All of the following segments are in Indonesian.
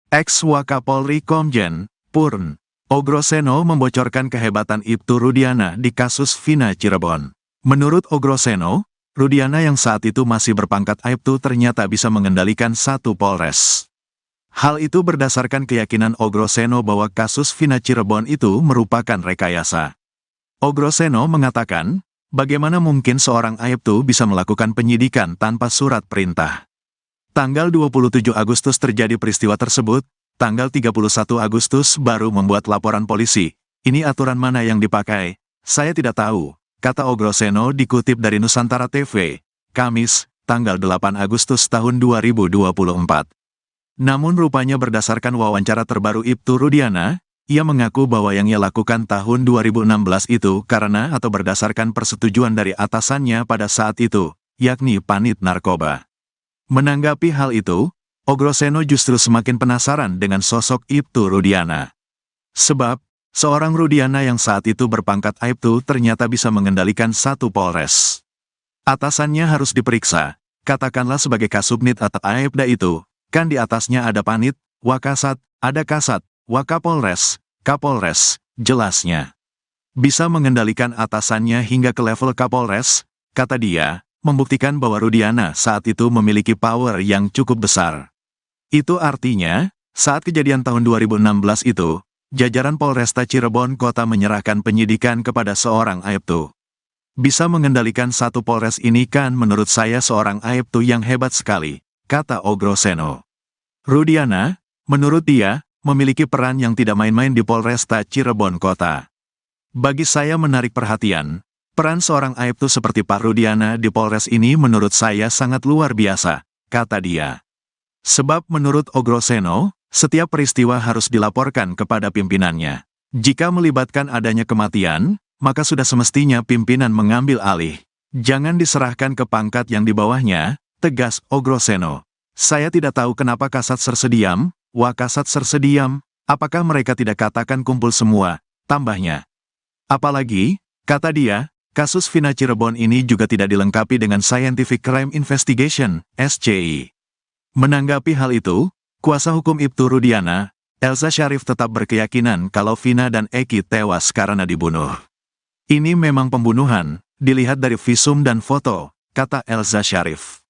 Ex-Wakapolri Komjen Purn Ogroseno membocorkan kehebatan Ibtu Rudiana di kasus Vina Cirebon. Menurut Ogroseno, Rudiana yang saat itu masih berpangkat Aibtu ternyata bisa mengendalikan satu Polres. Hal itu berdasarkan keyakinan Ogroseno bahwa kasus Vina Cirebon itu merupakan rekayasa. Ogroseno mengatakan, bagaimana mungkin seorang Aibtu bisa melakukan penyidikan tanpa surat perintah? Tanggal 27 Agustus terjadi peristiwa tersebut, tanggal 31 Agustus baru membuat laporan polisi. Ini aturan mana yang dipakai? Saya tidak tahu, kata Ogroseno dikutip dari Nusantara TV, Kamis, tanggal 8 Agustus tahun 2024. Namun rupanya berdasarkan wawancara terbaru Ibtu Rudiana, ia mengaku bahwa yang ia lakukan tahun 2016 itu karena atau berdasarkan persetujuan dari atasannya pada saat itu, yakni Panit Narkoba. Menanggapi hal itu, Ogroseno justru semakin penasaran dengan sosok Ibtu Rudiana. Sebab, seorang Rudiana yang saat itu berpangkat Aibtu ternyata bisa mengendalikan satu Polres. Atasannya harus diperiksa, katakanlah sebagai Kasubnit atau Aibda itu, kan di atasnya ada Panit, Wakasat, ada Kasat, Wakapolres, Kapolres, jelasnya. Bisa mengendalikan atasannya hingga ke level Kapolres, kata dia, membuktikan bahwa Rudiana saat itu memiliki power yang cukup besar. Itu artinya, saat kejadian tahun 2016 itu, jajaran Polresta Cirebon Kota menyerahkan penyidikan kepada seorang Aibtu. Bisa mengendalikan satu Polres ini kan menurut saya seorang Aibtu yang hebat sekali, kata Ogroseno. Rudiana, menurut dia, memiliki peran yang tidak main-main di Polresta Cirebon Kota. Bagi saya menarik perhatian, peran seorang Aibtu seperti Pak Rudiana di Polres ini menurut saya sangat luar biasa, kata dia. Sebab menurut Ogroseno, setiap peristiwa harus dilaporkan kepada pimpinannya. Jika melibatkan adanya kematian, maka sudah semestinya pimpinan mengambil alih. Jangan diserahkan ke pangkat yang di bawahnya, tegas Ogroseno. Saya tidak tahu kenapa Kasat sersediam, Wakasat sersediam, apakah mereka tidak katakan kumpul semua, tambahnya. Apalagi, kata dia, kasus Vina Cirebon ini juga tidak dilengkapi dengan Scientific Crime Investigation, SCI. Menanggapi hal itu, kuasa hukum Ibtu Rudiana, Elza Syarif tetap berkeyakinan kalau Vina dan Eki tewas karena dibunuh. Ini memang pembunuhan, dilihat dari visum dan foto, kata Elza Syarif.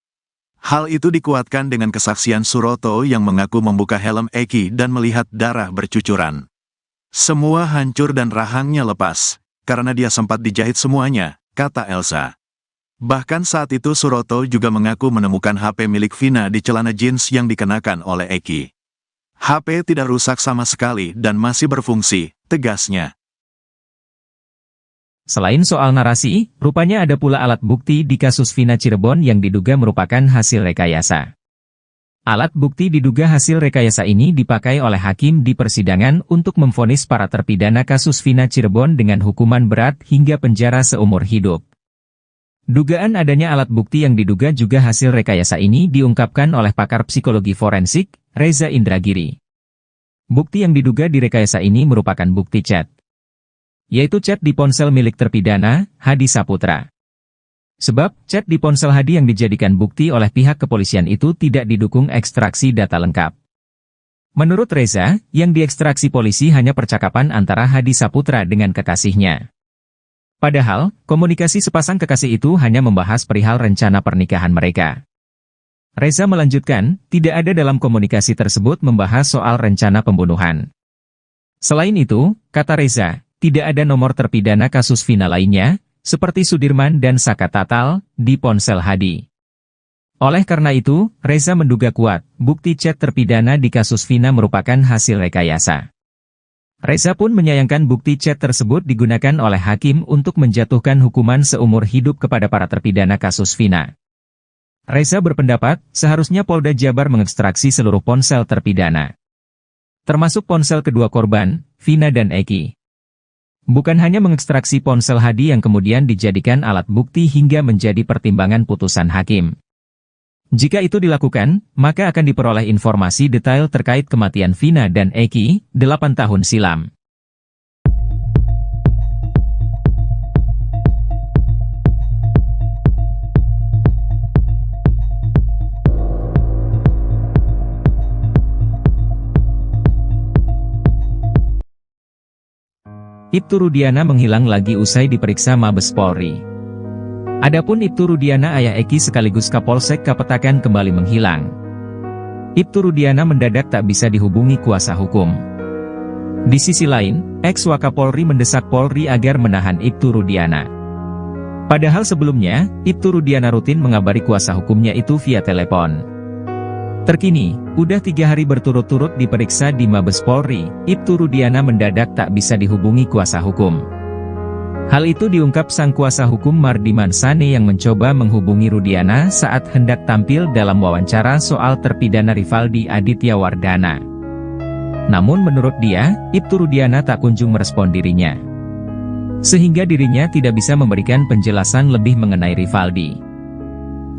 Hal itu dikuatkan dengan kesaksian Suroto yang mengaku membuka helm Eki dan melihat darah bercucuran. Semua hancur dan rahangnya lepas, karena dia sempat dijahit semuanya, kata Elza. Bahkan saat itu Suroto juga mengaku menemukan HP milik Vina di celana jeans yang dikenakan oleh Eki. HP tidak rusak sama sekali dan masih berfungsi, tegasnya. Selain soal narasi, rupanya ada pula alat bukti di kasus Vina Cirebon yang diduga merupakan hasil rekayasa. Alat bukti diduga hasil rekayasa ini dipakai oleh hakim di persidangan untuk memvonis para terpidana kasus Vina Cirebon dengan hukuman berat hingga penjara seumur hidup. Dugaan adanya alat bukti yang diduga juga hasil rekayasa ini diungkapkan oleh pakar psikologi forensik, Reza Indragiri. Bukti yang diduga direkayasa ini merupakan bukti chat, yaitu chat di ponsel milik terpidana, Hadi Saputra. Sebab, chat di ponsel Hadi yang dijadikan bukti oleh pihak kepolisian itu tidak didukung ekstraksi data lengkap. Menurut Reza, yang diekstraksi polisi hanya percakapan antara Hadi Saputra dengan kekasihnya. Padahal, komunikasi sepasang kekasih itu hanya membahas perihal rencana pernikahan mereka. Reza melanjutkan, tidak ada dalam komunikasi tersebut membahas soal rencana pembunuhan. Selain itu, kata Reza, tidak ada nomor terpidana kasus Vina lainnya, seperti Sudirman dan Saka Tatal, di ponsel Hadi. Oleh karena itu, Reza menduga kuat, bukti chat terpidana di kasus Vina merupakan hasil rekayasa. Reza pun menyayangkan bukti chat tersebut digunakan oleh hakim untuk menjatuhkan hukuman seumur hidup kepada para terpidana kasus Vina. Reza berpendapat, seharusnya Polda Jabar mengekstraksi seluruh ponsel terpidana, termasuk ponsel kedua korban, Vina dan Eki. Bukan hanya mengekstraksi ponsel Hadi yang kemudian dijadikan alat bukti hingga menjadi pertimbangan putusan hakim. Jika itu dilakukan, maka akan diperoleh informasi detail terkait kematian Vina dan Eki, 8 tahun silam. Ibtu Rudiana menghilang lagi usai diperiksa Mabes Polri. Adapun Ibtu Rudiana ayah Eki sekaligus Kapolsek Kapetakan kembali menghilang. Ibtu Rudiana mendadak tak bisa dihubungi kuasa hukum. Di sisi lain, ex-Wakapolri mendesak Polri agar menahan Ibtu Rudiana. Padahal sebelumnya, Ibtu Rudiana rutin mengabari kuasa hukumnya itu via telepon. Terkini, udah 3 hari berturut-turut diperiksa di Mabes Polri, Ibtu Rudiana mendadak tak bisa dihubungi kuasa hukum. Hal itu diungkap sang kuasa hukum Mardiman Sane yang mencoba menghubungi Rudiana saat hendak tampil dalam wawancara soal terpidana Rivaldi Aditya Wardana. Namun menurut dia, Ibtu Rudiana tak kunjung merespon dirinya. Sehingga dirinya tidak bisa memberikan penjelasan lebih mengenai Rivaldi.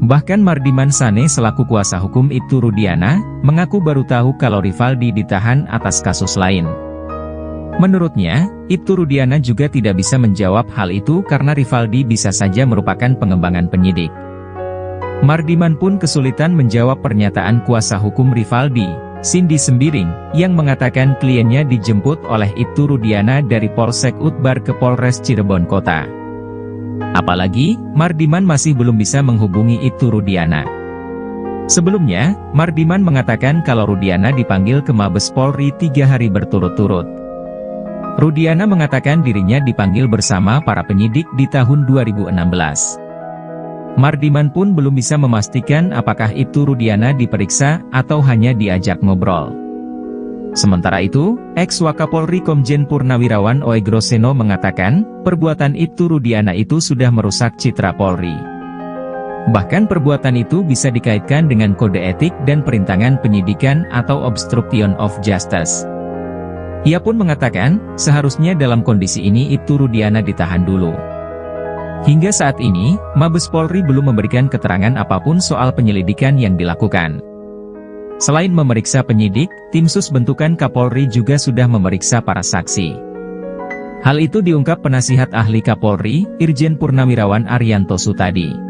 Bahkan Mardiman Sane selaku kuasa hukum Ibtu Rudiana, mengaku baru tahu kalau Rivaldi ditahan atas kasus lain. Menurutnya, Ibtu Rudiana juga tidak bisa menjawab hal itu karena Rivaldi bisa saja merupakan pengembangan penyidik. Mardiman pun kesulitan menjawab pernyataan kuasa hukum Rivaldi, Cindy Sembiring, yang mengatakan kliennya dijemput oleh Ibtu Rudiana dari Polsek Utbar ke Polres Cirebon Kota. Apalagi, Mardiman masih belum bisa menghubungi Ibtu Rudiana. Sebelumnya, Mardiman mengatakan kalau Rudiana dipanggil ke Mabes Polri 3 hari berturut-turut. Rudiana mengatakan dirinya dipanggil bersama para penyidik di tahun 2016. Mardiman pun belum bisa memastikan apakah Ibtu Rudiana diperiksa atau hanya diajak ngobrol. Sementara itu, ex-Wakapolri Komjen Purnawirawan Oegroseno mengatakan, perbuatan Ibtu Rudiana itu sudah merusak citra Polri. Bahkan perbuatan itu bisa dikaitkan dengan kode etik dan perintangan penyidikan atau obstruction of justice. Ia pun mengatakan, seharusnya dalam kondisi ini Ibtu Rudiana ditahan dulu. Hingga saat ini, Mabes Polri belum memberikan keterangan apapun soal penyelidikan yang dilakukan. Selain memeriksa penyidik, tim sus bentukan Kapolri juga sudah memeriksa para saksi. Hal itu diungkap penasihat ahli Kapolri, Irjen Purnawirawan Arianto Sutadi.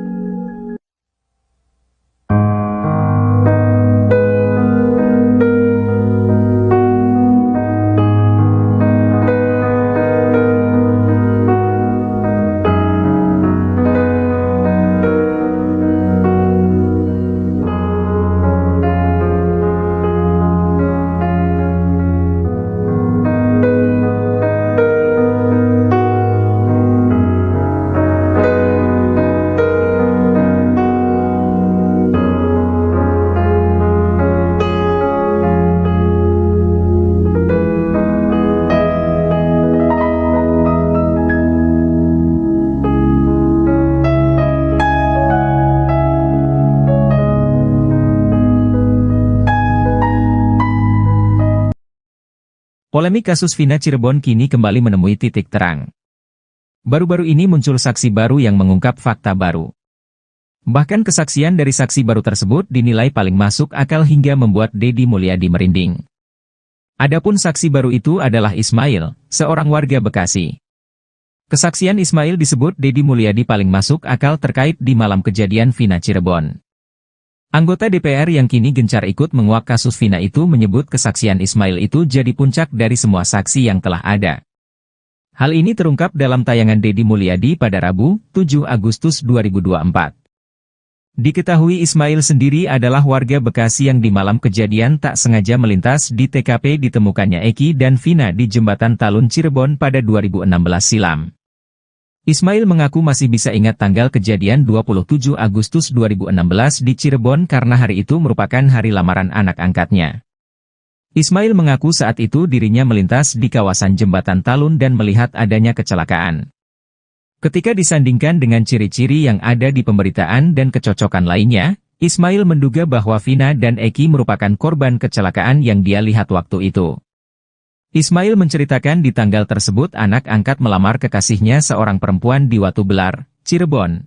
Polemik kasus Vina Cirebon kini kembali menemui titik terang. Baru-baru ini muncul saksi baru yang mengungkap fakta baru. Bahkan kesaksian dari saksi baru tersebut dinilai paling masuk akal hingga membuat Deddy Mulyadi merinding. Adapun saksi baru itu adalah Ismail, seorang warga Bekasi. Kesaksian Ismail disebut Deddy Mulyadi paling masuk akal terkait di malam kejadian Vina Cirebon. Anggota DPR yang kini gencar ikut menguak kasus Vina itu menyebut kesaksian Ismail itu jadi puncak dari semua saksi yang telah ada. Hal ini terungkap dalam tayangan Deddy Mulyadi pada Rabu, 7 Agustus 2024. Diketahui Ismail sendiri adalah warga Bekasi yang di malam kejadian tak sengaja melintas di TKP ditemukannya Eki dan Vina di Jembatan Talun Cirebon pada 2016 silam. Ismail mengaku masih bisa ingat tanggal kejadian 27 Agustus 2016 di Cirebon karena hari itu merupakan hari lamaran anak angkatnya. Ismail mengaku saat itu dirinya melintas di kawasan Jembatan Talun dan melihat adanya kecelakaan. Ketika disandingkan dengan ciri-ciri yang ada di pemberitaan dan kecocokan lainnya, Ismail menduga bahwa Vina dan Eki merupakan korban kecelakaan yang dia lihat waktu itu. Ismail menceritakan di tanggal tersebut anak angkat melamar kekasihnya seorang perempuan di Watu Belar, Cirebon.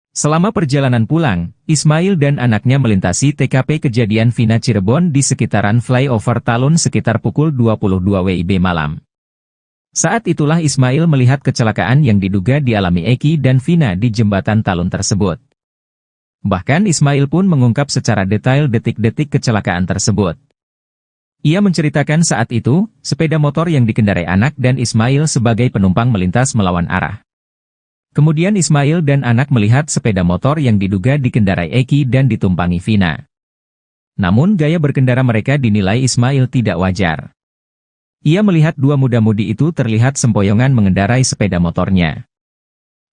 Selama perjalanan pulang, Ismail dan anaknya melintasi TKP kejadian Vina Cirebon di sekitaran flyover Talun sekitar pukul 22 WIB malam. Saat itulah Ismail melihat kecelakaan yang diduga dialami Eki dan Vina di Jembatan Talun tersebut. Bahkan Ismail pun mengungkap secara detail detik-detik kecelakaan tersebut. Ia menceritakan saat itu, sepeda motor yang dikendarai anak dan Ismail sebagai penumpang melintas melawan arah. Kemudian Ismail dan anak melihat sepeda motor yang diduga dikendarai Eki dan ditumpangi Vina. Namun gaya berkendara mereka dinilai Ismail tidak wajar. Ia melihat dua muda-mudi itu terlihat sempoyongan mengendarai sepeda motornya.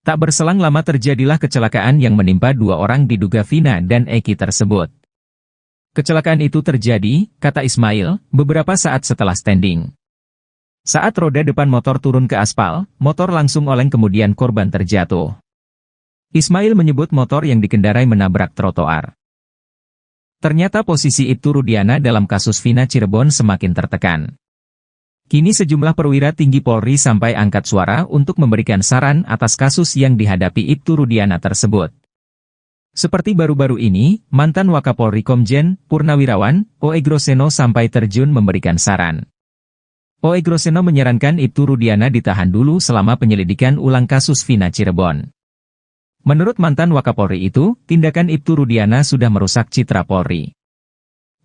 Tak berselang lama terjadilah kecelakaan yang menimpa dua orang diduga Vina dan Eki tersebut. Kecelakaan itu terjadi, kata Ismail, beberapa saat setelah standing. Saat roda depan motor turun ke aspal, motor langsung oleng kemudian korban terjatuh. Ismail menyebut motor yang dikendarai menabrak trotoar. Ternyata posisi Ibtu Rudiana dalam kasus Vina Cirebon semakin tertekan. Kini sejumlah perwira tinggi Polri sampai angkat suara untuk memberikan saran atas kasus yang dihadapi Ibtu Rudiana tersebut. Seperti baru-baru ini, mantan Wakapolri Komjen Purnawirawan, O.E. Groseno sampai terjun memberikan saran. O.E. Groseno menyarankan Ibtu Rudiana ditahan dulu selama penyelidikan ulang kasus Vina Cirebon. Menurut mantan Wakapolri itu, tindakan Ibtu Rudiana sudah merusak citra Polri.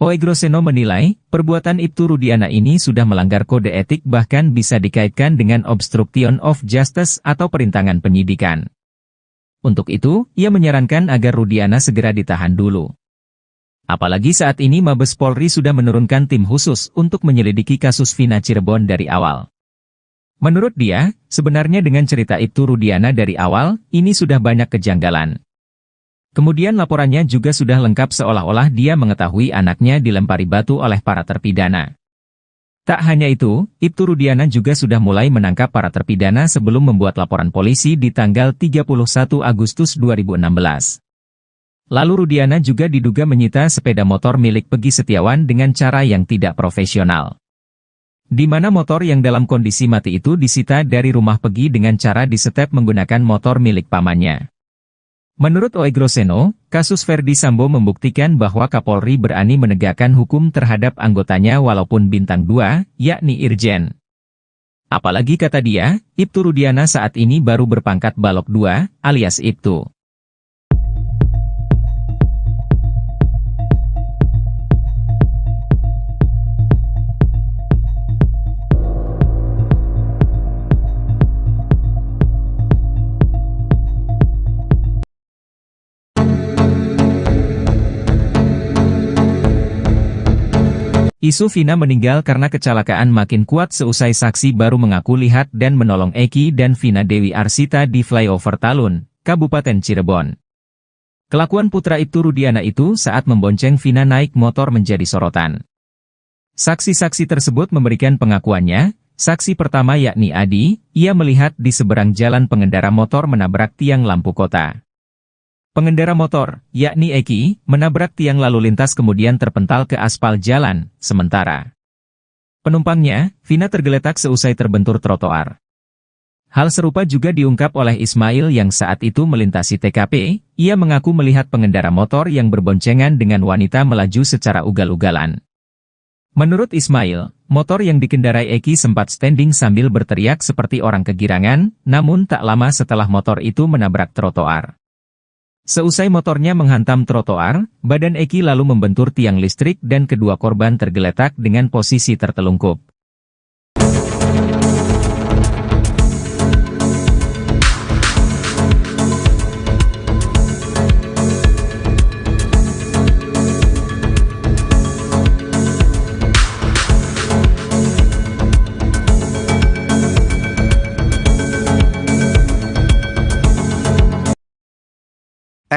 O.E. Groseno menilai, perbuatan Ibtu Rudiana ini sudah melanggar kode etik bahkan bisa dikaitkan dengan obstruction of justice atau perintangan penyidikan. Untuk itu, ia menyarankan agar Rudiana segera ditahan dulu. Apalagi saat ini Mabes Polri sudah menurunkan tim khusus untuk menyelidiki kasus Vina Cirebon dari awal. Menurut dia, sebenarnya dengan cerita Ibtu Rudiana dari awal, ini sudah banyak kejanggalan. Kemudian laporannya juga sudah lengkap seolah-olah dia mengetahui anaknya dilempari batu oleh para terpidana. Tak hanya itu, Ibtu Rudiana juga sudah mulai menangkap para terpidana sebelum membuat laporan polisi di tanggal 31 Agustus 2016. Lalu Rudiana juga diduga menyita sepeda motor milik Pegi Setiawan dengan cara yang tidak profesional. Di mana motor yang dalam kondisi mati itu disita dari rumah Pegi dengan cara disetep menggunakan motor milik pamannya. Menurut O.E. Groseno, kasus Verdi Sambo membuktikan bahwa Kapolri berani menegakkan hukum terhadap anggotanya walaupun bintang 2, yakni Irjen. Apalagi kata dia, Ibtu Rudiana saat ini baru berpangkat Balok 2, alias Ibtu. Isu Vina meninggal karena kecelakaan makin kuat seusai saksi baru mengaku lihat dan menolong Eki dan Vina Dewi Arsita di flyover Talun, Kabupaten Cirebon. Kelakuan putra Ibtu Rudiana itu saat membonceng Vina naik motor menjadi sorotan. Saksi-saksi tersebut memberikan pengakuannya. Saksi pertama yakni Adi, ia melihat di seberang jalan pengendara motor menabrak tiang lampu kota. Pengendara motor, yakni Eki, menabrak tiang lalu lintas kemudian terpental ke aspal jalan, sementara penumpangnya, Vina tergeletak seusai terbentur trotoar. Hal serupa juga diungkap oleh Ismail yang saat itu melintasi TKP, ia mengaku melihat pengendara motor yang berboncengan dengan wanita melaju secara ugal-ugalan. Menurut Ismail, motor yang dikendarai Eki sempat standing sambil berteriak seperti orang kegirangan, namun tak lama setelah motor itu menabrak trotoar. Seusai motornya menghantam trotoar, badan Eki lalu membentur tiang listrik dan kedua korban tergeletak dengan posisi tertelungkup.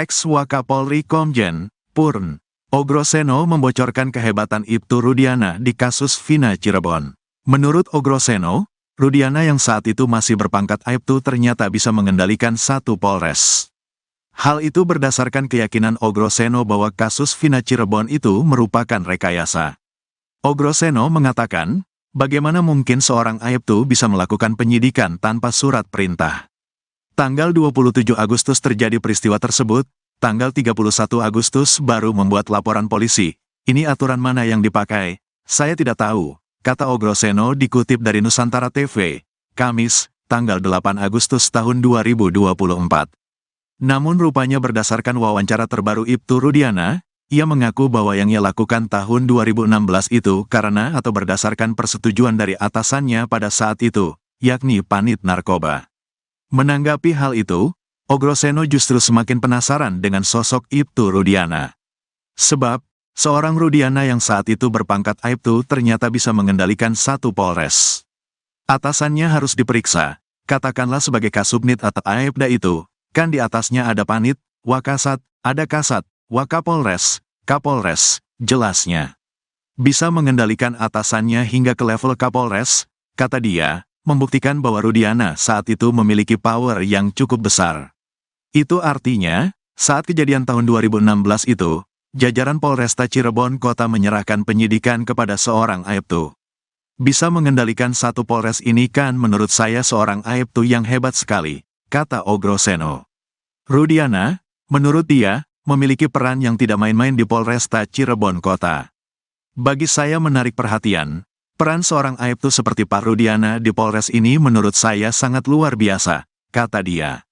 Ex-Wakapolri Komjen Purn O. Groseno membocorkan kehebatan Ibtu Rudiana di kasus Vina Cirebon. Menurut O. Groseno, Rudiana yang saat itu masih berpangkat Aibtu ternyata bisa mengendalikan satu Polres. Hal itu berdasarkan keyakinan O. Groseno bahwa kasus Vina Cirebon itu merupakan rekayasa. O. Groseno mengatakan, bagaimana mungkin seorang Aibtu bisa melakukan penyidikan tanpa surat perintah? Tanggal 27 Agustus terjadi peristiwa tersebut, tanggal 31 Agustus baru membuat laporan polisi. Ini aturan mana yang dipakai? Saya tidak tahu, kata O. Groseno dikutip dari Nusantara TV, Kamis, tanggal 8 Agustus tahun 2024. Namun rupanya berdasarkan wawancara terbaru Ibtu Rudiana, ia mengaku bahwa yang ia lakukan tahun 2016 itu karena atau berdasarkan persetujuan dari atasannya pada saat itu, yakni Panit Narkoba. Menanggapi hal itu, Ogroseno justru semakin penasaran dengan sosok Ibtu Rudiana. Sebab, seorang Rudiana yang saat itu berpangkat Aibtu ternyata bisa mengendalikan satu polres. Atasannya harus diperiksa, katakanlah sebagai Kasubnit atau Aibda itu, kan di atasnya ada Panit, Wakasat, ada Kasat, Wakapolres, Kapolres, jelasnya. Bisa mengendalikan atasannya hingga ke level Kapolres, kata dia, membuktikan bahwa Rudiana saat itu memiliki power yang cukup besar. Itu artinya, saat kejadian tahun 2016 itu, jajaran Polresta Cirebon Kota menyerahkan penyidikan kepada seorang Aibtu. Bisa mengendalikan satu polres ini kan menurut saya seorang Aibtu yang hebat sekali, kata Ogroseno. Rudiana, menurut dia, memiliki peran yang tidak main-main di Polresta Cirebon Kota. Bagi saya menarik perhatian, peran seorang Aibtu seperti Pak Rudiana di Polres ini menurut saya sangat luar biasa, kata dia.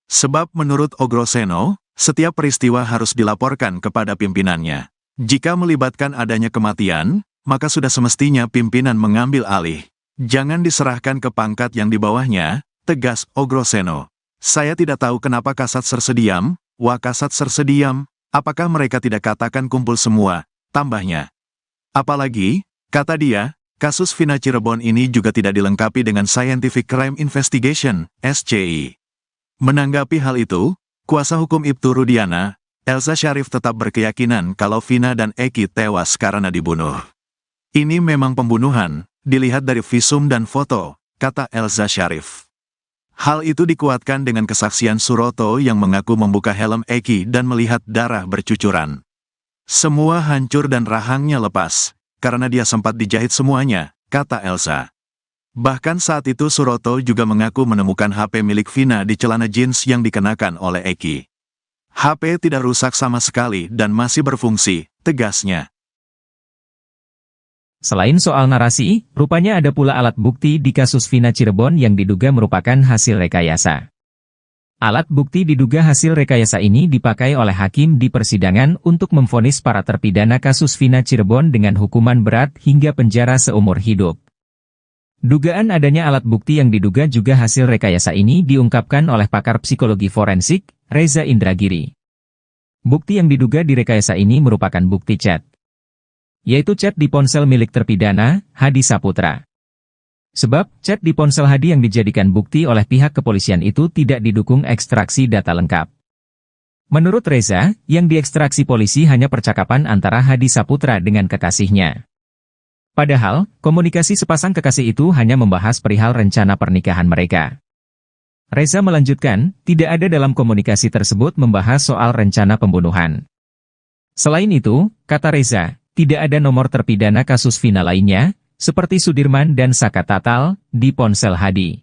Sebab menurut Ogroseno, setiap peristiwa harus dilaporkan kepada pimpinannya. Jika melibatkan adanya kematian, maka sudah semestinya pimpinan mengambil alih. Jangan diserahkan ke pangkat yang di bawahnya, tegas Ogroseno. Saya tidak tahu kenapa Kasat Sersediam, Wakasat Sersediam, apakah mereka tidak katakan kumpul semua, tambahnya. Apalagi, kata dia, kasus Vina Cirebon ini juga tidak dilengkapi dengan Scientific Crime Investigation, SCI. Menanggapi hal itu, kuasa hukum Ibtu Rudiana, Elza Syarif tetap berkeyakinan kalau Vina dan Eki tewas karena dibunuh. Ini memang pembunuhan, dilihat dari visum dan foto, kata Elza Syarif. Hal itu dikuatkan dengan kesaksian Suroto yang mengaku membuka helm Eki dan melihat darah bercucuran. Semua hancur dan rahangnya lepas, karena dia sempat dijahit semuanya, kata Elza. Bahkan saat itu Suroto juga mengaku menemukan HP milik Vina di celana jeans yang dikenakan oleh Eki. HP tidak rusak sama sekali dan masih berfungsi, tegasnya. Selain soal narasi, rupanya ada pula alat bukti di kasus Vina Cirebon yang diduga merupakan hasil rekayasa. Alat bukti diduga hasil rekayasa ini dipakai oleh hakim di persidangan untuk memvonis para terpidana kasus Vina Cirebon dengan hukuman berat hingga penjara seumur hidup. Dugaan adanya alat bukti yang diduga juga hasil rekayasa ini diungkapkan oleh pakar psikologi forensik, Reza Indragiri. Bukti yang diduga direkayasa ini merupakan bukti chat, yaitu chat di ponsel milik terpidana, Hadi Saputra. Sebab, chat di ponsel Hadi yang dijadikan bukti oleh pihak kepolisian itu tidak didukung ekstraksi data lengkap. Menurut Reza, yang diekstraksi polisi hanya percakapan antara Hadi Saputra dengan kekasihnya. Padahal, komunikasi sepasang kekasih itu hanya membahas perihal rencana pernikahan mereka. Reza melanjutkan, tidak ada dalam komunikasi tersebut membahas soal rencana pembunuhan. Selain itu, kata Reza, tidak ada nomor terpidana kasus Vina lainnya, seperti Sudirman dan Saka Tatal, di ponsel Hadi.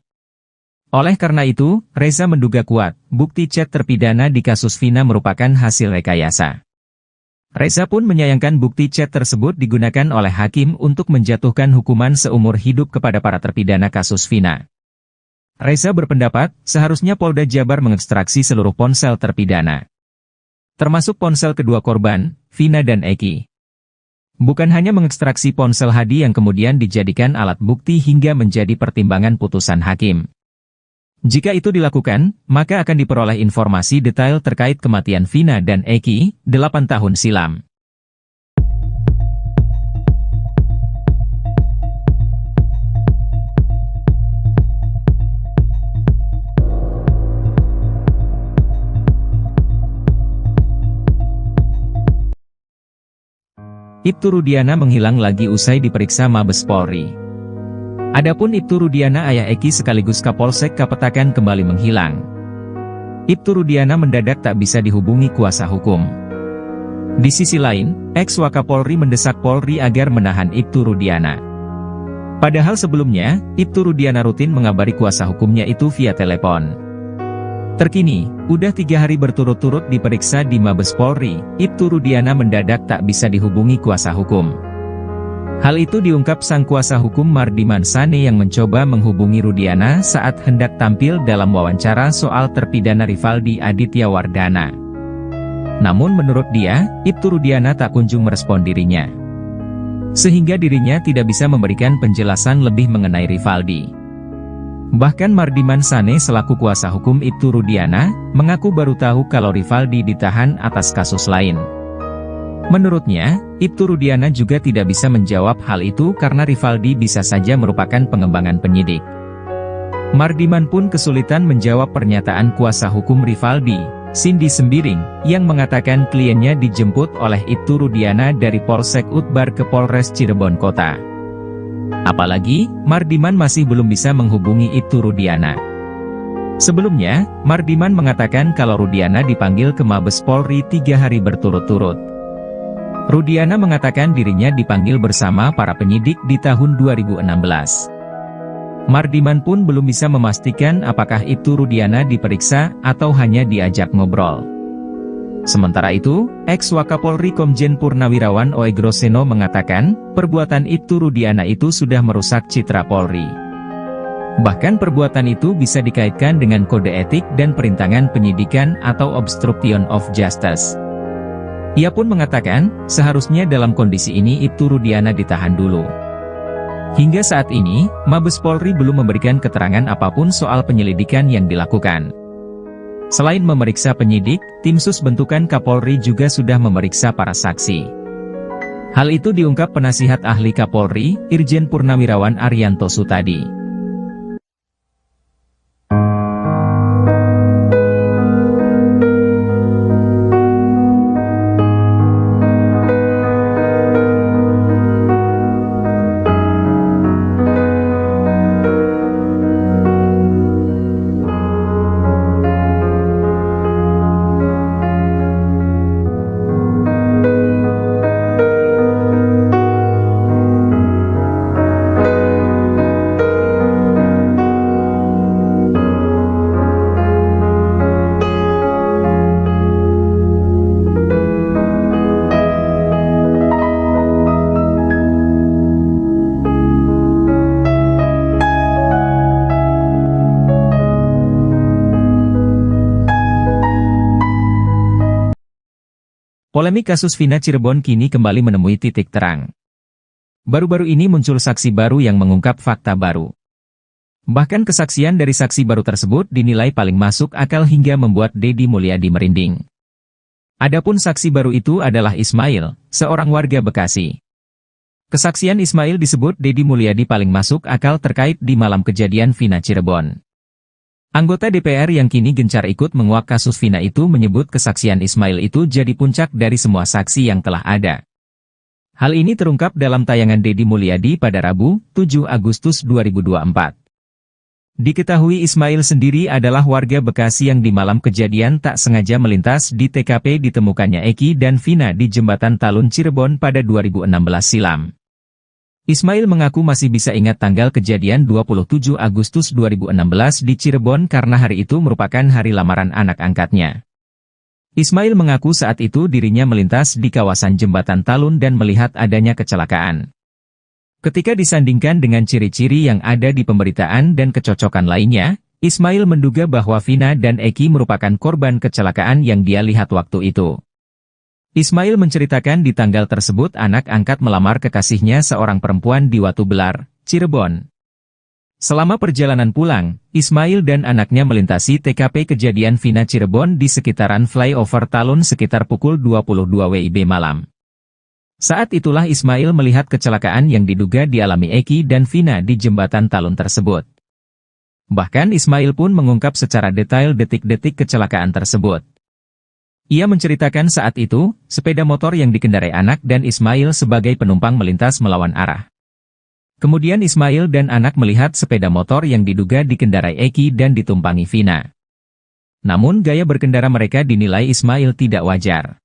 Oleh karena itu, Reza menduga kuat, bukti chat terpidana di kasus Vina merupakan hasil rekayasa. Reza pun menyayangkan bukti chat tersebut digunakan oleh hakim untuk menjatuhkan hukuman seumur hidup kepada para terpidana kasus Vina. Reza berpendapat, seharusnya Polda Jabar mengekstraksi seluruh ponsel terpidana, termasuk ponsel kedua korban, Vina dan Eki. Bukan hanya mengekstraksi ponsel Hadi yang kemudian dijadikan alat bukti hingga menjadi pertimbangan putusan hakim. Jika itu dilakukan, maka akan diperoleh informasi detail terkait kematian Vina dan Eki, 8 tahun silam. Ibtu Rudiana menghilang lagi usai diperiksa Mabes Polri. Adapun Ibtu Rudiana ayah Eki sekaligus Kapolsek Kapetakan kembali menghilang. Ibtu Rudiana mendadak tak bisa dihubungi kuasa hukum. Di sisi lain, ex-Wakapolri mendesak Polri agar menahan Ibtu Rudiana. Padahal sebelumnya, Ibtu Rudiana rutin mengabari kuasa hukumnya itu via telepon. Terkini, udah 3 hari berturut-turut diperiksa di Mabes Polri, Ibtu Rudiana mendadak tak bisa dihubungi kuasa hukum. Hal itu diungkap sang kuasa hukum Mardiman Sane yang mencoba menghubungi Rudiana saat hendak tampil dalam wawancara soal terpidana Rivaldi Aditya Wardana. Namun menurut dia, Ibtu Rudiana tak kunjung merespon dirinya. Sehingga dirinya tidak bisa memberikan penjelasan lebih mengenai Rivaldi. Bahkan Mardiman Sane selaku kuasa hukum Ibtu Rudiana, mengaku baru tahu kalau Rivaldi ditahan atas kasus lain. Menurutnya, Ibtu Rudiana juga tidak bisa menjawab hal itu karena Rivaldi bisa saja merupakan pengembangan penyidik. Mardiman pun kesulitan menjawab pernyataan kuasa hukum Rivaldi, Cindy Sembiring, yang mengatakan kliennya dijemput oleh Ibtu Rudiana dari Polsek Utbar ke Polres Cirebon Kota. Apalagi, Mardiman masih belum bisa menghubungi Ibtu Rudiana. Sebelumnya, Mardiman mengatakan kalau Rudiana dipanggil ke Mabes Polri 3 hari berturut-turut. Rudiana mengatakan dirinya dipanggil bersama para penyidik di tahun 2016. Mardiman pun belum bisa memastikan apakah Ibtu Rudiana diperiksa atau hanya diajak ngobrol. Sementara itu, ex-Wakapolri Komjen Purnawirawan Oey Groseno mengatakan, perbuatan Ibtu Rudiana itu sudah merusak citra Polri. Bahkan perbuatan itu bisa dikaitkan dengan kode etik dan perintangan penyidikan atau obstruction of justice. Ia pun mengatakan, seharusnya dalam kondisi ini Ibtu Rudiana ditahan dulu. Hingga saat ini, Mabes Polri belum memberikan keterangan apapun soal penyelidikan yang dilakukan. Selain memeriksa penyidik, tim sus bentukan Kapolri juga sudah memeriksa para saksi. Hal itu diungkap penasihat ahli Kapolri, Irjen Purnawirawan Arianto Sutadi. Polemik kasus Vina Cirebon kini kembali menemui titik terang. Baru-baru ini muncul saksi baru yang mengungkap fakta baru. Bahkan kesaksian dari saksi baru tersebut dinilai paling masuk akal hingga membuat Deddy Mulyadi merinding. Adapun saksi baru itu adalah Ismail, seorang warga Bekasi. Kesaksian Ismail disebut Deddy Mulyadi paling masuk akal terkait di malam kejadian Vina Cirebon. Anggota DPR yang kini gencar ikut menguak kasus Vina itu menyebut kesaksian Ismail itu jadi puncak dari semua saksi yang telah ada. Hal ini terungkap dalam tayangan Deddy Mulyadi pada Rabu, 7 Agustus 2024. Diketahui Ismail sendiri adalah warga Bekasi yang di malam kejadian tak sengaja melintas di TKP ditemukannya Eki dan Vina di Jembatan Talun Cirebon pada 2016 silam. Ismail mengaku masih bisa ingat tanggal kejadian 27 Agustus 2016 di Cirebon karena hari itu merupakan hari lamaran anak angkatnya. Ismail mengaku saat itu dirinya melintas di kawasan Jembatan Talun dan melihat adanya kecelakaan. Ketika disandingkan dengan ciri-ciri yang ada di pemberitaan dan kecocokan lainnya, Ismail menduga bahwa Vina dan Eki merupakan korban kecelakaan yang dia lihat waktu itu. Ismail menceritakan di tanggal tersebut anak angkat melamar kekasihnya seorang perempuan di Watu Belar, Cirebon. Selama perjalanan pulang, Ismail dan anaknya melintasi TKP kejadian Vina Cirebon di sekitaran flyover Talun sekitar pukul 22 WIB malam. Saat itulah Ismail melihat kecelakaan yang diduga dialami Eki dan Vina di Jembatan Talun tersebut. Bahkan Ismail pun mengungkap secara detail detik-detik kecelakaan tersebut. Ia menceritakan saat itu, sepeda motor yang dikendarai anak dan Ismail sebagai penumpang melintas melawan arah. Kemudian Ismail dan anak melihat sepeda motor yang diduga dikendarai Eki dan ditumpangi Vina. Namun gaya berkendara mereka dinilai Ismail tidak wajar.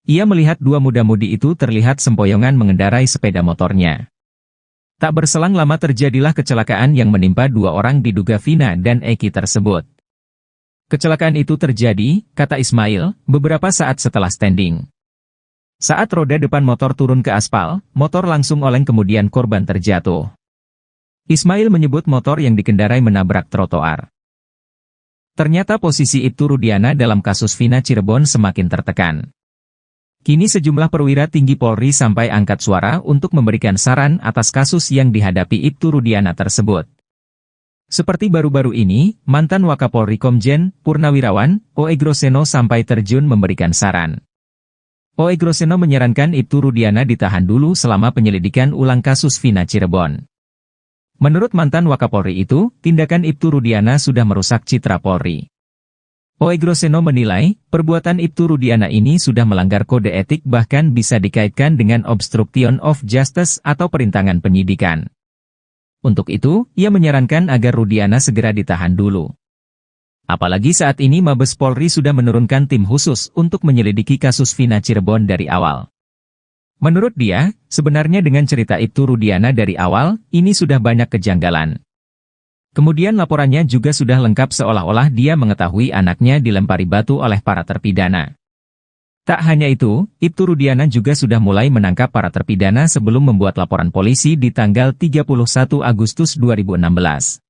Ia melihat dua muda-mudi itu terlihat sempoyongan mengendarai sepeda motornya. Tak berselang lama terjadilah kecelakaan yang menimpa dua orang diduga Vina dan Eki tersebut. Kecelakaan itu terjadi, kata Ismail, beberapa saat setelah standing. Saat roda depan motor turun ke aspal, motor langsung oleng kemudian korban terjatuh. Ismail menyebut motor yang dikendarai menabrak trotoar. Ternyata posisi Ibtu Rudiana dalam kasus Vina Cirebon semakin tertekan. Kini sejumlah perwira tinggi Polri sampai angkat suara untuk memberikan saran atas kasus yang dihadapi Ibtu Rudiana tersebut. Seperti baru-baru ini, mantan Wakapolri Komjen Purnawirawan, O.E. Groseno sampai terjun memberikan saran. O.E. Groseno menyarankan Ibtu Rudiana ditahan dulu selama penyelidikan ulang kasus Vina Cirebon. Menurut mantan Wakapolri itu, tindakan Ibtu Rudiana sudah merusak citra Polri. O.E. Groseno menilai, perbuatan Ibtu Rudiana ini sudah melanggar kode etik bahkan bisa dikaitkan dengan obstruction of justice atau perintangan penyidikan. Untuk itu, ia menyarankan agar Rudiana segera ditahan dulu. Apalagi saat ini Mabes Polri sudah menurunkan tim khusus untuk menyelidiki kasus Vina Cirebon dari awal. Menurut dia, sebenarnya dengan cerita Ibtu Rudiana dari awal, ini sudah banyak kejanggalan. Kemudian laporannya juga sudah lengkap seolah-olah dia mengetahui anaknya dilempari batu oleh para terpidana. Tak hanya itu, Ibtu Rudiana juga sudah mulai menangkap para terpidana sebelum membuat laporan polisi di tanggal 31 Agustus 2016.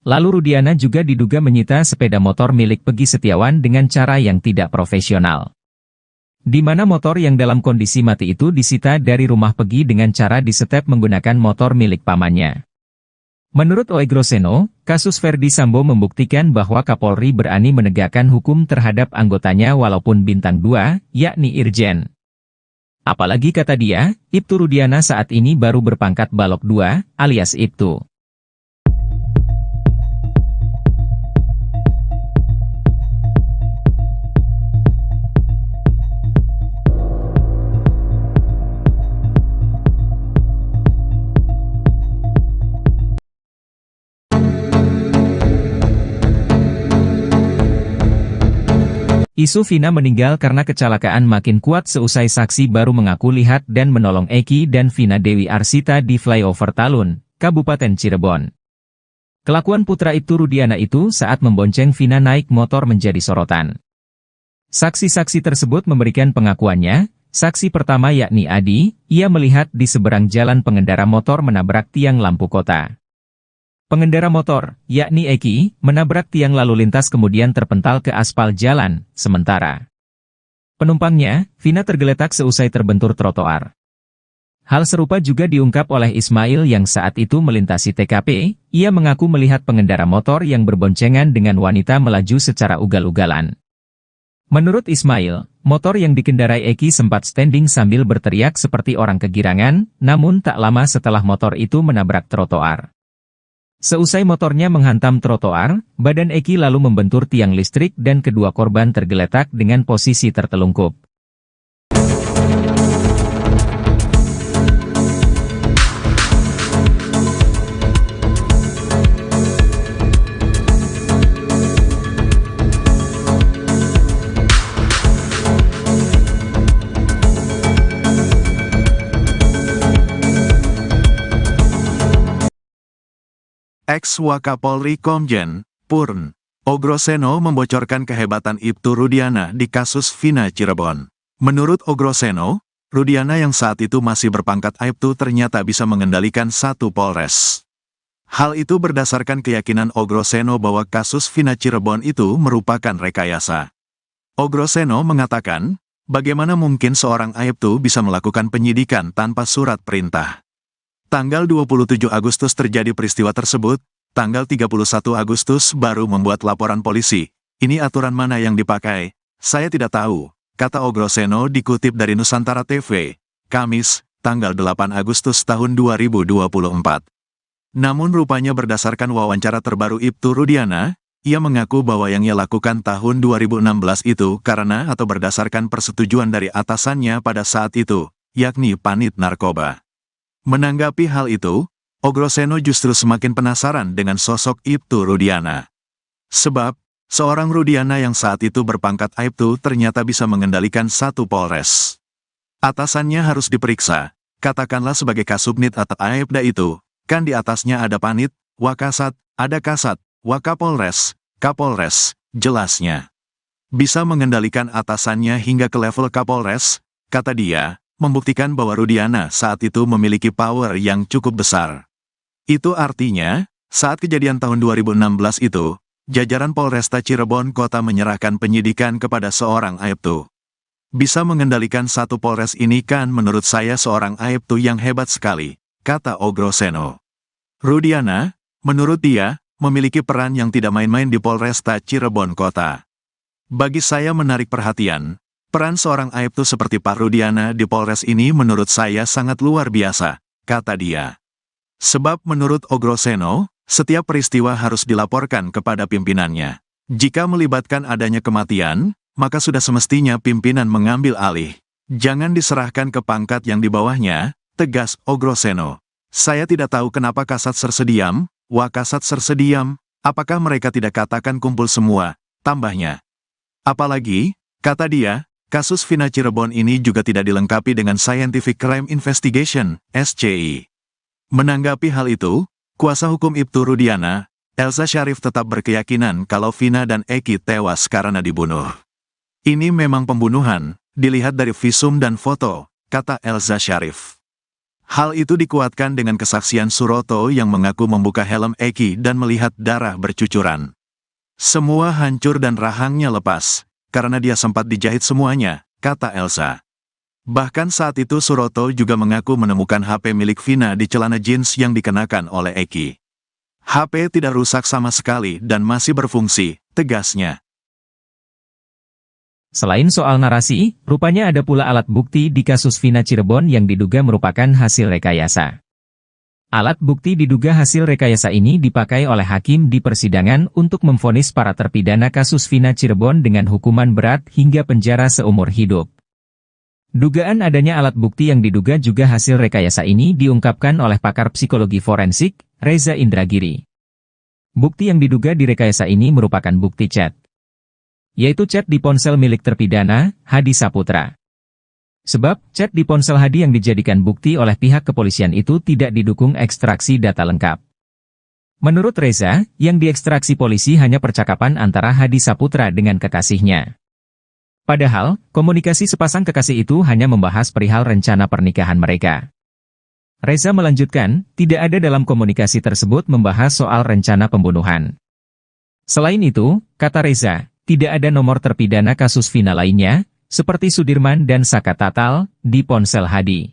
Lalu Rudiana juga diduga menyita sepeda motor milik Peggy Setiawan dengan cara yang tidak profesional. Di mana motor yang dalam kondisi mati itu disita dari rumah Peggy dengan cara disetep menggunakan motor milik pamannya. Menurut O.E. Groseno, kasus Verdi Sambo membuktikan bahwa Kapolri berani menegakkan hukum terhadap anggotanya walaupun bintang 2, yakni Irjen. Apalagi kata dia, Ibtu Rudiana saat ini baru berpangkat Balok 2, alias Ibtu. Isu Vina meninggal karena kecelakaan makin kuat seusai saksi baru mengaku lihat dan menolong Eki dan Vina Dewi Arsita di flyover Talun, Kabupaten Cirebon. Kelakuan putra Ibtu Rudiana itu saat membonceng Vina naik motor menjadi sorotan. Saksi-saksi tersebut memberikan pengakuannya. Saksi pertama yakni Adi, ia melihat di seberang jalan pengendara motor menabrak tiang lampu kota. Pengendara motor, yakni Eki, menabrak tiang lalu lintas kemudian terpental ke aspal jalan, sementara penumpangnya, Vina tergeletak seusai terbentur trotoar. Hal serupa juga diungkap oleh Ismail yang saat itu melintasi TKP, ia mengaku melihat pengendara motor yang berboncengan dengan wanita melaju secara ugal-ugalan. Menurut Ismail, motor yang dikendarai Eki sempat standing sambil berteriak seperti orang kegirangan, namun tak lama setelah motor itu menabrak trotoar. Seusai motornya menghantam trotoar, badan Eki lalu membentur tiang listrik dan kedua korban tergeletak dengan posisi tertelungkup. Ex-Wakapolri Komjen Purn O. Groseno membocorkan kehebatan Ibtu Rudiana di kasus Vina Cirebon. Menurut O. Groseno, Rudiana yang saat itu masih berpangkat Aibtu ternyata bisa mengendalikan satu Polres. Hal itu berdasarkan keyakinan O. Groseno bahwa kasus Vina Cirebon itu merupakan rekayasa. O. Groseno mengatakan, bagaimana mungkin seorang Aibtu bisa melakukan penyidikan tanpa surat perintah? Tanggal 27 Agustus terjadi peristiwa tersebut, tanggal 31 Agustus baru membuat laporan polisi. Ini aturan mana yang dipakai? Saya tidak tahu, kata O. Groseno dikutip dari Nusantara TV, Kamis, tanggal 8 Agustus tahun 2024. Namun rupanya berdasarkan wawancara terbaru Ibtu Rudiana, ia mengaku bahwa yang ia lakukan tahun 2016 itu karena atau berdasarkan persetujuan dari atasannya pada saat itu, yakni Panit Narkoba. Menanggapi hal itu, O. Groseno justru semakin penasaran dengan sosok Ibtu Rudiana. Sebab, seorang Rudiana yang saat itu berpangkat Aibtu ternyata bisa mengendalikan satu Polres. Atasannya harus diperiksa, katakanlah sebagai Kasubnit atau Aibda itu, kan di atasnya ada Panit, Wakasat, ada Kasat, Wakapolres, Kapolres, jelasnya. Bisa mengendalikan atasannya hingga ke level Kapolres, kata dia, membuktikan bahwa Rudiana saat itu memiliki power yang cukup besar. Itu artinya, saat kejadian tahun 2016 itu, jajaran Polresta Cirebon Kota menyerahkan penyidikan kepada seorang Aibtu. Bisa mengendalikan satu Polres ini kan menurut saya seorang Aibtu yang hebat sekali, kata Ogroseno. Rudiana, menurut dia, memiliki peran yang tidak main-main di Polresta Cirebon Kota. Bagi saya menarik perhatian, peran seorang Aibtu seperti Pak Rudiana di Polres ini menurut saya sangat luar biasa, kata dia. Sebab menurut Ogroseno, setiap peristiwa harus dilaporkan kepada pimpinannya. Jika melibatkan adanya kematian, maka sudah semestinya pimpinan mengambil alih. Jangan diserahkan ke pangkat yang di bawahnya, tegas Ogroseno. Saya tidak tahu kenapa Kasat Sersediam, Wakasat Sersediam, apakah mereka tidak katakan kumpul semua, tambahnya. Apalagi, kata dia, kasus Vina Cirebon ini juga tidak dilengkapi dengan Scientific Crime Investigation, SCI. Menanggapi hal itu, kuasa hukum Ibtu Rudiana, Elza Syarif tetap berkeyakinan kalau Vina dan Eki tewas karena dibunuh. Ini memang pembunuhan, dilihat dari visum dan foto, kata Elza Syarif. Hal itu dikuatkan dengan kesaksian Suroto yang mengaku membuka helm Eki dan melihat darah bercucuran. Semua hancur dan rahangnya lepas, karena dia sempat dijahit semuanya, kata Elza. Bahkan saat itu Suroto juga mengaku menemukan HP milik Vina di celana jeans yang dikenakan oleh Eki. HP tidak rusak sama sekali dan masih berfungsi, tegasnya. Selain soal narasi, rupanya ada pula alat bukti di kasus Vina Cirebon yang diduga merupakan hasil rekayasa. Alat bukti diduga hasil rekayasa ini dipakai oleh hakim di persidangan untuk memvonis para terpidana kasus Vina Cirebon dengan hukuman berat hingga penjara seumur hidup. Dugaan adanya alat bukti yang diduga juga hasil rekayasa ini diungkapkan oleh pakar psikologi forensik, Reza Indragiri. Bukti yang diduga direkayasa ini merupakan bukti chat, yaitu chat di ponsel milik terpidana, Hadi Saputra. Sebab, chat di ponsel Hadi yang dijadikan bukti oleh pihak kepolisian itu tidak didukung ekstraksi data lengkap. Menurut Reza, yang diekstraksi polisi hanya percakapan antara Hadi Saputra dengan kekasihnya. Padahal, komunikasi sepasang kekasih itu hanya membahas perihal rencana pernikahan mereka. Reza melanjutkan, tidak ada dalam komunikasi tersebut membahas soal rencana pembunuhan. Selain itu, kata Reza, tidak ada nomor terpidana kasus Vina lainnya, seperti Sudirman dan Saka Tatal, di ponsel Hadi.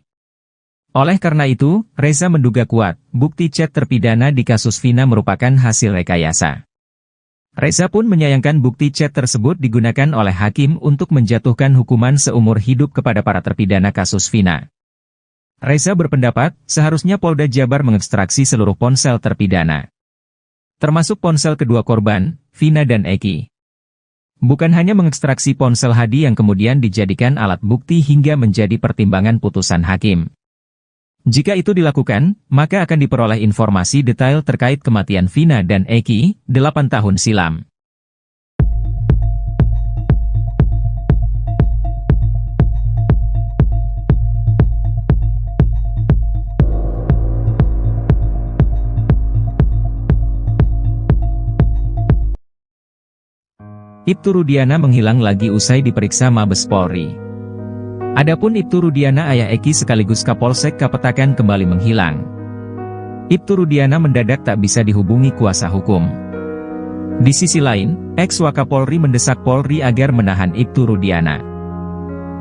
Oleh karena itu, Reza menduga kuat, bukti chat terpidana di kasus Vina merupakan hasil rekayasa. Reza pun menyayangkan bukti chat tersebut digunakan oleh hakim untuk menjatuhkan hukuman seumur hidup kepada para terpidana kasus Vina. Reza berpendapat, seharusnya Polda Jabar mengekstraksi seluruh ponsel terpidana, termasuk ponsel kedua korban, Vina dan Eki. Bukan hanya mengekstraksi ponsel Hadi yang kemudian dijadikan alat bukti hingga menjadi pertimbangan putusan hakim. Jika itu dilakukan, maka akan diperoleh informasi detail terkait kematian Vina dan Eki, 8 tahun silam. Ibtu Rudiana menghilang lagi usai diperiksa Mabes Polri. Adapun Ibtu Rudiana ayah Eki sekaligus Kapolsek Kapetakan kembali menghilang. Ibtu Rudiana mendadak tak bisa dihubungi kuasa hukum. Di sisi lain, ex-Wakapolri mendesak Polri agar menahan Ibtu Rudiana.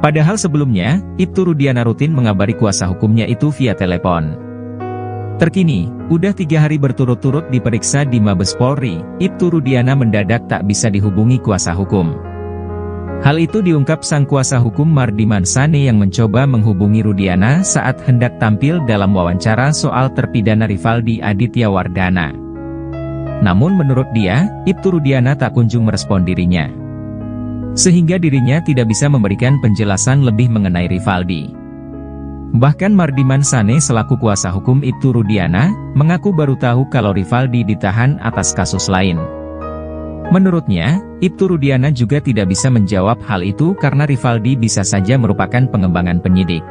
Padahal sebelumnya, Ibtu Rudiana rutin mengabari kuasa hukumnya itu via telepon. Terkini, udah 3 hari berturut-turut diperiksa di Mabes Polri, Ibtu Rudiana mendadak tak bisa dihubungi kuasa hukum. Hal itu diungkap sang kuasa hukum Mardiman Sane yang mencoba menghubungi Rudiana saat hendak tampil dalam wawancara soal terpidana Rivaldi Aditya Wardana. Namun menurut dia, Ibtu Rudiana tak kunjung merespon dirinya, sehingga dirinya tidak bisa memberikan penjelasan lebih mengenai Rivaldi. Bahkan Mardiman Sane selaku kuasa hukum Ibtu Rudiana, mengaku baru tahu kalau Rivaldi ditahan atas kasus lain. Menurutnya, Ibtu Rudiana juga tidak bisa menjawab hal itu karena Rivaldi bisa saja merupakan pengembangan penyidik.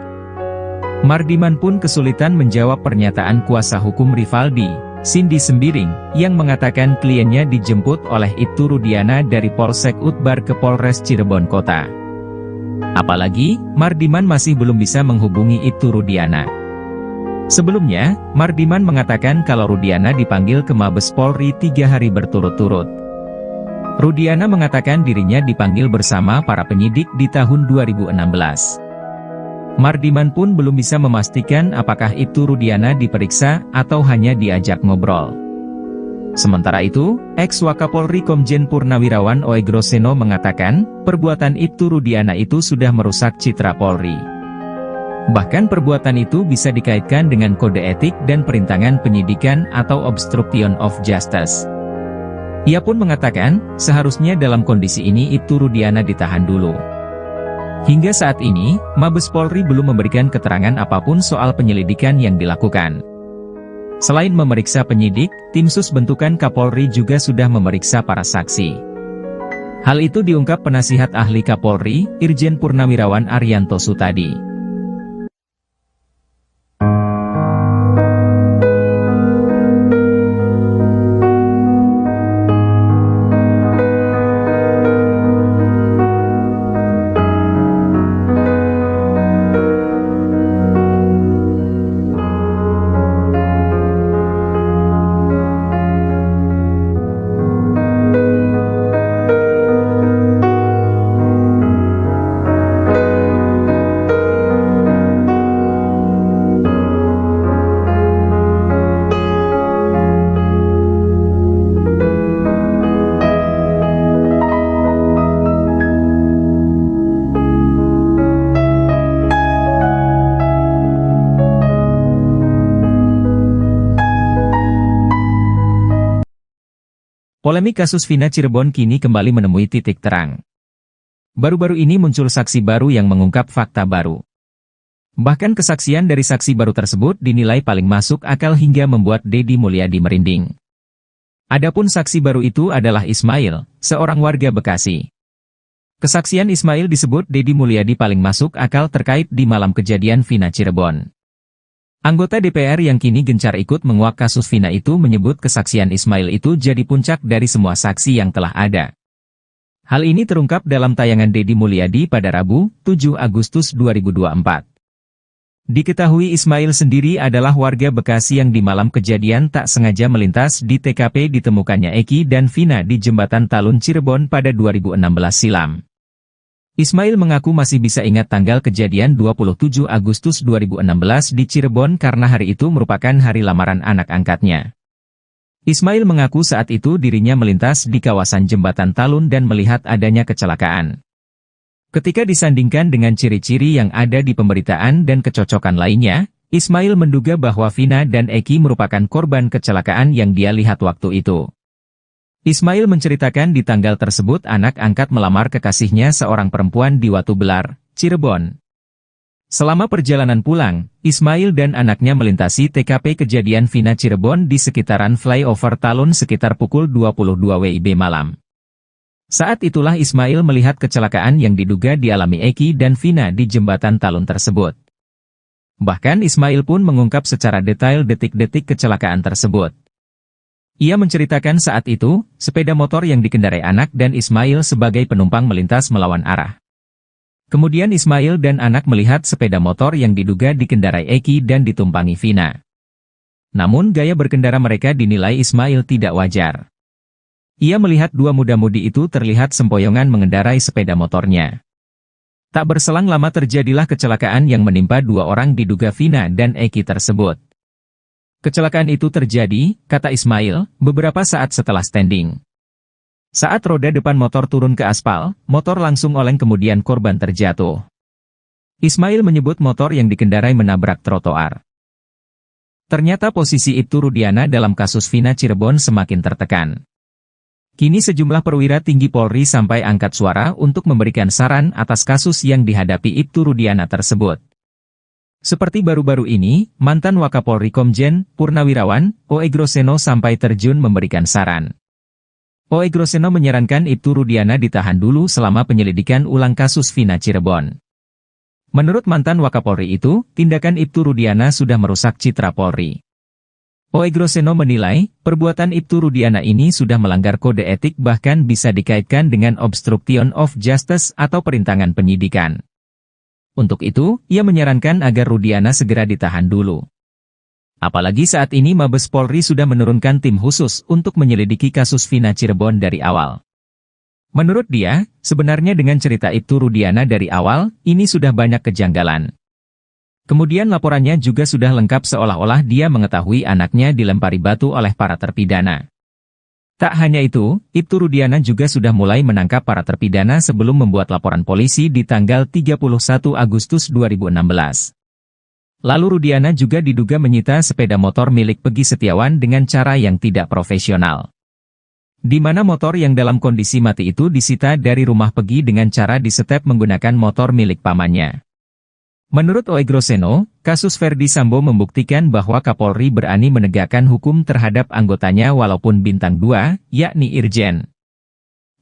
Mardiman pun kesulitan menjawab pernyataan kuasa hukum Rivaldi, Cindy Sembiring, yang mengatakan kliennya dijemput oleh Ibtu Rudiana dari Polsek Utbar ke Polres Cirebon Kota. Apalagi, Mardiman masih belum bisa menghubungi Ibtu Rudiana. Sebelumnya, Mardiman mengatakan kalau Rudiana dipanggil ke Mabes Polri 3 hari berturut-turut. Rudiana mengatakan dirinya dipanggil bersama para penyidik di tahun 2016. Mardiman pun belum bisa memastikan apakah Ibtu Rudiana diperiksa atau hanya diajak ngobrol. Sementara itu, ex-Wakapolri Komjen Purnawirawan Oegroseno mengatakan, perbuatan Ibtu Rudiana itu sudah merusak citra Polri. Bahkan perbuatan itu bisa dikaitkan dengan kode etik dan perintangan penyidikan atau obstruction of justice. Ia pun mengatakan, seharusnya dalam kondisi ini Ibtu Rudiana ditahan dulu. Hingga saat ini, Mabes Polri belum memberikan keterangan apapun soal penyelidikan yang dilakukan. Selain memeriksa penyidik, tim sus bentukan Kapolri juga sudah memeriksa para saksi. Hal itu diungkap penasihat ahli Kapolri, Irjen Purnawirawan Arianto Sutadi. Polemik kasus Vina Cirebon kini kembali menemui titik terang. Baru-baru ini muncul saksi baru yang mengungkap fakta baru. Bahkan kesaksian dari saksi baru tersebut dinilai paling masuk akal hingga membuat Deddy Mulyadi merinding. Adapun saksi baru itu adalah Ismail, seorang warga Bekasi. Kesaksian Ismail disebut Deddy Mulyadi paling masuk akal terkait di malam kejadian Vina Cirebon. Anggota DPR yang kini gencar ikut menguak kasus Vina itu menyebut kesaksian Ismail itu jadi puncak dari semua saksi yang telah ada. Hal ini terungkap dalam tayangan Deddy Mulyadi pada Rabu, 7 Agustus 2024. Diketahui Ismail sendiri adalah warga Bekasi yang di malam kejadian tak sengaja melintas di TKP ditemukannya Eki dan Vina di Jembatan Talun Cirebon pada 2016 silam. Ismail mengaku masih bisa ingat tanggal kejadian 27 Agustus 2016 di Cirebon karena hari itu merupakan hari lamaran anak angkatnya. Ismail mengaku saat itu dirinya melintas di kawasan Jembatan Talun dan melihat adanya kecelakaan. Ketika disandingkan dengan ciri-ciri yang ada di pemberitaan dan kecocokan lainnya, Ismail menduga bahwa Vina dan Eki merupakan korban kecelakaan yang dia lihat waktu itu. Ismail menceritakan di tanggal tersebut anak angkat melamar kekasihnya seorang perempuan di Watu Belar, Cirebon. Selama perjalanan pulang, Ismail dan anaknya melintasi TKP kejadian Vina Cirebon di sekitaran flyover Talun sekitar pukul 22 WIB malam. Saat itulah Ismail melihat kecelakaan yang diduga dialami Eki dan Vina di jembatan Talun tersebut. Bahkan Ismail pun mengungkap secara detail detik-detik kecelakaan tersebut. Ia menceritakan saat itu, sepeda motor yang dikendarai anak dan Ismail sebagai penumpang melintas melawan arah. Kemudian Ismail dan anak melihat sepeda motor yang diduga dikendarai Eki dan ditumpangi Vina. Namun gaya berkendara mereka dinilai Ismail tidak wajar. Ia melihat dua muda-mudi itu terlihat sempoyongan mengendarai sepeda motornya. Tak berselang lama terjadilah kecelakaan yang menimpa dua orang diduga Vina dan Eki tersebut. Kecelakaan itu terjadi, kata Ismail, beberapa saat setelah standing. Saat roda depan motor turun ke aspal, motor langsung oleng kemudian korban terjatuh. Ismail menyebut motor yang dikendarai menabrak trotoar. Ternyata posisi Ibtu Rudiana dalam kasus Vina Cirebon semakin tertekan. Kini sejumlah perwira tinggi Polri sampai angkat suara untuk memberikan saran atas kasus yang dihadapi Ibtu Rudiana tersebut. Seperti baru-baru ini, mantan Wakapolri Komjen Purnawirawan Oegroseno sampai terjun memberikan saran. Oegroseno menyarankan Ibtu Rudiana ditahan dulu selama penyelidikan ulang kasus Vina Cirebon. Menurut mantan Wakapolri itu, tindakan Ibtu Rudiana sudah merusak citra Polri. Oegroseno menilai, perbuatan Ibtu Rudiana ini sudah melanggar kode etik bahkan bisa dikaitkan dengan obstruction of justice atau perintangan penyidikan. Untuk itu, ia menyarankan agar Rudiana segera ditahan dulu. Apalagi saat ini Mabes Polri sudah menurunkan tim khusus untuk menyelidiki kasus Vina Cirebon dari awal. Menurut dia, sebenarnya dengan cerita Ibtu Rudiana dari awal, ini sudah banyak kejanggalan. Kemudian laporannya juga sudah lengkap seolah-olah dia mengetahui anaknya dilempari batu oleh para terpidana. Tak hanya itu, Ibtu Rudiana juga sudah mulai menangkap para terpidana sebelum membuat laporan polisi di tanggal 31 Agustus 2016. Lalu Rudiana juga diduga menyita sepeda motor milik Pegi Setiawan dengan cara yang tidak profesional. Di mana motor yang dalam kondisi mati itu disita dari rumah Pegi dengan cara disetep menggunakan motor milik pamannya. Menurut Oegroseno, kasus Verdi Sambo membuktikan bahwa Kapolri berani menegakkan hukum terhadap anggotanya walaupun bintang 2, yakni Irjen.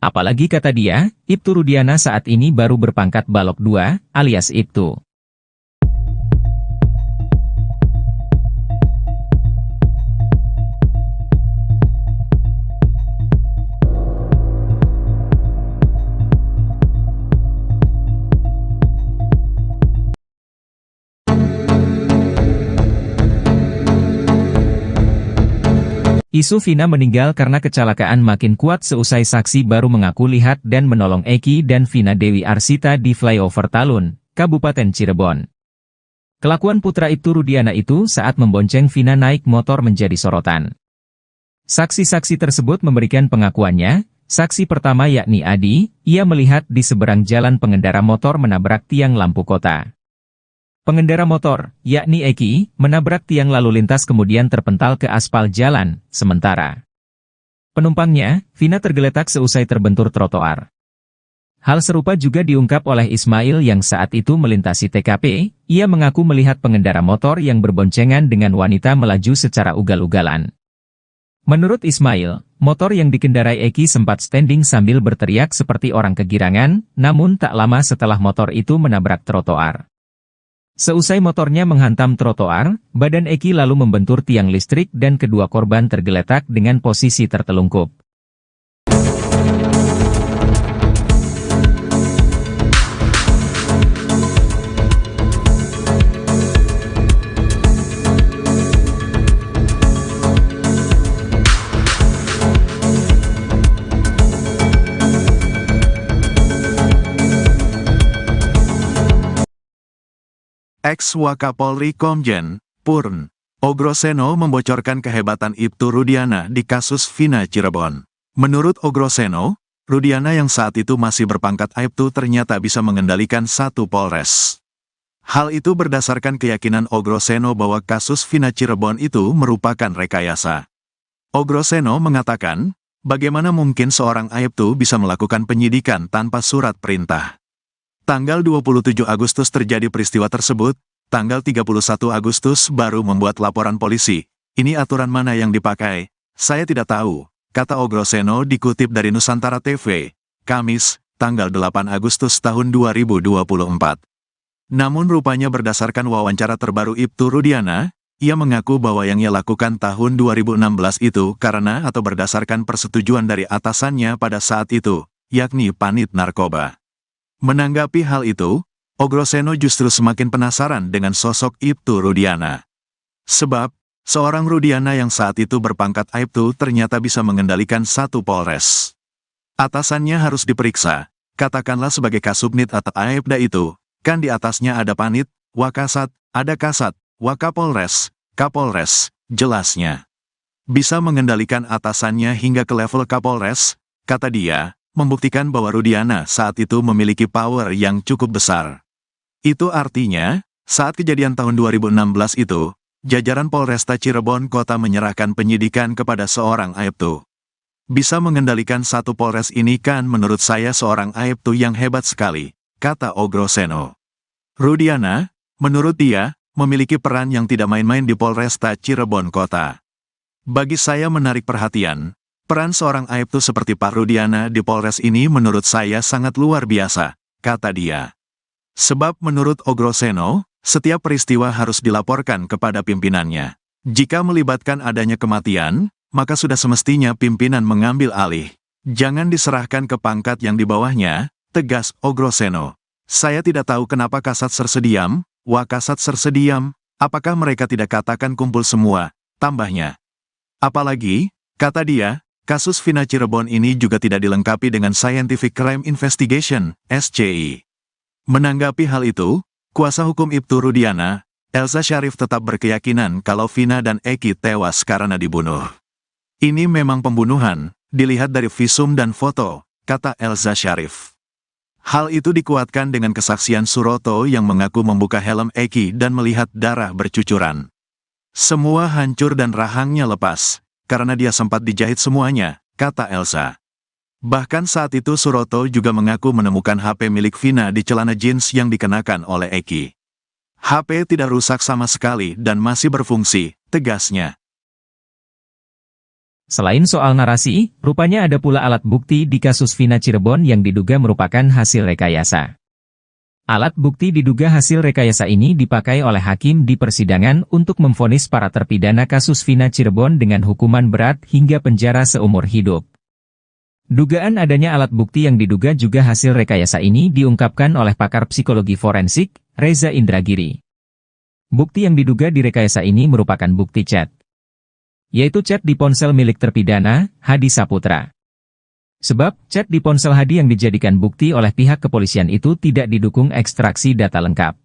Apalagi kata dia, Ibtu Rudiana saat ini baru berpangkat Balok 2, alias Ibtu. Isu Vina meninggal karena kecelakaan makin kuat seusai saksi baru mengaku lihat dan menolong Eki dan Vina Dewi Arsita di flyover Talun, Kabupaten Cirebon. Kelakuan putra Ibtu Rudiana itu saat membonceng Vina naik motor menjadi sorotan. Saksi-saksi tersebut memberikan pengakuannya. Saksi pertama yakni Adi, ia melihat di seberang jalan pengendara motor menabrak tiang lampu kota. Pengendara motor, yakni Eki, menabrak tiang lalu lintas kemudian terpental ke aspal jalan, sementara penumpangnya, Vina tergeletak seusai terbentur trotoar. Hal serupa juga diungkap oleh Ismail yang saat itu melintasi TKP, ia mengaku melihat pengendara motor yang berboncengan dengan wanita melaju secara ugal-ugalan. Menurut Ismail, motor yang dikendarai Eki sempat standing sambil berteriak seperti orang kegirangan, namun tak lama setelah motor itu menabrak trotoar. Seusai motornya menghantam trotoar, badan Eki lalu membentur tiang listrik dan kedua korban tergeletak dengan posisi tertelungkup. Ex-Wakapolri Komjen, Purn, Ogroseno membocorkan kehebatan Ibtu Rudiana di kasus Vina Cirebon. Menurut Ogroseno, Rudiana yang saat itu masih berpangkat Aibtu ternyata bisa mengendalikan satu Polres. Hal itu berdasarkan keyakinan Ogroseno bahwa kasus Vina Cirebon itu merupakan rekayasa. Ogroseno mengatakan, bagaimana mungkin seorang Aibtu bisa melakukan penyidikan tanpa surat perintah? Tanggal 27 Agustus terjadi peristiwa tersebut, tanggal 31 Agustus baru membuat laporan polisi. Ini aturan mana yang dipakai? Saya tidak tahu, kata Ogroseno dikutip dari Nusantara TV, Kamis, tanggal 8 Agustus tahun 2024. Namun rupanya berdasarkan wawancara terbaru Ibtu Rudiana, ia mengaku bahwa yang ia lakukan tahun 2016 itu karena atau berdasarkan persetujuan dari atasannya pada saat itu, yakni Panit Narkoba. Menanggapi hal itu, Ogroseno justru semakin penasaran dengan sosok Ibtu Rudiana. Sebab, seorang Rudiana yang saat itu berpangkat Aibtu ternyata bisa mengendalikan satu Polres. Atasannya harus diperiksa, katakanlah sebagai Kasubnit atau Aibda itu, kan di atasnya ada Panit, Wakasat, ada Kasat, Wakapolres, Kapolres, jelasnya. Bisa mengendalikan atasannya hingga ke level Kapolres, kata dia, membuktikan bahwa Rudiana saat itu memiliki power yang cukup besar. Itu artinya, saat kejadian tahun 2016 itu, jajaran Polresta Cirebon Kota menyerahkan penyidikan kepada seorang Aibtu. Bisa mengendalikan satu Polres ini kan menurut saya seorang Aibtu yang hebat sekali, kata Ogroseno. Rudiana, menurut dia, memiliki peran yang tidak main-main di Polresta Cirebon Kota. Bagi saya menarik perhatian. Peran seorang Aibtu seperti Pak Rudiana di Polres ini menurut saya sangat luar biasa, kata dia. Sebab menurut Ogroseno, setiap peristiwa harus dilaporkan kepada pimpinannya. Jika melibatkan adanya kematian, maka sudah semestinya pimpinan mengambil alih. Jangan diserahkan ke pangkat yang di bawahnya, tegas Ogroseno. Saya tidak tahu kenapa Kasat Sersediam, Wakasat Sersediam, apakah mereka tidak katakan kumpul semua, tambahnya. Apalagi, kata dia, kasus Vina Cirebon ini juga tidak dilengkapi dengan Scientific Crime Investigation, SCI. Menanggapi hal itu, kuasa hukum Ibtu Rudiana, Elza Syarif tetap berkeyakinan kalau Vina dan Eki tewas karena dibunuh. Ini memang pembunuhan, dilihat dari visum dan foto, kata Elza Syarif. Hal itu dikuatkan dengan kesaksian Suroto yang mengaku membuka helm Eki dan melihat darah bercucuran. Semua hancur dan rahangnya lepas, karena dia sempat dijahit semuanya, kata Elza. Bahkan saat itu Suroto juga mengaku menemukan HP milik Vina di celana jeans yang dikenakan oleh Eki. HP tidak rusak sama sekali dan masih berfungsi, tegasnya. Selain soal narasi, rupanya ada pula alat bukti di kasus Vina Cirebon yang diduga merupakan hasil rekayasa. Alat bukti diduga hasil rekayasa ini dipakai oleh hakim di persidangan untuk memvonis para terpidana kasus Vina Cirebon dengan hukuman berat hingga penjara seumur hidup. Dugaan adanya alat bukti yang diduga juga hasil rekayasa ini diungkapkan oleh pakar psikologi forensik, Reza Indragiri. Bukti yang diduga direkayasa ini merupakan bukti chat, yaitu chat di ponsel milik terpidana, Hadi Saputra. Sebab, chat di ponsel Hadi yang dijadikan bukti oleh pihak kepolisian itu tidak didukung ekstraksi data lengkap.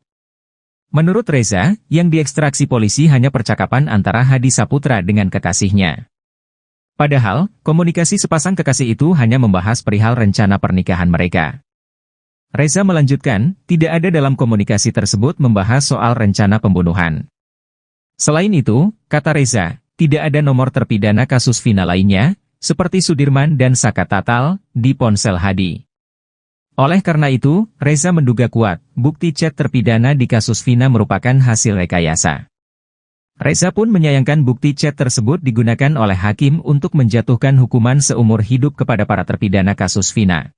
Menurut Reza, yang diekstraksi polisi hanya percakapan antara Hadi Saputra dengan kekasihnya. Padahal, komunikasi sepasang kekasih itu hanya membahas perihal rencana pernikahan mereka. Reza melanjutkan, tidak ada dalam komunikasi tersebut membahas soal rencana pembunuhan. Selain itu, kata Reza, tidak ada nomor terpidana kasus Vina lainnya, seperti Sudirman dan Saka Tatal, di ponsel Hadi. Oleh karena itu, Reza menduga kuat, bukti chat terpidana di kasus Vina merupakan hasil rekayasa. Reza pun menyayangkan bukti chat tersebut digunakan oleh hakim untuk menjatuhkan hukuman seumur hidup kepada para terpidana kasus Vina.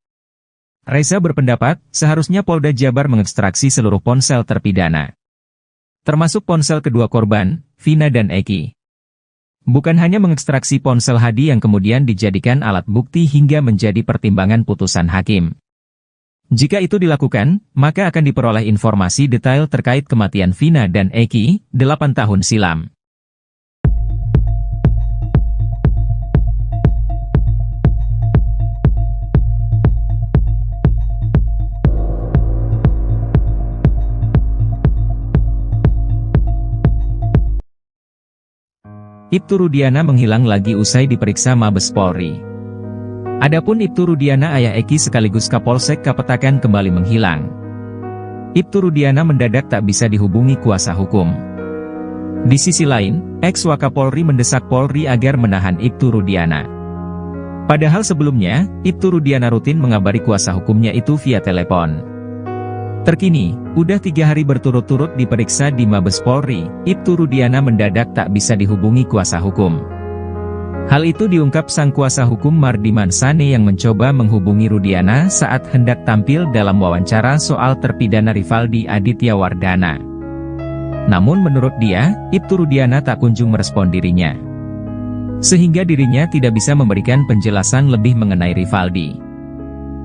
Reza berpendapat, seharusnya Polda Jabar mengekstraksi seluruh ponsel terpidana, termasuk ponsel kedua korban, Vina dan Eki. Bukan hanya mengekstraksi ponsel Hadi yang kemudian dijadikan alat bukti hingga menjadi pertimbangan putusan hakim. Jika itu dilakukan, maka akan diperoleh informasi detail terkait kematian Vina dan Eki, 8 tahun silam. Ibtu Rudiana menghilang lagi usai diperiksa Mabes Polri. Adapun Ibtu Rudiana ayah Eki sekaligus Kapolsek Kapetakan kembali menghilang. Ibtu Rudiana mendadak tak bisa dihubungi kuasa hukum. Di sisi lain, ex-Wakapolri mendesak Polri agar menahan Ibtu Rudiana. Padahal sebelumnya, Ibtu Rudiana rutin mengabari kuasa hukumnya itu via telepon. Terkini, udah 3 hari berturut-turut diperiksa di Mabes Polri, Ibtu Rudiana mendadak tak bisa dihubungi kuasa hukum. Hal itu diungkap sang kuasa hukum Mardiman Sane yang mencoba menghubungi Rudiana saat hendak tampil dalam wawancara soal terpidana Rivaldi Aditya Wardana. Namun menurut dia, Ibtu Rudiana tak kunjung merespon dirinya, sehingga dirinya tidak bisa memberikan penjelasan lebih mengenai Rivaldi.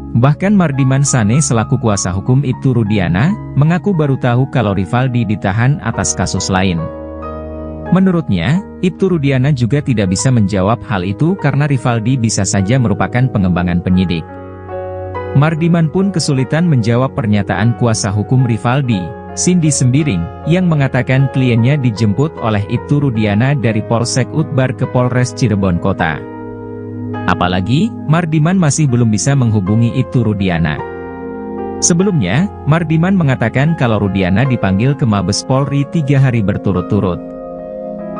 Bahkan Mardiman Sane selaku kuasa hukum Ibtu Rudiana, mengaku baru tahu kalau Rivaldi ditahan atas kasus lain. Menurutnya, Ibtu Rudiana juga tidak bisa menjawab hal itu karena Rivaldi bisa saja merupakan pengembangan penyidik. Mardiman pun kesulitan menjawab pernyataan kuasa hukum Rivaldi, Cindy Sembiring, yang mengatakan kliennya dijemput oleh Ibtu Rudiana dari Polsek Utbar ke Polres Cirebon Kota. Apalagi, Mardiman masih belum bisa menghubungi Ibtu Rudiana. Sebelumnya, Mardiman mengatakan kalau Rudiana dipanggil ke Mabes Polri 3 hari berturut-turut.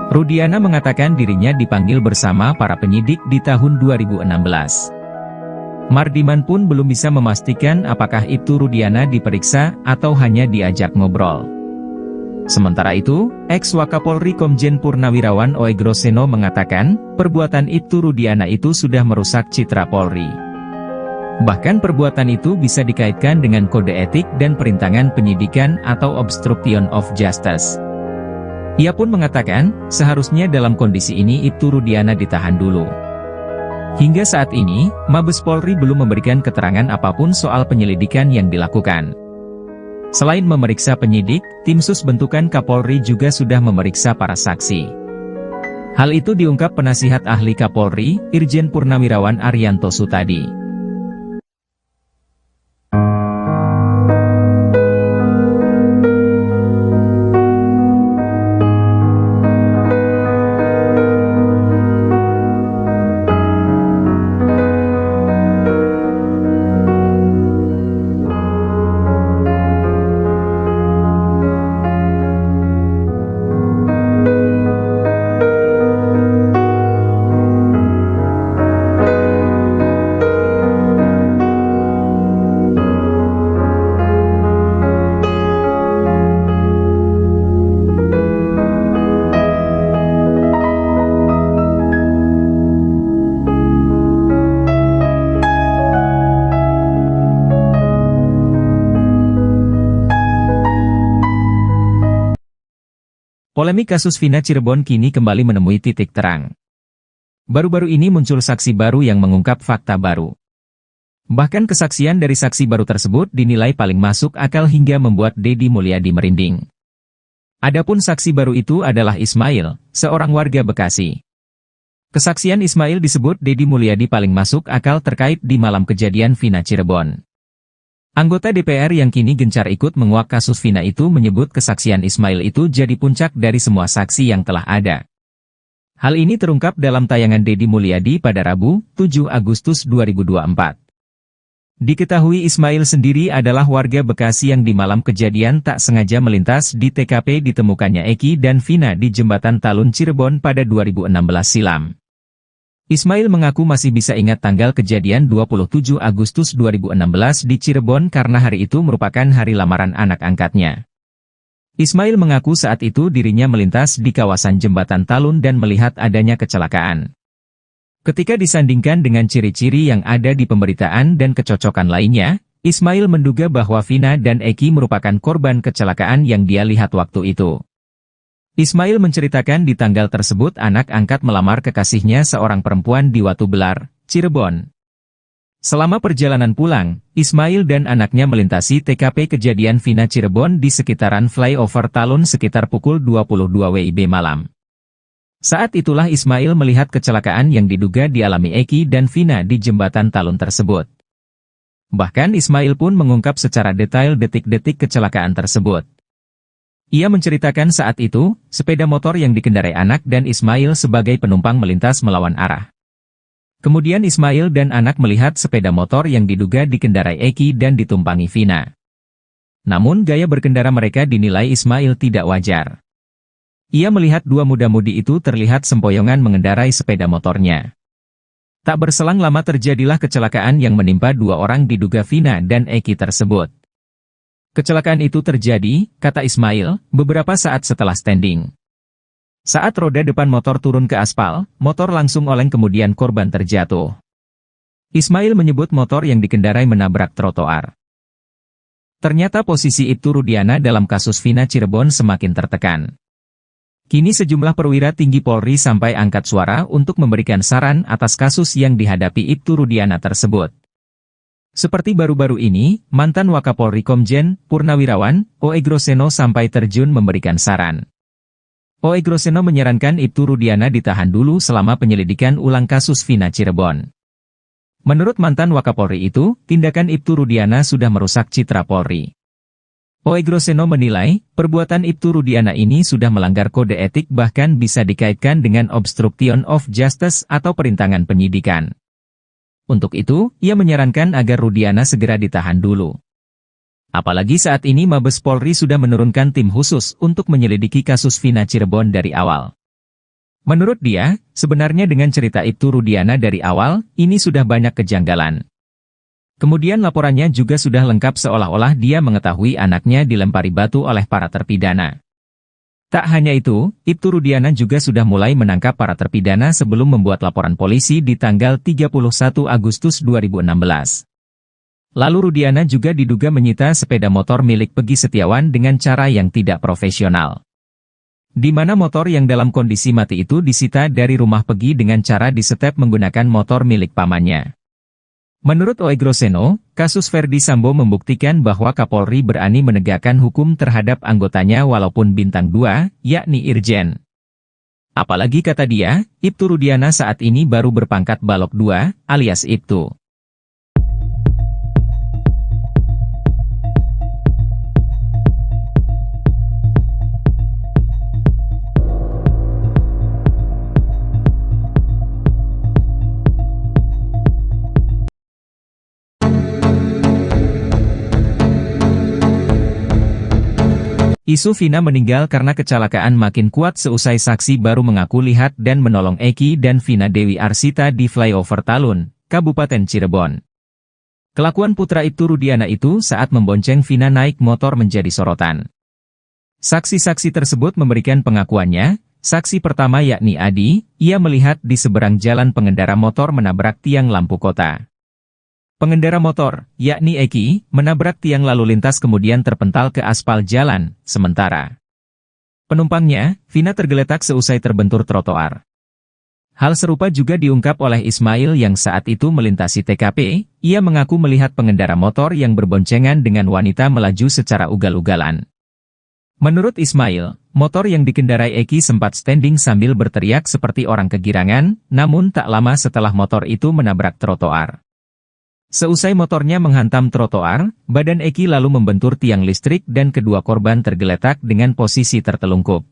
Rudiana mengatakan dirinya dipanggil bersama para penyidik di tahun 2016. Mardiman pun belum bisa memastikan apakah Ibtu Rudiana diperiksa atau hanya diajak ngobrol. Sementara itu, ex-Wakapolri Komjen Purnawirawan Oegroseno mengatakan, perbuatan Ibtu Rudiana itu sudah merusak citra Polri. Bahkan perbuatan itu bisa dikaitkan dengan kode etik dan perintangan penyidikan atau obstruction of justice. Ia pun mengatakan, seharusnya dalam kondisi ini Ibtu Rudiana ditahan dulu. Hingga saat ini, Mabes Polri belum memberikan keterangan apapun soal penyelidikan yang dilakukan. Selain memeriksa penyidik, tim sus bentukan Kapolri juga sudah memeriksa para saksi. Hal itu diungkap penasihat ahli Kapolri, Irjen Purnawirawan Arianto Sutadi. Polemik kasus Vina Cirebon kini kembali menemui titik terang. Baru-baru ini muncul saksi baru yang mengungkap fakta baru. Bahkan kesaksian dari saksi baru tersebut dinilai paling masuk akal hingga membuat Deddy Mulyadi merinding. Adapun saksi baru itu adalah Ismail, seorang warga Bekasi. Kesaksian Ismail disebut Deddy Mulyadi paling masuk akal terkait di malam kejadian Vina Cirebon. Anggota DPR yang kini gencar ikut menguak kasus Vina itu menyebut kesaksian Ismail itu jadi puncak dari semua saksi yang telah ada. Hal ini terungkap dalam tayangan Deddy Mulyadi pada Rabu, 7 Agustus 2024. Diketahui Ismail sendiri adalah warga Bekasi yang di malam kejadian tak sengaja melintas di TKP ditemukannya Eki dan Vina di Jembatan Talun Cirebon pada 2016 silam. Ismail mengaku masih bisa ingat tanggal kejadian 27 Agustus 2016 di Cirebon karena hari itu merupakan hari lamaran anak angkatnya. Ismail mengaku saat itu dirinya melintas di kawasan Jembatan Talun dan melihat adanya kecelakaan. Ketika disandingkan dengan ciri-ciri yang ada di pemberitaan dan kecocokan lainnya, Ismail menduga bahwa Vina dan Eki merupakan korban kecelakaan yang dia lihat waktu itu. Ismail menceritakan di tanggal tersebut anak angkat melamar kekasihnya seorang perempuan di Watu Belar, Cirebon. Selama perjalanan pulang, Ismail dan anaknya melintasi TKP kejadian Vina Cirebon di sekitaran flyover Talun sekitar pukul 22 WIB malam. Saat itulah Ismail melihat kecelakaan yang diduga dialami Eki dan Vina di Jembatan Talun tersebut. Bahkan Ismail pun mengungkap secara detail detik-detik kecelakaan tersebut. Ia menceritakan saat itu, sepeda motor yang dikendarai anak dan Ismail sebagai penumpang melintas melawan arah. Kemudian Ismail dan anak melihat sepeda motor yang diduga dikendarai Eki dan ditumpangi Vina. Namun gaya berkendara mereka dinilai Ismail tidak wajar. Ia melihat dua muda-mudi itu terlihat sempoyongan mengendarai sepeda motornya. Tak berselang lama terjadilah kecelakaan yang menimpa dua orang diduga Vina dan Eki tersebut. Kecelakaan itu terjadi, kata Ismail, beberapa saat setelah standing. Saat roda depan motor turun ke aspal, motor langsung oleng kemudian korban terjatuh. Ismail menyebut motor yang dikendarai menabrak trotoar. Ternyata posisi Ibtu Rudiana dalam kasus Vina Cirebon semakin tertekan. Kini sejumlah perwira tinggi Polri sampai angkat suara untuk memberikan saran atas kasus yang dihadapi Ibtu Rudiana tersebut. Seperti baru-baru ini, mantan Wakapolri Komjen Purnawirawan, O.E. Groseno sampai terjun memberikan saran. O.E. Groseno menyarankan Ibtu Rudiana ditahan dulu selama penyelidikan ulang kasus Vina Cirebon. Menurut mantan Wakapolri itu, tindakan Ibtu Rudiana sudah merusak citra Polri. O.E. Groseno menilai, perbuatan Ibtu Rudiana ini sudah melanggar kode etik bahkan bisa dikaitkan dengan obstruction of justice atau perintangan penyidikan. Untuk itu, ia menyarankan agar Rudiana segera ditahan dulu. Apalagi saat ini Mabes Polri sudah menurunkan tim khusus untuk menyelidiki kasus Vina Cirebon dari awal. Menurut dia, sebenarnya dengan cerita Ibtu Rudiana dari awal, ini sudah banyak kejanggalan. Kemudian laporannya juga sudah lengkap seolah-olah dia mengetahui anaknya dilempari batu oleh para terpidana. Tak hanya itu, Ibtu Rudiana juga sudah mulai menangkap para terpidana sebelum membuat laporan polisi di tanggal 31 Agustus 2016. Lalu Rudiana juga diduga menyita sepeda motor milik Pegi Setiawan dengan cara yang tidak profesional. Di mana motor yang dalam kondisi mati itu disita dari rumah Pegi dengan cara disetep menggunakan motor milik pamannya. Menurut O.E. Groseno, kasus Verdi Sambo membuktikan bahwa Kapolri berani menegakkan hukum terhadap anggotanya walaupun bintang 2, yakni Irjen. Apalagi kata dia, Ibtu Rudiana saat ini baru berpangkat Balok 2, alias Ibtu. Isu Vina meninggal karena kecelakaan makin kuat seusai saksi baru mengaku lihat dan menolong Eki dan Vina Dewi Arsita di flyover Talun, Kabupaten Cirebon. Kelakuan putra Ibtu Rudiana itu saat membonceng Vina naik motor menjadi sorotan. Saksi-saksi tersebut memberikan pengakuannya. Saksi pertama yakni Adi, ia melihat di seberang jalan pengendara motor menabrak tiang lampu kota. Pengendara motor, yakni Eki, menabrak tiang lalu lintas kemudian terpental ke aspal jalan, sementara penumpangnya, Vina tergeletak seusai terbentur trotoar. Hal serupa juga diungkap oleh Ismail yang saat itu melintasi TKP, ia mengaku melihat pengendara motor yang berboncengan dengan wanita melaju secara ugal-ugalan. Menurut Ismail, motor yang dikendarai Eki sempat standing sambil berteriak seperti orang kegirangan, namun tak lama setelah motor itu menabrak trotoar. Seusai motornya menghantam trotoar, badan Eki lalu membentur tiang listrik dan kedua korban tergeletak dengan posisi tertelungkup.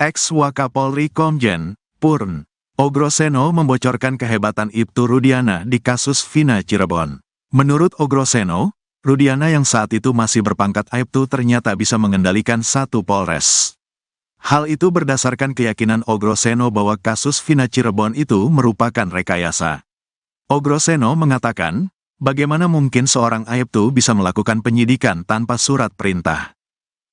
Ex-Wakapolri Komjen Purn Ogroseno membocorkan kehebatan Ibtu Rudiana di kasus Vina Cirebon. Menurut Ogroseno, Rudiana yang saat itu masih berpangkat Aibtu ternyata bisa mengendalikan satu polres. Hal itu berdasarkan keyakinan Ogroseno bahwa kasus Vina Cirebon itu merupakan rekayasa. Ogroseno mengatakan, bagaimana mungkin seorang Aibtu bisa melakukan penyidikan tanpa surat perintah.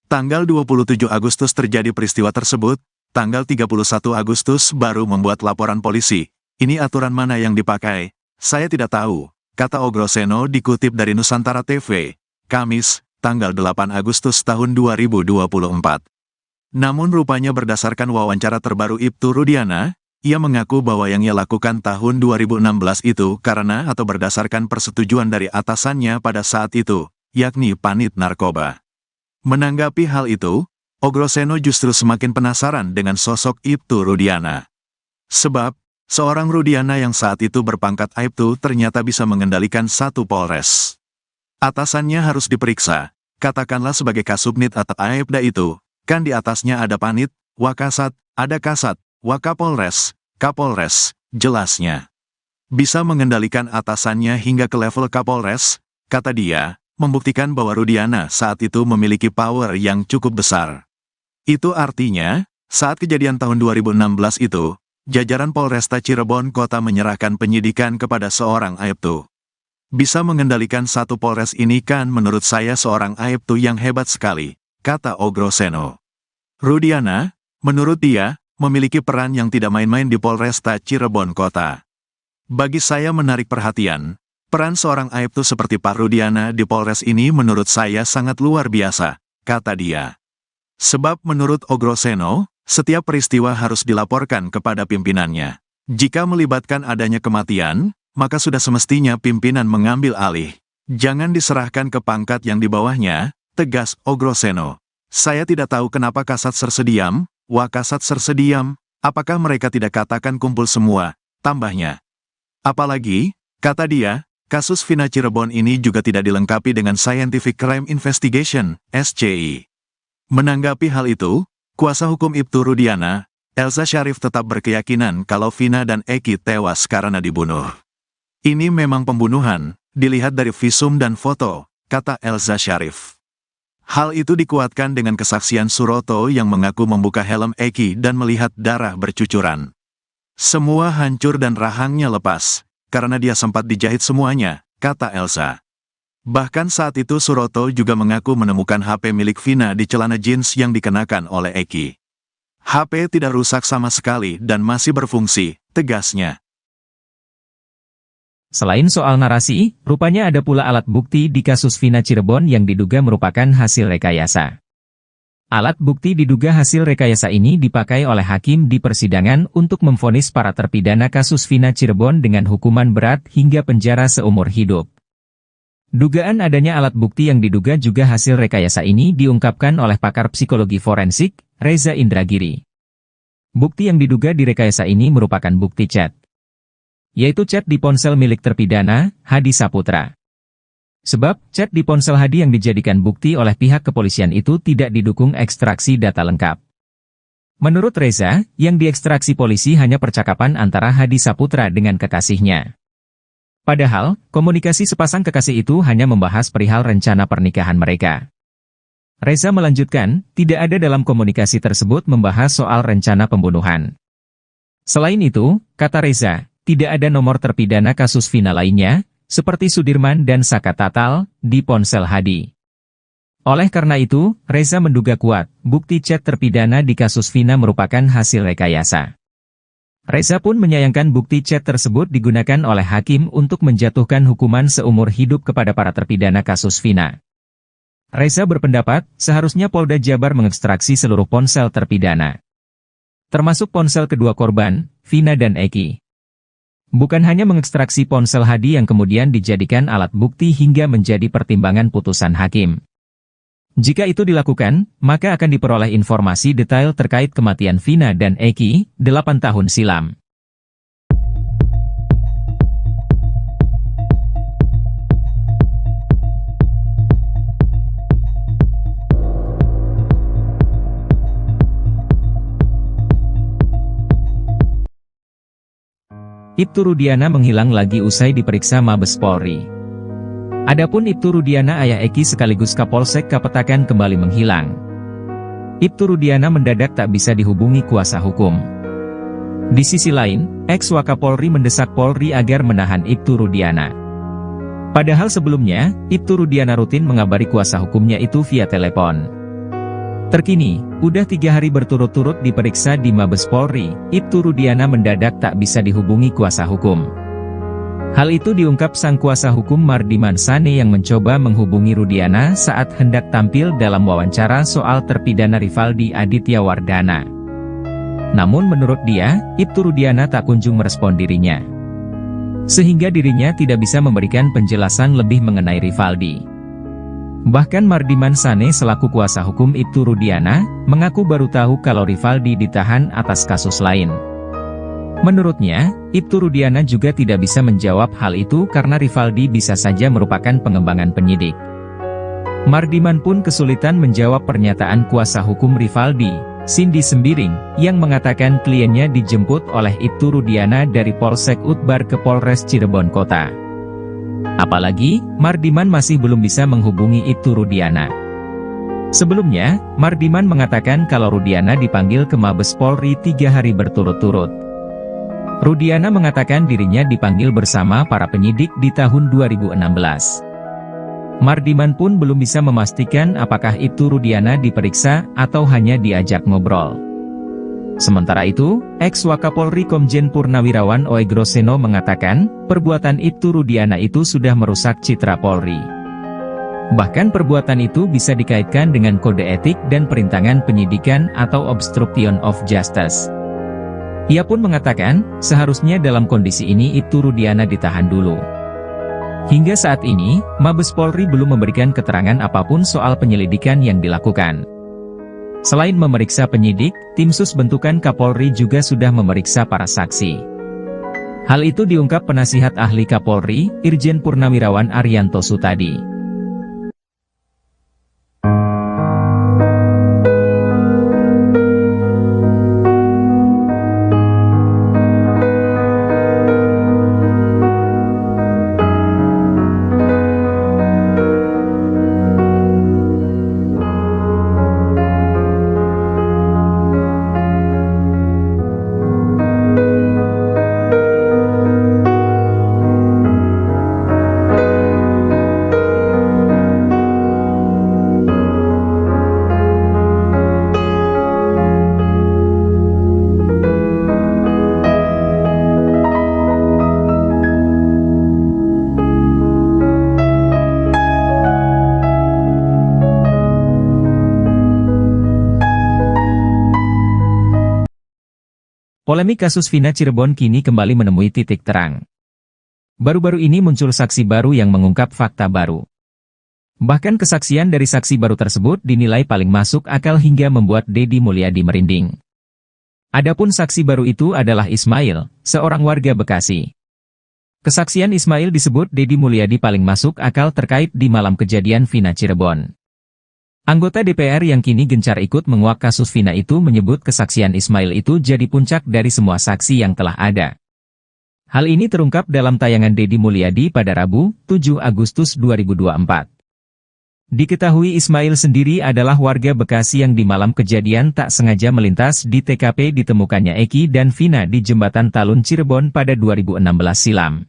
Tanggal 27 Agustus terjadi peristiwa tersebut, tanggal 31 Agustus baru membuat laporan polisi. Ini aturan mana yang dipakai? Saya tidak tahu, kata Ogroseno dikutip dari Nusantara TV, Kamis, tanggal 8 Agustus tahun 2024. Namun rupanya berdasarkan wawancara terbaru Ibtu Rudiana, ia mengaku bahwa yang ia lakukan tahun 2016 itu karena atau berdasarkan persetujuan dari atasannya pada saat itu, yakni Panit Narkoba. Menanggapi hal itu, Ogroseno justru semakin penasaran dengan sosok Ibtu Rudiana. Sebab, seorang Rudiana yang saat itu berpangkat Aibtu ternyata bisa mengendalikan satu polres. Atasannya harus diperiksa, katakanlah sebagai Kasubnit atau Aibda itu, kan di atasnya ada Panit, Wakasat, ada Kasat, Wakapolres, Kapolres, jelasnya. Bisa mengendalikan atasannya hingga ke level Kapolres, kata dia, membuktikan bahwa Rudiana saat itu memiliki power yang cukup besar. Itu artinya, saat kejadian tahun 2016 itu, jajaran Polresta Cirebon Kota menyerahkan penyidikan kepada seorang Aibtu. Bisa mengendalikan satu polres ini kan menurut saya seorang Aibtu yang hebat sekali, kata Ogroseno. Rudiana, menurut dia, memiliki peran yang tidak main-main di Polresta Cirebon Kota. Bagi saya menarik perhatian, peran seorang Aibtu seperti Pak Rudiana di Polres ini menurut saya sangat luar biasa, kata dia. Sebab menurut Ogroseno, setiap peristiwa harus dilaporkan kepada pimpinannya. Jika melibatkan adanya kematian, maka sudah semestinya pimpinan mengambil alih. Jangan diserahkan ke pangkat yang di bawahnya, tegas Ogroseno. Saya tidak tahu kenapa Kasat Sersediam, Wakasat Sersediam, apakah mereka tidak katakan kumpul semua, tambahnya. Apalagi, kata dia, kasus Vina Cirebon ini juga tidak dilengkapi dengan Scientific Crime Investigation, SCI. Menanggapi hal itu, kuasa hukum Ibtu Rudiana, Elza Syarif tetap berkeyakinan kalau Vina dan Eki tewas karena dibunuh. Ini memang pembunuhan, dilihat dari visum dan foto, kata Elza Syarif. Hal itu dikuatkan dengan kesaksian Suroto yang mengaku membuka helm Eki dan melihat darah bercucuran. Semua hancur dan rahangnya lepas, karena dia sempat dijahit semuanya, kata Elza. Bahkan saat itu Suroto juga mengaku menemukan HP milik Vina di celana jeans yang dikenakan oleh Eki. HP tidak rusak sama sekali dan masih berfungsi, tegasnya. Selain soal narasi, rupanya ada pula alat bukti di kasus Vina Cirebon yang diduga merupakan hasil rekayasa. Alat bukti diduga hasil rekayasa ini dipakai oleh hakim di persidangan untuk memvonis para terpidana kasus Vina Cirebon dengan hukuman berat hingga penjara seumur hidup. Dugaan adanya alat bukti yang diduga juga hasil rekayasa ini diungkapkan oleh pakar psikologi forensik, Reza Indragiri. Bukti yang diduga direkayasa ini merupakan bukti chat, yaitu chat di ponsel milik terpidana, Hadi Saputra. Sebab, chat di ponsel Hadi yang dijadikan bukti oleh pihak kepolisian itu tidak didukung ekstraksi data lengkap. Menurut Reza, yang diekstraksi polisi hanya percakapan antara Hadi Saputra dengan kekasihnya. Padahal, komunikasi sepasang kekasih itu hanya membahas perihal rencana pernikahan mereka. Reza melanjutkan, tidak ada dalam komunikasi tersebut membahas soal rencana pembunuhan. Selain itu, kata Reza, tidak ada nomor terpidana kasus Vina lainnya, seperti Sudirman dan Saka Tatal, di ponsel Hadi. Oleh karena itu, Reza menduga kuat, bukti chat terpidana di kasus Vina merupakan hasil rekayasa. Reza pun menyayangkan bukti chat tersebut digunakan oleh hakim untuk menjatuhkan hukuman seumur hidup kepada para terpidana kasus Vina. Reza berpendapat, seharusnya Polda Jabar mengekstraksi seluruh ponsel terpidana, termasuk ponsel kedua korban, Vina dan Eki. Bukan hanya mengekstraksi ponsel Hadi yang kemudian dijadikan alat bukti hingga menjadi pertimbangan putusan hakim. Jika itu dilakukan, maka akan diperoleh informasi detail terkait kematian Vina dan Eki, 8 tahun silam. Ibtu Rudiana menghilang lagi usai diperiksa Mabes Polri. Adapun Ibtu Rudiana ayah Eki sekaligus Kapolsek Kapetakan kembali menghilang. Ibtu Rudiana mendadak tak bisa dihubungi kuasa hukum. Di sisi lain, ex-Wakapolri mendesak Polri agar menahan Ibtu Rudiana. Padahal sebelumnya, Ibtu Rudiana rutin mengabari kuasa hukumnya itu via telepon. Terkini, udah 3 hari berturut-turut diperiksa di Mabes Polri, Ibtu Rudiana mendadak tak bisa dihubungi kuasa hukum. Hal itu diungkap sang kuasa hukum Mardiman Sane yang mencoba menghubungi Rudiana saat hendak tampil dalam wawancara soal terpidana Rivaldi Aditya Wardana. Namun menurut dia, Ibtu Rudiana tak kunjung merespon dirinya, sehingga dirinya tidak bisa memberikan penjelasan lebih mengenai Rivaldi. Bahkan Mardiman Sane selaku kuasa hukum Ibtu Rudiana, mengaku baru tahu kalau Rivaldi ditahan atas kasus lain. Menurutnya, Ibtu Rudiana juga tidak bisa menjawab hal itu karena Rivaldi bisa saja merupakan pengembangan penyidik. Mardiman pun kesulitan menjawab pernyataan kuasa hukum Rivaldi, Cindy Sembiring, yang mengatakan kliennya dijemput oleh Ibtu Rudiana dari Polsek Utbar ke Polres Cirebon Kota. Apalagi, Mardiman masih belum bisa menghubungi Ibtu Rudiana. Sebelumnya, Mardiman mengatakan kalau Rudiana dipanggil ke Mabes Polri 3 hari berturut-turut. Rudiana mengatakan dirinya dipanggil bersama para penyidik di tahun 2016. Mardiman pun belum bisa memastikan apakah Ibtu Rudiana diperiksa atau hanya diajak ngobrol. Sementara itu, ex-Wakapolri Komjen Purnawirawan Oegroseno mengatakan, perbuatan Ibtu Rudiana itu sudah merusak citra Polri. Bahkan perbuatan itu bisa dikaitkan dengan kode etik dan perintangan penyidikan atau obstruction of justice. Ia pun mengatakan, seharusnya dalam kondisi ini Ibtu Rudiana ditahan dulu. Hingga saat ini, Mabes Polri belum memberikan keterangan apapun soal penyelidikan yang dilakukan. Selain memeriksa penyidik, tim sus bentukan Kapolri juga sudah memeriksa para saksi. Hal itu diungkap penasihat ahli Kapolri, Irjen Purnawirawan Arianto Sutadi. Polemik kasus Vina Cirebon kini kembali menemui titik terang. Baru-baru ini muncul saksi baru yang mengungkap fakta baru. Bahkan kesaksian dari saksi baru tersebut dinilai paling masuk akal hingga membuat Deddy Mulyadi merinding. Adapun saksi baru itu adalah Ismail, seorang warga Bekasi. Kesaksian Ismail disebut Deddy Mulyadi paling masuk akal terkait di malam kejadian Vina Cirebon. Anggota DPR yang kini gencar ikut menguak kasus Vina itu menyebut kesaksian Ismail itu jadi puncak dari semua saksi yang telah ada. Hal ini terungkap dalam tayangan Deddy Mulyadi pada Rabu, 7 Agustus 2024. Diketahui Ismail sendiri adalah warga Bekasi yang di malam kejadian tak sengaja melintas di TKP ditemukannya Eki dan Vina di Jembatan Talun Cirebon pada 2016 silam.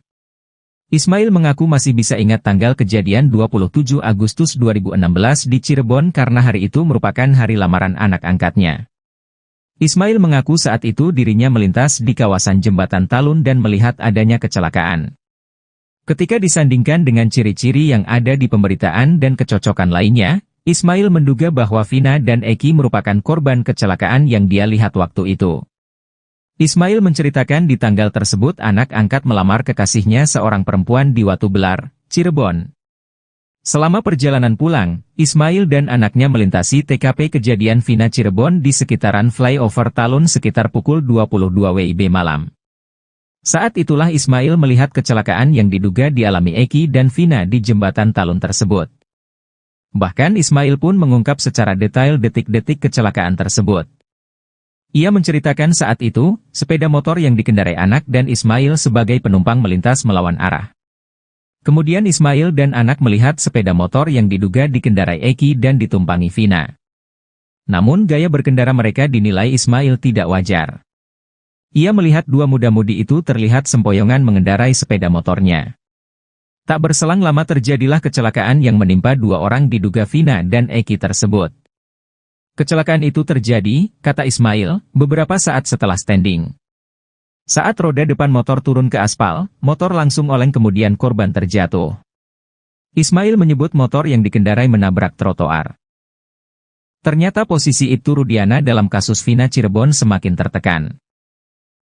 Ismail mengaku masih bisa ingat tanggal kejadian 27 Agustus 2016 di Cirebon karena hari itu merupakan hari lamaran anak angkatnya. Ismail mengaku saat itu dirinya melintas di kawasan Jembatan Talun dan melihat adanya kecelakaan. Ketika disandingkan dengan ciri-ciri yang ada di pemberitaan dan kecocokan lainnya, Ismail menduga bahwa Vina dan Eki merupakan korban kecelakaan yang dia lihat waktu itu. Ismail menceritakan di tanggal tersebut anak angkat melamar kekasihnya seorang perempuan di Watu Belar, Cirebon. Selama perjalanan pulang, Ismail dan anaknya melintasi TKP kejadian Vina Cirebon di sekitaran flyover Talun sekitar pukul 22 WIB malam. Saat itulah Ismail melihat kecelakaan yang diduga dialami Eki dan Vina di jembatan Talun tersebut. Bahkan Ismail pun mengungkap secara detail detik-detik kecelakaan tersebut. Ia menceritakan saat itu, sepeda motor yang dikendarai anak dan Ismail sebagai penumpang melintas melawan arah. Kemudian Ismail dan anak melihat sepeda motor yang diduga dikendarai Eki dan ditumpangi Vina. Namun gaya berkendara mereka dinilai Ismail tidak wajar. Ia melihat dua muda-mudi itu terlihat sempoyongan mengendarai sepeda motornya. Tak berselang lama terjadilah kecelakaan yang menimpa dua orang diduga Vina dan Eki tersebut. Kecelakaan itu terjadi, kata Ismail, beberapa saat setelah standing. Saat roda depan motor turun ke aspal, motor langsung oleng kemudian korban terjatuh. Ismail menyebut motor yang dikendarai menabrak trotoar. Ternyata posisi Ibtu Rudiana dalam kasus Vina Cirebon semakin tertekan.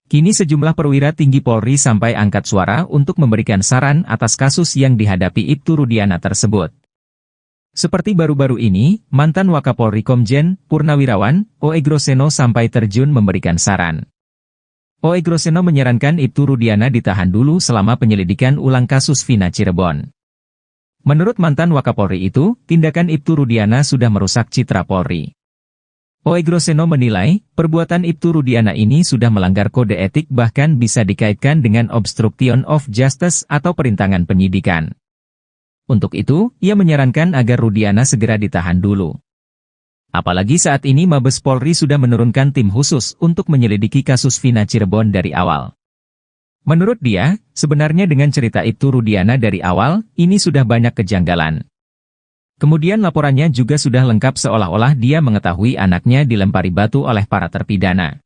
Kini sejumlah perwira tinggi Polri sampai angkat suara untuk memberikan saran atas kasus yang dihadapi Ibtu Rudiana tersebut. Seperti baru-baru ini, mantan Wakapolri Komjen Purnawirawan, O.E. Groseno sampai terjun memberikan saran. O.E. Groseno menyarankan Ibtu Rudiana ditahan dulu selama penyelidikan ulang kasus Vina Cirebon. Menurut mantan Wakapolri itu, tindakan Ibtu Rudiana sudah merusak citra Polri. O.E. Groseno menilai, perbuatan Ibtu Rudiana ini sudah melanggar kode etik bahkan bisa dikaitkan dengan obstruction of justice atau perintangan penyidikan. Untuk itu, ia menyarankan agar Rudiana segera ditahan dulu. Apalagi saat ini Mabes Polri sudah menurunkan tim khusus untuk menyelidiki kasus Vina Cirebon dari awal. Menurut dia, sebenarnya dengan cerita Ibtu Rudiana dari awal, ini sudah banyak kejanggalan. Kemudian laporannya juga sudah lengkap seolah-olah dia mengetahui anaknya dilempari batu oleh para terpidana.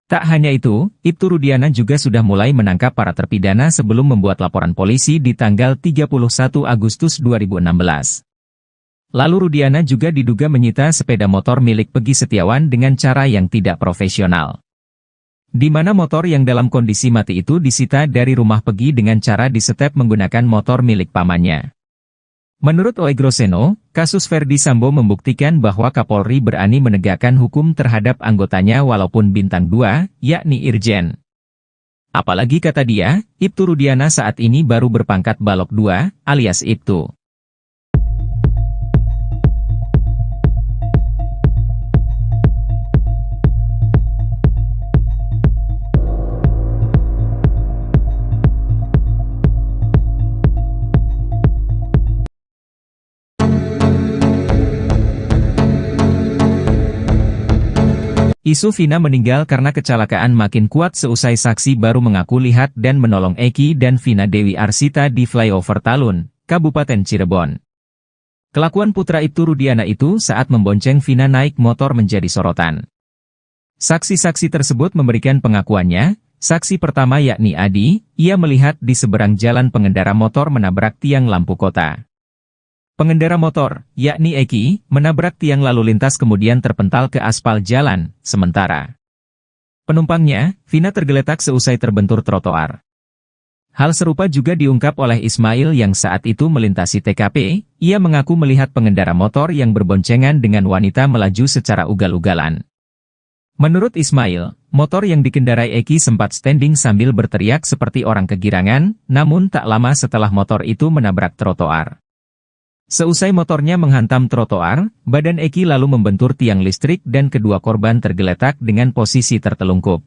Tak hanya itu, Ibtu Rudiana juga sudah mulai menangkap para terpidana sebelum membuat laporan polisi di tanggal 31 Agustus 2016. Lalu Rudiana juga diduga menyita sepeda motor milik Pegi Setiawan dengan cara yang tidak profesional. Di mana motor yang dalam kondisi mati itu disita dari rumah Pegi dengan cara disetep menggunakan motor milik pamannya. Menurut O.E. Groseno, kasus Ferdi Sambo membuktikan bahwa Kapolri berani menegakkan hukum terhadap anggotanya walaupun bintang 2, yakni Irjen. Apalagi kata dia, Ibtu Rudiana saat ini baru berpangkat Balok 2, alias Ibtu. Isu Vina meninggal karena kecelakaan makin kuat seusai saksi baru mengaku lihat dan menolong Eki dan Vina Dewi Arsita di flyover Talun, Kabupaten Cirebon. Kelakuan putra Ibtu Rudiana itu saat membonceng Vina naik motor menjadi sorotan. Saksi-saksi tersebut memberikan pengakuannya. Saksi pertama yakni Adi, ia melihat di seberang jalan pengendara motor menabrak tiang lampu kota. Pengendara motor, yakni Eki, menabrak tiang lalu lintas kemudian terpental ke aspal jalan, sementara Penumpangnya, Vina tergeletak seusai terbentur trotoar. Hal serupa juga diungkap oleh Ismail yang saat itu melintasi TKP, ia mengaku melihat pengendara motor yang berboncengan dengan wanita melaju secara ugal-ugalan. Menurut Ismail, motor yang dikendarai Eki sempat standing sambil berteriak seperti orang kegirangan, namun tak lama setelah motor itu menabrak trotoar. Seusai motornya menghantam trotoar, badan Eki lalu membentur tiang listrik dan kedua korban tergeletak dengan posisi tertelungkup.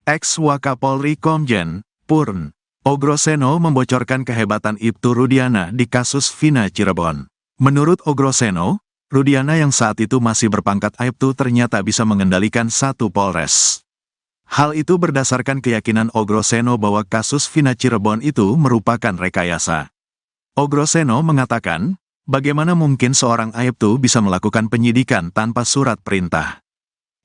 Ex-Wakapolri Komjen Purn Ogroseno membocorkan kehebatan Ibtu Rudiana di kasus Vina Cirebon. Menurut Ogroseno, Rudiana yang saat itu masih berpangkat Aibtu ternyata bisa mengendalikan satu Polres. Hal itu berdasarkan keyakinan Ogroseno bahwa kasus Vina Cirebon itu merupakan rekayasa. Ogroseno mengatakan, bagaimana mungkin seorang Aibtu bisa melakukan penyidikan tanpa surat perintah.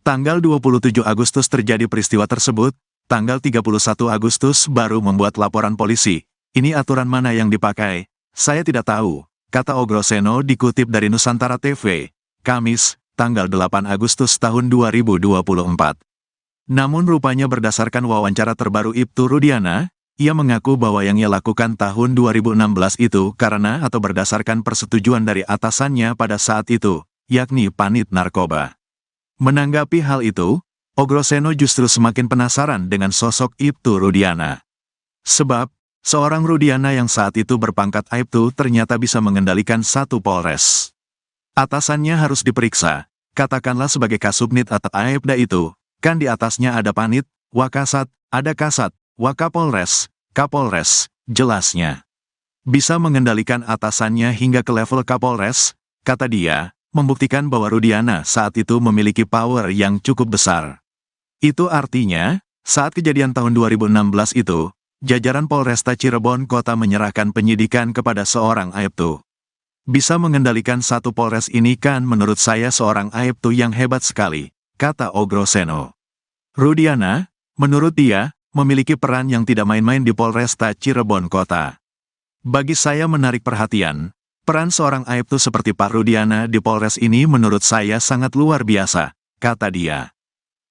Tanggal 27 Agustus terjadi peristiwa tersebut, tanggal 31 Agustus baru membuat laporan polisi. Ini aturan mana yang dipakai? Saya tidak tahu, kata Ogroseno dikutip dari Nusantara TV, Kamis, tanggal 8 Agustus tahun 2024. Namun rupanya berdasarkan wawancara terbaru Ibtu Rudiana, ia mengaku bahwa yang ia lakukan tahun 2016 itu karena atau berdasarkan persetujuan dari atasannya pada saat itu, yakni Panit Narkoba. Menanggapi hal itu, Ogroseno justru semakin penasaran dengan sosok Ibtu Rudiana. Sebab, seorang Rudiana yang saat itu berpangkat Aibtu ternyata bisa mengendalikan satu Polres. Atasannya harus diperiksa, katakanlah sebagai Kasubnit atau Aibda itu, kan di atasnya ada Panit, Wakasat, ada Kasat, Wakapolres, Kapolres, jelasnya. Bisa mengendalikan atasannya hingga ke level Kapolres, kata dia, membuktikan bahwa Rudiana saat itu memiliki power yang cukup besar. Itu artinya, saat kejadian tahun 2016 itu, jajaran Polresta Cirebon Kota menyerahkan penyidikan kepada seorang Aibtu. Bisa mengendalikan satu Polres ini kan menurut saya seorang Aibtu yang hebat sekali, kata Ogroseno. Rudiana, menurut dia, memiliki peran yang tidak main-main di Polresta Cirebon Kota. Bagi saya menarik perhatian, peran seorang Aibtu seperti Pak Rudiana di Polres ini menurut saya sangat luar biasa, kata dia.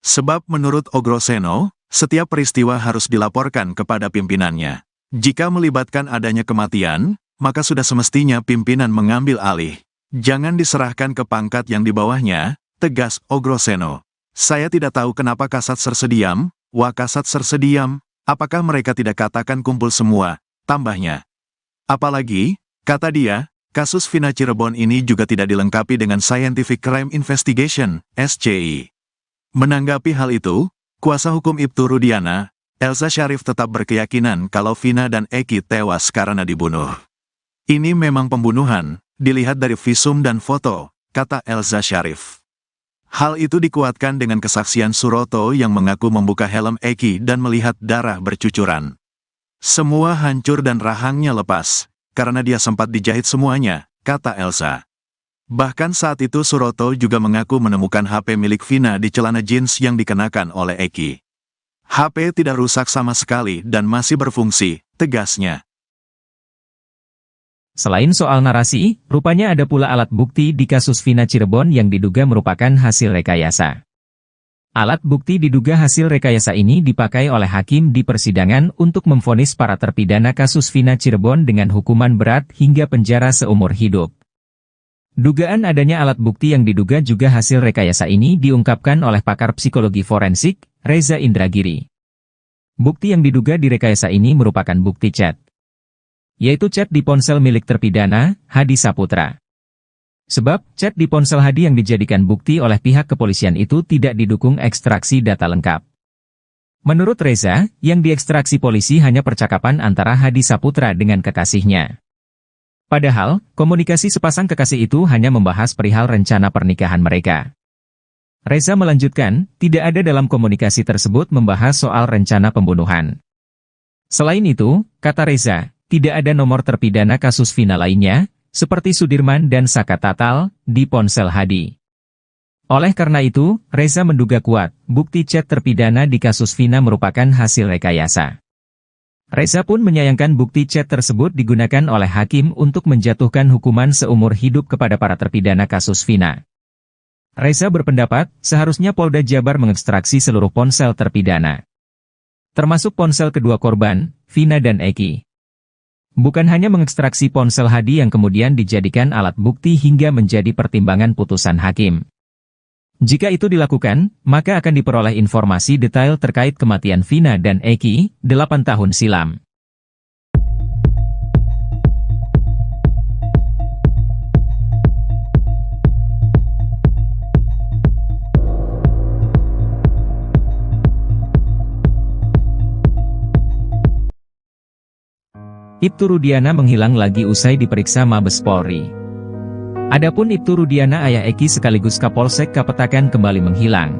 Sebab menurut Ogroseno, setiap peristiwa harus dilaporkan kepada pimpinannya. Jika melibatkan adanya kematian, maka sudah semestinya pimpinan mengambil alih. Jangan diserahkan ke pangkat yang di bawahnya, tegas Ogroseno. Saya tidak tahu kenapa Kasat Sersediam, Wakasat Sersediam, apakah mereka tidak katakan kumpul semua, tambahnya. Apalagi, kata dia, kasus Vina Cirebon ini juga tidak dilengkapi dengan Scientific Crime Investigation, SCI. Menanggapi hal itu, kuasa hukum Ibtu Rudiana, Elza Syarif tetap berkeyakinan kalau Vina dan Eki tewas karena dibunuh. Ini memang pembunuhan, dilihat dari visum dan foto, kata Elza Syarif. Hal itu dikuatkan dengan kesaksian Suroto yang mengaku membuka helm Eki dan melihat darah bercucuran. Semua hancur dan rahangnya lepas, karena dia sempat dijahit semuanya, kata Elza. Bahkan saat itu Suroto juga mengaku menemukan HP milik Vina di celana jeans yang dikenakan oleh Eki. HP tidak rusak sama sekali dan masih berfungsi, tegasnya. Selain soal narasi, rupanya ada pula alat bukti di kasus Vina Cirebon yang diduga merupakan hasil rekayasa. Alat bukti diduga hasil rekayasa ini dipakai oleh hakim di persidangan untuk memvonis para terpidana kasus Vina Cirebon dengan hukuman berat hingga penjara seumur hidup. Dugaan adanya alat bukti yang diduga juga hasil rekayasa ini diungkapkan oleh pakar psikologi forensik, Reza Indragiri. Bukti yang diduga direkayasa ini merupakan bukti chat, yaitu chat di ponsel milik terpidana, Hadi Saputra. Sebab, chat di ponsel Hadi yang dijadikan bukti oleh pihak kepolisian itu tidak didukung ekstraksi data lengkap. Menurut Reza, yang diekstraksi polisi hanya percakapan antara Hadi Saputra dengan kekasihnya. Padahal, komunikasi sepasang kekasih itu hanya membahas perihal rencana pernikahan mereka. Reza melanjutkan, tidak ada dalam komunikasi tersebut membahas soal rencana pembunuhan. Selain itu, kata Reza, tidak ada nomor terpidana kasus Vina lainnya, seperti Sudirman dan Saka Tatal, di ponsel Hadi. Oleh karena itu, Reza menduga kuat, bukti chat terpidana di kasus Vina merupakan hasil rekayasa. Reza pun menyayangkan bukti chat tersebut digunakan oleh hakim untuk menjatuhkan hukuman seumur hidup kepada para terpidana kasus Vina. Reza berpendapat, seharusnya Polda Jabar mengekstraksi seluruh ponsel terpidana, termasuk ponsel kedua korban, Vina dan Eki. Bukan hanya mengekstraksi ponsel Hadi yang kemudian dijadikan alat bukti hingga menjadi pertimbangan putusan hakim. Jika itu dilakukan, maka akan diperoleh informasi detail terkait kematian Vina dan Eki, 8 tahun silam. Ibtu Rudiana menghilang lagi usai diperiksa Mabes Polri. Adapun Ibtu Rudiana ayah Eki sekaligus Kapolsek Kapetakan kembali menghilang.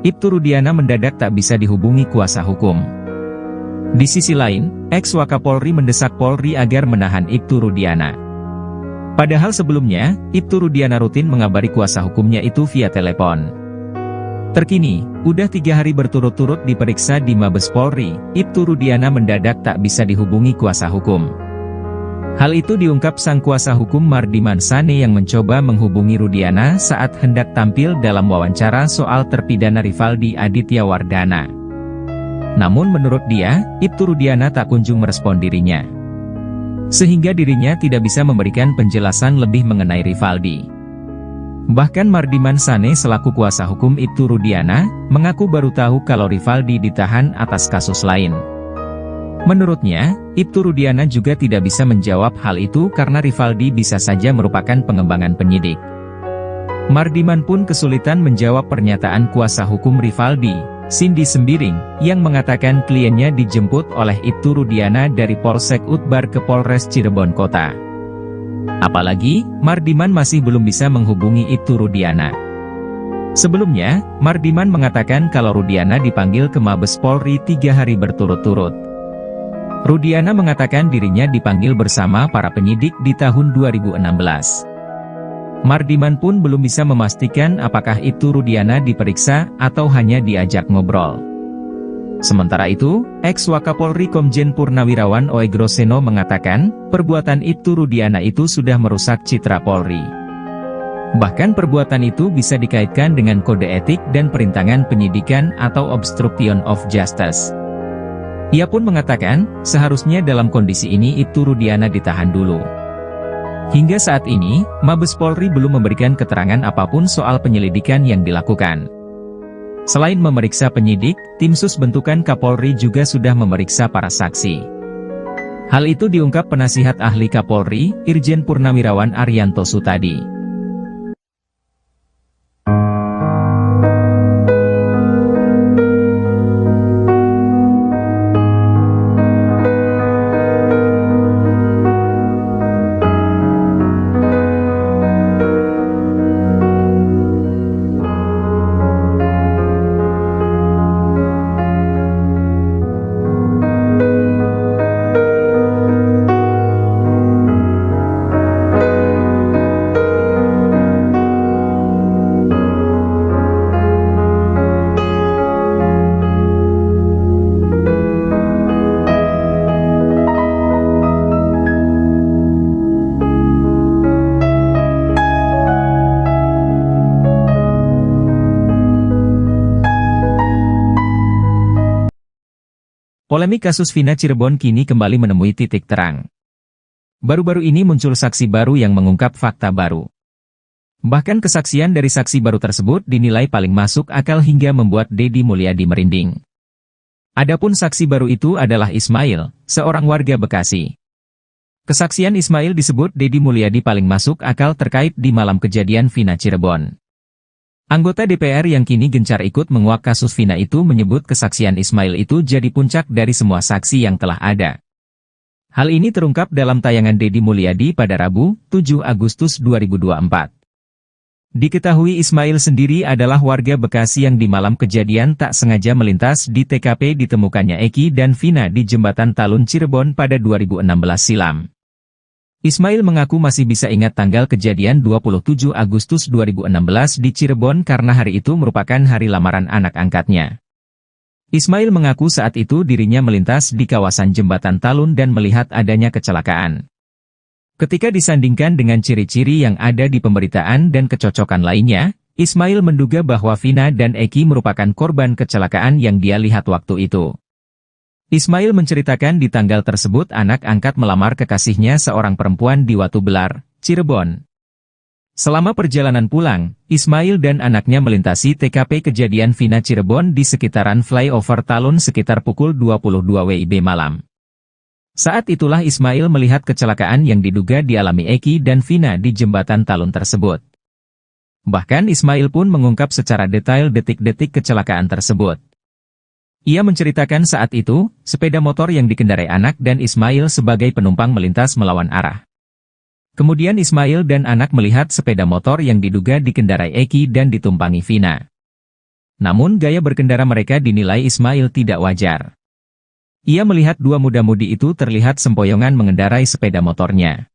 Ibtu Rudiana mendadak tak bisa dihubungi kuasa hukum. Di sisi lain, ex-Wakapolri mendesak Polri agar menahan Ibtu Rudiana. Padahal sebelumnya, Ibtu Rudiana rutin mengabari kuasa hukumnya itu via telepon. Terkini, udah 3 hari berturut-turut diperiksa di Mabes Polri, Ibtu Rudiana mendadak tak bisa dihubungi kuasa hukum. Hal itu diungkap sang kuasa hukum Mardiman Sane yang mencoba menghubungi Rudiana saat hendak tampil dalam wawancara soal terpidana Rivaldi Aditya Wardana. Namun menurut dia, Ibtu Rudiana tak kunjung merespon dirinya, sehingga dirinya tidak bisa memberikan penjelasan lebih mengenai Rivaldi. Bahkan Mardiman Sane selaku kuasa hukum Ibtu Rudiana, mengaku baru tahu kalau Rivaldi ditahan atas kasus lain. Menurutnya, Ibtu Rudiana juga tidak bisa menjawab hal itu karena Rivaldi bisa saja merupakan pengembangan penyidik. Mardiman pun kesulitan menjawab pernyataan kuasa hukum Rivaldi, Cindy Sembiring, yang mengatakan kliennya dijemput oleh Ibtu Rudiana dari Polsek Utbar ke Polres Cirebon Kota. Apalagi, Mardiman masih belum bisa menghubungi Ibtu Rudiana. Sebelumnya, Mardiman mengatakan kalau Rudiana dipanggil ke Mabes Polri 3 hari berturut-turut. Rudiana mengatakan dirinya dipanggil bersama para penyidik di tahun 2016. Mardiman pun belum bisa memastikan apakah itu Rudiana diperiksa atau hanya diajak ngobrol. Sementara itu, ex-Wakapolri Komjen Purnawirawan Oegroseno mengatakan, perbuatan Ibtu Rudiana itu sudah merusak citra Polri. Bahkan perbuatan itu bisa dikaitkan dengan kode etik dan perintangan penyidikan atau obstruction of justice. Ia pun mengatakan, seharusnya dalam kondisi ini Ibtu Rudiana ditahan dulu. Hingga saat ini, Mabes Polri belum memberikan keterangan apapun soal penyelidikan yang dilakukan. Selain memeriksa penyidik, tim sus bentukan Kapolri juga sudah memeriksa para saksi. Hal itu diungkap penasihat ahli Kapolri, Irjen Purnawirawan Arianto Sutadi. Polemik kasus Vina Cirebon kini kembali menemui titik terang. Baru-baru ini muncul saksi baru yang mengungkap fakta baru. Bahkan kesaksian dari saksi baru tersebut dinilai paling masuk akal hingga membuat Deddy Mulyadi merinding. Adapun saksi baru itu adalah Ismail, seorang warga Bekasi. Kesaksian Ismail disebut Deddy Mulyadi paling masuk akal terkait di malam kejadian Vina Cirebon. Anggota DPR yang kini gencar ikut menguak kasus Vina itu menyebut kesaksian Ismail itu jadi puncak dari semua saksi yang telah ada. Hal ini terungkap dalam tayangan Deddy Mulyadi pada Rabu, 7 Agustus 2024. Diketahui Ismail sendiri adalah warga Bekasi yang di malam kejadian tak sengaja melintas di TKP ditemukannya Eki dan Vina di Jembatan Talun Cirebon pada 2016 silam. Ismail mengaku masih bisa ingat tanggal kejadian 27 Agustus 2016 di Cirebon karena hari itu merupakan hari lamaran anak angkatnya. Ismail mengaku saat itu dirinya melintas di kawasan Jembatan Talun dan melihat adanya kecelakaan. Ketika disandingkan dengan ciri-ciri yang ada di pemberitaan dan kecocokan lainnya, Ismail menduga bahwa Vina dan Eki merupakan korban kecelakaan yang dia lihat waktu itu. Ismail menceritakan di tanggal tersebut anak angkat melamar kekasihnya seorang perempuan di Watu Belar, Cirebon. Selama perjalanan pulang, Ismail dan anaknya melintasi TKP kejadian Vina Cirebon di sekitaran flyover Talun sekitar pukul 22 WIB malam. Saat itulah Ismail melihat kecelakaan yang diduga dialami Eki dan Vina di jembatan Talun tersebut. Bahkan Ismail pun mengungkap secara detail detik-detik kecelakaan tersebut. Ia menceritakan saat itu, sepeda motor yang dikendarai anak dan Ismail sebagai penumpang melintas melawan arah. Kemudian Ismail dan anak melihat sepeda motor yang diduga dikendarai Eki dan ditumpangi Vina. Namun gaya berkendara mereka dinilai Ismail tidak wajar. Ia melihat dua muda-mudi itu terlihat sempoyongan mengendarai sepeda motornya.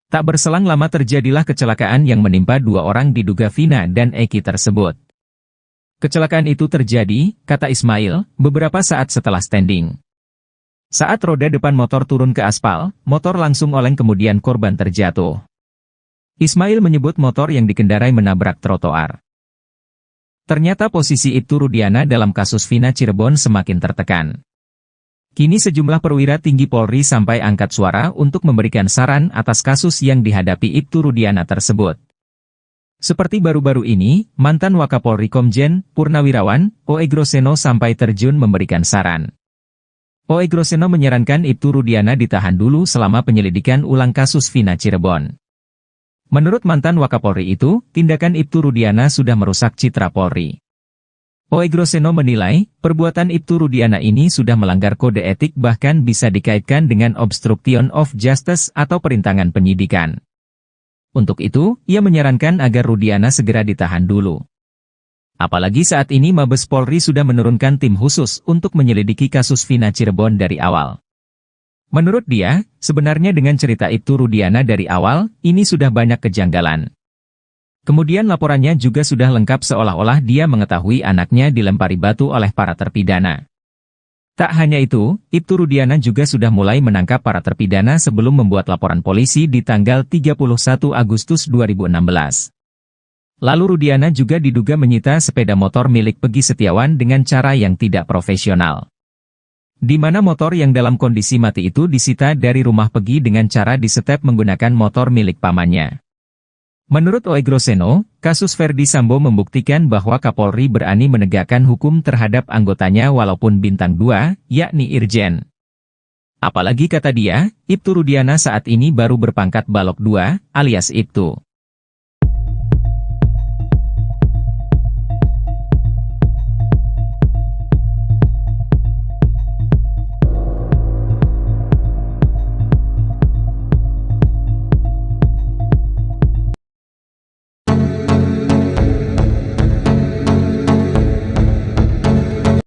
Tak berselang lama terjadilah kecelakaan yang menimpa dua orang diduga Vina dan Eki tersebut. Kecelakaan itu terjadi, kata Ismail, beberapa saat setelah standing. Saat roda depan motor turun ke aspal, motor langsung oleng kemudian korban terjatuh. Ismail menyebut motor yang dikendarai menabrak trotoar. Ternyata posisi Ibtu Rudiana dalam kasus Vina Cirebon semakin tertekan. Kini sejumlah perwira tinggi Polri sampai angkat suara untuk memberikan saran atas kasus yang dihadapi Ibtu Rudiana tersebut. Seperti baru-baru ini, mantan Wakapolri Komjen Purnawirawan, Oe Groseno sampai terjun memberikan saran. Oe Groseno menyarankan Ibtu Rudiana ditahan dulu selama penyelidikan ulang kasus Vina Cirebon. Menurut mantan Wakapolri itu, tindakan Ibtu Rudiana sudah merusak citra Polri. Oe Groseno menilai, perbuatan Ibtu Rudiana ini sudah melanggar kode etik bahkan bisa dikaitkan dengan obstruction of justice atau perintangan penyidikan. Untuk itu, ia menyarankan agar Rudiana segera ditahan dulu. Apalagi saat ini Mabes Polri sudah menurunkan tim khusus untuk menyelidiki kasus Vina Cirebon dari awal. Menurut dia, sebenarnya dengan cerita Ibtu Rudiana dari awal, ini sudah banyak kejanggalan. Kemudian laporannya juga sudah lengkap seolah-olah dia mengetahui anaknya dilempari batu oleh para terpidana. Tak hanya itu, Ibtu Rudiana juga sudah mulai menangkap para terpidana sebelum membuat laporan polisi di tanggal 31 Agustus 2016. Lalu Rudiana juga diduga menyita sepeda motor milik Pegi Setiawan dengan cara yang tidak profesional. Di mana motor yang dalam kondisi mati itu disita dari rumah Pegi dengan cara disetep menggunakan motor milik pamannya. Menurut Oe Groseno, kasus Ferdi Sambo membuktikan bahwa Kapolri berani menegakkan hukum terhadap anggotanya walaupun bintang 2, yakni Irjen. Apalagi kata dia, Ibtu Rudiana saat ini baru berpangkat Balok 2, alias Ibtu.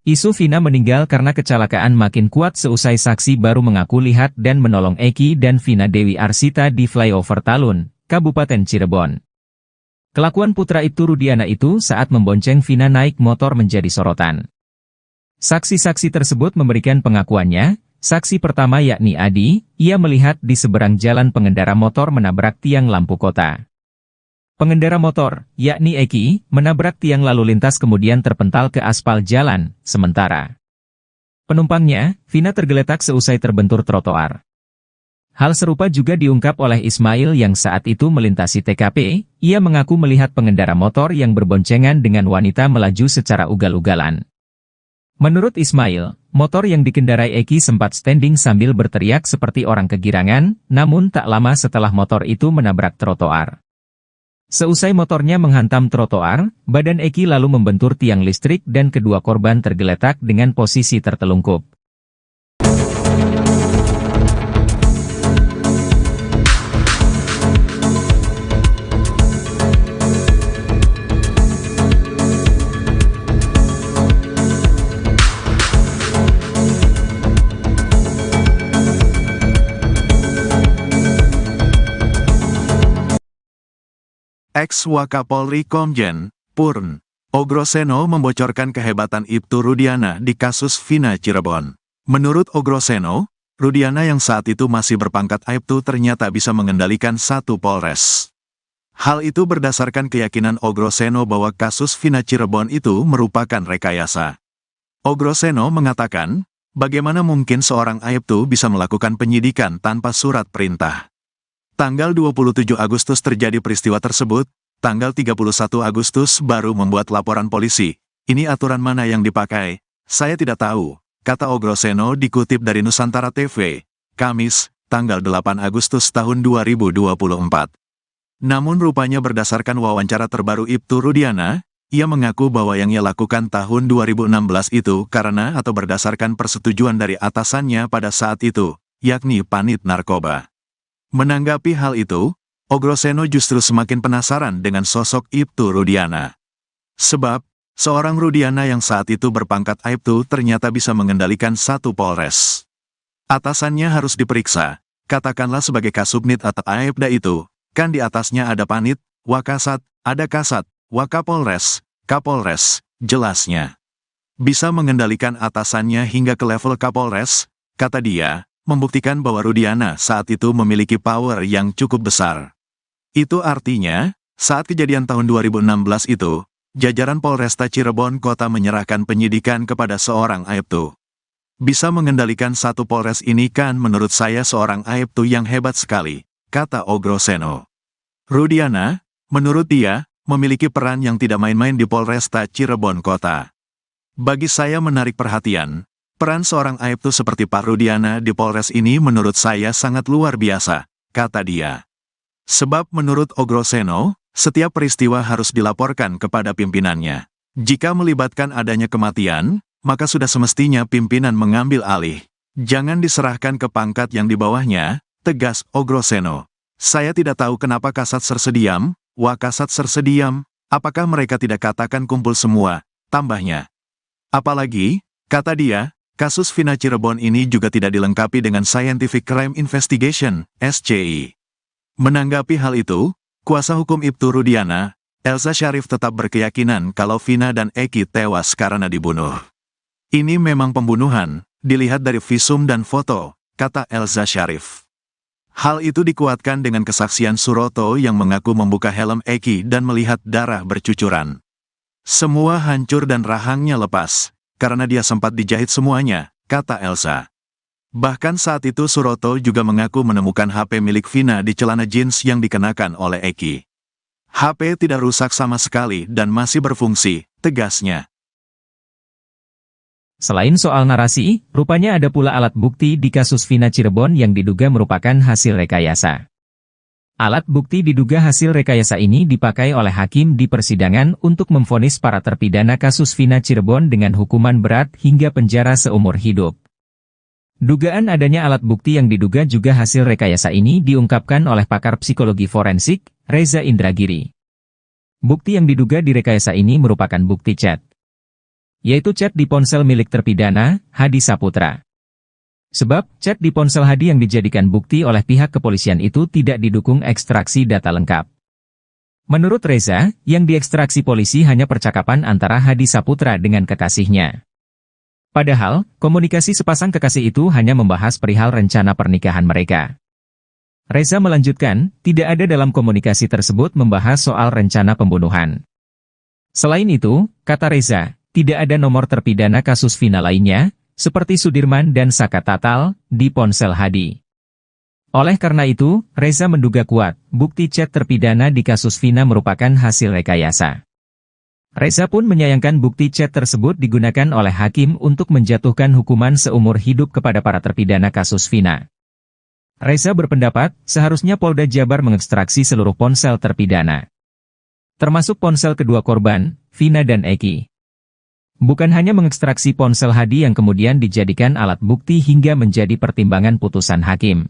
Isu Vina meninggal karena kecelakaan makin kuat seusai saksi baru mengaku lihat dan menolong Eki dan Vina Dewi Arsita di flyover Talun, Kabupaten Cirebon. Kelakuan putra Ibtu Rudiana itu saat membonceng Vina naik motor menjadi sorotan. Saksi-saksi tersebut memberikan pengakuannya. Saksi pertama yakni Adi, ia melihat di seberang jalan pengendara motor menabrak tiang lampu kota. Pengendara motor, yakni Eki, menabrak tiang lalu lintas kemudian terpental ke aspal jalan, sementara penumpangnya, Vina tergeletak seusai terbentur trotoar. Hal serupa juga diungkap oleh Ismail yang saat itu melintasi TKP, ia mengaku melihat pengendara motor yang berboncengan dengan wanita melaju secara ugal-ugalan. Menurut Ismail, motor yang dikendarai Eki sempat standing sambil berteriak seperti orang kegirangan, namun tak lama setelah motor itu menabrak trotoar. Seusai motornya menghantam trotoar, badan Eki lalu membentur tiang listrik dan kedua korban tergeletak dengan posisi tertelungkup. Ex-Wakapolri Komjen Purn Ogroseno membocorkan kehebatan Ibtu Rudiana di kasus Vina Cirebon. Menurut Ogroseno, Rudiana yang saat itu masih berpangkat Aibtu ternyata bisa mengendalikan satu Polres. Hal itu berdasarkan keyakinan Ogroseno bahwa kasus Vina Cirebon itu merupakan rekayasa. Ogroseno mengatakan, bagaimana mungkin seorang Aibtu bisa melakukan penyidikan tanpa surat perintah? Tanggal 27 Agustus terjadi peristiwa tersebut, tanggal 31 Agustus baru membuat laporan polisi. Ini aturan mana yang dipakai? Saya tidak tahu, kata Ogroseno dikutip dari Nusantara TV, Kamis, tanggal 8 Agustus tahun 2024. Namun rupanya berdasarkan wawancara terbaru Ibtu Rudiana, ia mengaku bahwa yang ia lakukan tahun 2016 itu karena atau berdasarkan persetujuan dari atasannya pada saat itu, yakni Panit Narkoba. Menanggapi hal itu, Ogroseno justru semakin penasaran dengan sosok Ibtu Rudiana. Sebab, seorang Rudiana yang saat itu berpangkat Aibtu ternyata bisa mengendalikan satu Polres. Atasannya harus diperiksa, katakanlah sebagai Kasubnit atau Aibda itu, kan di atasnya ada Panit, Wakasat, ada Kasat, Wakapolres, Kapolres, jelasnya. Bisa mengendalikan atasannya hingga ke level Kapolres, kata dia, membuktikan bahwa Rudiana saat itu memiliki power yang cukup besar. Itu artinya, saat kejadian tahun 2016 itu, jajaran Polresta Cirebon Kota menyerahkan penyidikan kepada seorang Aibtu. Bisa mengendalikan satu Polres ini kan menurut saya seorang Aibtu yang hebat sekali, kata Ogroseno. Rudiana, menurut dia, memiliki peran yang tidak main-main di Polresta Cirebon Kota. Bagi saya menarik perhatian, peran seorang Aibtu seperti Pak Rudiana di Polres ini menurut saya sangat luar biasa, kata dia. Sebab menurut Ogroseno, setiap peristiwa harus dilaporkan kepada pimpinannya. Jika melibatkan adanya kematian, maka sudah semestinya pimpinan mengambil alih. Jangan diserahkan ke pangkat yang di bawahnya, tegas Ogroseno. Saya tidak tahu kenapa Kasat Sersediam, Wakasat Sersediam, apakah mereka tidak katakan kumpul semua, tambahnya. Apalagi, kata dia, kasus Vina Cirebon ini juga tidak dilengkapi dengan Scientific Crime Investigation, SCI. Menanggapi hal itu, kuasa hukum Ibtu Rudiana, Elza Syarif tetap berkeyakinan kalau Vina dan Eki tewas karena dibunuh. Ini memang pembunuhan, dilihat dari visum dan foto, kata Elza Syarif. Hal itu dikuatkan dengan kesaksian Suroto yang mengaku membuka helm Eki dan melihat darah bercucuran. Semua hancur dan rahangnya lepas, karena dia sempat dijahit semuanya, kata Elza. Bahkan saat itu Suroto juga mengaku menemukan HP milik Vina di celana jeans yang dikenakan oleh Eki. HP tidak rusak sama sekali dan masih berfungsi, tegasnya. Selain soal narasi, rupanya ada pula alat bukti di kasus Vina Cirebon yang diduga merupakan hasil rekayasa. Alat bukti diduga hasil rekayasa ini dipakai oleh hakim di persidangan untuk memvonis para terpidana kasus Vina Cirebon dengan hukuman berat hingga penjara seumur hidup. Dugaan adanya alat bukti yang diduga juga hasil rekayasa ini diungkapkan oleh pakar psikologi forensik, Reza Indragiri. Bukti yang diduga direkayasa ini merupakan bukti chat, yaitu chat di ponsel milik terpidana, Hadi Saputra. Sebab, chat di ponsel Hadi yang dijadikan bukti oleh pihak kepolisian itu tidak didukung ekstraksi data lengkap. Menurut Reza, yang diekstraksi polisi hanya percakapan antara Hadi Saputra dengan kekasihnya. Padahal, komunikasi sepasang kekasih itu hanya membahas perihal rencana pernikahan mereka. Reza melanjutkan, tidak ada dalam komunikasi tersebut membahas soal rencana pembunuhan. Selain itu, kata Reza, tidak ada nomor terpidana kasus Vina lainnya, seperti Sudirman dan Saka Tatal, di ponsel Hadi. Oleh karena itu, Reza menduga kuat, bukti chat terpidana di kasus Vina merupakan hasil rekayasa. Reza pun menyayangkan bukti chat tersebut digunakan oleh hakim untuk menjatuhkan hukuman seumur hidup kepada para terpidana kasus Vina. Reza berpendapat, seharusnya Polda Jabar mengekstraksi seluruh ponsel terpidana, termasuk ponsel kedua korban, Vina dan Eki. Bukan hanya mengekstraksi ponsel Hadi yang kemudian dijadikan alat bukti hingga menjadi pertimbangan putusan hakim.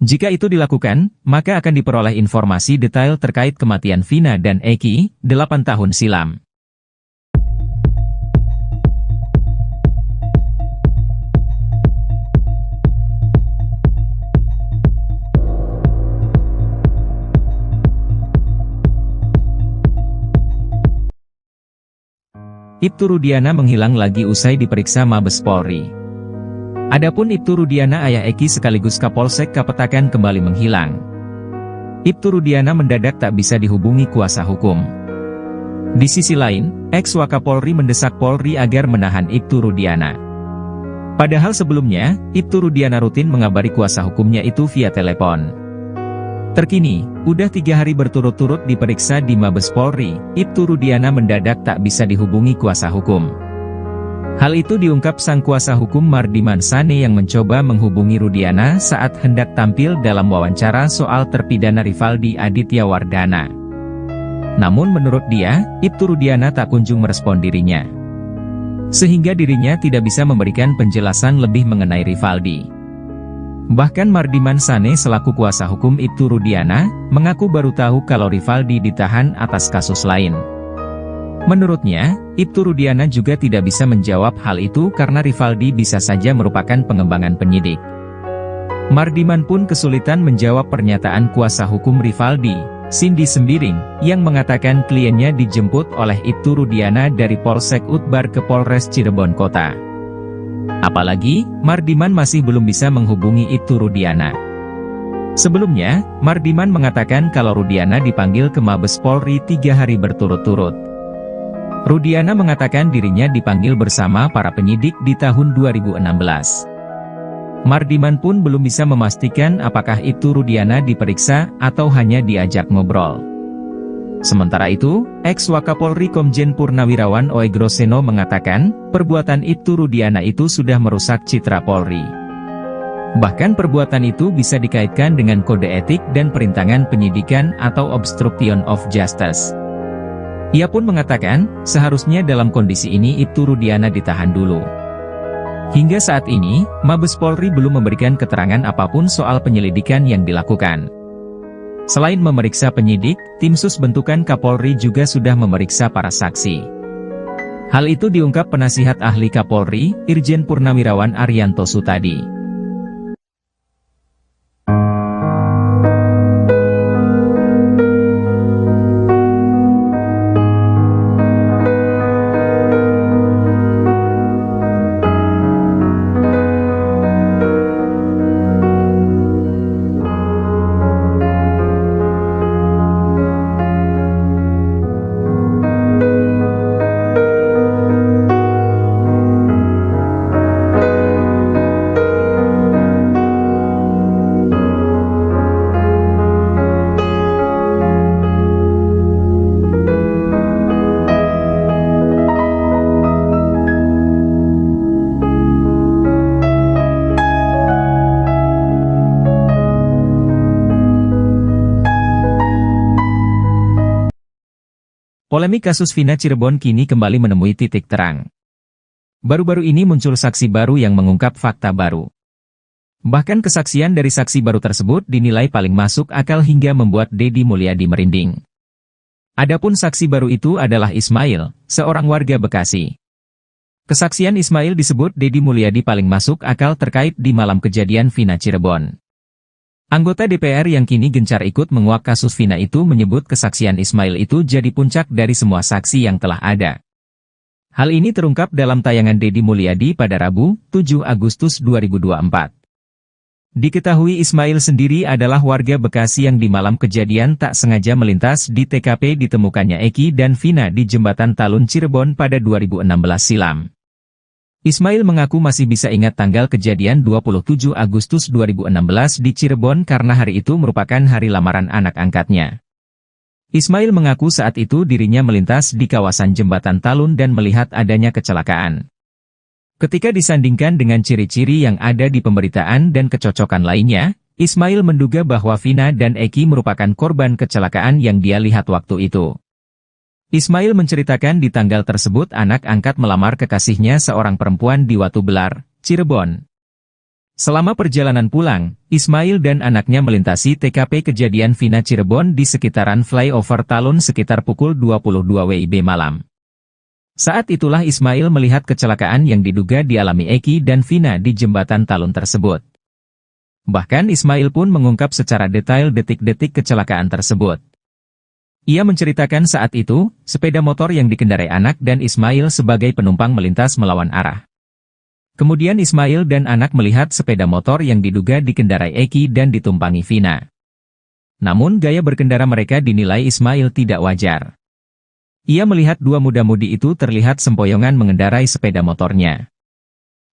Jika itu dilakukan, maka akan diperoleh informasi detail terkait kematian Vina dan Eki, 8 tahun silam. Ibtu Rudiana menghilang lagi usai diperiksa Mabes Polri. Adapun Ibtu Rudiana ayah Eki sekaligus Kapolsek Kapetakan kembali menghilang. Ibtu Rudiana mendadak tak bisa dihubungi kuasa hukum. Di sisi lain, ex-Wakapolri mendesak Polri agar menahan Ibtu Rudiana. Padahal sebelumnya, Ibtu Rudiana rutin mengabari kuasa hukumnya itu via telepon. Terkini, udah 3 hari berturut-turut diperiksa di Mabes Polri, Ibtu Rudiana mendadak tak bisa dihubungi kuasa hukum. Hal itu diungkap sang kuasa hukum Mardiman Sane yang mencoba menghubungi Rudiana saat hendak tampil dalam wawancara soal terpidana Rivaldi Aditya Wardana. Namun menurut dia, Ibtu Rudiana tak kunjung merespon dirinya. Sehingga dirinya tidak bisa memberikan penjelasan lebih mengenai Rivaldi. Bahkan Mardiman Sane selaku kuasa hukum Ibtu Rudiana, mengaku baru tahu kalau Rivaldi ditahan atas kasus lain. Menurutnya, Ibtu Rudiana juga tidak bisa menjawab hal itu karena Rivaldi bisa saja merupakan pengembangan penyidik. Mardiman pun kesulitan menjawab pernyataan kuasa hukum Rivaldi, Cindy Sembiring, yang mengatakan kliennya dijemput oleh Ibtu Rudiana dari Polsek Utbar ke Polres Cirebon Kota. Apalagi, Mardiman masih belum bisa menghubungi Ibtu Rudiana. Sebelumnya, Mardiman mengatakan kalau Rudiana dipanggil ke Mabes Polri 3 hari berturut-turut. Rudiana mengatakan dirinya dipanggil bersama para penyidik di tahun 2016. Mardiman pun belum bisa memastikan apakah Ibtu Rudiana diperiksa atau hanya diajak ngobrol. Sementara itu, ex-Wakapolri Komjen Purnawirawan Oegroseno mengatakan, perbuatan Ibtu Rudiana itu sudah merusak citra Polri. Bahkan perbuatan itu bisa dikaitkan dengan kode etik dan perintangan penyidikan atau obstruction of justice. Ia pun mengatakan, seharusnya dalam kondisi ini Ibtu Rudiana ditahan dulu. Hingga saat ini, Mabes Polri belum memberikan keterangan apapun soal penyelidikan yang dilakukan. Selain memeriksa penyidik, tim sus bentukan Kapolri juga sudah memeriksa para saksi. Hal itu diungkap penasihat ahli Kapolri, Irjen Purnawirawan Arianto Sutadi. Polemik kasus Vina Cirebon kini kembali menemui titik terang. Baru-baru ini muncul saksi baru yang mengungkap fakta baru. Bahkan kesaksian dari saksi baru tersebut dinilai paling masuk akal hingga membuat Deddy Mulyadi merinding. Adapun saksi baru itu adalah Ismail, seorang warga Bekasi. Kesaksian Ismail disebut Deddy Mulyadi paling masuk akal terkait di malam kejadian Vina Cirebon. Anggota DPR yang kini gencar ikut menguak kasus Vina itu menyebut kesaksian Ismail itu jadi puncak dari semua saksi yang telah ada. Hal ini terungkap dalam tayangan Deddy Mulyadi pada Rabu, 7 Agustus 2024. Diketahui Ismail sendiri adalah warga Bekasi yang di malam kejadian tak sengaja melintas di TKP ditemukannya Eki dan Vina di Jembatan Talun Cirebon pada 2016 silam. Ismail mengaku masih bisa ingat tanggal kejadian 27 Agustus 2016 di Cirebon karena hari itu merupakan hari lamaran anak angkatnya. Ismail mengaku saat itu dirinya melintas di kawasan Jembatan Talun dan melihat adanya kecelakaan. Ketika disandingkan dengan ciri-ciri yang ada di pemberitaan dan kecocokan lainnya, Ismail menduga bahwa Vina dan Eki merupakan korban kecelakaan yang dia lihat waktu itu. Ismail menceritakan di tanggal tersebut anak angkat melamar kekasihnya seorang perempuan di Watu Belar, Cirebon. Selama perjalanan pulang, Ismail dan anaknya melintasi TKP kejadian Vina Cirebon di sekitaran flyover Talun sekitar pukul 22 WIB malam. Saat itulah Ismail melihat kecelakaan yang diduga dialami Eki dan Vina di Jembatan Talun tersebut. Bahkan Ismail pun mengungkap secara detail detik-detik kecelakaan tersebut. Ia menceritakan saat itu, sepeda motor yang dikendarai anak dan Ismail sebagai penumpang melintas melawan arah. Kemudian Ismail dan anak melihat sepeda motor yang diduga dikendarai Eki dan ditumpangi Vina. Namun gaya berkendara mereka dinilai Ismail tidak wajar. Ia melihat dua muda-mudi itu terlihat sempoyongan mengendarai sepeda motornya.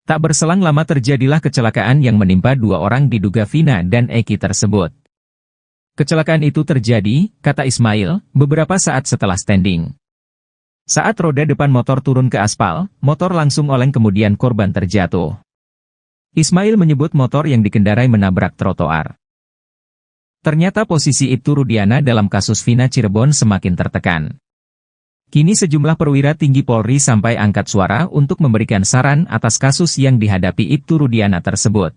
Tak berselang lama terjadilah kecelakaan yang menimpa dua orang diduga Vina dan Eki tersebut. Kecelakaan itu terjadi, kata Ismail, beberapa saat setelah standing. Saat roda depan motor turun ke aspal, motor langsung oleng kemudian korban terjatuh. Ismail menyebut motor yang dikendarai menabrak trotoar. Ternyata posisi Ibtu Rudiana dalam kasus Vina Cirebon semakin tertekan. Kini sejumlah perwira tinggi Polri sampai angkat suara untuk memberikan saran atas kasus yang dihadapi Ibtu Rudiana tersebut.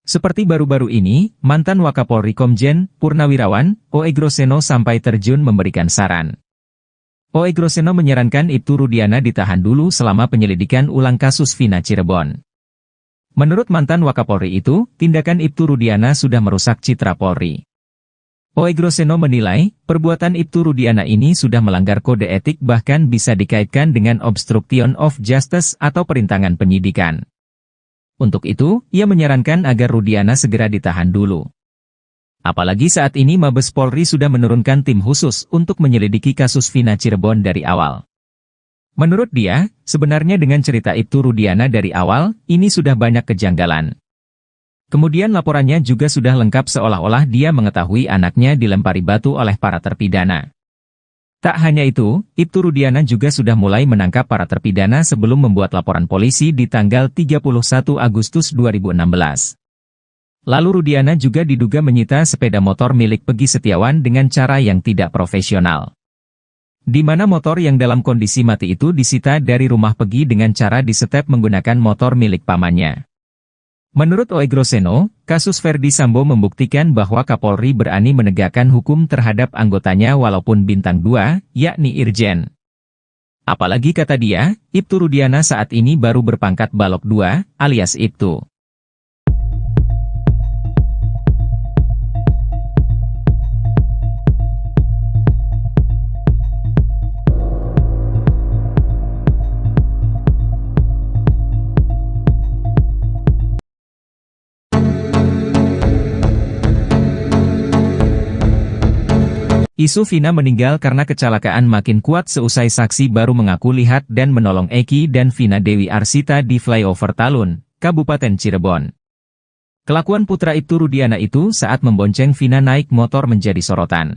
Seperti baru-baru ini, mantan Wakapolri Komjen Purnawirawan O.E. Groseno sampai terjun memberikan saran. O.E. Groseno menyarankan Ibtu Rudiana ditahan dulu selama penyelidikan ulang kasus Vina Cirebon. Menurut mantan Wakapolri itu, tindakan Ibtu Rudiana sudah merusak citra Polri. O.E. Groseno menilai, perbuatan Ibtu Rudiana ini sudah melanggar kode etik bahkan bisa dikaitkan dengan obstruction of justice atau perintangan penyidikan. Untuk itu, ia menyarankan agar Rudiana segera ditahan dulu. Apalagi saat ini Mabes Polri sudah menurunkan tim khusus untuk menyelidiki kasus Vina Cirebon dari awal. Menurut dia, sebenarnya dengan cerita Ibtu Rudiana dari awal, ini sudah banyak kejanggalan. Kemudian laporannya juga sudah lengkap seolah-olah dia mengetahui anaknya dilempari batu oleh para terpidana. Tak hanya itu, Ibtu Rudiana juga sudah mulai menangkap para terpidana sebelum membuat laporan polisi di tanggal 31 Agustus 2016. Lalu Rudiana juga diduga menyita sepeda motor milik Pegi Setiawan dengan cara yang tidak profesional. Di mana motor yang dalam kondisi mati itu disita dari rumah Pegi dengan cara disetep menggunakan motor milik pamannya. Menurut O.E. Groseno, kasus Ferdi Sambo membuktikan bahwa Kapolri berani menegakkan hukum terhadap anggotanya walaupun bintang 2, yakni Irjen. Apalagi kata dia, Ibtu Rudiana saat ini baru berpangkat Balok 2, alias Ibtu. Isu Vina meninggal karena kecelakaan makin kuat seusai saksi baru mengaku lihat dan menolong Eki dan Vina Dewi Arsita di flyover Talun, Kabupaten Cirebon. Kelakuan putra Ibtu Rudiana itu saat membonceng Vina naik motor menjadi sorotan.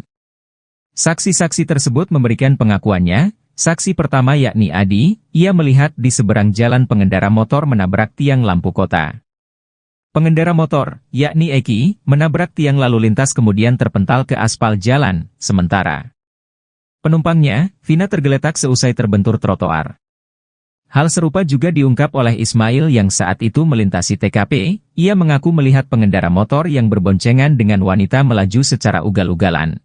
Saksi-saksi tersebut memberikan pengakuannya. Saksi pertama yakni Adi, ia melihat di seberang jalan pengendara motor menabrak tiang lampu kota. Pengendara motor, yakni Eki, menabrak tiang lalu lintas kemudian terpental ke aspal jalan, sementara penumpangnya, Vina tergeletak seusai terbentur trotoar. Hal serupa juga diungkap oleh Ismail yang saat itu melintasi TKP, ia mengaku melihat pengendara motor yang berboncengan dengan wanita melaju secara ugal-ugalan.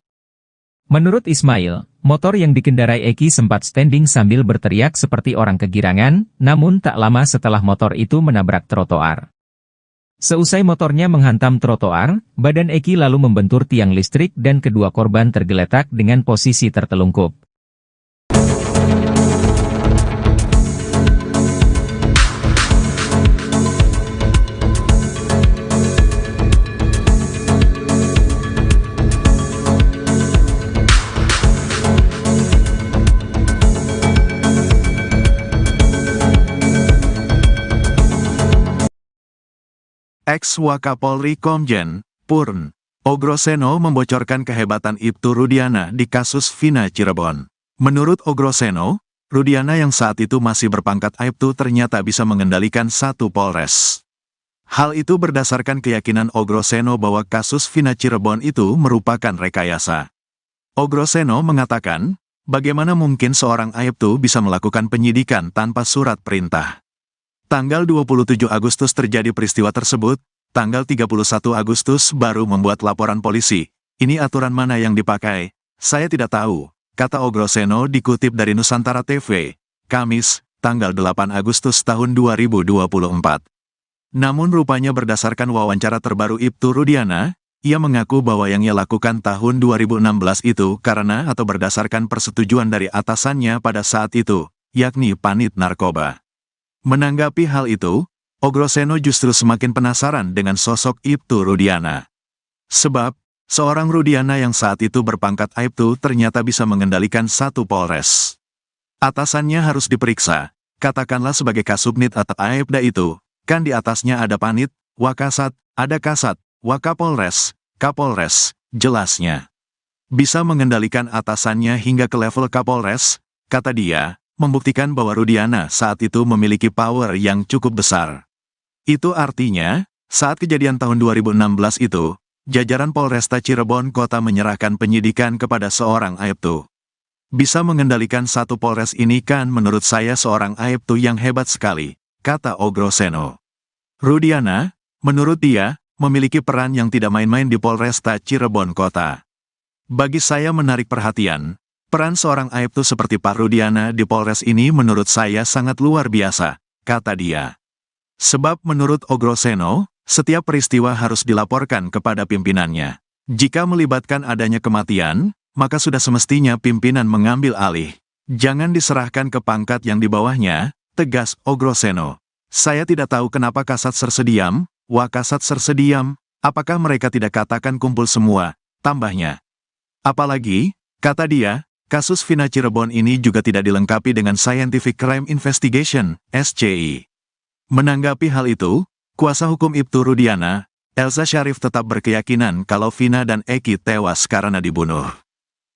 Menurut Ismail, motor yang dikendarai Eki sempat standing sambil berteriak seperti orang kegirangan, namun tak lama setelah motor itu menabrak trotoar. Seusai motornya menghantam trotoar, badan Eki lalu membentur tiang listrik dan kedua korban tergeletak dengan posisi tertelungkup. Ex-Wakapolri Komjen Purn O. Groseno membocorkan kehebatan Ibtu Rudiana di kasus Vina Cirebon. Menurut O. Groseno, Rudiana yang saat itu masih berpangkat Aibtu ternyata bisa mengendalikan satu Polres. Hal itu berdasarkan keyakinan O. Groseno bahwa kasus Vina Cirebon itu merupakan rekayasa. O. Groseno mengatakan, bagaimana mungkin seorang Aibtu bisa melakukan penyidikan tanpa surat perintah? Tanggal 27 Agustus terjadi peristiwa tersebut, tanggal 31 Agustus baru membuat laporan polisi. Ini aturan mana yang dipakai? Saya tidak tahu, kata O. Groseno dikutip dari Nusantara TV, Kamis, tanggal 8 Agustus tahun 2024. Namun rupanya berdasarkan wawancara terbaru Ibtu Rudiana, ia mengaku bahwa yang ia lakukan tahun 2016 itu karena atau berdasarkan persetujuan dari atasannya pada saat itu, yakni Panit Narkoba. Menanggapi hal itu, Ogroseno justru semakin penasaran dengan sosok Ibtu Rudiana. Sebab, seorang Rudiana yang saat itu berpangkat Aibtu ternyata bisa mengendalikan satu polres. Atasannya harus diperiksa, katakanlah sebagai Kasubnit atau Aibda itu, kan di atasnya ada Panit, Wakasat, ada Kasat, Wakapolres, Kapolres, jelasnya. Bisa mengendalikan atasannya hingga ke level Kapolres, kata dia, membuktikan bahwa Rudiana saat itu memiliki power yang cukup besar. Itu artinya, saat kejadian tahun 2016 itu, jajaran Polresta Cirebon Kota menyerahkan penyidikan kepada seorang Aibtu. Bisa mengendalikan satu polres ini kan menurut saya seorang Aibtu yang hebat sekali, kata Ogroseno. Rudiana, menurut dia, memiliki peran yang tidak main-main di Polresta Cirebon Kota. Bagi saya menarik perhatian, peran seorang Aibtu seperti Pak Rudiana di Polres ini menurut saya sangat luar biasa, kata dia. Sebab menurut Ogroseno, setiap peristiwa harus dilaporkan kepada pimpinannya. Jika melibatkan adanya kematian, maka sudah semestinya pimpinan mengambil alih. Jangan diserahkan ke pangkat yang di bawahnya, tegas Ogroseno. Saya tidak tahu kenapa Kasat Sersediam, Wakasat Sersediam, apakah mereka tidak katakan kumpul semua, tambahnya. Apalagi, kata dia, kasus Vina Cirebon ini juga tidak dilengkapi dengan Scientific Crime Investigation, SCI. Menanggapi hal itu, kuasa hukum Ibtu Rudiana, Elza Syarif tetap berkeyakinan kalau Vina dan Eki tewas karena dibunuh.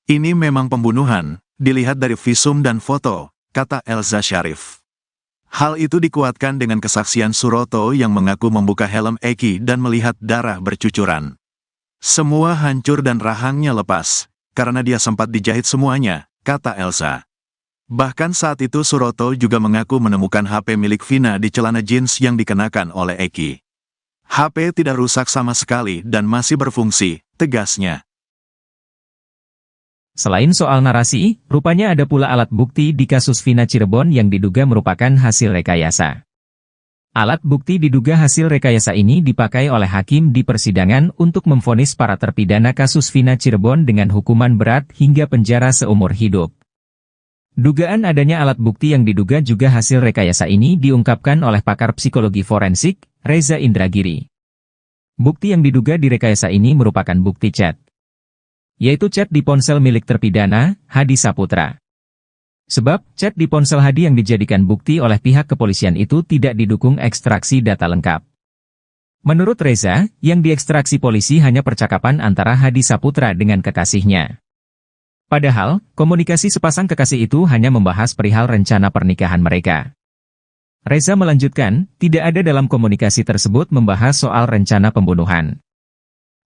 Ini memang pembunuhan, dilihat dari visum dan foto, kata Elza Syarif. Hal itu dikuatkan dengan kesaksian Suroto yang mengaku membuka helm Eki dan melihat darah bercucuran. Semua hancur dan rahangnya lepas, karena dia sempat dijahit semuanya, kata Elza. Bahkan saat itu Suroto juga mengaku menemukan HP milik Vina di celana jeans yang dikenakan oleh Eki. HP tidak rusak sama sekali dan masih berfungsi, tegasnya. Selain soal narasi, rupanya ada pula alat bukti di kasus Vina Cirebon yang diduga merupakan hasil rekayasa. Alat bukti diduga hasil rekayasa ini dipakai oleh hakim di persidangan untuk memvonis para terpidana kasus Vina Cirebon dengan hukuman berat hingga penjara seumur hidup. Dugaan adanya alat bukti yang diduga juga hasil rekayasa ini diungkapkan oleh pakar psikologi forensik, Reza Indragiri. Bukti yang diduga direkayasa ini merupakan bukti chat, yaitu chat di ponsel milik terpidana, Hadi Saputra. Sebab, chat di ponsel Hadi yang dijadikan bukti oleh pihak kepolisian itu tidak didukung ekstraksi data lengkap. Menurut Reza, yang diekstraksi polisi hanya percakapan antara Hadi Saputra dengan kekasihnya. Padahal, komunikasi sepasang kekasih itu hanya membahas perihal rencana pernikahan mereka. Reza melanjutkan, tidak ada dalam komunikasi tersebut membahas soal rencana pembunuhan.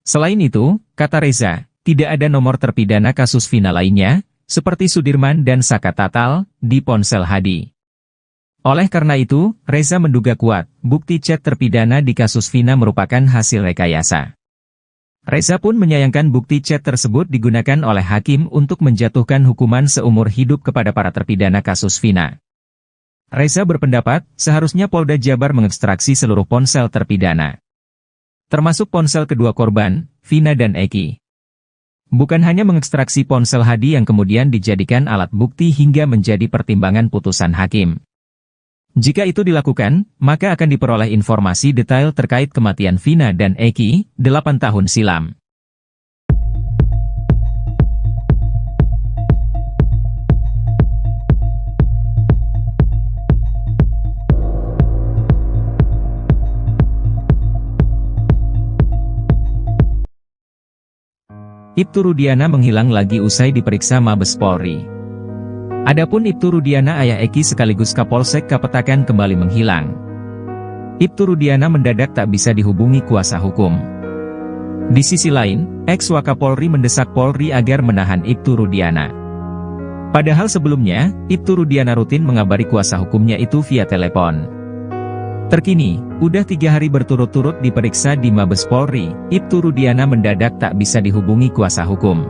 Selain itu, kata Reza, tidak ada nomor terpidana kasus Vina lainnya, seperti Sudirman dan Saka Tatal, di ponsel Hadi. Oleh karena itu, Reza menduga kuat, bukti chat terpidana di kasus Vina merupakan hasil rekayasa. Reza pun menyayangkan bukti chat tersebut digunakan oleh hakim untuk menjatuhkan hukuman seumur hidup kepada para terpidana kasus Vina. Reza berpendapat, seharusnya Polda Jabar mengekstraksi seluruh ponsel terpidana, termasuk ponsel kedua korban, Vina dan Eki. Bukan hanya mengekstraksi ponsel Hadi yang kemudian dijadikan alat bukti hingga menjadi pertimbangan putusan hakim. Jika itu dilakukan, maka akan diperoleh informasi detail terkait kematian Vina dan Eki, 8 tahun silam. Ibtu Rudiana menghilang lagi usai diperiksa Mabes Polri. Adapun Ibtu Rudiana ayah Eki sekaligus Kapolsek Kapetakan kembali menghilang. Ibtu Rudiana mendadak tak bisa dihubungi kuasa hukum. Di sisi lain, ex-Wakapolri mendesak Polri agar menahan Ibtu Rudiana. Padahal sebelumnya, Ibtu Rudiana rutin mengabari kuasa hukumnya itu via telepon. Terkini, udah 3 hari berturut-turut diperiksa di Mabes Polri, Ibtu Rudiana mendadak tak bisa dihubungi kuasa hukum.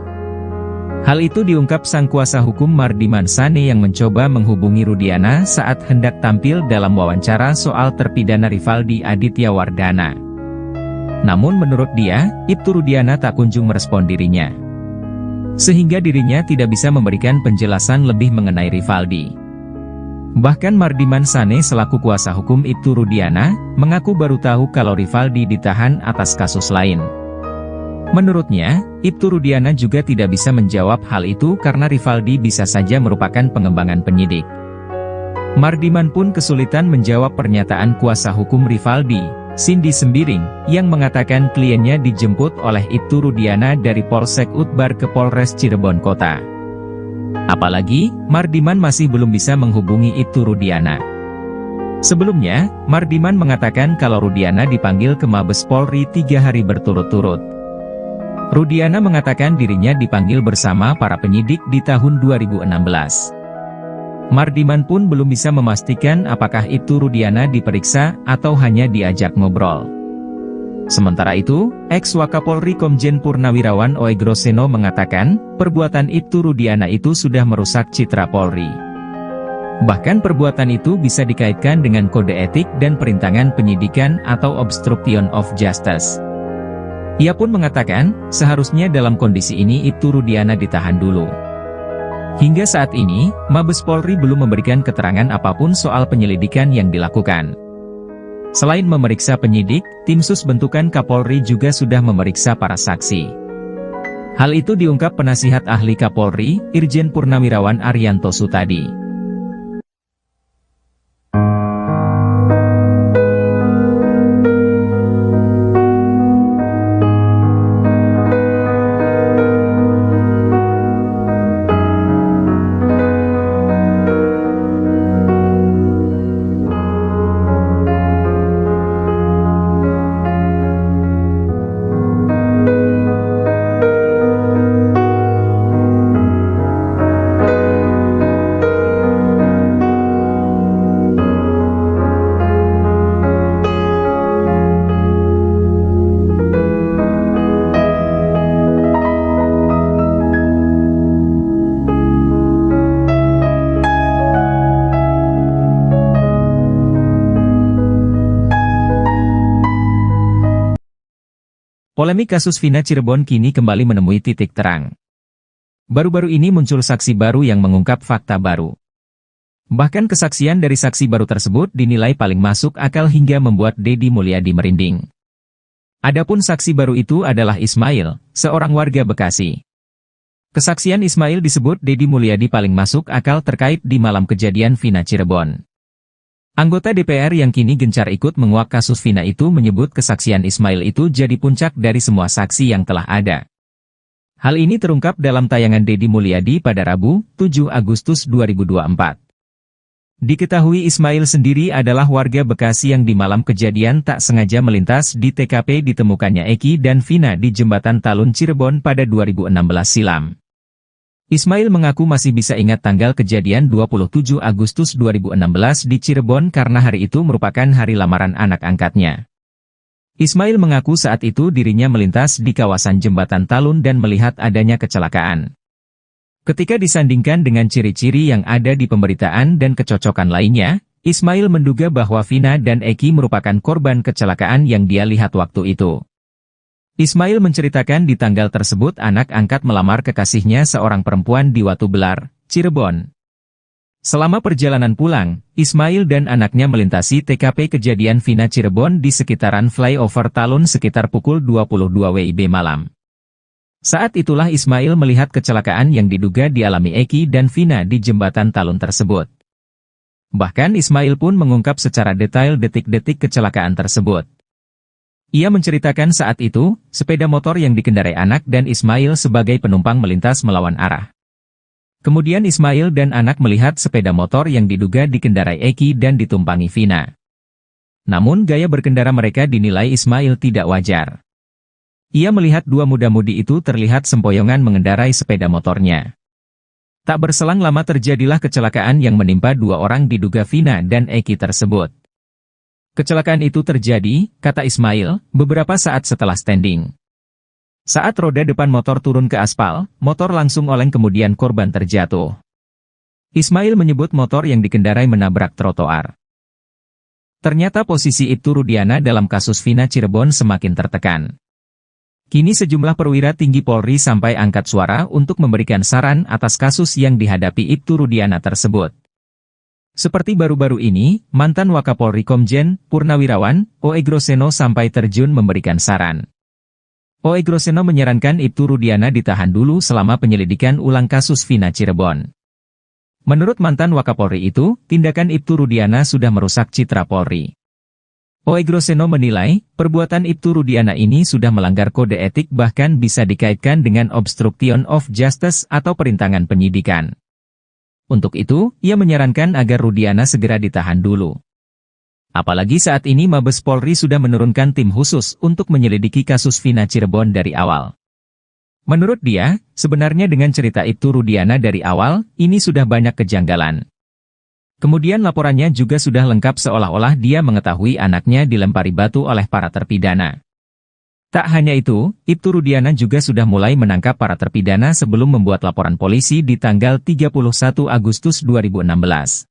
Hal itu diungkap sang kuasa hukum Mardiman Sane yang mencoba menghubungi Rudiana saat hendak tampil dalam wawancara soal terpidana Rivaldi Aditya Wardana. Namun menurut dia, Ibtu Rudiana tak kunjung merespon dirinya. Sehingga dirinya tidak bisa memberikan penjelasan lebih mengenai Rivaldi. Bahkan Mardiman Sane selaku kuasa hukum Ibtu Rudiana, mengaku baru tahu kalau Rivaldi ditahan atas kasus lain. Menurutnya, Ibtu Rudiana juga tidak bisa menjawab hal itu karena Rivaldi bisa saja merupakan pengembangan penyidik. Mardiman pun kesulitan menjawab pernyataan kuasa hukum Rivaldi, Cindy Sembiring, yang mengatakan kliennya dijemput oleh Ibtu Rudiana dari Polsek Utbar ke Polres Cirebon Kota. Apalagi, Mardiman masih belum bisa menghubungi Ibtu Rudiana. Sebelumnya, Mardiman mengatakan kalau Rudiana dipanggil ke Mabes Polri 3 hari berturut-turut. Rudiana mengatakan dirinya dipanggil bersama para penyidik di tahun 2016. Mardiman pun belum bisa memastikan apakah Ibtu Rudiana diperiksa atau hanya diajak ngobrol. Sementara itu, ex-Wakapolri Komjen Purnawirawan Oegroseno mengatakan, perbuatan Ibtu Rudiana itu sudah merusak citra Polri. Bahkan perbuatan itu bisa dikaitkan dengan kode etik dan perintangan penyidikan atau obstruction of justice. Ia pun mengatakan, seharusnya dalam kondisi ini Ibtu Rudiana ditahan dulu. Hingga saat ini, Mabes Polri belum memberikan keterangan apapun soal penyelidikan yang dilakukan. Selain memeriksa penyidik, tim sus bentukan Kapolri juga sudah memeriksa para saksi. Hal itu diungkap penasihat ahli Kapolri, Irjen Purnawirawan Arianto Sutadi. Polemik kasus Vina Cirebon kini kembali menemui titik terang. Baru-baru ini muncul saksi baru yang mengungkap fakta baru. Bahkan kesaksian dari saksi baru tersebut dinilai paling masuk akal hingga membuat Deddy Mulyadi merinding. Adapun saksi baru itu adalah Ismail, seorang warga Bekasi. Kesaksian Ismail disebut Deddy Mulyadi paling masuk akal terkait di malam kejadian Vina Cirebon. Anggota DPR yang kini gencar ikut menguak kasus Vina itu menyebut kesaksian Ismail itu jadi puncak dari semua saksi yang telah ada. Hal ini terungkap dalam tayangan Deddy Mulyadi pada Rabu, 7 Agustus 2024. Diketahui Ismail sendiri adalah warga Bekasi yang di malam kejadian tak sengaja melintas di TKP ditemukannya Eki dan Vina di Jembatan Talun Cirebon pada 2016 silam. Ismail mengaku masih bisa ingat tanggal kejadian 27 Agustus 2016 di Cirebon karena hari itu merupakan hari lamaran anak angkatnya. Ismail mengaku saat itu dirinya melintas di kawasan Jembatan Talun dan melihat adanya kecelakaan. Ketika disandingkan dengan ciri-ciri yang ada di pemberitaan dan kecocokan lainnya, Ismail menduga bahwa Vina dan Eki merupakan korban kecelakaan yang dia lihat waktu itu. Ismail menceritakan di tanggal tersebut anak angkat melamar kekasihnya seorang perempuan di Watu Belar, Cirebon. Selama perjalanan pulang, Ismail dan anaknya melintasi TKP kejadian Vina Cirebon di sekitaran flyover Talun sekitar pukul 22 WIB malam. Saat itulah Ismail melihat kecelakaan yang diduga dialami Eki dan Vina di Jembatan Talun tersebut. Bahkan Ismail pun mengungkap secara detail detik-detik kecelakaan tersebut. Ia menceritakan saat itu, sepeda motor yang dikendarai anak dan Ismail sebagai penumpang melintas melawan arah. Kemudian Ismail dan anak melihat sepeda motor yang diduga dikendarai Eki dan ditumpangi Vina. Namun gaya berkendara mereka dinilai Ismail tidak wajar. Ia melihat dua muda-mudi itu terlihat sempoyongan mengendarai sepeda motornya. Tak berselang lama terjadilah kecelakaan yang menimpa dua orang diduga Vina dan Eki tersebut. Kecelakaan itu terjadi, kata Ismail, beberapa saat setelah standing. Saat roda depan motor turun ke aspal, motor langsung oleng kemudian korban terjatuh. Ismail menyebut motor yang dikendarai menabrak trotoar. Ternyata posisi Ibtu Rudiana dalam kasus Vina Cirebon semakin tertekan. Kini sejumlah perwira tinggi Polri sampai angkat suara untuk memberikan saran atas kasus yang dihadapi Ibtu Rudiana tersebut. Seperti baru-baru ini, mantan Wakapolri Komjen Purnawirawan, O.E. Groseno sampai terjun memberikan saran. O.E. Groseno menyarankan Ibtu Rudiana ditahan dulu selama penyelidikan ulang kasus Vina Cirebon. Menurut mantan Wakapolri itu, tindakan Ibtu Rudiana sudah merusak citra Polri. O.E. Groseno menilai, perbuatan Ibtu Rudiana ini sudah melanggar kode etik bahkan bisa dikaitkan dengan obstruction of justice atau perintangan penyidikan. Untuk itu, ia menyarankan agar Rudiana segera ditahan dulu. Apalagi saat ini Mabes Polri sudah menurunkan tim khusus untuk menyelidiki kasus Vina Cirebon dari awal. Menurut dia, sebenarnya dengan cerita Ibtu Rudiana dari awal, ini sudah banyak kejanggalan. Kemudian laporannya juga sudah lengkap seolah-olah dia mengetahui anaknya dilempari batu oleh para terpidana. Tak hanya itu, Ibtu Rudiana juga sudah mulai menangkap para terpidana sebelum membuat laporan polisi di tanggal 31 Agustus 2016.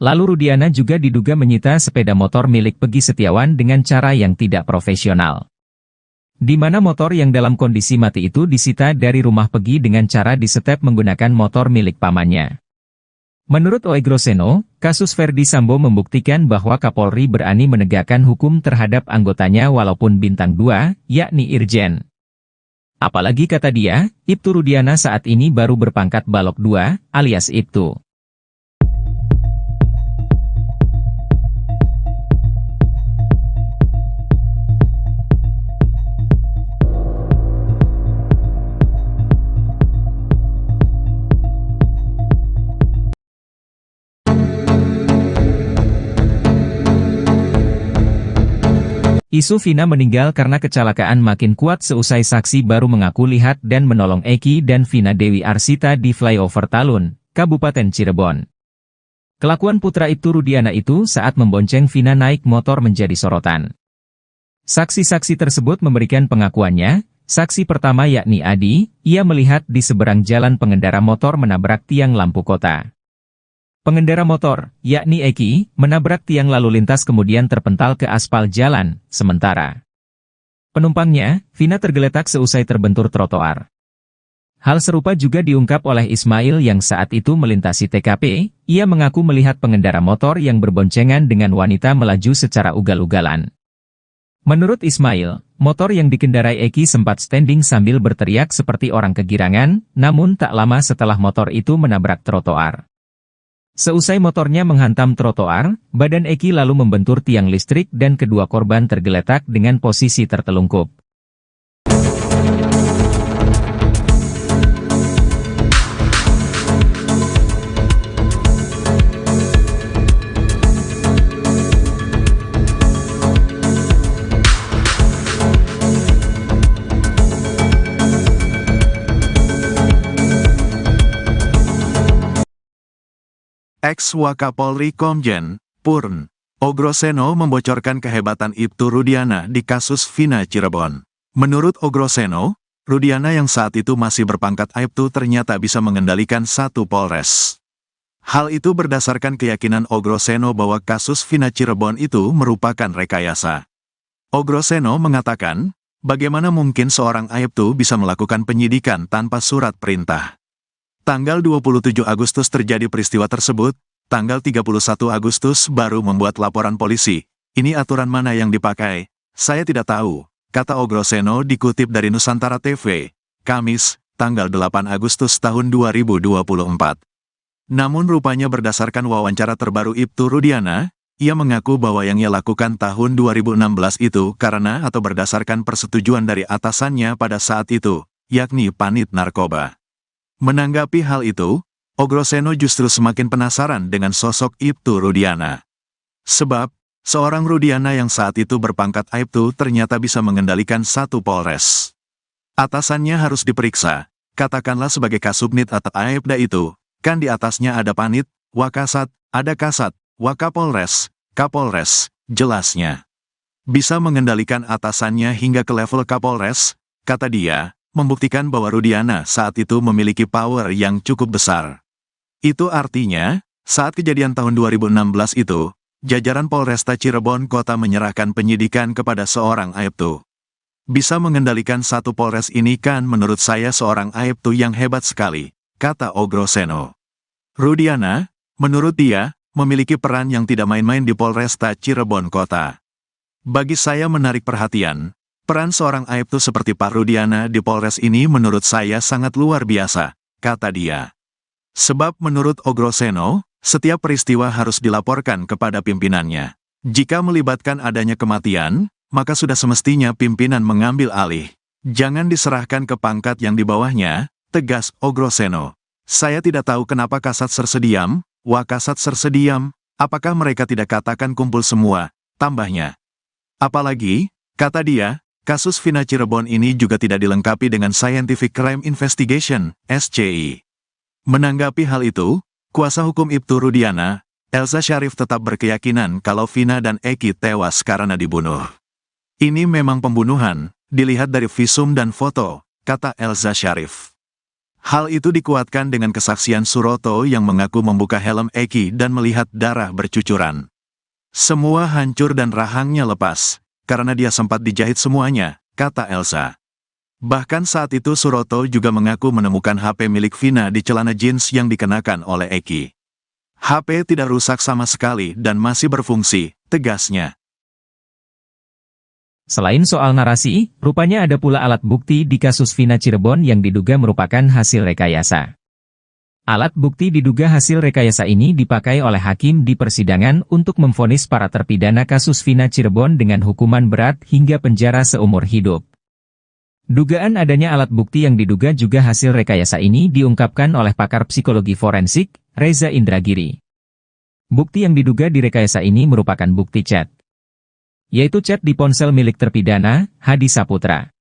Lalu Rudiana juga diduga menyita sepeda motor milik Peggy Setiawan dengan cara yang tidak profesional. Di mana motor yang dalam kondisi mati itu disita dari rumah Peggy dengan cara disetep menggunakan motor milik pamannya. Menurut O.E. Groseno, kasus Verdi Sambo membuktikan bahwa Kapolri berani menegakkan hukum terhadap anggotanya walaupun bintang 2, yakni Irjen. Apalagi kata dia, Ibtu Rudiana saat ini baru berpangkat Balok 2, alias Ibtu. Isu Vina meninggal karena kecelakaan makin kuat seusai saksi baru mengaku lihat dan menolong Eki dan Vina Dewi Arsita di flyover Talun, Kabupaten Cirebon. Kelakuan putra Ibtu Rudiana itu saat membonceng Vina naik motor menjadi sorotan. Saksi-saksi tersebut memberikan pengakuannya. Saksi pertama yakni Adi, ia melihat di seberang jalan pengendara motor menabrak tiang lampu kota. Pengendara motor, yakni Eki, menabrak tiang lalu lintas kemudian terpental ke aspal jalan, sementara penumpangnya, Vina tergeletak seusai terbentur trotoar. Hal serupa juga diungkap oleh Ismail yang saat itu melintasi TKP, ia mengaku melihat pengendara motor yang berboncengan dengan wanita melaju secara ugal-ugalan. Menurut Ismail, motor yang dikendarai Eki sempat standing sambil berteriak seperti orang kegirangan, namun tak lama setelah motor itu menabrak trotoar. Seusai motornya menghantam trotoar, badan Eki lalu membentur tiang listrik dan kedua korban tergeletak dengan posisi tertelungkup. Ex-Wakapolri Komjen Purn O. Groseno membocorkan kehebatan Ibtu Rudiana di kasus Vina Cirebon. Menurut O. Groseno, Rudiana yang saat itu masih berpangkat Aibtu ternyata bisa mengendalikan satu Polres. Hal itu berdasarkan keyakinan O. Groseno bahwa kasus Vina Cirebon itu merupakan rekayasa. O. Groseno mengatakan, bagaimana mungkin seorang Aibtu bisa melakukan penyidikan tanpa surat perintah? Tanggal 27 Agustus terjadi peristiwa tersebut, tanggal 31 Agustus baru membuat laporan polisi. Ini aturan mana yang dipakai? Saya tidak tahu, kata O. Groseno dikutip dari Nusantara TV, Kamis, tanggal 8 Agustus tahun 2024. Namun rupanya berdasarkan wawancara terbaru Ibtu Rudiana, ia mengaku bahwa yang ia lakukan tahun 2016 itu karena atau berdasarkan persetujuan dari atasannya pada saat itu, yakni Panit Narkoba. Menanggapi hal itu, O. Groseno justru semakin penasaran dengan sosok Ibtu Rudiana. Sebab, seorang Rudiana yang saat itu berpangkat Aibtu ternyata bisa mengendalikan satu Polres. Atasannya harus diperiksa, katakanlah sebagai Kasubnit atau Aibda itu, kan di atasnya ada Panit, Wakasat, ada Kasat, Wakapolres, Kapolres, jelasnya. Bisa mengendalikan atasannya hingga ke level Kapolres, kata dia, membuktikan bahwa Rudiana saat itu memiliki power yang cukup besar. Itu artinya, saat kejadian tahun 2016 itu, jajaran Polresta Cirebon Kota menyerahkan penyidikan kepada seorang Aibtu. Bisa mengendalikan satu Polres ini kan menurut saya seorang Aibtu yang hebat sekali, kata Ogroseno. Rudiana, menurut dia, memiliki peran yang tidak main-main di Polresta Cirebon Kota. Bagi saya menarik perhatian, peran seorang Aibtu seperti Pak Rudiana di Polres ini menurut saya sangat luar biasa, kata dia. Sebab menurut Ogroseno, setiap peristiwa harus dilaporkan kepada pimpinannya. Jika melibatkan adanya kematian, maka sudah semestinya pimpinan mengambil alih. Jangan diserahkan ke pangkat yang di bawahnya, tegas Ogroseno. Saya tidak tahu kenapa Kasat Sersediam, Wakasat Sersediam, apakah mereka tidak katakan kumpul semua, tambahnya. Apalagi, kata dia, kasus Vina Cirebon ini juga tidak dilengkapi dengan Scientific Crime Investigation, SCI. Menanggapi hal itu, kuasa hukum Ibtu Rudiana, Elza Syarif tetap berkeyakinan kalau Vina dan Eki tewas karena dibunuh. Ini memang pembunuhan, dilihat dari visum dan foto, kata Elza Syarif. Hal itu dikuatkan dengan kesaksian Suroto yang mengaku membuka helm Eki dan melihat darah bercucuran. Semua hancur dan rahangnya lepas, karena dia sempat dijahit semuanya, kata Elza. Bahkan saat itu Suroto juga mengaku menemukan HP milik Vina di celana jeans yang dikenakan oleh Eki. HP tidak rusak sama sekali dan masih berfungsi, tegasnya. Selain soal narasi, rupanya ada pula alat bukti di kasus Vina Cirebon yang diduga merupakan hasil rekayasa. Alat bukti diduga hasil rekayasa ini dipakai oleh hakim di persidangan untuk memvonis para terpidana kasus Vina Cirebon dengan hukuman berat hingga penjara seumur hidup. Dugaan adanya alat bukti yang diduga juga hasil rekayasa ini diungkapkan oleh pakar psikologi forensik, Reza Indragiri. Bukti yang diduga direkayasa ini merupakan bukti chat, yaitu chat di ponsel milik terpidana, Hadi Saputra.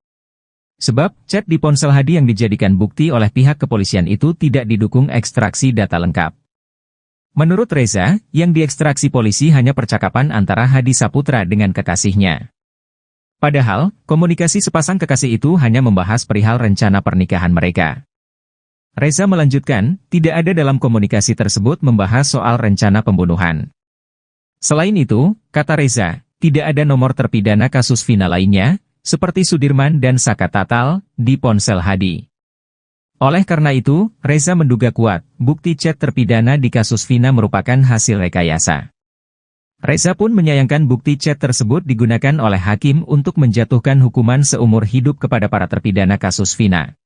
Sebab, chat di ponsel Hadi yang dijadikan bukti oleh pihak kepolisian itu tidak didukung ekstraksi data lengkap. Menurut Reza, yang diekstraksi polisi hanya percakapan antara Hadi Saputra dengan kekasihnya. Padahal, komunikasi sepasang kekasih itu hanya membahas perihal rencana pernikahan mereka. Reza melanjutkan, tidak ada dalam komunikasi tersebut membahas soal rencana pembunuhan. Selain itu, kata Reza, tidak ada nomor terpidana kasus Vina lainnya, seperti Sudirman dan Saka Tatal, di ponsel Hadi. Oleh karena itu, Reza menduga kuat, bukti chat terpidana di kasus Vina merupakan hasil rekayasa. Reza pun menyayangkan bukti chat tersebut digunakan oleh hakim untuk menjatuhkan hukuman seumur hidup kepada para terpidana kasus Vina.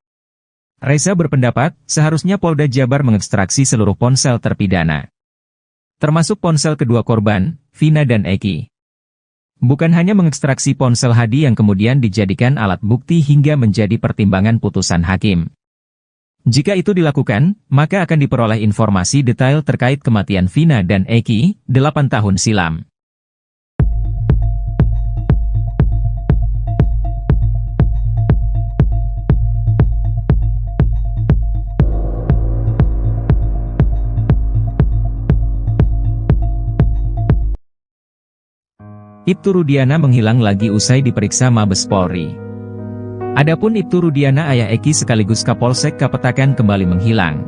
Reza berpendapat, seharusnya Polda Jabar mengekstraksi seluruh ponsel terpidana, termasuk ponsel kedua korban, Vina dan Eki. Bukan hanya mengekstraksi ponsel Hadi yang kemudian dijadikan alat bukti hingga menjadi pertimbangan putusan hakim. Jika itu dilakukan, maka akan diperoleh informasi detail terkait kematian Vina dan Eki, 8 tahun silam. Ibtu Rudiana menghilang lagi usai diperiksa Mabes Polri. Adapun Ibtu Rudiana ayah Eki sekaligus Kapolsek Kapetakan kembali menghilang.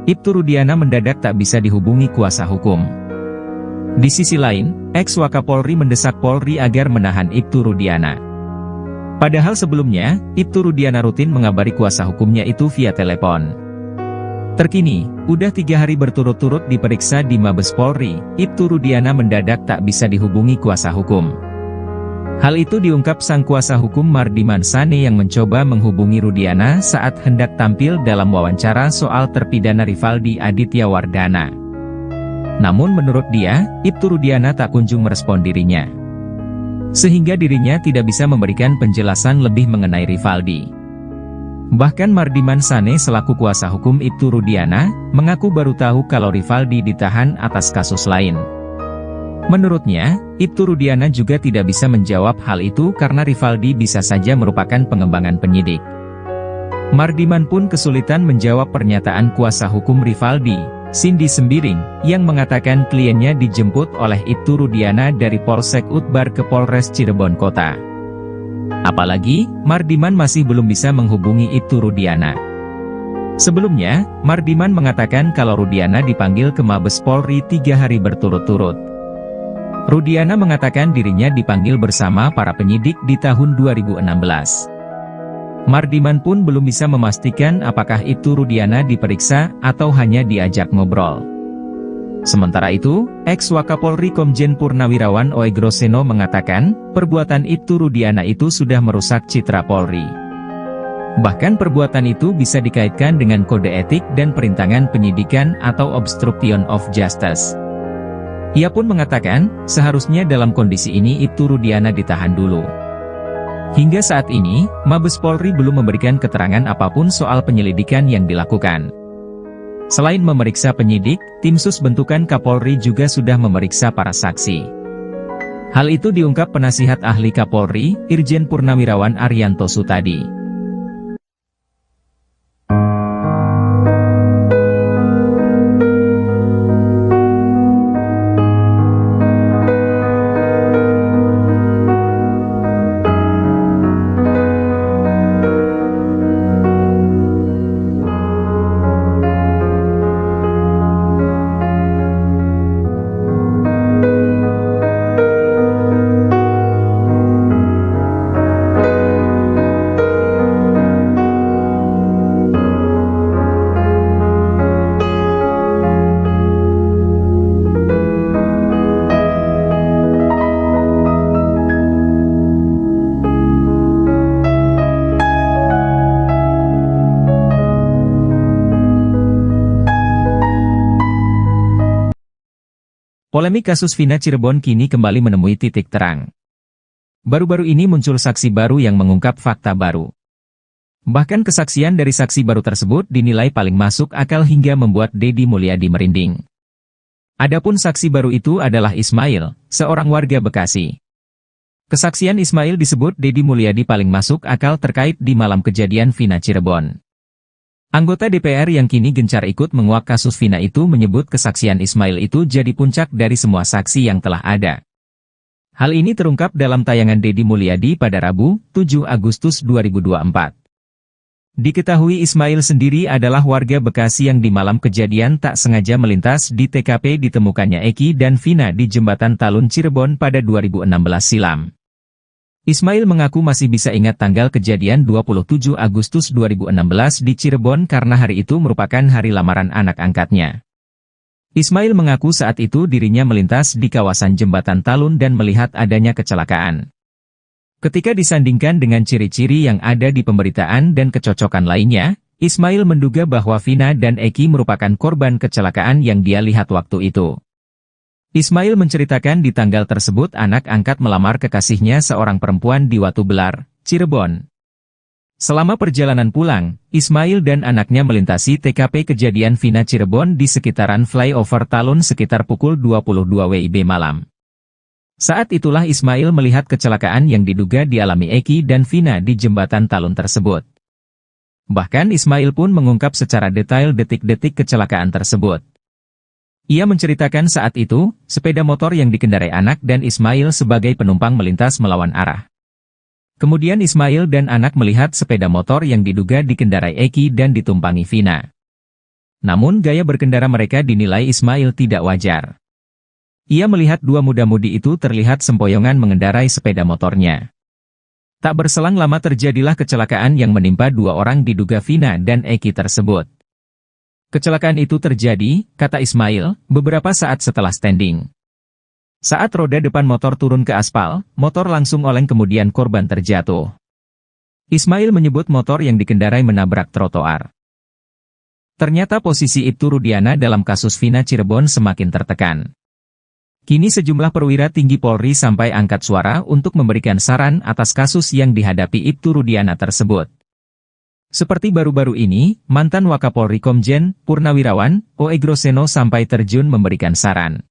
Ibtu Rudiana mendadak tak bisa dihubungi kuasa hukum. Di sisi lain, ex-Wakapolri mendesak Polri agar menahan Ibtu Rudiana. Padahal sebelumnya, Ibtu Rudiana rutin mengabari kuasa hukumnya itu via telepon. Terkini, udah 3 hari berturut-turut diperiksa di Mabes Polri, Ibtu Rudiana mendadak tak bisa dihubungi kuasa hukum. Hal itu diungkap sang kuasa hukum Mardiman Sane yang mencoba menghubungi Rudiana saat hendak tampil dalam wawancara soal terpidana Rivaldi Aditya Wardana. Namun menurut dia, Ibtu Rudiana tak kunjung merespon dirinya, sehingga dirinya tidak bisa memberikan penjelasan lebih mengenai Rivaldi. Bahkan Mardiman Sane selaku kuasa hukum Ibtu Rudiana, mengaku baru tahu kalau Rivaldi ditahan atas kasus lain. Menurutnya, Ibtu Rudiana juga tidak bisa menjawab hal itu karena Rivaldi bisa saja merupakan pengembangan penyidik. Mardiman pun kesulitan menjawab pernyataan kuasa hukum Rivaldi, Cindy Sembiring, yang mengatakan kliennya dijemput oleh Ibtu Rudiana dari Polsek Utbar ke Polres Cirebon Kota. Apalagi, Mardiman masih belum bisa menghubungi Ibtu Rudiana. Sebelumnya, Mardiman mengatakan kalau Rudiana dipanggil ke Mabes Polri 3 hari berturut-turut. Rudiana mengatakan dirinya dipanggil bersama para penyidik di tahun 2016. Mardiman pun belum bisa memastikan apakah itu Rudiana diperiksa atau hanya diajak ngobrol. Sementara itu, ex-Wakapolri Komjen Purnawirawan Oegroseno mengatakan, perbuatan Ibtu Rudiana itu sudah merusak citra Polri. Bahkan perbuatan itu bisa dikaitkan dengan kode etik dan perintangan penyidikan atau obstruction of justice. Ia pun mengatakan, seharusnya dalam kondisi ini Ibtu Rudiana ditahan dulu. Hingga saat ini, Mabes Polri belum memberikan keterangan apapun soal penyelidikan yang dilakukan. Selain memeriksa penyidik, tim sus bentukan Kapolri juga sudah memeriksa para saksi. Hal itu diungkap penasihat ahli Kapolri, Irjen Purnawirawan Arianto Sutadi. Polemik kasus Vina Cirebon kini kembali menemui titik terang. Baru-baru ini muncul saksi baru yang mengungkap fakta baru. Bahkan kesaksian dari saksi baru tersebut dinilai paling masuk akal hingga membuat Deddy Mulyadi merinding. Adapun saksi baru itu adalah Ismail, seorang warga Bekasi. Kesaksian Ismail disebut Deddy Mulyadi paling masuk akal terkait di malam kejadian Vina Cirebon. Anggota DPR yang kini gencar ikut menguak kasus Vina itu menyebut kesaksian Ismail itu jadi puncak dari semua saksi yang telah ada. Hal ini terungkap dalam tayangan Deddy Mulyadi pada Rabu, 7 Agustus 2024. Diketahui Ismail sendiri adalah warga Bekasi yang di malam kejadian tak sengaja melintas di TKP ditemukannya Eki dan Vina di Jembatan Talun Cirebon pada 2016 silam. Ismail mengaku masih bisa ingat tanggal kejadian 27 Agustus 2016 di Cirebon karena hari itu merupakan hari lamaran anak angkatnya. Ismail mengaku saat itu dirinya melintas di kawasan Jembatan Talun dan melihat adanya kecelakaan. Ketika disandingkan dengan ciri-ciri yang ada di pemberitaan dan kecocokan lainnya, Ismail menduga bahwa Vina dan Eki merupakan korban kecelakaan yang dia lihat waktu itu. Ismail menceritakan di tanggal tersebut anak angkat melamar kekasihnya seorang perempuan di Watu Belar, Cirebon. Selama perjalanan pulang, Ismail dan anaknya melintasi TKP kejadian Vina Cirebon di sekitaran flyover Talun sekitar pukul 22 WIB malam. Saat itulah Ismail melihat kecelakaan yang diduga dialami Eki dan Vina di jembatan Talun tersebut. Bahkan Ismail pun mengungkap secara detail detik-detik kecelakaan tersebut. Ia menceritakan saat itu, sepeda motor yang dikendarai anak dan Ismail sebagai penumpang melintas melawan arah. Kemudian Ismail dan anak melihat sepeda motor yang diduga dikendarai Eki dan ditumpangi Vina. Namun gaya berkendara mereka dinilai Ismail tidak wajar. Ia melihat dua muda-mudi itu terlihat sempoyongan mengendarai sepeda motornya. Tak berselang lama terjadilah kecelakaan yang menimpa dua orang diduga Vina dan Eki tersebut. Kecelakaan itu terjadi, kata Ismail, beberapa saat setelah standing. Saat roda depan motor turun ke aspal, motor langsung oleng kemudian korban terjatuh. Ismail menyebut motor yang dikendarai menabrak trotoar. Ternyata posisi Ibtu Rudiana dalam kasus Vina Cirebon semakin tertekan. Kini sejumlah perwira tinggi Polri sampai angkat suara untuk memberikan saran atas kasus yang dihadapi Ibtu Rudiana tersebut. Seperti baru-baru ini, mantan Wakapolri Komjen Purnawirawan Oegroseno sampai terjun memberikan saran.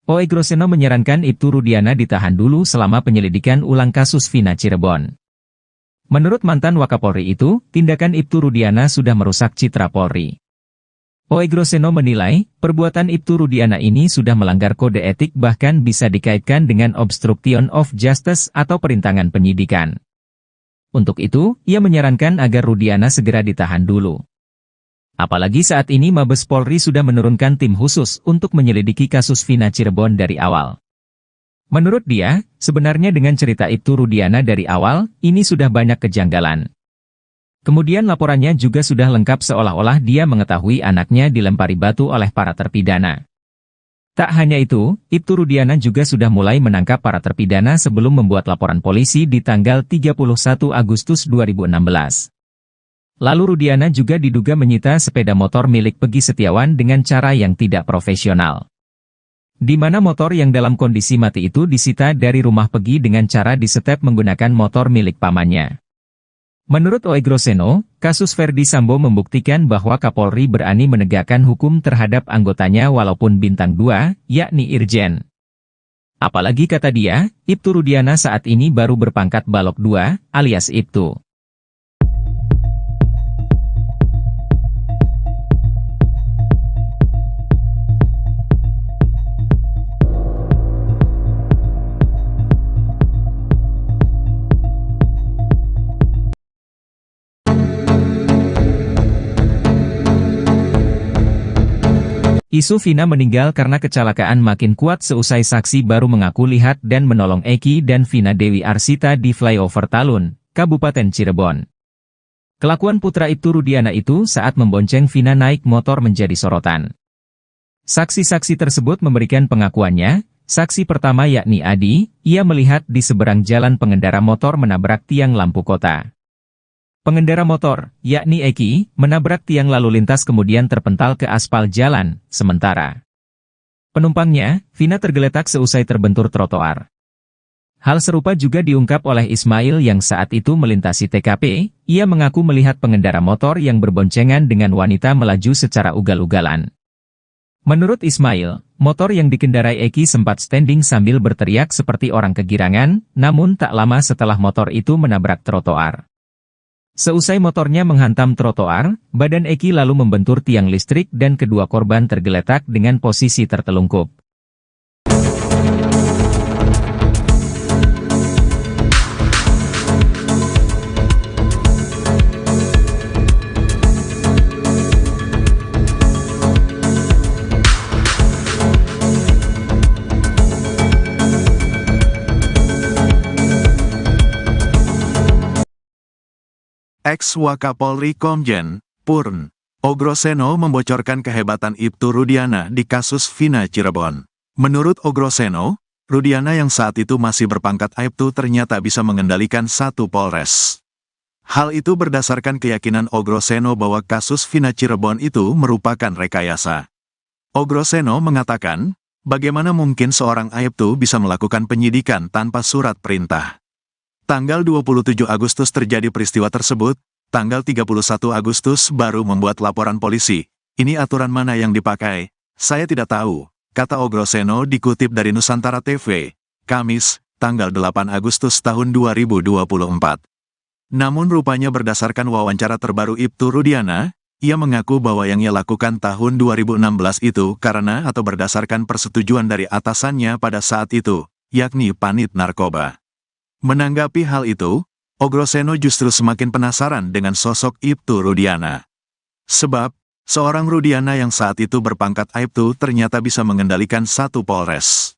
Oegroseno menyarankan Ibtu Rudiana ditahan dulu selama penyelidikan ulang kasus Vina Cirebon. Menurut mantan Wakapolri itu, tindakan Ibtu Rudiana sudah merusak citra Polri. Oegroseno menilai, perbuatan Ibtu Rudiana ini sudah melanggar kode etik bahkan bisa dikaitkan dengan obstruction of justice atau perintangan penyidikan. Untuk itu, ia menyarankan agar Rudiana segera ditahan dulu. Apalagi saat ini Mabes Polri sudah menurunkan tim khusus untuk menyelidiki kasus Vina Cirebon dari awal. Menurut dia, sebenarnya dengan cerita Ibtu Rudiana dari awal, ini sudah banyak kejanggalan. Kemudian laporannya juga sudah lengkap seolah-olah dia mengetahui anaknya dilempari batu oleh para terpidana. Tak hanya itu, Ibtu Rudiana juga sudah mulai menangkap para terpidana sebelum membuat laporan polisi di tanggal 31 Agustus 2016. Lalu Rudiana juga diduga menyita sepeda motor milik Pegi Setiawan dengan cara yang tidak profesional. Di mana motor yang dalam kondisi mati itu disita dari rumah Pegi dengan cara disetep menggunakan motor milik pamannya. Menurut Oegroseno, kasus Verdi Sambo membuktikan bahwa Kapolri berani menegakkan hukum terhadap anggotanya walaupun bintang 2, yakni Irjen. Apalagi kata dia, Ibtu Rudiana saat ini baru berpangkat Balok 2, alias Ibtu. Isu Vina meninggal karena kecelakaan makin kuat seusai saksi baru mengaku lihat dan menolong Eki dan Vina Dewi Arsita di flyover Talun, Kabupaten Cirebon. Kelakuan putra Ibtu Rudiana itu saat membonceng Vina naik motor menjadi sorotan. Saksi-saksi tersebut memberikan pengakuannya. Saksi pertama yakni Adi, ia melihat di seberang jalan pengendara motor menabrak tiang lampu kota. Pengendara motor, yakni Eki, menabrak tiang lalu lintas kemudian terpental ke aspal jalan, sementara penumpangnya, Vina tergeletak seusai terbentur trotoar. Hal serupa juga diungkap oleh Ismail yang saat itu melintasi TKP, ia mengaku melihat pengendara motor yang berboncengan dengan wanita melaju secara ugal-ugalan. Menurut Ismail, motor yang dikendarai Eki sempat standing sambil berteriak seperti orang kegirangan, namun tak lama setelah motor itu menabrak trotoar. Seusai motornya menghantam trotoar, badan Eki lalu membentur tiang listrik dan kedua korban tergeletak dengan posisi tertelungkup. Ex-Wakapolri Komjen, Purn, Ogroseno membocorkan kehebatan Ibtu Rudiana di kasus Vina Cirebon. Menurut Ogroseno, Rudiana yang saat itu masih berpangkat Aibtu ternyata bisa mengendalikan satu Polres. Hal itu berdasarkan keyakinan Ogroseno bahwa kasus Vina Cirebon itu merupakan rekayasa. Ogroseno mengatakan, bagaimana mungkin seorang Aibtu bisa melakukan penyidikan tanpa surat perintah. Tanggal 27 Agustus terjadi peristiwa tersebut, tanggal 31 Agustus baru membuat laporan polisi. Ini aturan mana yang dipakai? Saya tidak tahu, kata Ogroseno dikutip dari Nusantara TV, Kamis, tanggal 8 Agustus tahun 2024. Namun rupanya berdasarkan wawancara terbaru Ibtu Rudiana, ia mengaku bahwa yang ia lakukan tahun 2016 itu karena atau berdasarkan persetujuan dari atasannya pada saat itu, yakni Panit Narkoba. Menanggapi hal itu, Ogroseno justru semakin penasaran dengan sosok Ibtu Rudiana. Sebab, seorang Rudiana yang saat itu berpangkat Aibtu ternyata bisa mengendalikan satu Polres.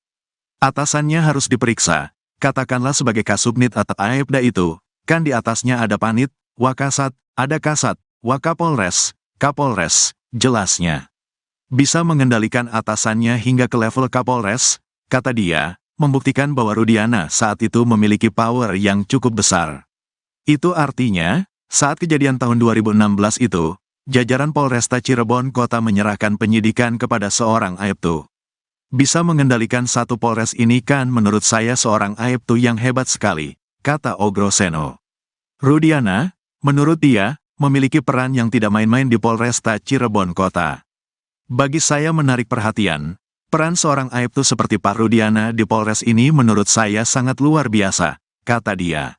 Atasannya harus diperiksa, katakanlah sebagai Kasubnit atau Aibda itu, kan di atasnya ada Panit, Wakasat, ada Kasat, Wakapolres, Kapolres, jelasnya. Bisa mengendalikan atasannya hingga ke level Kapolres, kata dia, membuktikan bahwa Rudiana saat itu memiliki power yang cukup besar. Itu artinya, saat kejadian tahun 2016 itu, jajaran Polresta Cirebon Kota menyerahkan penyidikan kepada seorang Aibtu. Bisa mengendalikan satu Polres ini kan menurut saya seorang Aibtu yang hebat sekali, kata Ogroseno. Rudiana, menurut dia, memiliki peran yang tidak main-main di Polresta Cirebon Kota. Bagi saya menarik perhatian. Peran seorang Aibtu seperti Pak Rudiana di Polres ini menurut saya sangat luar biasa, kata dia.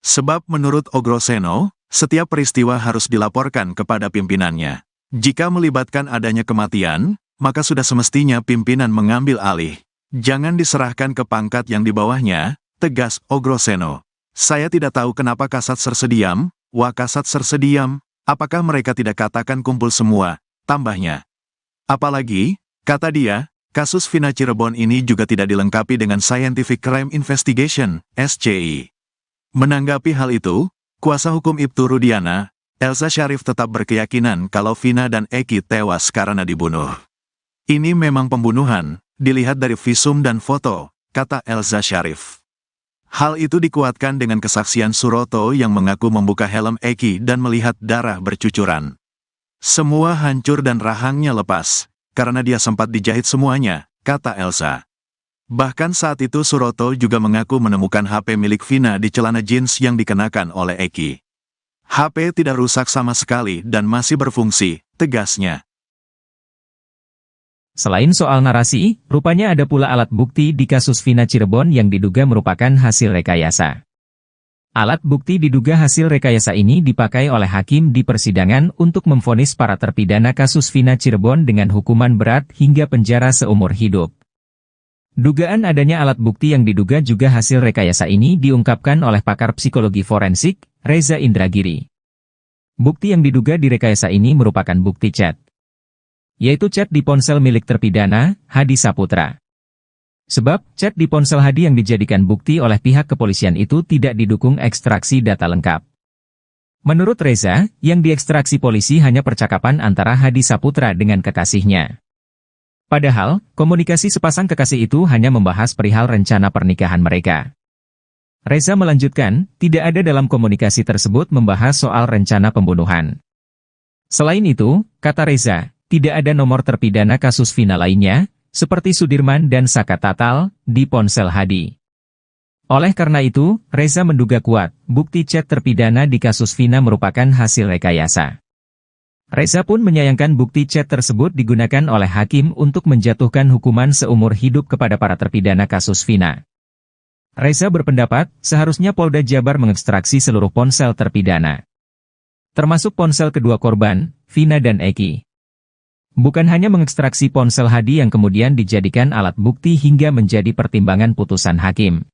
Sebab menurut Ogroseno, setiap peristiwa harus dilaporkan kepada pimpinannya. Jika melibatkan adanya kematian, maka sudah semestinya pimpinan mengambil alih. Jangan diserahkan ke pangkat yang di bawahnya, tegas Ogroseno. Saya tidak tahu kenapa Kasat Sersediam, Wakasat Sersediam, apakah mereka tidak katakan kumpul semua, tambahnya. Apalagi, kata dia, kasus Vina Cirebon ini juga tidak dilengkapi dengan Scientific Crime Investigation, SCI. Menanggapi hal itu, kuasa hukum Ibtu Rudiana, Elza Syarif tetap berkeyakinan kalau Vina dan Eki tewas karena dibunuh. Ini memang pembunuhan, dilihat dari visum dan foto, kata Elza Syarif. Hal itu dikuatkan dengan kesaksian Suroto yang mengaku membuka helm Eki dan melihat darah bercucuran. Semua hancur dan rahangnya lepas, karena dia sempat dijahit semuanya, kata Elza. Bahkan saat itu Suroto juga mengaku menemukan HP milik Vina di celana jeans yang dikenakan oleh Eki. HP tidak rusak sama sekali dan masih berfungsi, tegasnya. Selain soal narasi, rupanya ada pula alat bukti di kasus Vina Cirebon yang diduga merupakan hasil rekayasa. Alat bukti diduga hasil rekayasa ini dipakai oleh hakim di persidangan untuk memvonis para terpidana kasus Vina Cirebon dengan hukuman berat hingga penjara seumur hidup. Dugaan adanya alat bukti yang diduga juga hasil rekayasa ini diungkapkan oleh pakar psikologi forensik, Reza Indragiri. Bukti yang diduga direkayasa ini merupakan bukti chat, yaitu chat di ponsel milik terpidana, Hadi Saputra. Sebab, chat di ponsel Hadi yang dijadikan bukti oleh pihak kepolisian itu tidak didukung ekstraksi data lengkap. Menurut Reza, yang diekstraksi polisi hanya percakapan antara Hadi Saputra dengan kekasihnya. Padahal, komunikasi sepasang kekasih itu hanya membahas perihal rencana pernikahan mereka. Reza melanjutkan, tidak ada dalam komunikasi tersebut membahas soal rencana pembunuhan. Selain itu, kata Reza, tidak ada nomor terpidana kasus Vina lainnya, seperti Sudirman dan Saka Tatal, di ponsel Hadi. Oleh karena itu, Reza menduga kuat, bukti chat terpidana di kasus Vina merupakan hasil rekayasa. Reza pun menyayangkan bukti chat tersebut digunakan oleh hakim untuk menjatuhkan hukuman seumur hidup kepada para terpidana kasus Vina. Reza berpendapat, seharusnya Polda Jabar mengekstraksi seluruh ponsel terpidana, termasuk ponsel kedua korban, Vina dan Eki. Bukan hanya mengekstraksi ponsel Hadi yang kemudian dijadikan alat bukti hingga menjadi pertimbangan putusan hakim.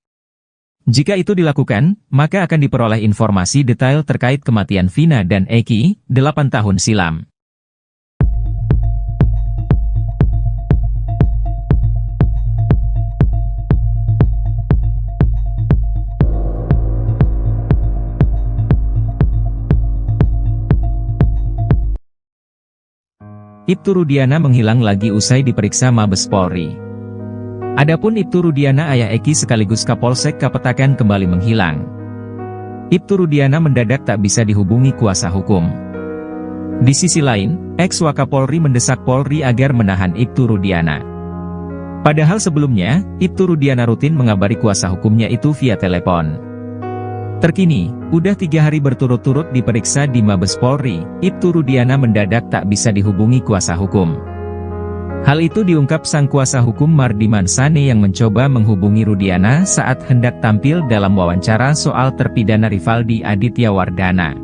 Jika itu dilakukan, maka akan diperoleh informasi detail terkait kematian Vina dan Eki, 8 tahun silam. Ibtu Rudiana menghilang lagi usai diperiksa Mabes Polri. Adapun Ibtu Rudiana ayah Eki sekaligus Kapolsek Kapetakan kembali menghilang. Ibtu Rudiana mendadak tak bisa dihubungi kuasa hukum. Di sisi lain, ex-Wakapolri mendesak Polri agar menahan Ibtu Rudiana. Padahal sebelumnya, Ibtu Rudiana rutin mengabari kuasa hukumnya itu via telepon. Terkini, udah 3 hari berturut-turut diperiksa di Mabes Polri, Ibtu Rudiana mendadak tak bisa dihubungi kuasa hukum. Hal itu diungkap sang kuasa hukum Mardiman Sane yang mencoba menghubungi Rudiana saat hendak tampil dalam wawancara soal terpidana Rivaldi Aditya Wardana.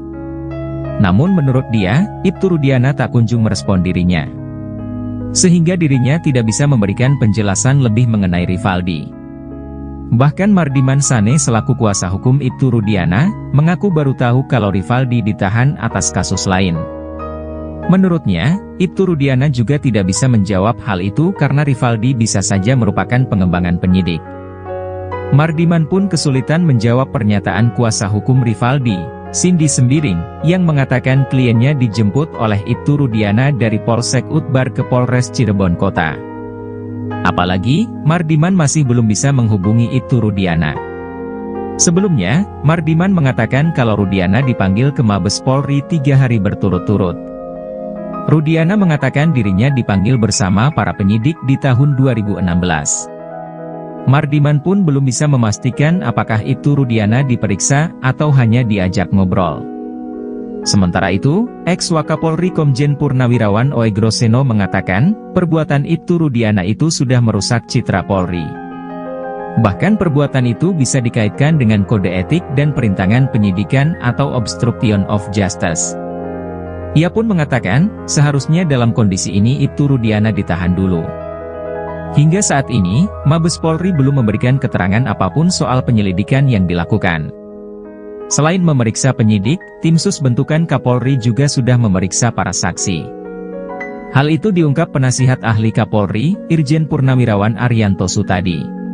Namun menurut dia, Ibtu Rudiana tak kunjung merespon dirinya, sehingga dirinya tidak bisa memberikan penjelasan lebih mengenai Rivaldi. Bahkan Mardiman Sane selaku kuasa hukum Ibtu Rudiana, mengaku baru tahu kalau Rivaldi ditahan atas kasus lain. Menurutnya, Ibtu Rudiana juga tidak bisa menjawab hal itu karena Rivaldi bisa saja merupakan pengembangan penyidik. Mardiman pun kesulitan menjawab pernyataan kuasa hukum Rivaldi, Cindy Sembiring, yang mengatakan kliennya dijemput oleh Ibtu Rudiana dari Polsek Utbar ke Polres Cirebon Kota. Apalagi, Mardiman masih belum bisa menghubungi Ibtu Rudiana. Sebelumnya, Mardiman mengatakan kalau Rudiana dipanggil ke Mabes Polri 3 hari berturut-turut. Rudiana mengatakan dirinya dipanggil bersama para penyidik di tahun 2016. Mardiman pun belum bisa memastikan apakah Ibtu Rudiana diperiksa atau hanya diajak ngobrol. Sementara itu, ex-Wakapolri Komjen Purnawirawan Oegroseno mengatakan, perbuatan Ibtu Rudiana itu sudah merusak citra Polri. Bahkan perbuatan itu bisa dikaitkan dengan kode etik dan perintangan penyidikan atau obstruction of justice. Ia pun mengatakan, seharusnya dalam kondisi ini Ibtu Rudiana ditahan dulu. Hingga saat ini, Mabes Polri belum memberikan keterangan apapun soal penyelidikan yang dilakukan. Selain memeriksa penyidik, tim sus bentukan Kapolri juga sudah memeriksa para saksi. Hal itu diungkap penasihat ahli Kapolri, Irjen Purnawirawan Arianto Sutadi.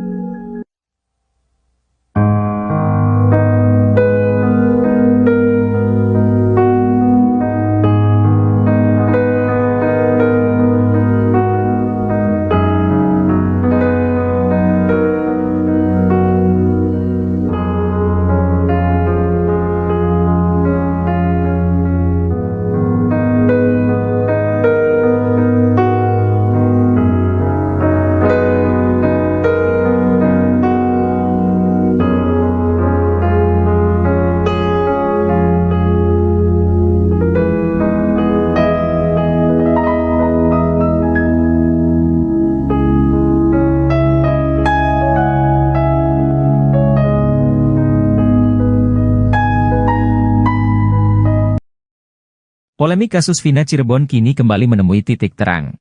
Polemik kasus Vina Cirebon kini kembali menemui titik terang.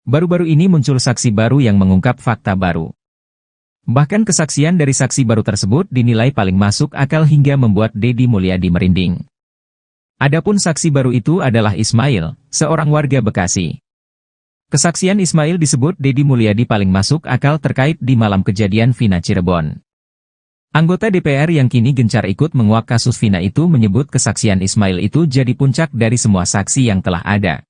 Baru-baru ini muncul saksi baru yang mengungkap fakta baru. Bahkan kesaksian dari saksi baru tersebut dinilai paling masuk akal hingga membuat Deddy Mulyadi merinding. Adapun saksi baru itu adalah Ismail, seorang warga Bekasi. Kesaksian Ismail disebut Deddy Mulyadi paling masuk akal terkait di malam kejadian Vina Cirebon. Anggota DPR yang kini gencar ikut menguak kasus Vina itu menyebut kesaksian Ismail itu jadi puncak dari semua saksi yang telah ada.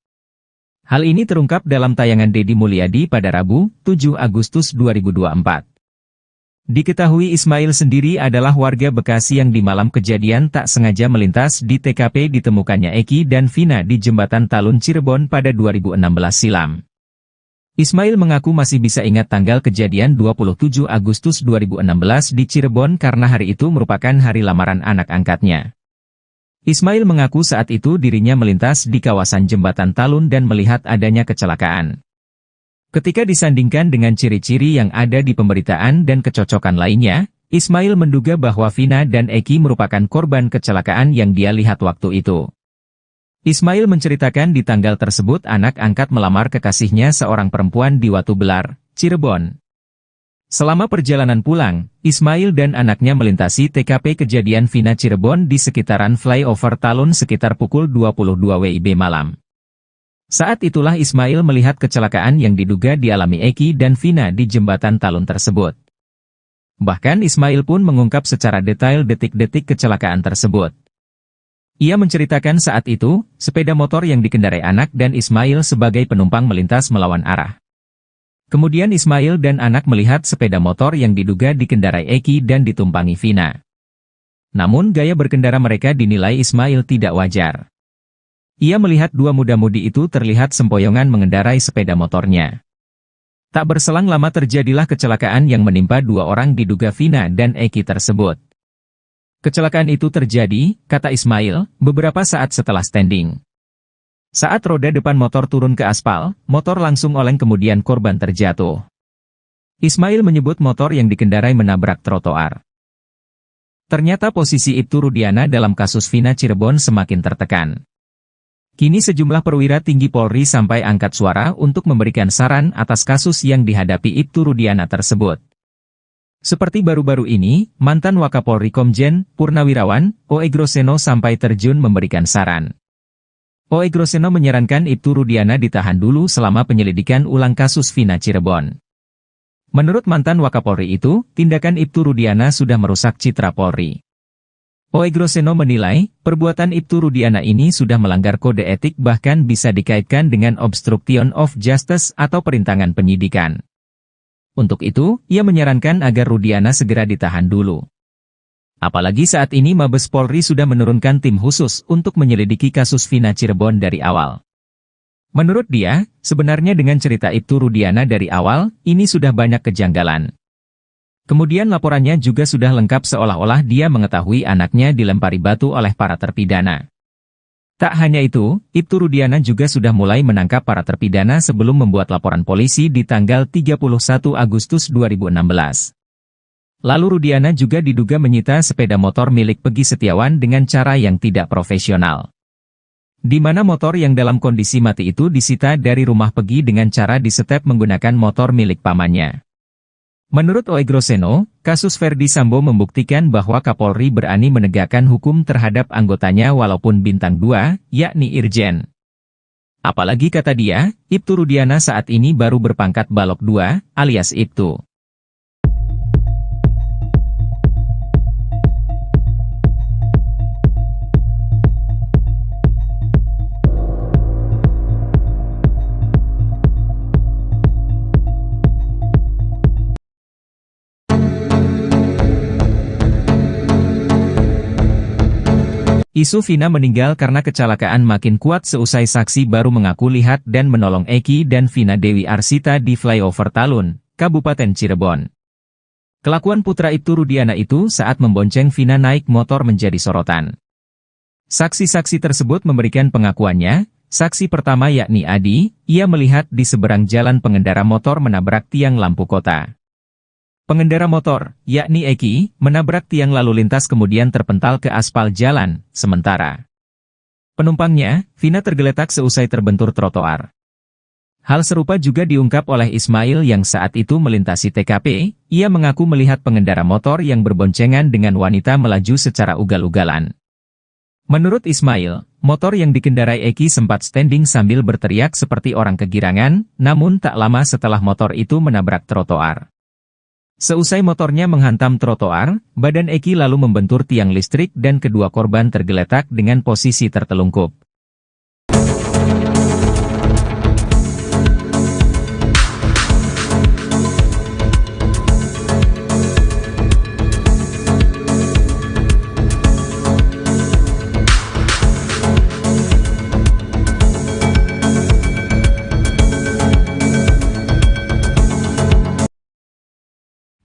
Hal ini terungkap dalam tayangan Deddy Mulyadi pada Rabu, 7 Agustus 2024. Diketahui Ismail sendiri adalah warga Bekasi yang di malam kejadian tak sengaja melintas di TKP ditemukannya Eki dan Vina di Jembatan Talun Cirebon pada 2016 silam. Ismail mengaku masih bisa ingat tanggal kejadian 27 Agustus 2016 di Cirebon karena hari itu merupakan hari lamaran anak angkatnya. Ismail mengaku saat itu dirinya melintas di kawasan Jembatan Talun dan melihat adanya kecelakaan. Ketika disandingkan dengan ciri-ciri yang ada di pemberitaan dan kecocokan lainnya, Ismail menduga bahwa Vina dan Eki merupakan korban kecelakaan yang dia lihat waktu itu. Ismail menceritakan di tanggal tersebut anak angkat melamar kekasihnya seorang perempuan di Watu Belar, Cirebon. Selama perjalanan pulang, Ismail dan anaknya melintasi TKP kejadian Vina Cirebon di sekitaran flyover Talun sekitar pukul 22 WIB malam. Saat itulah Ismail melihat kecelakaan yang diduga dialami Eki dan Vina di Jembatan Talun tersebut. Bahkan Ismail pun mengungkap secara detail detik-detik kecelakaan tersebut. Ia menceritakan saat itu, sepeda motor yang dikendarai anak dan Ismail sebagai penumpang melintas melawan arah. Kemudian Ismail dan anak melihat sepeda motor yang diduga dikendarai Eki dan ditumpangi Vina. Namun gaya berkendara mereka dinilai Ismail tidak wajar. Ia melihat dua muda-mudi itu terlihat sempoyongan mengendarai sepeda motornya. Tak berselang lama terjadilah kecelakaan yang menimpa dua orang diduga Vina dan Eki tersebut. Kecelakaan itu terjadi, kata Ismail, beberapa saat setelah standing. Saat roda depan motor turun ke aspal, motor langsung oleng kemudian korban terjatuh. Ismail menyebut motor yang dikendarai menabrak trotoar. Ternyata posisi Ibtu Rudiana dalam kasus Vina Cirebon semakin tertekan. Kini sejumlah perwira tinggi Polri sampai angkat suara untuk memberikan saran atas kasus yang dihadapi Ibtu Rudiana tersebut. Seperti baru-baru ini, mantan Wakapolri Komjen Purnawirawan, O.E. Groseno sampai terjun memberikan saran. O.E. Groseno menyarankan Ibtu Rudiana ditahan dulu selama penyelidikan ulang kasus Vina Cirebon. Menurut mantan Wakapolri itu, tindakan Ibtu Rudiana sudah merusak citra Polri. O.E. Groseno menilai, perbuatan Ibtu Rudiana ini sudah melanggar kode etik bahkan bisa dikaitkan dengan obstruction of justice atau perintangan penyidikan. Untuk itu, ia menyarankan agar Rudiana segera ditahan dulu. Apalagi saat ini Mabes Polri sudah menurunkan tim khusus untuk menyelidiki kasus Vina Cirebon dari awal. Menurut dia, sebenarnya dengan cerita Ibtu Rudiana dari awal, ini sudah banyak kejanggalan. Kemudian laporannya juga sudah lengkap seolah-olah dia mengetahui anaknya dilempari batu oleh para terpidana. Tak hanya itu, Ibtu Rudiana juga sudah mulai menangkap para terpidana sebelum membuat laporan polisi di tanggal 31 Agustus 2016. Lalu Rudiana juga diduga menyita sepeda motor milik Pegi Setiawan dengan cara yang tidak profesional. Di mana motor yang dalam kondisi mati itu disita dari rumah Pegi dengan cara disetep menggunakan motor milik pamannya. Menurut O.E. Groseno, kasus Ferdi Sambo membuktikan bahwa Kapolri berani menegakkan hukum terhadap anggotanya walaupun bintang 2, yakni Irjen. Apalagi kata dia, Ibtu Rudiana saat ini baru berpangkat Balok 2, alias Ibtu. Isu Vina meninggal karena kecelakaan makin kuat seusai saksi baru mengaku lihat dan menolong Eki dan Vina Dewi Arsita di flyover Talun, Kabupaten Cirebon. Kelakuan putra Ibtu Rudiana itu saat membonceng Vina naik motor menjadi sorotan. Saksi-saksi tersebut memberikan pengakuannya. Saksi pertama yakni Adi, ia melihat di seberang jalan pengendara motor menabrak tiang lampu kota. Pengendara motor, yakni Eki, menabrak tiang lalu lintas kemudian terpental ke aspal jalan, sementara penumpangnya, Vina tergeletak seusai terbentur trotoar. Hal serupa juga diungkap oleh Ismail yang saat itu melintasi TKP, ia mengaku melihat pengendara motor yang berboncengan dengan wanita melaju secara ugal-ugalan. Menurut Ismail, motor yang dikendarai Eki sempat standing sambil berteriak seperti orang kegirangan, namun tak lama setelah motor itu menabrak trotoar. Seusai motornya menghantam trotoar, badan Eki lalu membentur tiang listrik dan kedua korban tergeletak dengan posisi tertelungkup.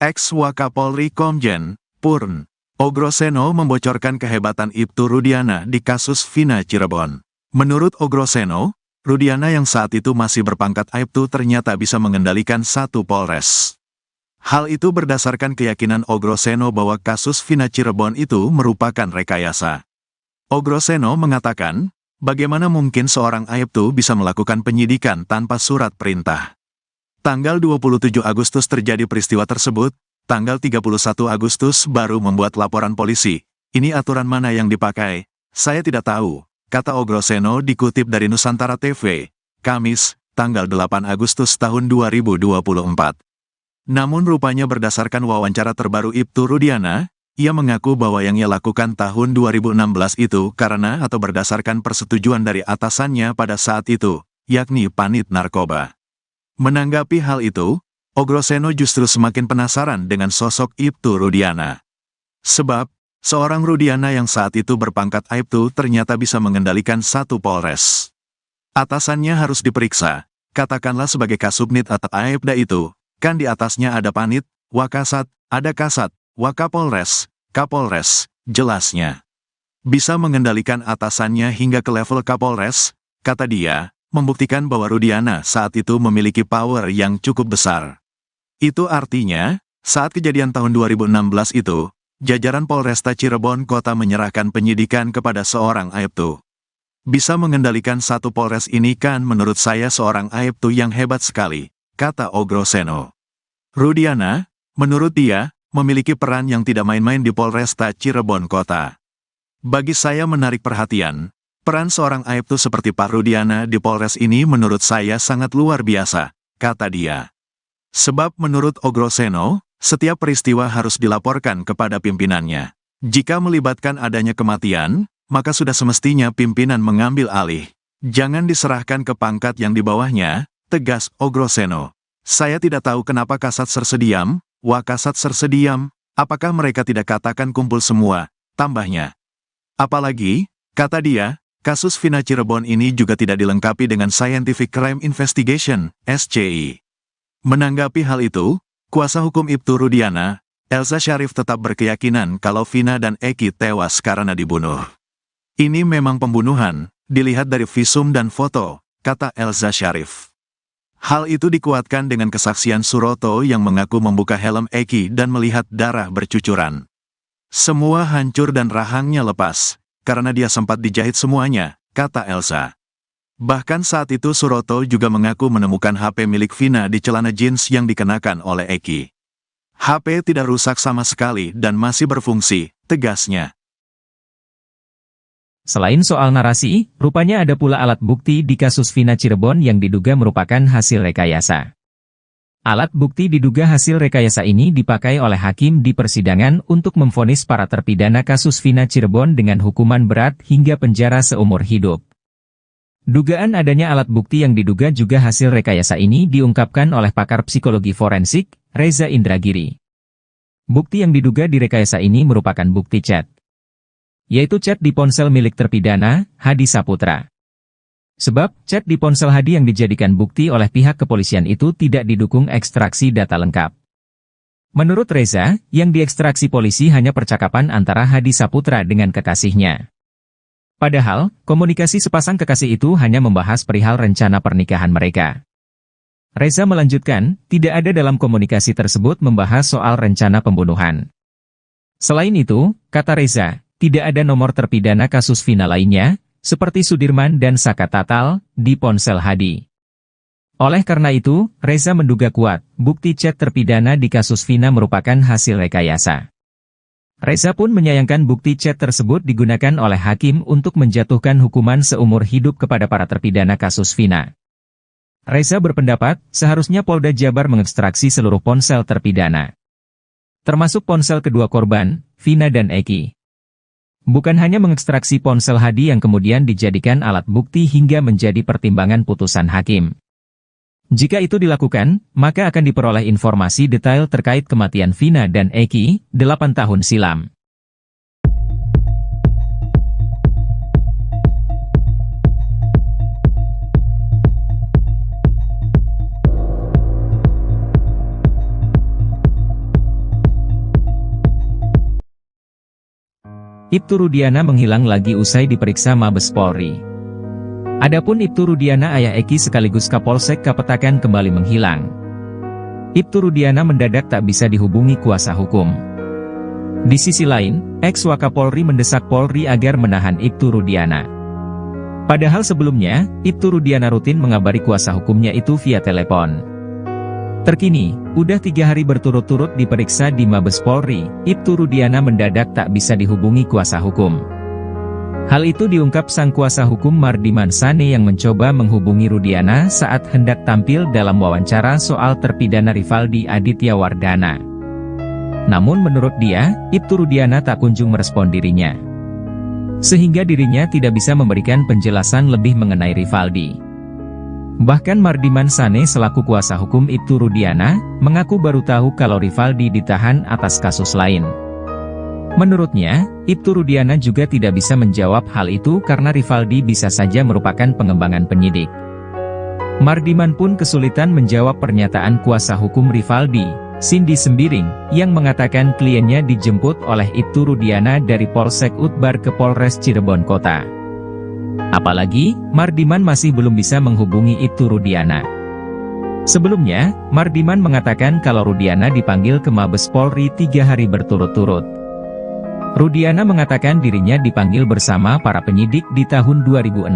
Ex-Wakapolri Komjen, Purn, Ogroseno membocorkan kehebatan Ibtu Rudiana di kasus Vina Cirebon. Menurut Ogroseno, Rudiana yang saat itu masih berpangkat Aibtu ternyata bisa mengendalikan satu Polres. Hal itu berdasarkan keyakinan Ogroseno bahwa kasus Vina Cirebon itu merupakan rekayasa. Ogroseno mengatakan, bagaimana mungkin seorang Aibtu bisa melakukan penyidikan tanpa surat perintah. Tanggal 27 Agustus terjadi peristiwa tersebut, tanggal 31 Agustus baru membuat laporan polisi. Ini aturan mana yang dipakai? Saya tidak tahu, kata Ogroseno dikutip dari Nusantara TV, Kamis, tanggal 8 Agustus tahun 2024. Namun rupanya berdasarkan wawancara terbaru Ibtu Rudiana, ia mengaku bahwa yang ia lakukan tahun 2016 itu karena atau berdasarkan persetujuan dari atasannya pada saat itu, yakni Panit Narkoba. Menanggapi hal itu, Ogroseno justru semakin penasaran dengan sosok Ibtu Rudiana. Sebab, seorang Rudiana yang saat itu berpangkat Aibtu ternyata bisa mengendalikan satu Polres. Atasannya harus diperiksa, katakanlah sebagai Kasubnit atau Aibda itu, kan di atasnya ada Panit, Wakasat, ada Kasat, Wakapolres, Kapolres, jelasnya. Bisa mengendalikan atasannya hingga ke level Kapolres, kata dia, membuktikan bahwa Rudiana saat itu memiliki power yang cukup besar. Itu artinya, saat kejadian tahun 2016 itu, jajaran Polresta Cirebon Kota menyerahkan penyidikan kepada seorang Aibtu. Bisa mengendalikan satu Polres ini kan menurut saya seorang Aibtu yang hebat sekali, kata Ogroseno. Rudiana, menurut dia, memiliki peran yang tidak main-main di Polresta Cirebon Kota. Bagi saya menarik perhatian. Peran seorang Aibtu seperti Pak Rudiana di Polres ini menurut saya sangat luar biasa, kata dia. Sebab menurut Ogroseno, setiap peristiwa harus dilaporkan kepada pimpinannya. Jika melibatkan adanya kematian, maka sudah semestinya pimpinan mengambil alih. Jangan diserahkan ke pangkat yang di bawahnya, tegas Ogroseno. Saya tidak tahu kenapa Kasat Sersediam, Wakasat Sersediam, apakah mereka tidak katakan kumpul semua, tambahnya. Apalagi, kata dia, kasus Vina Cirebon ini juga tidak dilengkapi dengan Scientific Crime Investigation, SCI. Menanggapi hal itu, kuasa hukum Ibtu Rudiana, Elza Syarif tetap berkeyakinan kalau Vina dan Eki tewas karena dibunuh. Ini memang pembunuhan, dilihat dari visum dan foto, kata Elza Syarif. Hal itu dikuatkan dengan kesaksian Suroto yang mengaku membuka helm Eki dan melihat darah bercucuran. Semua hancur dan rahangnya lepas. Karena dia sempat dijahit semuanya, kata Elsa. Bahkan saat itu Suroto juga mengaku menemukan HP milik Vina di celana jeans yang dikenakan oleh Eki. HP tidak rusak sama sekali dan masih berfungsi, tegasnya. Selain soal narasi, rupanya ada pula alat bukti di kasus Vina Cirebon yang diduga merupakan hasil rekayasa. Alat bukti diduga hasil rekayasa ini dipakai oleh hakim di persidangan untuk memvonis para terpidana kasus Vina Cirebon dengan hukuman berat hingga penjara seumur hidup. Dugaan adanya alat bukti yang diduga juga hasil rekayasa ini diungkapkan oleh pakar psikologi forensik, Reza Indragiri. Bukti yang diduga direkayasa ini merupakan bukti chat, yaitu chat di ponsel milik terpidana, Hadi Saputra. Sebab, chat di ponsel Hadi yang dijadikan bukti oleh pihak kepolisian itu tidak didukung ekstraksi data lengkap. Menurut Reza, yang diekstraksi polisi hanya percakapan antara Hadi Saputra dengan kekasihnya. Padahal, komunikasi sepasang kekasih itu hanya membahas perihal rencana pernikahan mereka. Reza melanjutkan, tidak ada dalam komunikasi tersebut membahas soal rencana pembunuhan. Selain itu, kata Reza, tidak ada nomor terpidana kasus Vina lainnya, seperti Sudirman dan Saka Tatal, di ponsel Hadi. Oleh karena itu, Reza menduga kuat, bukti chat terpidana di kasus Vina merupakan hasil rekayasa. Reza pun menyayangkan bukti chat tersebut digunakan oleh hakim untuk menjatuhkan hukuman seumur hidup kepada para terpidana kasus Vina. Reza berpendapat, seharusnya Polda Jabar mengekstraksi seluruh ponsel terpidana, termasuk ponsel kedua korban, Vina dan Eki. Bukan hanya mengekstraksi ponsel Hadi yang kemudian dijadikan alat bukti hingga menjadi pertimbangan putusan hakim. Jika itu dilakukan, maka akan diperoleh informasi detail terkait kematian Vina dan Eki, 8 tahun silam. Ibtu Rudiana menghilang lagi usai diperiksa Mabes Polri. Adapun Ibtu Rudiana ayah Eki sekaligus Kapolsek Kapetakan kembali menghilang. Ibtu Rudiana mendadak tak bisa dihubungi kuasa hukum. Di sisi lain, ex-Wakapolri mendesak Polri agar menahan Ibtu Rudiana. Padahal sebelumnya, Ibtu Rudiana rutin mengabari kuasa hukumnya itu via telepon. Terkini, udah 3 hari berturut-turut diperiksa di Mabes Polri, Ibtu Rudiana mendadak tak bisa dihubungi kuasa hukum. Hal itu diungkap sang kuasa hukum Mardiman Sane yang mencoba menghubungi Rudiana saat hendak tampil dalam wawancara soal terpidana Rivaldi Aditya Wardana. Namun menurut dia, Ibtu Rudiana tak kunjung merespon dirinya, sehingga dirinya tidak bisa memberikan penjelasan lebih mengenai Rivaldi. Bahkan Mardiman Sane selaku kuasa hukum Ibtu Rudiana, mengaku baru tahu kalau Rivaldi ditahan atas kasus lain. Menurutnya, Ibtu Rudiana juga tidak bisa menjawab hal itu karena Rivaldi bisa saja merupakan pengembangan penyidik. Mardiman pun kesulitan menjawab pernyataan kuasa hukum Rivaldi, Cindy Sembiring, yang mengatakan kliennya dijemput oleh Ibtu Rudiana dari Polsek Utbar ke Polres Cirebon Kota. Apalagi, Mardiman masih belum bisa menghubungi Ibtu Rudiana. Sebelumnya, Mardiman mengatakan kalau Rudiana dipanggil ke Mabes Polri 3 hari berturut-turut. Rudiana mengatakan dirinya dipanggil bersama para penyidik di tahun 2016.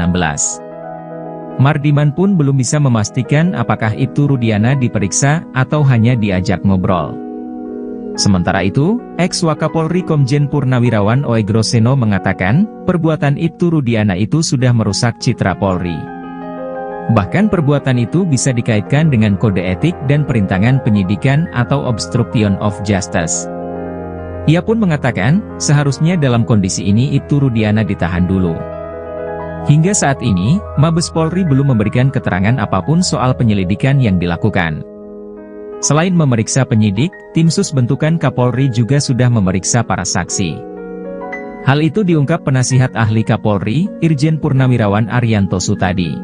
Mardiman pun belum bisa memastikan apakah Ibtu Rudiana diperiksa atau hanya diajak ngobrol. Sementara itu, ex-Wakapolri Komjen Purnawirawan Oegroseno mengatakan, perbuatan Ibtu Rudiana itu sudah merusak citra Polri. Bahkan perbuatan itu bisa dikaitkan dengan kode etik dan perintangan penyidikan atau obstruction of justice. Ia pun mengatakan, seharusnya dalam kondisi ini Ibtu Rudiana ditahan dulu. Hingga saat ini, Mabes Polri belum memberikan keterangan apapun soal penyelidikan yang dilakukan. Selain memeriksa penyidik, tim sus bentukan Kapolri juga sudah memeriksa para saksi. Hal itu diungkap penasihat ahli Kapolri, Irjen Purnawirawan Arianto Sutadi.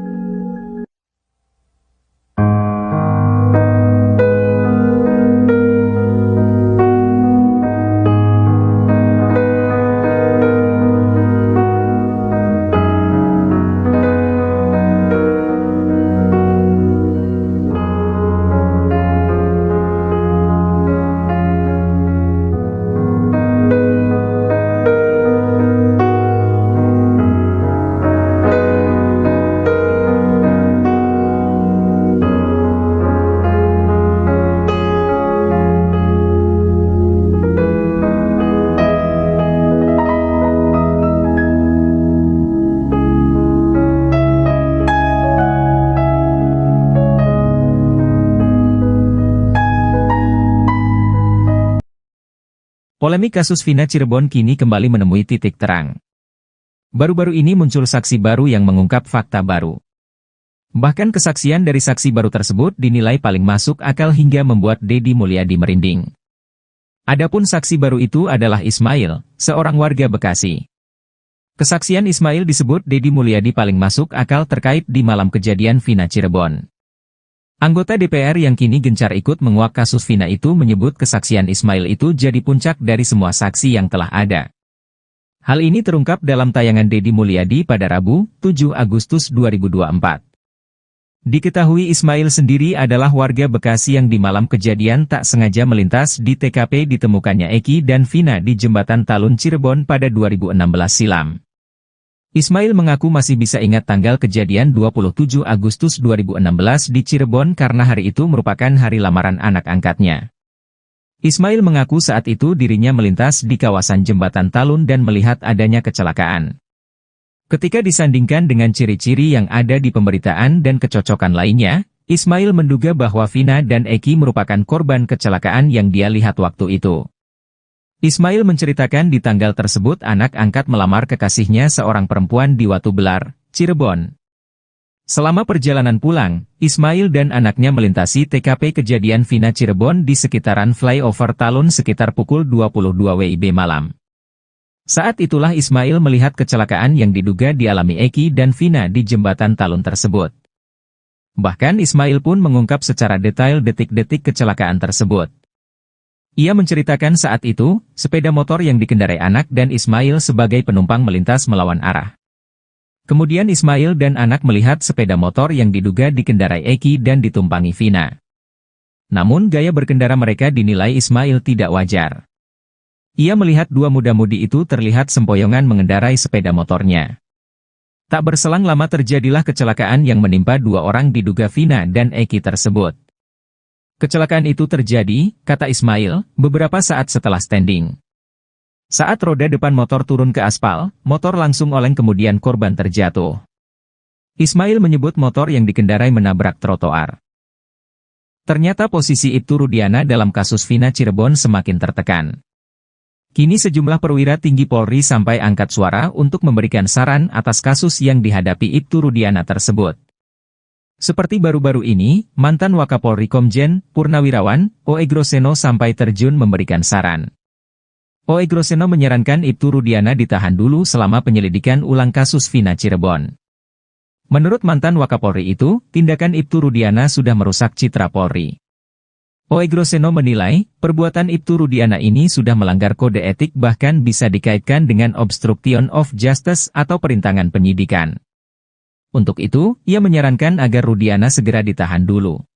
Polemik kasus Vina Cirebon kini kembali menemui titik terang. Baru-baru ini muncul saksi baru yang mengungkap fakta baru. Bahkan kesaksian dari saksi baru tersebut dinilai paling masuk akal hingga membuat Deddy Mulyadi merinding. Adapun saksi baru itu adalah Ismail, seorang warga Bekasi. Kesaksian Ismail disebut Deddy Mulyadi paling masuk akal terkait di malam kejadian Vina Cirebon. Anggota DPR yang kini gencar ikut menguak kasus Vina itu menyebut kesaksian Ismail itu jadi puncak dari semua saksi yang telah ada. Hal ini terungkap dalam tayangan Deddy Mulyadi pada Rabu, 7 Agustus 2024. Diketahui Ismail sendiri adalah warga Bekasi yang di malam kejadian tak sengaja melintas di TKP ditemukannya Eki dan Vina di Jembatan Talun Cirebon pada 2016 silam. Ismail mengaku masih bisa ingat tanggal kejadian 27 Agustus 2016 di Cirebon karena hari itu merupakan hari lamaran anak angkatnya. Ismail mengaku saat itu dirinya melintas di kawasan Jembatan Talun dan melihat adanya kecelakaan. Ketika disandingkan dengan ciri-ciri yang ada di pemberitaan dan kecocokan lainnya, Ismail menduga bahwa Vina dan Eki merupakan korban kecelakaan yang dia lihat waktu itu. Ismail menceritakan di tanggal tersebut anak angkat melamar kekasihnya seorang perempuan di Watu Belar, Cirebon. Selama perjalanan pulang, Ismail dan anaknya melintasi TKP kejadian Vina Cirebon di sekitaran flyover Talun sekitar pukul 22 WIB malam. Saat itulah Ismail melihat kecelakaan yang diduga dialami Eki dan Vina di Jembatan Talun tersebut. Bahkan Ismail pun mengungkap secara detail detik-detik kecelakaan tersebut. Ia menceritakan saat itu, sepeda motor yang dikendarai anak dan Ismail sebagai penumpang melintas melawan arah. Kemudian Ismail dan anak melihat sepeda motor yang diduga dikendarai Eki dan ditumpangi Vina. Namun gaya berkendara mereka dinilai Ismail tidak wajar. Ia melihat dua muda-mudi itu terlihat sempoyongan mengendarai sepeda motornya. Tak berselang lama terjadilah kecelakaan yang menimpa dua orang diduga Vina dan Eki tersebut. Kecelakaan itu terjadi, kata Ismail, beberapa saat setelah standing. Saat roda depan motor turun ke aspal, motor langsung oleng kemudian korban terjatuh. Ismail menyebut motor yang dikendarai menabrak trotoar. Ternyata posisi Ibtu Rudiana dalam kasus Vina Cirebon semakin tertekan. Kini sejumlah perwira tinggi Polri sampai angkat suara untuk memberikan saran atas kasus yang dihadapi Ibtu Rudiana tersebut. Seperti baru-baru ini, mantan Wakapolri Komjen Purnawirawan O.E. Groseno sampai terjun memberikan saran. O.E. Groseno menyarankan Ibtu Rudiana ditahan dulu selama penyelidikan ulang kasus Vina Cirebon. Menurut mantan Wakapolri itu, tindakan Ibtu Rudiana sudah merusak citra Polri. O.E. Groseno menilai, perbuatan Ibtu Rudiana ini sudah melanggar kode etik bahkan bisa dikaitkan dengan obstruction of justice atau perintangan penyidikan. Untuk itu, ia menyarankan agar Rudiana segera ditahan dulu.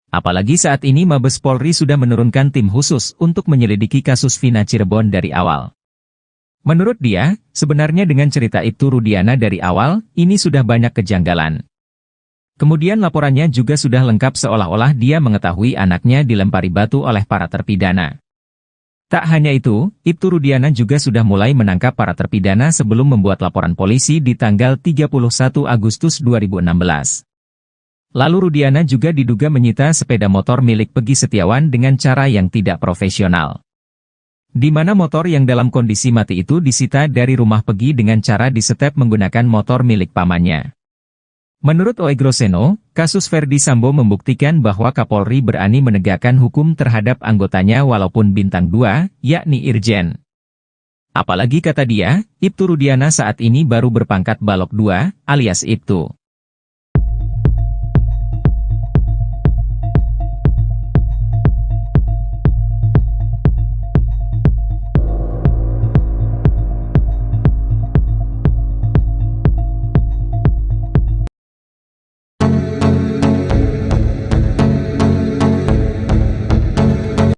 Apalagi saat ini Mabes Polri sudah menurunkan tim khusus untuk menyelidiki kasus Vina Cirebon dari awal. Menurut dia, sebenarnya dengan cerita Ibtu Rudiana dari awal, ini sudah banyak kejanggalan. Kemudian laporannya juga sudah lengkap seolah-olah dia mengetahui anaknya dilempari batu oleh para terpidana. Tak hanya itu, Ibtu Rudiana juga sudah mulai menangkap para terpidana sebelum membuat laporan polisi di tanggal 31 Agustus 2016. Lalu Rudiana juga diduga menyita sepeda motor milik Pegi Setiawan dengan cara yang tidak profesional. Di mana motor yang dalam kondisi mati itu disita dari rumah Pegi dengan cara disetep menggunakan motor milik pamannya. Menurut O.E. Groseno, kasus Verdi Sambo membuktikan bahwa Kapolri berani menegakkan hukum terhadap anggotanya walaupun bintang 2, yakni Irjen. Apalagi kata dia, Ibtu Rudiana saat ini baru berpangkat Balok 2, alias Ibtu.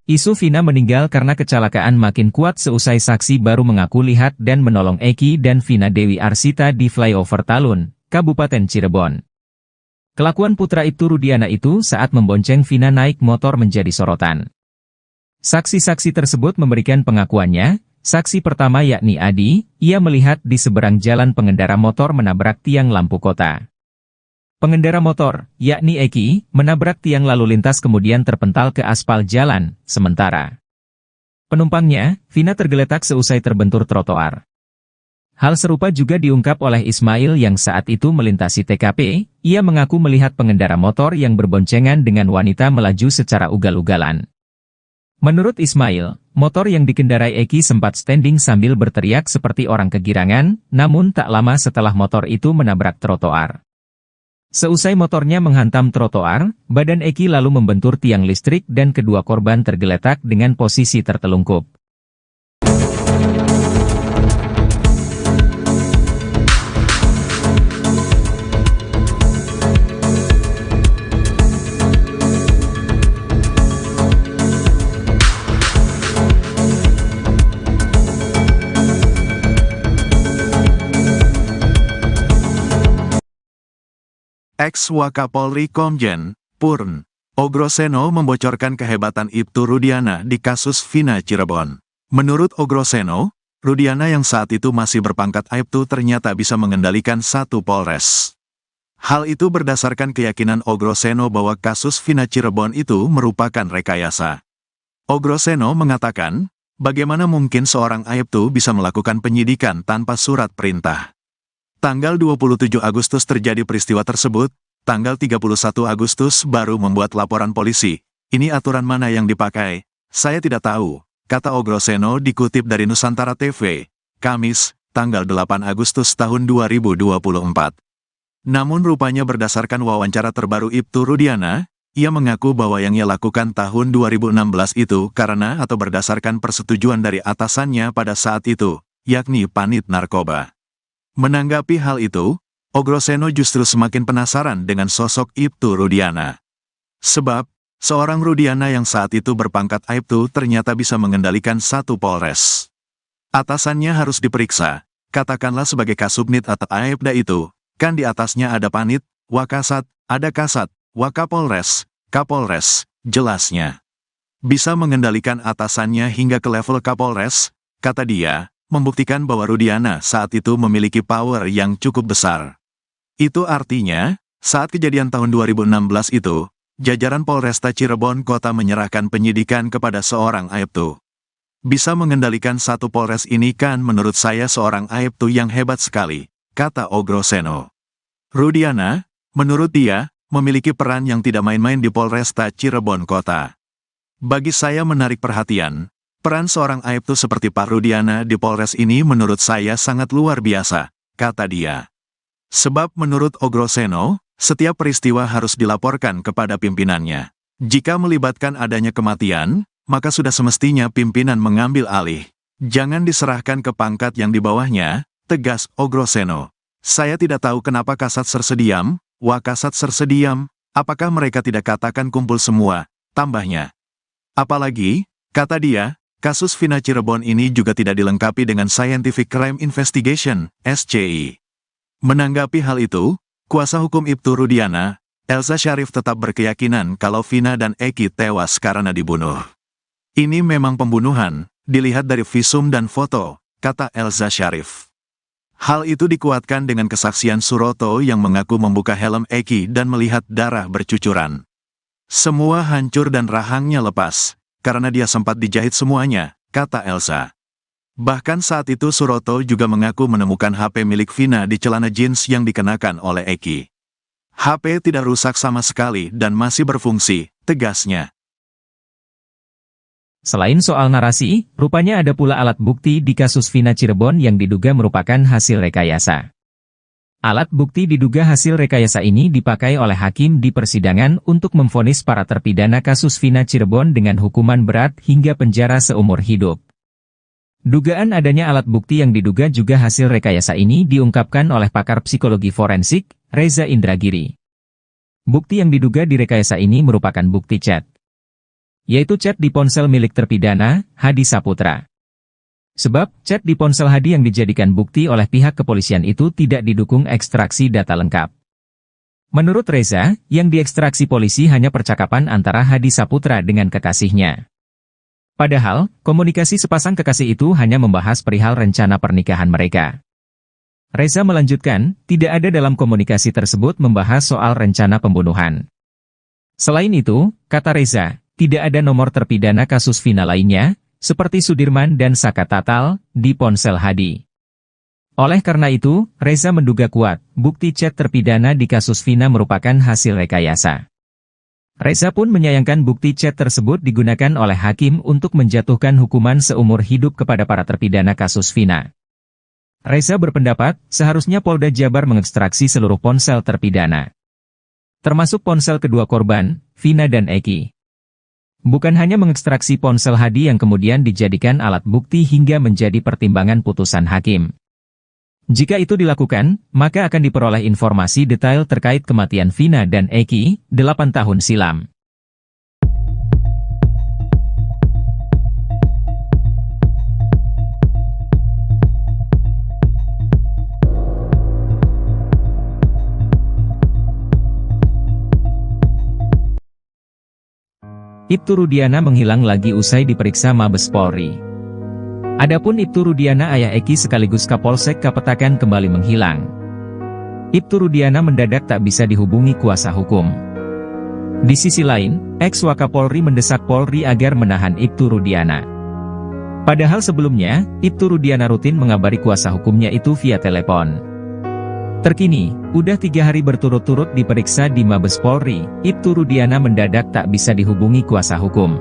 Isu Vina meninggal karena kecelakaan makin kuat seusai saksi baru mengaku lihat dan menolong Eki dan Vina Dewi Arsita di flyover Talun, Kabupaten Cirebon. Kelakuan putra Ibtu Rudiana itu saat membonceng Vina naik motor menjadi sorotan. Saksi-saksi tersebut memberikan pengakuannya. Saksi pertama yakni Adi, ia melihat di seberang jalan pengendara motor menabrak tiang lampu kota. Pengendara motor, yakni Eki, menabrak tiang lalu lintas kemudian terpental ke aspal jalan, sementara Penumpangnya, Vina tergeletak seusai terbentur trotoar. Hal serupa juga diungkap oleh Ismail yang saat itu melintasi TKP, ia mengaku melihat pengendara motor yang berboncengan dengan wanita melaju secara ugal-ugalan. Menurut Ismail, motor yang dikendarai Eki sempat standing sambil berteriak seperti orang kegirangan, namun tak lama setelah motor itu menabrak trotoar. Seusai motornya menghantam trotoar, badan Eki lalu membentur tiang listrik dan kedua korban tergeletak dengan posisi tertelungkup. Ex-Wakapolri Komjen Purn Ogroseno membocorkan kehebatan Ibtu Rudiana di kasus Vina Cirebon. Menurut Ogroseno, Rudiana yang saat itu masih berpangkat Aibtu ternyata bisa mengendalikan satu Polres. Hal itu berdasarkan keyakinan Ogroseno bahwa kasus Vina Cirebon itu merupakan rekayasa. Ogroseno mengatakan, bagaimana mungkin seorang Aibtu bisa melakukan penyidikan tanpa surat perintah? Tanggal 27 Agustus terjadi peristiwa tersebut, tanggal 31 Agustus baru membuat laporan polisi. Ini aturan mana yang dipakai? Saya tidak tahu, kata Ogroseno dikutip dari Nusantara TV, Kamis, tanggal 8 Agustus tahun 2024. Namun rupanya berdasarkan wawancara terbaru Ibtu Rudiana, ia mengaku bahwa yang ia lakukan tahun 2016 itu karena atau berdasarkan persetujuan dari atasannya pada saat itu, yakni Panit Narkoba. Menanggapi hal itu, Ogroseno justru semakin penasaran dengan sosok Ibtu Rudiana. Sebab, seorang Rudiana yang saat itu berpangkat Aibtu ternyata bisa mengendalikan satu Polres. Atasannya harus diperiksa, katakanlah sebagai Kasubnit atau Aibda itu, kan di atasnya ada Panit, Wakasat, ada Kasat, Wakapolres, Kapolres, jelasnya. Bisa mengendalikan atasannya hingga ke level Kapolres, kata dia, membuktikan bahwa Rudiana saat itu memiliki power yang cukup besar. Itu artinya, saat kejadian tahun 2016 itu, jajaran Polresta Cirebon Kota menyerahkan penyidikan kepada seorang Aibtu. Bisa mengendalikan satu Polres ini kan menurut saya seorang Aibtu yang hebat sekali, kata Ogroseno. Rudiana, menurut dia, memiliki peran yang tidak main-main di Polresta Cirebon Kota. Bagi saya menarik perhatian, peran seorang Aibtu seperti Pak Rudiana di Polres ini menurut saya sangat luar biasa, kata dia. Sebab menurut Ogroseno, setiap peristiwa harus dilaporkan kepada pimpinannya. Jika melibatkan adanya kematian, maka sudah semestinya pimpinan mengambil alih. Jangan diserahkan ke pangkat yang di bawahnya, tegas Ogroseno. Saya tidak tahu kenapa Kasat Sersediam, Wakasat Sersediam, apakah mereka tidak katakan kumpul semua, tambahnya. Apalagi, kata dia, kasus Vina Cirebon ini juga tidak dilengkapi dengan Scientific Crime Investigation, SCI. Menanggapi hal itu, kuasa hukum Ibtu Rudiana, Elza Syarif tetap berkeyakinan kalau Vina dan Eki tewas karena dibunuh. Ini memang pembunuhan, dilihat dari visum dan foto, kata Elza Syarif. Hal itu dikuatkan dengan kesaksian Suroto yang mengaku membuka helm Eki dan melihat darah bercucuran. Semua hancur dan rahangnya lepas, karena dia sempat dijahit semuanya, kata Elza. Bahkan saat itu Suroto juga mengaku menemukan HP milik Vina di celana jeans yang dikenakan oleh Eki. HP tidak rusak sama sekali dan masih berfungsi, tegasnya. Selain soal narasi, rupanya ada pula alat bukti di kasus Vina Cirebon yang diduga merupakan hasil rekayasa. Alat bukti diduga hasil rekayasa ini dipakai oleh hakim di persidangan untuk memvonis para terpidana kasus Vina Cirebon dengan hukuman berat hingga penjara seumur hidup. Dugaan adanya alat bukti yang diduga juga hasil rekayasa ini diungkapkan oleh pakar psikologi forensik, Reza Indragiri. Bukti yang diduga direkayasa ini merupakan bukti chat, yaitu chat di ponsel milik terpidana, Hadi Saputra. Sebab, chat di ponsel Hadi yang dijadikan bukti oleh pihak kepolisian itu tidak didukung ekstraksi data lengkap. Menurut Reza, yang diekstraksi polisi hanya percakapan antara Hadi Saputra dengan kekasihnya. Padahal, komunikasi sepasang kekasih itu hanya membahas perihal rencana pernikahan mereka. Reza melanjutkan, tidak ada dalam komunikasi tersebut membahas soal rencana pembunuhan. Selain itu, kata Reza, tidak ada nomor terpidana kasus Vina lainnya, seperti Sudirman dan Saka Tatal, di ponsel Hadi. Oleh karena itu, Reza menduga kuat, bukti chat terpidana di kasus Vina merupakan hasil rekayasa. Reza pun menyayangkan bukti chat tersebut digunakan oleh hakim untuk menjatuhkan hukuman seumur hidup kepada para terpidana kasus Vina. Reza berpendapat, seharusnya Polda Jabar mengekstraksi seluruh ponsel terpidana, termasuk ponsel kedua korban, Vina dan Eki. Bukan hanya mengekstraksi ponsel Hadi yang kemudian dijadikan alat bukti hingga menjadi pertimbangan putusan hakim. Jika itu dilakukan, maka akan diperoleh informasi detail terkait kematian Vina dan Eki, 8 tahun silam. Ibtu Rudiana menghilang lagi usai diperiksa Mabes Polri. Adapun Ibtu Rudiana ayah Eki sekaligus Kapolsek Kapetakan kembali menghilang. Ibtu Rudiana mendadak tak bisa dihubungi kuasa hukum. Di sisi lain, ex-Wakapolri mendesak Polri agar menahan Ibtu Rudiana. Padahal sebelumnya, Ibtu Rudiana rutin mengabari kuasa hukumnya itu via telepon. Terkini, udah 3 hari berturut-turut diperiksa di Mabes Polri, Ibtu Rudiana mendadak tak bisa dihubungi kuasa hukum.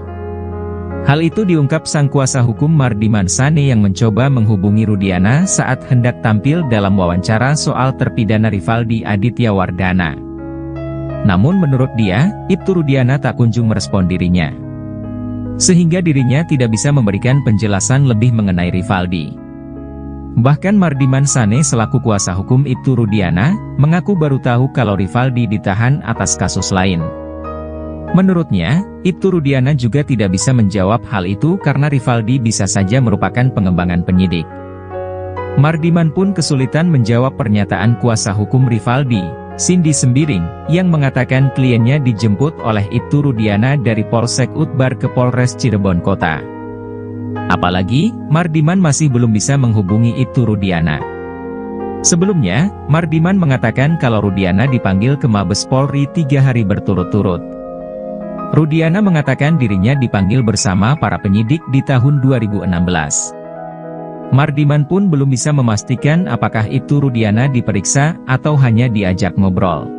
Hal itu diungkap sang kuasa hukum Mardiman Sane yang mencoba menghubungi Rudiana saat hendak tampil dalam wawancara soal terpidana Rivaldi Aditya Wardana. Namun menurut dia, Ibtu Rudiana tak kunjung merespon dirinya, sehingga dirinya tidak bisa memberikan penjelasan lebih mengenai Rivaldi. Bahkan Mardiman Sane selaku kuasa hukum Ibtu Rudiana, mengaku baru tahu kalau Rivaldi ditahan atas kasus lain. Menurutnya, Ibtu Rudiana juga tidak bisa menjawab hal itu karena Rivaldi bisa saja merupakan pengembangan penyidik. Mardiman pun kesulitan menjawab pernyataan kuasa hukum Rivaldi, Cindy Sembiring, yang mengatakan kliennya dijemput oleh Ibtu Rudiana dari Polsek Utbar ke Polres Cirebon Kota. Apalagi, Mardiman masih belum bisa menghubungi Ibtu Rudiana. Sebelumnya, Mardiman mengatakan kalau Rudiana dipanggil ke Mabes Polri 3 hari berturut-turut. Rudiana mengatakan dirinya dipanggil bersama para penyidik di tahun 2016. Mardiman pun belum bisa memastikan apakah Ibtu Rudiana diperiksa atau hanya diajak ngobrol.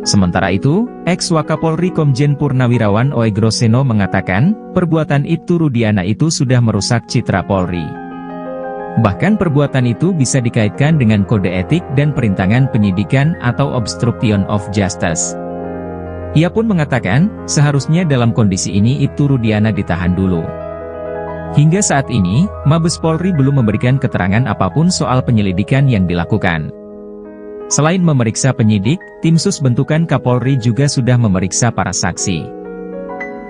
Sementara itu, ex-Wakapolri Komjen Purnawirawan Oey Groseno mengatakan, perbuatan Ibtu Rudiana itu sudah merusak citra Polri. Bahkan perbuatan itu bisa dikaitkan dengan kode etik dan perintangan penyidikan atau obstruction of justice. Ia pun mengatakan, seharusnya dalam kondisi ini Ibtu Rudiana ditahan dulu. Hingga saat ini, Mabes Polri belum memberikan keterangan apapun soal penyelidikan yang dilakukan. Selain memeriksa penyidik, tim sus bentukan Kapolri juga sudah memeriksa para saksi.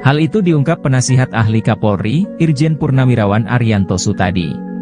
Hal itu diungkap penasihat ahli Kapolri, Irjen Purnawirawan Arianto Sutadi.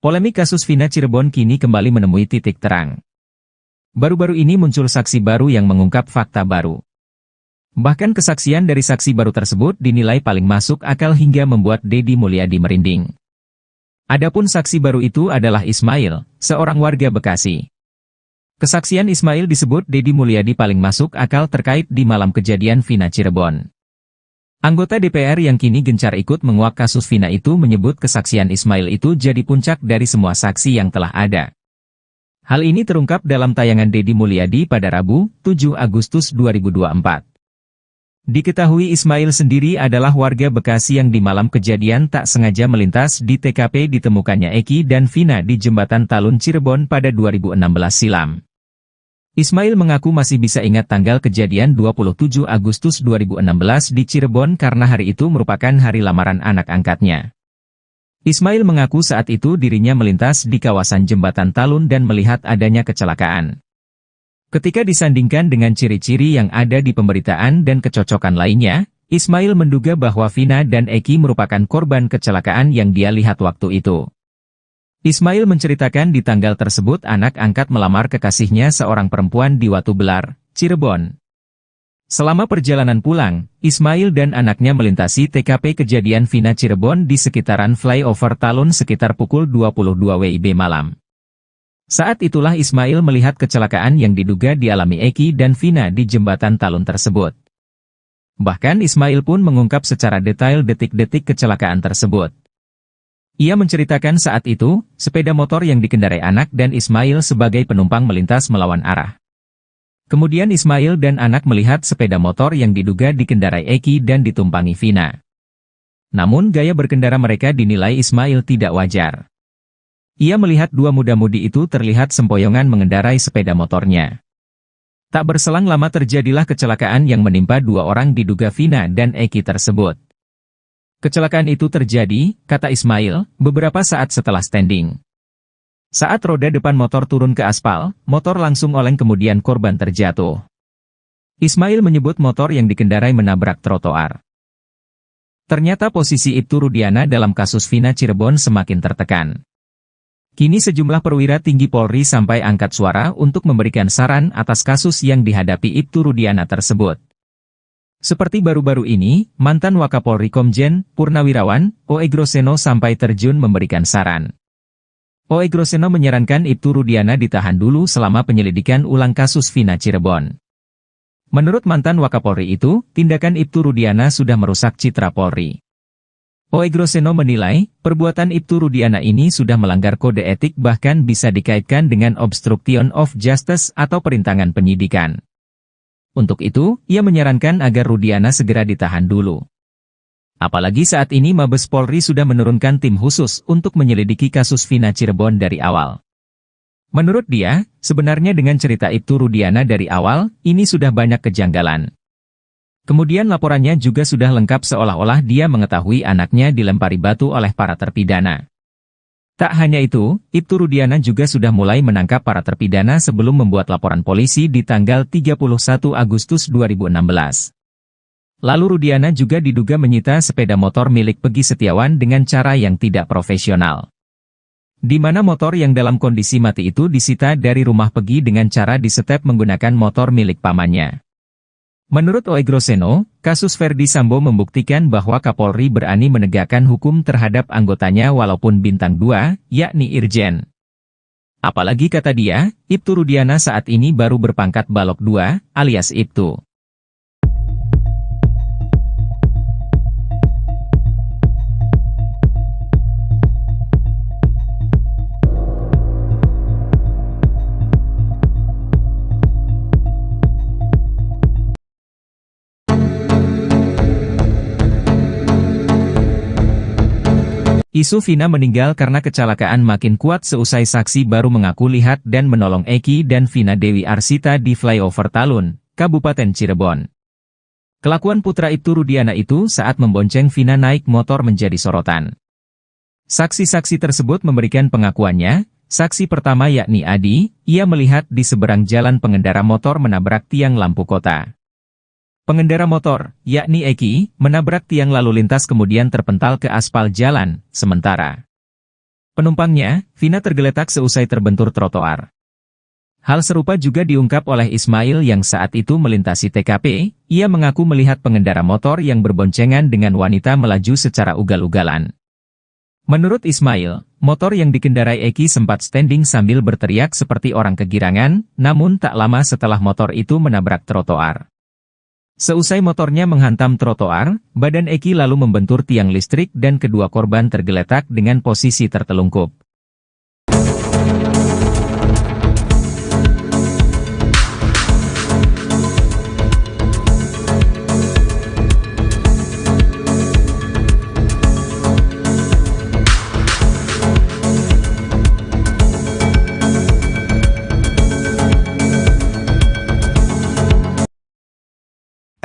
Polemik kasus Vina Cirebon kini kembali menemui titik terang. Baru-baru ini muncul saksi baru yang mengungkap fakta baru. Bahkan kesaksian dari saksi baru tersebut dinilai paling masuk akal hingga membuat Deddy Mulyadi merinding. Adapun saksi baru itu adalah Ismail, seorang warga Bekasi. Kesaksian Ismail disebut Deddy Mulyadi paling masuk akal terkait di malam kejadian Vina Cirebon. Anggota DPR yang kini gencar ikut menguak kasus Vina itu menyebut kesaksian Ismail itu jadi puncak dari semua saksi yang telah ada. Hal ini terungkap dalam tayangan Deddy Mulyadi pada Rabu, 7 Agustus 2024. Diketahui Ismail sendiri adalah warga Bekasi yang di malam kejadian tak sengaja melintas di TKP ditemukannya Eki dan Vina di Jembatan Talun Cirebon pada 2016 silam. Ismail mengaku masih bisa ingat tanggal kejadian 27 Agustus 2016 di Cirebon karena hari itu merupakan hari lamaran anak angkatnya. Ismail mengaku saat itu dirinya melintas di kawasan Jembatan Talun dan melihat adanya kecelakaan. Ketika disandingkan dengan ciri-ciri yang ada di pemberitaan dan kecocokan lainnya, Ismail menduga bahwa Vina dan Eki merupakan korban kecelakaan yang dia lihat waktu itu. Ismail menceritakan di tanggal tersebut anak angkat melamar kekasihnya seorang perempuan di Watu Belar, Cirebon. Selama perjalanan pulang, Ismail dan anaknya melintasi TKP kejadian Vina Cirebon di sekitaran flyover Talun sekitar pukul 22 WIB malam. Saat itulah Ismail melihat kecelakaan yang diduga dialami Eki dan Vina di jembatan Talun tersebut. Bahkan Ismail pun mengungkap secara detail detik-detik kecelakaan tersebut. Ia menceritakan saat itu, sepeda motor yang dikendarai anak dan Ismail sebagai penumpang melintas melawan arah. Kemudian Ismail dan anak melihat sepeda motor yang diduga dikendarai Eki dan ditumpangi Vina. Namun gaya berkendara mereka dinilai Ismail tidak wajar. Ia melihat dua muda-mudi itu terlihat sempoyongan mengendarai sepeda motornya. Tak berselang lama terjadilah kecelakaan yang menimpa dua orang diduga Vina dan Eki tersebut. Kecelakaan itu terjadi, kata Ismail, beberapa saat setelah standing. Saat roda depan motor turun ke aspal, motor langsung oleng kemudian korban terjatuh. Ismail menyebut motor yang dikendarai menabrak trotoar. Ternyata posisi Ibtu Rudiana dalam kasus Vina Cirebon semakin tertekan. Kini sejumlah perwira tinggi Polri sampai angkat suara untuk memberikan saran atas kasus yang dihadapi Ibtu Rudiana tersebut. Seperti baru-baru ini, mantan Wakapolri Komjen Purnawirawan, O.E. Groseno sampai terjun memberikan saran. O.E. Groseno menyarankan Ibtu Rudiana ditahan dulu selama penyelidikan ulang kasus Vina Cirebon. Menurut mantan Wakapolri itu, tindakan Ibtu Rudiana sudah merusak citra Polri. O.E. Groseno menilai, perbuatan Ibtu Rudiana ini sudah melanggar kode etik bahkan bisa dikaitkan dengan obstruction of justice atau perintangan penyidikan. Untuk itu, ia menyarankan agar Rudiana segera ditahan dulu. Apalagi saat ini Mabes Polri sudah menurunkan tim khusus untuk menyelidiki kasus Vina Cirebon dari awal. Menurut dia, sebenarnya dengan cerita Ibtu Rudiana dari awal, ini sudah banyak kejanggalan. Kemudian laporannya juga sudah lengkap seolah-olah dia mengetahui anaknya dilempari batu oleh para terpidana. Tak hanya itu, Ibtu Rudiana juga sudah mulai menangkap para terpidana sebelum membuat laporan polisi di tanggal 31 Agustus 2016. Lalu Rudiana juga diduga menyita sepeda motor milik Pegi Setiawan dengan cara yang tidak profesional. Di mana motor yang dalam kondisi mati itu disita dari rumah Pegi dengan cara disetep menggunakan motor milik pamannya. Menurut O.E. Groseno, kasus Ferdi Sambo membuktikan bahwa Kapolri berani menegakkan hukum terhadap anggotanya walaupun bintang 2, yakni Irjen. Apalagi kata dia, Ibtu Rudiana saat ini baru berpangkat Balok 2, alias Ibtu. Isu Vina meninggal karena kecelakaan makin kuat seusai saksi baru mengaku lihat dan menolong Eki dan Vina Dewi Arsita di flyover Talun, Kabupaten Cirebon. Kelakuan putra Ibtu Rudiana itu saat membonceng Vina naik motor menjadi sorotan. Saksi-saksi tersebut memberikan pengakuannya. Saksi pertama yakni Adi, ia melihat di seberang jalan pengendara motor menabrak tiang lampu kota. Pengendara motor, yakni Eki, menabrak tiang lalu lintas kemudian terpental ke aspal jalan, sementara penumpangnya, Vina tergeletak seusai terbentur trotoar. Hal serupa juga diungkap oleh Ismail yang saat itu melintasi TKP, ia mengaku melihat pengendara motor yang berboncengan dengan wanita melaju secara ugal-ugalan. Menurut Ismail, motor yang dikendarai Eki sempat standing sambil berteriak seperti orang kegirangan, namun tak lama setelah motor itu menabrak trotoar. Seusai motornya menghantam trotoar, badan Eki lalu membentur tiang listrik dan kedua korban tergeletak dengan posisi tertelungkup.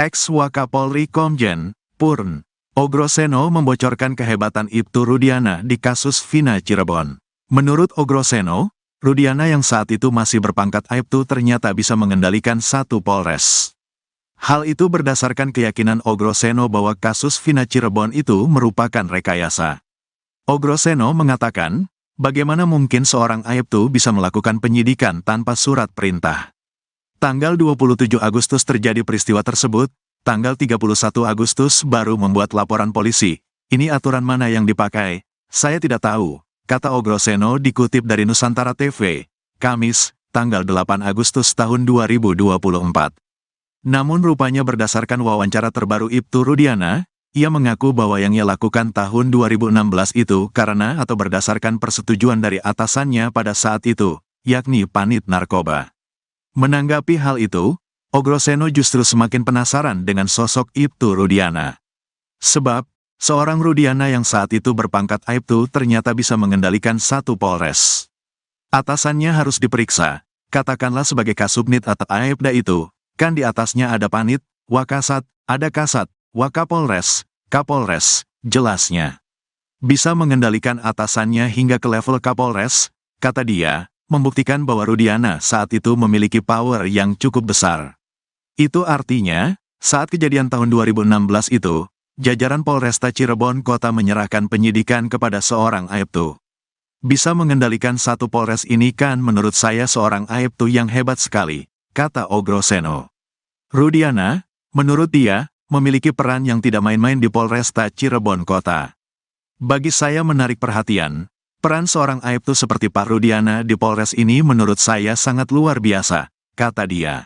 Ex-Wakapolri Komjen Purn Ogroseno membocorkan kehebatan Ibtu Rudiana di kasus Vina Cirebon. Menurut Ogroseno, Rudiana yang saat itu masih berpangkat Aibtu ternyata bisa mengendalikan satu Polres. Hal itu berdasarkan keyakinan Ogroseno bahwa kasus Vina Cirebon itu merupakan rekayasa. Ogroseno mengatakan, bagaimana mungkin seorang Aibtu bisa melakukan penyidikan tanpa surat perintah? Tanggal 27 Agustus terjadi peristiwa tersebut, tanggal 31 Agustus baru membuat laporan polisi. Ini aturan mana yang dipakai? Saya tidak tahu, kata Ogroseno dikutip dari Nusantara TV, Kamis, tanggal 8 Agustus tahun 2024. Namun rupanya berdasarkan wawancara terbaru Ibtu Rudiana, ia mengaku bahwa yang ia lakukan tahun 2016 itu karena atau berdasarkan persetujuan dari atasannya pada saat itu, yakni Panit Narkoba. Menanggapi hal itu, Ogroseno justru semakin penasaran dengan sosok Ibtu Rudiana. Sebab, seorang Rudiana yang saat itu berpangkat Aibtu ternyata bisa mengendalikan satu Polres. Atasannya harus diperiksa, katakanlah sebagai Kasubnit atau Aibda itu, kan di atasnya ada Panit, Wakasat, ada Kasat, Wakapolres, Kapolres, jelasnya. Bisa mengendalikan atasannya hingga ke level Kapolres, kata dia, membuktikan bahwa Rudiana saat itu memiliki power yang cukup besar. Itu artinya, saat kejadian tahun 2016 itu, jajaran Polresta Cirebon Kota menyerahkan penyidikan kepada seorang Aibtu. Bisa mengendalikan satu Polres ini kan menurut saya seorang Aibtu yang hebat sekali, kata Ogroseno. Rudiana, menurut dia, memiliki peran yang tidak main-main di Polresta Cirebon Kota. Bagi saya menarik perhatian, peran seorang Aibtu seperti Pak Rudiana di Polres ini menurut saya sangat luar biasa, kata dia.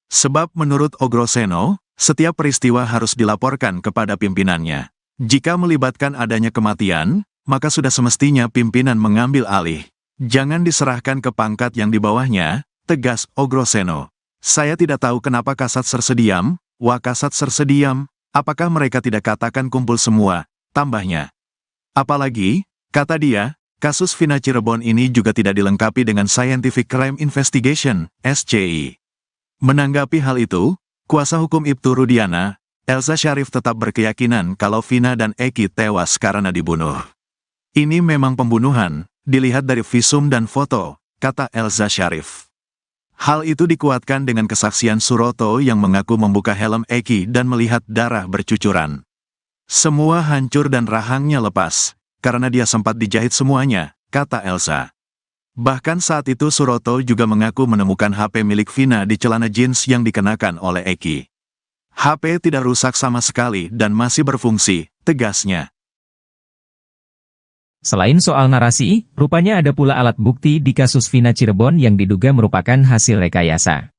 Sebab menurut Ogroseno, setiap peristiwa harus dilaporkan kepada pimpinannya. Jika melibatkan adanya kematian, maka sudah semestinya pimpinan mengambil alih. Jangan diserahkan ke pangkat yang di bawahnya, tegas Ogroseno. Saya tidak tahu kenapa Kasat sersediam, Wakasat sersediam, apakah mereka tidak katakan kumpul semua, tambahnya. Apalagi, kata dia, kasus Vina Cirebon ini juga tidak dilengkapi dengan Scientific Crime Investigation, SCI. Menanggapi hal itu, kuasa hukum Ibtu Rudiana, Elza Syarif tetap berkeyakinan kalau Vina dan Eki tewas karena dibunuh. Ini memang pembunuhan, dilihat dari visum dan foto, kata Elza Syarif. Hal itu dikuatkan dengan kesaksian Suroto yang mengaku membuka helm Eki dan melihat darah bercucuran. Semua hancur dan rahangnya lepas, karena dia sempat dijahit semuanya, kata Elza. Bahkan saat itu Suroto juga mengaku menemukan HP milik Vina di celana jeans yang dikenakan oleh Eki. HP tidak rusak sama sekali dan masih berfungsi, tegasnya. Selain soal narasi, rupanya ada pula alat bukti di kasus Vina Cirebon yang diduga merupakan hasil rekayasa.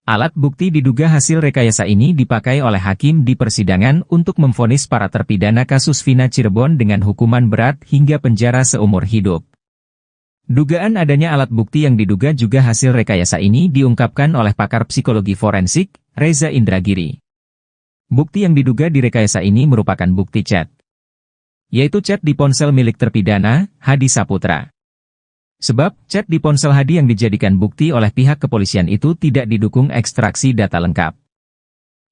Alat bukti diduga hasil rekayasa ini dipakai oleh hakim di persidangan untuk memvonis para terpidana kasus Vina Cirebon dengan hukuman berat hingga penjara seumur hidup. Dugaan adanya alat bukti yang diduga juga hasil rekayasa ini diungkapkan oleh pakar psikologi forensik, Reza Indragiri. Bukti yang diduga direkayasa ini merupakan bukti chat, yaitu chat di ponsel milik terpidana, Hadi Saputra. Sebab, chat di ponsel Hadi yang dijadikan bukti oleh pihak kepolisian itu tidak didukung ekstraksi data lengkap.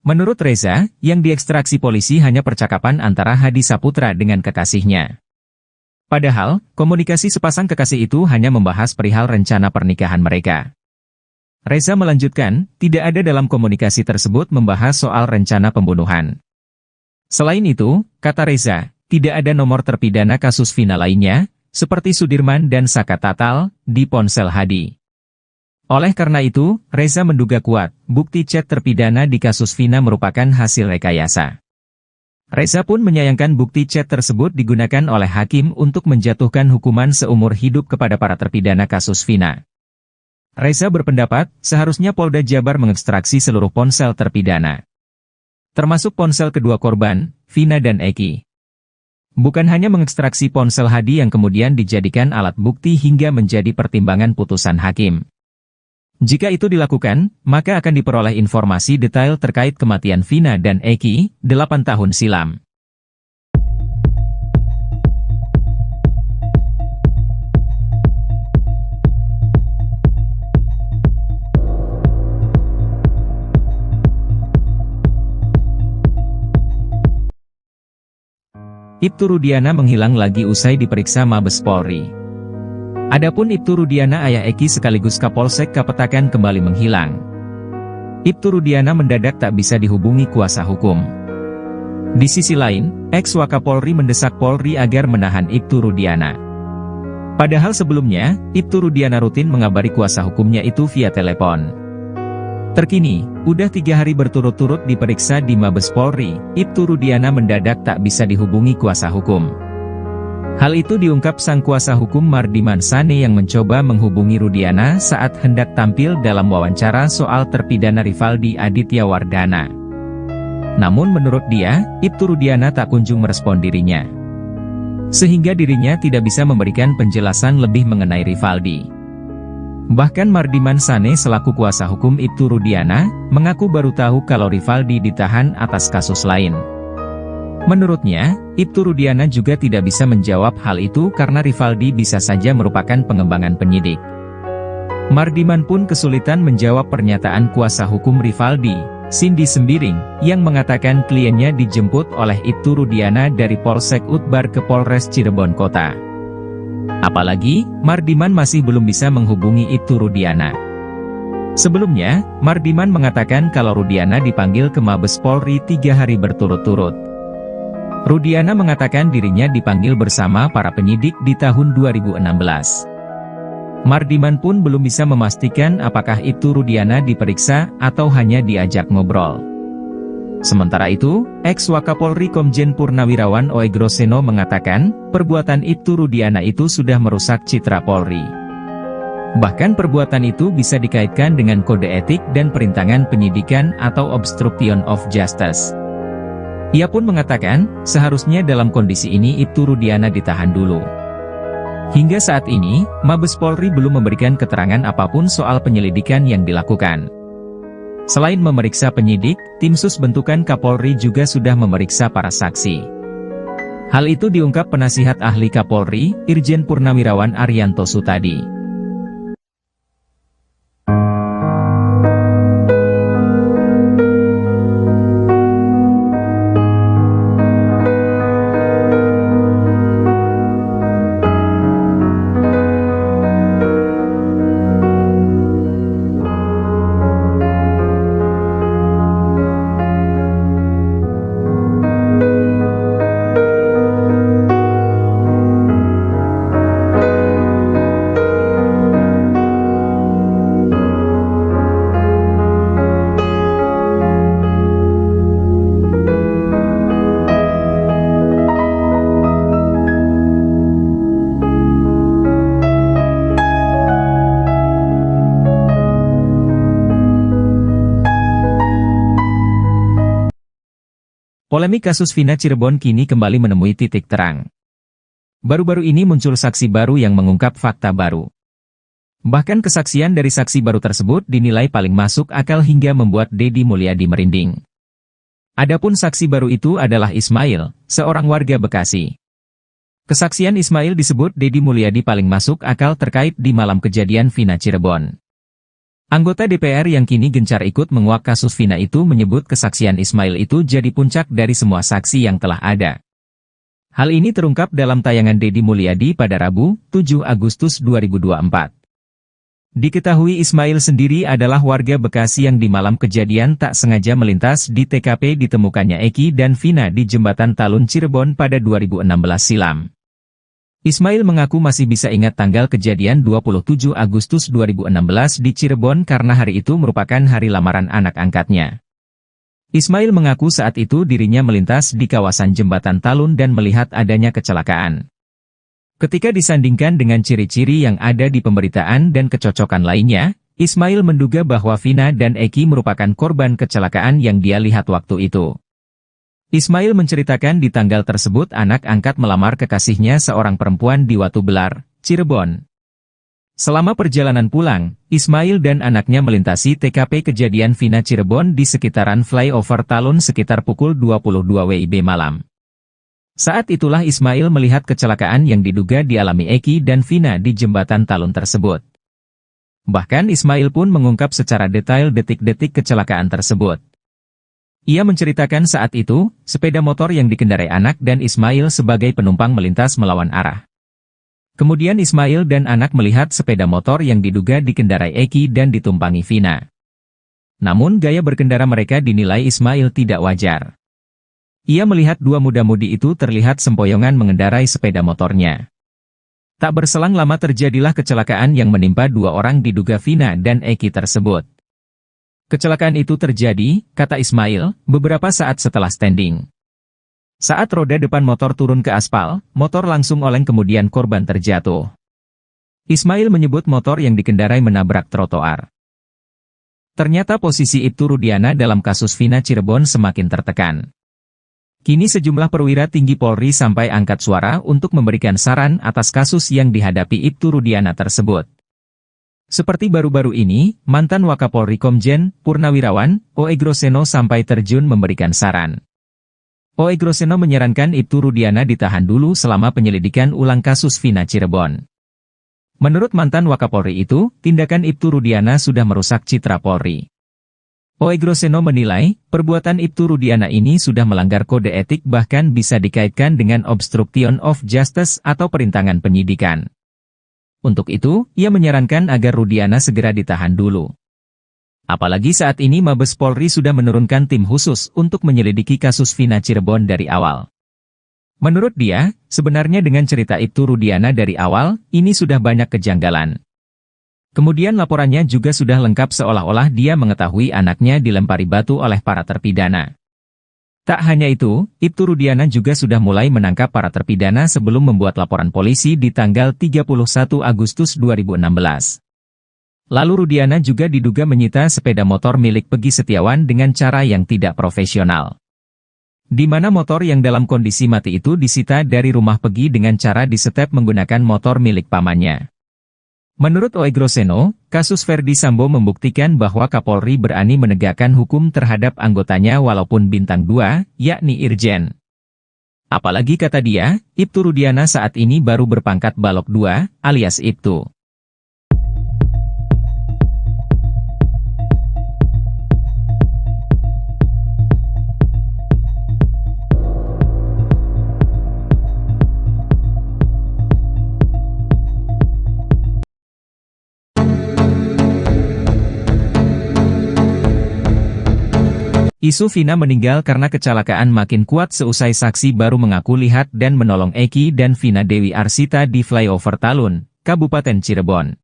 Menurut Reza, yang diekstraksi polisi hanya percakapan antara Hadi Saputra dengan kekasihnya. Padahal, komunikasi sepasang kekasih itu hanya membahas perihal rencana pernikahan mereka. Reza melanjutkan, tidak ada dalam komunikasi tersebut membahas soal rencana pembunuhan. Selain itu, kata Reza, tidak ada nomor terpidana kasus Vina lainnya, seperti Sudirman dan Saka Tatal, di ponsel Hadi. Oleh karena itu, Reza menduga kuat, bukti chat terpidana di kasus Vina merupakan hasil rekayasa. Reza pun menyayangkan bukti chat tersebut digunakan oleh hakim untuk menjatuhkan hukuman seumur hidup kepada para terpidana kasus Vina. Reza berpendapat, seharusnya Polda Jabar mengekstraksi seluruh ponsel terpidana, termasuk ponsel kedua korban, Vina dan Eki. Bukan hanya mengekstraksi ponsel Hadi yang kemudian dijadikan alat bukti hingga menjadi pertimbangan putusan hakim. Jika itu dilakukan, maka akan diperoleh informasi detail terkait kematian Vina dan Eki, 8 tahun silam. Ibtu Rudiana menghilang lagi usai diperiksa Mabes Polri. Adapun Ibtu Rudiana ayah Eki sekaligus Kapolsek Kapetakan kembali menghilang. Ibtu Rudiana mendadak tak bisa dihubungi kuasa hukum. Di sisi lain, ex-Wakapolri mendesak Polri agar menahan Ibtu Rudiana. Padahal sebelumnya, Ibtu Rudiana rutin mengabari kuasa hukumnya itu via telepon. Terkini, udah 3 hari berturut-turut diperiksa di Mabes Polri, Ibtu Rudiana mendadak tak bisa dihubungi kuasa hukum. Hal itu diungkap sang kuasa hukum Mardiman Sane yang mencoba menghubungi Rudiana saat hendak tampil dalam wawancara soal terpidana Rivaldi Aditya Wardana. Namun menurut dia, Ibtu Rudiana tak kunjung merespon dirinya. Sehingga dirinya tidak bisa memberikan penjelasan lebih mengenai Rivaldi. Bahkan Mardiman Sane selaku kuasa hukum Ibtu Rudiana, mengaku baru tahu kalau Rivaldi ditahan atas kasus lain. Menurutnya, Ibtu Rudiana juga tidak bisa menjawab hal itu karena Rivaldi bisa saja merupakan pengembangan penyidik. Mardiman pun kesulitan menjawab pernyataan kuasa hukum Rivaldi, Cindy Sembiring, yang mengatakan kliennya dijemput oleh Ibtu Rudiana dari Polsek Utbar ke Polres Cirebon Kota. Apalagi, Mardiman masih belum bisa menghubungi Ibtu Rudiana. Sebelumnya, Mardiman mengatakan kalau Rudiana dipanggil ke Mabes Polri 3 hari berturut-turut. Rudiana mengatakan dirinya dipanggil bersama para penyidik di tahun 2016. Mardiman pun belum bisa memastikan apakah Ibtu Rudiana diperiksa atau hanya diajak ngobrol. Sementara itu, ex-Wakapolri Komjen Purnawirawan Oegroseno mengatakan, perbuatan Ibtu Rudiana itu sudah merusak citra Polri. Bahkan perbuatan itu bisa dikaitkan dengan kode etik dan perintangan penyidikan atau obstruction of justice. Ia pun mengatakan, seharusnya dalam kondisi ini Ibtu Rudiana ditahan dulu. Hingga saat ini, Mabes Polri belum memberikan keterangan apapun soal penyelidikan yang dilakukan. Selain memeriksa penyidik, tim sus bentukan Kapolri juga sudah memeriksa para saksi. Hal itu diungkap penasihat ahli Kapolri, Irjen Purnawirawan Arianto Sutadi. Polemik kasus Vina Cirebon kini kembali menemui titik terang. Baru-baru ini muncul saksi baru yang mengungkap fakta baru. Bahkan kesaksian dari saksi baru tersebut dinilai paling masuk akal hingga membuat Deddy Mulyadi merinding. Adapun saksi baru itu adalah Ismail, seorang warga Bekasi. Kesaksian Ismail disebut Deddy Mulyadi paling masuk akal terkait di malam kejadian Vina Cirebon. Anggota DPR yang kini gencar ikut menguak kasus Vina itu menyebut kesaksian Ismail itu jadi puncak dari semua saksi yang telah ada. Hal ini terungkap dalam tayangan Deddy Mulyadi pada Rabu, 7 Agustus 2024. Diketahui Ismail sendiri adalah warga Bekasi yang di malam kejadian tak sengaja melintas di TKP ditemukannya Eki dan Vina di Jembatan Talun Cirebon pada 2016 silam. Ismail mengaku masih bisa ingat tanggal kejadian 27 Agustus 2016 di Cirebon karena hari itu merupakan hari lamaran anak angkatnya. Ismail mengaku saat itu dirinya melintas di kawasan Jembatan Talun dan melihat adanya kecelakaan. Ketika disandingkan dengan ciri-ciri yang ada di pemberitaan dan kecocokan lainnya, Ismail menduga bahwa Vina dan Eki merupakan korban kecelakaan yang dia lihat waktu itu. Ismail menceritakan di tanggal tersebut anak angkat melamar kekasihnya seorang perempuan di Watu Belar, Cirebon. Selama perjalanan pulang, Ismail dan anaknya melintasi TKP kejadian Vina Cirebon di sekitaran flyover Talun sekitar pukul 22 WIB malam. Saat itulah Ismail melihat kecelakaan yang diduga dialami Eki dan Vina di Jembatan Talun tersebut. Bahkan Ismail pun mengungkap secara detail detik-detik kecelakaan tersebut. Ia menceritakan saat itu, sepeda motor yang dikendarai anak dan Ismail sebagai penumpang melintas melawan arah. Kemudian Ismail dan anak melihat sepeda motor yang diduga dikendarai Eki dan ditumpangi Vina. Namun gaya berkendara mereka dinilai Ismail tidak wajar. Ia melihat dua muda-mudi itu terlihat sempoyongan mengendarai sepeda motornya. Tak berselang lama terjadilah kecelakaan yang menimpa dua orang diduga Vina dan Eki tersebut. Kecelakaan itu terjadi, kata Ismail, beberapa saat setelah standing. Saat roda depan motor turun ke aspal, motor langsung oleng kemudian korban terjatuh. Ismail menyebut motor yang dikendarai menabrak trotoar. Ternyata posisi Ibtu Rudiana dalam kasus Vina Cirebon semakin tertekan. Kini sejumlah perwira tinggi Polri sampai angkat suara untuk memberikan saran atas kasus yang dihadapi Ibtu Rudiana tersebut. Seperti baru-baru ini, mantan Wakapolri Komjen Purnawirawan, O.E. Groseno sampai terjun memberikan saran. O.E. Groseno menyarankan Ibtu Rudiana ditahan dulu selama penyelidikan ulang kasus Vina Cirebon. Menurut mantan Wakapolri itu, tindakan Ibtu Rudiana sudah merusak citra Polri. O.E. Groseno menilai, perbuatan Ibtu Rudiana ini sudah melanggar kode etik bahkan bisa dikaitkan dengan obstruction of justice atau perintangan penyidikan. Untuk itu, ia menyarankan agar Rudiana segera ditahan dulu. Apalagi saat ini Mabes Polri sudah menurunkan tim khusus untuk menyelidiki kasus Vina Cirebon dari awal. Menurut dia, sebenarnya dengan cerita Ibtu Rudiana dari awal, ini sudah banyak kejanggalan. Kemudian laporannya juga sudah lengkap seolah-olah dia mengetahui anaknya dilempari batu oleh para terpidana. Tak hanya itu, Ibtu Rudiana juga sudah mulai menangkap para terpidana sebelum membuat laporan polisi di tanggal 31 Agustus 2016. Lalu Rudiana juga diduga menyita sepeda motor milik Pegi Setiawan dengan cara yang tidak profesional. Di mana motor yang dalam kondisi mati itu disita dari rumah Pegi dengan cara disetep menggunakan motor milik pamannya. Menurut O.E. Groseno, kasus Verdi Sambo membuktikan bahwa Kapolri berani menegakkan hukum terhadap anggotanya walaupun bintang 2, yakni Irjen. Apalagi kata dia, Ibtu Rudiana saat ini baru berpangkat Balok 2, alias Ibtu. Isu Vina meninggal karena kecelakaan makin kuat seusai saksi baru mengaku lihat dan menolong Eki dan Vina Dewi Arsita di flyover Talun, Kabupaten Cirebon.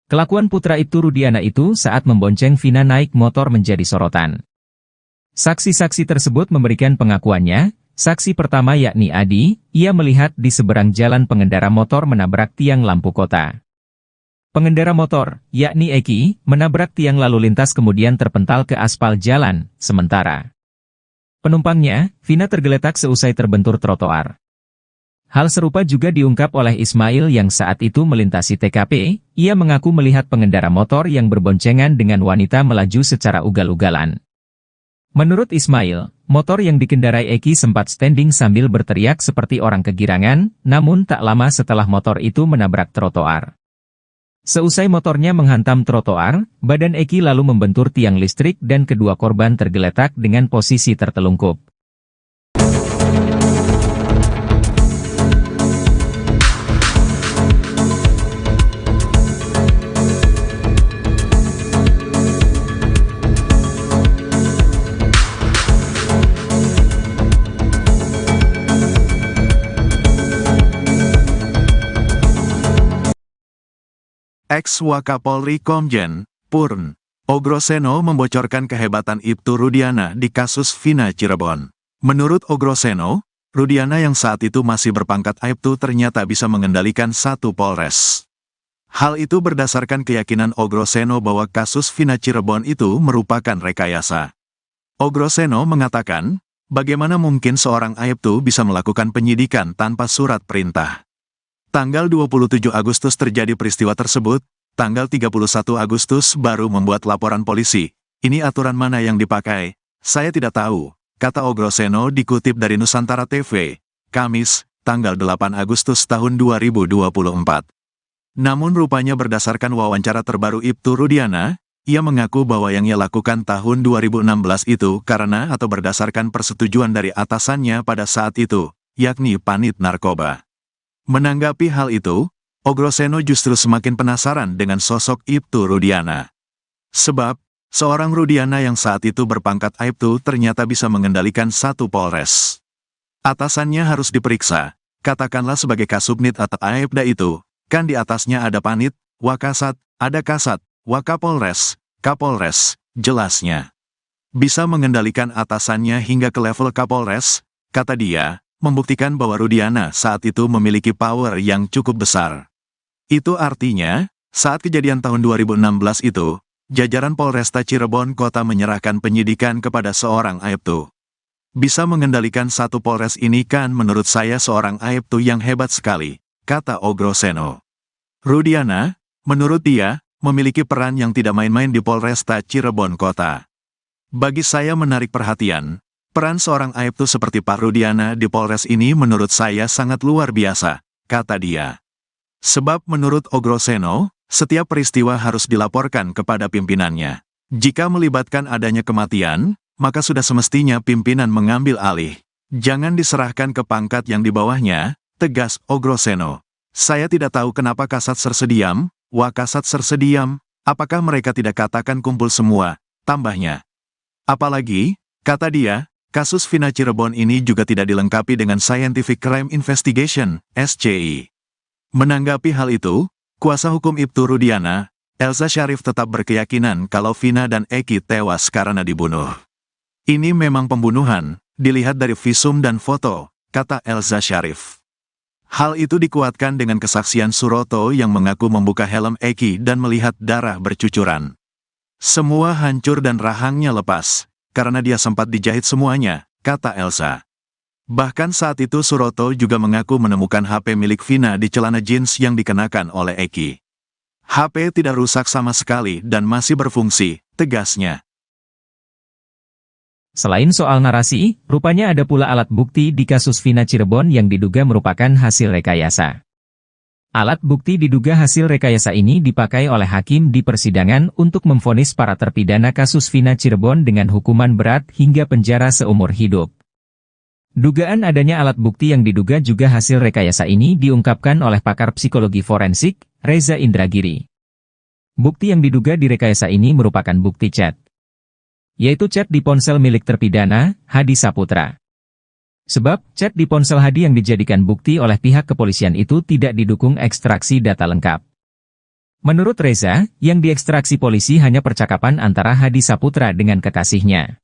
Kelakuan putra Ibtu Rudiana itu saat membonceng Vina naik motor menjadi sorotan. Saksi-saksi tersebut memberikan pengakuannya. Saksi pertama yakni Adi, ia melihat di seberang jalan pengendara motor menabrak tiang lampu kota. Pengendara motor, yakni Eki, menabrak tiang lalu lintas kemudian terpental ke aspal jalan, sementara penumpangnya, Vina tergeletak seusai terbentur trotoar. Hal serupa juga diungkap oleh Ismail yang saat itu melintasi TKP, ia mengaku melihat pengendara motor yang berboncengan dengan wanita melaju secara ugal-ugalan. Menurut Ismail, motor yang dikendarai Eki sempat standing sambil berteriak seperti orang kegirangan, namun tak lama setelah motor itu menabrak trotoar. Seusai motornya menghantam trotoar, badan Eki lalu membentur tiang listrik dan kedua korban tergeletak dengan posisi tertelungkup. Ex-Wakapolri Komjen Purn O. Groseno membocorkan kehebatan Ibtu Rudiana di kasus Vina Cirebon. Menurut O. Groseno, Rudiana yang saat itu masih berpangkat Aibtu ternyata bisa mengendalikan satu Polres. Hal itu berdasarkan keyakinan O. Groseno bahwa kasus Vina Cirebon itu merupakan rekayasa. O. Groseno mengatakan, bagaimana mungkin seorang Aibtu bisa melakukan penyidikan tanpa surat perintah? Tanggal 27 Agustus terjadi peristiwa tersebut, tanggal 31 Agustus baru membuat laporan polisi. Ini aturan mana yang dipakai? Saya tidak tahu, kata O. Groseno dikutip dari Nusantara TV, Kamis, tanggal 8 Agustus tahun 2024. Namun rupanya berdasarkan wawancara terbaru Ibtu Rudiana, ia mengaku bahwa yang ia lakukan tahun 2016 itu karena atau berdasarkan persetujuan dari atasannya pada saat itu, yakni Panit Narkoba. Menanggapi hal itu, Ogroseno justru semakin penasaran dengan sosok Ibtu Rudiana. Sebab, seorang Rudiana yang saat itu berpangkat Aibtu ternyata bisa mengendalikan satu polres. Atasannya harus diperiksa, katakanlah sebagai Kasubnit atau Aibda itu, kan di atasnya ada Panit, Wakasat, ada Kasat, Wakapolres, Kapolres, jelasnya. Bisa mengendalikan atasannya hingga ke level Kapolres, kata dia, membuktikan bahwa Rudiana saat itu memiliki power yang cukup besar. Itu artinya, saat kejadian tahun 2016 itu, jajaran Polresta Cirebon Kota menyerahkan penyidikan kepada seorang Aibtu. Bisa mengendalikan satu polres ini kan menurut saya seorang Aibtu yang hebat sekali, kata Ogroseno. Rudiana, menurut dia, memiliki peran yang tidak main-main di Polresta Cirebon Kota. Bagi saya menarik perhatian, peran seorang Aibtu seperti Pak Rudiana di Polres ini menurut saya sangat luar biasa, kata dia. Sebab menurut Ogroseno, setiap peristiwa harus dilaporkan kepada pimpinannya. Jika melibatkan adanya kematian, maka sudah semestinya pimpinan mengambil alih. Jangan diserahkan ke pangkat yang di bawahnya, tegas Ogroseno. Saya tidak tahu kenapa Kasat Sersediam, Wakasat Sersediam, apakah mereka tidak katakan kumpul semua, tambahnya. Apalagi, kata dia, kasus Vina Cirebon ini juga tidak dilengkapi dengan Scientific Crime Investigation, SCI. Menanggapi hal itu, kuasa hukum Ibtu Rudiana, Elza Syarif tetap berkeyakinan kalau Vina dan Eki tewas karena dibunuh. Ini memang pembunuhan, dilihat dari visum dan foto, kata Elza Syarif. Hal itu dikuatkan dengan kesaksian Suroto yang mengaku membuka helm Eki dan melihat darah bercucuran. Semua hancur dan rahangnya lepas, karena dia sempat dijahit semuanya, kata Elza. Bahkan saat itu Suroto juga mengaku menemukan HP milik Vina di celana jeans yang dikenakan oleh Eki. HP tidak rusak sama sekali dan masih berfungsi, tegasnya. Selain soal narasi, rupanya ada pula alat bukti di kasus Vina Cirebon yang diduga merupakan hasil rekayasa. Alat bukti diduga hasil rekayasa ini dipakai oleh hakim di persidangan untuk memvonis para terpidana kasus Vina Cirebon dengan hukuman berat hingga penjara seumur hidup. Dugaan adanya alat bukti yang diduga juga hasil rekayasa ini diungkapkan oleh pakar psikologi forensik, Reza Indragiri. Bukti yang diduga direkayasa ini merupakan bukti chat, yaitu chat di ponsel milik terpidana, Hadi Saputra. Sebab, chat di ponsel Hadi yang dijadikan bukti oleh pihak kepolisian itu tidak didukung ekstraksi data lengkap. Menurut Reza, yang diekstraksi polisi hanya percakapan antara Hadi Saputra dengan kekasihnya.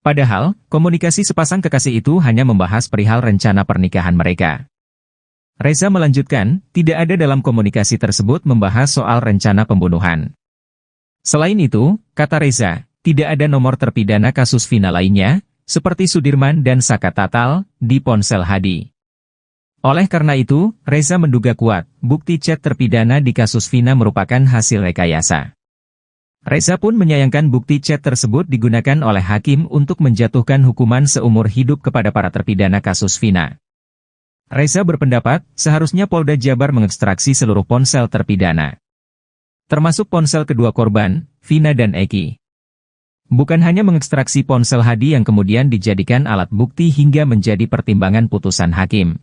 Padahal, komunikasi sepasang kekasih itu hanya membahas perihal rencana pernikahan mereka. Reza melanjutkan, tidak ada dalam komunikasi tersebut membahas soal rencana pembunuhan. Selain itu, kata Reza, tidak ada nomor terpidana kasus Vina lainnya, seperti Sudirman dan Saka Tatal, di ponsel Hadi. Oleh karena itu, Reza menduga kuat, bukti chat terpidana di kasus Vina merupakan hasil rekayasa. Reza pun menyayangkan bukti chat tersebut digunakan oleh hakim untuk menjatuhkan hukuman seumur hidup kepada para terpidana kasus Vina. Reza berpendapat, seharusnya Polda Jabar mengekstraksi seluruh ponsel terpidana, termasuk ponsel kedua korban, Vina dan Eki. Bukan hanya mengekstraksi ponsel Hadi yang kemudian dijadikan alat bukti hingga menjadi pertimbangan putusan hakim.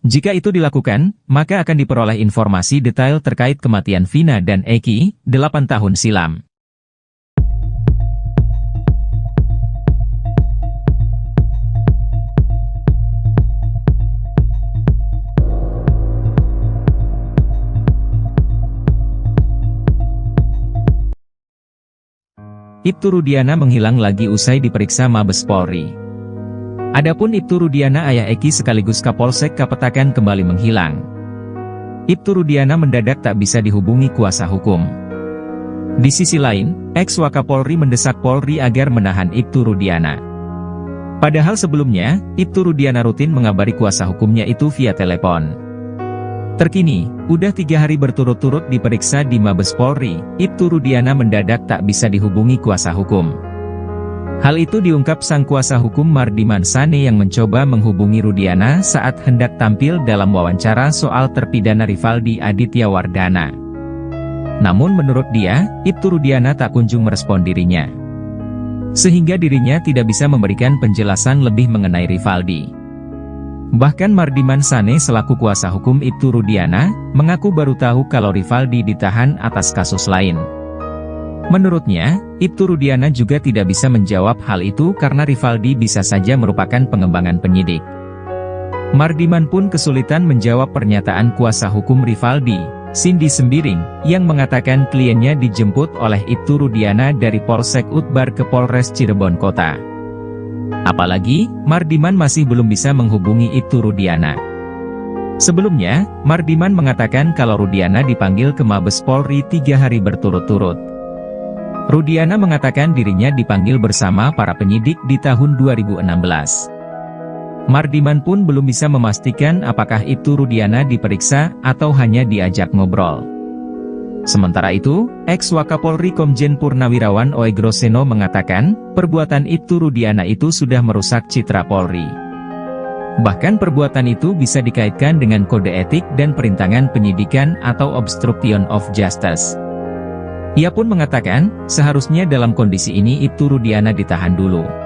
Jika itu dilakukan, maka akan diperoleh informasi detail terkait kematian Vina dan Eki, 8 tahun silam. Ibtu Rudiana menghilang lagi usai diperiksa Mabes Polri. Adapun Ibtu Rudiana ayah Eki sekaligus Kapolsek Kapetakan kembali menghilang. Ibtu Rudiana mendadak tak bisa dihubungi kuasa hukum. Di sisi lain, ex-Wakapolri mendesak Polri agar menahan Ibtu Rudiana. Padahal sebelumnya, Ibtu Rudiana rutin mengabari kuasa hukumnya itu via telepon. Terkini, udah 3 hari berturut-turut diperiksa di Mabes Polri, Ibtu Rudiana mendadak tak bisa dihubungi kuasa hukum. Hal itu diungkap sang kuasa hukum Mardiman Sane yang mencoba menghubungi Rudiana saat hendak tampil dalam wawancara soal terpidana Rivaldi Aditya Wardana. Namun menurut dia, Ibtu Rudiana tak kunjung merespon dirinya. Sehingga dirinya tidak bisa memberikan penjelasan lebih mengenai Rivaldi. Bahkan Mardiman Sane selaku kuasa hukum Ibtu Rudiana, mengaku baru tahu kalau Rivaldi ditahan atas kasus lain. Menurutnya, Ibtu Rudiana juga tidak bisa menjawab hal itu karena Rivaldi bisa saja merupakan pengembangan penyidik. Mardiman pun kesulitan menjawab pernyataan kuasa hukum Rivaldi, Cindy Sembiring, yang mengatakan kliennya dijemput oleh Ibtu Rudiana dari Polsek Utbar ke Polres Cirebon Kota. Apalagi, Mardiman masih belum bisa menghubungi Ibtu Rudiana. Sebelumnya, Mardiman mengatakan kalau Rudiana dipanggil ke Mabes Polri 3 hari berturut-turut. Rudiana mengatakan dirinya dipanggil bersama para penyidik di tahun 2016. Mardiman pun belum bisa memastikan apakah Ibtu Rudiana diperiksa atau hanya diajak ngobrol. Sementara itu, ex-Wakapolri Komjen Purnawirawan Oegroseno mengatakan, perbuatan Ibtu Rudiana itu sudah merusak citra Polri. Bahkan perbuatan itu bisa dikaitkan dengan kode etik dan perintangan penyidikan atau obstruction of justice. Ia pun mengatakan, seharusnya dalam kondisi ini Ibtu Rudiana ditahan dulu.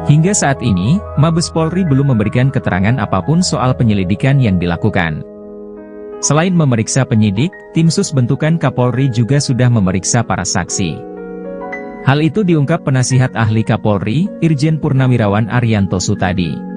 Hingga saat ini, Mabes Polri belum memberikan keterangan apapun soal penyelidikan yang dilakukan. Selain memeriksa penyidik, tim sus bentukan Kapolri juga sudah memeriksa para saksi. Hal itu diungkap penasihat ahli Kapolri, Irjen Purnawirawan Arianto Sutadi.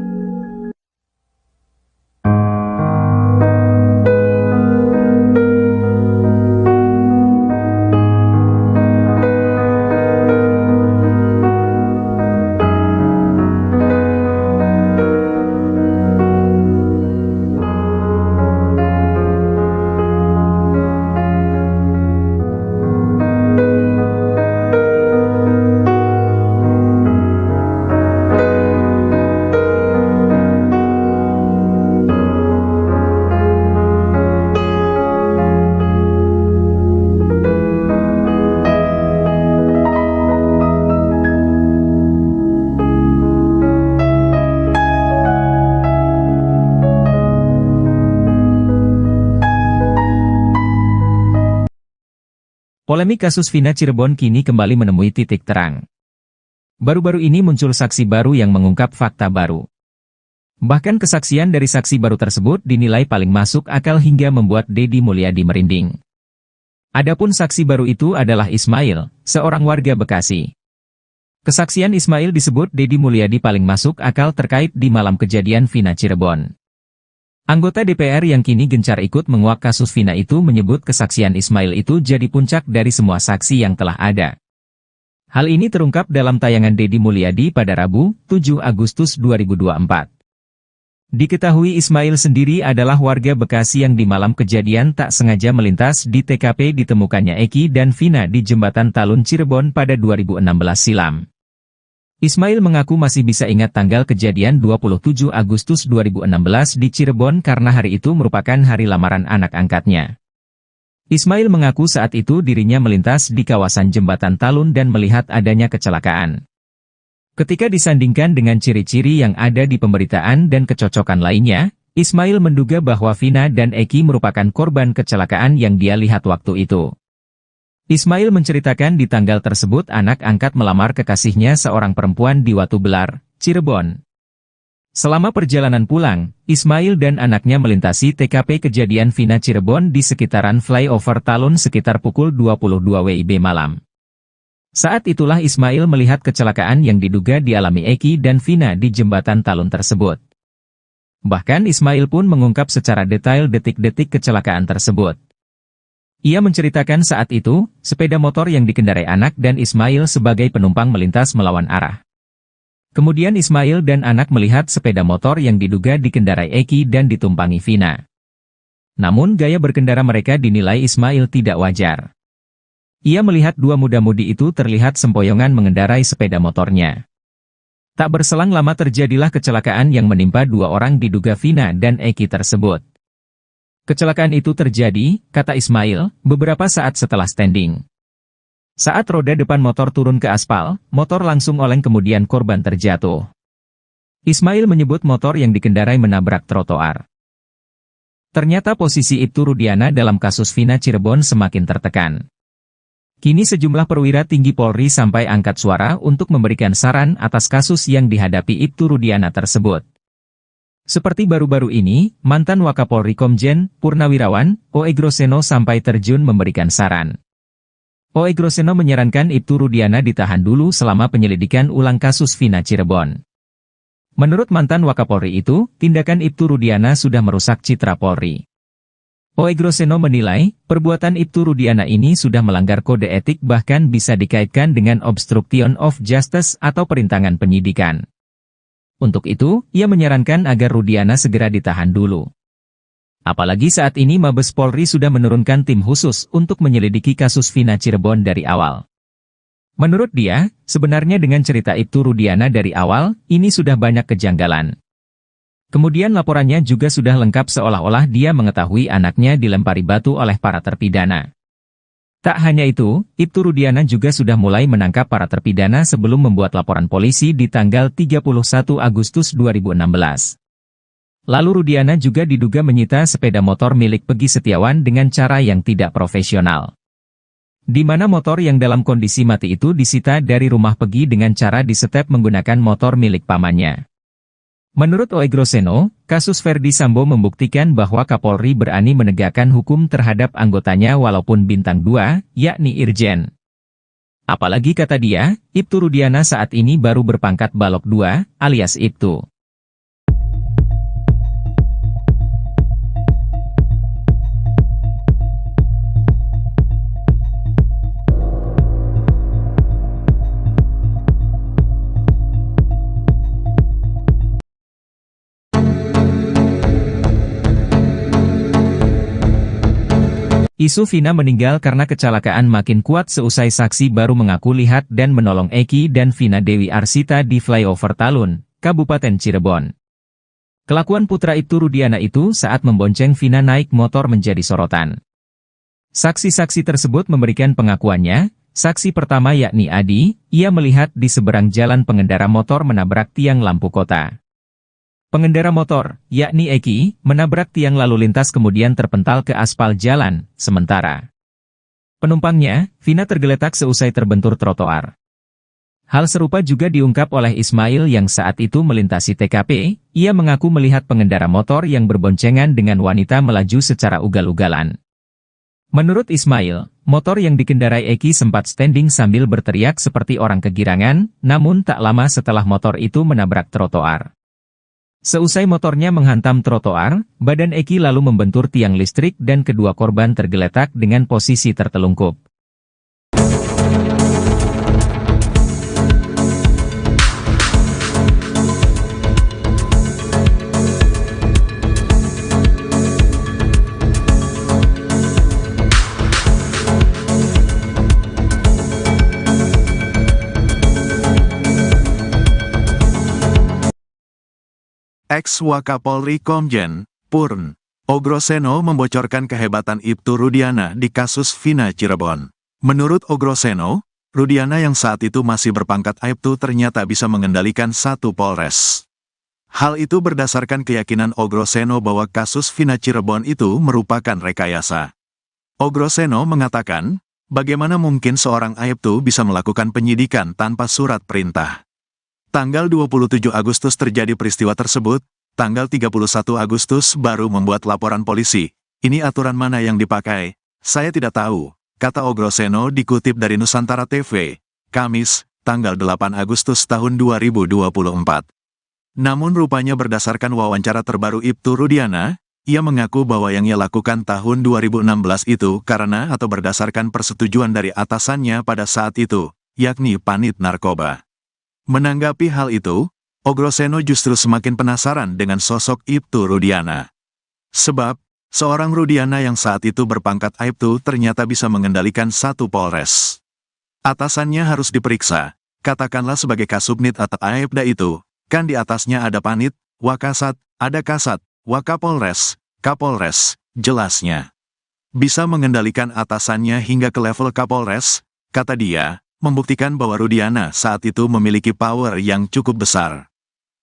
Polemik kasus Vina Cirebon kini kembali menemui titik terang. Baru-baru ini muncul saksi baru yang mengungkap fakta baru. Bahkan kesaksian dari saksi baru tersebut dinilai paling masuk akal hingga membuat Deddy Mulyadi merinding. Adapun saksi baru itu adalah Ismail, seorang warga Bekasi. Kesaksian Ismail disebut Deddy Mulyadi paling masuk akal terkait di malam kejadian Vina Cirebon. Anggota DPR yang kini gencar ikut menguak kasus Vina itu menyebut kesaksian Ismail itu jadi puncak dari semua saksi yang telah ada. Hal ini terungkap dalam tayangan Deddy Mulyadi pada Rabu, 7 Agustus 2024. Diketahui Ismail sendiri adalah warga Bekasi yang di malam kejadian tak sengaja melintas di TKP ditemukannya Eki dan Vina di Jembatan Talun Cirebon pada 2016 silam. Ismail mengaku masih bisa ingat tanggal kejadian 27 Agustus 2016 di Cirebon karena hari itu merupakan hari lamaran anak angkatnya. Ismail mengaku saat itu dirinya melintas di kawasan Jembatan Talun dan melihat adanya kecelakaan. Ketika disandingkan dengan ciri-ciri yang ada di pemberitaan dan kecocokan lainnya, Ismail menduga bahwa Vina dan Eki merupakan korban kecelakaan yang dia lihat waktu itu. Ismail menceritakan di tanggal tersebut anak angkat melamar kekasihnya seorang perempuan di Watu Belar, Cirebon. Selama perjalanan pulang, Ismail dan anaknya melintasi TKP kejadian Vina Cirebon di sekitaran flyover Talun sekitar pukul 22 WIB malam. Saat itulah Ismail melihat kecelakaan yang diduga dialami Eki dan Vina di Jembatan Talun tersebut. Bahkan Ismail pun mengungkap secara detail detik-detik kecelakaan tersebut. Ia menceritakan saat itu, sepeda motor yang dikendarai anak dan Ismail sebagai penumpang melintas melawan arah. Kemudian Ismail dan anak melihat sepeda motor yang diduga dikendarai Eki dan ditumpangi Vina. Namun gaya berkendara mereka dinilai Ismail tidak wajar. Ia melihat dua muda-mudi itu terlihat sempoyongan mengendarai sepeda motornya. Tak berselang lama terjadilah kecelakaan yang menimpa dua orang diduga Vina dan Eki tersebut. Kecelakaan itu terjadi, kata Ismail, beberapa saat setelah standing. Saat roda depan motor turun ke aspal, motor langsung oleng kemudian korban terjatuh. Ismail menyebut motor yang dikendarai menabrak trotoar. Ternyata posisi Ibtu Rudiana dalam kasus Vina Cirebon semakin tertekan. Kini sejumlah perwira tinggi Polri sampai angkat suara untuk memberikan saran atas kasus yang dihadapi Ibtu Rudiana tersebut. Seperti baru-baru ini, mantan Wakapolri Komjen Purnawirawan, O.E. Groseno sampai terjun memberikan saran. O.E. Groseno menyarankan Ibtu Rudiana ditahan dulu selama penyelidikan ulang kasus Vina Cirebon. Menurut mantan Wakapolri itu, tindakan Ibtu Rudiana sudah merusak citra Polri. O.E. Groseno menilai, perbuatan Ibtu Rudiana ini sudah melanggar kode etik bahkan bisa dikaitkan dengan obstruction of justice atau perintangan penyidikan. Untuk itu, ia menyarankan agar Rudiana segera ditahan dulu. Apalagi saat ini Mabes Polri sudah menurunkan tim khusus untuk menyelidiki kasus Vina Cirebon dari awal. Menurut dia, sebenarnya dengan cerita Ibtu Rudiana dari awal, ini sudah banyak kejanggalan. Kemudian laporannya juga sudah lengkap seolah-olah dia mengetahui anaknya dilempari batu oleh para terpidana. Tak hanya itu, Ibtu Rudiana juga sudah mulai menangkap para terpidana sebelum membuat laporan polisi di tanggal 31 Agustus 2016. Lalu Rudiana juga diduga menyita sepeda motor milik Peggy Setiawan dengan cara yang tidak profesional. Di mana motor yang dalam kondisi mati itu disita dari rumah Peggy dengan cara disetep menggunakan motor milik pamannya. Menurut O.E. Groseno, kasus Verdi Sambo membuktikan bahwa Kapolri berani menegakkan hukum terhadap anggotanya walaupun bintang 2, yakni Irjen. Apalagi kata dia, Ibtu Rudiana saat ini baru berpangkat Balok 2, alias Ibtu. Isu Vina meninggal karena kecelakaan makin kuat seusai saksi baru mengaku lihat dan menolong Eki dan Vina Dewi Arsita di flyover Talun, Kabupaten Cirebon. Kelakuan putra Ibtu Rudiana itu saat membonceng Vina naik motor menjadi sorotan. Saksi-saksi tersebut memberikan pengakuannya. Saksi pertama yakni Adi, ia melihat di seberang jalan pengendara motor menabrak tiang lampu kota. Pengendara motor, yakni Eki, menabrak tiang lalu lintas kemudian terpental ke aspal jalan, sementara penumpangnya, Vina tergeletak seusai terbentur trotoar. Hal serupa juga diungkap oleh Ismail yang saat itu melintasi TKP, ia mengaku melihat pengendara motor yang berboncengan dengan wanita melaju secara ugal-ugalan. Menurut Ismail, motor yang dikendarai Eki sempat standing sambil berteriak seperti orang kegirangan, namun tak lama setelah motor itu menabrak trotoar. Seusai motornya menghantam trotoar, badan Eki lalu membentur tiang listrik dan kedua korban tergeletak dengan posisi tertelungkup. Ex-Wakapolri Komjen Purn O. Groseno membocorkan kehebatan Ibtu Rudiana di kasus Vina Cirebon. Menurut O. Groseno, Rudiana yang saat itu masih berpangkat Aibtu ternyata bisa mengendalikan satu Polres. Hal itu berdasarkan keyakinan O. Groseno bahwa kasus Vina Cirebon itu merupakan rekayasa. O. Groseno mengatakan, bagaimana mungkin seorang Aibtu bisa melakukan penyidikan tanpa surat perintah? Tanggal 27 Agustus terjadi peristiwa tersebut, tanggal 31 Agustus baru membuat laporan polisi. Ini aturan mana yang dipakai? Saya tidak tahu, kata O. Groseno dikutip dari Nusantara TV, Kamis, tanggal 8 Agustus tahun 2024. Namun rupanya berdasarkan wawancara terbaru Ibtu Rudiana, ia mengaku bahwa yang ia lakukan tahun 2016 itu karena atau berdasarkan persetujuan dari atasannya pada saat itu, yakni Panit Narkoba. Menanggapi hal itu, O. Groseno justru semakin penasaran dengan sosok Ibtu Rudiana. Sebab, seorang Rudiana yang saat itu berpangkat Aibtu ternyata bisa mengendalikan satu Polres. Atasannya harus diperiksa, katakanlah sebagai Kasubnit atau Aibda itu, kan di atasnya ada Panit, Wakasat, ada Kasat, Wakapolres, Kapolres, jelasnya. Bisa mengendalikan atasannya hingga ke level Kapolres, kata dia, membuktikan bahwa Rudiana saat itu memiliki power yang cukup besar.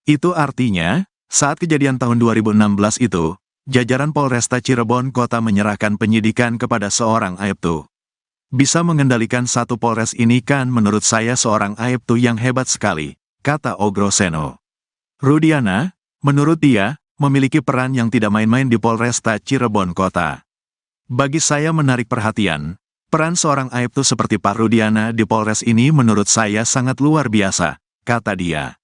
Itu artinya, saat kejadian tahun 2016 itu, jajaran Polresta Cirebon Kota menyerahkan penyidikan kepada seorang Aibtu. Bisa mengendalikan satu Polres ini kan menurut saya seorang Aibtu yang hebat sekali, kata Ogroseno. Rudiana, menurut dia, memiliki peran yang tidak main-main di Polresta Cirebon Kota. Bagi saya menarik perhatian, peran seorang Aibtu seperti Pak Rudiana di Polres ini menurut saya sangat luar biasa, kata dia.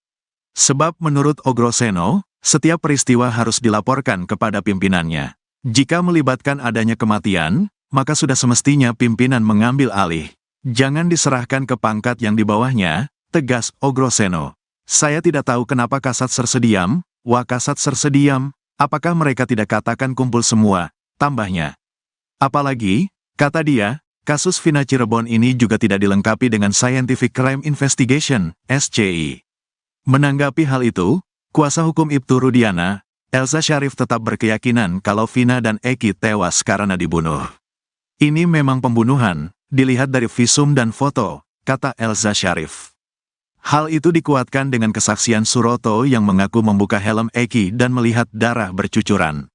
Sebab menurut Ogroseno, setiap peristiwa harus dilaporkan kepada pimpinannya. Jika melibatkan adanya kematian, maka sudah semestinya pimpinan mengambil alih. Jangan diserahkan ke pangkat yang di bawahnya, tegas Ogroseno. Saya tidak tahu kenapa Kasat Sersediam, Wakasat Sersediam, apakah mereka tidak katakan kumpul semua, tambahnya. Apalagi, kata dia, kasus Vina Cirebon ini juga tidak dilengkapi dengan Scientific Crime Investigation, SCI. Menanggapi hal itu, kuasa hukum Ibtu Rudiana, Elza Syarif tetap berkeyakinan kalau Vina dan Eki tewas karena dibunuh. Ini memang pembunuhan, dilihat dari visum dan foto, kata Elza Syarif. Hal itu dikuatkan dengan kesaksian Suroto yang mengaku membuka helm Eki dan melihat darah bercucuran.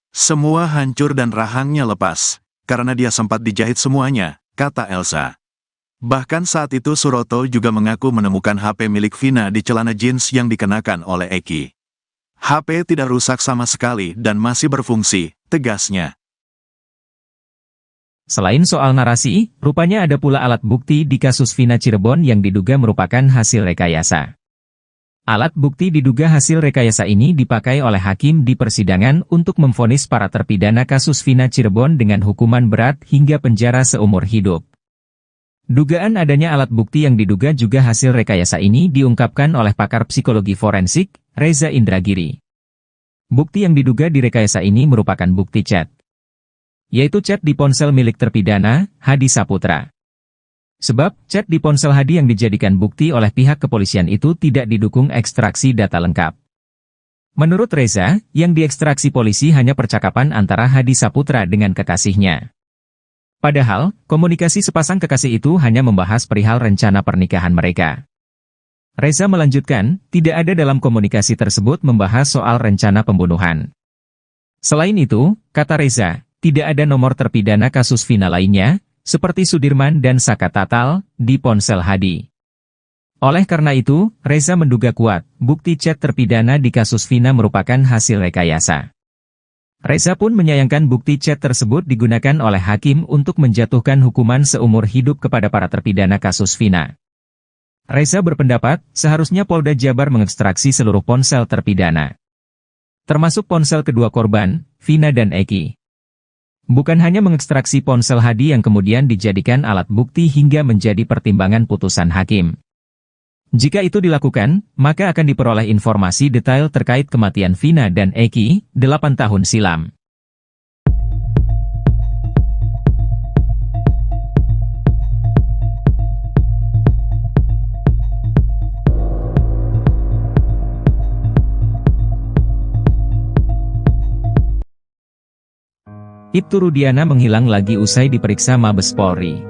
Semua hancur dan rahangnya lepas, karena dia sempat dijahit semuanya, kata Elza. Bahkan saat itu Suroto juga mengaku menemukan HP milik Vina di celana jeans yang dikenakan oleh Eki. HP tidak rusak sama sekali dan masih berfungsi, tegasnya. Selain soal narasi, rupanya ada pula alat bukti di kasus Vina Cirebon yang diduga merupakan hasil rekayasa. Alat bukti diduga hasil rekayasa ini dipakai oleh hakim di persidangan untuk memvonis para terpidana kasus Vina Cirebon dengan hukuman berat hingga penjara seumur hidup. Dugaan adanya alat bukti yang diduga juga hasil rekayasa ini diungkapkan oleh pakar psikologi forensik, Reza Indragiri. Bukti yang diduga direkayasa ini merupakan bukti chat, yaitu chat di ponsel milik terpidana, Hadi Saputra. Sebab, chat di ponsel Hadi yang dijadikan bukti oleh pihak kepolisian itu tidak didukung ekstraksi data lengkap. Menurut Reza, yang diekstraksi polisi hanya percakapan antara Hadi Saputra dengan kekasihnya. Padahal, komunikasi sepasang kekasih itu hanya membahas perihal rencana pernikahan mereka. Reza melanjutkan, tidak ada dalam komunikasi tersebut membahas soal rencana pembunuhan. Selain itu, kata Reza, tidak ada nomor terpidana kasus Vina lainnya, seperti Sudirman dan Saka Tatal, di ponsel Hadi. Oleh karena itu, Reza menduga kuat, bukti chat terpidana di kasus Vina merupakan hasil rekayasa. Reza pun menyayangkan bukti chat tersebut digunakan oleh hakim untuk menjatuhkan hukuman seumur hidup kepada para terpidana kasus Vina. Reza berpendapat, seharusnya Polda Jabar mengekstraksi seluruh ponsel terpidana, termasuk ponsel kedua korban, Vina dan Eki. Bukan hanya mengekstraksi ponsel Hadi yang kemudian dijadikan alat bukti hingga menjadi pertimbangan putusan hakim. Jika itu dilakukan, maka akan diperoleh informasi detail terkait kematian Vina dan Eki, 8 tahun silam. Ibtu Rudiana menghilang lagi usai diperiksa Mabes Polri.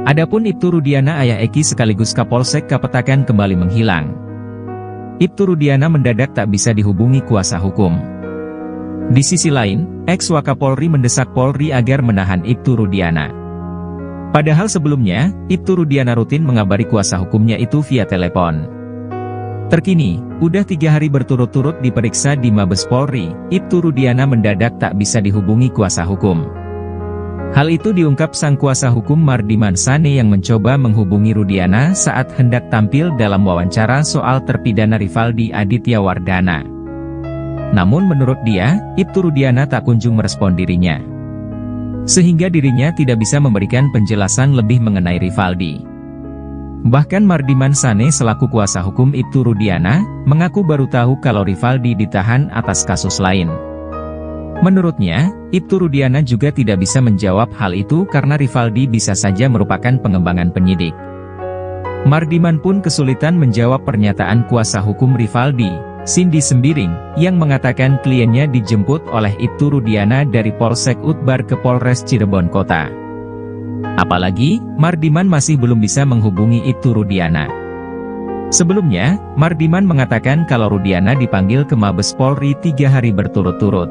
Adapun Ibtu Rudiana ayah Eki sekaligus Kapolsek Kapetakan kembali menghilang. Ibtu Rudiana mendadak tak bisa dihubungi kuasa hukum. Di sisi lain, ex-Wakapolri mendesak Polri agar menahan Ibtu Rudiana. Padahal sebelumnya, Ibtu Rudiana rutin mengabari kuasa hukumnya itu via telepon. Terkini, udah 3 hari berturut-turut diperiksa di Mabes Polri, Ibtu Rudiana mendadak tak bisa dihubungi kuasa hukum. Hal itu diungkap sang kuasa hukum Mardiman Sane yang mencoba menghubungi Rudiana saat hendak tampil dalam wawancara soal terpidana Rivaldi Aditya Wardana. Namun menurut dia, Ibtu Rudiana tak kunjung merespon dirinya, sehingga dirinya tidak bisa memberikan penjelasan lebih mengenai Rivaldi. Bahkan Mardiman Sane selaku kuasa hukum Ibtu Rudiana, mengaku baru tahu kalau Rivaldi ditahan atas kasus lain. Menurutnya, Ibtu Rudiana juga tidak bisa menjawab hal itu karena Rivaldi bisa saja merupakan pengembangan penyidik. Mardiman pun kesulitan menjawab pernyataan kuasa hukum Rivaldi, Cindy Sembiring, yang mengatakan kliennya dijemput oleh Ibtu Rudiana dari Polsek Utbar ke Polres Cirebon Kota. Apalagi, Mardiman masih belum bisa menghubungi Ibtu Rudiana. Sebelumnya, Mardiman mengatakan kalau Rudiana dipanggil ke Mabes Polri 3 hari berturut-turut.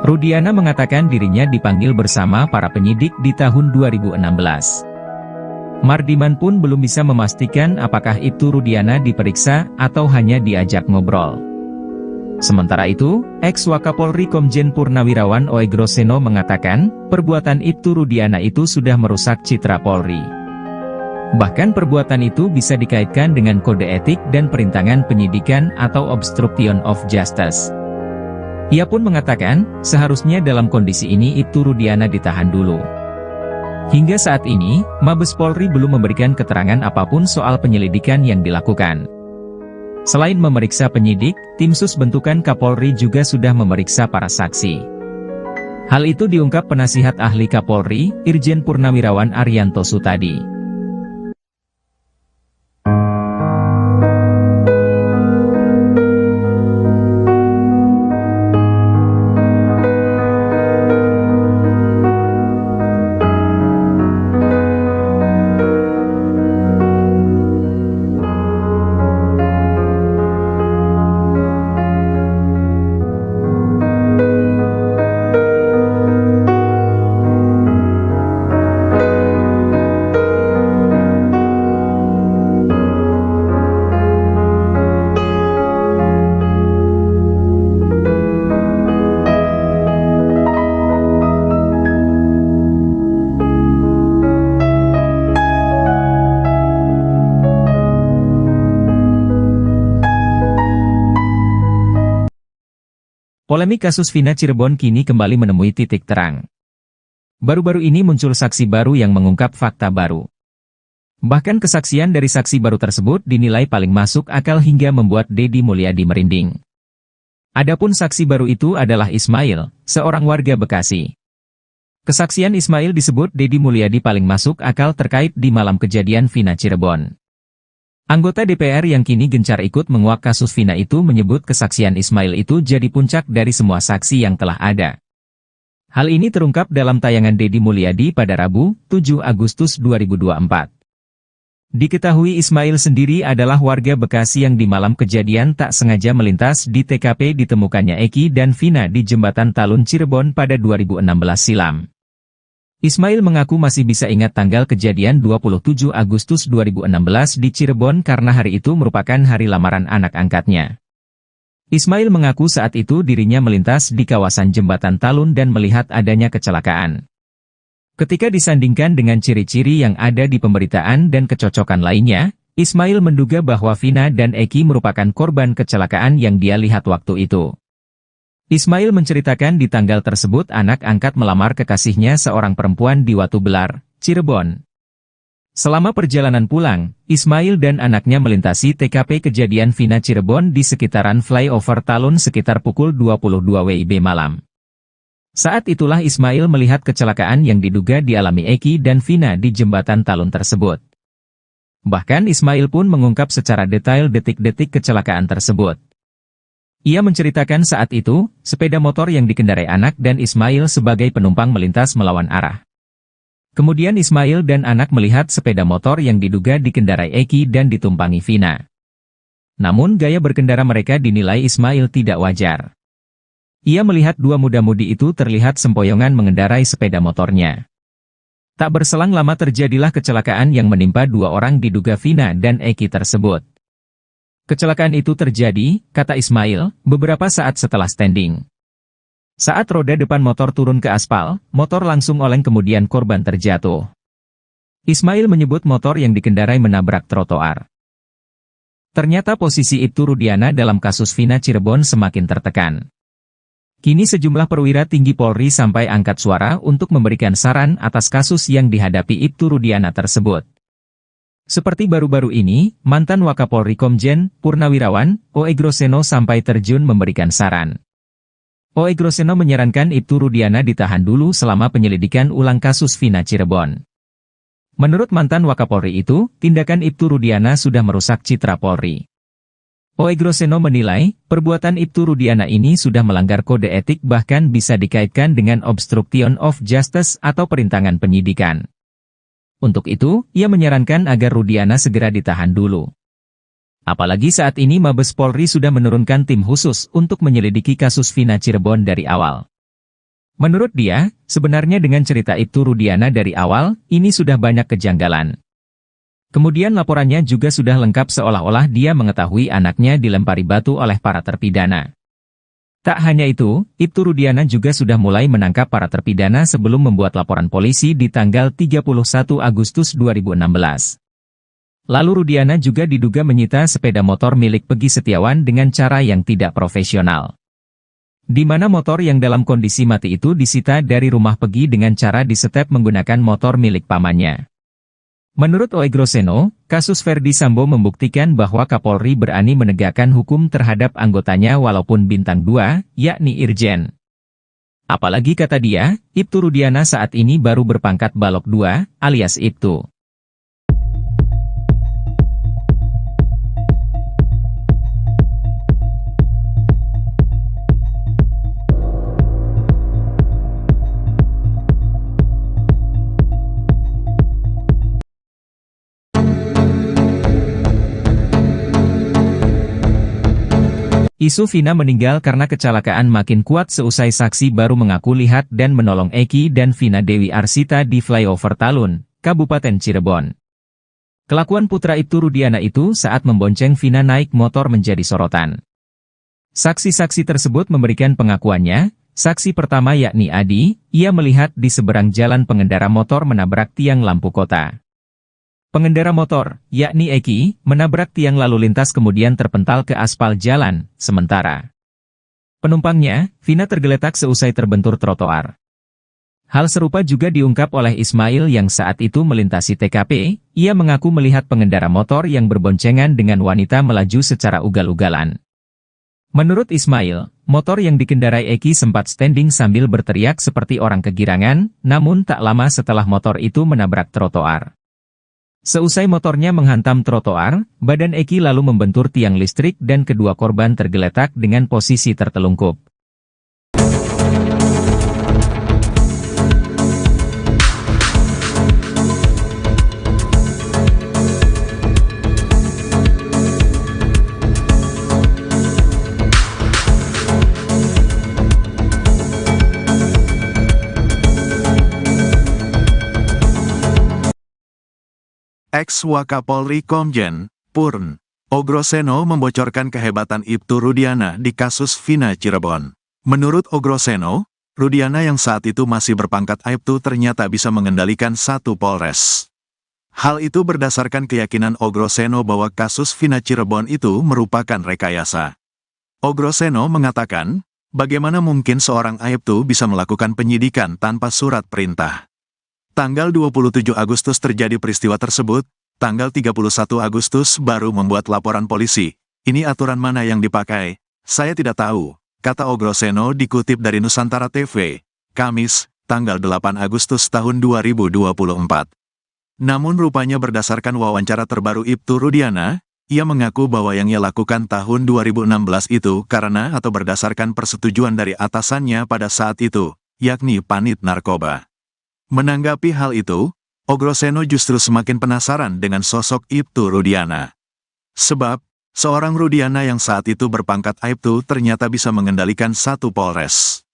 Rudiana mengatakan dirinya dipanggil bersama para penyidik di tahun 2016. Mardiman pun belum bisa memastikan apakah itu Rudiana diperiksa atau hanya diajak ngobrol. Sementara itu, ex-Wakapolri Komjen Purnawirawan Oegroseno mengatakan, perbuatan Ibtu Rudiana itu sudah merusak citra Polri. Bahkan perbuatan itu bisa dikaitkan dengan kode etik dan perintangan penyidikan atau obstruction of justice. Ia pun mengatakan, seharusnya dalam kondisi ini Ibtu Rudiana ditahan dulu. Hingga saat ini, Mabes Polri belum memberikan keterangan apapun soal penyelidikan yang dilakukan. Selain memeriksa penyidik, tim sus bentukan Kapolri juga sudah memeriksa para saksi. Hal itu diungkap penasihat ahli Kapolri, Irjen Purnawirawan Arianto Sutadi. Polemik kasus Vina Cirebon kini kembali menemui titik terang. Baru-baru ini muncul saksi baru yang mengungkap fakta baru. Bahkan kesaksian dari saksi baru tersebut dinilai paling masuk akal hingga membuat Deddy Mulyadi merinding. Adapun saksi baru itu adalah Ismail, seorang warga Bekasi. Kesaksian Ismail disebut Deddy Mulyadi paling masuk akal terkait di malam kejadian Vina Cirebon. Anggota DPR yang kini gencar ikut menguak kasus Vina itu menyebut kesaksian Ismail itu jadi puncak dari semua saksi yang telah ada. Hal ini terungkap dalam tayangan Deddy Mulyadi pada Rabu, 7 Agustus 2024. Diketahui Ismail sendiri adalah warga Bekasi yang di malam kejadian tak sengaja melintas di TKP ditemukannya Eki dan Vina di Jembatan Talun Cirebon pada 2016 silam. Ismail mengaku masih bisa ingat tanggal kejadian 27 Agustus 2016 di Cirebon karena hari itu merupakan hari lamaran anak angkatnya. Ismail mengaku saat itu dirinya melintas di kawasan Jembatan Talun dan melihat adanya kecelakaan. Ketika disandingkan dengan ciri-ciri yang ada di pemberitaan dan kecocokan lainnya, Ismail menduga bahwa Vina dan Eki merupakan korban kecelakaan yang dia lihat waktu itu. Ismail menceritakan di tanggal tersebut anak angkat melamar kekasihnya seorang perempuan di Watu Belar, Cirebon. Selama perjalanan pulang, Ismail dan anaknya melintasi TKP kejadian Vina Cirebon di sekitaran flyover Talun sekitar pukul 22 WIB malam. Saat itulah Ismail melihat kecelakaan yang diduga dialami Eki dan Vina di jembatan Talun tersebut. Bahkan Ismail pun mengungkap secara detail detik-detik kecelakaan tersebut. Ia menceritakan saat itu, sepeda motor yang dikendarai anak dan Ismail sebagai penumpang melintas melawan arah. Kemudian Ismail dan anak melihat sepeda motor yang diduga dikendarai Eki dan ditumpangi Vina. Namun gaya berkendara mereka dinilai Ismail tidak wajar. Ia melihat dua muda-mudi itu terlihat sempoyongan mengendarai sepeda motornya. Tak berselang lama terjadilah kecelakaan yang menimpa dua orang diduga Vina dan Eki tersebut. Kecelakaan itu terjadi, kata Ismail, beberapa saat setelah standing. Saat roda depan motor turun ke aspal, motor langsung oleng kemudian korban terjatuh. Ismail menyebut motor yang dikendarai menabrak trotoar. Ternyata posisi Ibtu Rudiana dalam kasus Vina Cirebon semakin tertekan. Kini sejumlah perwira tinggi Polri sampai angkat suara untuk memberikan saran atas kasus yang dihadapi Ibtu Rudiana tersebut. Seperti baru-baru ini, mantan Wakapolri Komjen Purnawirawan Oegroseno sampai terjun memberikan saran. Oegroseno menyarankan Ibtu Rudiana ditahan dulu selama penyelidikan ulang kasus Vina Cirebon. Menurut mantan Wakapolri itu, tindakan Ibtu Rudiana sudah merusak citra Polri. Oegroseno menilai, perbuatan Ibtu Rudiana ini sudah melanggar kode etik bahkan bisa dikaitkan dengan obstruction of justice atau perintangan penyidikan. Untuk itu, ia menyarankan agar Rudiana segera ditahan dulu. Apalagi saat ini Mabes Polri sudah menurunkan tim khusus untuk menyelidiki kasus Vina Cirebon dari awal. Menurut dia, sebenarnya dengan cerita Ibtu Rudiana dari awal, ini sudah banyak kejanggalan. Kemudian laporannya juga sudah lengkap seolah-olah dia mengetahui anaknya dilempari batu oleh para terpidana. Tak hanya itu, Ibtu Rudiana juga sudah mulai menangkap para terpidana sebelum membuat laporan polisi di tanggal 31 Agustus 2016. Lalu Rudiana juga diduga menyita sepeda motor milik Pegi Setiawan dengan cara yang tidak profesional. Di mana motor yang dalam kondisi mati itu disita dari rumah Pegi dengan cara disetep menggunakan motor milik pamannya. Menurut Oegroseno, kasus Verdi Sambo membuktikan bahwa Kapolri berani menegakkan hukum terhadap anggotanya walaupun bintang 2, yakni Irjen. Apalagi kata dia, Ibtu Rudiana saat ini baru berpangkat Balok 2, alias Ibtu. Isu Vina meninggal karena kecelakaan makin kuat seusai saksi baru mengaku lihat dan menolong Eki dan Vina Dewi Arsita di flyover Talun, Kabupaten Cirebon. Kelakuan putra Ibtu Rudiana itu saat membonceng Vina naik motor menjadi sorotan. Saksi-saksi tersebut memberikan pengakuannya. Saksi pertama yakni Adi, ia melihat di seberang jalan pengendara motor menabrak tiang lampu kota. Pengendara motor, yakni Eki, menabrak tiang lalu lintas kemudian terpental ke aspal jalan, sementara penumpangnya, Vina tergeletak seusai terbentur trotoar. Hal serupa juga diungkap oleh Ismail yang saat itu melintasi TKP, ia mengaku melihat pengendara motor yang berboncengan dengan wanita melaju secara ugal-ugalan. Menurut Ismail, motor yang dikendarai Eki sempat standing sambil berteriak seperti orang kegirangan, namun tak lama setelah motor itu menabrak trotoar. Seusai motornya menghantam trotoar, badan Eki lalu membentur tiang listrik dan kedua korban tergeletak dengan posisi tertelungkup. Ex-Wakapolri Komjen, Purn, Ogroseno membocorkan kehebatan Ibtu Rudiana di kasus Vina Cirebon. Menurut Ogroseno, Rudiana yang saat itu masih berpangkat Aibtu ternyata bisa mengendalikan satu Polres. Hal itu berdasarkan keyakinan Ogroseno bahwa kasus Vina Cirebon itu merupakan rekayasa. Ogroseno mengatakan, bagaimana mungkin seorang Aibtu bisa melakukan penyidikan tanpa surat perintah. Tanggal 27 Agustus terjadi peristiwa tersebut, tanggal 31 Agustus baru membuat laporan polisi. Ini aturan mana yang dipakai? Saya tidak tahu, kata Ogroseno dikutip dari Nusantara TV, Kamis, tanggal 8 Agustus tahun 2024. Namun rupanya berdasarkan wawancara terbaru Ibtu Rudiana, ia mengaku bahwa yang ia lakukan tahun 2016 itu karena atau berdasarkan persetujuan dari atasannya pada saat itu, yakni Panit Narkoba. Menanggapi hal itu, Ogroseno justru semakin penasaran dengan sosok Ibtu Rudiana. Sebab, seorang Rudiana yang saat itu berpangkat Aibtu ternyata bisa mengendalikan satu Polres.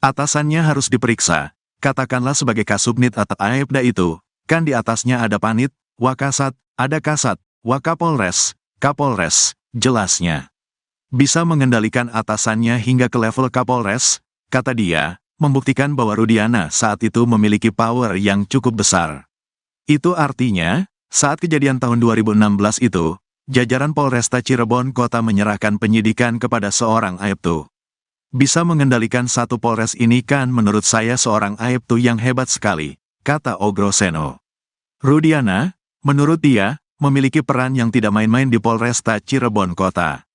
Atasannya harus diperiksa, katakanlah sebagai Kasubnit atau Aibda itu, kan di atasnya ada Panit, Wakasat, ada Kasat, Wakapolres, Kapolres, jelasnya. Bisa mengendalikan atasannya hingga ke level Kapolres, kata dia, membuktikan bahwa Rudiana saat itu memiliki power yang cukup besar. Itu artinya, saat kejadian tahun 2016 itu, jajaran Polresta Cirebon Kota menyerahkan penyidikan kepada seorang Aibtu. Bisa mengendalikan satu Polres ini kan menurut saya seorang Aibtu yang hebat sekali, kata Ogroseno. Rudiana, menurut dia, memiliki peran yang tidak main-main di Polresta Cirebon Kota.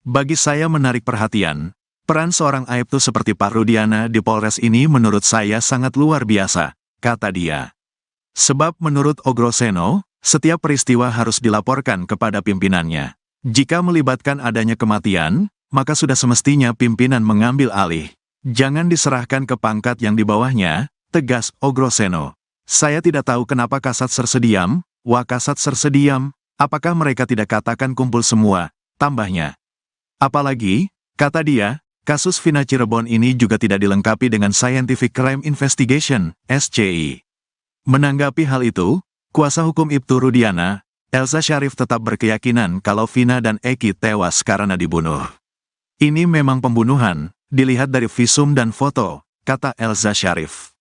Bagi saya menarik perhatian. Peran seorang Aibtu seperti Pak Rudiana di Polres ini menurut saya sangat luar biasa, kata dia. Sebab menurut Ogroseno, setiap peristiwa harus dilaporkan kepada pimpinannya. Jika melibatkan adanya kematian, maka sudah semestinya pimpinan mengambil alih. Jangan diserahkan ke pangkat yang di bawahnya, tegas Ogroseno. Saya tidak tahu kenapa Kasat Sersediam, Wakasat Sersediam, apakah mereka tidak katakan kumpul semua, tambahnya. Apalagi, kata dia, kasus Vina Cirebon ini juga tidak dilengkapi dengan Scientific Crime Investigation, SCI. Menanggapi hal itu, kuasa hukum Ibtu Rudiana, Elza Syarif tetap berkeyakinan kalau Vina dan Eki tewas karena dibunuh. Ini memang pembunuhan, dilihat dari visum dan foto, kata Elza Syarif.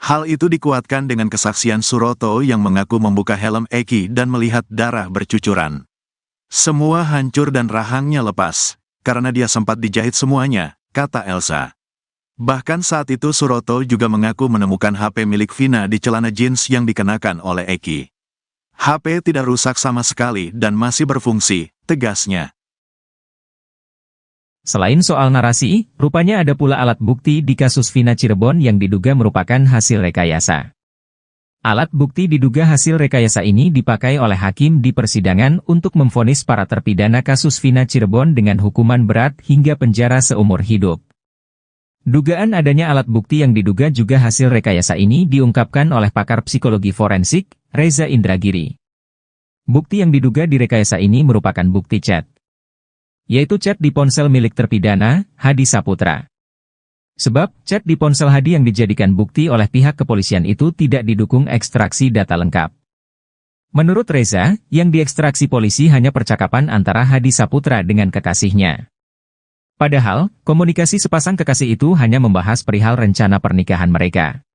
Hal itu dikuatkan dengan kesaksian Suroto yang mengaku membuka helm Eki dan melihat darah bercucuran. Semua hancur dan rahangnya lepas, karena dia sempat dijahit semuanya, kata Elza. Bahkan saat itu Suroto juga mengaku menemukan HP milik Vina di celana jeans yang dikenakan oleh Eki. HP tidak rusak sama sekali dan masih berfungsi, tegasnya. Selain soal narasi, rupanya ada pula alat bukti di kasus Vina Cirebon yang diduga merupakan hasil rekayasa. Alat bukti diduga hasil rekayasa ini dipakai oleh hakim di persidangan untuk memvonis para terpidana kasus Vina Cirebon dengan hukuman berat hingga penjara seumur hidup. Dugaan adanya alat bukti yang diduga juga hasil rekayasa ini diungkapkan oleh pakar psikologi forensik, Reza Indragiri. Bukti yang diduga direkayasa ini merupakan bukti chat, yaitu chat di ponsel milik terpidana, Hadi Saputra. Sebab, chat di ponsel Hadi yang dijadikan bukti oleh pihak kepolisian itu tidak didukung ekstraksi data lengkap. Menurut Reza, yang diekstraksi polisi hanya percakapan antara Hadi Saputra dengan kekasihnya. Padahal, komunikasi sepasang kekasih itu hanya membahas perihal rencana pernikahan mereka.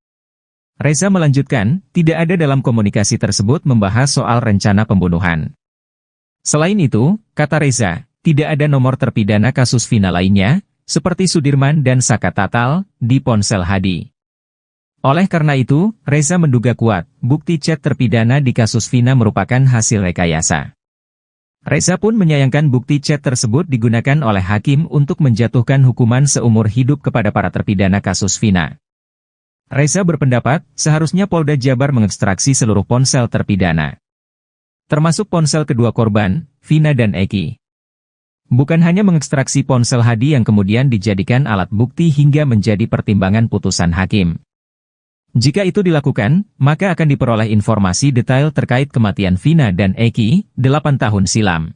Reza melanjutkan, tidak ada dalam komunikasi tersebut membahas soal rencana pembunuhan. Selain itu, kata Reza, tidak ada nomor terpidana kasus Vina lainnya, seperti Sudirman dan Saka Tatal, di ponsel Hadi. Oleh karena itu, Reza menduga kuat, bukti chat terpidana di kasus Vina merupakan hasil rekayasa. Reza pun menyayangkan bukti chat tersebut digunakan oleh hakim untuk menjatuhkan hukuman seumur hidup kepada para terpidana kasus Vina. Reza berpendapat, seharusnya Polda Jabar mengekstraksi seluruh ponsel terpidana, termasuk ponsel kedua korban, Vina dan Eki. Bukan hanya mengekstraksi ponsel Hadi yang kemudian dijadikan alat bukti hingga menjadi pertimbangan putusan hakim. Jika itu dilakukan, maka akan diperoleh informasi detail terkait kematian Vina dan Eki, 8 tahun silam.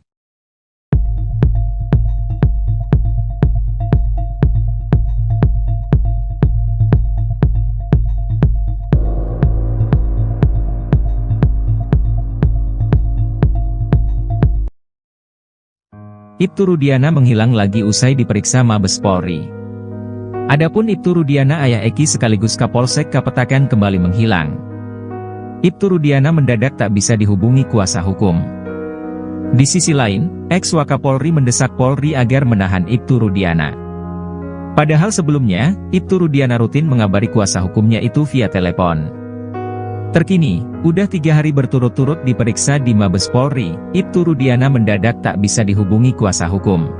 Ibtu Rudiana menghilang lagi usai diperiksa Mabes Polri. Adapun Ibtu Rudiana ayah Eki sekaligus Kapolsek Kapetakan kembali menghilang. Ibtu Rudiana mendadak tak bisa dihubungi kuasa hukum. Di sisi lain, ex-Wakapolri mendesak Polri agar menahan Ibtu Rudiana. Padahal sebelumnya, Ibtu Rudiana rutin mengabari kuasa hukumnya itu via telepon. Terkini, udah 3 hari berturut-turut diperiksa di Mabes Polri, Ibtu Rudiana mendadak tak bisa dihubungi kuasa hukum.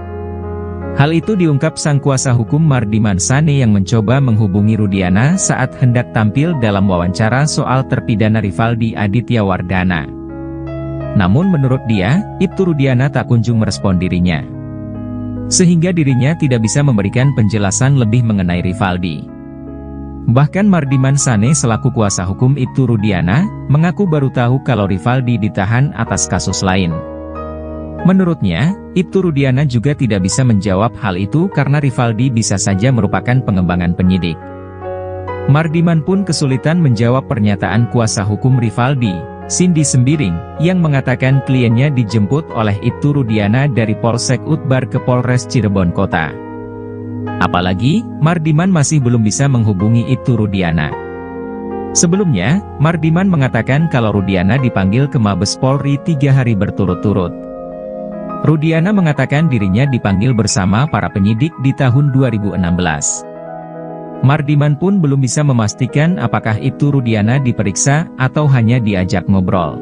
Hal itu diungkap sang kuasa hukum Mardiman Sane yang mencoba menghubungi Rudiana saat hendak tampil dalam wawancara soal terpidana Rivaldi Aditya Wardana. Namun menurut dia, Ibtu Rudiana tak kunjung merespon dirinya, sehingga dirinya tidak bisa memberikan penjelasan lebih mengenai Rivaldi. Bahkan Mardiman Sane selaku kuasa hukum Ibtu Rudiana, mengaku baru tahu kalau Rivaldi ditahan atas kasus lain. Menurutnya, Ibtu Rudiana juga tidak bisa menjawab hal itu karena Rivaldi bisa saja merupakan pengembangan penyidik. Mardiman pun kesulitan menjawab pernyataan kuasa hukum Rivaldi, Cindy Sembiring, yang mengatakan kliennya dijemput oleh Ibtu Rudiana dari Polsek Utbar ke Polres Cirebon Kota. Apalagi, Mardiman masih belum bisa menghubungi Ibtu Rudiana. Sebelumnya, Mardiman mengatakan kalau Rudiana dipanggil ke Mabes Polri 3 hari berturut-turut. Rudiana mengatakan dirinya dipanggil bersama para penyidik di tahun 2016. Mardiman pun belum bisa memastikan apakah Ibtu Rudiana diperiksa atau hanya diajak ngobrol.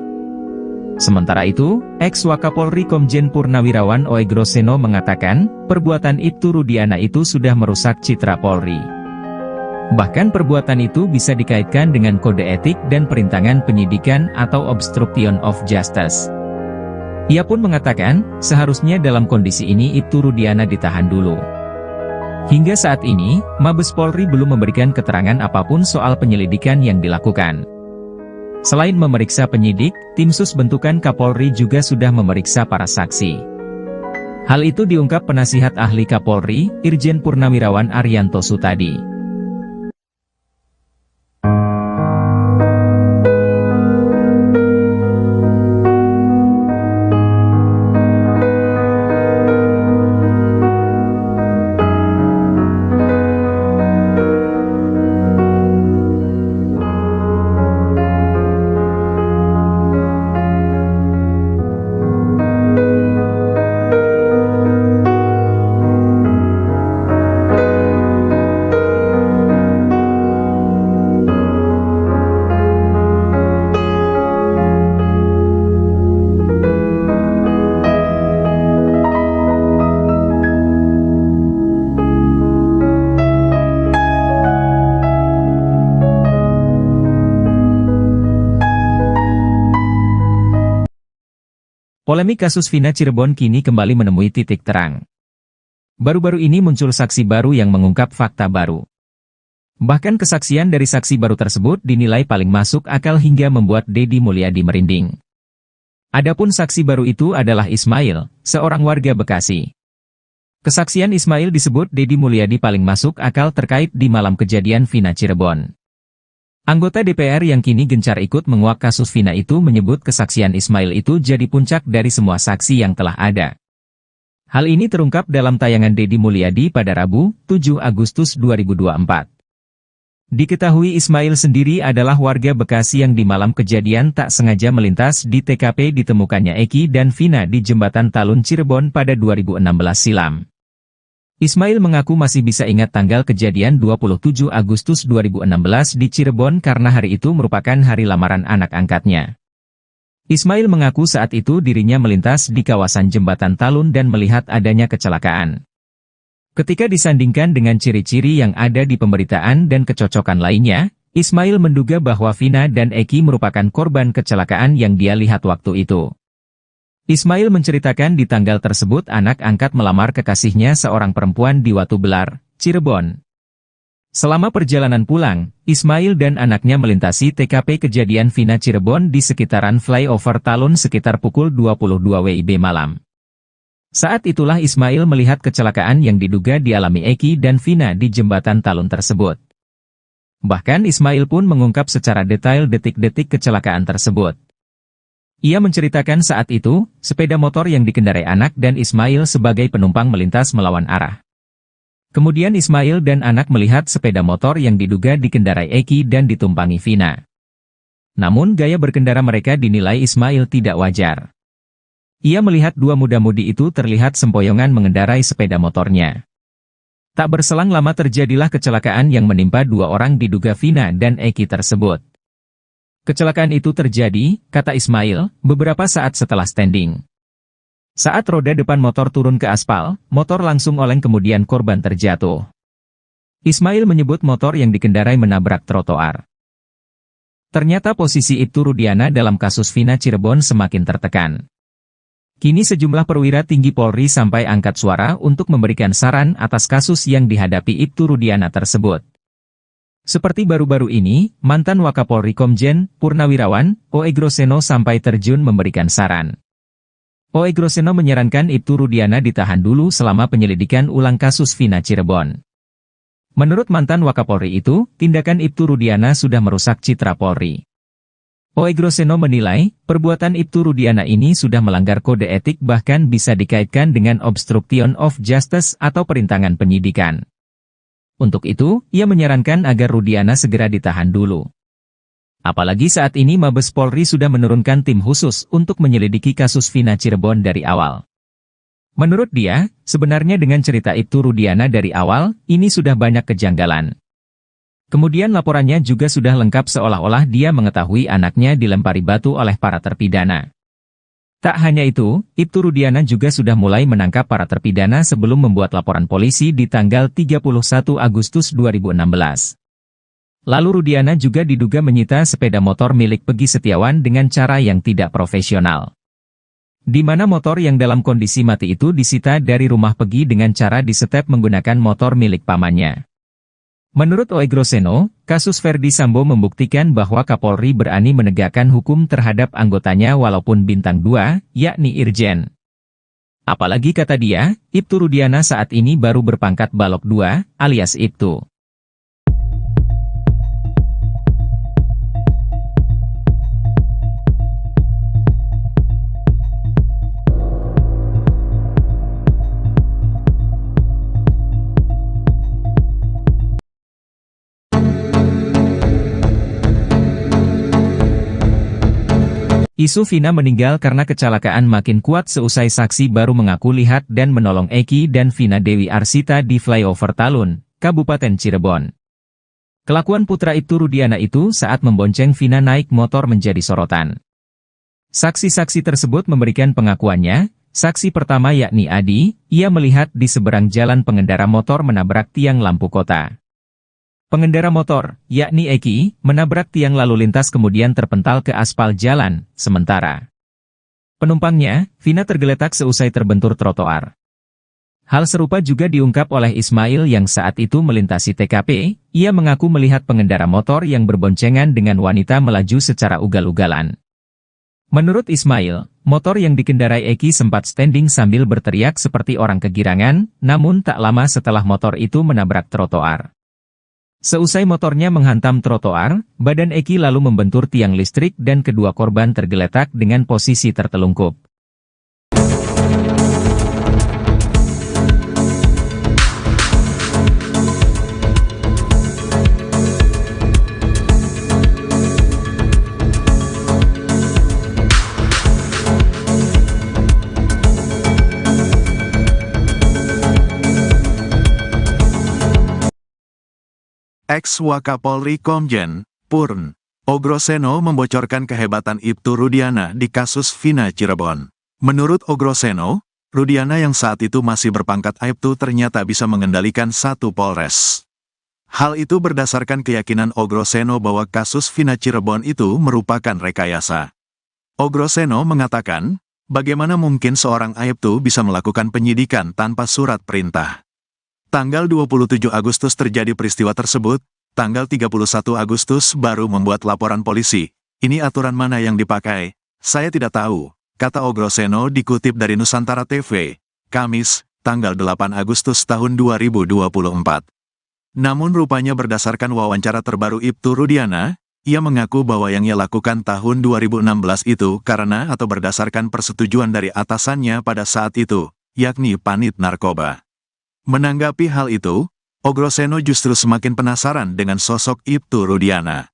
Sementara itu, ex-Wakapolri Komjen Purnawirawan Oegroseno mengatakan, perbuatan Ibtu Rudiana itu sudah merusak citra Polri. Bahkan perbuatan itu bisa dikaitkan dengan kode etik dan perintangan penyidikan atau obstruction of justice. Ia pun mengatakan, seharusnya dalam kondisi ini Ibtu Rudiana ditahan dulu. Hingga saat ini, Mabes Polri belum memberikan keterangan apapun soal penyelidikan yang dilakukan. Selain memeriksa penyidik, tim sus bentukan Kapolri juga sudah memeriksa para saksi. Hal itu diungkap penasihat ahli Kapolri, Irjen Purnawirawan Arianto Sutadi. Polemik kasus Vina Cirebon kini kembali menemui titik terang. Baru-baru ini muncul saksi baru yang mengungkap fakta baru. Bahkan kesaksian dari saksi baru tersebut dinilai paling masuk akal hingga membuat Deddy Mulyadi merinding. Adapun saksi baru itu adalah Ismail, seorang warga Bekasi. Kesaksian Ismail disebut Deddy Mulyadi paling masuk akal terkait di malam kejadian Vina Cirebon. Anggota DPR yang kini gencar ikut menguak kasus Vina itu menyebut kesaksian Ismail itu jadi puncak dari semua saksi yang telah ada. Hal ini terungkap dalam tayangan Deddy Mulyadi pada Rabu, 7 Agustus 2024. Diketahui Ismail sendiri adalah warga Bekasi yang di malam kejadian tak sengaja melintas di TKP ditemukannya Eki dan Vina di Jembatan Talun Cirebon pada 2016 silam. Ismail mengaku masih bisa ingat tanggal kejadian 27 Agustus 2016 di Cirebon karena hari itu merupakan hari lamaran anak angkatnya. Ismail mengaku saat itu dirinya melintas di kawasan Jembatan Talun dan melihat adanya kecelakaan. Ketika disandingkan dengan ciri-ciri yang ada di pemberitaan dan kecocokan lainnya, Ismail menduga bahwa Vina dan Eki merupakan korban kecelakaan yang dia lihat waktu itu. Ismail menceritakan di tanggal tersebut anak angkat melamar kekasihnya seorang perempuan di Watu Belar, Cirebon. Selama perjalanan pulang, Ismail dan anaknya melintasi TKP kejadian Vina Cirebon di sekitaran flyover Talun sekitar pukul 22 WIB malam. Saat itulah Ismail melihat kecelakaan yang diduga dialami Eki dan Vina di Jembatan Talun tersebut. Bahkan Ismail pun mengungkap secara detail detik-detik kecelakaan tersebut. Ia menceritakan saat itu, sepeda motor yang dikendarai anak dan Ismail sebagai penumpang melintas melawan arah. Kemudian Ismail dan anak melihat sepeda motor yang diduga dikendarai Eki dan ditumpangi Vina. Namun gaya berkendara mereka dinilai Ismail tidak wajar. Ia melihat dua muda-mudi itu terlihat sempoyongan mengendarai sepeda motornya. Tak berselang lama terjadilah kecelakaan yang menimpa dua orang diduga Vina dan Eki tersebut. Kecelakaan itu terjadi, kata Ismail, beberapa saat setelah standing. Saat roda depan motor turun ke aspal, motor langsung oleng kemudian korban terjatuh. Ismail menyebut motor yang dikendarai menabrak trotoar. Ternyata posisi Ibtu Rudiana dalam kasus Vina Cirebon semakin tertekan. Kini sejumlah perwira tinggi Polri sampai angkat suara untuk memberikan saran atas kasus yang dihadapi Ibtu Rudiana tersebut. Seperti baru-baru ini, mantan Wakapolri Komjen Purnawirawan, O.E. Groseno sampai terjun memberikan saran. O.E. Groseno menyarankan Ibtu Rudiana ditahan dulu selama penyelidikan ulang kasus Vina Cirebon. Menurut mantan Wakapolri itu, tindakan Ibtu Rudiana sudah merusak citra Polri. O.E. Groseno menilai, perbuatan Ibtu Rudiana ini sudah melanggar kode etik bahkan bisa dikaitkan dengan obstruction of justice atau perintangan penyidikan. Untuk itu, ia menyarankan agar Rudiana segera ditahan dulu. Apalagi saat ini Mabes Polri sudah menurunkan tim khusus untuk menyelidiki kasus Vina Cirebon dari awal. Menurut dia, sebenarnya dengan cerita Ibtu Rudiana dari awal, ini sudah banyak kejanggalan. Kemudian laporannya juga sudah lengkap seolah-olah dia mengetahui anaknya dilempari batu oleh para terpidana. Tak hanya itu, Ibtu Rudiana juga sudah mulai menangkap para terpidana sebelum membuat laporan polisi di tanggal 31 Agustus 2016. Lalu Rudiana juga diduga menyita sepeda motor milik Pegi Setiawan dengan cara yang tidak profesional. Di mana motor yang dalam kondisi mati itu disita dari rumah Pegi dengan cara disetep menggunakan motor milik pamannya. Menurut O.E. Groseno, kasus Ferdi Sambo membuktikan bahwa Kapolri berani menegakkan hukum terhadap anggotanya walaupun bintang 2, yakni Irjen. Apalagi kata dia, Ibtu Rudiana saat ini baru berpangkat Balok 2, alias Ibtu. Isu Vina meninggal karena kecelakaan makin kuat seusai saksi baru mengaku lihat dan menolong Eki dan Vina Dewi Arsita di flyover Talun, Kabupaten Cirebon. Kelakuan putra Ibtu Rudiana itu saat membonceng Vina naik motor menjadi sorotan. Saksi-saksi tersebut memberikan pengakuannya. Saksi pertama yakni Adi, ia melihat di seberang jalan pengendara motor menabrak tiang lampu kota. Pengendara motor, yakni Eki, menabrak tiang lalu lintas kemudian terpental ke aspal jalan, sementara penumpangnya, Vina tergeletak seusai terbentur trotoar. Hal serupa juga diungkap oleh Ismail yang saat itu melintasi TKP, ia mengaku melihat pengendara motor yang berboncengan dengan wanita melaju secara ugal-ugalan. Menurut Ismail, motor yang dikendarai Eki sempat standing sambil berteriak seperti orang kegirangan, namun tak lama setelah motor itu menabrak trotoar. Seusai motornya menghantam trotoar, badan Eki lalu membentur tiang listrik dan kedua korban tergeletak dengan posisi tertelungkup. Ex-Wakapolri Komjen Purn Ogroseno membocorkan kehebatan Ibtu Rudiana di kasus Vina Cirebon. Menurut Ogroseno, Rudiana yang saat itu masih berpangkat Aibtu ternyata bisa mengendalikan satu Polres. Hal itu berdasarkan keyakinan Ogroseno bahwa kasus Vina Cirebon itu merupakan rekayasa. Ogroseno mengatakan, bagaimana mungkin seorang Aibtu bisa melakukan penyidikan tanpa surat perintah. Tanggal 27 Agustus terjadi peristiwa tersebut, tanggal 31 Agustus baru membuat laporan polisi. Ini aturan mana yang dipakai? Saya tidak tahu, kata Ogroseno dikutip dari Nusantara TV, Kamis, tanggal 8 Agustus tahun 2024. Namun rupanya berdasarkan wawancara terbaru Ibtu Rudiana, ia mengaku bahwa yang ia lakukan tahun 2016 itu karena atau berdasarkan persetujuan dari atasannya pada saat itu, yakni Panit Narkoba. Menanggapi hal itu, Ogroseno justru semakin penasaran dengan sosok Ibtu Rudiana.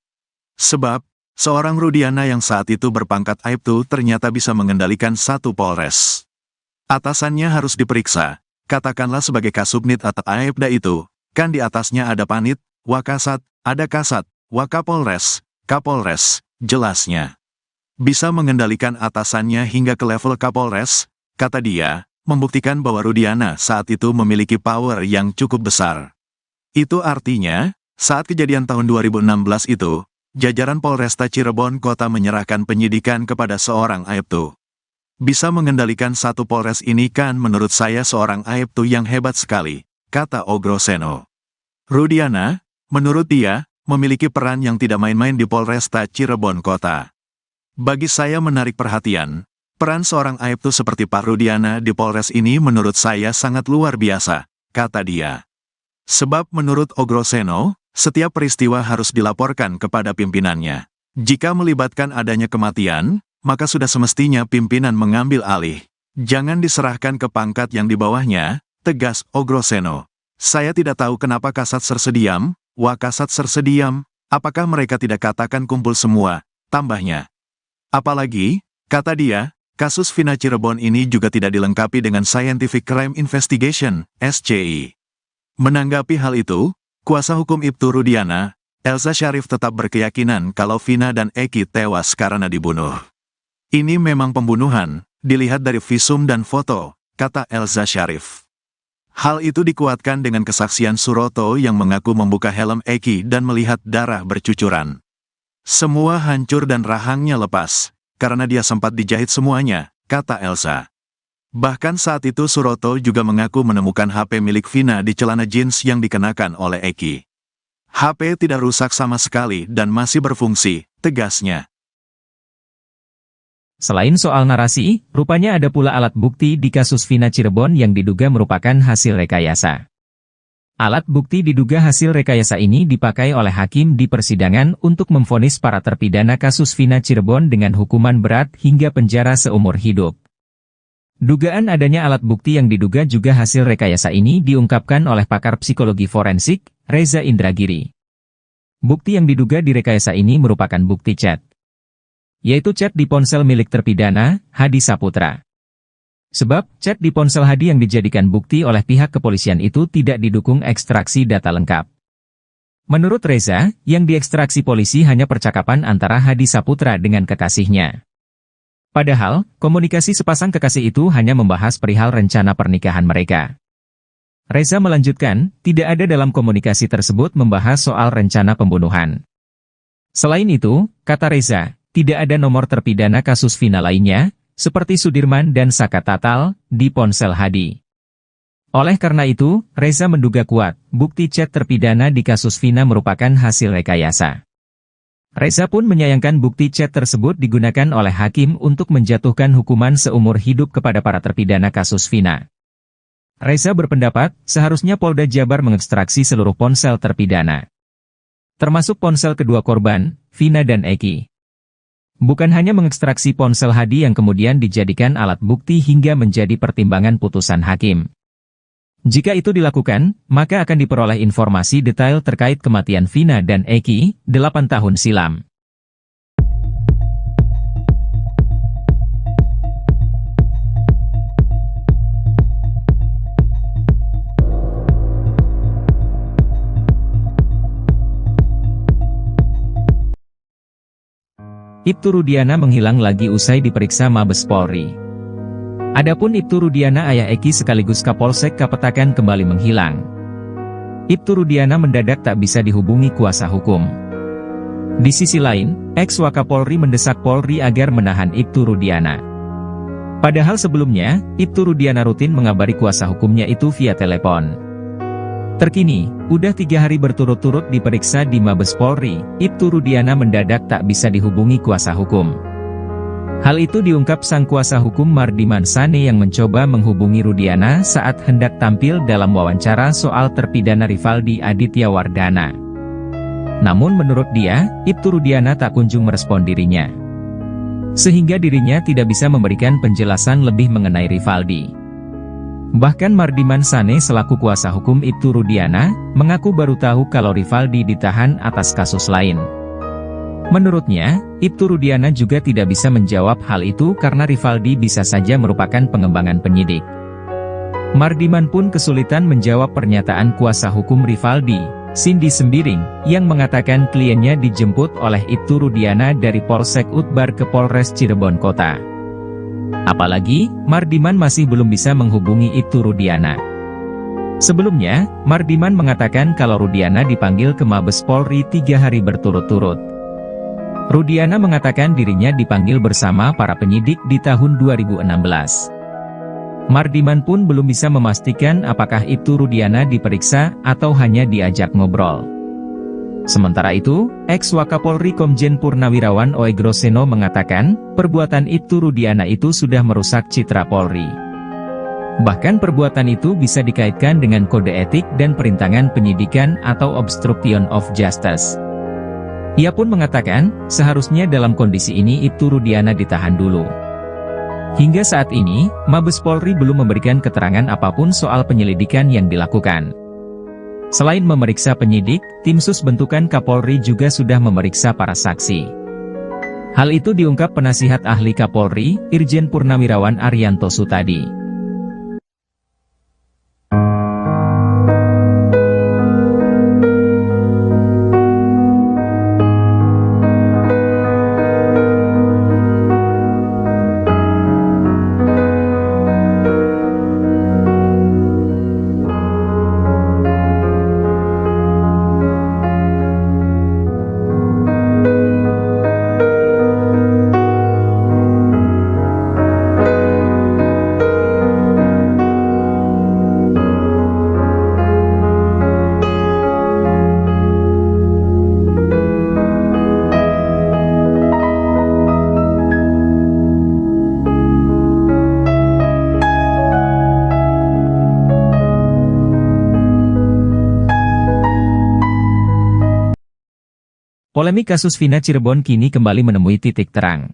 Sebab, seorang Rudiana yang saat itu berpangkat Aibtu ternyata bisa mengendalikan satu Polres. Atasannya harus diperiksa, katakanlah sebagai Kasubnit atau Aibda itu, kan di atasnya ada Panit, Wakasat, ada Kasat, Wakapolres, Kapolres, jelasnya. Bisa mengendalikan atasannya hingga ke level Kapolres, kata dia, membuktikan bahwa Rudiana saat itu memiliki power yang cukup besar. Itu artinya, saat kejadian tahun 2016 itu, jajaran Polresta Cirebon Kota menyerahkan penyidikan kepada seorang Aibtu. Bisa mengendalikan satu Polres ini kan menurut saya seorang Aibtu yang hebat sekali, kata Ogroseno. Rudiana, menurut dia, memiliki peran yang tidak main-main di Polresta Cirebon Kota. Bagi saya menarik perhatian. Peran seorang Aibtu seperti Pak Rudiana di Polres ini menurut saya sangat luar biasa, kata dia. Sebab menurut Ogroseno, setiap peristiwa harus dilaporkan kepada pimpinannya. Jika melibatkan adanya kematian, maka sudah semestinya pimpinan mengambil alih. Jangan diserahkan ke pangkat yang di bawahnya, tegas Ogroseno. Saya tidak tahu kenapa Kasat Sersediam, Wakasat Sersediam, apakah mereka tidak katakan kumpul semua, tambahnya. Apalagi, kata dia, kasus Vina Cirebon ini juga tidak dilengkapi dengan Scientific Crime Investigation, SCI. Menanggapi hal itu, kuasa hukum Ibtu Rudiana, Elza Syarif tetap berkeyakinan kalau Vina dan Eki tewas karena dibunuh. Ini memang pembunuhan, dilihat dari visum dan foto, kata Elza Syarif. Hal itu dikuatkan dengan kesaksian Suroto yang mengaku membuka helm Eki dan melihat darah bercucuran. Semua hancur dan rahangnya lepas. Karena dia sempat dijahit semuanya, kata Elsa. Bahkan saat itu Suroto juga mengaku menemukan HP milik Vina di celana jeans yang dikenakan oleh Eki. HP tidak rusak sama sekali dan masih berfungsi, tegasnya. Selain soal narasi, rupanya ada pula alat bukti di kasus Vina Cirebon yang diduga merupakan hasil rekayasa. Alat bukti diduga hasil rekayasa ini dipakai oleh hakim di persidangan untuk memvonis para terpidana kasus Vina Cirebon dengan hukuman berat hingga penjara seumur hidup. Dugaan adanya alat bukti yang diduga juga hasil rekayasa ini diungkapkan oleh pakar psikologi forensik, Reza Indragiri. Bukti yang diduga direkayasa ini merupakan bukti chat, yaitu chat di ponsel milik terpidana, Hadi Saputra. Sebab, chat di ponsel Hadi yang dijadikan bukti oleh pihak kepolisian itu tidak didukung ekstraksi data lengkap. Menurut Reza, yang diekstraksi polisi hanya percakapan antara Hadi Saputra dengan kekasihnya. Padahal, komunikasi sepasang kekasih itu hanya membahas perihal rencana pernikahan mereka. Reza melanjutkan, tidak ada dalam komunikasi tersebut membahas soal rencana pembunuhan. Selain itu, kata Reza, tidak ada nomor terpidana kasus Vina lainnya, seperti Sudirman dan Saka Tatal, di ponsel Hadi. Oleh karena itu, Reza menduga kuat, bukti chat terpidana di kasus Vina merupakan hasil rekayasa. Reza pun menyayangkan bukti chat tersebut digunakan oleh hakim untuk menjatuhkan hukuman seumur hidup kepada para terpidana kasus Vina. Reza berpendapat, seharusnya Polda Jabar mengekstraksi seluruh ponsel terpidana, termasuk ponsel kedua korban, Vina dan Eki. Bukan hanya mengekstraksi ponsel Hadi yang kemudian dijadikan alat bukti hingga menjadi pertimbangan putusan hakim. Jika itu dilakukan, maka akan diperoleh informasi detail terkait kematian Vina dan Eki, 8 tahun silam. Ibtu Rudiana menghilang lagi usai diperiksa Mabes Polri. Adapun Ibtu Rudiana ayah Eki sekaligus Kapolsek Kapetakan kembali menghilang. Ibtu Rudiana mendadak tak bisa dihubungi kuasa hukum. Di sisi lain, ex-Wakapolri mendesak Polri agar menahan Ibtu Rudiana. Padahal sebelumnya, Ibtu Rudiana rutin mengabari kuasa hukumnya itu via telepon. Terkini, udah 3 hari berturut-turut diperiksa di Mabes Polri, Ibtu Rudiana mendadak tak bisa dihubungi kuasa hukum. Hal itu diungkap sang kuasa hukum Mardiman Sane yang mencoba menghubungi Rudiana saat hendak tampil dalam wawancara soal terpidana Rivaldi Aditya Wardana. Namun menurut dia, Ibtu Rudiana tak kunjung merespon dirinya, sehingga dirinya tidak bisa memberikan penjelasan lebih mengenai Rivaldi. Bahkan Mardiman Sane selaku kuasa hukum Ibtu Rudiana, mengaku baru tahu kalau Rivaldi ditahan atas kasus lain. Menurutnya, Ibtu Rudiana juga tidak bisa menjawab hal itu karena Rivaldi bisa saja merupakan pengembangan penyidik. Mardiman pun kesulitan menjawab pernyataan kuasa hukum Rivaldi, Cindy Sembiring, yang mengatakan kliennya dijemput oleh Ibtu Rudiana dari Polsek Utbar ke Polres Cirebon Kota. Apalagi, Mardiman masih belum bisa menghubungi Ibtu Rudiana. Sebelumnya, Mardiman mengatakan kalau Rudiana dipanggil ke Mabes Polri 3 hari berturut-turut. Rudiana mengatakan dirinya dipanggil bersama para penyidik di tahun 2016. Mardiman pun belum bisa memastikan apakah Ibtu Rudiana diperiksa atau hanya diajak ngobrol. Sementara itu, ex-Wakapolri Komjen Purnawirawan Oegroseno mengatakan, perbuatan Ibtu Rudiana itu sudah merusak citra Polri. Bahkan perbuatan itu bisa dikaitkan dengan kode etik dan perintangan penyidikan atau obstruction of justice. Ia pun mengatakan, seharusnya dalam kondisi ini Ibtu Rudiana ditahan dulu. Hingga saat ini, Mabes Polri belum memberikan keterangan apapun soal penyelidikan yang dilakukan. Selain memeriksa penyidik, tim sus bentukan Kapolri juga sudah memeriksa para saksi. Hal itu diungkap penasihat ahli Kapolri, Irjen Purnawirawan Arianto Sutadi. Polemik kasus Vina Cirebon kini kembali menemui titik terang.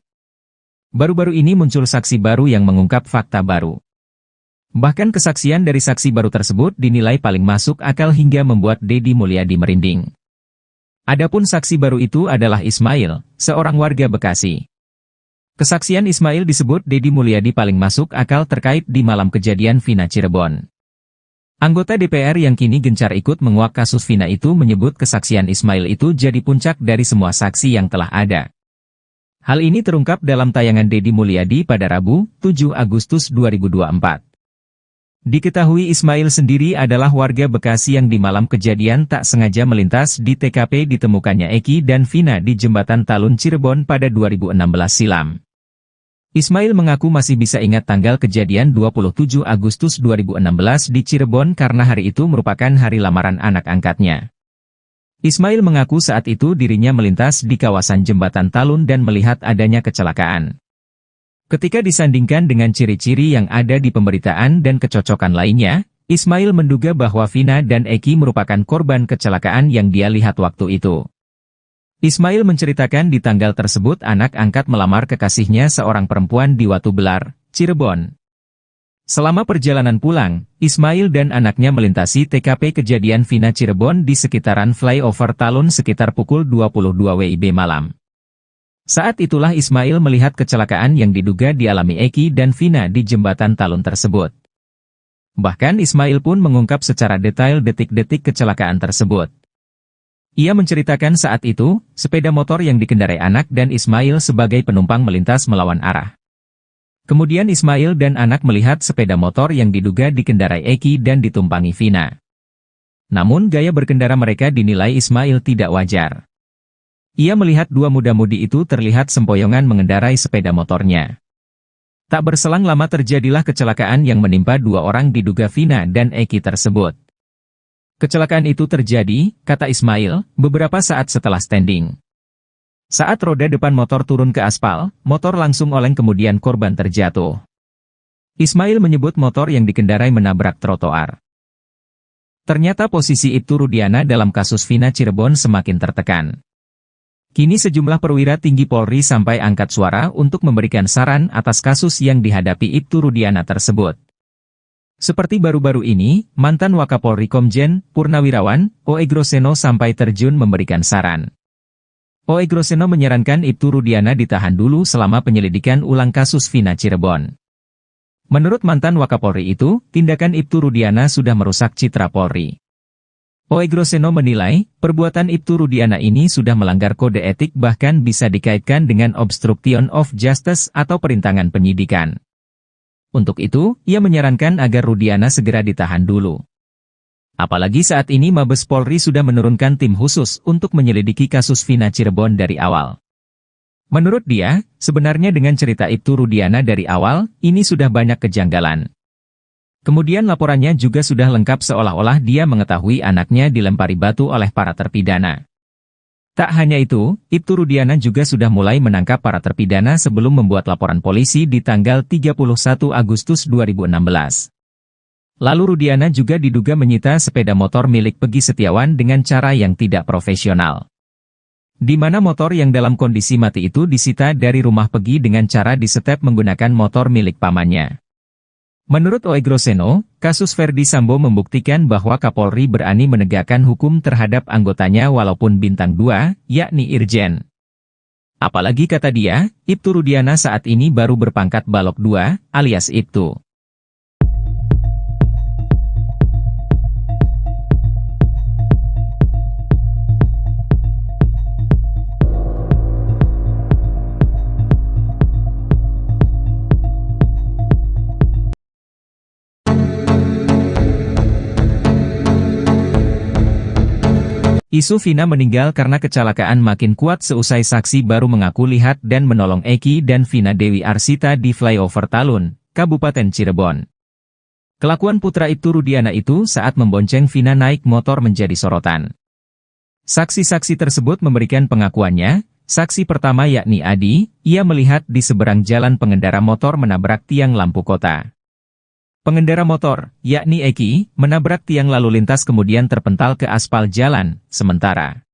Baru-baru ini muncul saksi baru yang mengungkap fakta baru. Bahkan kesaksian dari saksi baru tersebut dinilai paling masuk akal hingga membuat Deddy Mulyadi merinding. Adapun saksi baru itu adalah Ismail, seorang warga Bekasi. Kesaksian Ismail disebut Deddy Mulyadi paling masuk akal terkait di malam kejadian Vina Cirebon. Anggota DPR yang kini gencar ikut menguak kasus Vina itu menyebut kesaksian Ismail itu jadi puncak dari semua saksi yang telah ada. Hal ini terungkap dalam tayangan Deddy Mulyadi pada Rabu, 7 Agustus 2024. Diketahui Ismail sendiri adalah warga Bekasi yang di malam kejadian tak sengaja melintas di TKP ditemukannya Eki dan Vina di Jembatan Talun Cirebon pada 2016 silam. Ismail mengaku masih bisa ingat tanggal kejadian 27 Agustus 2016 di Cirebon karena hari itu merupakan hari lamaran anak angkatnya. Ismail mengaku saat itu dirinya melintas di kawasan Jembatan Talun dan melihat adanya kecelakaan. Ketika disandingkan dengan ciri-ciri yang ada di pemberitaan dan kecocokan lainnya, Ismail menduga bahwa Vina dan Eki merupakan korban kecelakaan yang dia lihat waktu itu. Ismail menceritakan di tanggal tersebut anak angkat melamar kekasihnya seorang perempuan di Watu Belar, Cirebon. Selama perjalanan pulang, Ismail dan anaknya melintasi TKP kejadian Vina Cirebon di sekitaran flyover Talun sekitar pukul 22 WIB malam. Saat itulah Ismail melihat kecelakaan yang diduga dialami Eki dan Vina di jembatan Talun tersebut. Bahkan Ismail pun mengungkap secara detail detik-detik kecelakaan tersebut. Ia menceritakan saat itu, sepeda motor yang dikendarai anak dan Ismail sebagai penumpang melintas melawan arah. Kemudian Ismail dan anak melihat sepeda motor yang diduga dikendarai Eki dan ditumpangi Vina. Namun gaya berkendara mereka dinilai Ismail tidak wajar. Ia melihat dua muda-mudi itu terlihat sempoyongan mengendarai sepeda motornya. Tak berselang lama terjadilah kecelakaan yang menimpa dua orang diduga Vina dan Eki tersebut. Kecelakaan itu terjadi, kata Ismail, beberapa saat setelah standing. Saat roda depan motor turun ke aspal, motor langsung oleng kemudian korban terjatuh. Ismail menyebut motor yang dikendarai menabrak trotoar. Ternyata posisi Ibtu Rudiana dalam kasus Vina Cirebon semakin tertekan. Kini sejumlah perwira tinggi Polri sampai angkat suara untuk memberikan saran atas kasus yang dihadapi Ibtu Rudiana tersebut. Seperti baru-baru ini, mantan Wakapolri Komjen Purnawirawan O.E. Groseno sampai terjun memberikan saran. O.E. Groseno menyarankan Ibtu Rudiana ditahan dulu selama penyelidikan ulang kasus Vina Cirebon. Menurut mantan Wakapolri itu, tindakan Ibtu Rudiana sudah merusak citra Polri. O.E. Groseno menilai, perbuatan Ibtu Rudiana ini sudah melanggar kode etik bahkan bisa dikaitkan dengan obstruction of justice atau perintangan penyidikan. Untuk itu, ia menyarankan agar Rudiana segera ditahan dulu. Apalagi saat ini Mabes Polri sudah menurunkan tim khusus untuk menyelidiki kasus Vina Cirebon dari awal. Menurut dia, sebenarnya dengan cerita Ibtu Rudiana dari awal, ini sudah banyak kejanggalan. Kemudian laporannya juga sudah lengkap seolah-olah dia mengetahui anaknya dilempari batu oleh para terpidana. Tak hanya itu, Ibtu Rudiana juga sudah mulai menangkap para terpidana sebelum membuat laporan polisi di tanggal 31 Agustus 2016. Lalu Rudiana juga diduga menyita sepeda motor milik Pegi Setiawan dengan cara yang tidak profesional. Di mana motor yang dalam kondisi mati itu disita dari rumah Pegi dengan cara disetep menggunakan motor milik pamannya. Menurut O.E. Groseno, kasus Verdi Sambo membuktikan bahwa Kapolri berani menegakkan hukum terhadap anggotanya walaupun bintang 2, yakni Irjen. Apalagi kata dia, Ibtu Rudiana saat ini baru berpangkat Balok 2, alias Ibtu. Isu Vina meninggal karena kecelakaan makin kuat seusai saksi baru mengaku lihat dan menolong Eki dan Vina Dewi Arsita di flyover Talun, Kabupaten Cirebon. Kelakuan putra Ibtu Rudiana itu saat membonceng Vina naik motor menjadi sorotan. Saksi-saksi tersebut memberikan pengakuannya. Saksi pertama yakni Adi, ia melihat di seberang jalan pengendara motor menabrak tiang lampu kota. Pengendara motor, yakni Eki, menabrak tiang lalu lintas kemudian terpental ke aspal jalan, sementara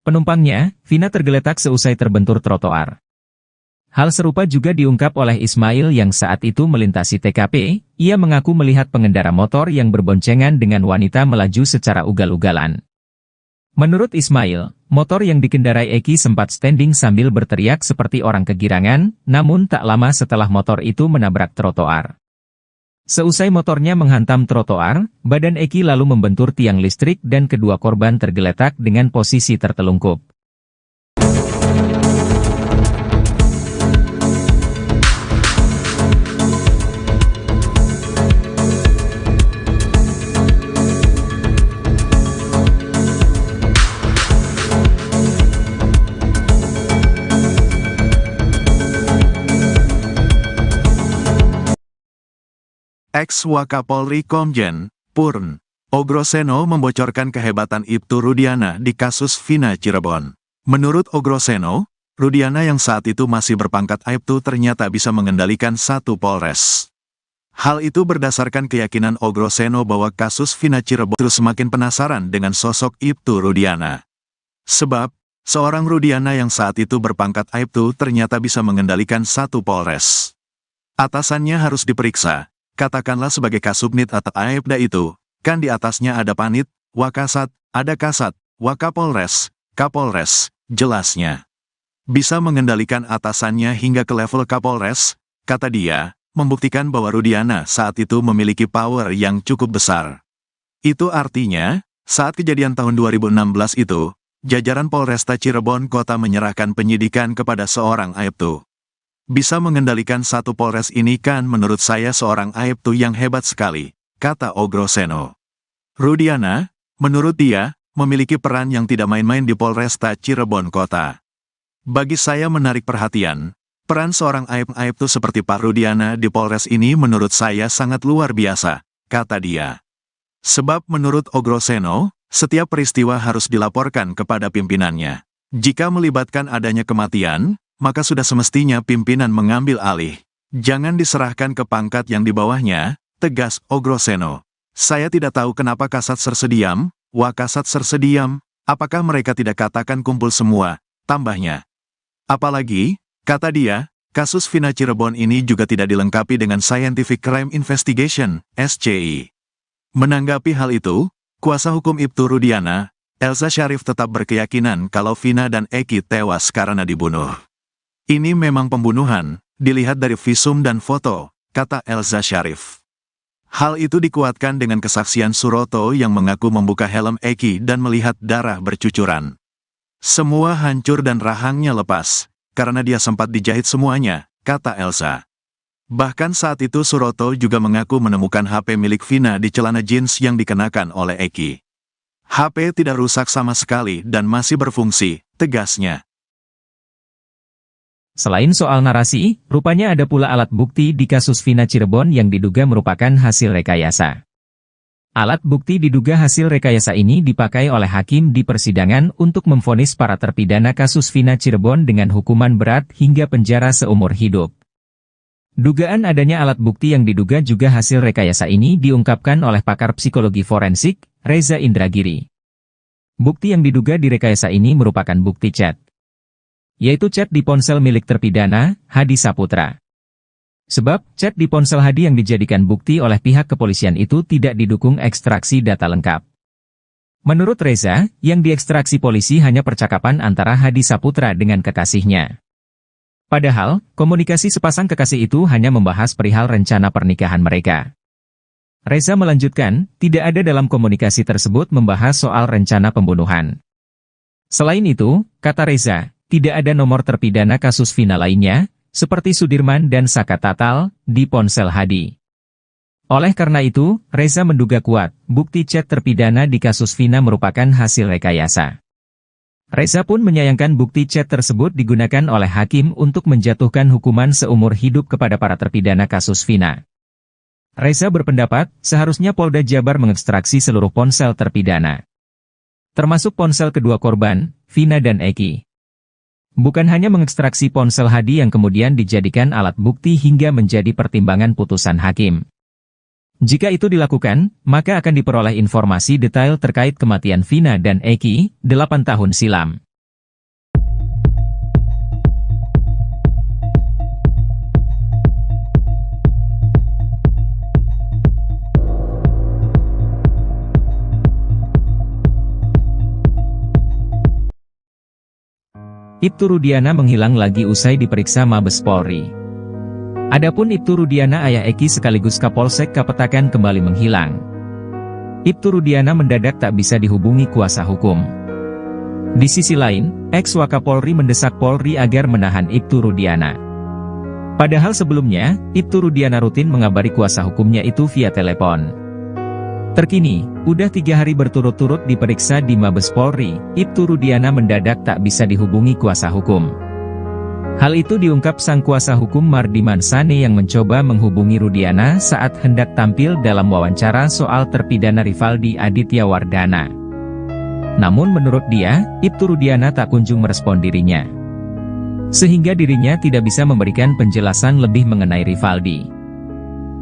Penumpangnya, Vina tergeletak seusai terbentur trotoar. Hal serupa juga diungkap oleh Ismail yang saat itu melintasi TKP. Ia mengaku melihat pengendara motor yang berboncengan dengan wanita melaju secara ugal-ugalan. Menurut Ismail, motor yang dikendarai Eki sempat standing sambil berteriak seperti orang kegirangan, namun tak lama setelah motor itu menabrak trotoar. Seusai motornya menghantam trotoar, badan Eki lalu membentur tiang listrik dan kedua korban tergeletak dengan posisi tertelungkup. Ex-Wakapolri Komjen Purn Ogroseno membocorkan kehebatan Ibtu Rudiana di kasus Vina Cirebon. Menurut Ogroseno, Rudiana yang saat itu masih berpangkat Aibtu ternyata bisa mengendalikan satu Polres. Hal itu berdasarkan keyakinan Ogroseno bahwa kasus Vina Cirebon terus semakin penasaran dengan sosok Ibtu Rudiana. Sebab, seorang Rudiana yang saat itu berpangkat Aibtu ternyata bisa mengendalikan satu Polres. Atasannya harus diperiksa. Katakanlah sebagai Kasubnit atau Aibda itu, kan di atasnya ada Panit, Wakasat, ada Kasat, Wakapolres, Kapolres, jelasnya. Bisa mengendalikan atasannya hingga ke level Kapolres, kata dia, membuktikan bahwa Rudiana saat itu memiliki power yang cukup besar. Itu artinya, saat kejadian tahun 2016 itu, jajaran Polresta Cirebon Kota menyerahkan penyidikan kepada seorang Aibtu. Bisa mengendalikan satu Polres ini kan menurut saya seorang Aibtu yang hebat sekali, kata Ogroseno. Rudiana, menurut dia, memiliki peran yang tidak main-main di Polresta Cirebon Kota. Bagi saya menarik perhatian, peran seorang Aibtu seperti Pak Rudiana di Polres ini menurut saya sangat luar biasa, kata dia. Sebab menurut Ogroseno, setiap peristiwa harus dilaporkan kepada pimpinannya. Jika melibatkan adanya kematian, maka sudah semestinya pimpinan mengambil alih. Jangan diserahkan ke pangkat yang di bawahnya, tegas Ogroseno. Saya tidak tahu kenapa Kasat Sersediam, Wakasat Sersediam, apakah mereka tidak katakan kumpul semua, tambahnya. Apalagi, kata dia, kasus Vina Cirebon ini juga tidak dilengkapi dengan Scientific Crime Investigation, SCI. Menanggapi hal itu, kuasa hukum Ibtu Rudiana, Elza Syarif tetap berkeyakinan kalau Vina dan Eki tewas karena dibunuh. Ini memang pembunuhan, dilihat dari visum dan foto, kata Elza Syarif. Hal itu dikuatkan dengan kesaksian Suroto yang mengaku membuka helm Eki dan melihat darah bercucuran. Semua hancur dan rahangnya lepas, karena dia sempat dijahit semuanya, kata Elza. Bahkan saat itu Suroto juga mengaku menemukan HP milik Vina di celana jeans yang dikenakan oleh Eki. HP tidak rusak sama sekali dan masih berfungsi, tegasnya. Selain soal narasi, rupanya ada pula alat bukti di kasus Vina Cirebon yang diduga merupakan hasil rekayasa. Alat bukti diduga hasil rekayasa ini dipakai oleh hakim di persidangan untuk memvonis para terpidana kasus Vina Cirebon dengan hukuman berat hingga penjara seumur hidup. Dugaan adanya alat bukti yang diduga juga hasil rekayasa ini diungkapkan oleh pakar psikologi forensik, Reza Indragiri. Bukti yang diduga direkayasa ini merupakan bukti chat, yaitu chat di ponsel milik terpidana, Hadi Saputra. Sebab, chat di ponsel Hadi yang dijadikan bukti oleh pihak kepolisian itu tidak didukung ekstraksi data lengkap. Menurut Reza, yang diekstraksi polisi hanya percakapan antara Hadi Saputra dengan kekasihnya. Padahal, komunikasi sepasang kekasih itu hanya membahas perihal rencana pernikahan mereka. Reza melanjutkan, tidak ada dalam komunikasi tersebut membahas soal rencana pembunuhan. Selain itu, kata Reza, tidak ada nomor terpidana kasus Vina lainnya, seperti Sudirman dan Saka Tatal, di ponsel Hadi. Oleh karena itu, Reza menduga kuat, bukti chat terpidana di kasus Vina merupakan hasil rekayasa. Reza pun menyayangkan bukti chat tersebut digunakan oleh hakim untuk menjatuhkan hukuman seumur hidup kepada para terpidana kasus Vina. Reza berpendapat, seharusnya Polda Jabar mengekstraksi seluruh ponsel terpidana, termasuk ponsel kedua korban, Vina dan Eki. Bukan hanya mengekstraksi ponsel Hadi yang kemudian dijadikan alat bukti hingga menjadi pertimbangan putusan hakim. Jika itu dilakukan, maka akan diperoleh informasi detail terkait kematian Vina dan Eki, 8 tahun silam. Ibtu Rudiana menghilang lagi usai diperiksa Mabes Polri. Adapun Ibtu Rudiana ayah Eki sekaligus Kapolsek Kapetakan kembali menghilang. Ibtu Rudiana mendadak tak bisa dihubungi kuasa hukum. Di sisi lain, ex-Wakapolri mendesak Polri agar menahan Ibtu Rudiana. Padahal sebelumnya, Ibtu Rudiana rutin mengabari kuasa hukumnya itu via telepon. Terkini, udah 3 hari berturut-turut diperiksa di Mabes Polri, Ibtu Rudiana mendadak tak bisa dihubungi kuasa hukum. Hal itu diungkap sang kuasa hukum Mardiman Sane yang mencoba menghubungi Rudiana saat hendak tampil dalam wawancara soal terpidana Rivaldi Aditya Wardana. Namun menurut dia, Ibtu Rudiana tak kunjung merespon dirinya. Sehingga dirinya tidak bisa memberikan penjelasan lebih mengenai Rivaldi.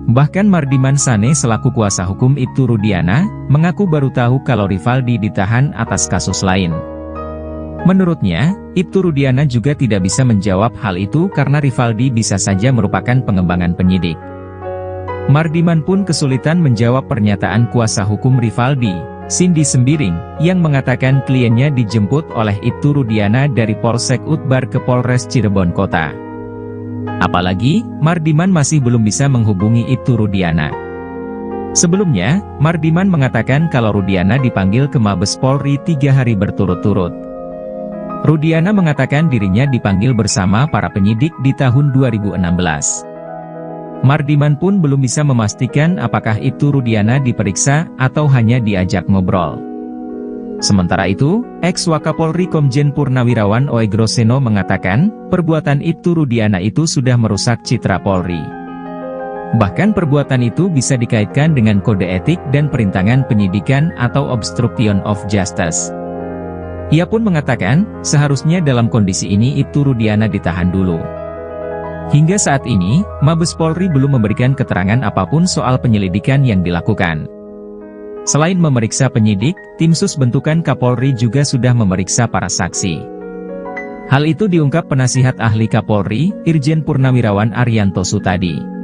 Bahkan Mardiman Sane selaku kuasa hukum Ibtu Rudiana, mengaku baru tahu kalau Rivaldi ditahan atas kasus lain. Menurutnya, Ibtu Rudiana juga tidak bisa menjawab hal itu karena Rivaldi bisa saja merupakan pengembangan penyidik. Mardiman pun kesulitan menjawab pernyataan kuasa hukum Rivaldi, Cindy Sembiring, yang mengatakan kliennya dijemput oleh Ibtu Rudiana dari Polsek Utbar ke Polres Cirebon Kota. Apalagi, Mardiman masih belum bisa menghubungi Ibtu Rudiana. Sebelumnya, Mardiman mengatakan kalau Rudiana dipanggil ke Mabes Polri 3 hari berturut-turut. Rudiana mengatakan dirinya dipanggil bersama para penyidik di tahun 2016. Mardiman pun belum bisa memastikan apakah Ibtu Rudiana diperiksa atau hanya diajak ngobrol. Sementara itu, ex-Wakapolri Komjen Purnawirawan Oegroseno mengatakan, perbuatan Ibtu Rudiana itu sudah merusak citra Polri. Bahkan perbuatan itu bisa dikaitkan dengan kode etik dan perintangan penyidikan atau obstruction of justice. Ia pun mengatakan, seharusnya dalam kondisi ini Ibtu Rudiana ditahan dulu. Hingga saat ini, Mabes Polri belum memberikan keterangan apapun soal penyelidikan yang dilakukan. Selain memeriksa penyidik, tim sus bentukan Kapolri juga sudah memeriksa para saksi. Hal itu diungkap penasihat ahli Kapolri, Irjen Purnawirawan Arianto Sutadi.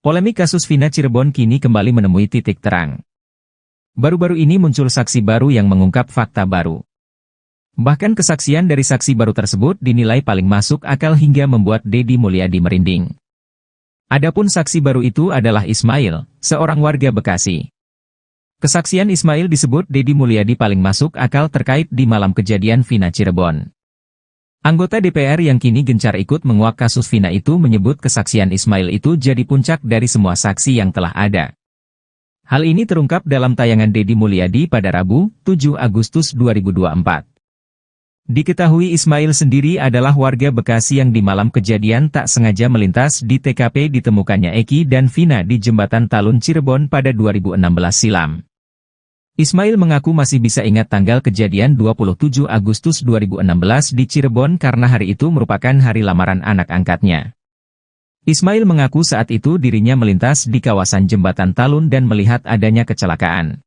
Polemik kasus Vina Cirebon kini kembali menemui titik terang. Baru-baru ini muncul saksi baru yang mengungkap fakta baru. Bahkan kesaksian dari saksi baru tersebut dinilai paling masuk akal hingga membuat Deddy Mulyadi merinding. Adapun saksi baru itu adalah Ismail, seorang warga Bekasi. Kesaksian Ismail disebut Deddy Mulyadi paling masuk akal terkait di malam kejadian Vina Cirebon. Anggota DPR yang kini gencar ikut menguak kasus Vina itu menyebut kesaksian Ismail itu jadi puncak dari semua saksi yang telah ada. Hal ini terungkap dalam tayangan Deddy Mulyadi pada Rabu, 7 Agustus 2024. Diketahui Ismail sendiri adalah warga Bekasi yang di malam kejadian tak sengaja melintas di TKP ditemukannya Eki dan Vina di Jembatan Talun Cirebon pada 2016 silam. Ismail mengaku masih bisa ingat tanggal kejadian 27 Agustus 2016 di Cirebon karena hari itu merupakan hari lamaran anak angkatnya. Ismail mengaku saat itu dirinya melintas di kawasan Jembatan Talun dan melihat adanya kecelakaan.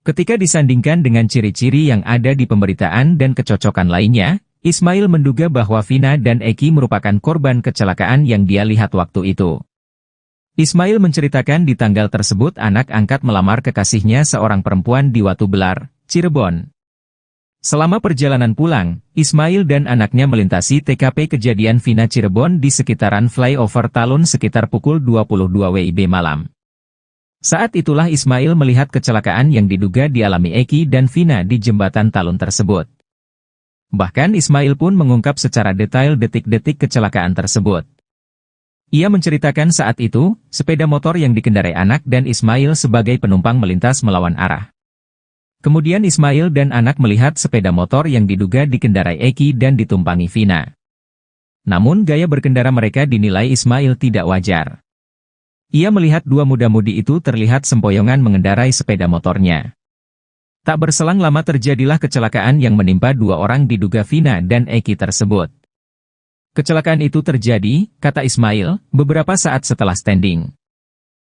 Ketika disandingkan dengan ciri-ciri yang ada di pemberitaan dan kecocokan lainnya, Ismail menduga bahwa Vina dan Eki merupakan korban kecelakaan yang dia lihat waktu itu. Ismail menceritakan di tanggal tersebut anak angkat melamar kekasihnya seorang perempuan di Watu Belar, Cirebon. Selama perjalanan pulang, Ismail dan anaknya melintasi TKP kejadian Vina Cirebon di sekitaran flyover Talun sekitar pukul 22 WIB malam. Saat itulah Ismail melihat kecelakaan yang diduga dialami Eki dan Vina di Jembatan Talun tersebut. Bahkan Ismail pun mengungkap secara detail detik-detik kecelakaan tersebut. Ia menceritakan saat itu, sepeda motor yang dikendarai anak dan Ismail sebagai penumpang melintas melawan arah. Kemudian Ismail dan anak melihat sepeda motor yang diduga dikendarai Eki dan ditumpangi Vina. Namun gaya berkendara mereka dinilai Ismail tidak wajar. Ia melihat dua muda-mudi itu terlihat sempoyongan mengendarai sepeda motornya. Tak berselang lama terjadilah kecelakaan yang menimpa dua orang diduga Vina dan Eki tersebut. Kecelakaan itu terjadi, kata Ismail, beberapa saat setelah standing.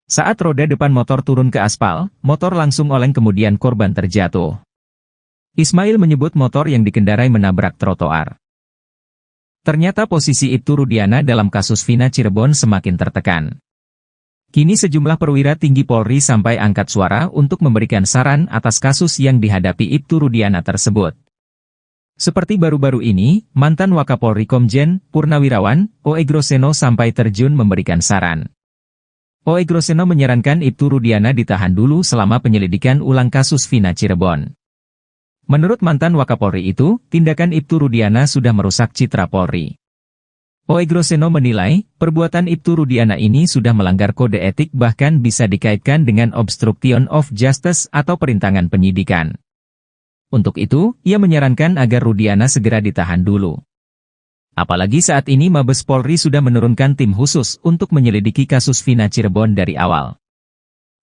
Saat roda depan motor turun ke aspal, motor langsung oleng kemudian korban terjatuh. Ismail menyebut motor yang dikendarai menabrak trotoar. Ternyata posisi Ibtu Rudiana dalam kasus Vina Cirebon semakin tertekan. Kini sejumlah perwira tinggi Polri sampai angkat suara untuk memberikan saran atas kasus yang dihadapi Ibtu Rudiana tersebut. Seperti baru-baru ini, mantan Wakapolri Komjen Purnawirawan O.E. Groseno sampai terjun memberikan saran. O.E. Groseno menyarankan Ibtu Rudiana ditahan dulu selama penyelidikan ulang kasus Vina Cirebon. Menurut mantan Wakapolri itu, tindakan Ibtu Rudiana sudah merusak citra Polri. O.E. Groseno menilai, perbuatan Ibtu Rudiana ini sudah melanggar kode etik bahkan bisa dikaitkan dengan obstruction of justice atau perintangan penyidikan. Untuk itu, ia menyarankan agar Rudiana segera ditahan dulu. Apalagi saat ini Mabes Polri sudah menurunkan tim khusus untuk menyelidiki kasus Vina Cirebon dari awal.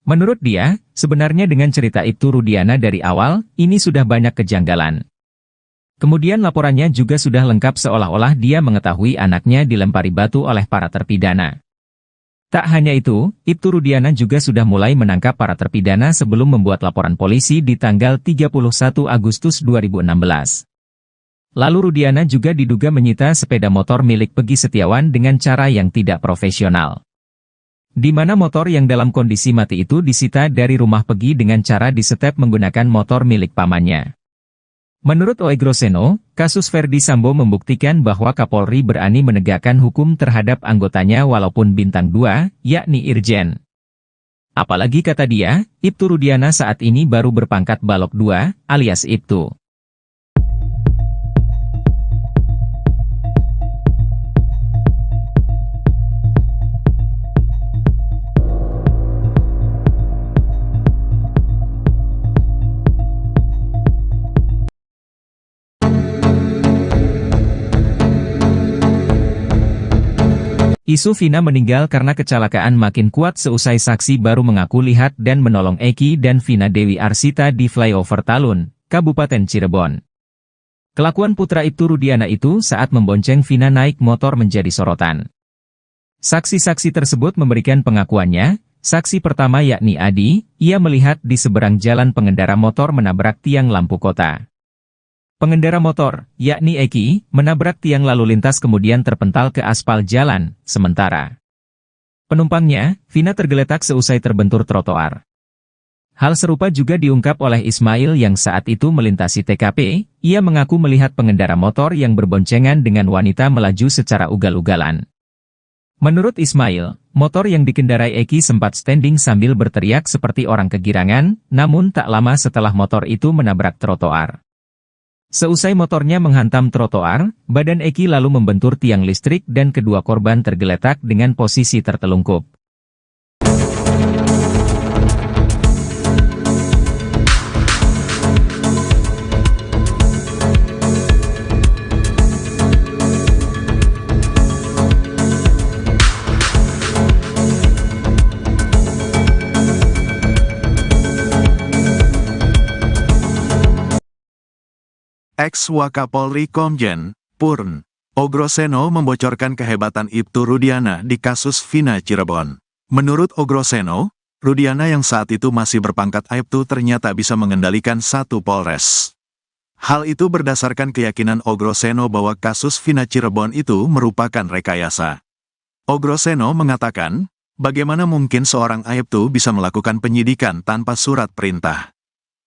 Menurut dia, sebenarnya dengan cerita Ibtu Rudiana dari awal, ini sudah banyak kejanggalan. Kemudian laporannya juga sudah lengkap seolah-olah dia mengetahui anaknya dilempari batu oleh para terpidana. Tak hanya itu, Ibtu Rudiana juga sudah mulai menangkap para terpidana sebelum membuat laporan polisi di tanggal 31 Agustus 2016. Lalu Rudiana juga diduga menyita sepeda motor milik Pegi Setiawan dengan cara yang tidak profesional. Di mana motor yang dalam kondisi mati itu disita dari rumah Pegi dengan cara disetep menggunakan motor milik pamannya. Menurut O.E. Groseno, kasus Ferdi Sambo membuktikan bahwa Kapolri berani menegakkan hukum terhadap anggotanya walaupun bintang 2, yakni Irjen. Apalagi kata dia, Ibtu Rudiana saat ini baru berpangkat Balok 2, alias Ibtu. Isu Vina meninggal karena kecelakaan makin kuat seusai saksi baru mengaku lihat dan menolong Eki dan Vina Dewi Arsita di flyover Talun, Kabupaten Cirebon. Kelakuan putra Ibtu Rudiana itu saat membonceng Vina naik motor menjadi sorotan. Saksi-saksi tersebut memberikan pengakuannya. Saksi pertama yakni Adi, ia melihat di seberang jalan pengendara motor menabrak tiang lampu kota. Pengendara motor, yakni Eki, menabrak tiang lalu lintas kemudian terpental ke aspal jalan, sementara penumpangnya, Vina tergeletak seusai terbentur trotoar. Hal serupa juga diungkap oleh Ismail yang saat itu melintasi TKP, ia mengaku melihat pengendara motor yang berboncengan dengan wanita melaju secara ugal-ugalan. Menurut Ismail, motor yang dikendarai Eki sempat standing sambil berteriak seperti orang kegirangan, namun tak lama setelah motor itu menabrak trotoar. Seusai motornya menghantam trotoar, badan Eki lalu membentur tiang listrik dan kedua korban tergeletak dengan posisi tertelungkup. Ex-Wakapolri Komjen Purn O. Groseno membocorkan kehebatan Ibtu Rudiana di kasus Vina Cirebon. Menurut O. Groseno, Rudiana yang saat itu masih berpangkat Aibtu ternyata bisa mengendalikan satu Polres. Hal itu berdasarkan keyakinan O. Groseno bahwa kasus Vina Cirebon itu merupakan rekayasa. O. Groseno mengatakan, bagaimana mungkin seorang Aibtu bisa melakukan penyidikan tanpa surat perintah?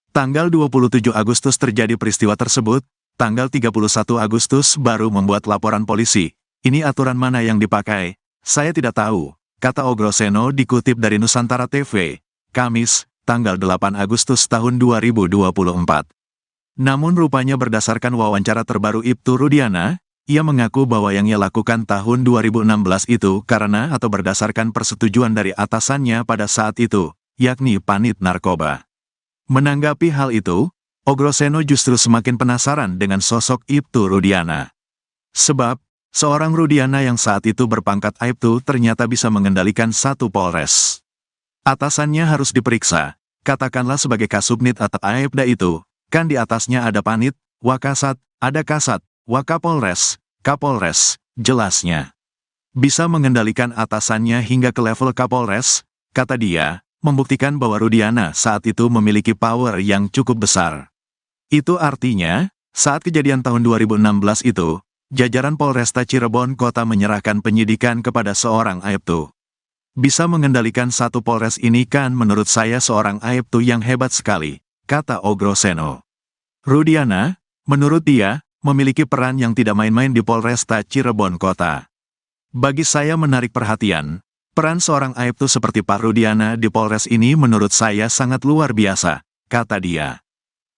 Tanggal 27 Agustus terjadi peristiwa tersebut, tanggal 31 Agustus baru membuat laporan polisi. Ini aturan mana yang dipakai? Saya tidak tahu, kata O. Groseno dikutip dari Nusantara TV, Kamis, tanggal 8 Agustus tahun 2024. Namun rupanya berdasarkan wawancara terbaru Ibtu Rudiana, ia mengaku bahwa yang ia lakukan tahun 2016 itu karena atau berdasarkan persetujuan dari atasannya pada saat itu, yakni Panit Narkoba. Menanggapi hal itu, Ogroseno justru semakin penasaran dengan sosok Ibtu Rudiana. Sebab, seorang Rudiana yang saat itu berpangkat Aibtu ternyata bisa mengendalikan satu polres. Atasannya harus diperiksa, katakanlah sebagai Kasubnit atau Aibda itu, kan di atasnya ada Panit, Wakasat, ada Kasat, Wakapolres, Kapolres, jelasnya. Bisa mengendalikan atasannya hingga ke level Kapolres, kata dia, membuktikan bahwa Rudiana saat itu memiliki power yang cukup besar. Itu artinya, saat kejadian tahun 2016 itu, jajaran Polresta Cirebon Kota menyerahkan penyidikan kepada seorang Aibtu. Bisa mengendalikan satu polres ini kan menurut saya seorang Aibtu yang hebat sekali, kata Ogroseno. Rudiana, menurut dia, memiliki peran yang tidak main-main di Polresta Cirebon Kota. Bagi saya menarik perhatian, peran seorang Aibtu seperti Pak Rudiana di Polres ini menurut saya sangat luar biasa, kata dia.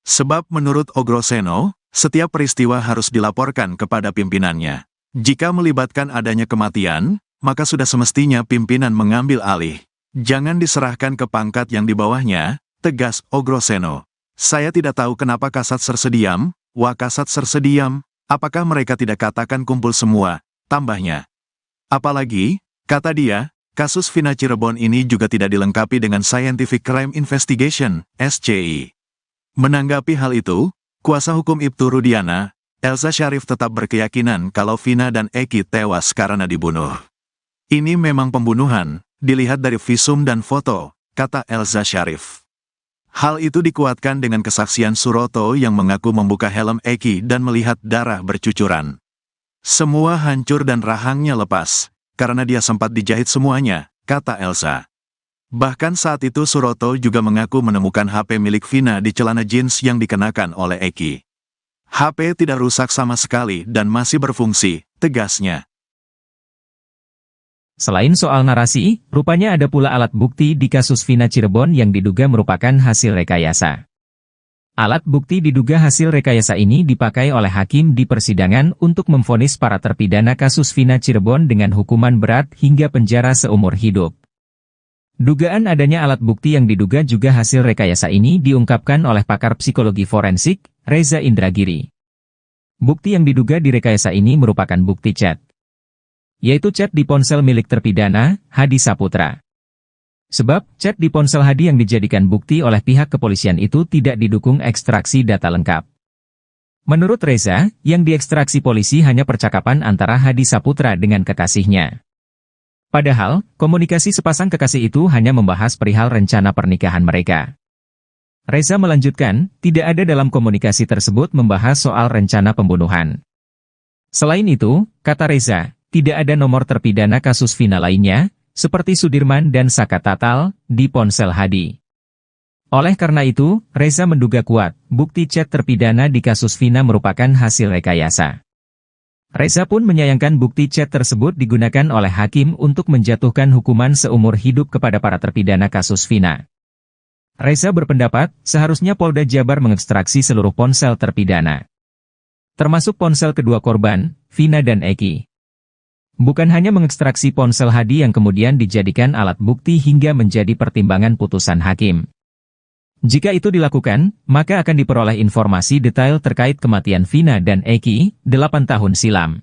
Sebab menurut Ogroseno, setiap peristiwa harus dilaporkan kepada pimpinannya. Jika melibatkan adanya kematian, maka sudah semestinya pimpinan mengambil alih. Jangan diserahkan ke pangkat yang di bawahnya, tegas Ogroseno. Saya tidak tahu kenapa Kasat Sersediam, Wakasat Sersediam, apakah mereka tidak katakan kumpul semua, tambahnya. Apalagi, kata dia, kasus Vina Cirebon ini juga tidak dilengkapi dengan Scientific Crime Investigation, SCI. Menanggapi hal itu, kuasa hukum Ibtu Rudiana, Elza Syarif tetap berkeyakinan kalau Vina dan Eki tewas karena dibunuh. Ini memang pembunuhan, dilihat dari visum dan foto, kata Elza Syarif. Hal itu dikuatkan dengan kesaksian Suroto yang mengaku membuka helm Eki dan melihat darah bercucuran. Semua hancur dan rahangnya lepas, karena dia sempat dijahit semuanya, kata Elza. Bahkan saat itu Suroto juga mengaku menemukan HP milik Vina di celana jeans yang dikenakan oleh Eki. HP tidak rusak sama sekali dan masih berfungsi, tegasnya. Selain soal narasi, rupanya ada pula alat bukti di kasus Vina Cirebon yang diduga merupakan hasil rekayasa. Alat bukti diduga hasil rekayasa ini dipakai oleh hakim di persidangan untuk memvonis para terpidana kasus Vina Cirebon dengan hukuman berat hingga penjara seumur hidup. Dugaan adanya alat bukti yang diduga juga hasil rekayasa ini diungkapkan oleh pakar psikologi forensik, Reza Indragiri. Bukti yang diduga direkayasa ini merupakan bukti chat, yaitu chat di ponsel milik terpidana, Hadi Saputra. Sebab, chat di ponsel Hadi yang dijadikan bukti oleh pihak kepolisian itu tidak didukung ekstraksi data lengkap. Menurut Reza, yang diekstraksi polisi hanya percakapan antara Hadi Saputra dengan kekasihnya. Padahal, komunikasi sepasang kekasih itu hanya membahas perihal rencana pernikahan mereka. Reza melanjutkan, tidak ada dalam komunikasi tersebut membahas soal rencana pembunuhan. Selain itu, kata Reza, tidak ada nomor terpidana kasus Vina lainnya, seperti Sudirman dan Saka Tatal, di ponsel Hadi. Oleh karena itu, Reza menduga kuat, bukti chat terpidana di kasus Vina merupakan hasil rekayasa. Reza pun menyayangkan bukti chat tersebut digunakan oleh hakim untuk menjatuhkan hukuman seumur hidup kepada para terpidana kasus Vina. Reza berpendapat, seharusnya Polda Jabar mengekstraksi seluruh ponsel terpidana, termasuk ponsel kedua korban, Vina dan Eki. Bukan hanya mengekstraksi ponsel Hadi yang kemudian dijadikan alat bukti hingga menjadi pertimbangan putusan hakim. Jika itu dilakukan, maka akan diperoleh informasi detail terkait kematian Vina dan Eki, 8 tahun silam.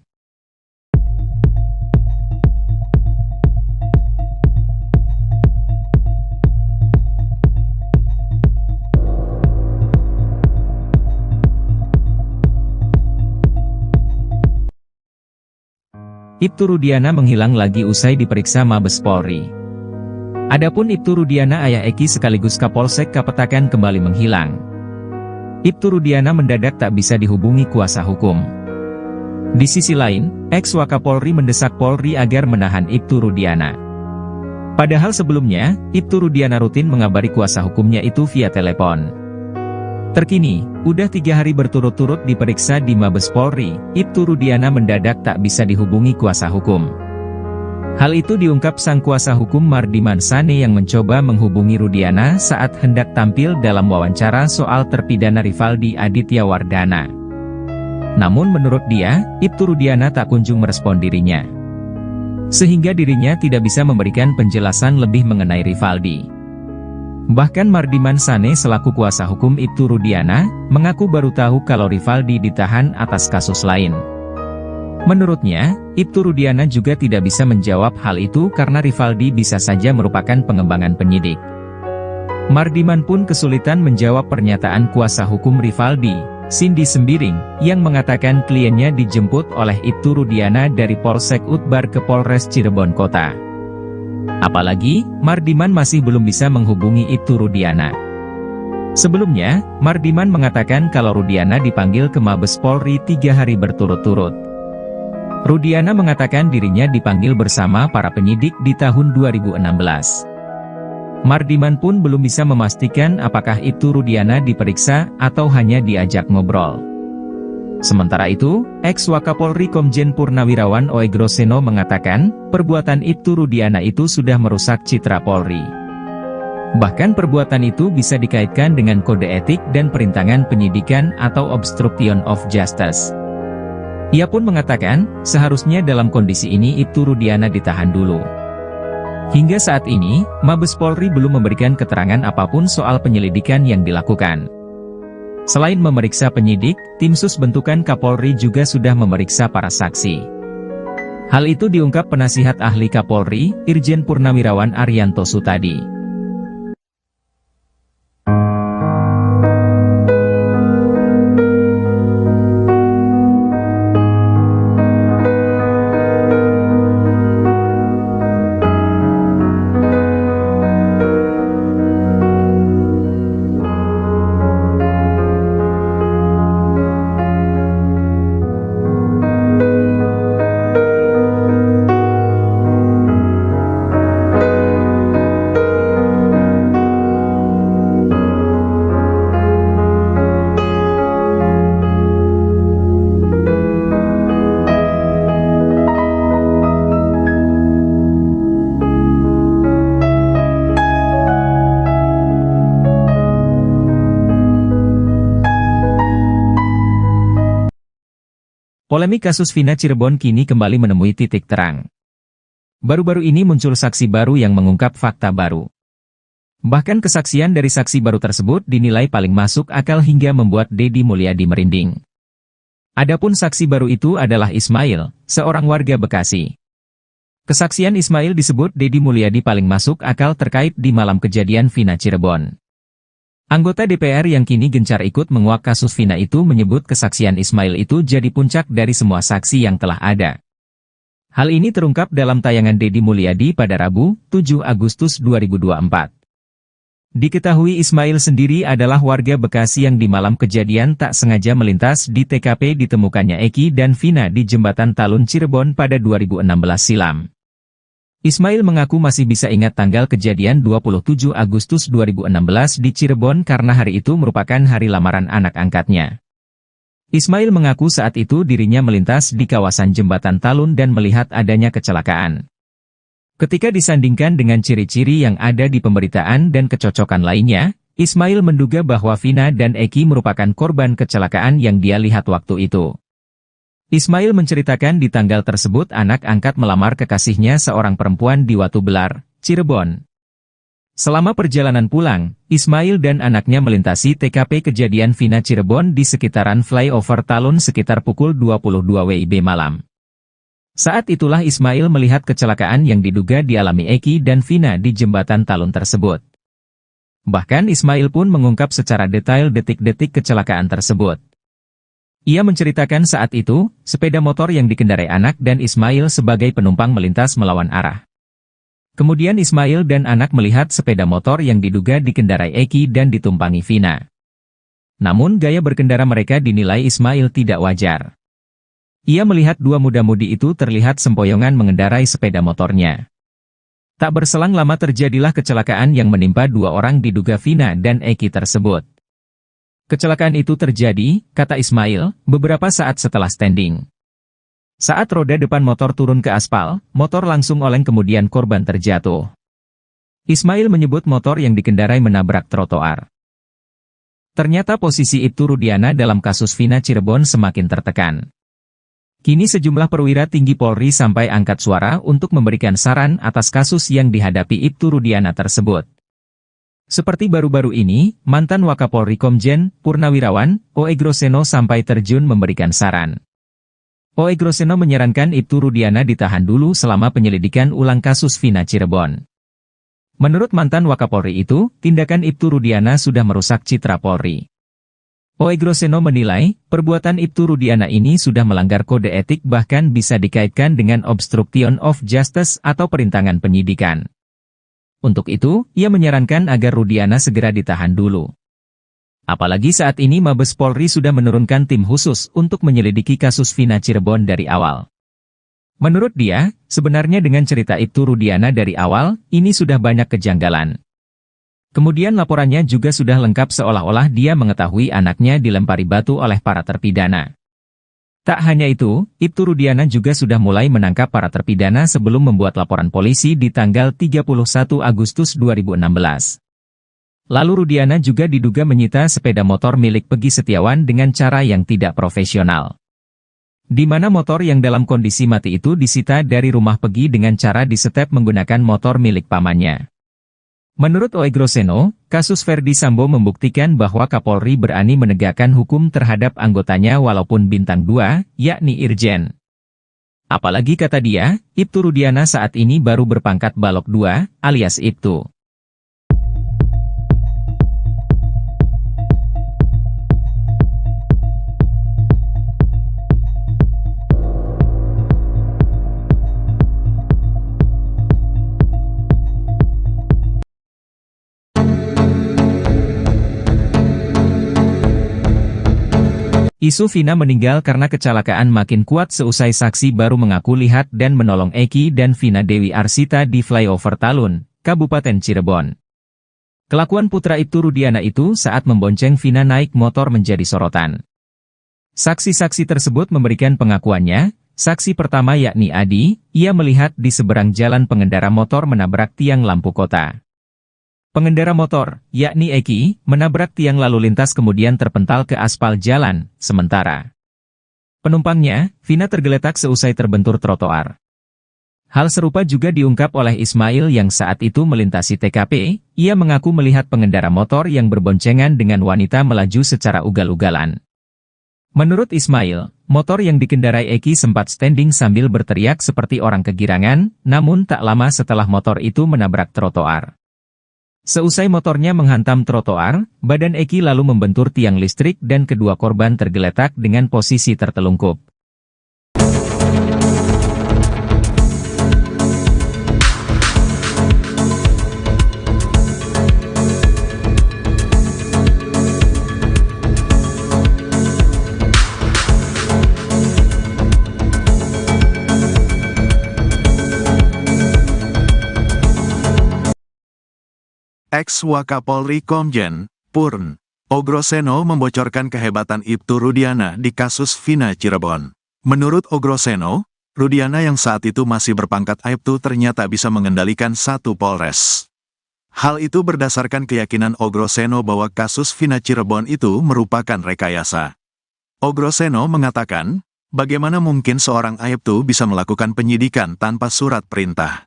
Ibtu Rudiana menghilang lagi usai diperiksa Mabes Polri. Adapun Ibtu Rudiana ayah Eki sekaligus Kapolsek Kapetakan kembali menghilang. Ibtu Rudiana mendadak tak bisa dihubungi kuasa hukum. Di sisi lain, ex-Wakapolri mendesak Polri agar menahan Ibtu Rudiana. Padahal sebelumnya, Ibtu Rudiana rutin mengabari kuasa hukumnya itu via telepon. Terkini, udah 3 hari berturut-turut diperiksa di Mabes Polri, Ibtu Rudiana mendadak tak bisa dihubungi kuasa hukum. Hal itu diungkap sang kuasa hukum Mardiman Sane yang mencoba menghubungi Rudiana saat hendak tampil dalam wawancara soal terpidana Rivaldi Aditya Wardana. Namun menurut dia, Ibtu Rudiana tak kunjung merespon dirinya. Sehingga dirinya tidak bisa memberikan penjelasan lebih mengenai Rivaldi. Bahkan Mardiman Sane selaku kuasa hukum Ibtu Rudiana, mengaku baru tahu kalau Rivaldi ditahan atas kasus lain. Menurutnya, Ibtu Rudiana juga tidak bisa menjawab hal itu karena Rivaldi bisa saja merupakan pengembangan penyidik. Mardiman pun kesulitan menjawab pernyataan kuasa hukum Rivaldi, Cindy Sembiring, yang mengatakan kliennya dijemput oleh Ibtu Rudiana dari Polsek Utbar ke Polres Cirebon Kota. Apalagi, Mardiman masih belum bisa menghubungi Ibtu Rudiana. Sebelumnya, Mardiman mengatakan kalau Rudiana dipanggil ke Mabes Polri 3 hari berturut-turut. Rudiana mengatakan dirinya dipanggil bersama para penyidik di tahun 2016. Mardiman pun belum bisa memastikan apakah Ibtu Rudiana diperiksa atau hanya diajak ngobrol. Sementara itu, ex-Wakapolri Komjen Purnawirawan Oey Groseno mengatakan, perbuatan Ibtu Rudiana itu sudah merusak citra Polri. Bahkan perbuatan itu bisa dikaitkan dengan kode etik dan perintangan penyidikan atau obstruction of justice. Ia pun mengatakan, seharusnya dalam kondisi ini Ibtu Rudiana ditahan dulu. Hingga saat ini, Mabes Polri belum memberikan keterangan apapun soal penyelidikan yang dilakukan. Selain memeriksa penyidik, tim sus bentukan Kapolri juga sudah memeriksa para saksi. Hal itu diungkap penasihat ahli Kapolri, Irjen Purnawirawan Arianto Sutadi. Polemik kasus Vina Cirebon kini kembali menemui titik terang. Baru-baru ini muncul saksi baru yang mengungkap fakta baru. Bahkan kesaksian dari saksi baru tersebut dinilai paling masuk akal hingga membuat Deddy Mulyadi merinding. Adapun saksi baru itu adalah Ismail, seorang warga Bekasi. Kesaksian Ismail disebut Deddy Mulyadi paling masuk akal terkait di malam kejadian Vina Cirebon. Anggota DPR yang kini gencar ikut menguak kasus Vina itu menyebut kesaksian Ismail itu jadi puncak dari semua saksi yang telah ada. Hal ini terungkap dalam tayangan Deddy Mulyadi pada Rabu, 7 Agustus 2024. Diketahui Ismail sendiri adalah warga Bekasi yang di malam kejadian tak sengaja melintas di TKP ditemukannya Eki dan Vina di Jembatan Talun Cirebon pada 2016 silam. Ismail mengaku masih bisa ingat tanggal kejadian 27 Agustus 2016 di Cirebon karena hari itu merupakan hari lamaran anak angkatnya. Ismail mengaku saat itu dirinya melintas di kawasan Jembatan Talun dan melihat adanya kecelakaan. Ketika disandingkan dengan ciri-ciri yang ada di pemberitaan dan kecocokan lainnya, Ismail menduga bahwa Vina dan Eki merupakan korban kecelakaan yang dia lihat waktu itu. Ismail menceritakan di tanggal tersebut anak angkat melamar kekasihnya seorang perempuan di Watu Belar, Cirebon. Selama perjalanan pulang, Ismail dan anaknya melintasi TKP kejadian Vina Cirebon di sekitaran flyover Talun sekitar pukul 22 WIB malam. Saat itulah Ismail melihat kecelakaan yang diduga dialami Eki dan Vina di Jembatan Talun tersebut. Bahkan Ismail pun mengungkap secara detail detik-detik kecelakaan tersebut. Ia menceritakan saat itu, sepeda motor yang dikendarai anak dan Ismail sebagai penumpang melintas melawan arah. Kemudian Ismail dan anak melihat sepeda motor yang diduga dikendarai Eki dan ditumpangi Vina. Namun gaya berkendara mereka dinilai Ismail tidak wajar. Ia melihat dua muda-mudi itu terlihat sempoyongan mengendarai sepeda motornya. Tak berselang lama terjadilah kecelakaan yang menimpa dua orang diduga Vina dan Eki tersebut. Kecelakaan itu terjadi, kata Ismail, beberapa saat setelah standing. Saat roda depan motor turun ke aspal, motor langsung oleng kemudian korban terjatuh. Ismail menyebut motor yang dikendarai menabrak trotoar. Ternyata posisi Ibtu Rudiana dalam kasus Vina Cirebon semakin tertekan. Kini sejumlah perwira tinggi Polri sampai angkat suara untuk memberikan saran atas kasus yang dihadapi Ibtu Rudiana tersebut. Seperti baru-baru ini, mantan Wakapolri Komjen Purnawirawan O.E. Groseno sampai terjun memberikan saran. O.E. Groseno menyarankan Ibtu Rudiana ditahan dulu selama penyelidikan ulang kasus Vina Cirebon. Menurut mantan Wakapolri itu, tindakan Ibtu Rudiana sudah merusak citra Polri. O.E. Groseno menilai, perbuatan Ibtu Rudiana ini sudah melanggar kode etik bahkan bisa dikaitkan dengan obstruction of justice atau perintangan penyidikan. Untuk itu, ia menyarankan agar Rudiana segera ditahan dulu. Apalagi saat ini Mabes Polri sudah menurunkan tim khusus untuk menyelidiki kasus Vina Cirebon dari awal. Menurut dia, sebenarnya dengan cerita Ibtu Rudiana dari awal, ini sudah banyak kejanggalan. Kemudian laporannya juga sudah lengkap seolah-olah dia mengetahui anaknya dilempari batu oleh para terpidana. Tak hanya itu, Ibtu Rudiana juga sudah mulai menangkap para terpidana sebelum membuat laporan polisi di tanggal 31 Agustus 2016. Lalu Rudiana juga diduga menyita sepeda motor milik Peggy Setiawan dengan cara yang tidak profesional. Di mana motor yang dalam kondisi mati itu disita dari rumah Peggy dengan cara disetep menggunakan motor milik pamannya. Menurut O.E. Groseno, kasus Verdi Sambo membuktikan bahwa Kapolri berani menegakkan hukum terhadap anggotanya walaupun bintang 2, yakni Irjen. Apalagi kata dia, Ibtu Rudiana saat ini baru berpangkat Balok 2, alias Ibtu. Isu Vina meninggal karena kecelakaan makin kuat seusai saksi baru mengaku lihat dan menolong Eki dan Vina Dewi Arsita di flyover Talun, Kabupaten Cirebon. Kelakuan putra Ibtu Rudiana itu saat membonceng Vina naik motor menjadi sorotan. Saksi-saksi tersebut memberikan pengakuannya. Saksi pertama yakni Adi, ia melihat di seberang jalan pengendara motor menabrak tiang lampu kota. Pengendara motor, yakni Eki, menabrak tiang lalu lintas kemudian terpental ke aspal jalan, sementara penumpangnya, Vina tergeletak seusai terbentur trotoar. Hal serupa juga diungkap oleh Ismail yang saat itu melintasi TKP, ia mengaku melihat pengendara motor yang berboncengan dengan wanita melaju secara ugal-ugalan. Menurut Ismail, motor yang dikendarai Eki sempat standing sambil berteriak seperti orang kegirangan, namun tak lama setelah motor itu menabrak trotoar. Seusai motornya menghantam trotoar, badan Eki lalu membentur tiang listrik dan kedua korban tergeletak dengan posisi tertelungkup. Ex-Wakapolri Komjen Purn O. Groseno membocorkan kehebatan Ibtu Rudiana di kasus Vina Cirebon. Menurut O. Groseno, Rudiana yang saat itu masih berpangkat Aibtu ternyata bisa mengendalikan satu Polres. Hal itu berdasarkan keyakinan O. Groseno bahwa kasus Vina Cirebon itu merupakan rekayasa. O. Groseno mengatakan, bagaimana mungkin seorang Aibtu bisa melakukan penyidikan tanpa surat perintah?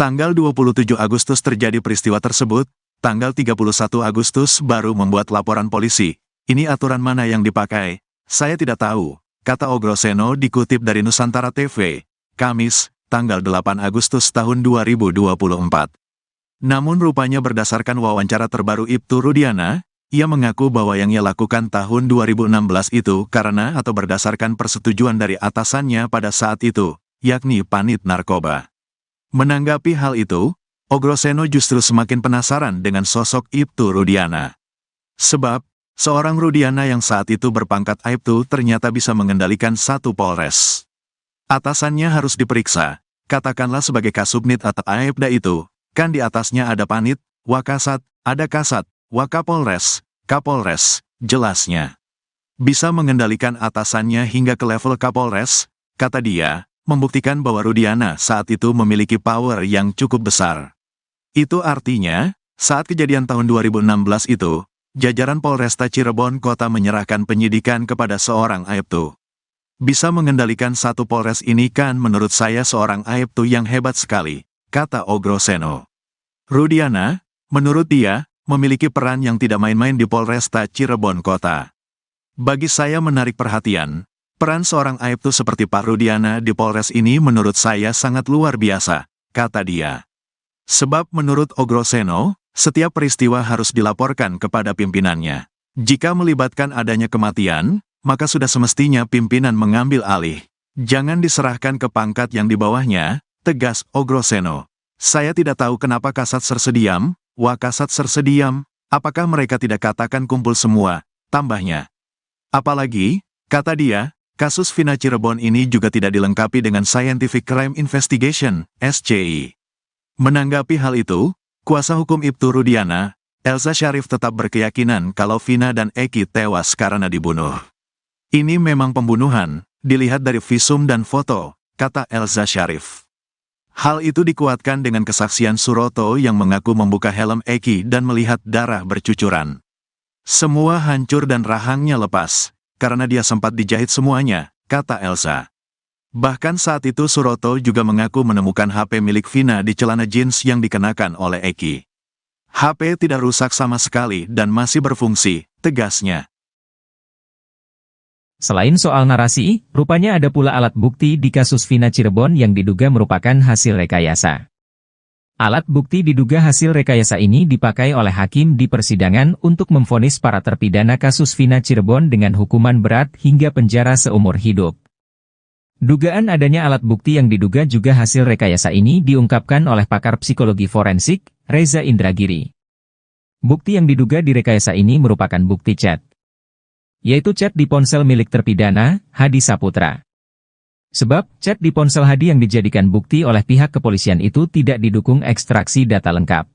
Tanggal 27 Agustus terjadi peristiwa tersebut, tanggal 31 Agustus baru membuat laporan polisi. Ini aturan mana yang dipakai? Saya tidak tahu, kata O. Groseno dikutip dari Nusantara TV, Kamis, tanggal 8 Agustus tahun 2024. Namun rupanya berdasarkan wawancara terbaru Ibtu Rudiana, ia mengaku bahwa yang ia lakukan tahun 2016 itu karena atau berdasarkan persetujuan dari atasannya pada saat itu, yakni Panit Narkoba. Menanggapi hal itu, O. Groseno justru semakin penasaran dengan sosok Ibtu Rudiana. Sebab, seorang Rudiana yang saat itu berpangkat Aibtu ternyata bisa mengendalikan satu Polres. Atasannya harus diperiksa, katakanlah sebagai Kasubnit atau Aibda itu, kan di atasnya ada Panit, Wakasat, ada Kasat, Wakapolres, Kapolres, jelasnya. Bisa mengendalikan atasannya hingga ke level Kapolres, kata dia, membuktikan bahwa Rudiana saat itu memiliki power yang cukup besar. Itu artinya, saat kejadian tahun 2016 itu, jajaran Polresta Cirebon Kota menyerahkan penyidikan kepada seorang Aibtu. Bisa mengendalikan satu Polres ini kan menurut saya seorang Aibtu yang hebat sekali, kata Ogroseno. Rudiana, menurut dia, memiliki peran yang tidak main-main di Polresta Cirebon Kota. Bagi saya menarik perhatian, peran seorang Aibtu seperti Pak Rudiana di Polres ini menurut saya sangat luar biasa, kata dia. Sebab menurut Ogroseno, setiap peristiwa harus dilaporkan kepada pimpinannya. Jika melibatkan adanya kematian, maka sudah semestinya pimpinan mengambil alih. Jangan diserahkan ke pangkat yang di bawahnya, tegas Ogroseno. Saya tidak tahu kenapa Kasat Sersediam, Wakasat Sersediam, apakah mereka tidak katakan kumpul semua, tambahnya. Apalagi, kata dia, kasus Vina Cirebon ini juga tidak dilengkapi dengan Scientific Crime Investigation, SCI. Menanggapi hal itu, kuasa hukum Ibtu Rudiana, Elza Syarif tetap berkeyakinan kalau Vina dan Eki tewas karena dibunuh. Ini memang pembunuhan, dilihat dari visum dan foto, kata Elza Syarif. Hal itu dikuatkan dengan kesaksian Suroto yang mengaku membuka helm Eki dan melihat darah bercucuran. Semua hancur dan rahangnya lepas, karena dia sempat dijahit semuanya, kata Elza. Bahkan saat itu Suroto juga mengaku menemukan HP milik Vina di celana jeans yang dikenakan oleh Eki. HP tidak rusak sama sekali dan masih berfungsi, tegasnya. Selain soal narasi, rupanya ada pula alat bukti di kasus Vina Cirebon yang diduga merupakan hasil rekayasa. Alat bukti diduga hasil rekayasa ini dipakai oleh hakim di persidangan untuk memvonis para terpidana kasus Vina Cirebon dengan hukuman berat hingga penjara seumur hidup. Dugaan adanya alat bukti yang diduga juga hasil rekayasa ini diungkapkan oleh pakar psikologi forensik, Reza Indragiri. Bukti yang diduga direkayasa ini merupakan bukti chat, yaitu chat di ponsel milik terpidana, Hadi Saputra. Sebab, chat di ponsel Hadi yang dijadikan bukti oleh pihak kepolisian itu tidak didukung ekstraksi data lengkap.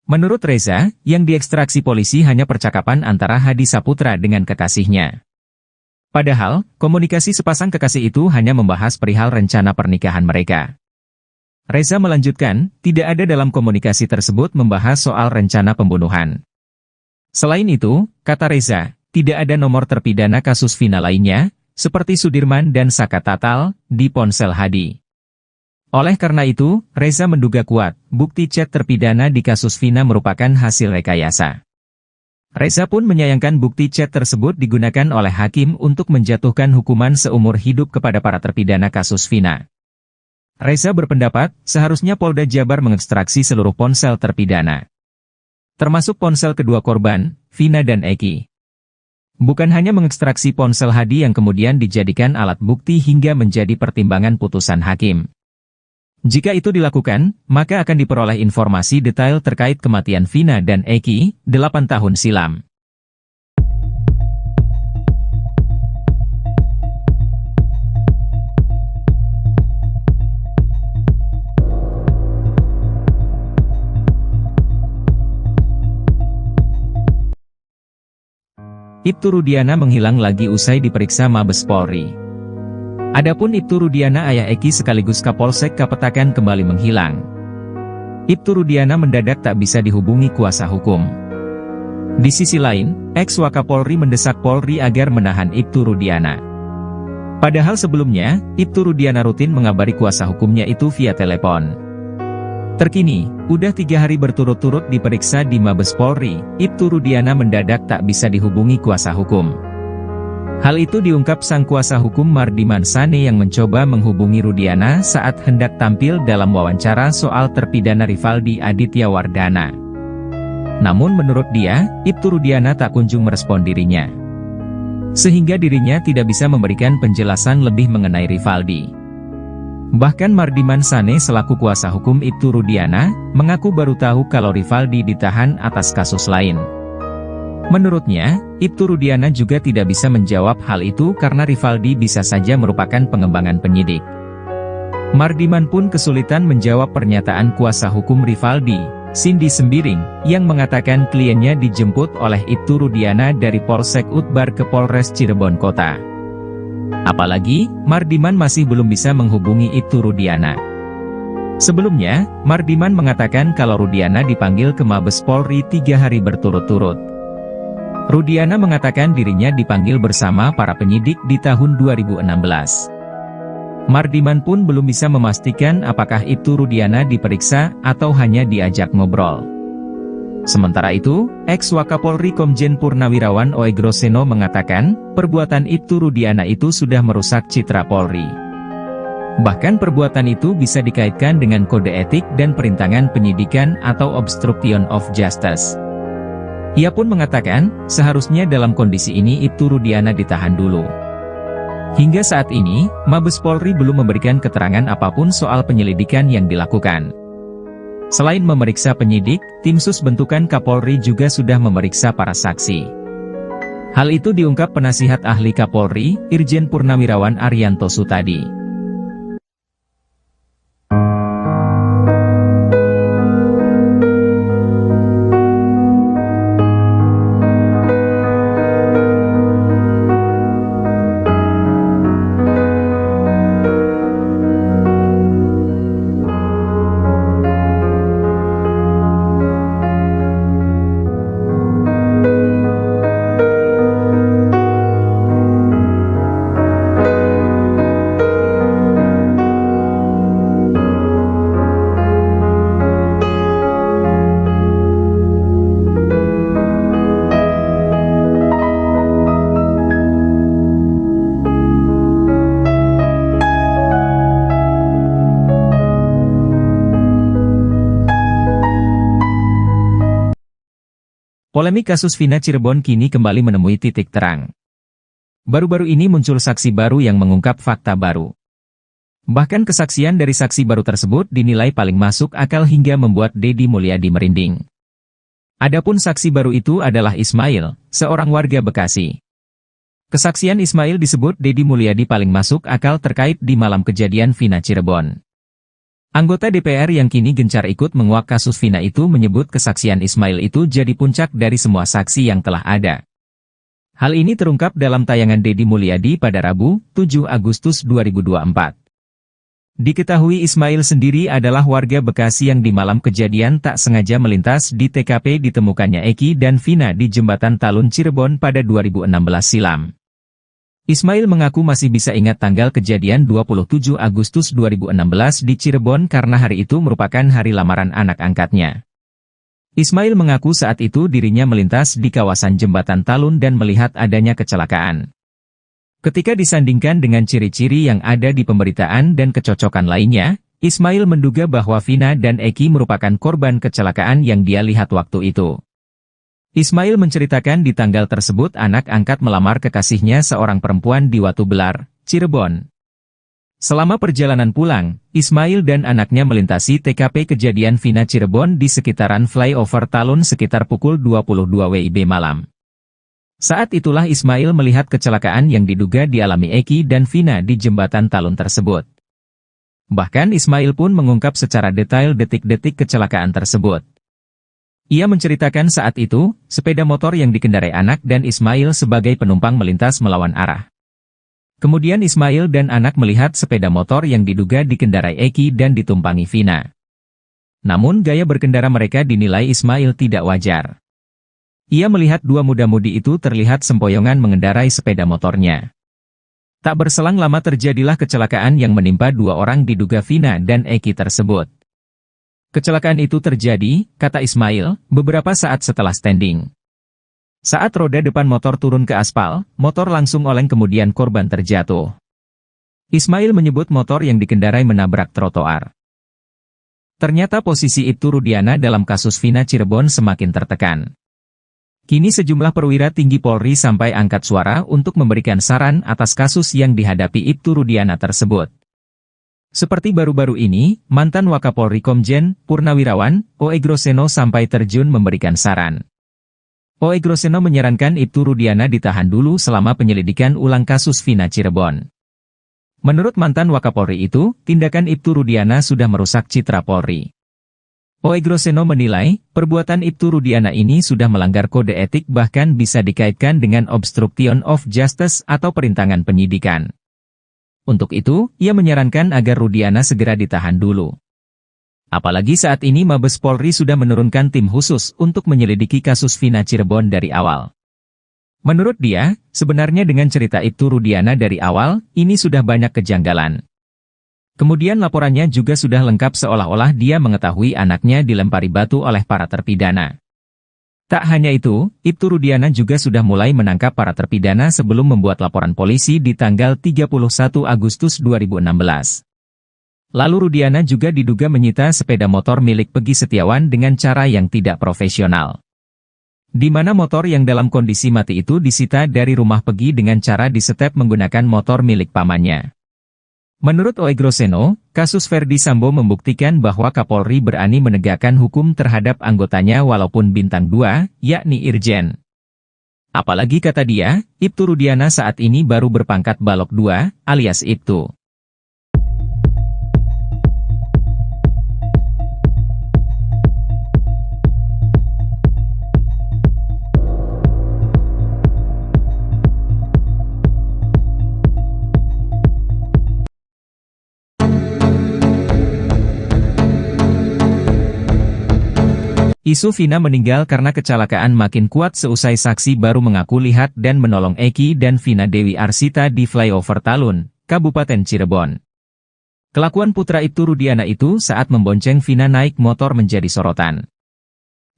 Menurut Reza, yang diekstraksi polisi hanya percakapan antara Hadi Saputra dengan kekasihnya. Padahal, komunikasi sepasang kekasih itu hanya membahas perihal rencana pernikahan mereka. Reza melanjutkan, tidak ada dalam komunikasi tersebut membahas soal rencana pembunuhan. Selain itu, kata Reza, tidak ada nomor terpidana kasus Vina lainnya, seperti Sudirman dan Saka Tatal, di ponsel Hadi. Oleh karena itu, Reza menduga kuat, bukti chat terpidana di kasus Vina merupakan hasil rekayasa. Reza pun menyayangkan bukti chat tersebut digunakan oleh hakim untuk menjatuhkan hukuman seumur hidup kepada para terpidana kasus Vina. Reza berpendapat, seharusnya Polda Jabar mengekstraksi seluruh ponsel terpidana, termasuk ponsel kedua korban, Vina dan Eki. Bukan hanya mengekstraksi ponsel Hadi yang kemudian dijadikan alat bukti hingga menjadi pertimbangan putusan hakim. Jika itu dilakukan, maka akan diperoleh informasi detail terkait kematian Vina dan Eki, 8 tahun silam. Ibtu Rudiana menghilang lagi usai diperiksa Mabes Polri. Adapun Ibtu Rudiana ayah Eki sekaligus Kapolsek Kapetakan kembali menghilang. Ibtu Rudiana mendadak tak bisa dihubungi kuasa hukum. Di sisi lain, ex-Wakapolri mendesak Polri agar menahan Ibtu Rudiana. Padahal sebelumnya, Ibtu Rudiana rutin mengabari kuasa hukumnya itu via telepon. Terkini, udah 3 hari berturut-turut diperiksa di Mabes Polri, Ibtu Rudiana mendadak tak bisa dihubungi kuasa hukum. Hal itu diungkap sang kuasa hukum Mardiman Sane yang mencoba menghubungi Rudiana saat hendak tampil dalam wawancara soal terpidana Rivaldi Aditya Wardana. Namun menurut dia, Ibtu Rudiana tak kunjung merespon dirinya, sehingga dirinya tidak bisa memberikan penjelasan lebih mengenai Rivaldi. Bahkan Mardiman Sane selaku kuasa hukum Ibtu Rudiana, mengaku baru tahu kalau Rivaldi ditahan atas kasus lain. Menurutnya, Ibtu Rudiana juga tidak bisa menjawab hal itu karena Rivaldi bisa saja merupakan pengembangan penyidik. Mardiman pun kesulitan menjawab pernyataan kuasa hukum Rivaldi, Cindy Sembiring, yang mengatakan kliennya dijemput oleh Ibtu Rudiana dari Polsek Utbar ke Polres Cirebon Kota. Apalagi, Mardiman masih belum bisa menghubungi Ibtu Rudiana. Sebelumnya, Mardiman mengatakan kalau Rudiana dipanggil ke Mabes Polri 3 hari berturut-turut. Rudiana mengatakan dirinya dipanggil bersama para penyidik di tahun 2016. Mardiman pun belum bisa memastikan apakah Ibtu Rudiana diperiksa atau hanya diajak ngobrol. Sementara itu, ex-Wakapolri Komjen Purnawirawan Oegroseno mengatakan, perbuatan Ibtu Rudiana itu sudah merusak citra Polri. Bahkan perbuatan itu bisa dikaitkan dengan kode etik dan perintangan penyidikan atau obstruction of justice. Ia pun mengatakan, seharusnya dalam kondisi ini Ibtu Rudiana ditahan dulu. Hingga saat ini, Mabes Polri belum memberikan keterangan apapun soal penyelidikan yang dilakukan. Selain memeriksa penyidik, tim sus bentukan Kapolri juga sudah memeriksa para saksi. Hal itu diungkap penasihat ahli Kapolri, Irjen Purnawirawan Arianto Sutadi. Polemik kasus Vina Cirebon kini kembali menemui titik terang. Baru-baru ini muncul saksi baru yang mengungkap fakta baru. Bahkan kesaksian dari saksi baru tersebut dinilai paling masuk akal hingga membuat Deddy Mulyadi merinding. Adapun saksi baru itu adalah Ismail, seorang warga Bekasi. Kesaksian Ismail disebut Deddy Mulyadi paling masuk akal terkait di malam kejadian Vina Cirebon. Anggota DPR yang kini gencar ikut menguak kasus Vina itu menyebut kesaksian Ismail itu jadi puncak dari semua saksi yang telah ada. Hal ini terungkap dalam tayangan Deddy Mulyadi pada Rabu, 7 Agustus 2024. Diketahui Ismail sendiri adalah warga Bekasi yang di malam kejadian tak sengaja melintas di TKP ditemukannya Eki dan Vina di Jembatan Talun Cirebon pada 2016 silam. Ismail mengaku masih bisa ingat tanggal kejadian 27 Agustus 2016 di Cirebon karena hari itu merupakan hari lamaran anak angkatnya. Ismail mengaku saat itu dirinya melintas di kawasan Jembatan Talun dan melihat adanya kecelakaan. Ketika disandingkan dengan ciri-ciri yang ada di pemberitaan dan kecocokan lainnya, Ismail menduga bahwa Vina dan Eki merupakan korban kecelakaan yang dia lihat waktu itu. Ismail menceritakan di tanggal tersebut anak angkat melamar kekasihnya seorang perempuan di Watu Belar, Cirebon. Selama perjalanan pulang, Ismail dan anaknya melintasi TKP kejadian Vina Cirebon di sekitaran flyover Talun sekitar pukul 22 WIB malam. Saat itulah Ismail melihat kecelakaan yang diduga dialami Eki dan Vina di Jembatan Talun tersebut. Bahkan Ismail pun mengungkap secara detail detik-detik kecelakaan tersebut. Ia menceritakan saat itu, sepeda motor yang dikendarai anak dan Ismail sebagai penumpang melintas melawan arah. Kemudian Ismail dan anak melihat sepeda motor yang diduga dikendarai Eki dan ditumpangi Vina. Namun gaya berkendara mereka dinilai Ismail tidak wajar. Ia melihat dua muda-mudi itu terlihat sempoyongan mengendarai sepeda motornya. Tak berselang lama terjadilah kecelakaan yang menimpa dua orang diduga Vina dan Eki tersebut. Kecelakaan itu terjadi, kata Ismail, beberapa saat setelah standing. Saat roda depan motor turun ke aspal, motor langsung oleng kemudian korban terjatuh. Ismail menyebut motor yang dikendarai menabrak trotoar. Ternyata posisi Ibtu Rudiana dalam kasus Vina Cirebon semakin tertekan. Kini sejumlah perwira tinggi Polri sampai angkat suara untuk memberikan saran atas kasus yang dihadapi Ibtu Rudiana tersebut. Seperti baru-baru ini, mantan Wakapolri Komjen Purnawirawan Oegroseno sampai terjun memberikan saran. Oegroseno menyarankan Ibtu Rudiana ditahan dulu selama penyelidikan ulang kasus Vina Cirebon. Menurut mantan Wakapolri itu, tindakan Ibtu Rudiana sudah merusak citra Polri. Oegroseno menilai, perbuatan Ibtu Rudiana ini sudah melanggar kode etik bahkan bisa dikaitkan dengan obstruction of justice atau perintangan penyidikan. Untuk itu, ia menyarankan agar Rudiana segera ditahan dulu. Apalagi saat ini Mabes Polri sudah menurunkan tim khusus untuk menyelidiki kasus Vina Cirebon dari awal. Menurut dia, sebenarnya dengan cerita Ibtu Rudiana dari awal, ini sudah banyak kejanggalan. Kemudian laporannya juga sudah lengkap seolah-olah dia mengetahui anaknya dilempari batu oleh para terpidana. Tak hanya itu, Ibtu Rudiana juga sudah mulai menangkap para terpidana sebelum membuat laporan polisi di tanggal 31 Agustus 2016. Lalu Rudiana juga diduga menyita sepeda motor milik Pegi Setiawan dengan cara yang tidak profesional. Di mana motor yang dalam kondisi mati itu disita dari rumah Pegi dengan cara disetep menggunakan motor milik pamannya. Menurut Oegroseno, kasus Verdi Sambo membuktikan bahwa Kapolri berani menegakkan hukum terhadap anggotanya walaupun bintang 2, yakni Irjen. Apalagi kata dia, Ibtu Rudiana saat ini baru berpangkat Balok 2, alias Ibtu. Isu Vina meninggal karena kecelakaan makin kuat seusai saksi baru mengaku lihat dan menolong Eki dan Vina Dewi Arsita di flyover Talun, Kabupaten Cirebon. Kelakuan putra Ibtu Rudiana itu saat membonceng Vina naik motor menjadi sorotan.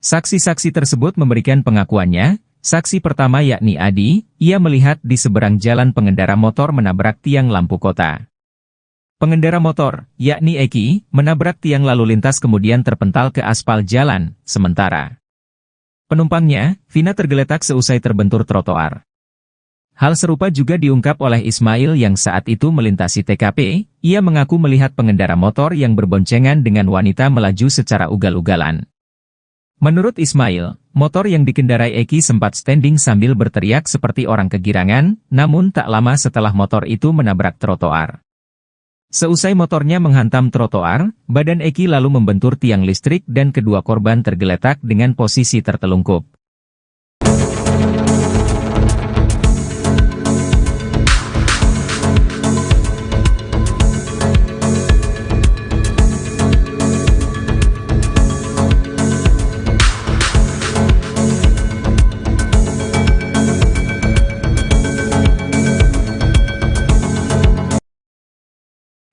Saksi-saksi tersebut memberikan pengakuannya. Saksi pertama yakni Adi, ia melihat di seberang jalan pengendara motor menabrak tiang lampu kota. Pengendara motor, yakni Eki, menabrak tiang lalu lintas kemudian terpental ke aspal jalan, sementara penumpangnya, Vina tergeletak seusai terbentur trotoar. Hal serupa juga diungkap oleh Ismail yang saat itu melintasi TKP, ia mengaku melihat pengendara motor yang berboncengan dengan wanita melaju secara ugal-ugalan. Menurut Ismail, motor yang dikendarai Eki sempat standing sambil berteriak seperti orang kegirangan, namun tak lama setelah motor itu menabrak trotoar. Seusai motornya menghantam trotoar, badan Eki lalu membentur tiang listrik dan kedua korban tergeletak dengan posisi tertelungkup.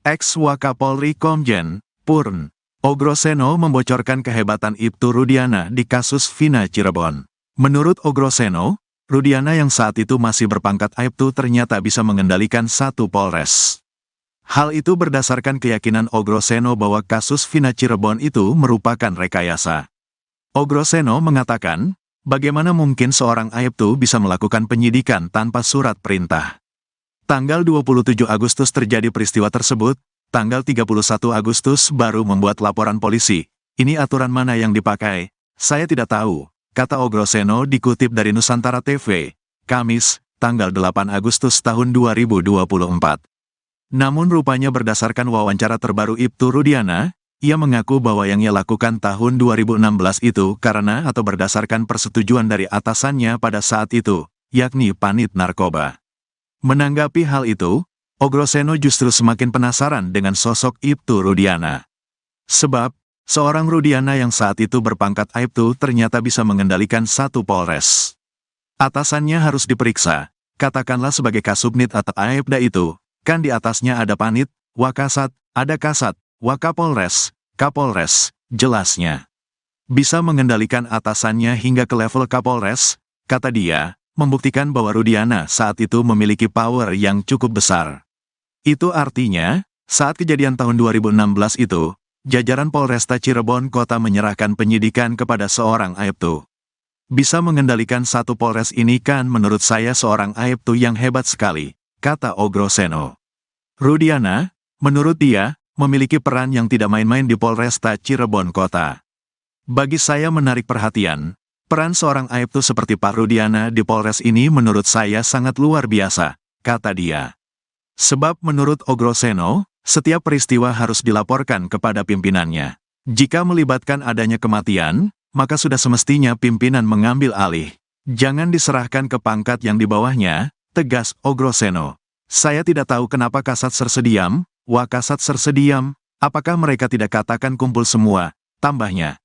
Ex-Wakapolri Komjen, Purn, Ogroseno membocorkan kehebatan Ibtu Rudiana di kasus Vina Cirebon. Menurut Ogroseno, Rudiana yang saat itu masih berpangkat Aibtu ternyata bisa mengendalikan satu Polres. Hal itu berdasarkan keyakinan Ogroseno bahwa kasus Vina Cirebon itu merupakan rekayasa. Ogroseno mengatakan, bagaimana mungkin seorang Aibtu bisa melakukan penyidikan tanpa surat perintah? Tanggal 27 Agustus terjadi peristiwa tersebut, tanggal 31 Agustus baru membuat laporan polisi. Ini aturan mana yang dipakai? Saya tidak tahu, kata Ogroseno dikutip dari Nusantara TV, Kamis, tanggal 8 Agustus tahun 2024. Namun rupanya berdasarkan wawancara terbaru Ibtu Rudiana, ia mengaku bahwa yang ia lakukan tahun 2016 itu karena atau berdasarkan persetujuan dari atasannya pada saat itu, yakni Panit Narkoba. Menanggapi hal itu, Ogroseno justru semakin penasaran dengan sosok Ibtu Rudiana. Sebab, seorang Rudiana yang saat itu berpangkat Aibtu ternyata bisa mengendalikan satu Polres. Atasannya harus diperiksa, katakanlah sebagai Kasubnit atau Aibda itu, kan di atasnya ada Panit, Wakasat, ada Kasat, Wakapolres, Kapolres, jelasnya. Bisa mengendalikan atasannya hingga ke level Kapolres, kata dia, membuktikan bahwa Rudiana saat itu memiliki power yang cukup besar. Itu artinya, saat kejadian tahun 2016 itu, jajaran Polresta Cirebon Kota menyerahkan penyidikan kepada seorang Aibtu. Bisa mengendalikan satu Polres ini kan menurut saya seorang Aibtu yang hebat sekali, kata Ogroseno. Rudiana, menurut dia, memiliki peran yang tidak main-main di Polresta Cirebon Kota. Bagi saya menarik perhatian, peran seorang Aibtu seperti Pak Rudiana di Polres ini menurut saya sangat luar biasa, kata dia. Sebab menurut Ogroseno, setiap peristiwa harus dilaporkan kepada pimpinannya. Jika melibatkan adanya kematian, maka sudah semestinya pimpinan mengambil alih. Jangan diserahkan ke pangkat yang di bawahnya, tegas Ogroseno. Saya tidak tahu kenapa Kasat Sersediam, Wakasat Sersediam, apakah mereka tidak katakan kumpul semua, tambahnya.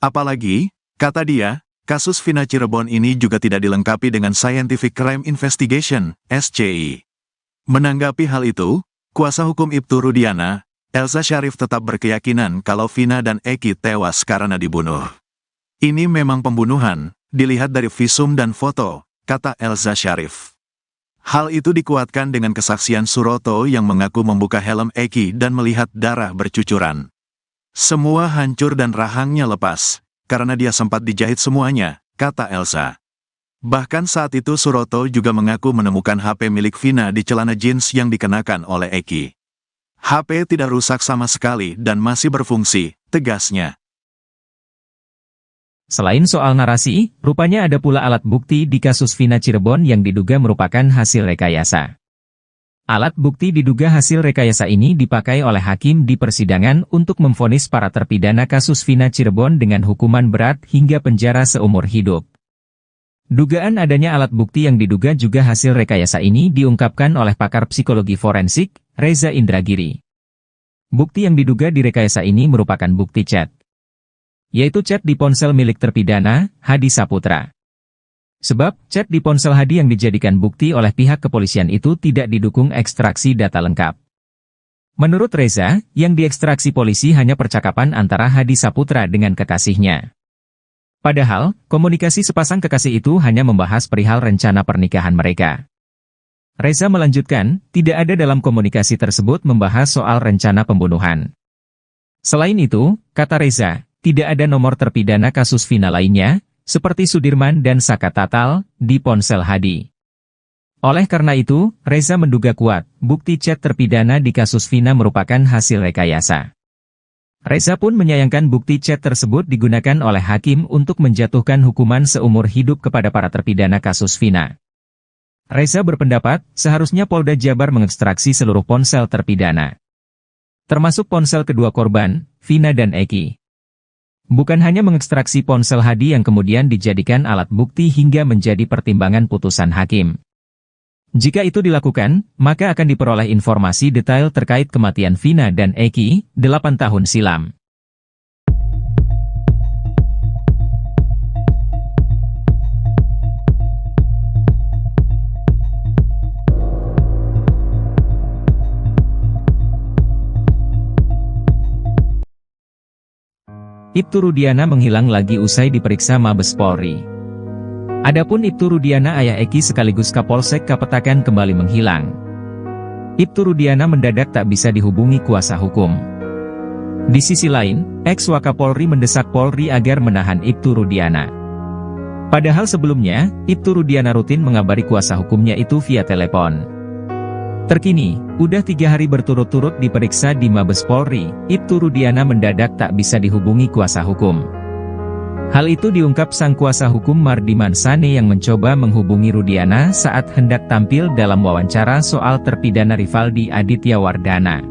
Apalagi, kata dia, kasus Vina Cirebon ini juga tidak dilengkapi dengan Scientific Crime Investigation, SCI. Menanggapi hal itu, kuasa hukum Ibtu Rudiana, Elza Syarif tetap berkeyakinan kalau Vina dan Eki tewas karena dibunuh. Ini memang pembunuhan, dilihat dari visum dan foto, kata Elza Syarif. Hal itu dikuatkan dengan kesaksian Suroto yang mengaku membuka helm Eki dan melihat darah bercucuran. Semua hancur dan rahangnya lepas, karena dia sempat dijahit semuanya, kata Elza. Bahkan saat itu Suroto juga mengaku menemukan HP milik Vina di celana jeans yang dikenakan oleh Eki. HP tidak rusak sama sekali dan masih berfungsi, tegasnya. Selain soal narasi, rupanya ada pula alat bukti di kasus Vina Cirebon yang diduga merupakan hasil rekayasa. Alat bukti diduga hasil rekayasa ini dipakai oleh hakim di persidangan untuk memvonis para terpidana kasus Vina Cirebon dengan hukuman berat hingga penjara seumur hidup. Dugaan adanya alat bukti yang diduga juga hasil rekayasa ini diungkapkan oleh pakar psikologi forensik, Reza Indragiri. Bukti yang diduga direkayasa ini merupakan bukti chat, yaitu chat di ponsel milik terpidana, Hadi Saputra. Sebab, chat di ponsel Hadi yang dijadikan bukti oleh pihak kepolisian itu tidak didukung ekstraksi data lengkap. Menurut Reza, yang diekstraksi polisi hanya percakapan antara Hadi Saputra dengan kekasihnya. Padahal, komunikasi sepasang kekasih itu hanya membahas perihal rencana pernikahan mereka. Reza melanjutkan, tidak ada dalam komunikasi tersebut membahas soal rencana pembunuhan. Selain itu, kata Reza, tidak ada nomor terpidana kasus Vina lainnya, seperti Sudirman dan Saka Tatal, di ponsel Hadi. Oleh karena itu, Reza menduga kuat, bukti chat terpidana di kasus Vina merupakan hasil rekayasa. Reza pun menyayangkan bukti chat tersebut digunakan oleh hakim untuk menjatuhkan hukuman seumur hidup kepada para terpidana kasus Vina. Reza berpendapat, seharusnya Polda Jabar mengekstraksi seluruh ponsel terpidana, termasuk ponsel kedua korban, Vina dan Eki. Bukan hanya mengekstraksi ponsel Hadi yang kemudian dijadikan alat bukti hingga menjadi pertimbangan putusan hakim. Jika itu dilakukan, maka akan diperoleh informasi detail terkait kematian Vina dan Eki, 8 tahun silam. Ibtu Rudiana menghilang lagi usai diperiksa Mabes Polri. Adapun Ibtu Rudiana ayah Eki sekaligus Kapolsek Kapetakan kembali menghilang. Ibtu Rudiana mendadak tak bisa dihubungi kuasa hukum. Di sisi lain, ex-Wakapolri mendesak Polri agar menahan Ibtu Rudiana. Padahal sebelumnya, Ibtu Rudiana rutin mengabari kuasa hukumnya itu via telepon. Terkini, udah 3 hari berturut-turut diperiksa di Mabes Polri, Ibtu Rudiana mendadak tak bisa dihubungi kuasa hukum. Hal itu diungkap sang kuasa hukum Mardiman Sane yang mencoba menghubungi Rudiana saat hendak tampil dalam wawancara soal terpidana Rivaldi Aditya Wardana.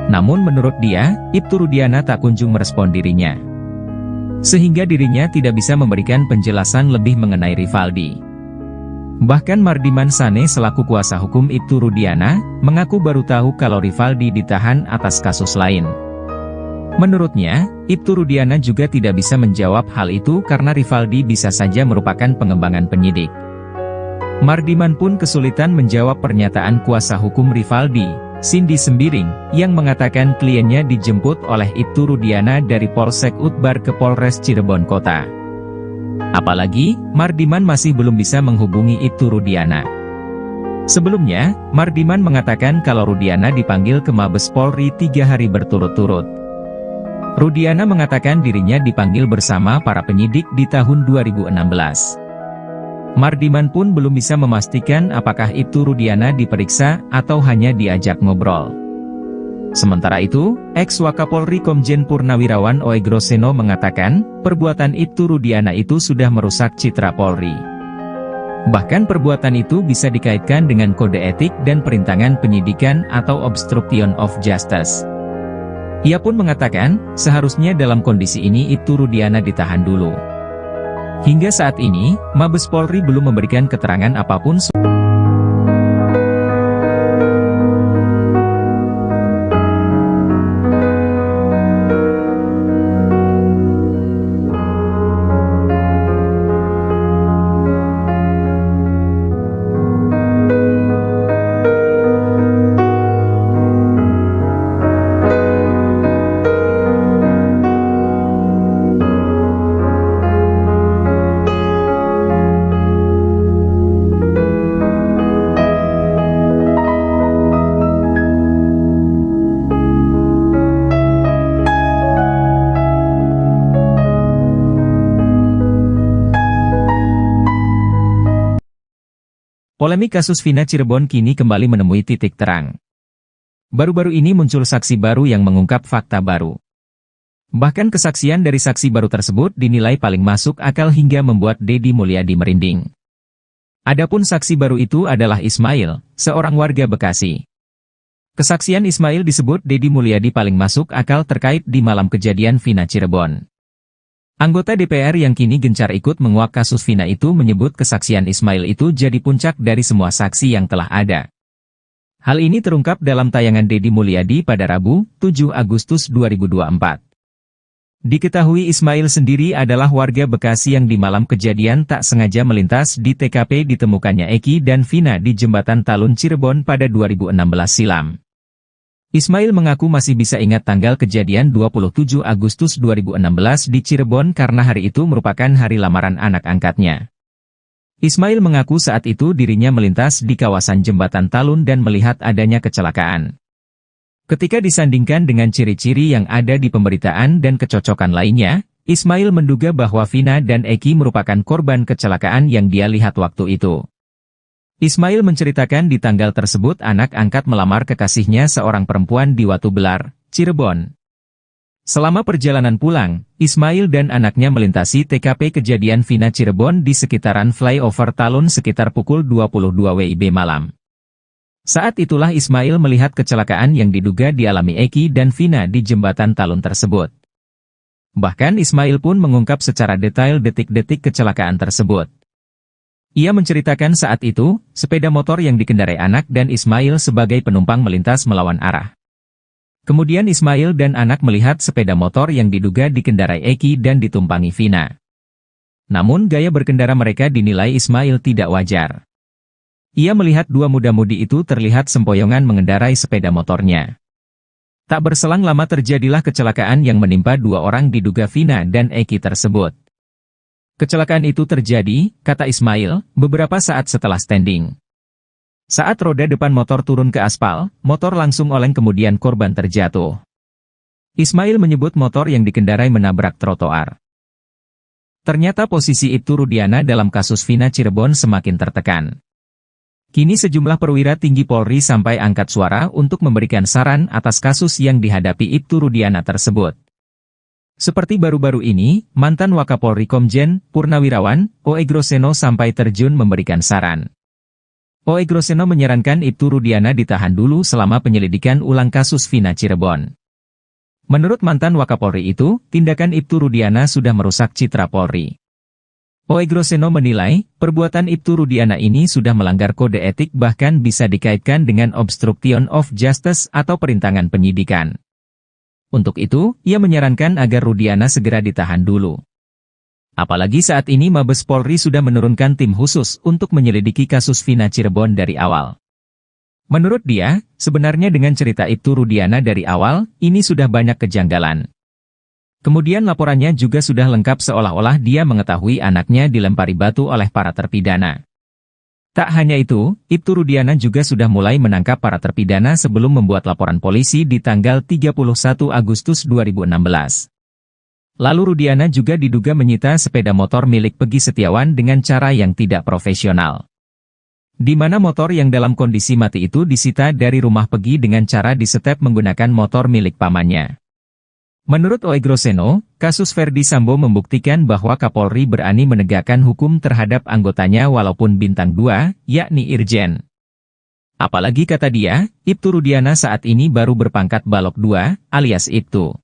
Namun menurut dia, Ibtu Rudiana tak kunjung merespon dirinya, sehingga dirinya tidak bisa memberikan penjelasan lebih mengenai Rivaldi. Bahkan Mardiman Sane selaku kuasa hukum Ibtu Rudiana, mengaku baru tahu kalau Rivaldi ditahan atas kasus lain. Menurutnya, Ibtu Rudiana juga tidak bisa menjawab hal itu karena Rivaldi bisa saja merupakan pengembangan penyidik. Mardiman pun kesulitan menjawab pernyataan kuasa hukum Rivaldi, Cindy Sembiring, yang mengatakan kliennya dijemput oleh Ibtu Rudiana dari Polsek Utbar ke Polres Cirebon Kota. Apalagi, Mardiman masih belum bisa menghubungi Ibtu Rudiana. Sebelumnya, Mardiman mengatakan kalau Rudiana dipanggil ke Mabes Polri 3 hari berturut-turut. Rudiana mengatakan dirinya dipanggil bersama para penyidik di tahun 2016. Mardiman pun belum bisa memastikan apakah Ibtu Rudiana diperiksa atau hanya diajak ngobrol. Sementara itu, ex-Wakapolri Komjen Purnawirawan Oegroseno mengatakan, perbuatan Ibtu Rudiana itu sudah merusak citra Polri. Bahkan perbuatan itu bisa dikaitkan dengan kode etik dan perintangan penyidikan atau obstruction of justice. Ia pun mengatakan, seharusnya dalam kondisi ini Ibtu Rudiana ditahan dulu. Hingga saat ini, Mabes Polri belum memberikan keterangan apapun Polemik kasus Vina Cirebon kini kembali menemui titik terang. Baru-baru ini muncul saksi baru yang mengungkap fakta baru. Bahkan kesaksian dari saksi baru tersebut dinilai paling masuk akal hingga membuat Deddy Mulyadi merinding. Adapun saksi baru itu adalah Ismail, seorang warga Bekasi. Kesaksian Ismail disebut Deddy Mulyadi paling masuk akal terkait di malam kejadian Vina Cirebon. Anggota DPR yang kini gencar ikut menguak kasus Vina itu menyebut kesaksian Ismail itu jadi puncak dari semua saksi yang telah ada. Hal ini terungkap dalam tayangan Deddy Mulyadi pada Rabu, 7 Agustus 2024. Diketahui Ismail sendiri adalah warga Bekasi yang di malam kejadian tak sengaja melintas di TKP ditemukannya Eki dan Vina di Jembatan Talun Cirebon pada 2016 silam. Ismail mengaku masih bisa ingat tanggal kejadian 27 Agustus 2016 di Cirebon karena hari itu merupakan hari lamaran anak angkatnya. Ismail mengaku saat itu dirinya melintas di kawasan Jembatan Talun dan melihat adanya kecelakaan. Ketika disandingkan dengan ciri-ciri yang ada di pemberitaan dan kecocokan lainnya, Ismail menduga bahwa Vina dan Eki merupakan korban kecelakaan yang dia lihat waktu itu. Ismail menceritakan di tanggal tersebut anak angkat melamar kekasihnya seorang perempuan di Watu Belar, Cirebon. Selama perjalanan pulang, Ismail dan anaknya melintasi TKP kejadian Vina Cirebon di sekitaran flyover Talun sekitar pukul 22 WIB malam. Saat itulah Ismail melihat kecelakaan yang diduga dialami Eki dan Vina di jembatan Talun tersebut. Bahkan Ismail pun mengungkap secara detail detik-detik kecelakaan tersebut. Ia menceritakan saat itu, sepeda motor yang dikendarai anak dan Ismail sebagai penumpang melintas melawan arah. Kemudian Ismail dan anak melihat sepeda motor yang diduga dikendarai Eki dan ditumpangi Vina. Namun gaya berkendara mereka dinilai Ismail tidak wajar. Ia melihat dua muda-mudi itu terlihat sempoyongan mengendarai sepeda motornya. Tak berselang lama terjadilah kecelakaan yang menimpa dua orang diduga Vina dan Eki tersebut. Kecelakaan itu terjadi, kata Ismail, beberapa saat setelah standing. Saat roda depan motor turun ke aspal, motor langsung oleng kemudian korban terjatuh. Ismail menyebut motor yang dikendarai menabrak trotoar. Ternyata posisi Ibtu Rudiana dalam kasus Vina Cirebon semakin tertekan. Kini sejumlah perwira tinggi Polri sampai angkat suara untuk memberikan saran atas kasus yang dihadapi Ibtu Rudiana tersebut. Seperti baru-baru ini, mantan Wakapolri Komjen Purnawirawan, O.E. Groseno sampai terjun memberikan saran. O.E. Groseno menyarankan Ibtu Rudiana ditahan dulu selama penyelidikan ulang kasus Vina Cirebon. Menurut mantan Wakapolri itu, tindakan Ibtu Rudiana sudah merusak citra Polri. O.E. Groseno menilai, perbuatan Ibtu Rudiana ini sudah melanggar kode etik bahkan bisa dikaitkan dengan obstruction of justice atau perintangan penyidikan. Untuk itu, ia menyarankan agar Rudiana segera ditahan dulu. Apalagi saat ini Mabes Polri sudah menurunkan tim khusus untuk menyelidiki kasus Vina Cirebon dari awal. Menurut dia, sebenarnya dengan cerita Ibtu Rudiana dari awal, ini sudah banyak kejanggalan. Kemudian laporannya juga sudah lengkap seolah-olah dia mengetahui anaknya dilempari batu oleh para terpidana. Tak hanya itu, Ibtu Rudiana juga sudah mulai menangkap para terpidana sebelum membuat laporan polisi di tanggal 31 Agustus 2016. Lalu Rudiana juga diduga menyita sepeda motor milik Pegi Setiawan dengan cara yang tidak profesional. Di mana motor yang dalam kondisi mati itu disita dari rumah Pegi dengan cara disetep menggunakan motor milik pamannya. Menurut O.E. Groseno, kasus Verdi Sambo membuktikan bahwa Kapolri berani menegakkan hukum terhadap anggotanya walaupun bintang 2, yakni Irjen. Apalagi kata dia, Ibtu Rudiana saat ini baru berpangkat Balok 2, alias Ibtu.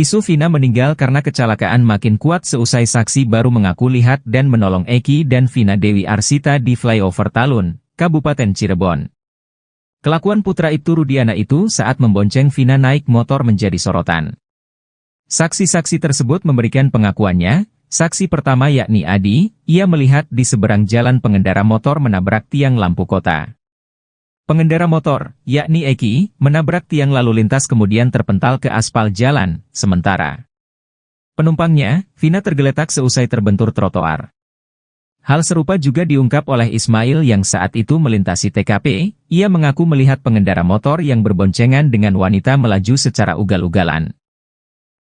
Isu Vina meninggal karena kecelakaan makin kuat seusai saksi baru mengaku lihat dan menolong Eki dan Vina Dewi Arsita di flyover Talun, Kabupaten Cirebon. Kelakuan putra Ibtu Rudiana itu saat membonceng Vina naik motor menjadi sorotan. Saksi-saksi tersebut memberikan pengakuannya. Saksi pertama yakni Adi, ia melihat di seberang jalan pengendara motor menabrak tiang lampu kota. Pengendara motor, yakni Eki, menabrak tiang lalu lintas kemudian terpental ke aspal jalan, sementara Penumpangnya, Vina tergeletak seusai terbentur trotoar. Hal serupa juga diungkap oleh Ismail yang saat itu melintasi TKP. Ia mengaku melihat pengendara motor yang berboncengan dengan wanita melaju secara ugal-ugalan.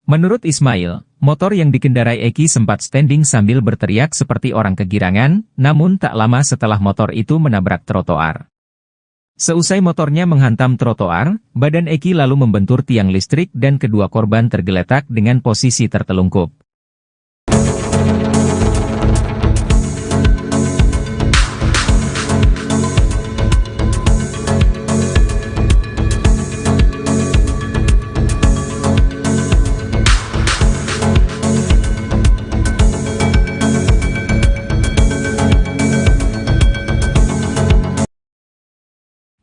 Menurut Ismail, motor yang dikendarai Eki sempat standing sambil berteriak seperti orang kegirangan, namun tak lama setelah motor itu menabrak trotoar. Seusai motornya menghantam trotoar, badan Eki lalu membentur tiang listrik dan kedua korban tergeletak dengan posisi tertelungkup.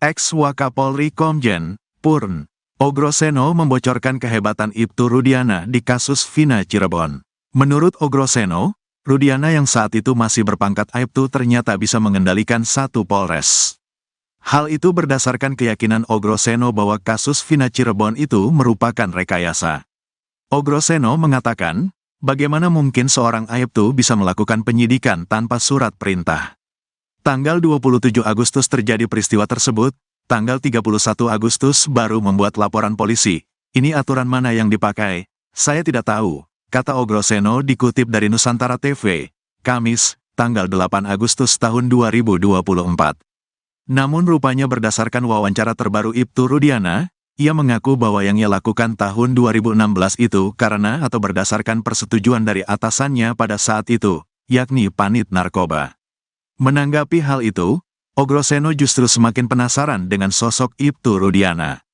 Ex-Wakapolri Komjen Purn Ogroseno membocorkan kehebatan Ibtu Rudiana di kasus Vina Cirebon. Menurut Ogroseno, Rudiana yang saat itu masih berpangkat Aibtu ternyata bisa mengendalikan satu Polres. Hal itu berdasarkan keyakinan Ogroseno bahwa kasus Vina Cirebon itu merupakan rekayasa. Ogroseno mengatakan, bagaimana mungkin seorang Aibtu bisa melakukan penyidikan tanpa surat perintah? Tanggal 27 Agustus terjadi peristiwa tersebut, tanggal 31 Agustus baru membuat laporan polisi. Ini aturan mana yang dipakai? Saya tidak tahu, kata Ogroseno dikutip dari Nusantara TV, Kamis, tanggal 8 Agustus tahun 2024. Namun rupanya berdasarkan wawancara terbaru Ibtu Rudiana, ia mengaku bahwa yang ia lakukan tahun 2016 itu karena atau berdasarkan persetujuan dari atasannya pada saat itu, yakni Panit Narkoba. Menanggapi hal itu, Ogroseno justru semakin penasaran dengan sosok Ibtu Rudiana.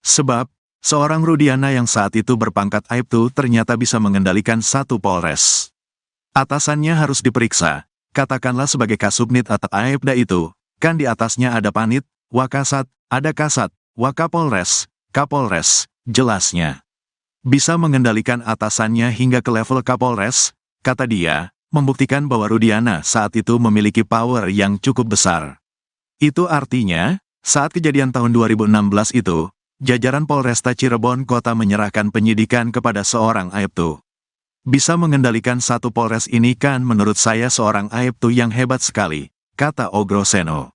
Sebab, seorang Rudiana yang saat itu berpangkat Aibtu ternyata bisa mengendalikan satu Polres. Atasannya harus diperiksa, katakanlah sebagai Kasubnit atau Aibda itu, kan di atasnya ada Panit, Wakasat, ada Kasat, Wakapolres, Kapolres, jelasnya. Bisa mengendalikan atasannya hingga ke level Kapolres, kata dia, membuktikan bahwa Rudiana saat itu memiliki power yang cukup besar. Itu artinya, saat kejadian tahun 2016 itu, jajaran Polresta Cirebon Kota menyerahkan penyidikan kepada seorang Aibtu. Bisa mengendalikan satu Polres ini kan menurut saya seorang Aibtu yang hebat sekali, kata Ogroseno.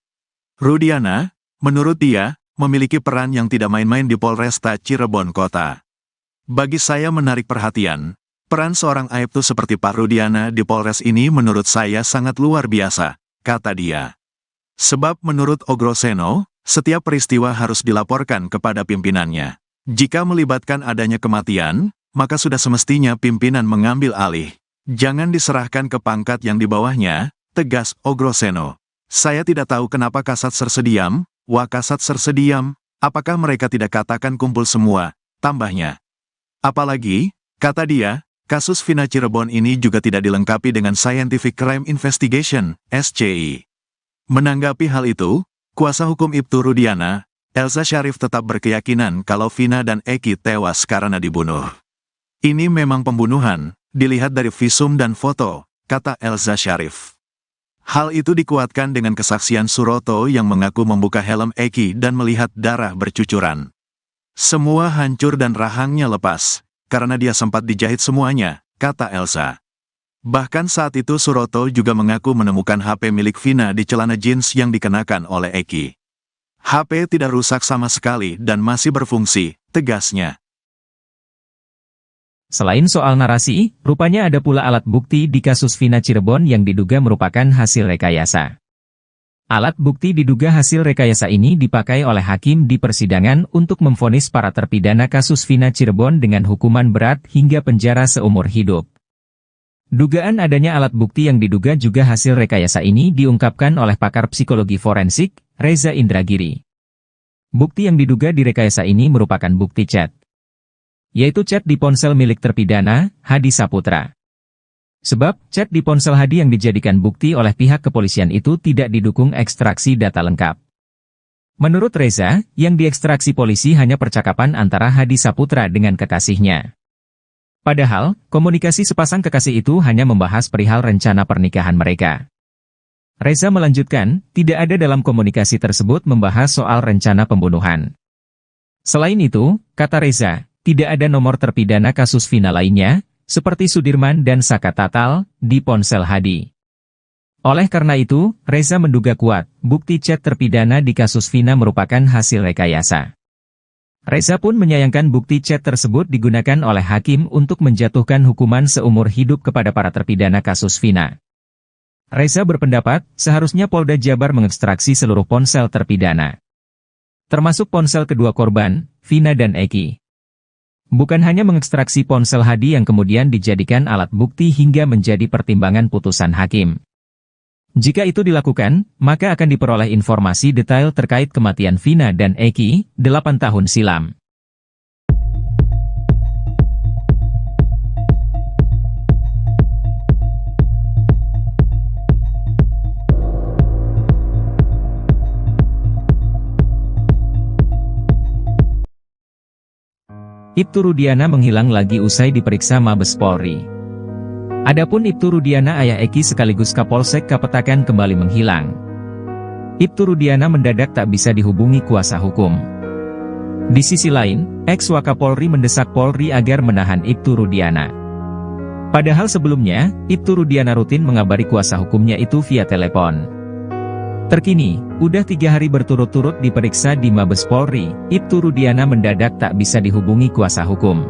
Rudiana, menurut dia, memiliki peran yang tidak main-main di Polresta Cirebon Kota. Bagi saya menarik perhatian, peran seorang Aibtu seperti Pak Rudiana di Polres ini menurut saya sangat luar biasa, kata dia. Sebab menurut Ogroseno, setiap peristiwa harus dilaporkan kepada pimpinannya. Jika melibatkan adanya kematian, maka sudah semestinya pimpinan mengambil alih. Jangan diserahkan ke pangkat yang di bawahnya, tegas Ogroseno. Saya tidak tahu kenapa Kasat Sersediam, Wakasat Sersediam, apakah mereka tidak katakan kumpul semua, tambahnya. Apalagi, kata dia, kasus Vina Cirebon ini juga tidak dilengkapi dengan Scientific Crime Investigation, SCI. Menanggapi hal itu, kuasa hukum Ibtu Rudiana, Elza Syarif tetap berkeyakinan kalau Vina dan Eki tewas karena dibunuh. Ini memang pembunuhan, dilihat dari visum dan foto, kata Elza Syarif. Hal itu dikuatkan dengan kesaksian Suroto yang mengaku membuka helm Eki dan melihat darah bercucuran. Semua hancur dan rahangnya lepas, karena dia sempat dijahit semuanya, kata Elza. Bahkan saat itu Suroto juga mengaku menemukan HP milik Vina di celana jeans yang dikenakan oleh Eki. HP tidak rusak sama sekali dan masih berfungsi, tegasnya. Selain soal narasi, rupanya ada pula alat bukti di kasus Vina Cirebon yang diduga merupakan hasil rekayasa. Alat bukti diduga hasil rekayasa ini dipakai oleh hakim di persidangan untuk memvonis para terpidana kasus Vina Cirebon dengan hukuman berat hingga penjara seumur hidup. Dugaan adanya alat bukti yang diduga juga hasil rekayasa ini diungkapkan oleh pakar psikologi forensik, Reza Indragiri. Bukti yang diduga direkayasa ini merupakan bukti chat, yaitu chat di ponsel milik terpidana, Hadi Saputra. Sebab, chat di ponsel Hadi yang dijadikan bukti oleh pihak kepolisian itu tidak didukung ekstraksi data lengkap. Menurut Reza, yang diekstraksi polisi hanya percakapan antara Hadi Saputra dengan kekasihnya. Padahal, komunikasi sepasang kekasih itu hanya membahas perihal rencana pernikahan mereka. Reza melanjutkan, tidak ada dalam komunikasi tersebut membahas soal rencana pembunuhan. Selain itu, kata Reza, tidak ada nomor terpidana kasus Vina lainnya, seperti Sudirman dan Saka Tatal, di ponsel Hadi. Oleh karena itu, Reza menduga kuat, bukti chat terpidana di kasus Vina merupakan hasil rekayasa. Reza pun menyayangkan bukti chat tersebut digunakan oleh hakim untuk menjatuhkan hukuman seumur hidup kepada para terpidana kasus Vina. Reza berpendapat, seharusnya Polda Jabar mengekstraksi seluruh ponsel terpidana, termasuk ponsel kedua korban, Vina dan Eki. Bukan hanya mengekstraksi ponsel Hadi yang kemudian dijadikan alat bukti hingga menjadi pertimbangan putusan hakim. Jika itu dilakukan, maka akan diperoleh informasi detail terkait kematian Vina dan Eki, 8 tahun silam. Ibtu Rudiana menghilang lagi usai diperiksa Mabes Polri. Adapun Ibtu Rudiana ayah Eki sekaligus Kapolsek Kapetakan kembali menghilang. Ibtu Rudiana mendadak tak bisa dihubungi kuasa hukum. Di sisi lain, ex-Wakapolri mendesak Polri agar menahan Ibtu Rudiana. Padahal sebelumnya, Ibtu Rudiana rutin mengabari kuasa hukumnya itu via telepon. Terkini, udah 3 hari berturut-turut diperiksa di Mabes Polri, Ibtu Rudiana mendadak tak bisa dihubungi kuasa hukum.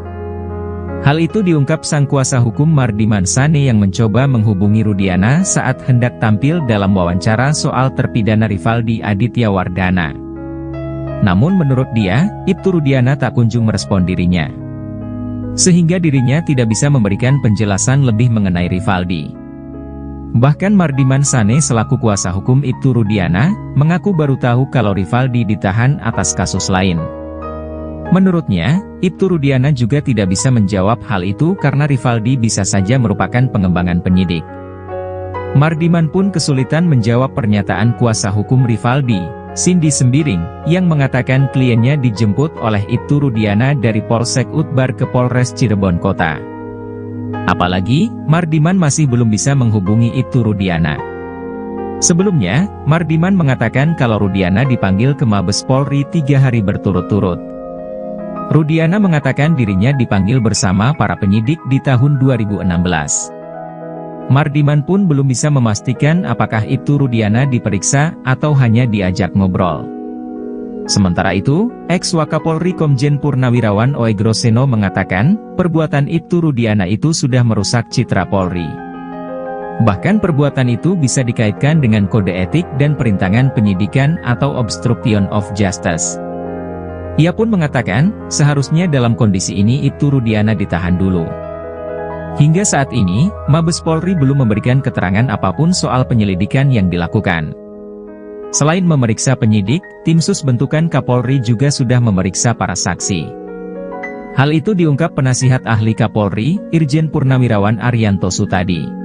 Hal itu diungkap sang kuasa hukum Mardiman Sane yang mencoba menghubungi Rudiana saat hendak tampil dalam wawancara soal terpidana Rivaldi Aditya Wardana. Namun menurut dia, Ibtu Rudiana tak kunjung merespon dirinya, sehingga dirinya tidak bisa memberikan penjelasan lebih mengenai Rivaldi. Bahkan Mardiman Sane selaku kuasa hukum Ibtu Rudiana, mengaku baru tahu kalau Rivaldi ditahan atas kasus lain. Menurutnya, Ibtu Rudiana juga tidak bisa menjawab hal itu karena Rivaldi bisa saja merupakan pengembangan penyidik. Mardiman pun kesulitan menjawab pernyataan kuasa hukum Rivaldi, Cindy Sembiring, yang mengatakan kliennya dijemput oleh Ibtu Rudiana dari Polsek Utbar ke Polres Cirebon Kota. Apalagi, Mardiman masih belum bisa menghubungi Ibtu Rudiana. Sebelumnya, Mardiman mengatakan kalau Rudiana dipanggil ke Mabes Polri 3 hari berturut-turut. Rudiana mengatakan dirinya dipanggil bersama para penyidik di tahun 2016. Mardiman pun belum bisa memastikan apakah Ibtu Rudiana diperiksa atau hanya diajak ngobrol. Sementara itu, ex-Wakapolri Komjen Purnawirawan Oegroseno mengatakan, perbuatan Ibtu Rudiana itu sudah merusak citra Polri. Bahkan perbuatan itu bisa dikaitkan dengan kode etik dan perintangan penyidikan atau obstruction of justice. Ia pun mengatakan, seharusnya dalam kondisi ini Ibtu Rudiana ditahan dulu. Hingga saat ini, Mabes Polri belum memberikan keterangan apapun soal penyelidikan yang dilakukan. Selain memeriksa penyidik, tim sus bentukan Kapolri juga sudah memeriksa para saksi. Hal itu diungkap penasihat ahli Kapolri, Irjen Purnawirawan Arianto Sutadi.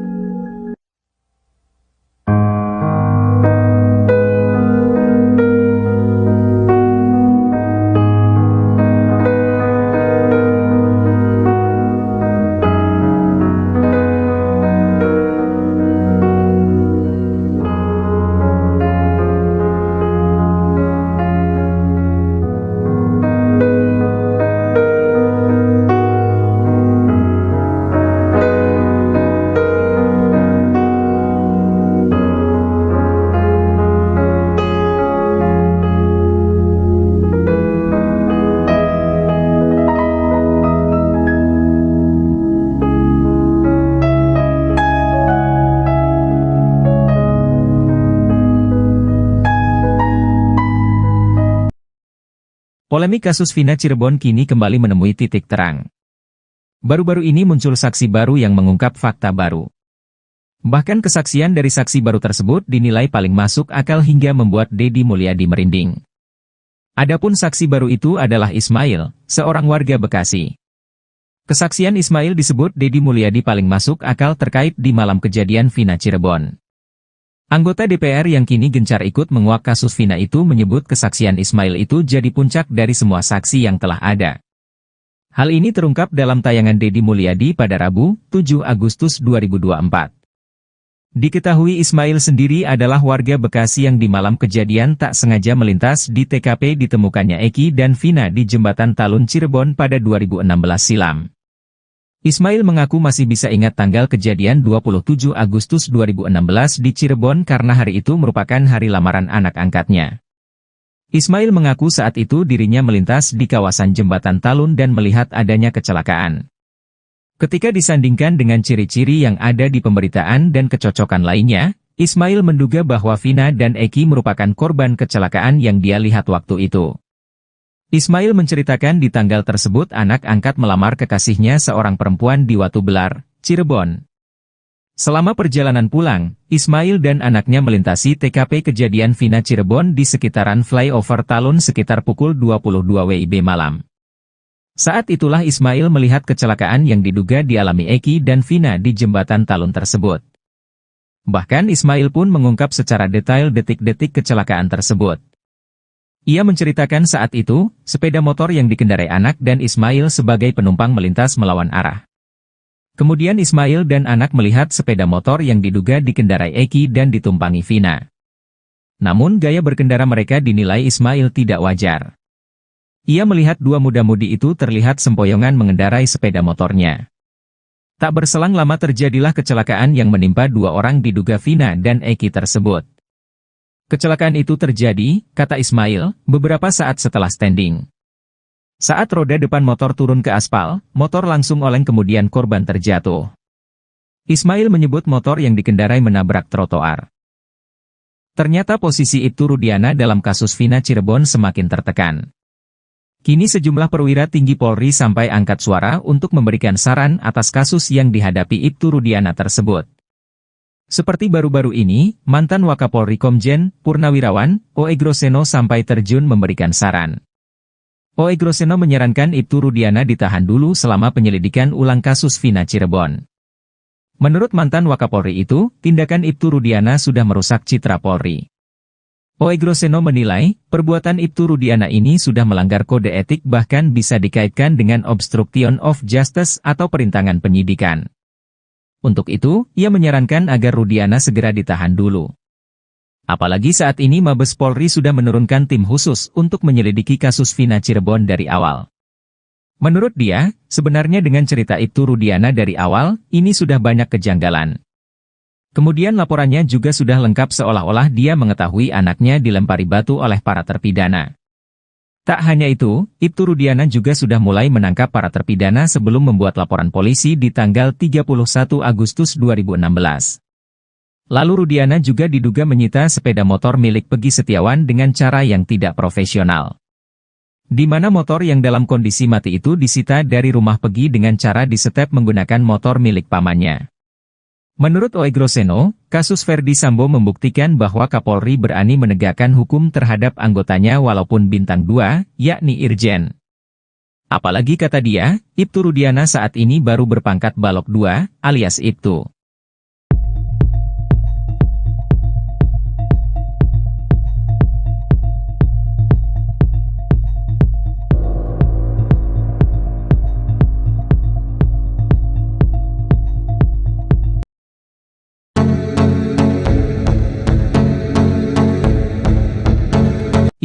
Polemik kasus Vina Cirebon kini kembali menemui titik terang. Baru-baru ini muncul saksi baru yang mengungkap fakta baru. Bahkan kesaksian dari saksi baru tersebut dinilai paling masuk akal hingga membuat Deddy Mulyadi merinding. Adapun saksi baru itu adalah Ismail, seorang warga Bekasi. Kesaksian Ismail disebut Deddy Mulyadi paling masuk akal terkait di malam kejadian Vina Cirebon. Anggota DPR yang kini gencar ikut menguak kasus Vina itu menyebut kesaksian Ismail itu jadi puncak dari semua saksi yang telah ada. Hal ini terungkap dalam tayangan Deddy Mulyadi pada Rabu, 7 Agustus 2024. Diketahui Ismail sendiri adalah warga Bekasi yang di malam kejadian tak sengaja melintas di TKP ditemukannya Eki dan Vina di Jembatan Talun Cirebon pada 2016 silam. Ismail mengaku masih bisa ingat tanggal kejadian 27 Agustus 2016 di Cirebon karena hari itu merupakan hari lamaran anak angkatnya. Ismail mengaku saat itu dirinya melintas di kawasan Jembatan Talun dan melihat adanya kecelakaan. Ketika disandingkan dengan ciri-ciri yang ada di pemberitaan dan kecocokan lainnya, Ismail menduga bahwa Vina dan Eki merupakan korban kecelakaan yang dia lihat waktu itu. Ismail menceritakan di tanggal tersebut anak angkat melamar kekasihnya seorang perempuan di Watu Belar, Cirebon. Selama perjalanan pulang, Ismail dan anaknya melintasi TKP kejadian Vina Cirebon di sekitaran flyover Talun sekitar pukul 22 WIB malam. Saat itulah Ismail melihat kecelakaan yang diduga dialami Eki dan Vina di jembatan Talun tersebut. Bahkan Ismail pun mengungkap secara detail detik-detik kecelakaan tersebut. Ia menceritakan saat itu, sepeda motor yang dikendarai anak dan Ismail sebagai penumpang melintas melawan arah. Kemudian Ismail dan anak melihat sepeda motor yang diduga dikendarai Eki dan ditumpangi Vina. Namun gaya berkendara mereka dinilai Ismail tidak wajar. Ia melihat dua muda-mudi itu terlihat sempoyongan mengendarai sepeda motornya. Tak berselang lama terjadilah kecelakaan yang menimpa dua orang diduga Vina dan Eki tersebut. Kecelakaan itu terjadi, kata Ismail, beberapa saat setelah standing. Saat roda depan motor turun ke aspal, motor langsung oleng kemudian korban terjatuh. Ismail menyebut motor yang dikendarai menabrak trotoar. Ternyata posisi Ibtu Rudiana dalam kasus Vina Cirebon semakin tertekan. Kini sejumlah perwira tinggi Polri sampai angkat suara untuk memberikan saran atas kasus yang dihadapi Ibtu Rudiana tersebut. Seperti baru-baru ini, mantan Wakapolri Komjen Purnawirawan, O.E. Groseno sampai terjun memberikan saran. O.E. Groseno menyarankan Ibtu Rudiana ditahan dulu selama penyelidikan ulang kasus Vina Cirebon. Menurut mantan Wakapolri itu, tindakan Ibtu Rudiana sudah merusak citra Polri. O.E. Groseno menilai, perbuatan Ibtu Rudiana ini sudah melanggar kode etik bahkan bisa dikaitkan dengan obstruction of justice atau perintangan penyidikan. Untuk itu, ia menyarankan agar Rudiana segera ditahan dulu. Apalagi saat ini Mabes Polri sudah menurunkan tim khusus untuk menyelidiki kasus Vina Cirebon dari awal. Menurut dia, sebenarnya dengan cerita Ibtu Rudiana dari awal, ini sudah banyak kejanggalan. Kemudian laporannya juga sudah lengkap seolah-olah dia mengetahui anaknya dilempari batu oleh para terpidana. Tak hanya itu, Ibtu Rudiana juga sudah mulai menangkap para terpidana sebelum membuat laporan polisi di tanggal 31 Agustus 2016. Lalu Rudiana juga diduga menyita sepeda motor milik Pegi Setiawan dengan cara yang tidak profesional. Di mana motor yang dalam kondisi mati itu disita dari rumah Pegi dengan cara disetep menggunakan motor milik pamannya. Menurut O.E. Groseno, kasus Verdi Sambo membuktikan bahwa Kapolri berani menegakkan hukum terhadap anggotanya walaupun bintang 2, yakni Irjen. Apalagi kata dia, Ibtu Rudiana saat ini baru berpangkat Balok 2, alias Ibtu.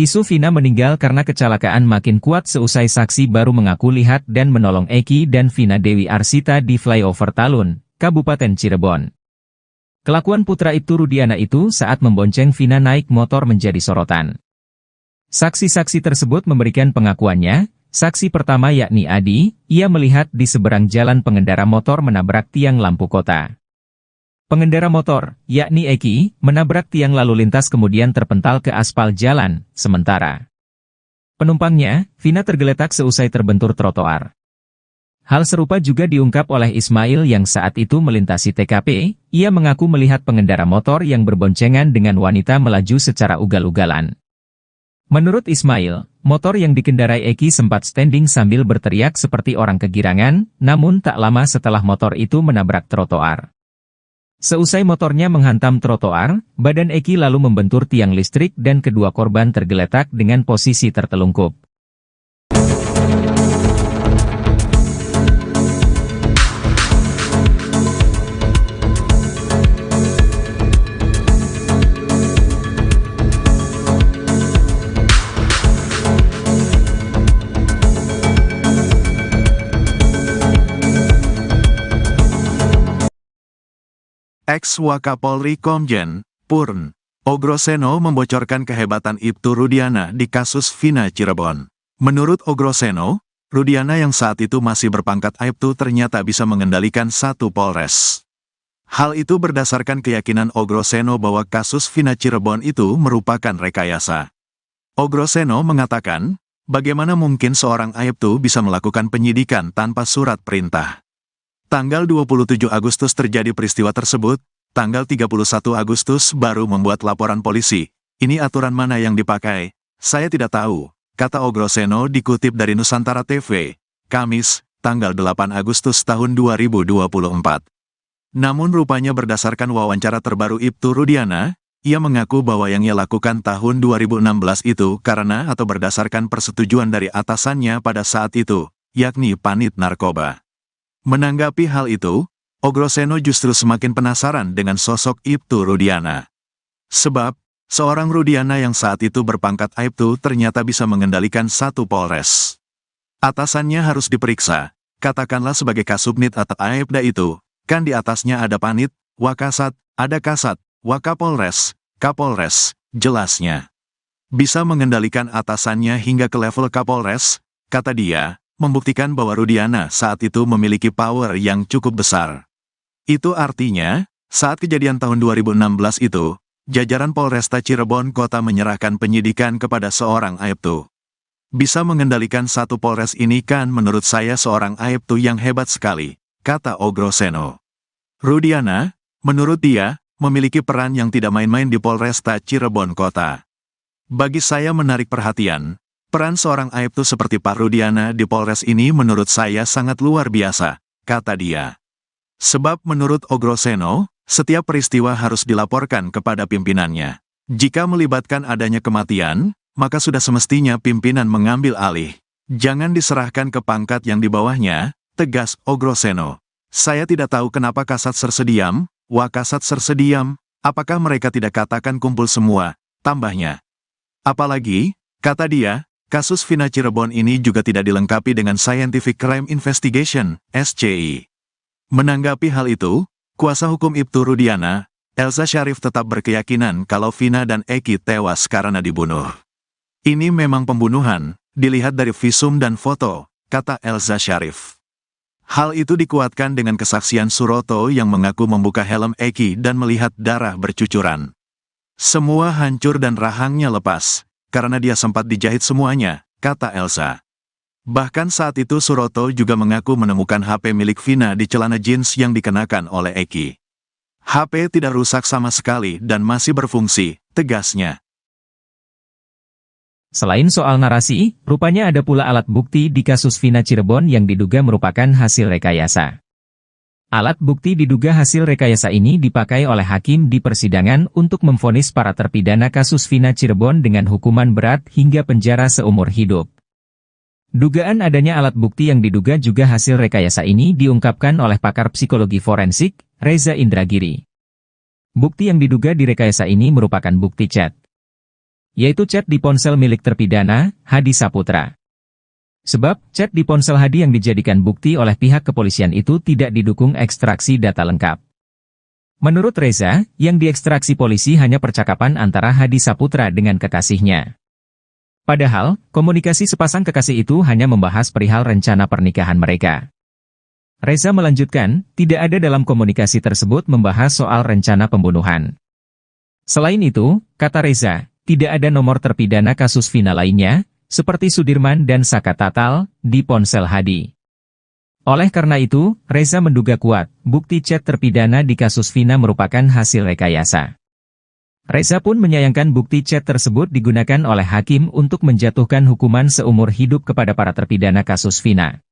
Isu Vina meninggal karena kecelakaan makin kuat seusai saksi baru mengaku lihat dan menolong Eki dan Vina Dewi Arsita di flyover Talun, Kabupaten Cirebon. Kelakuan putra Ibtu Rudiana itu saat membonceng Vina naik motor menjadi sorotan. Saksi-saksi tersebut memberikan pengakuannya. Saksi pertama yakni Adi, ia melihat di seberang jalan pengendara motor menabrak tiang lampu kota. Pengendara motor, yakni Eki, menabrak tiang lalu lintas kemudian terpental ke aspal jalan, sementara penumpangnya, Vina tergeletak seusai terbentur trotoar. Hal serupa juga diungkap oleh Ismail yang saat itu melintasi TKP, ia mengaku melihat pengendara motor yang berboncengan dengan wanita melaju secara ugal-ugalan. Menurut Ismail, motor yang dikendarai Eki sempat standing sambil berteriak seperti orang kegirangan, namun tak lama setelah motor itu menabrak trotoar. Seusai motornya menghantam trotoar, badan Eki lalu membentur tiang listrik dan kedua korban tergeletak dengan posisi tertelungkup. Ex-Wakapolri Komjen Purn Ogroseno membocorkan kehebatan Ibtu Rudiana di kasus Vina Cirebon. Menurut Ogroseno, Rudiana yang saat itu masih berpangkat Aibtu ternyata bisa mengendalikan satu Polres. Hal itu berdasarkan keyakinan Ogroseno bahwa kasus Vina Cirebon itu merupakan rekayasa. Ogroseno mengatakan, bagaimana mungkin seorang Aibtu bisa melakukan penyidikan tanpa surat perintah? Tanggal 27 Agustus terjadi peristiwa tersebut, tanggal 31 Agustus baru membuat laporan polisi. Ini aturan mana yang dipakai? Saya tidak tahu, kata Ogroseno dikutip dari Nusantara TV, Kamis, tanggal 8 Agustus tahun 2024. Namun rupanya berdasarkan wawancara terbaru Ibtu Rudiana, ia mengaku bahwa yang ia lakukan tahun 2016 itu karena atau berdasarkan persetujuan dari atasannya pada saat itu, yakni Panit Narkoba. Menanggapi hal itu, Ogroseno justru semakin penasaran dengan sosok Ibtu Rudiana. Sebab, seorang Rudiana yang saat itu berpangkat Aibtu ternyata bisa mengendalikan satu Polres. Atasannya harus diperiksa, katakanlah sebagai Kasubnit atau Aibda itu, kan di atasnya ada Panit, Wakasat, ada Kasat, Wakapolres, Kapolres, jelasnya. Bisa mengendalikan atasannya hingga ke level Kapolres, kata dia, membuktikan bahwa Rudiana saat itu memiliki power yang cukup besar. Itu artinya, saat kejadian tahun 2016 itu, jajaran Polresta Cirebon Kota menyerahkan penyidikan kepada seorang Aibtu. Bisa mengendalikan satu Polres ini kan menurut saya seorang Aibtu yang hebat sekali, kata Ogroseno. Rudiana, menurut dia, memiliki peran yang tidak main-main di Polresta Cirebon Kota. Bagi saya menarik perhatian, peran seorang Aibtu seperti Pak Rudiana di Polres ini menurut saya sangat luar biasa, kata dia. Sebab menurut Ogroseno, setiap peristiwa harus dilaporkan kepada pimpinannya. Jika melibatkan adanya kematian, maka sudah semestinya pimpinan mengambil alih. Jangan diserahkan ke pangkat yang di bawahnya, tegas Ogroseno. Saya tidak tahu kenapa Kasat Sersediam, Wakasat Sersediam, apakah mereka tidak katakan kumpul semua, tambahnya. Apalagi, kata dia, kasus Vina Cirebon ini juga tidak dilengkapi dengan Scientific Crime Investigation, SCI. Menanggapi hal itu, kuasa hukum Ibtu Rudiana, Elza Syarif tetap berkeyakinan kalau Vina dan Eki tewas karena dibunuh. Ini memang pembunuhan, dilihat dari visum dan foto, kata Elza Syarif. Hal itu dikuatkan dengan kesaksian Suroto yang mengaku membuka helm Eki dan melihat darah bercucuran. Semua hancur dan rahangnya lepas, karena dia sempat dijahit semuanya, kata Elza. Bahkan saat itu Suroto juga mengaku menemukan HP milik Vina di celana jeans yang dikenakan oleh Eki. HP tidak rusak sama sekali dan masih berfungsi, tegasnya. Selain soal narasi, rupanya ada pula alat bukti di kasus Vina Cirebon yang diduga merupakan hasil rekayasa. Alat bukti diduga hasil rekayasa ini dipakai oleh hakim di persidangan untuk memvonis para terpidana kasus Vina Cirebon dengan hukuman berat hingga penjara seumur hidup. Dugaan adanya alat bukti yang diduga juga hasil rekayasa ini diungkapkan oleh pakar psikologi forensik, Reza Indragiri. Bukti yang diduga direkayasa ini merupakan bukti chat, yaitu chat di ponsel milik terpidana, Hadi Saputra. Sebab, chat di ponsel Hadi yang dijadikan bukti oleh pihak kepolisian itu tidak didukung ekstraksi data lengkap. Menurut Reza, yang diekstraksi polisi hanya percakapan antara Hadi Saputra dengan kekasihnya. Padahal, komunikasi sepasang kekasih itu hanya membahas perihal rencana pernikahan mereka. Reza melanjutkan, tidak ada dalam komunikasi tersebut membahas soal rencana pembunuhan. Selain itu, kata Reza, tidak ada nomor terpidana kasus Vina lainnya, seperti Sudirman dan Saka Tatal, di ponsel Hadi. Oleh karena itu, Reza menduga kuat, bukti chat terpidana di kasus Vina merupakan hasil rekayasa. Reza pun menyayangkan bukti chat tersebut digunakan oleh hakim untuk menjatuhkan hukuman seumur hidup kepada para terpidana kasus Vina.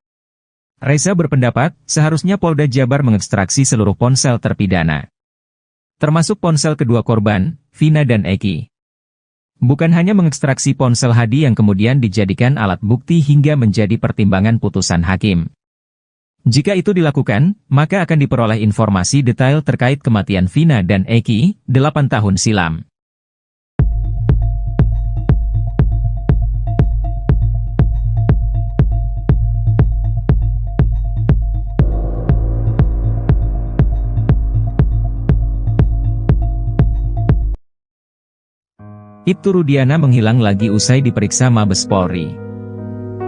Reza berpendapat, seharusnya Polda Jabar mengekstraksi seluruh ponsel terpidana, termasuk ponsel kedua korban, Vina dan Eki. Bukan hanya mengekstraksi ponsel Hadi yang kemudian dijadikan alat bukti hingga menjadi pertimbangan putusan hakim. Jika itu dilakukan, maka akan diperoleh informasi detail terkait kematian Vina dan Eki, 8 tahun silam. Ibtu Rudiana menghilang lagi usai diperiksa Mabes Polri.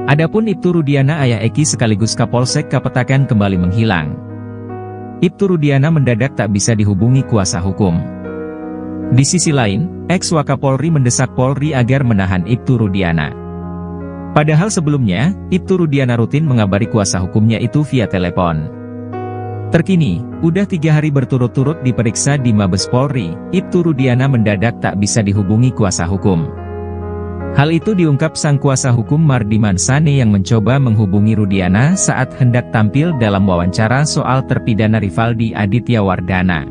Adapun Ibtu Rudiana ayah Eki sekaligus Kapolsek Kapetakan kembali menghilang. Ibtu Rudiana mendadak tak bisa dihubungi kuasa hukum. Di sisi lain, ex-Wakapolri mendesak Polri agar menahan Ibtu Rudiana. Padahal sebelumnya, Ibtu Rudiana rutin mengabari kuasa hukumnya itu via telepon. Terkini, udah 3 hari berturut-turut diperiksa di Mabes Polri, Ibtu Rudiana mendadak tak bisa dihubungi kuasa hukum. Hal itu diungkap sang kuasa hukum Mardiman Sane yang mencoba menghubungi Rudiana saat hendak tampil dalam wawancara soal terpidana Rivaldi Aditya Wardana.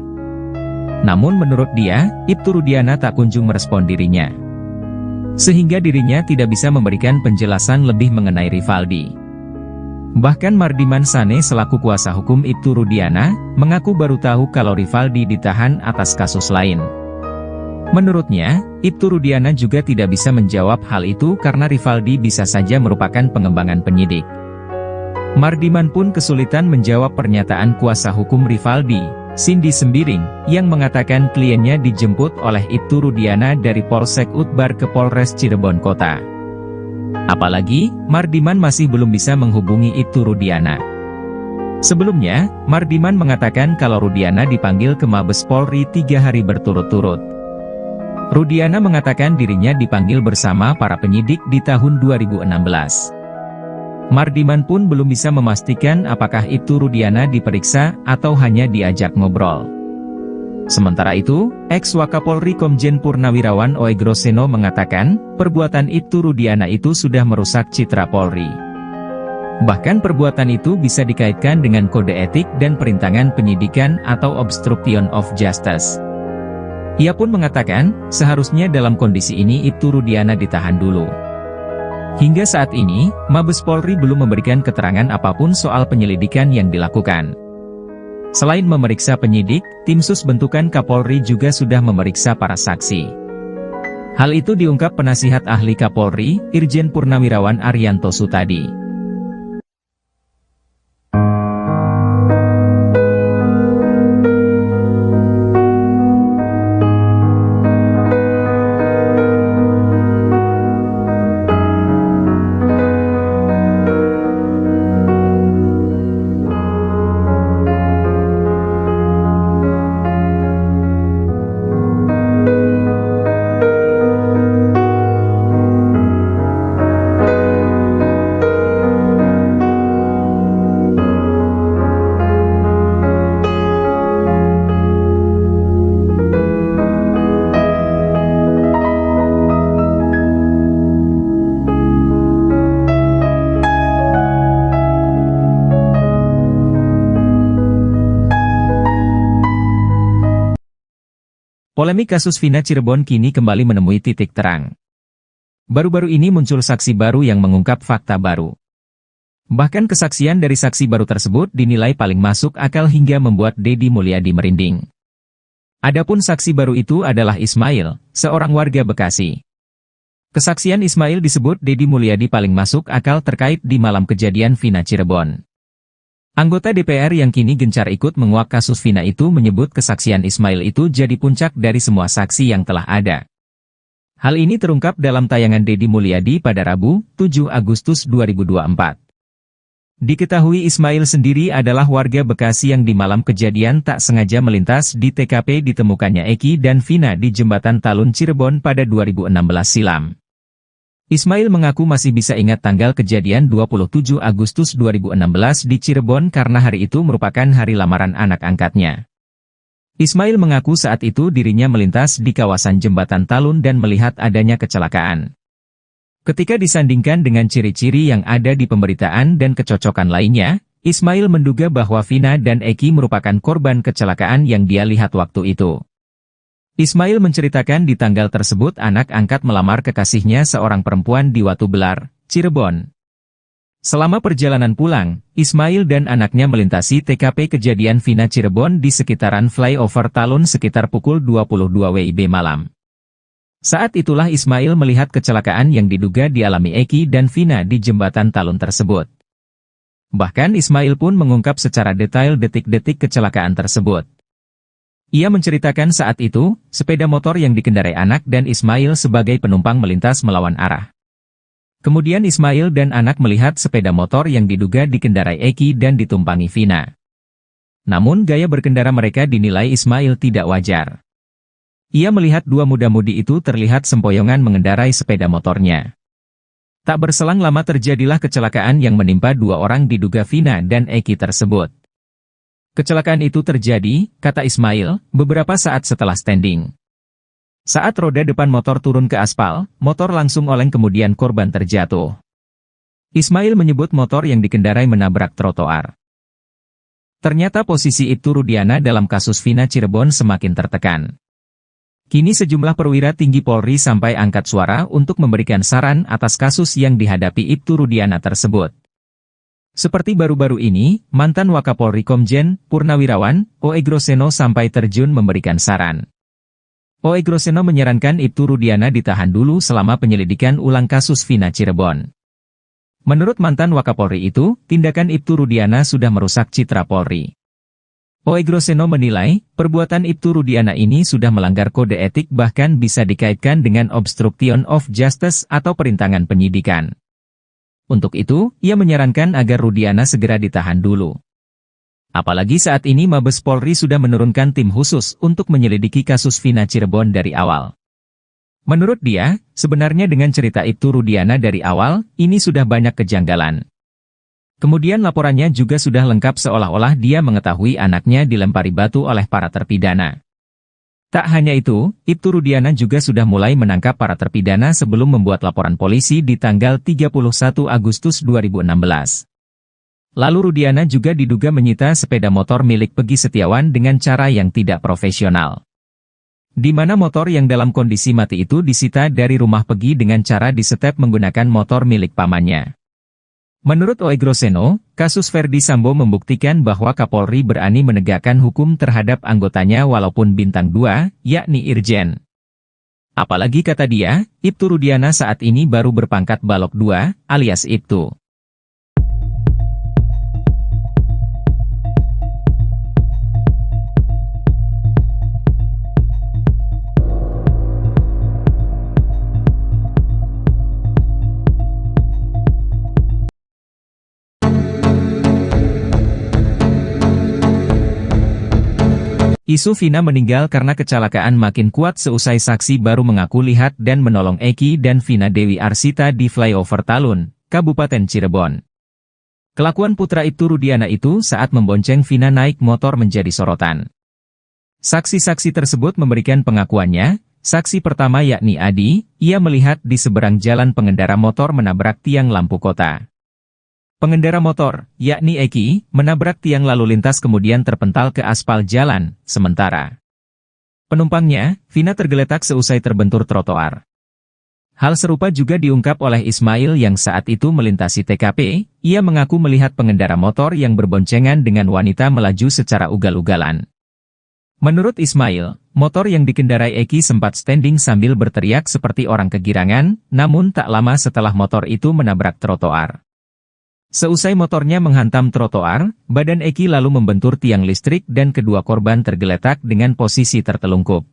Namun menurut dia, Ibtu Rudiana tak kunjung merespon dirinya. Sehingga dirinya tidak bisa memberikan penjelasan lebih mengenai Rivaldi. Bahkan Mardiman Sane selaku kuasa hukum Ibtu Rudiana, mengaku baru tahu kalau Rivaldi ditahan atas kasus lain. Menurutnya, Ibtu Rudiana juga tidak bisa menjawab hal itu karena Rivaldi bisa saja merupakan pengembangan penyidik. Mardiman pun kesulitan menjawab pernyataan kuasa hukum Rivaldi, Cindy Sembiring, yang mengatakan kliennya dijemput oleh Ibtu Rudiana dari Polsek Utbar ke Polres Cirebon Kota. Apalagi, Mardiman masih belum bisa menghubungi Ibtu Rudiana. Sebelumnya, Mardiman mengatakan kalau Rudiana dipanggil ke Mabes Polri 3 hari berturut-turut. Rudiana mengatakan dirinya dipanggil bersama para penyidik di tahun 2016. Mardiman pun belum bisa memastikan apakah Ibtu Rudiana diperiksa atau hanya diajak ngobrol. Sementara itu, ex-Wakapolri Komjen Purnawirawan Oegroseno mengatakan, perbuatan Ibtu Rudiana itu sudah merusak citra Polri. Bahkan perbuatan itu bisa dikaitkan dengan kode etik dan perintangan penyidikan atau obstruction of justice. Ia pun mengatakan, seharusnya dalam kondisi ini Ibtu Rudiana ditahan dulu. Hingga saat ini, Mabes Polri belum memberikan keterangan apapun soal penyelidikan yang dilakukan. Selain memeriksa penyidik, tim sus bentukan Kapolri juga sudah memeriksa para saksi. Hal itu diungkap penasihat ahli Kapolri, Irjen Purnawirawan Arianto Sutadi. Polemik kasus Vina Cirebon kini kembali menemui titik terang. Baru-baru ini muncul saksi baru yang mengungkap fakta baru. Bahkan kesaksian dari saksi baru tersebut dinilai paling masuk akal hingga membuat Deddy Mulyadi merinding. Adapun saksi baru itu adalah Ismail, seorang warga Bekasi. Kesaksian Ismail disebut Deddy Mulyadi paling masuk akal terkait di malam kejadian Vina Cirebon. Anggota DPR yang kini gencar ikut menguak kasus Vina itu menyebut kesaksian Ismail itu jadi puncak dari semua saksi yang telah ada. Hal ini terungkap dalam tayangan Deddy Mulyadi pada Rabu, 7 Agustus 2024. Diketahui Ismail sendiri adalah warga Bekasi yang di malam kejadian tak sengaja melintas di TKP ditemukannya Eki dan Vina di Jembatan Talun Cirebon pada 2016 silam. Ismail mengaku masih bisa ingat tanggal kejadian 27 Agustus 2016 di Cirebon karena hari itu merupakan hari lamaran anak angkatnya. Ismail mengaku saat itu dirinya melintas di kawasan Jembatan Talun dan melihat adanya kecelakaan. Ketika disandingkan dengan ciri-ciri yang ada di pemberitaan dan kecocokan lainnya, Ismail menduga bahwa Vina dan Eki merupakan korban kecelakaan yang dia lihat waktu itu. Ismail menceritakan di tanggal tersebut anak angkat melamar kekasihnya seorang perempuan di Watu Belar, Cirebon. Selama perjalanan pulang, Ismail dan anaknya melintasi TKP kejadian Vina Cirebon di sekitaran flyover Talun sekitar pukul 22 WIB malam. Saat itulah Ismail melihat kecelakaan yang diduga dialami Eki dan Vina di Jembatan Talun tersebut. Bahkan Ismail pun mengungkap secara detail detik-detik kecelakaan tersebut. Ia menceritakan saat itu, sepeda motor yang dikendarai anak dan Ismail sebagai penumpang melintas melawan arah. Kemudian Ismail dan anak melihat sepeda motor yang diduga dikendarai Eki dan ditumpangi Vina. Namun gaya berkendara mereka dinilai Ismail tidak wajar. Ia melihat dua muda-mudi itu terlihat sempoyongan mengendarai sepeda motornya. Tak berselang lama terjadilah kecelakaan yang menimpa dua orang diduga Vina dan Eki tersebut. Kecelakaan itu terjadi, kata Ismail, beberapa saat setelah standing. Saat roda depan motor turun ke aspal, motor langsung oleng kemudian korban terjatuh. Ismail menyebut motor yang dikendarai menabrak trotoar. Ternyata posisi Ibtu Rudiana dalam kasus Vina Cirebon semakin tertekan. Kini sejumlah perwira tinggi Polri sampai angkat suara untuk memberikan saran atas kasus yang dihadapi Ibtu Rudiana tersebut. Seperti baru-baru ini, mantan Wakapolri Komjen Purnawirawan O.E. Groseno sampai terjun memberikan saran. O.E. Groseno menyarankan Ibtu Rudiana ditahan dulu selama penyelidikan ulang kasus Vina Cirebon. Menurut mantan Wakapolri itu, tindakan Ibtu Rudiana sudah merusak citra Polri. O.E. Groseno menilai, perbuatan Ibtu Rudiana ini sudah melanggar kode etik bahkan bisa dikaitkan dengan obstruction of justice atau perintangan penyidikan. Untuk itu, ia menyarankan agar Rudiana segera ditahan dulu. Apalagi saat ini Mabes Polri sudah menurunkan tim khusus untuk menyelidiki kasus Vina Cirebon dari awal. Menurut dia, sebenarnya dengan cerita Ibtu Rudiana dari awal, ini sudah banyak kejanggalan. Kemudian laporannya juga sudah lengkap seolah-olah dia mengetahui anaknya dilempari batu oleh para terpidana. Tak hanya itu, Ibtu Rudiana juga sudah mulai menangkap para terpidana sebelum membuat laporan polisi di tanggal 31 Agustus 2016. Lalu Rudiana juga diduga menyita sepeda motor milik Pegi Setiawan dengan cara yang tidak profesional. Di mana motor yang dalam kondisi mati itu disita dari rumah Pegi dengan cara disetep menggunakan motor milik pamannya. Menurut O.E. Groseno, kasus Verdi Sambo membuktikan bahwa Kapolri berani menegakkan hukum terhadap anggotanya walaupun bintang 2, yakni Irjen. Apalagi kata dia, Ibtu Rudiana saat ini baru berpangkat Balok 2, alias Ibtu. Isu Vina meninggal karena kecelakaan makin kuat seusai saksi baru mengaku lihat dan menolong Eki dan Vina Dewi Arsita di flyover Talun, Kabupaten Cirebon. Kelakuan putra Ibtu Rudiana itu saat membonceng Vina naik motor menjadi sorotan. Saksi-saksi tersebut memberikan pengakuannya. Saksi pertama yakni Adi, ia melihat di seberang jalan pengendara motor menabrak tiang lampu kota. Pengendara motor, yakni Eki, menabrak tiang lalu lintas kemudian terpental ke aspal jalan, sementara penumpangnya, Vina tergeletak seusai terbentur trotoar. Hal serupa juga diungkap oleh Ismail yang saat itu melintasi TKP, ia mengaku melihat pengendara motor yang berboncengan dengan wanita melaju secara ugal-ugalan. Menurut Ismail, motor yang dikendarai Eki sempat standing sambil berteriak seperti orang kegirangan, namun tak lama setelah motor itu menabrak trotoar. Seusai motornya menghantam trotoar, badan Eki lalu membentur tiang listrik dan kedua korban tergeletak dengan posisi tertelungkup.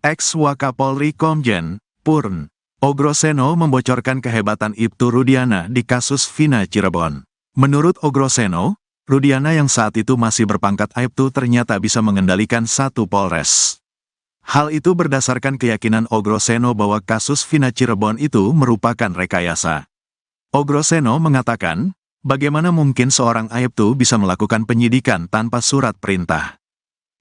Ex-Wakapolri Komjen Purn O. Groseno membocorkan kehebatan Ibtu Rudiana di kasus Vina Cirebon. Menurut O. Groseno, Rudiana yang saat itu masih berpangkat Aibtu ternyata bisa mengendalikan satu Polres. Hal itu berdasarkan keyakinan O. Groseno bahwa kasus Vina Cirebon itu merupakan rekayasa. O. Groseno mengatakan, bagaimana mungkin seorang Aibtu bisa melakukan penyidikan tanpa surat perintah?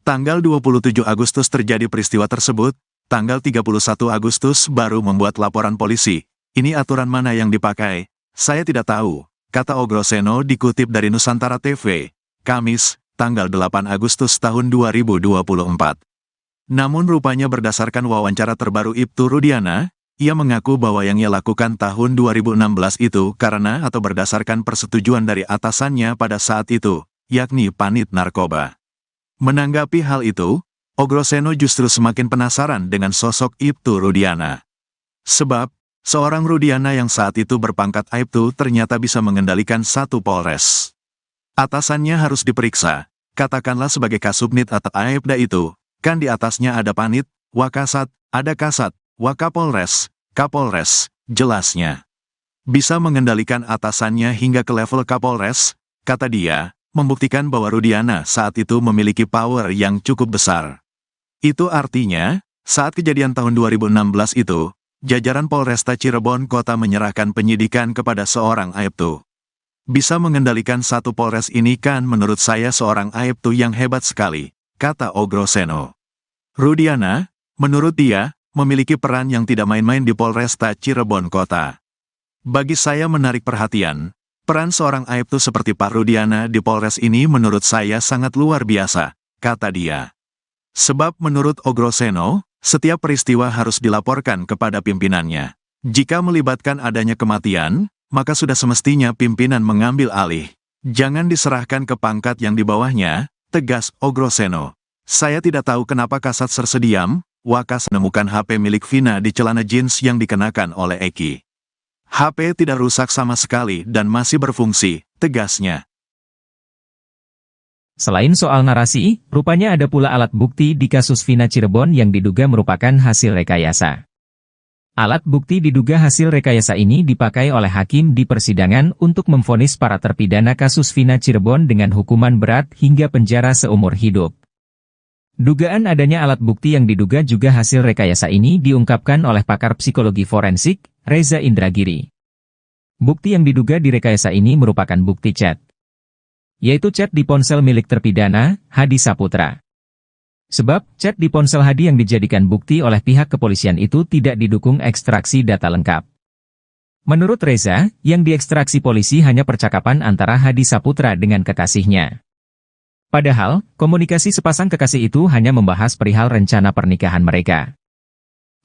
Tanggal 27 Agustus terjadi peristiwa tersebut, tanggal 31 Agustus baru membuat laporan polisi. Ini aturan mana yang dipakai? Saya tidak tahu, kata O. Groseno dikutip dari Nusantara TV, Kamis, tanggal 8 Agustus tahun 2024. Namun rupanya berdasarkan wawancara terbaru Ibtu Rudiana, ia mengaku bahwa yang ia lakukan tahun 2016 itu karena atau berdasarkan persetujuan dari atasannya pada saat itu, yakni Panit Narkoba. Menanggapi hal itu, Ogroseno justru semakin penasaran dengan sosok Ibtu Rudiana. Sebab, seorang Rudiana yang saat itu berpangkat Aibtu ternyata bisa mengendalikan satu Polres. Atasannya harus diperiksa, katakanlah sebagai Kasubnit atau Aibda itu, kan di atasnya ada Panit, Wakasat, ada Kasat, Wakapolres, Kapolres, jelasnya. Bisa mengendalikan atasannya hingga ke level Kapolres, kata dia, membuktikan bahwa Rudiana saat itu memiliki power yang cukup besar. Itu artinya, saat kejadian tahun 2016 itu, jajaran Polresta Cirebon Kota menyerahkan penyidikan kepada seorang Aibtu. Bisa mengendalikan satu Polres ini kan menurut saya seorang Aibtu yang hebat sekali, kata Ogroseno. Rudiana, menurut dia, memiliki peran yang tidak main-main di Polresta Cirebon Kota. Bagi saya menarik perhatian, peran seorang Aibtu seperti Pak Rudiana di Polres ini menurut saya sangat luar biasa, kata dia. Sebab menurut Ogroseno, setiap peristiwa harus dilaporkan kepada pimpinannya. Jika melibatkan adanya kematian, maka sudah semestinya pimpinan mengambil alih. Jangan diserahkan ke pangkat yang di bawahnya, tegas Ogroseno. Saya tidak tahu kenapa Kasat Sersediam, Wakas menemukan HP milik Vina di celana jeans yang dikenakan oleh Eki. HP tidak rusak sama sekali dan masih berfungsi, tegasnya. Selain soal narasi, rupanya ada pula alat bukti di kasus Vina Cirebon yang diduga merupakan hasil rekayasa. Alat bukti diduga hasil rekayasa ini dipakai oleh hakim di persidangan untuk memvonis para terpidana kasus Vina Cirebon dengan hukuman berat hingga penjara seumur hidup. Dugaan adanya alat bukti yang diduga juga hasil rekayasa ini diungkapkan oleh pakar psikologi forensik, Reza Indragiri. Bukti yang diduga direkayasa ini merupakan bukti chat, yaitu chat di ponsel milik terpidana, Hadi Saputra. Sebab, chat di ponsel Hadi yang dijadikan bukti oleh pihak kepolisian itu tidak didukung ekstraksi data lengkap. Menurut Reza, yang diekstraksi polisi hanya percakapan antara Hadi Saputra dengan kekasihnya. Padahal, komunikasi sepasang kekasih itu hanya membahas perihal rencana pernikahan mereka.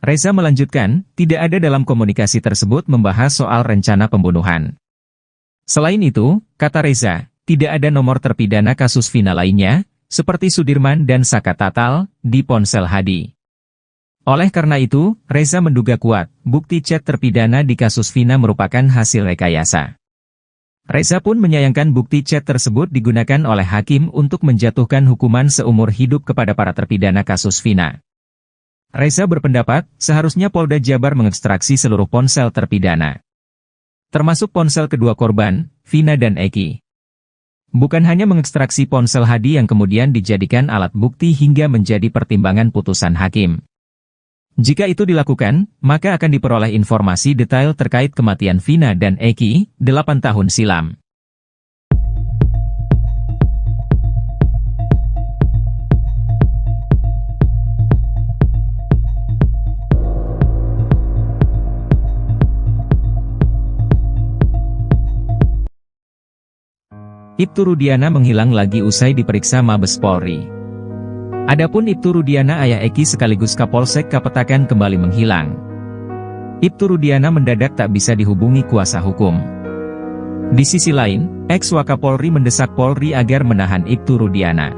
Reza melanjutkan, tidak ada dalam komunikasi tersebut membahas soal rencana pembunuhan. Selain itu, kata Reza, tidak ada nomor terpidana kasus Vina lainnya, seperti Sudirman dan Saka Tatal, di ponsel Hadi. Oleh karena itu, Reza menduga kuat, bukti chat terpidana di kasus Vina merupakan hasil rekayasa. Reza pun menyayangkan bukti chat tersebut digunakan oleh hakim untuk menjatuhkan hukuman seumur hidup kepada para terpidana kasus Vina. Reza berpendapat, seharusnya Polda Jabar mengekstraksi seluruh ponsel terpidana, termasuk ponsel kedua korban, Vina dan Eki. Bukan hanya mengekstraksi ponsel Hadi yang kemudian dijadikan alat bukti hingga menjadi pertimbangan putusan hakim. Jika itu dilakukan, maka akan diperoleh informasi detail terkait kematian Vina dan Eki, 8 tahun silam. Ibtu Rudiana menghilang lagi usai diperiksa Mabes Polri. Adapun Ibtu Rudiana ayah Eki sekaligus Kapolsek Kapetakan kembali menghilang. Ibtu Rudiana mendadak tak bisa dihubungi kuasa hukum. Di sisi lain, ex-Wakapolri mendesak Polri agar menahan Ibtu Rudiana.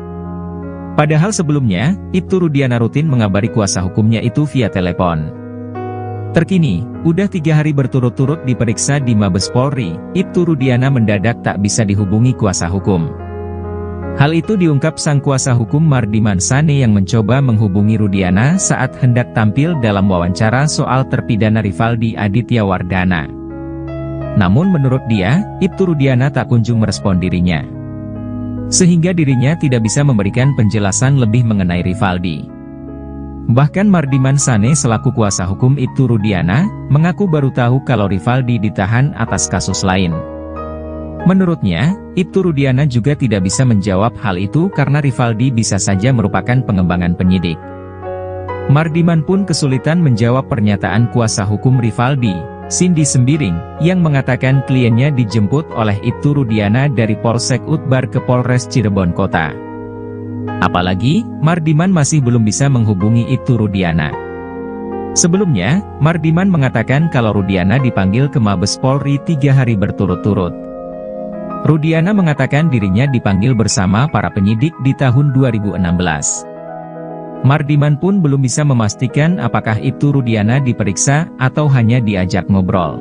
Padahal sebelumnya, Ibtu Rudiana rutin mengabari kuasa hukumnya itu via telepon. Terkini, udah 3 hari berturut-turut diperiksa di Mabes Polri, Ibtu Rudiana mendadak tak bisa dihubungi kuasa hukum. Hal itu diungkap sang kuasa hukum Mardiman Sane yang mencoba menghubungi Rudiana saat hendak tampil dalam wawancara soal terpidana Rivaldi Aditya Wardana. Namun menurut dia, Ibtu Rudiana tak kunjung merespon dirinya, sehingga dirinya tidak bisa memberikan penjelasan lebih mengenai Rivaldi. Bahkan Mardiman Sane selaku kuasa hukum Ibtu Rudiana, mengaku baru tahu kalau Rivaldi ditahan atas kasus lain. Menurutnya, Ibtu Rudiana juga tidak bisa menjawab hal itu karena Rivaldi bisa saja merupakan pengembangan penyidik. Mardiman pun kesulitan menjawab pernyataan kuasa hukum Rivaldi, Cindy Sembiring, yang mengatakan kliennya dijemput oleh Ibtu Rudiana dari Polsek Utbar ke Polres Cirebon Kota. Apalagi, Mardiman masih belum bisa menghubungi Ibtu Rudiana. Sebelumnya, Mardiman mengatakan kalau Rudiana dipanggil ke Mabes Polri 3 hari berturut-turut. Rudiana mengatakan dirinya dipanggil bersama para penyidik di tahun 2016. Mardiman pun belum bisa memastikan apakah itu Rudiana diperiksa atau hanya diajak ngobrol.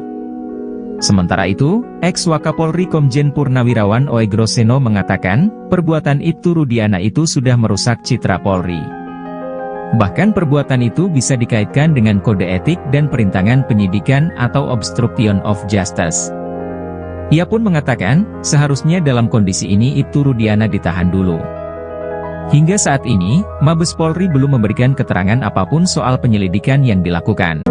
Sementara itu, ex-Wakapolri Komjen Purnawirawan Oegroseno mengatakan, perbuatan itu Rudiana itu sudah merusak citra Polri. Bahkan perbuatan itu bisa dikaitkan dengan kode etik dan perintangan penyidikan atau obstruction of justice. Ia pun mengatakan, seharusnya dalam kondisi ini Ibtu Rudiana ditahan dulu. Hingga saat ini, Mabes Polri belum memberikan keterangan apapun soal penyelidikan yang dilakukan.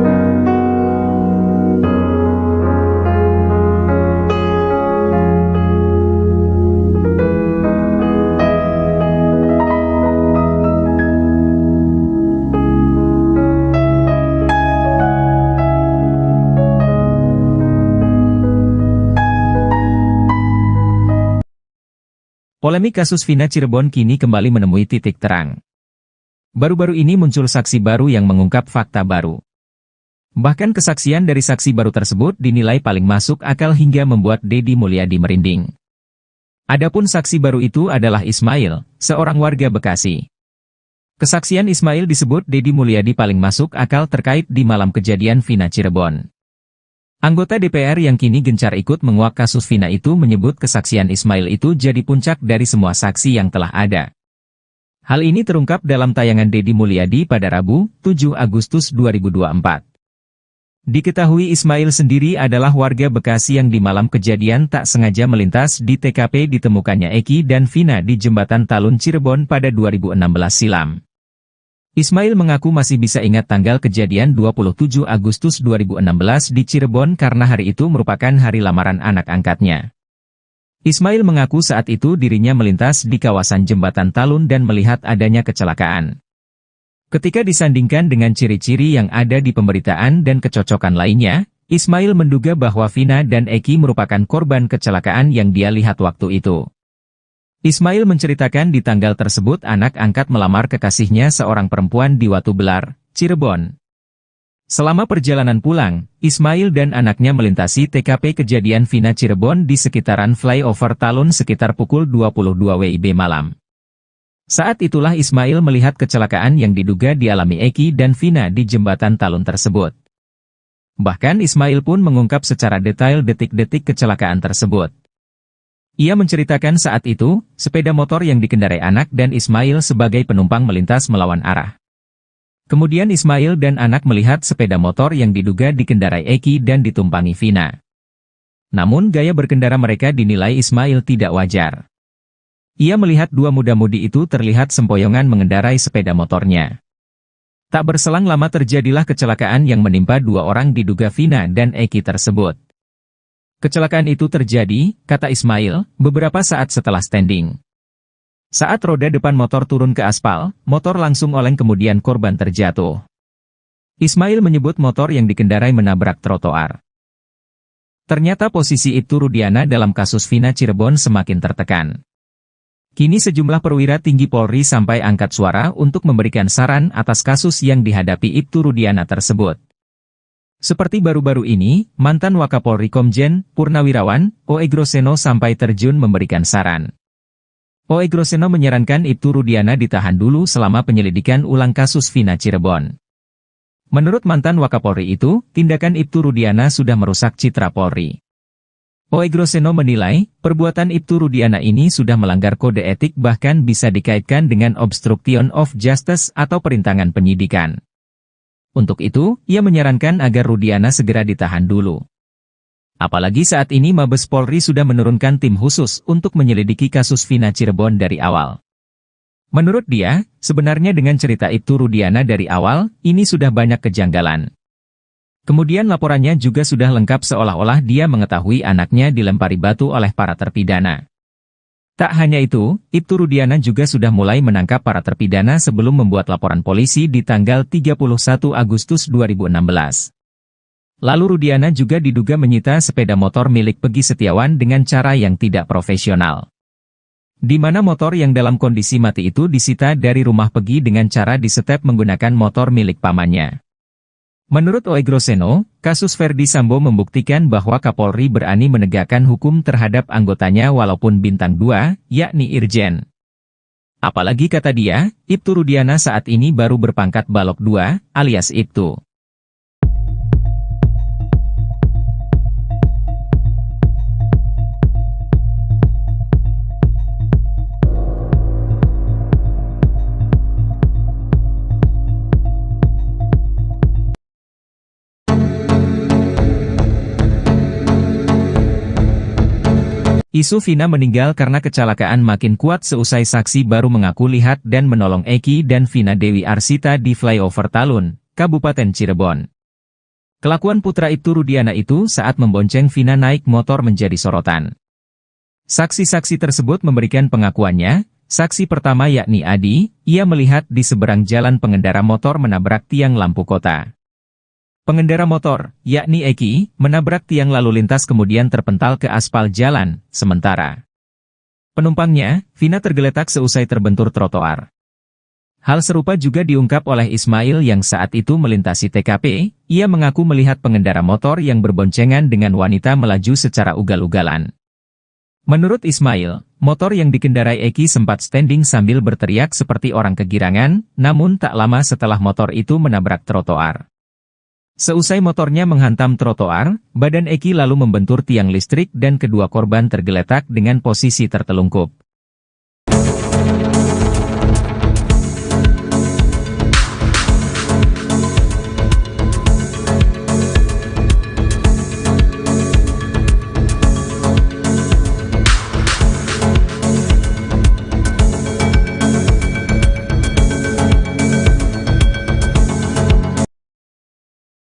Polemik kasus Vina Cirebon kini kembali menemui titik terang. Baru-baru ini muncul saksi baru yang mengungkap fakta baru. Bahkan kesaksian dari saksi baru tersebut dinilai paling masuk akal hingga membuat Deddy Mulyadi merinding. Adapun saksi baru itu adalah Ismail, seorang warga Bekasi. Kesaksian Ismail disebut Deddy Mulyadi paling masuk akal terkait di malam kejadian Vina Cirebon. Anggota DPR yang kini gencar ikut menguak kasus Vina itu menyebut kesaksian Ismail itu jadi puncak dari semua saksi yang telah ada. Hal ini terungkap dalam tayangan Deddy Mulyadi pada Rabu, 7 Agustus 2024. Diketahui Ismail sendiri adalah warga Bekasi yang di malam kejadian tak sengaja melintas di TKP ditemukannya Eki dan Vina di Jembatan Talun Cirebon pada 2016 silam. Ismail mengaku masih bisa ingat tanggal kejadian 27 Agustus 2016 di Cirebon karena hari itu merupakan hari lamaran anak angkatnya. Ismail mengaku saat itu dirinya melintas di kawasan Jembatan Talun dan melihat adanya kecelakaan. Ketika disandingkan dengan ciri-ciri yang ada di pemberitaan dan kecocokan lainnya, Ismail menduga bahwa Vina dan Eki merupakan korban kecelakaan yang dia lihat waktu itu. Ismail menceritakan di tanggal tersebut anak angkat melamar kekasihnya seorang perempuan di Watu Belar, Cirebon. Selama perjalanan pulang, Ismail dan anaknya melintasi TKP kejadian Vina Cirebon di sekitaran flyover Talun sekitar pukul 22 WIB malam. Saat itulah Ismail melihat kecelakaan yang diduga dialami Eki dan Vina di Jembatan Talun tersebut. Bahkan Ismail pun mengungkap secara detail detik-detik kecelakaan tersebut. Ia menceritakan saat itu, sepeda motor yang dikendarai anak dan Ismail sebagai penumpang melintas melawan arah. Kemudian Ismail dan anak melihat sepeda motor yang diduga dikendarai Eki dan ditumpangi Vina. Namun gaya berkendara mereka dinilai Ismail tidak wajar. Ia melihat dua muda-mudi itu terlihat sempoyongan mengendarai sepeda motornya. Tak berselang lama terjadilah kecelakaan yang menimpa dua orang diduga Vina dan Eki tersebut. Kecelakaan itu terjadi, kata Ismail, beberapa saat setelah standing. Saat roda depan motor turun ke aspal, motor langsung oleng kemudian korban terjatuh. Ismail menyebut motor yang dikendarai menabrak trotoar. Ternyata posisi Ibtu Rudiana dalam kasus Vina Cirebon semakin tertekan. Kini sejumlah perwira tinggi Polri sampai angkat suara untuk memberikan saran atas kasus yang dihadapi Ibtu Rudiana tersebut. Seperti baru-baru ini, mantan Wakapolri Komjen Purnawirawan Oegroseno sampai terjun memberikan saran. Oegroseno menyarankan Ibtu Rudiana ditahan dulu selama penyelidikan ulang kasus Vina Cirebon. Menurut mantan Wakapolri itu, tindakan Ibtu Rudiana sudah merusak citra Polri. Oegroseno menilai, perbuatan Ibtu Rudiana ini sudah melanggar kode etik bahkan bisa dikaitkan dengan obstruction of justice atau perintangan penyidikan. Untuk itu, ia menyarankan agar Rudiana segera ditahan dulu. Apalagi saat ini Mabes Polri sudah menurunkan tim khusus untuk menyelidiki kasus Vina Cirebon dari awal. Menurut dia, sebenarnya dengan cerita Ibtu Rudiana dari awal, ini sudah banyak kejanggalan. Kemudian laporannya juga sudah lengkap seolah-olah dia mengetahui anaknya dilempari batu oleh para terpidana. Tak hanya itu, Ibtu Rudiana juga sudah mulai menangkap para terpidana sebelum membuat laporan polisi di tanggal 31 Agustus 2016. Lalu Rudiana juga diduga menyita sepeda motor milik Pegi Setiawan dengan cara yang tidak profesional. Di mana motor yang dalam kondisi mati itu disita dari rumah Pegi dengan cara disetep menggunakan motor milik pamannya. Menurut Oegroseno, kasus Verdi Sambo membuktikan bahwa Kapolri berani menegakkan hukum terhadap anggotanya walaupun bintang 2, yakni Irjen. Apalagi kata dia, Ibtu Rudiana saat ini baru berpangkat Balog 2, alias Ibtu. Isu Vina meninggal karena kecelakaan makin kuat seusai saksi baru mengaku lihat dan menolong Eki dan Vina Dewi Arsita di flyover Talun, Kabupaten Cirebon. Kelakuan putra Ibtu Rudiana itu saat membonceng Vina naik motor menjadi sorotan. Saksi-saksi tersebut memberikan pengakuannya. Saksi pertama yakni Adi, ia melihat di seberang jalan pengendara motor menabrak tiang lampu kota. Pengendara motor, yakni Eki, menabrak tiang lalu lintas kemudian terpental ke aspal jalan, sementara penumpangnya, Vina tergeletak seusai terbentur trotoar. Hal serupa juga diungkap oleh Ismail yang saat itu melintasi TKP, ia mengaku melihat pengendara motor yang berboncengan dengan wanita melaju secara ugal-ugalan. Menurut Ismail, motor yang dikendarai Eki sempat standing sambil berteriak seperti orang kegirangan, namun tak lama setelah motor itu menabrak trotoar. Seusai motornya menghantam trotoar, badan Eki lalu membentur tiang listrik dan kedua korban tergeletak dengan posisi tertelungkup.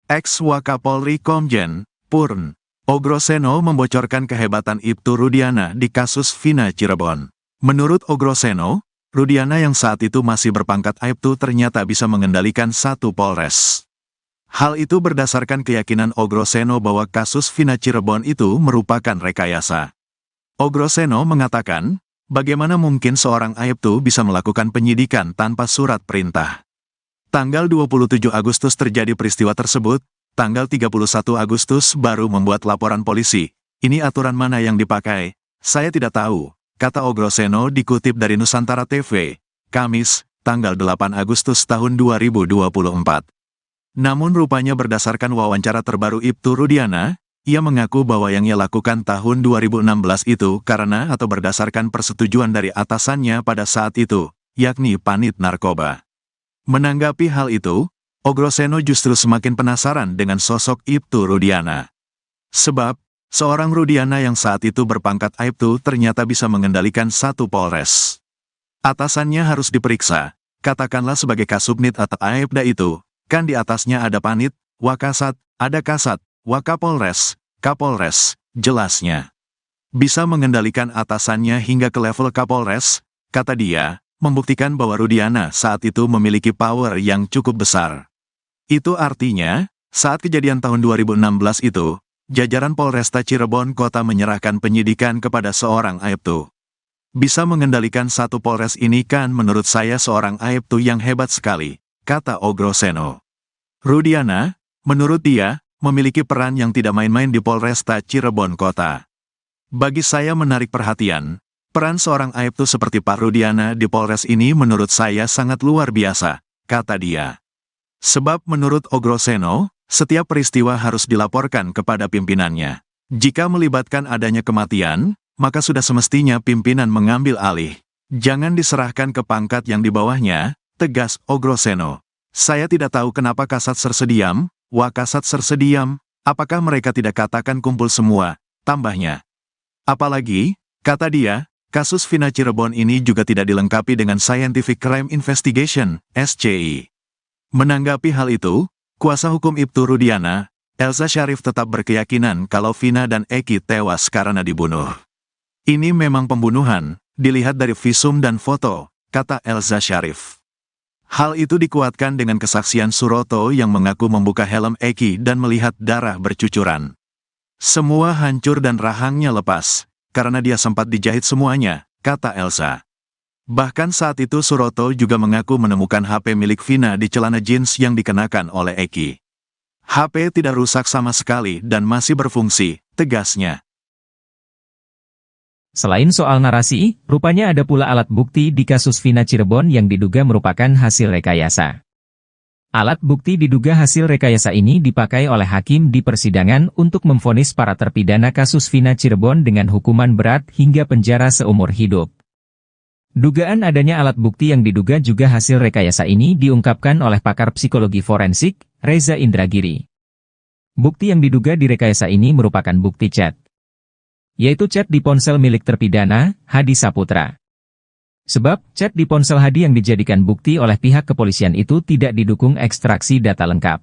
Ex-Wakapolri Komjen, Purn, Ogroseno membocorkan kehebatan Ibtu Rudiana di kasus Vina Cirebon. Menurut Ogroseno, Rudiana yang saat itu masih berpangkat Aibtu ternyata bisa mengendalikan satu Polres. Hal itu berdasarkan keyakinan Ogroseno bahwa kasus Vina Cirebon itu merupakan rekayasa. Ogroseno mengatakan, bagaimana mungkin seorang Aibtu bisa melakukan penyidikan tanpa surat perintah? Tanggal 27 Agustus terjadi peristiwa tersebut, tanggal 31 Agustus baru membuat laporan polisi. Ini aturan mana yang dipakai? Saya tidak tahu, kata Ogroseno dikutip dari Nusantara TV, Kamis, tanggal 8 Agustus tahun 2024. Namun rupanya berdasarkan wawancara terbaru Ibtu Rudiana, ia mengaku bahwa yang ia lakukan tahun 2016 itu karena atau berdasarkan persetujuan dari atasannya pada saat itu, yakni Panit Narkoba. Menanggapi hal itu, Ogroseno justru semakin penasaran dengan sosok Ibtu Rudiana. Sebab, seorang Rudiana yang saat itu berpangkat Aibtu ternyata bisa mengendalikan satu Polres. Atasannya harus diperiksa, katakanlah sebagai Kasubnit atau Aibda itu, kan di atasnya ada Panit, Wakasat, ada Kasat, Wakapolres, Kapolres, jelasnya. Bisa mengendalikan atasannya hingga ke level Kapolres, kata dia, membuktikan bahwa Rudiana saat itu memiliki power yang cukup besar. Itu artinya, saat kejadian tahun 2016 itu, jajaran Polresta Cirebon Kota menyerahkan penyidikan kepada seorang Aibtu. Bisa mengendalikan satu Polres ini kan menurut saya seorang Aibtu yang hebat sekali, kata Ogroseno. Rudiana, menurut dia, memiliki peran yang tidak main-main di Polresta Cirebon Kota. Bagi saya menarik perhatian, peran seorang Aibtu seperti Pak Rudiana di Polres ini menurut saya sangat luar biasa, kata dia. Sebab menurut Ogroseno, setiap peristiwa harus dilaporkan kepada pimpinannya. Jika melibatkan adanya kematian, maka sudah semestinya pimpinan mengambil alih. Jangan diserahkan ke pangkat yang di bawahnya, tegas Ogroseno. Saya tidak tahu kenapa Kasat Sersediam, Wakasat Sersediam, apakah mereka tidak katakan kumpul semua, tambahnya. Apalagi, kata dia, kasus Vina Cirebon ini juga tidak dilengkapi dengan Scientific Crime Investigation, SCI. Menanggapi hal itu, kuasa hukum Ibtu Rudiana, Elza Syarif tetap berkeyakinan kalau Vina dan Eki tewas karena dibunuh. Ini memang pembunuhan, dilihat dari visum dan foto, kata Elza Syarif. Hal itu dikuatkan dengan kesaksian Suroto yang mengaku membuka helm Eki dan melihat darah bercucuran. Semua hancur dan rahangnya lepas, karena dia sempat dijahit semuanya, kata Elsa. Bahkan saat itu Suroto juga mengaku menemukan HP milik Vina di celana jeans yang dikenakan oleh Eki. HP tidak rusak sama sekali dan masih berfungsi, tegasnya. Selain soal narasi, rupanya ada pula alat bukti di kasus Vina Cirebon yang diduga merupakan hasil rekayasa. Alat bukti diduga hasil rekayasa ini dipakai oleh hakim di persidangan untuk memvonis para terpidana kasus Vina Cirebon dengan hukuman berat hingga penjara seumur hidup. Dugaan adanya alat bukti yang diduga juga hasil rekayasa ini diungkapkan oleh pakar psikologi forensik, Reza Indragiri. Bukti yang diduga direkayasa ini merupakan bukti chat, yaitu chat di ponsel milik terpidana, Hadi Saputra. Sebab, chat di ponsel Hadi yang dijadikan bukti oleh pihak kepolisian itu tidak didukung ekstraksi data lengkap.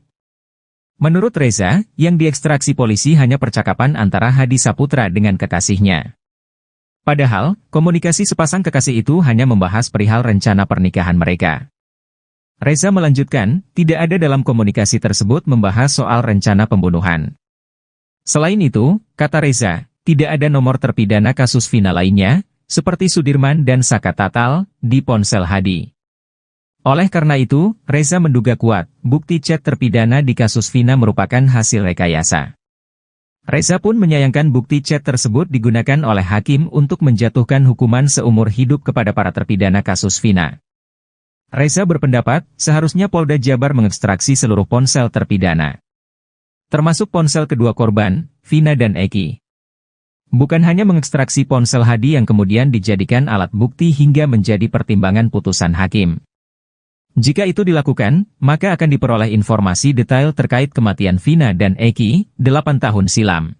Menurut Reza, yang diekstraksi polisi hanya percakapan antara Hadi Saputra dengan kekasihnya. Padahal, komunikasi sepasang kekasih itu hanya membahas perihal rencana pernikahan mereka. Reza melanjutkan, tidak ada dalam komunikasi tersebut membahas soal rencana pembunuhan. Selain itu, kata Reza, tidak ada nomor terpidana kasus Vina lainnya, seperti Sudirman dan Saka Tatal, di ponsel Hadi. Oleh karena itu, Reza menduga kuat, bukti chat terpidana di kasus Vina merupakan hasil rekayasa. Reza pun menyayangkan bukti chat tersebut digunakan oleh hakim untuk menjatuhkan hukuman seumur hidup kepada para terpidana kasus Vina. Reza berpendapat, seharusnya Polda Jabar mengekstraksi seluruh ponsel terpidana, termasuk ponsel kedua korban, Vina dan Eki. Bukan hanya mengekstraksi ponsel Hadi yang kemudian dijadikan alat bukti hingga menjadi pertimbangan putusan hakim. Jika itu dilakukan, maka akan diperoleh informasi detail terkait kematian Vina dan Eki, 8 tahun silam.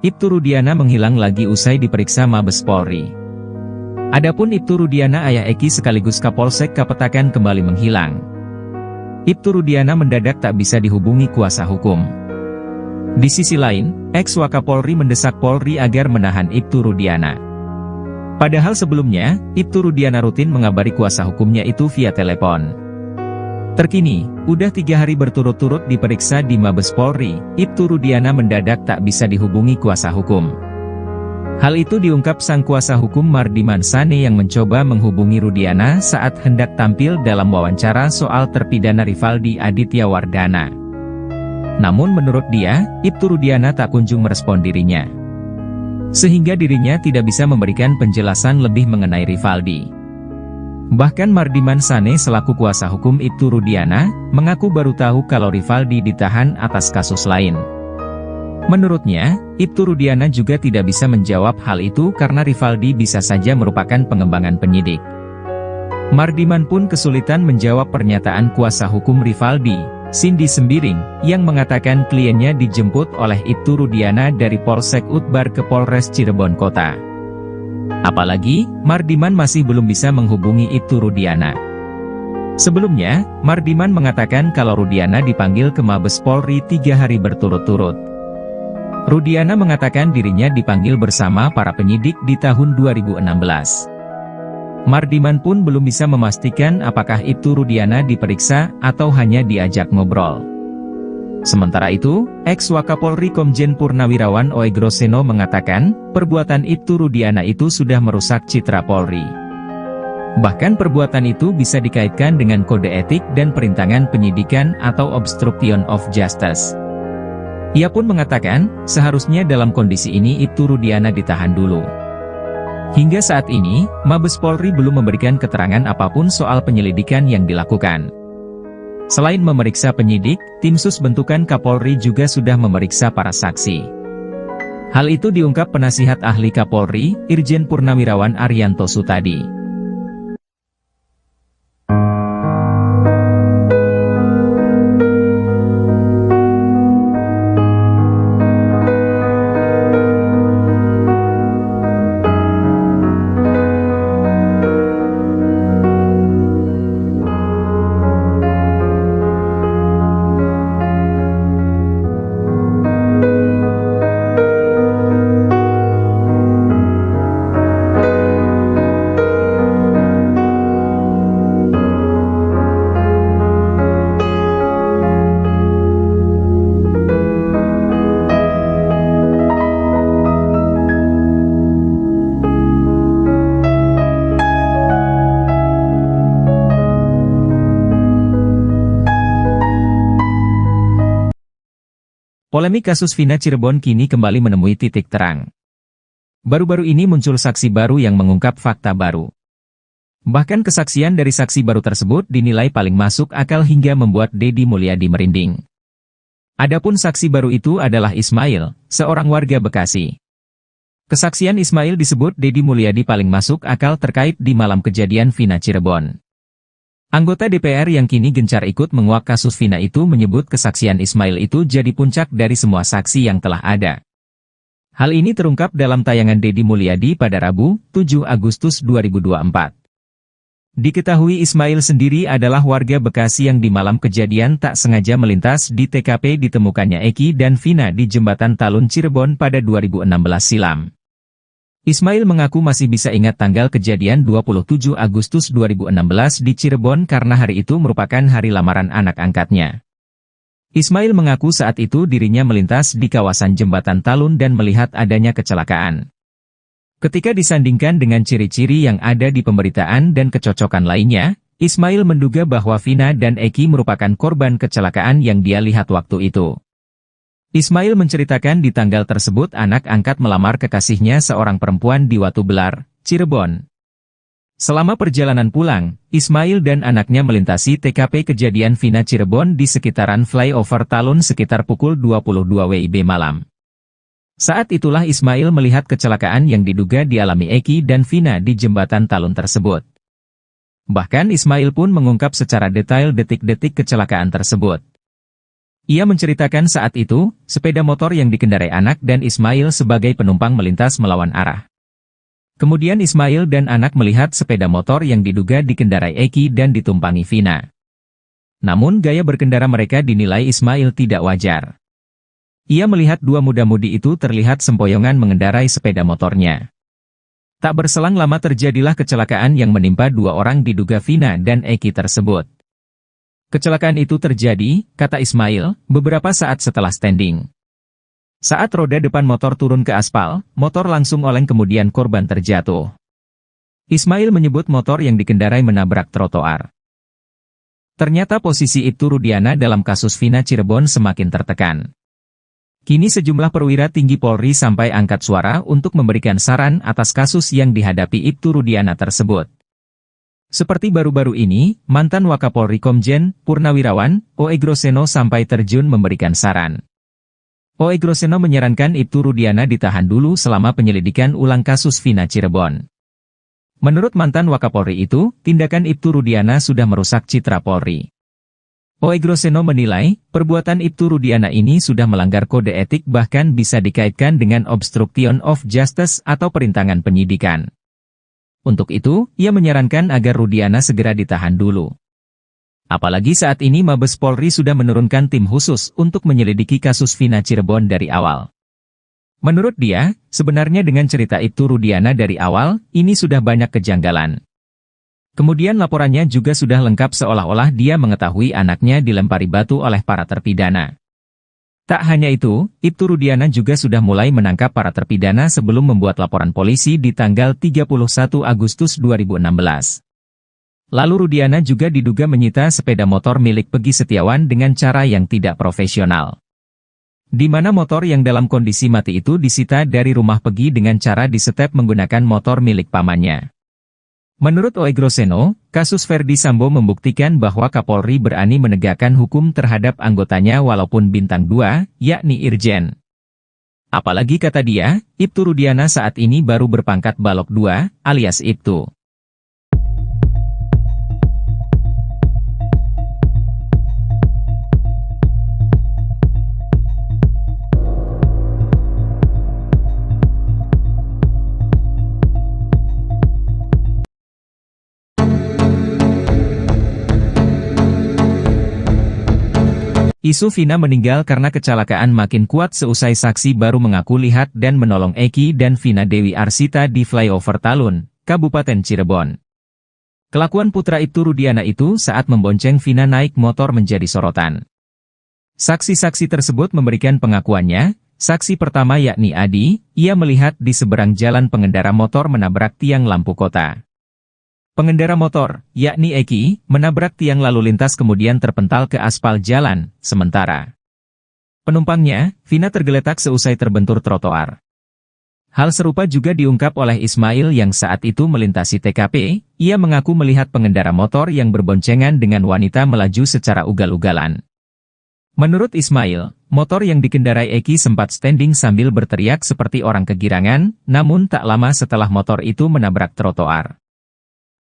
Ibtu Rudiana menghilang lagi usai diperiksa Mabes Polri. Adapun Ibtu Rudiana ayah Eki sekaligus Kapolsek Kapetakan kembali menghilang. Ibtu Rudiana mendadak tak bisa dihubungi kuasa hukum. Di sisi lain, ex-Wakapolri mendesak Polri agar menahan Ibtu Rudiana. Padahal sebelumnya, Ibtu Rudiana rutin mengabari kuasa hukumnya itu via telepon. Terkini, udah 3 hari berturut-turut diperiksa di Mabes Polri, Ibtu Rudiana mendadak tak bisa dihubungi kuasa hukum. Hal itu diungkap sang kuasa hukum Mardiman Sane yang mencoba menghubungi Rudiana saat hendak tampil dalam wawancara soal terpidana Rivaldi Aditya Wardana. Namun menurut dia, Ibtu Rudiana tak kunjung merespon dirinya, sehingga dirinya tidak bisa memberikan penjelasan lebih mengenai Rivaldi. Bahkan Mardiman Sane selaku kuasa hukum Ibtu Rudiana, mengaku baru tahu kalau Rivaldi ditahan atas kasus lain. Menurutnya, Ibtu Rudiana juga tidak bisa menjawab hal itu karena Rivaldi bisa saja merupakan pengembangan penyidik. Mardiman pun kesulitan menjawab pernyataan kuasa hukum Rivaldi, Cindy Sembiring, yang mengatakan kliennya dijemput oleh Ibtu Rudiana dari Polsek Utbar ke Polres Cirebon Kota. Apalagi, Mardiman masih belum bisa menghubungi Ibtu Rudiana. Sebelumnya, Mardiman mengatakan kalau Rudiana dipanggil ke Mabes Polri 3 hari berturut-turut. Rudiana mengatakan dirinya dipanggil bersama para penyidik di tahun 2016. Mardiman pun belum bisa memastikan apakah Ibtu Rudiana diperiksa atau hanya diajak ngobrol. Sementara itu, ex-Wakapolri Komjen Purnawirawan Oey Groseno mengatakan, perbuatan Ibtu Rudiana itu sudah merusak citra Polri. Bahkan perbuatan itu bisa dikaitkan dengan kode etik dan perintangan penyidikan atau obstruction of justice. Ia pun mengatakan, seharusnya dalam kondisi ini Ibtu Rudiana ditahan dulu. Hingga saat ini, Mabes Polri belum memberikan keterangan apapun soal penyelidikan yang dilakukan. Selain memeriksa penyidik, tim sus bentukan Kapolri juga sudah memeriksa para saksi. Hal itu diungkap penasihat ahli Kapolri, Irjen Purnawirawan Arianto Sutadi. Polemik kasus Vina Cirebon kini kembali menemui titik terang. Baru-baru ini muncul saksi baru yang mengungkap fakta baru. Bahkan kesaksian dari saksi baru tersebut dinilai paling masuk akal hingga membuat Deddy Mulyadi merinding. Adapun saksi baru itu adalah Ismail, seorang warga Bekasi. Kesaksian Ismail disebut Deddy Mulyadi paling masuk akal terkait di malam kejadian Vina Cirebon. Anggota DPR yang kini gencar ikut menguak kasus Vina itu menyebut kesaksian Ismail itu jadi puncak dari semua saksi yang telah ada. Hal ini terungkap dalam tayangan Deddy Mulyadi pada Rabu, 7 Agustus 2024. Diketahui Ismail sendiri adalah warga Bekasi yang di malam kejadian tak sengaja melintas di TKP ditemukannya Eki dan Vina di Jembatan Talun Cirebon pada 2016 silam. Ismail mengaku masih bisa ingat tanggal kejadian 27 Agustus 2016 di Cirebon karena hari itu merupakan hari lamaran anak angkatnya. Ismail mengaku saat itu dirinya melintas di kawasan Jembatan Talun dan melihat adanya kecelakaan. Ketika disandingkan dengan ciri-ciri yang ada di pemberitaan dan kecocokan lainnya, Ismail menduga bahwa Vina dan Eki merupakan korban kecelakaan yang dia lihat waktu itu. Ismail menceritakan di tanggal tersebut anak angkat melamar kekasihnya seorang perempuan di Watu Belar, Cirebon. Selama perjalanan pulang, Ismail dan anaknya melintasi TKP kejadian Vina Cirebon di sekitaran flyover Talun sekitar pukul 22 WIB malam. Saat itulah Ismail melihat kecelakaan yang diduga dialami Eki dan Vina di Jembatan Talun tersebut. Bahkan Ismail pun mengungkap secara detail detik-detik kecelakaan tersebut. Ia menceritakan saat itu, sepeda motor yang dikendarai anak dan Ismail sebagai penumpang melintas melawan arah. Kemudian Ismail dan anak melihat sepeda motor yang diduga dikendarai Eki dan ditumpangi Vina. Namun gaya berkendara mereka dinilai Ismail tidak wajar. Ia melihat dua muda-mudi itu terlihat sempoyongan mengendarai sepeda motornya. Tak berselang lama terjadilah kecelakaan yang menimpa dua orang diduga Vina dan Eki tersebut. Kecelakaan itu terjadi, kata Ismail, beberapa saat setelah standing. Saat roda depan motor turun ke aspal, motor langsung oleng kemudian korban terjatuh. Ismail menyebut motor yang dikendarai menabrak trotoar. Ternyata posisi Ibtu Rudiana dalam kasus Vina Cirebon semakin tertekan. Kini sejumlah perwira tinggi Polri sampai angkat suara untuk memberikan saran atas kasus yang dihadapi Ibtu Rudiana tersebut. Seperti baru-baru ini, mantan Wakapolri Komjen Purnawirawan, O.E. Groseno sampai terjun memberikan saran. O.E. Groseno menyarankan Ibtu Rudiana ditahan dulu selama penyelidikan ulang kasus Vina Cirebon. Menurut mantan Wakapolri itu, tindakan Ibtu Rudiana sudah merusak citra Polri. O.E. Groseno menilai, perbuatan Ibtu Rudiana ini sudah melanggar kode etik bahkan bisa dikaitkan dengan obstruction of justice atau perintangan penyidikan. Untuk itu, ia menyarankan agar Rudiana segera ditahan dulu. Apalagi saat ini Mabes Polri sudah menurunkan tim khusus untuk menyelidiki kasus Vina Cirebon dari awal. Menurut dia, sebenarnya dengan cerita Ibtu Rudiana dari awal, ini sudah banyak kejanggalan. Kemudian laporannya juga sudah lengkap seolah-olah dia mengetahui anaknya dilempari batu oleh para terpidana. Tak hanya itu, Ibtu Rudiana juga sudah mulai menangkap para terpidana sebelum membuat laporan polisi di tanggal 31 Agustus 2016. Lalu Rudiana juga diduga menyita sepeda motor milik Pegi Setiawan dengan cara yang tidak profesional. Di mana motor yang dalam kondisi mati itu disita dari rumah Pegi dengan cara disetep menggunakan motor milik pamannya. Menurut O.E. Groseno, kasus Ferdy Sambo membuktikan bahwa Kapolri berani menegakkan hukum terhadap anggotanya walaupun bintang 2, yakni Irjen. Apalagi kata dia, Ibtu Rudiana saat ini baru berpangkat Balok 2, alias Ibtu. Isu Vina meninggal karena kecelakaan makin kuat seusai saksi baru mengaku lihat dan menolong Eki dan Vina Dewi Arsita di flyover Talun, Kabupaten Cirebon. Kelakuan putra Ibtu Rudiana itu saat membonceng Vina naik motor menjadi sorotan. Saksi-saksi tersebut memberikan pengakuannya. Saksi pertama yakni Adi, ia melihat di seberang jalan pengendara motor menabrak tiang lampu kota. Pengendara motor, yakni Eki, menabrak tiang lalu lintas kemudian terpental ke aspal jalan, sementara Penumpangnya, Vina tergeletak seusai terbentur trotoar. Hal serupa juga diungkap oleh Ismail yang saat itu melintasi TKP, ia mengaku melihat pengendara motor yang berboncengan dengan wanita melaju secara ugal-ugalan. Menurut Ismail, motor yang dikendarai Eki sempat standing sambil berteriak seperti orang kegirangan, namun tak lama setelah motor itu menabrak trotoar.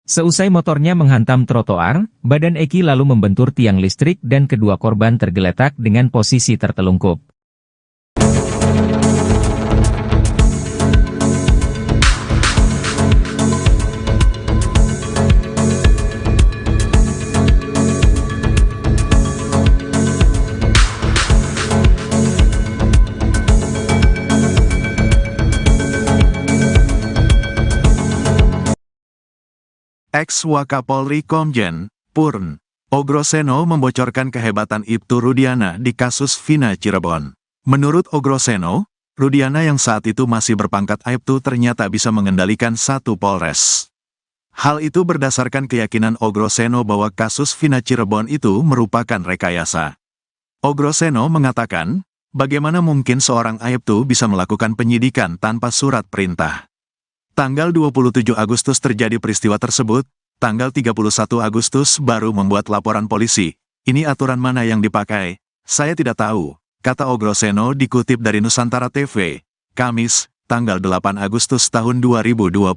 Seusai motornya menghantam trotoar, badan Eki lalu membentur tiang listrik dan kedua korban tergeletak dengan posisi tertelungkup. Ex-Wakapolri Komjen, Purn, Ogroseno membocorkan kehebatan Ibtu Rudiana di kasus Vina Cirebon. Menurut Ogroseno, Rudiana yang saat itu masih berpangkat Aibtu ternyata bisa mengendalikan satu Polres. Hal itu berdasarkan keyakinan Ogroseno bahwa kasus Vina Cirebon itu merupakan rekayasa. Ogroseno mengatakan, bagaimana mungkin seorang Aibtu bisa melakukan penyidikan tanpa surat perintah? Tanggal 27 Agustus terjadi peristiwa tersebut, tanggal 31 Agustus baru membuat laporan polisi. Ini aturan mana yang dipakai? Saya tidak tahu, kata Ogroseno dikutip dari Nusantara TV, Kamis, tanggal 8 Agustus tahun 2024.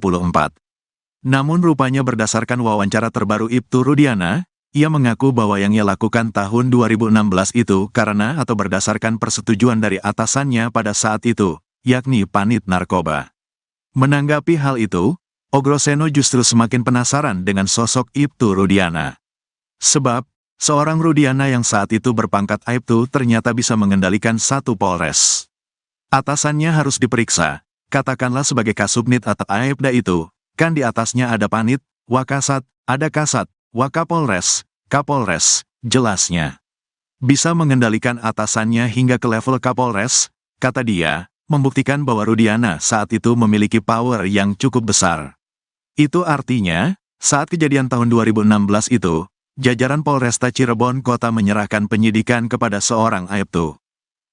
Namun rupanya berdasarkan wawancara terbaru Ibtu Rudiana, ia mengaku bahwa yang ia lakukan tahun 2016 itu karena atau berdasarkan persetujuan dari atasannya pada saat itu, yakni Panit Narkoba. Menanggapi hal itu, Ogroseno justru semakin penasaran dengan sosok Ibtu Rudiana. Sebab, seorang Rudiana yang saat itu berpangkat Aibtu ternyata bisa mengendalikan satu Polres. Atasannya harus diperiksa, katakanlah sebagai Kasubnit atau Aibda itu, kan di atasnya ada Panit, Wakasat, ada Kasat, Wakapolres, Kapolres, jelasnya. Bisa mengendalikan atasannya hingga ke level Kapolres, kata dia, membuktikan bahwa Rudiana saat itu memiliki power yang cukup besar. Itu artinya, saat kejadian tahun 2016 itu, jajaran Polresta Cirebon Kota menyerahkan penyidikan kepada seorang Aibtu.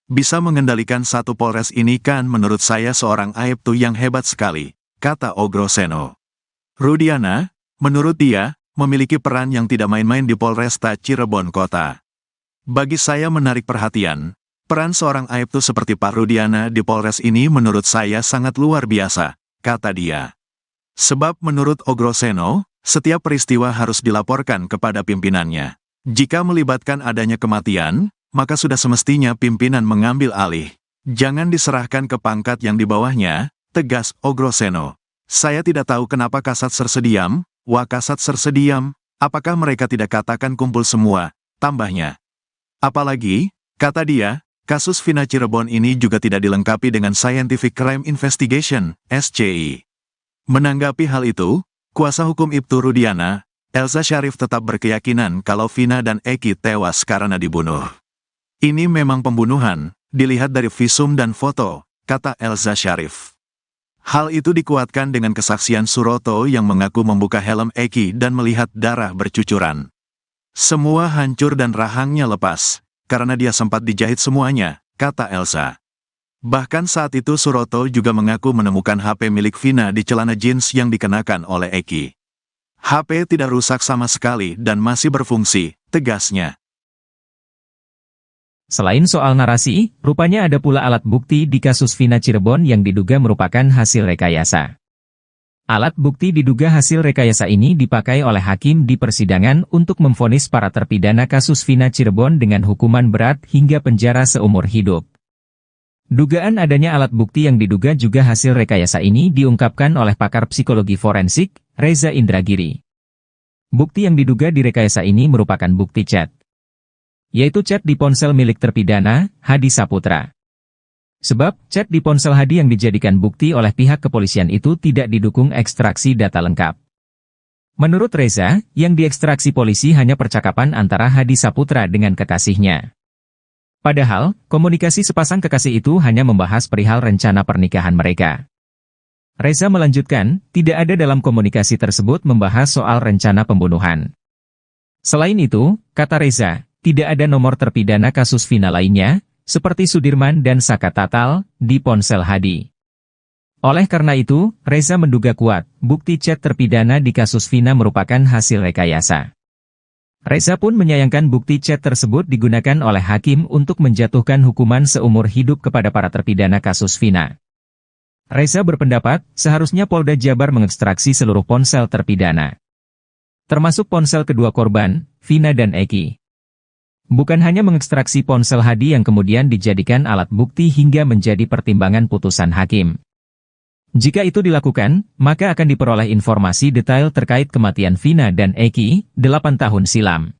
Bisa mengendalikan satu Polres ini kan menurut saya seorang Aibtu yang hebat sekali, kata Ogroseno. Rudiana, menurut dia, memiliki peran yang tidak main-main di Polresta Cirebon Kota. Bagi saya menarik perhatian, peran seorang Aibtu seperti Pak Rudiana di Polres ini menurut saya sangat luar biasa, kata dia. Sebab menurut Ogroseno, setiap peristiwa harus dilaporkan kepada pimpinannya. Jika melibatkan adanya kematian, maka sudah semestinya pimpinan mengambil alih. Jangan diserahkan ke pangkat yang di bawahnya, tegas Ogroseno. Saya tidak tahu kenapa Kasat Sersediam, Wakasat Sersediam, apakah mereka tidak katakan kumpul semua, tambahnya. Apalagi, kata dia, kasus Vina Cirebon ini juga tidak dilengkapi dengan Scientific Crime Investigation, SCI. Menanggapi hal itu, kuasa hukum Ibtu Rudiana, Elza Syarif tetap berkeyakinan kalau Vina dan Eki tewas karena dibunuh. Ini memang pembunuhan, dilihat dari visum dan foto, kata Elza Syarif. Hal itu dikuatkan dengan kesaksian Suroto yang mengaku membuka helm Eki dan melihat darah bercucuran. Semua hancur dan rahangnya lepas, karena dia sempat dijahit semuanya, kata Elsa. Bahkan saat itu Suroto juga mengaku menemukan HP milik Vina di celana jeans yang dikenakan oleh Eki. HP tidak rusak sama sekali dan masih berfungsi, tegasnya. Selain soal narasi, rupanya ada pula alat bukti di kasus Vina Cirebon yang diduga merupakan hasil rekayasa. Alat bukti diduga hasil rekayasa ini dipakai oleh hakim di persidangan untuk memvonis para terpidana kasus Vina Cirebon dengan hukuman berat hingga penjara seumur hidup. Dugaan adanya alat bukti yang diduga juga hasil rekayasa ini diungkapkan oleh pakar psikologi forensik, Reza Indragiri. Bukti yang diduga direkayasa ini merupakan bukti chat, yaitu chat di ponsel milik terpidana, Hadi Saputra. Sebab, chat di ponsel Hadi yang dijadikan bukti oleh pihak kepolisian itu tidak didukung ekstraksi data lengkap. Menurut Reza, yang diekstraksi polisi hanya percakapan antara Hadi Saputra dengan kekasihnya. Padahal, komunikasi sepasang kekasih itu hanya membahas perihal rencana pernikahan mereka. Reza melanjutkan, tidak ada dalam komunikasi tersebut membahas soal rencana pembunuhan. Selain itu, kata Reza, tidak ada nomor terpidana kasus Vina lainnya, seperti Sudirman dan Saka Tatal, di ponsel Hadi. Oleh karena itu, Reza menduga kuat, bukti chat terpidana di kasus Vina merupakan hasil rekayasa. Reza pun menyayangkan bukti chat tersebut digunakan oleh hakim untuk menjatuhkan hukuman seumur hidup kepada para terpidana kasus Vina. Reza berpendapat, seharusnya Polda Jabar mengekstraksi seluruh ponsel terpidana, termasuk ponsel kedua korban, Vina dan Eki. Bukan hanya mengekstraksi ponsel Hadi yang kemudian dijadikan alat bukti hingga menjadi pertimbangan putusan hakim. Jika itu dilakukan, maka akan diperoleh informasi detail terkait kematian Vina dan Eki, 8 tahun silam.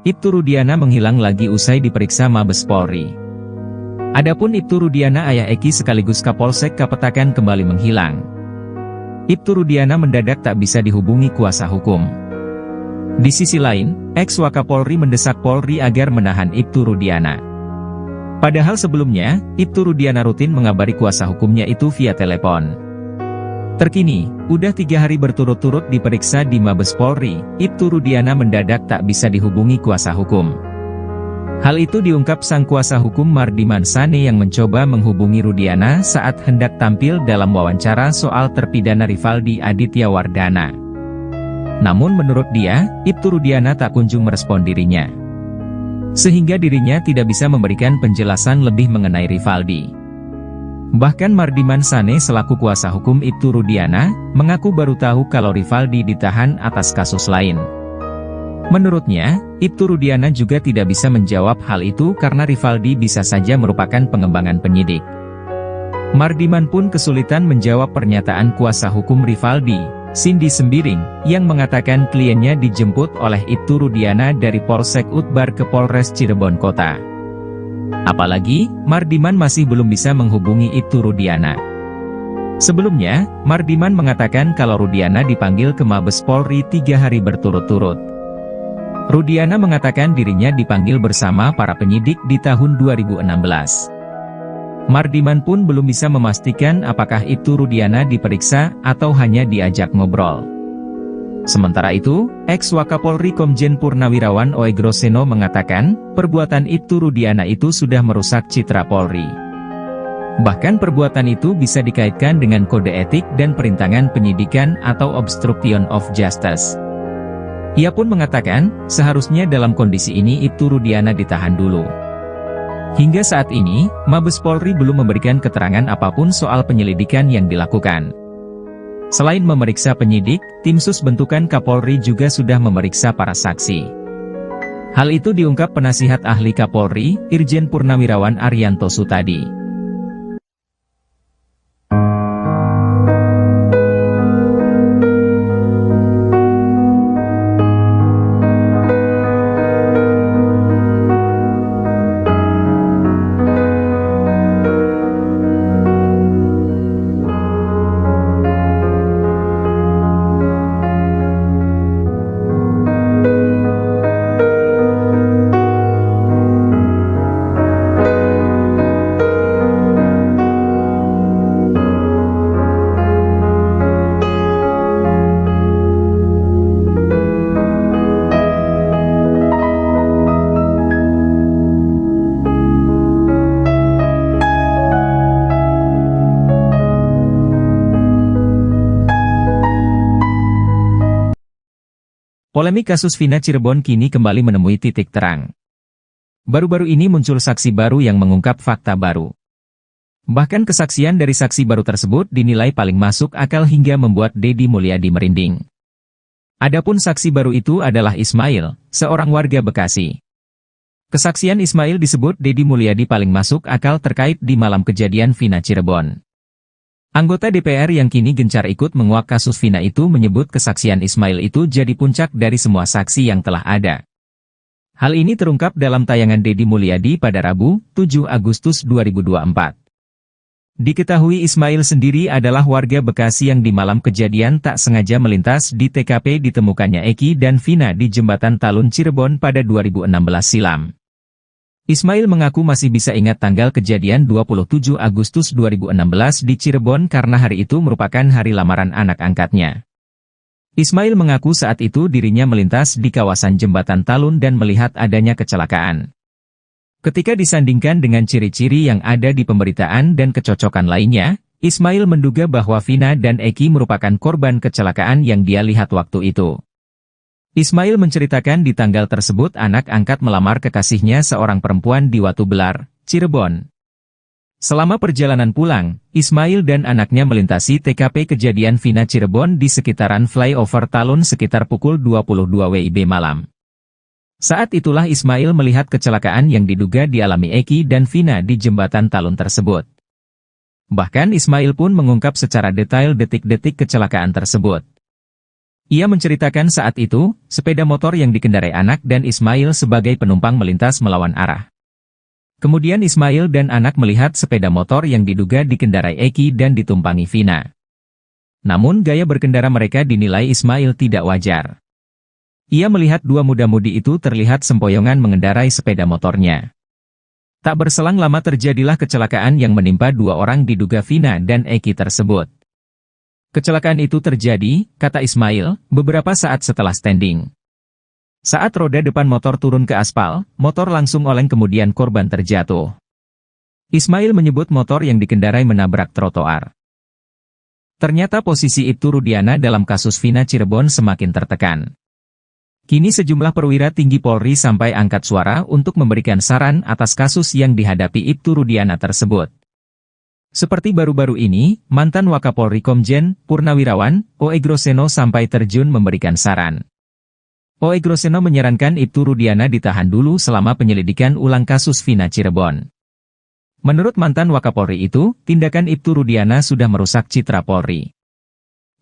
Ibtu Rudiana menghilang lagi usai diperiksa Mabes Polri. Adapun Ibtu Rudiana ayah Eki sekaligus Kapolsek Kapetakan kembali menghilang. Ibtu Rudiana mendadak tak bisa dihubungi kuasa hukum. Di sisi lain, ex-Wakapolri mendesak Polri agar menahan Ibtu Rudiana. Padahal sebelumnya, Ibtu Rudiana rutin mengabari kuasa hukumnya itu via telepon. Terkini, udah 3 hari berturut-turut diperiksa di Mabes Polri, Ibtu Rudiana mendadak tak bisa dihubungi kuasa hukum. Hal itu diungkap sang kuasa hukum Mardiman Sane yang mencoba menghubungi Rudiana saat hendak tampil dalam wawancara soal terpidana Rivaldi Aditya Wardana. Namun menurut dia, Ibtu Rudiana tak kunjung merespon dirinya, sehingga dirinya tidak bisa memberikan penjelasan lebih mengenai Rivaldi. Bahkan Mardiman Sane selaku kuasa hukum Ibtu Rudiana, mengaku baru tahu kalau Rivaldi ditahan atas kasus lain. Menurutnya, Ibtu Rudiana juga tidak bisa menjawab hal itu karena Rivaldi bisa saja merupakan pengembangan penyidik. Mardiman pun kesulitan menjawab pernyataan kuasa hukum Rivaldi, Cindy Sembiring, yang mengatakan kliennya dijemput oleh Ibtu Rudiana dari Polsek Utbar ke Polres Cirebon Kota. Apalagi, Mardiman masih belum bisa menghubungi Ibtu Rudiana. Sebelumnya, Mardiman mengatakan kalau Rudiana dipanggil ke Mabes Polri 3 hari berturut-turut. Rudiana mengatakan dirinya dipanggil bersama para penyidik di tahun 2016. Mardiman pun belum bisa memastikan apakah Ibtu Rudiana diperiksa atau hanya diajak ngobrol. Sementara itu, ex-Wakapolri Komjen Purnawirawan Oegroseno mengatakan, perbuatan Ibtu Rudiana itu sudah merusak citra Polri. Bahkan perbuatan itu bisa dikaitkan dengan kode etik dan perintangan penyidikan atau obstruction of justice. Ia pun mengatakan, seharusnya dalam kondisi ini Ibtu Rudiana ditahan dulu. Hingga saat ini, Mabes Polri belum memberikan keterangan apapun soal penyelidikan yang dilakukan. Selain memeriksa penyidik, tim sus bentukan Kapolri juga sudah memeriksa para saksi. Hal itu diungkap penasihat ahli Kapolri, Irjen Purnawirawan Arianto Sutadi. Polemik kasus Vina Cirebon kini kembali menemui titik terang. Baru-baru ini muncul saksi baru yang mengungkap fakta baru. Bahkan kesaksian dari saksi baru tersebut dinilai paling masuk akal hingga membuat Deddy Mulyadi merinding. Adapun saksi baru itu adalah Ismail, seorang warga Bekasi. Kesaksian Ismail disebut Deddy Mulyadi paling masuk akal terkait di malam kejadian Vina Cirebon. Anggota DPR yang kini gencar ikut menguak kasus Vina itu menyebut kesaksian Ismail itu jadi puncak dari semua saksi yang telah ada. Hal ini terungkap dalam tayangan Deddy Mulyadi pada Rabu, 7 Agustus 2024. Diketahui Ismail sendiri adalah warga Bekasi yang di malam kejadian tak sengaja melintas di TKP ditemukannya Eki dan Vina di Jembatan Talun Cirebon pada 2016 silam. Ismail mengaku masih bisa ingat tanggal kejadian 27 Agustus 2016 di Cirebon karena hari itu merupakan hari lamaran anak angkatnya. Ismail mengaku saat itu dirinya melintas di kawasan Jembatan Talun dan melihat adanya kecelakaan. Ketika disandingkan dengan ciri-ciri yang ada di pemberitaan dan kecocokan lainnya, Ismail menduga bahwa Vina dan Eki merupakan korban kecelakaan yang dia lihat waktu itu. Ismail menceritakan di tanggal tersebut anak angkat melamar kekasihnya seorang perempuan di Watu Belar, Cirebon. Selama perjalanan pulang, Ismail dan anaknya melintasi TKP kejadian Vina Cirebon di sekitaran flyover Talun sekitar pukul 22 WIB malam. Saat itulah Ismail melihat kecelakaan yang diduga dialami Eki dan Vina di jembatan Talun tersebut. Bahkan Ismail pun mengungkap secara detail detik-detik kecelakaan tersebut. Ia menceritakan saat itu, sepeda motor yang dikendarai anak dan Ismail sebagai penumpang melintas melawan arah. Kemudian Ismail dan anak melihat sepeda motor yang diduga dikendarai Eki dan ditumpangi Vina. Namun gaya berkendara mereka dinilai Ismail tidak wajar. Ia melihat dua muda-mudi itu terlihat sempoyongan mengendarai sepeda motornya. Tak berselang lama terjadilah kecelakaan yang menimpa dua orang diduga Vina dan Eki tersebut. Kecelakaan itu terjadi, kata Ismail, beberapa saat setelah standing. Saat roda depan motor turun ke aspal, motor langsung oleng kemudian korban terjatuh. Ismail menyebut motor yang dikendarai menabrak trotoar. Ternyata posisi Ibtu Rudiana dalam kasus Vina Cirebon semakin tertekan. Kini sejumlah perwira tinggi Polri sampai angkat suara untuk memberikan saran atas kasus yang dihadapi Ibtu Rudiana tersebut. Seperti baru-baru ini, mantan Wakapolri Komjen Purnawirawan, O.E. Groseno sampai terjun memberikan saran. O.E. Groseno menyarankan Ibtu Rudiana ditahan dulu selama penyelidikan ulang kasus Vina Cirebon. Menurut mantan Wakapolri itu, tindakan Ibtu Rudiana sudah merusak citra Polri.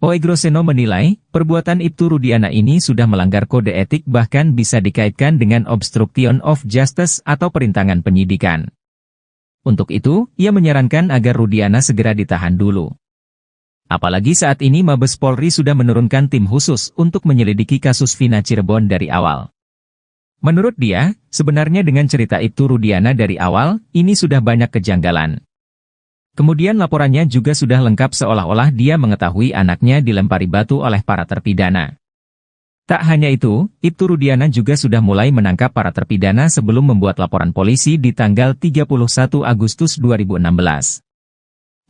O.E. Groseno menilai, perbuatan Ibtu Rudiana ini sudah melanggar kode etik bahkan bisa dikaitkan dengan obstruction of justice atau perintangan penyidikan. Untuk itu, ia menyarankan agar Rudiana segera ditahan dulu. Apalagi saat ini Mabes Polri sudah menurunkan tim khusus untuk menyelidiki kasus Vina Cirebon dari awal. Menurut dia, sebenarnya dengan cerita Ibtu Rudiana dari awal, ini sudah banyak kejanggalan. Kemudian laporannya juga sudah lengkap seolah-olah dia mengetahui anaknya dilempari batu oleh para terpidana. Tak hanya itu, Ibtu Rudiana juga sudah mulai menangkap para terpidana sebelum membuat laporan polisi di tanggal 31 Agustus 2016.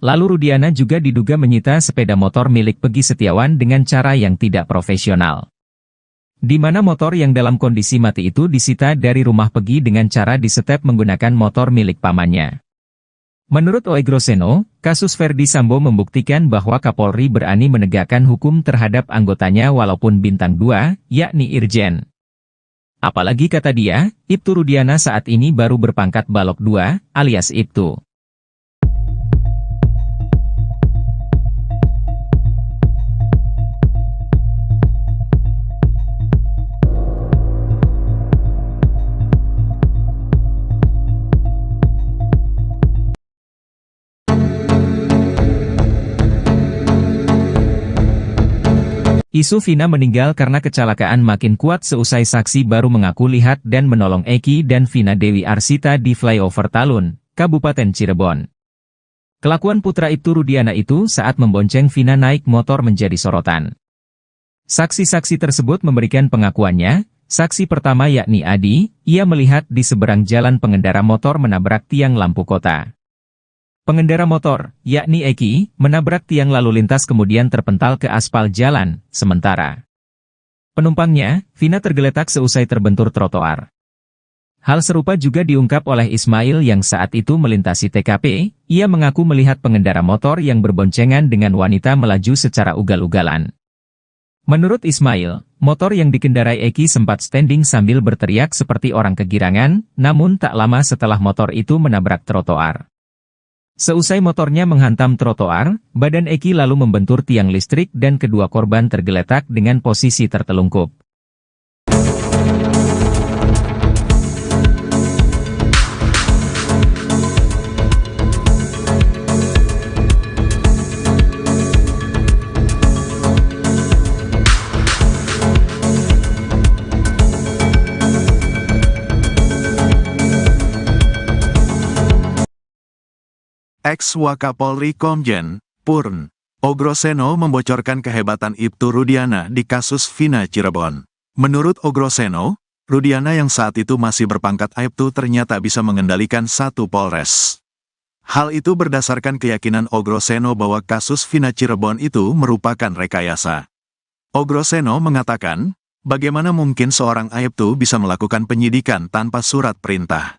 Lalu Rudiana juga diduga menyita sepeda motor milik Pegi Setiawan dengan cara yang tidak profesional. Di mana motor yang dalam kondisi mati itu disita dari rumah Pegi dengan cara disetep menggunakan motor milik pamannya. Menurut O.E. Groseno, kasus Verdi Sambo membuktikan bahwa Kapolri berani menegakkan hukum terhadap anggotanya walaupun bintang 2, yakni Irjen. Apalagi kata dia, Ibtu Rudiana saat ini baru berpangkat Balok 2, alias Ibtu. Isu Vina meninggal karena kecelakaan makin kuat seusai saksi baru mengaku lihat dan menolong Eki dan Vina Dewi Arsita di flyover Talun, Kabupaten Cirebon. Kelakuan putra Ibtu Rudiana itu saat membonceng Vina naik motor menjadi sorotan. Saksi-saksi tersebut memberikan pengakuannya. Saksi pertama yakni Adi, ia melihat di seberang jalan pengendara motor menabrak tiang lampu kota. Pengendara motor, yakni Eki, menabrak tiang lalu lintas kemudian terpental ke aspal jalan, sementara penumpangnya, Vina tergeletak seusai terbentur trotoar. Hal serupa juga diungkap oleh Ismail yang saat itu melintasi TKP, ia mengaku melihat pengendara motor yang berboncengan dengan wanita melaju secara ugal-ugalan. Menurut Ismail, motor yang dikendarai Eki sempat standing sambil berteriak seperti orang kegirangan, namun tak lama setelah motor itu menabrak trotoar. Seusai motornya menghantam trotoar, badan Eki lalu membentur tiang listrik dan kedua korban tergeletak dengan posisi tertelungkup. Ex-Wakapolri Komjen Purn Ogroseno membocorkan kehebatan Ibtu Rudiana di kasus Vina Cirebon. Menurut Ogroseno, Rudiana yang saat itu masih berpangkat Aibtu ternyata bisa mengendalikan satu Polres. Hal itu berdasarkan keyakinan Ogroseno bahwa kasus Vina Cirebon itu merupakan rekayasa. Ogroseno mengatakan, bagaimana mungkin seorang Aibtu bisa melakukan penyidikan tanpa surat perintah?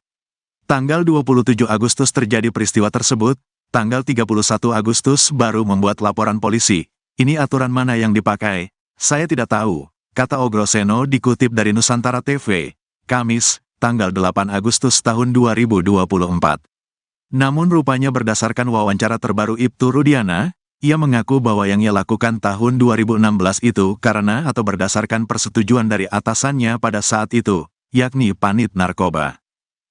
Tanggal 27 Agustus terjadi peristiwa tersebut, tanggal 31 Agustus baru membuat laporan polisi. Ini aturan mana yang dipakai? Saya tidak tahu, kata Ogroseno dikutip dari Nusantara TV, Kamis, tanggal 8 Agustus tahun 2024. Namun rupanya berdasarkan wawancara terbaru Ibtu Rudiana, ia mengaku bahwa yang ia lakukan tahun 2016 itu karena atau berdasarkan persetujuan dari atasannya pada saat itu, yakni Panit Narkoba.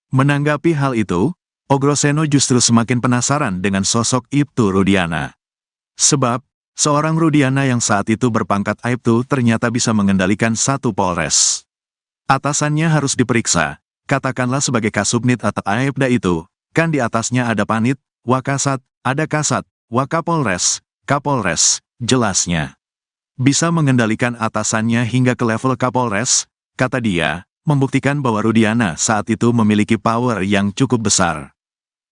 Menanggapi hal itu, Ogroseno justru semakin penasaran dengan sosok Ibtu Rudiana. Sebab, seorang Rudiana yang saat itu berpangkat Aibtu ternyata bisa mengendalikan satu Polres. Atasannya harus diperiksa, katakanlah sebagai Kasubnit atau Aibda itu, kan di atasnya ada Panit, Wakasat, ada Kasat, Wakapolres, Kapolres, jelasnya. Bisa mengendalikan atasannya hingga ke level Kapolres, kata dia, membuktikan bahwa Rudiana saat itu memiliki power yang cukup besar.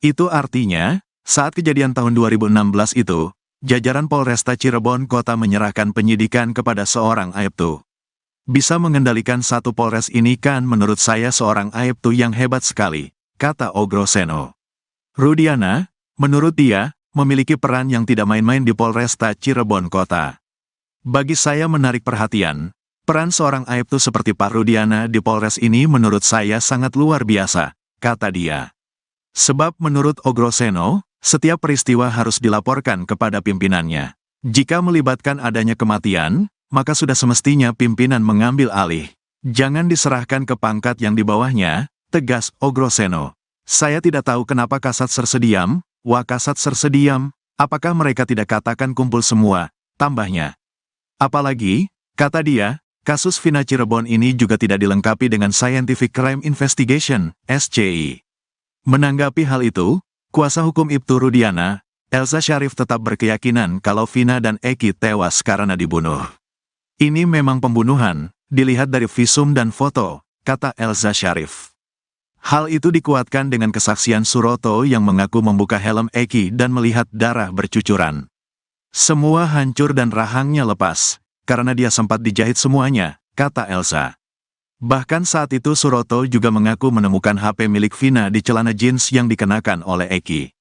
Itu artinya, saat kejadian tahun 2016 itu, jajaran Polresta Cirebon Kota menyerahkan penyidikan kepada seorang Aibtu. Bisa mengendalikan satu Polres ini kan menurut saya seorang Aibtu yang hebat sekali, kata Ogroseno. Rudiana, menurut dia, memiliki peran yang tidak main-main di Polresta Cirebon Kota. Bagi saya menarik perhatian, peran seorang Aibtu seperti Pak Rudiana di Polres ini menurut saya sangat luar biasa, kata dia. Sebab menurut Ogroseno, setiap peristiwa harus dilaporkan kepada pimpinannya. Jika melibatkan adanya kematian, maka sudah semestinya pimpinan mengambil alih. Jangan diserahkan ke pangkat yang di bawahnya, tegas Ogroseno. Saya tidak tahu kenapa Kasat Sersediam, Wakasat Sersediam, apakah mereka tidak katakan kumpul semua, tambahnya. Apalagi, kata dia, kasus Vina Cirebon ini juga tidak dilengkapi dengan Scientific Crime Investigation, SCI. Menanggapi hal itu, kuasa hukum Ibtu Rudiana, Elza Syarif tetap berkeyakinan kalau Vina dan Eki tewas karena dibunuh. Ini memang pembunuhan, dilihat dari visum dan foto, kata Elza Syarif. Hal itu dikuatkan dengan kesaksian Suroto yang mengaku membuka helm Eki dan melihat darah bercucuran. Semua hancur dan rahangnya lepas, karena dia sempat dijahit semuanya, kata Elza. Bahkan saat itu Suroto juga mengaku menemukan HP milik Vina di celana jeans yang dikenakan oleh Eki.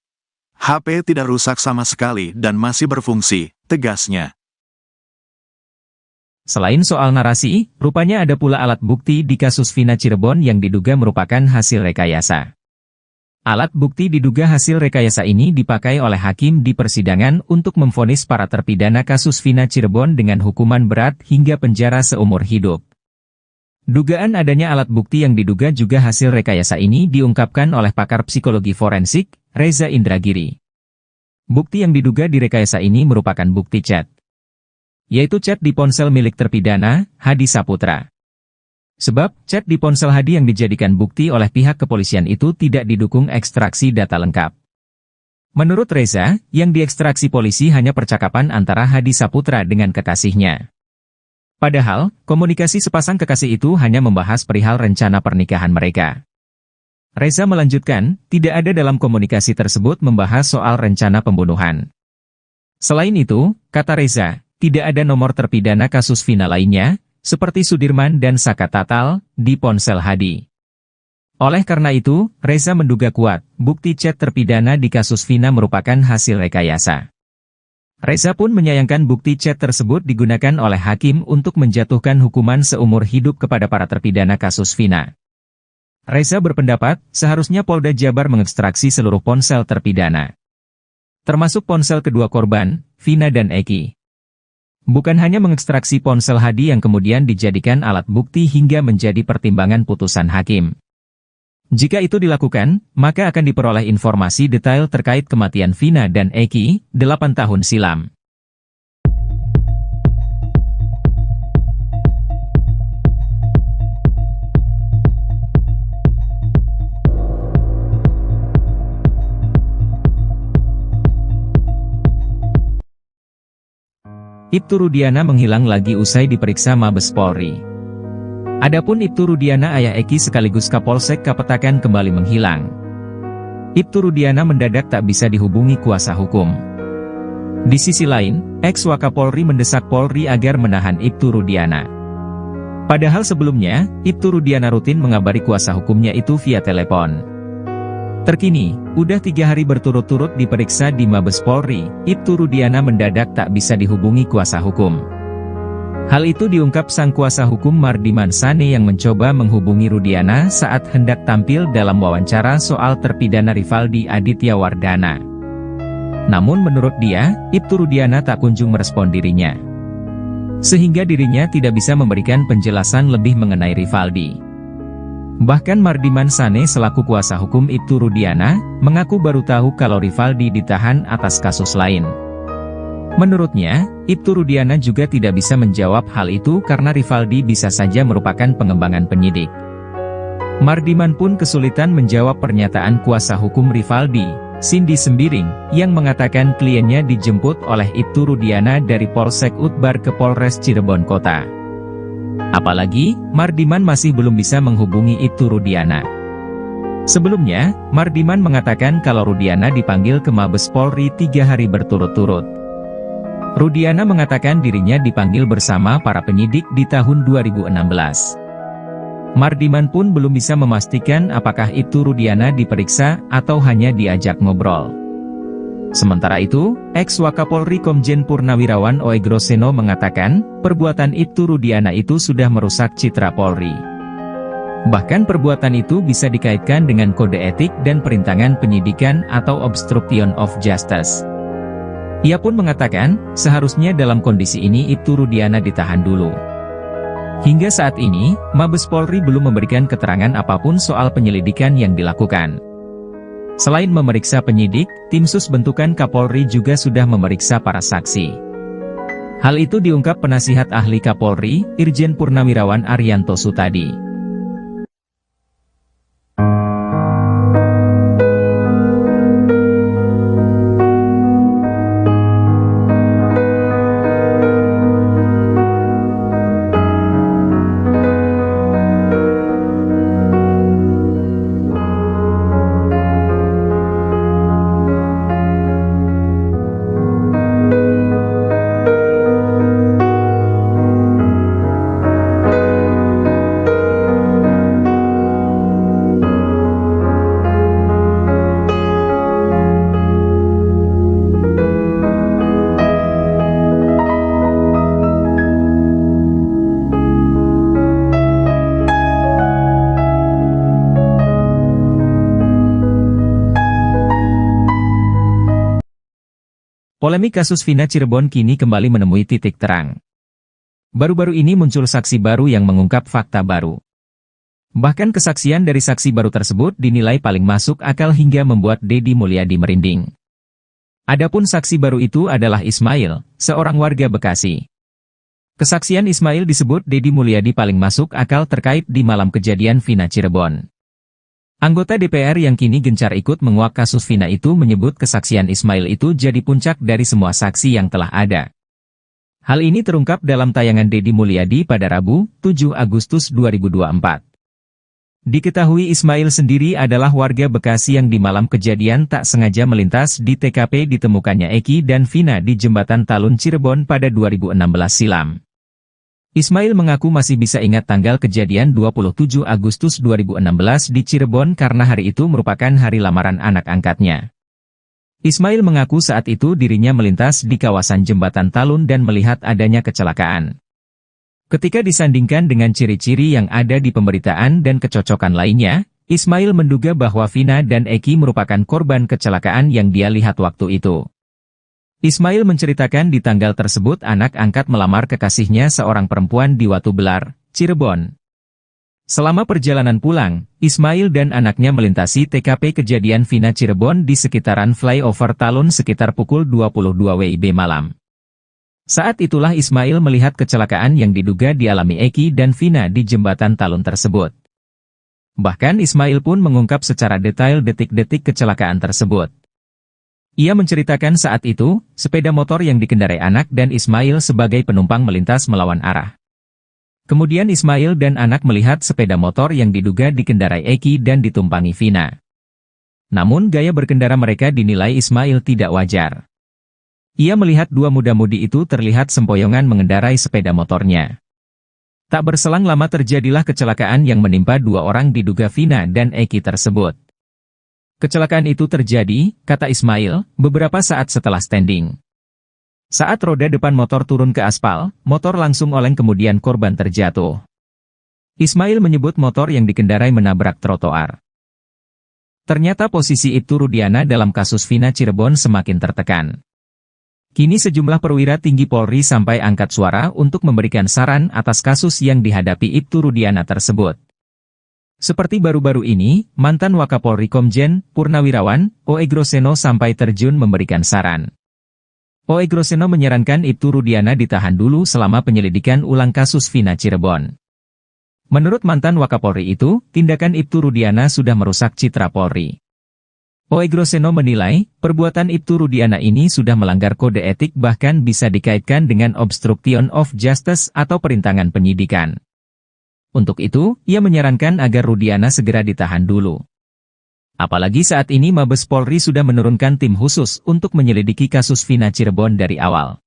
HP tidak rusak sama sekali dan masih berfungsi, tegasnya. Selain soal narasi, rupanya ada pula alat bukti di kasus Vina Cirebon yang diduga merupakan hasil rekayasa. Alat bukti diduga hasil rekayasa ini dipakai oleh hakim di persidangan untuk memvonis para terpidana kasus Vina Cirebon dengan hukuman berat hingga penjara seumur hidup. Dugaan adanya alat bukti yang diduga juga hasil rekayasa ini diungkapkan oleh pakar psikologi forensik, Reza Indragiri. Bukti yang diduga direkayasa ini merupakan bukti chat, yaitu chat di ponsel milik terpidana, Hadi Saputra. Sebab, chat di ponsel Hadi yang dijadikan bukti oleh pihak kepolisian itu tidak didukung ekstraksi data lengkap. Menurut Reza, yang diekstraksi polisi hanya percakapan antara Hadi Saputra dengan kekasihnya. Padahal, komunikasi sepasang kekasih itu hanya membahas perihal rencana pernikahan mereka. Reza melanjutkan, tidak ada dalam komunikasi tersebut membahas soal rencana pembunuhan. Selain itu, kata Reza, tidak ada nomor terpidana kasus Vina lainnya, seperti Sudirman dan Saka Tatal, di ponsel Hadi. Oleh karena itu, Reza menduga kuat, bukti chat terpidana di kasus Vina merupakan hasil rekayasa. Reza pun menyayangkan bukti chat tersebut digunakan oleh hakim untuk menjatuhkan hukuman seumur hidup kepada para terpidana kasus Vina. Reza berpendapat, seharusnya Polda Jabar mengekstraksi seluruh ponsel terpidana, termasuk ponsel kedua korban, Vina dan Eki. Bukan hanya mengekstraksi ponsel Hadi yang kemudian dijadikan alat bukti hingga menjadi pertimbangan putusan hakim. Jika itu dilakukan, maka akan diperoleh informasi detail terkait kematian Vina dan Eki, 8 tahun silam. Ibtu Rudiana menghilang lagi usai diperiksa Mabes Polri. Adapun Ibtu Rudiana ayah Eki sekaligus Kapolsek Kapetakan kembali menghilang. Ibtu Rudiana mendadak tak bisa dihubungi kuasa hukum. Di sisi lain, ex-Wakapolri mendesak Polri agar menahan Ibtu Rudiana. Padahal sebelumnya, Ibtu Rudiana rutin mengabari kuasa hukumnya itu via telepon. Terkini, udah 3 hari berturut-turut diperiksa di Mabes Polri, Ibtu Rudiana mendadak tak bisa dihubungi kuasa hukum. Hal itu diungkap sang kuasa hukum Mardiman Sane yang mencoba menghubungi Rudiana saat hendak tampil dalam wawancara soal terpidana Rivaldi Aditya Wardana. Namun menurut dia, Ibtu Rudiana tak kunjung merespon dirinya. Sehingga dirinya tidak bisa memberikan penjelasan lebih mengenai Rivaldi. Bahkan Mardiman Sane selaku kuasa hukum Ibtu Rudiana, mengaku baru tahu kalau Rivaldi ditahan atas kasus lain. Menurutnya, Ibtu Rudiana juga tidak bisa menjawab hal itu karena Rivaldi bisa saja merupakan pengembangan penyidik. Mardiman pun kesulitan menjawab pernyataan kuasa hukum Rivaldi, Cindy Sembiring, yang mengatakan kliennya dijemput oleh Ibtu Rudiana dari Polsek Utbar ke Polres Cirebon Kota. Apalagi, Mardiman masih belum bisa menghubungi Ibtu Rudiana. Sebelumnya, Mardiman mengatakan kalau Rudiana dipanggil ke Mabes Polri 3 hari berturut-turut. Rudiana mengatakan dirinya dipanggil bersama para penyidik di tahun 2016. Mardiman pun belum bisa memastikan apakah Ibtu Rudiana diperiksa atau hanya diajak ngobrol. Sementara itu, ex-Wakapolri Komjen Purnawirawan Oegroseno mengatakan, perbuatan Ibtu Rudiana itu sudah merusak citra Polri. Bahkan perbuatan itu bisa dikaitkan dengan kode etik dan perintangan penyidikan atau obstruction of justice. Ia pun mengatakan, seharusnya dalam kondisi ini Ibtu Rudiana ditahan dulu. Hingga saat ini, Mabes Polri belum memberikan keterangan apapun soal penyelidikan yang dilakukan. Selain memeriksa penyidik, tim sus bentukan Kapolri juga sudah memeriksa para saksi. Hal itu diungkap penasihat ahli Kapolri, Irjen Purnawirawan Arianto Sutadi. Polemik kasus Vina Cirebon kini kembali menemui titik terang. Baru-baru ini muncul saksi baru yang mengungkap fakta baru. Bahkan kesaksian dari saksi baru tersebut dinilai paling masuk akal hingga membuat Deddy Mulyadi merinding. Adapun saksi baru itu adalah Ismail, seorang warga Bekasi. Kesaksian Ismail disebut Deddy Mulyadi paling masuk akal terkait di malam kejadian Vina Cirebon. Anggota DPR yang kini gencar ikut menguak kasus Vina itu menyebut kesaksian Ismail itu jadi puncak dari semua saksi yang telah ada. Hal ini terungkap dalam tayangan Deddy Mulyadi pada Rabu, 7 Agustus 2024. Diketahui Ismail sendiri adalah warga Bekasi yang di malam kejadian tak sengaja melintas di TKP ditemukannya Eki dan Vina di Jembatan Talun Cirebon pada 2016 silam. Ismail mengaku masih bisa ingat tanggal kejadian 27 Agustus 2016 di Cirebon karena hari itu merupakan hari lamaran anak angkatnya. Ismail mengaku saat itu dirinya melintas di kawasan Jembatan Talun dan melihat adanya kecelakaan. Ketika disandingkan dengan ciri-ciri yang ada di pemberitaan dan kecocokan lainnya, Ismail menduga bahwa Vina dan Eki merupakan korban kecelakaan yang dia lihat waktu itu. Ismail menceritakan di tanggal tersebut anak angkat melamar kekasihnya seorang perempuan di Watu Belar, Cirebon. Selama perjalanan pulang, Ismail dan anaknya melintasi TKP kejadian Vina Cirebon di sekitaran flyover Talun sekitar pukul 22 WIB malam. Saat itulah Ismail melihat kecelakaan yang diduga dialami Eki dan Vina di Jembatan Talun tersebut. Bahkan Ismail pun mengungkap secara detail detik-detik kecelakaan tersebut. Ia menceritakan saat itu, sepeda motor yang dikendarai anak dan Ismail sebagai penumpang melintas melawan arah. Kemudian Ismail dan anak melihat sepeda motor yang diduga dikendarai Eki dan ditumpangi Vina. Namun gaya berkendara mereka dinilai Ismail tidak wajar. Ia melihat dua muda-mudi itu terlihat sempoyongan mengendarai sepeda motornya. Tak berselang lama terjadilah kecelakaan yang menimpa dua orang diduga Vina dan Eki tersebut. Kecelakaan itu terjadi, kata Ismail, beberapa saat setelah standing. Saat roda depan motor turun ke aspal, motor langsung oleng kemudian korban terjatuh. Ismail menyebut motor yang dikendarai menabrak trotoar. Ternyata posisi Ibtu Rudiana dalam kasus Vina Cirebon semakin tertekan. Kini sejumlah perwira tinggi Polri sampai angkat suara untuk memberikan saran atas kasus yang dihadapi Ibtu Rudiana tersebut. Seperti baru-baru ini, mantan Wakapolri Komjen Purnawirawan O.E. Groseno sampai terjun memberikan saran. O.E. Groseno menyarankan Ibtu Rudiana ditahan dulu selama penyelidikan ulang kasus Vina Cirebon. Menurut mantan Wakapolri itu, tindakan Ibtu Rudiana sudah merusak citra Polri. O.E. Groseno menilai, perbuatan Ibtu Rudiana ini sudah melanggar kode etik bahkan bisa dikaitkan dengan obstruction of justice atau perintangan penyidikan. Untuk itu, ia menyarankan agar Rudiana segera ditahan dulu. Apalagi saat ini Mabes Polri sudah menurunkan tim khusus untuk menyelidiki kasus Vina Cirebon dari awal.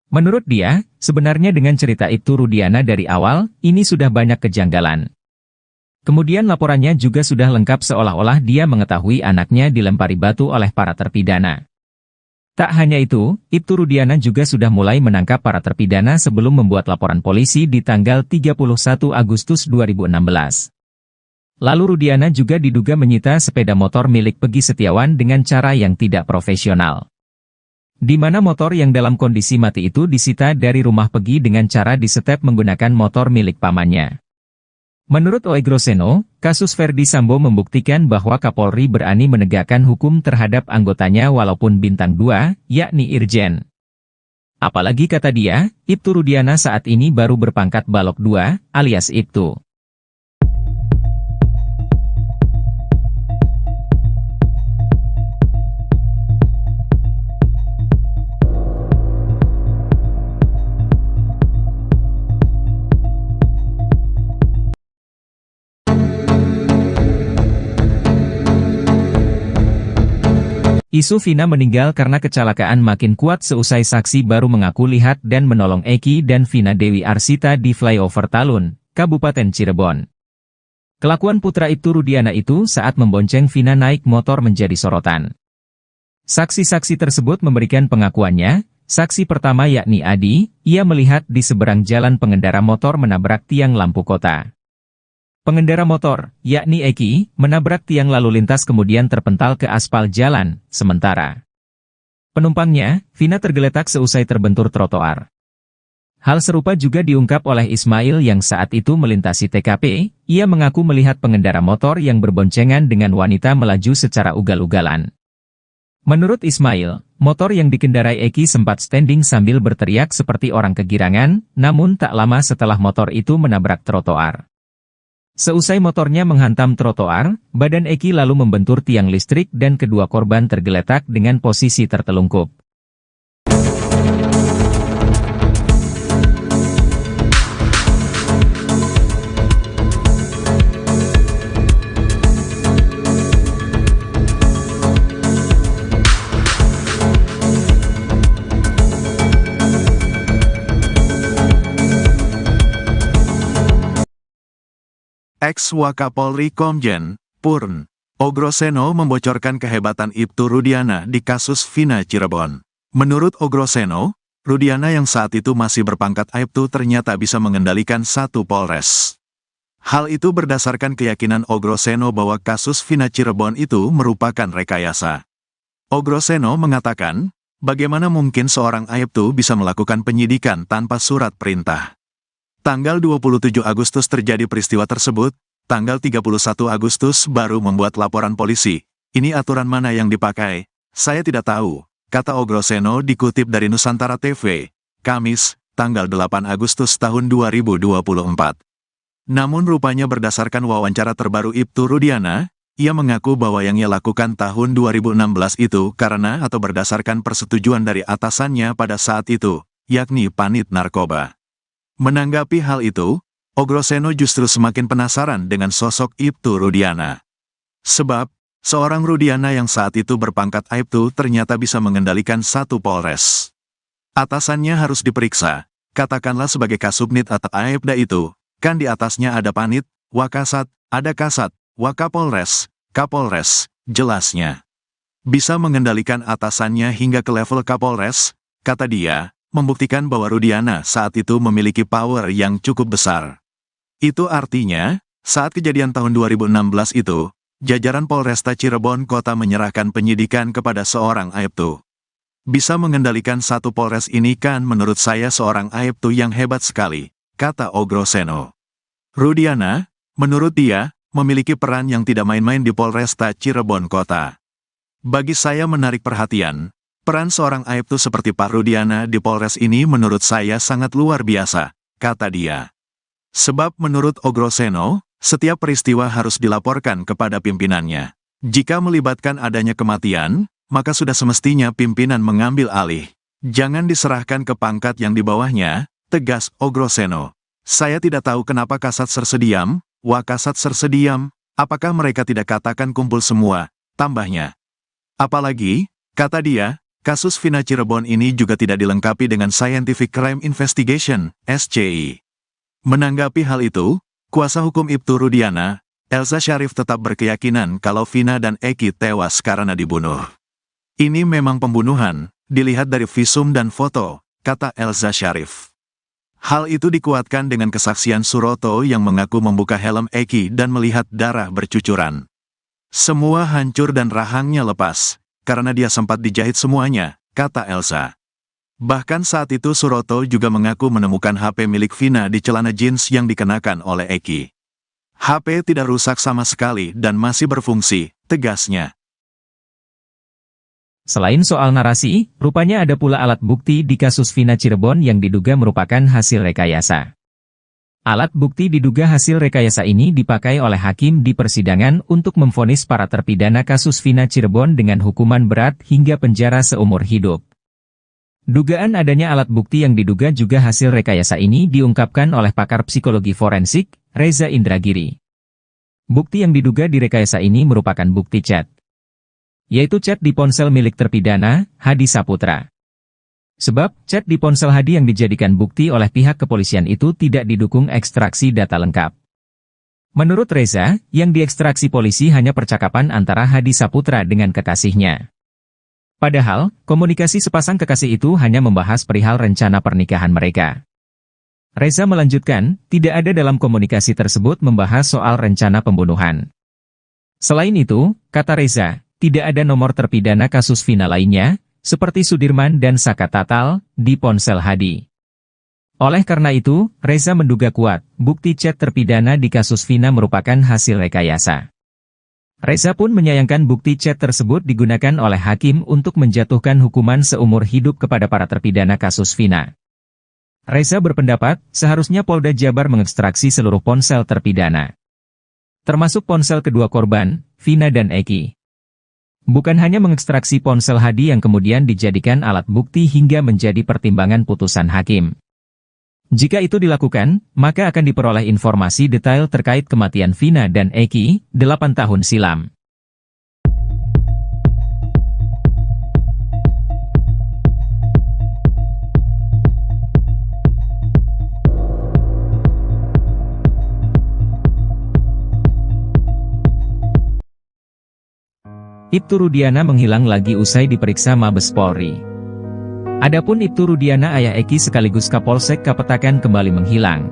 Menurut dia, sebenarnya dengan cerita Ibtu Rudiana dari awal, ini sudah banyak kejanggalan. Kemudian laporannya juga sudah lengkap seolah-olah dia mengetahui anaknya dilempari batu oleh para terpidana. Tak hanya itu, Ibtu Rudiana juga sudah mulai menangkap para terpidana sebelum membuat laporan polisi di tanggal 31 Agustus 2016. Lalu Rudiana juga diduga menyita sepeda motor milik Pegi Setiawan dengan cara yang tidak profesional. Di mana motor yang dalam kondisi mati itu disita dari rumah Pegi dengan cara disetep menggunakan motor milik pamannya. Menurut O.E. Groseno, kasus Verdi Sambo membuktikan bahwa Kapolri berani menegakkan hukum terhadap anggotanya walaupun bintang 2, yakni Irjen. Apalagi kata dia, Ibtu Rudiana saat ini baru berpangkat Balok 2, alias Ibtu. Isu Vina meninggal karena kecelakaan makin kuat seusai saksi baru mengaku lihat dan menolong Eki dan Vina Dewi Arsita di flyover Talun, Kabupaten Cirebon. Kelakuan putra Ibtu Rudiana itu saat membonceng Vina naik motor menjadi sorotan. Saksi-saksi tersebut memberikan pengakuannya. Saksi pertama yakni Adi, ia melihat di seberang jalan pengendara motor menabrak tiang lampu kota. Pengendara motor, yakni Eki, menabrak tiang lalu lintas kemudian terpental ke aspal jalan, sementara penumpangnya, Vina tergeletak seusai terbentur trotoar. Hal serupa juga diungkap oleh Ismail yang saat itu melintasi TKP, ia mengaku melihat pengendara motor yang berboncengan dengan wanita melaju secara ugal-ugalan. Menurut Ismail, motor yang dikendarai Eki sempat standing sambil berteriak seperti orang kegirangan, namun tak lama setelah motor itu menabrak trotoar. Seusai motornya menghantam trotoar, badan Eki lalu membentur tiang listrik dan kedua korban tergeletak dengan posisi tertelungkup. Ex-Wakapolri Komjen Purn O. Groseno membocorkan kehebatan Ibtu Rudiana di kasus Vina Cirebon. Menurut O. Groseno, Rudiana yang saat itu masih berpangkat Aibtu ternyata bisa mengendalikan satu Polres. Hal itu berdasarkan keyakinan O. Groseno bahwa kasus Vina Cirebon itu merupakan rekayasa. O. Groseno mengatakan, bagaimana mungkin seorang Aibtu bisa melakukan penyidikan tanpa surat perintah? Tanggal 27 Agustus terjadi peristiwa tersebut, tanggal 31 Agustus baru membuat laporan polisi. Ini aturan mana yang dipakai? Saya tidak tahu, kata O. Groseno dikutip dari Nusantara TV, Kamis, tanggal 8 Agustus tahun 2024. Namun rupanya berdasarkan wawancara terbaru Ibtu Rudiana, ia mengaku bahwa yang ia lakukan tahun 2016 itu karena atau berdasarkan persetujuan dari atasannya pada saat itu, yakni Panit Narkoba. Menanggapi hal itu, Ogroseno justru semakin penasaran dengan sosok Ibtu Rudiana. Sebab, seorang Rudiana yang saat itu berpangkat Aibtu ternyata bisa mengendalikan satu polres. Atasannya harus diperiksa, katakanlah sebagai Kasubnit atau Aibda itu, kan di atasnya ada Panit, Wakasat, ada Kasat, Wakapolres, Kapolres, jelasnya. Bisa mengendalikan atasannya hingga ke level Kapolres, kata dia, membuktikan bahwa Rudiana saat itu memiliki power yang cukup besar. Itu artinya, saat kejadian tahun 2016 itu, jajaran Polresta Cirebon Kota menyerahkan penyidikan kepada seorang Aibtu. Bisa mengendalikan satu polres ini kan menurut saya seorang Aibtu yang hebat sekali, kata Ogroseno. Rudiana, menurut dia, memiliki peran yang tidak main-main di Polresta Cirebon Kota. Bagi saya menarik perhatian, peran seorang Aibtu seperti Pak Rudiana di Polres ini menurut saya sangat luar biasa, kata dia. Sebab menurut Ogroseno, setiap peristiwa harus dilaporkan kepada pimpinannya. Jika melibatkan adanya kematian, maka sudah semestinya pimpinan mengambil alih. Jangan diserahkan ke pangkat yang di bawahnya, tegas Ogroseno. Saya tidak tahu kenapa Kasat Sersediam, Wakasat Sersediam, apakah mereka tidak katakan kumpul semua, tambahnya. Apalagi, kata dia, kasus Vina Cirebon ini juga tidak dilengkapi dengan Scientific Crime Investigation, SCI. Menanggapi hal itu, kuasa hukum Ibtu Rudiana, Elza Syarif tetap berkeyakinan kalau Vina dan Eki tewas karena dibunuh. Ini memang pembunuhan, dilihat dari visum dan foto, kata Elza Syarif. Hal itu dikuatkan dengan kesaksian Suroto yang mengaku membuka helm Eki dan melihat darah bercucuran. Semua hancur dan rahangnya lepas, karena dia sempat dijahit semuanya, kata Elza. Bahkan saat itu Suroto juga mengaku menemukan HP milik Vina di celana jeans yang dikenakan oleh Eki. HP tidak rusak sama sekali dan masih berfungsi, tegasnya. Selain soal narasi, rupanya ada pula alat bukti di kasus Vina Cirebon yang diduga merupakan hasil rekayasa. Alat bukti diduga hasil rekayasa ini dipakai oleh hakim di persidangan untuk memvonis para terpidana kasus Vina Cirebon dengan hukuman berat hingga penjara seumur hidup. Dugaan adanya alat bukti yang diduga juga hasil rekayasa ini diungkapkan oleh pakar psikologi forensik, Reza Indragiri. Bukti yang diduga direkayasa ini merupakan bukti chat, yaitu chat di ponsel milik terpidana, Hadi Saputra. Sebab, chat di ponsel Hadi yang dijadikan bukti oleh pihak kepolisian itu tidak didukung ekstraksi data lengkap. Menurut Reza, yang diekstraksi polisi hanya percakapan antara Hadi Saputra dengan kekasihnya. Padahal, komunikasi sepasang kekasih itu hanya membahas perihal rencana pernikahan mereka. Reza melanjutkan, tidak ada dalam komunikasi tersebut membahas soal rencana pembunuhan. Selain itu, kata Reza, tidak ada nomor terpidana kasus Vina lainnya, seperti Sudirman dan Saka Tatal, di ponsel Hadi. Oleh karena itu, Reza menduga kuat, bukti chat terpidana di kasus Vina merupakan hasil rekayasa. Reza pun menyayangkan bukti chat tersebut digunakan oleh hakim untuk menjatuhkan hukuman seumur hidup kepada para terpidana kasus Vina. Reza berpendapat, seharusnya Polda Jabar mengekstraksi seluruh ponsel terpidana, termasuk ponsel kedua korban, Vina dan Eki. Bukan hanya mengekstraksi ponsel Hadi yang kemudian dijadikan alat bukti hingga menjadi pertimbangan putusan hakim. Jika itu dilakukan, maka akan diperoleh informasi detail terkait kematian Vina dan Eki, 8 tahun silam. Ibtu Rudiana menghilang lagi usai diperiksa Mabes Polri. Adapun Ibtu Rudiana ayah Eki sekaligus Kapolsek Kapetakan kembali menghilang.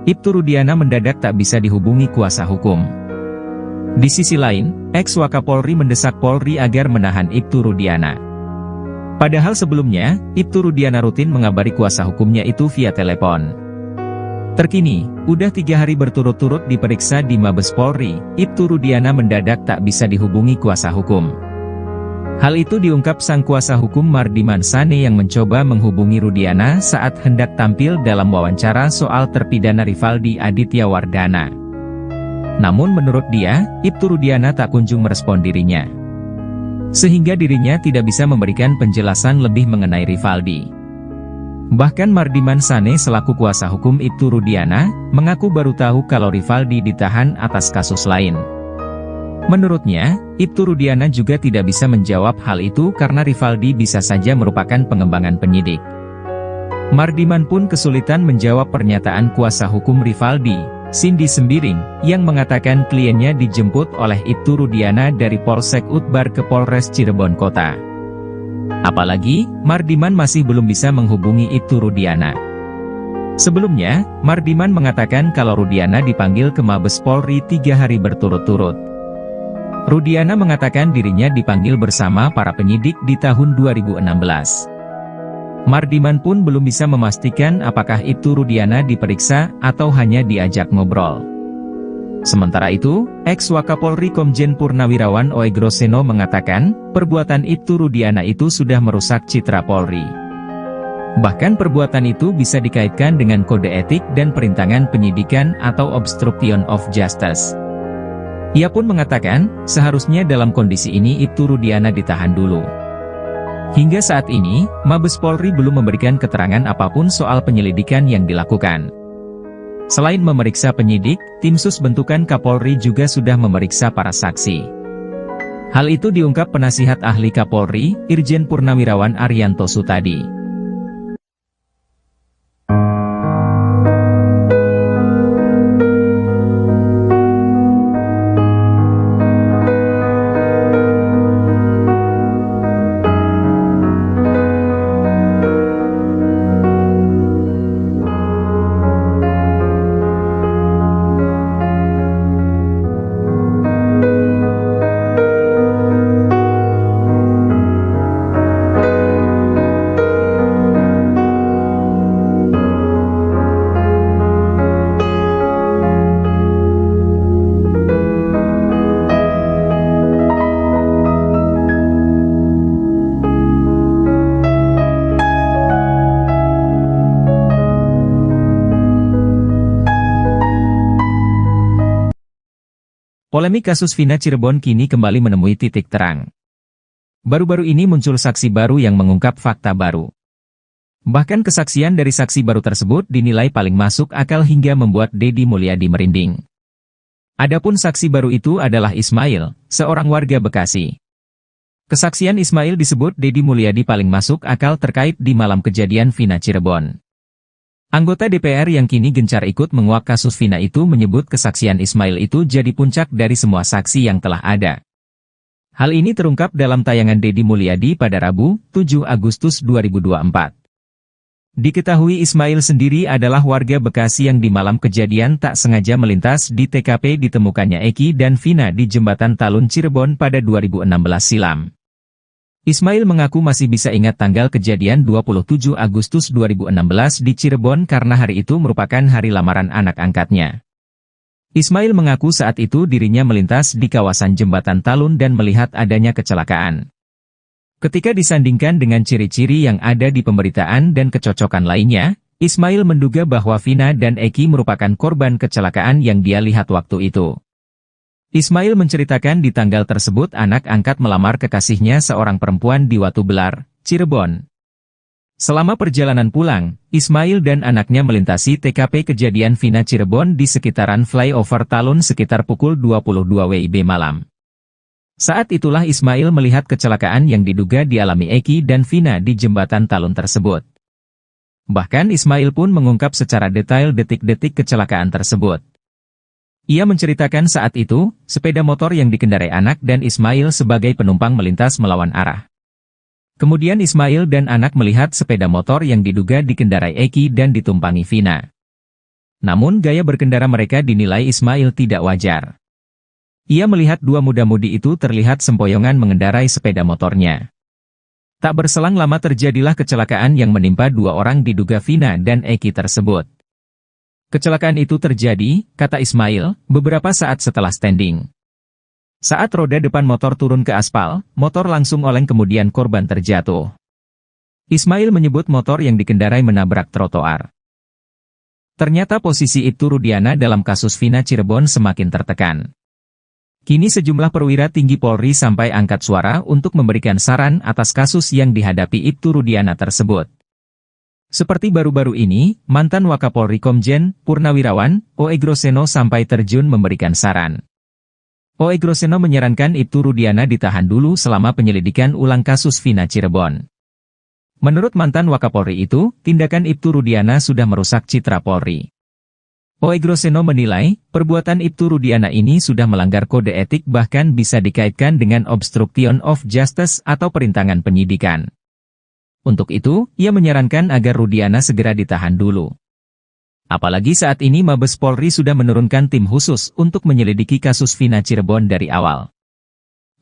Ibtu Rudiana mendadak tak bisa dihubungi kuasa hukum. Di sisi lain, ex-Wakapolri mendesak Polri agar menahan Ibtu Rudiana. Padahal sebelumnya, Ibtu Rudiana rutin mengabari kuasa hukumnya itu via telepon. Terkini, udah 3 hari berturut-turut diperiksa di Mabes Polri, Ibtu Rudiana mendadak tak bisa dihubungi kuasa hukum. Hal itu diungkap sang kuasa hukum Mardiman Sane yang mencoba menghubungi Rudiana saat hendak tampil dalam wawancara soal terpidana Rivaldi Aditya Wardana. Namun menurut dia, Ibtu Rudiana tak kunjung merespon dirinya. Sehingga dirinya tidak bisa memberikan penjelasan lebih mengenai Rivaldi. Bahkan Mardiman Sane selaku kuasa hukum Ibtu Rudiana, mengaku baru tahu kalau Rivaldi ditahan atas kasus lain. Menurutnya, Ibtu Rudiana juga tidak bisa menjawab hal itu karena Rivaldi bisa saja merupakan pengembangan penyidik. Mardiman pun kesulitan menjawab pernyataan kuasa hukum Rivaldi, Cindy Sembiring, yang mengatakan kliennya dijemput oleh Ibtu Rudiana dari Polsek Utbar ke Polres Cirebon Kota. Apalagi, Mardiman masih belum bisa menghubungi Ibtu Rudiana. Sebelumnya, Mardiman mengatakan kalau Rudiana dipanggil ke Mabes Polri 3 hari berturut-turut. Rudiana mengatakan dirinya dipanggil bersama para penyidik di tahun 2016. Mardiman pun belum bisa memastikan apakah Ibtu Rudiana diperiksa atau hanya diajak ngobrol. Sementara itu, ex-Wakapolri Komjen Purnawirawan Oegroseno mengatakan, perbuatan Ibtu Rudiana itu sudah merusak citra Polri. Bahkan perbuatan itu bisa dikaitkan dengan kode etik dan perintangan penyidikan atau obstruction of justice. Ia pun mengatakan, seharusnya dalam kondisi ini Ibtu Rudiana ditahan dulu. Hingga saat ini, Mabes Polri belum memberikan keterangan apapun soal penyelidikan yang dilakukan. Selain memeriksa penyidik, tim sus bentukan Kapolri juga sudah memeriksa para saksi. Hal itu diungkap penasihat ahli Kapolri, Irjen Purnawirawan Arianto Sutadi. Polemik kasus Vina Cirebon kini kembali menemui titik terang. Baru-baru ini muncul saksi baru yang mengungkap fakta baru. Bahkan kesaksian dari saksi baru tersebut dinilai paling masuk akal hingga membuat Deddy Mulyadi merinding. Adapun saksi baru itu adalah Ismail, seorang warga Bekasi. Kesaksian Ismail disebut Deddy Mulyadi paling masuk akal terkait di malam kejadian Vina Cirebon. Anggota DPR yang kini gencar ikut menguak kasus Vina itu menyebut kesaksian Ismail itu jadi puncak dari semua saksi yang telah ada. Hal ini terungkap dalam tayangan Deddy Mulyadi pada Rabu, 7 Agustus 2024. Diketahui Ismail sendiri adalah warga Bekasi yang di malam kejadian tak sengaja melintas di TKP ditemukannya Eki dan Vina di Jembatan Talun Cirebon pada 2016 silam. Ismail mengaku masih bisa ingat tanggal kejadian 27 Agustus 2016 di Cirebon karena hari itu merupakan hari lamaran anak angkatnya. Ismail mengaku saat itu dirinya melintas di kawasan Jembatan Talun dan melihat adanya kecelakaan. Ketika disandingkan dengan ciri-ciri yang ada di pemberitaan dan kecocokan lainnya, Ismail menduga bahwa Vina dan Eki merupakan korban kecelakaan yang dia lihat waktu itu. Ismail menceritakan di tanggal tersebut anak angkat melamar kekasihnya seorang perempuan di Watu Belar, Cirebon. Selama perjalanan pulang, Ismail dan anaknya melintasi TKP kejadian Vina Cirebon di sekitaran flyover Talun sekitar pukul 22 WIB malam. Saat itulah Ismail melihat kecelakaan yang diduga dialami Eki dan Vina di Jembatan Talun tersebut. Bahkan Ismail pun mengungkap secara detail detik-detik kecelakaan tersebut. Ia menceritakan saat itu, sepeda motor yang dikendarai anak dan Ismail sebagai penumpang melintas melawan arah. Kemudian Ismail dan anak melihat sepeda motor yang diduga dikendarai Eki dan ditumpangi Vina. Namun gaya berkendara mereka dinilai Ismail tidak wajar. Ia melihat dua muda-mudi itu terlihat sempoyongan mengendarai sepeda motornya. Tak berselang lama terjadilah kecelakaan yang menimpa dua orang diduga Vina dan Eki tersebut. Kecelakaan itu terjadi, kata Ismail, beberapa saat setelah standing. Saat roda depan motor turun ke aspal, motor langsung oleng kemudian korban terjatuh. Ismail menyebut motor yang dikendarai menabrak trotoar. Ternyata posisi Ibtu Rudiana dalam kasus Vina Cirebon semakin tertekan. Kini sejumlah perwira tinggi Polri sampai angkat suara untuk memberikan saran atas kasus yang dihadapi Ibtu Rudiana tersebut. Seperti baru-baru ini, mantan Wakapolri Komjen Purnawirawan O.E. Groseno sampai terjun memberikan saran. O.E. Groseno menyarankan Ibtu Rudiana ditahan dulu selama penyelidikan ulang kasus Vina Cirebon. Menurut mantan Wakapolri itu, tindakan Ibtu Rudiana sudah merusak citra Polri. O.E. Groseno menilai, perbuatan Ibtu Rudiana ini sudah melanggar kode etik bahkan bisa dikaitkan dengan obstruction of justice atau perintangan penyidikan. Untuk itu, ia menyarankan agar Rudiana segera ditahan dulu. Apalagi saat ini Mabes Polri sudah menurunkan tim khusus untuk menyelidiki kasus Vina Cirebon dari awal.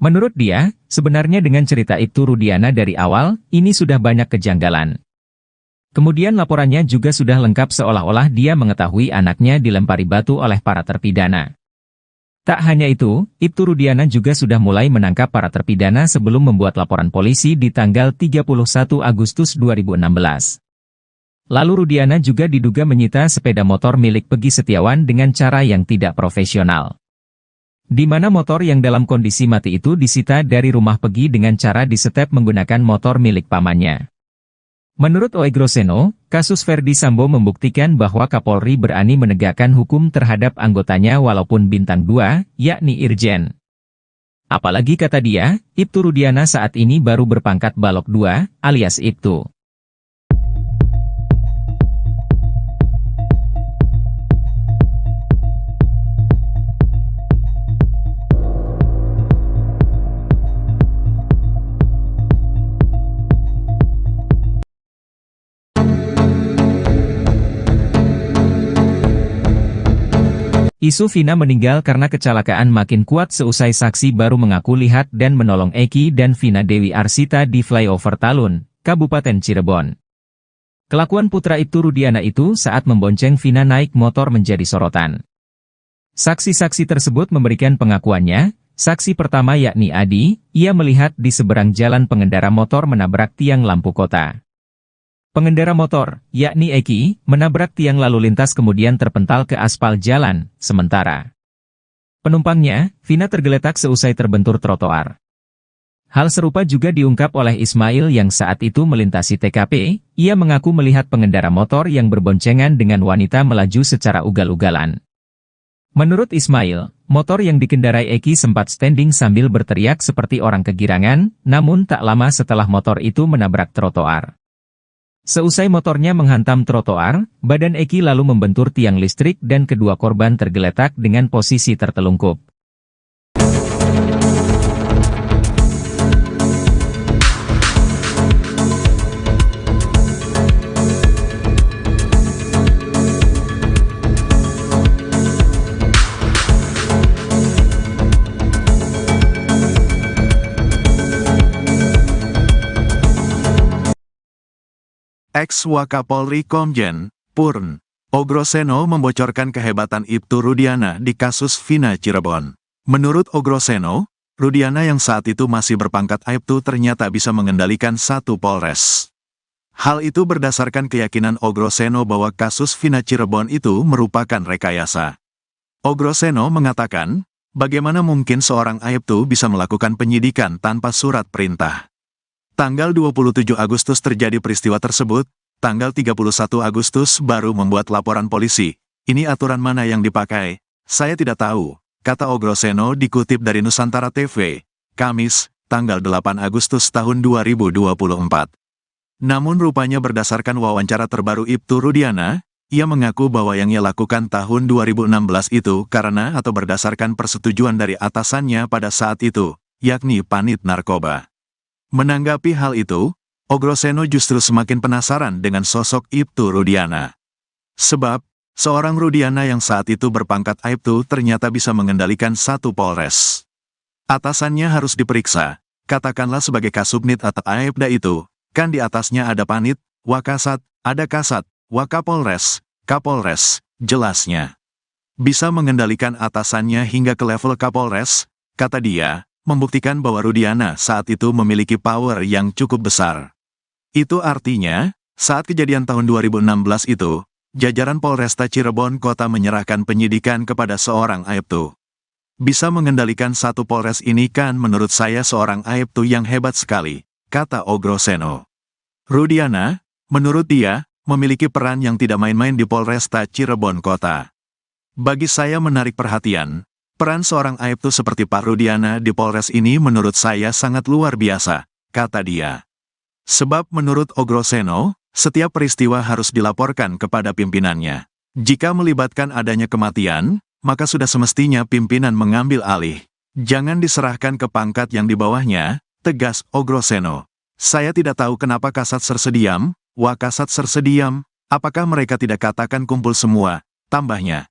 Menurut dia, sebenarnya dengan cerita Ibtu Rudiana dari awal, ini sudah banyak kejanggalan. Kemudian laporannya juga sudah lengkap seolah-olah dia mengetahui anaknya dilempari batu oleh para terpidana. Tak hanya itu, Ibtu Rudiana juga sudah mulai menangkap para terpidana sebelum membuat laporan polisi di tanggal 31 Agustus 2016. Lalu Rudiana juga diduga menyita sepeda motor milik Peggy Setiawan dengan cara yang tidak profesional. Di mana motor yang dalam kondisi mati itu disita dari rumah Peggy dengan cara disetep menggunakan motor milik pamannya. Menurut O.E. Groseno, kasus Verdi Sambo membuktikan bahwa Kapolri berani menegakkan hukum terhadap anggotanya walaupun bintang 2, yakni Irjen. Apalagi kata dia, Ibtu Rudiana saat ini baru berpangkat Balok 2, alias Ibtu. Isu Vina meninggal karena kecelakaan makin kuat seusai saksi baru mengaku lihat dan menolong Eki dan Vina Dewi Arsita di flyover Talun, Kabupaten Cirebon. Kelakuan putra Ibtu Rudiana itu saat membonceng Vina naik motor menjadi sorotan. Saksi-saksi tersebut memberikan pengakuannya. Saksi pertama yakni Adi, ia melihat di seberang jalan pengendara motor menabrak tiang lampu kota. Pengendara motor, yakni Eki, menabrak tiang lalu lintas kemudian terpental ke aspal jalan, sementara penumpangnya, Vina tergeletak seusai terbentur trotoar. Hal serupa juga diungkap oleh Ismail yang saat itu melintasi TKP, ia mengaku melihat pengendara motor yang berboncengan dengan wanita melaju secara ugal-ugalan. Menurut Ismail, motor yang dikendarai Eki sempat standing sambil berteriak seperti orang kegirangan, namun tak lama setelah motor itu menabrak trotoar. Seusai motornya menghantam trotoar, badan Eki lalu membentur tiang listrik dan kedua korban tergeletak dengan posisi tertelungkup. Ex-Wakapolri Komjen Purn O. Groseno membocorkan kehebatan Ibtu Rudiana di kasus Vina Cirebon. Menurut O. Groseno, Rudiana yang saat itu masih berpangkat Aibtu ternyata bisa mengendalikan satu Polres. Hal itu berdasarkan keyakinan O. Groseno bahwa kasus Vina Cirebon itu merupakan rekayasa. O. Groseno mengatakan, bagaimana mungkin seorang Aibtu bisa melakukan penyidikan tanpa surat perintah. Tanggal 27 Agustus terjadi peristiwa tersebut, tanggal 31 Agustus baru membuat laporan polisi. Ini aturan mana yang dipakai? Saya tidak tahu, kata O. Groseno dikutip dari Nusantara TV, Kamis, tanggal 8 Agustus tahun 2024. Namun rupanya berdasarkan wawancara terbaru Ibtu Rudiana, ia mengaku bahwa yang ia lakukan tahun 2016 itu karena atau berdasarkan persetujuan dari atasannya pada saat itu, yakni Panit Narkoba. Menanggapi hal itu, O. Groseno justru semakin penasaran dengan sosok Ibtu Rudiana. Sebab, seorang Rudiana yang saat itu berpangkat Aibtu ternyata bisa mengendalikan satu Polres. Atasannya harus diperiksa, katakanlah sebagai Kasubnit atau Aibda itu, kan di atasnya ada Panit, Wakasat, ada Kasat, Wakapolres, Kapolres, jelasnya. Bisa mengendalikan atasannya hingga ke level Kapolres, kata dia, membuktikan bahwa Rudiana saat itu memiliki power yang cukup besar. Itu artinya, saat kejadian tahun 2016 itu, jajaran Polresta Cirebon Kota menyerahkan penyidikan kepada seorang Aibtu. Bisa mengendalikan satu Polres ini kan menurut saya seorang Aibtu yang hebat sekali, kata Ogroseno. Rudiana, menurut dia, memiliki peran yang tidak main-main di Polresta Cirebon Kota. Bagi saya menarik perhatian, peran seorang Aibtu seperti Pak Rudiana di Polres ini menurut saya sangat luar biasa, kata dia. Sebab menurut Ogroseno, setiap peristiwa harus dilaporkan kepada pimpinannya. Jika melibatkan adanya kematian, maka sudah semestinya pimpinan mengambil alih. Jangan diserahkan ke pangkat yang di bawahnya, tegas Ogroseno. Saya tidak tahu kenapa Kasat Sersediam, Wakasat Sersediam, apakah mereka tidak katakan kumpul semua, tambahnya.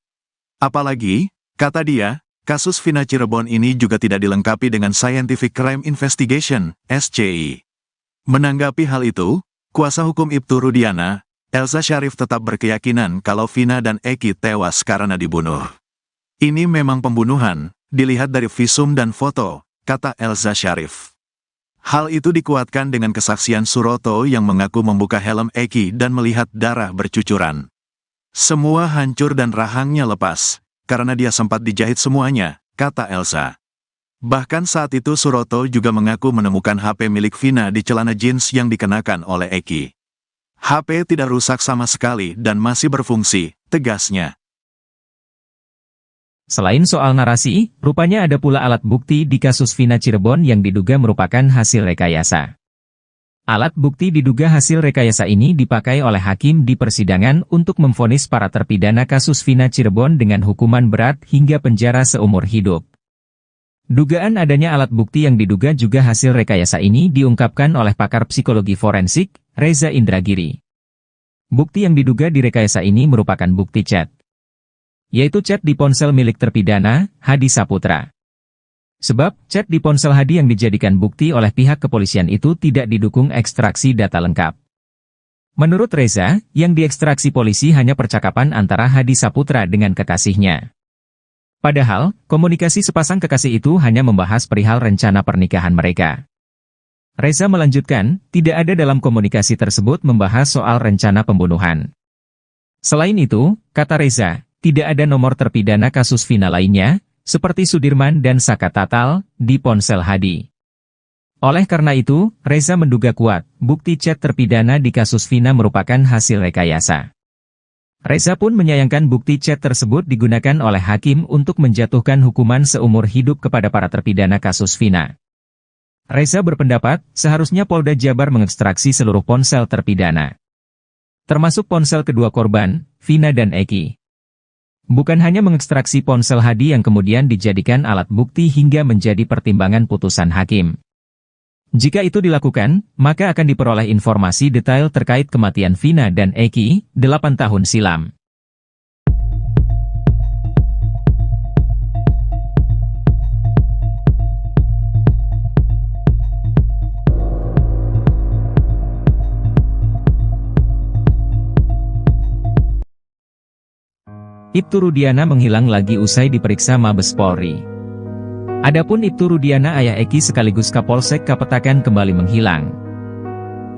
Apalagi, kata dia, kasus Vina Cirebon ini juga tidak dilengkapi dengan Scientific Crime Investigation, SCI. Menanggapi hal itu, kuasa hukum Ibtu Rudiana, Elza Syarif tetap berkeyakinan kalau Vina dan Eki tewas karena dibunuh. Ini memang pembunuhan, dilihat dari visum dan foto, kata Elza Syarif. Hal itu dikuatkan dengan kesaksian Suroto yang mengaku membuka helm Eki dan melihat darah bercucuran. Semua hancur dan rahangnya lepas, karena dia sempat dijahit semuanya, kata Elza. Bahkan saat itu Suroto juga mengaku menemukan HP milik Vina di celana jeans yang dikenakan oleh Eki. HP tidak rusak sama sekali dan masih berfungsi, tegasnya. Selain soal narasi, rupanya ada pula alat bukti di kasus Vina Cirebon yang diduga merupakan hasil rekayasa. Alat bukti diduga hasil rekayasa ini dipakai oleh hakim di persidangan untuk memvonis para terpidana kasus Vina Cirebon dengan hukuman berat hingga penjara seumur hidup. Dugaan adanya alat bukti yang diduga juga hasil rekayasa ini diungkapkan oleh pakar psikologi forensik, Reza Indragiri. Bukti yang diduga direkayasa ini merupakan bukti chat, yaitu chat di ponsel milik terpidana, Hadi Saputra. Sebab, chat di ponsel Hadi yang dijadikan bukti oleh pihak kepolisian itu tidak didukung ekstraksi data lengkap. Menurut Reza, yang diekstraksi polisi hanya percakapan antara Hadi Saputra dengan kekasihnya. Padahal, komunikasi sepasang kekasih itu hanya membahas perihal rencana pernikahan mereka. Reza melanjutkan, tidak ada dalam komunikasi tersebut membahas soal rencana pembunuhan. Selain itu, kata Reza, tidak ada nomor terpidana kasus Vina lainnya, seperti Sudirman dan Saka Tatal, di ponsel Hadi. Oleh karena itu, Reza menduga kuat, bukti chat terpidana di kasus Vina merupakan hasil rekayasa. Reza pun menyayangkan bukti chat tersebut digunakan oleh hakim untuk menjatuhkan hukuman seumur hidup kepada para terpidana kasus Vina. Reza berpendapat, seharusnya Polda Jabar mengekstraksi seluruh ponsel terpidana, termasuk ponsel kedua korban, Vina dan Eki. Bukan hanya mengekstraksi ponsel Hadi yang kemudian dijadikan alat bukti hingga menjadi pertimbangan putusan hakim. Jika itu dilakukan, maka akan diperoleh informasi detail terkait kematian Vina dan Eki, 8 tahun silam. Ibtu Rudiana menghilang lagi usai diperiksa Mabes Polri. Adapun Ibtu Rudiana ayah Eki sekaligus Kapolsek Kapetakan kembali menghilang.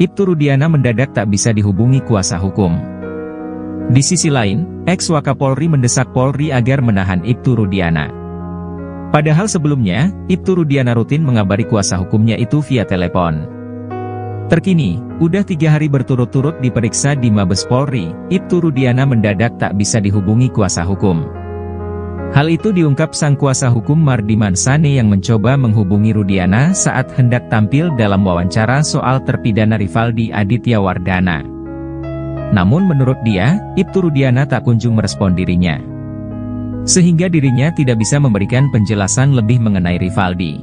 Ibtu Rudiana mendadak tak bisa dihubungi kuasa hukum. Di sisi lain, ex-Wakapolri mendesak Polri agar menahan Ibtu Rudiana. Padahal sebelumnya, Ibtu Rudiana rutin mengabari kuasa hukumnya itu via telepon. Terkini, udah 3 hari berturut-turut diperiksa di Mabes Polri, Ibtu Rudiana mendadak tak bisa dihubungi kuasa hukum. Hal itu diungkap sang kuasa hukum Mardiman Sane yang mencoba menghubungi Rudiana saat hendak tampil dalam wawancara soal terpidana Rivaldi Aditya Wardana. Namun menurut dia, Ibtu Rudiana tak kunjung merespon dirinya, sehingga dirinya tidak bisa memberikan penjelasan lebih mengenai Rivaldi.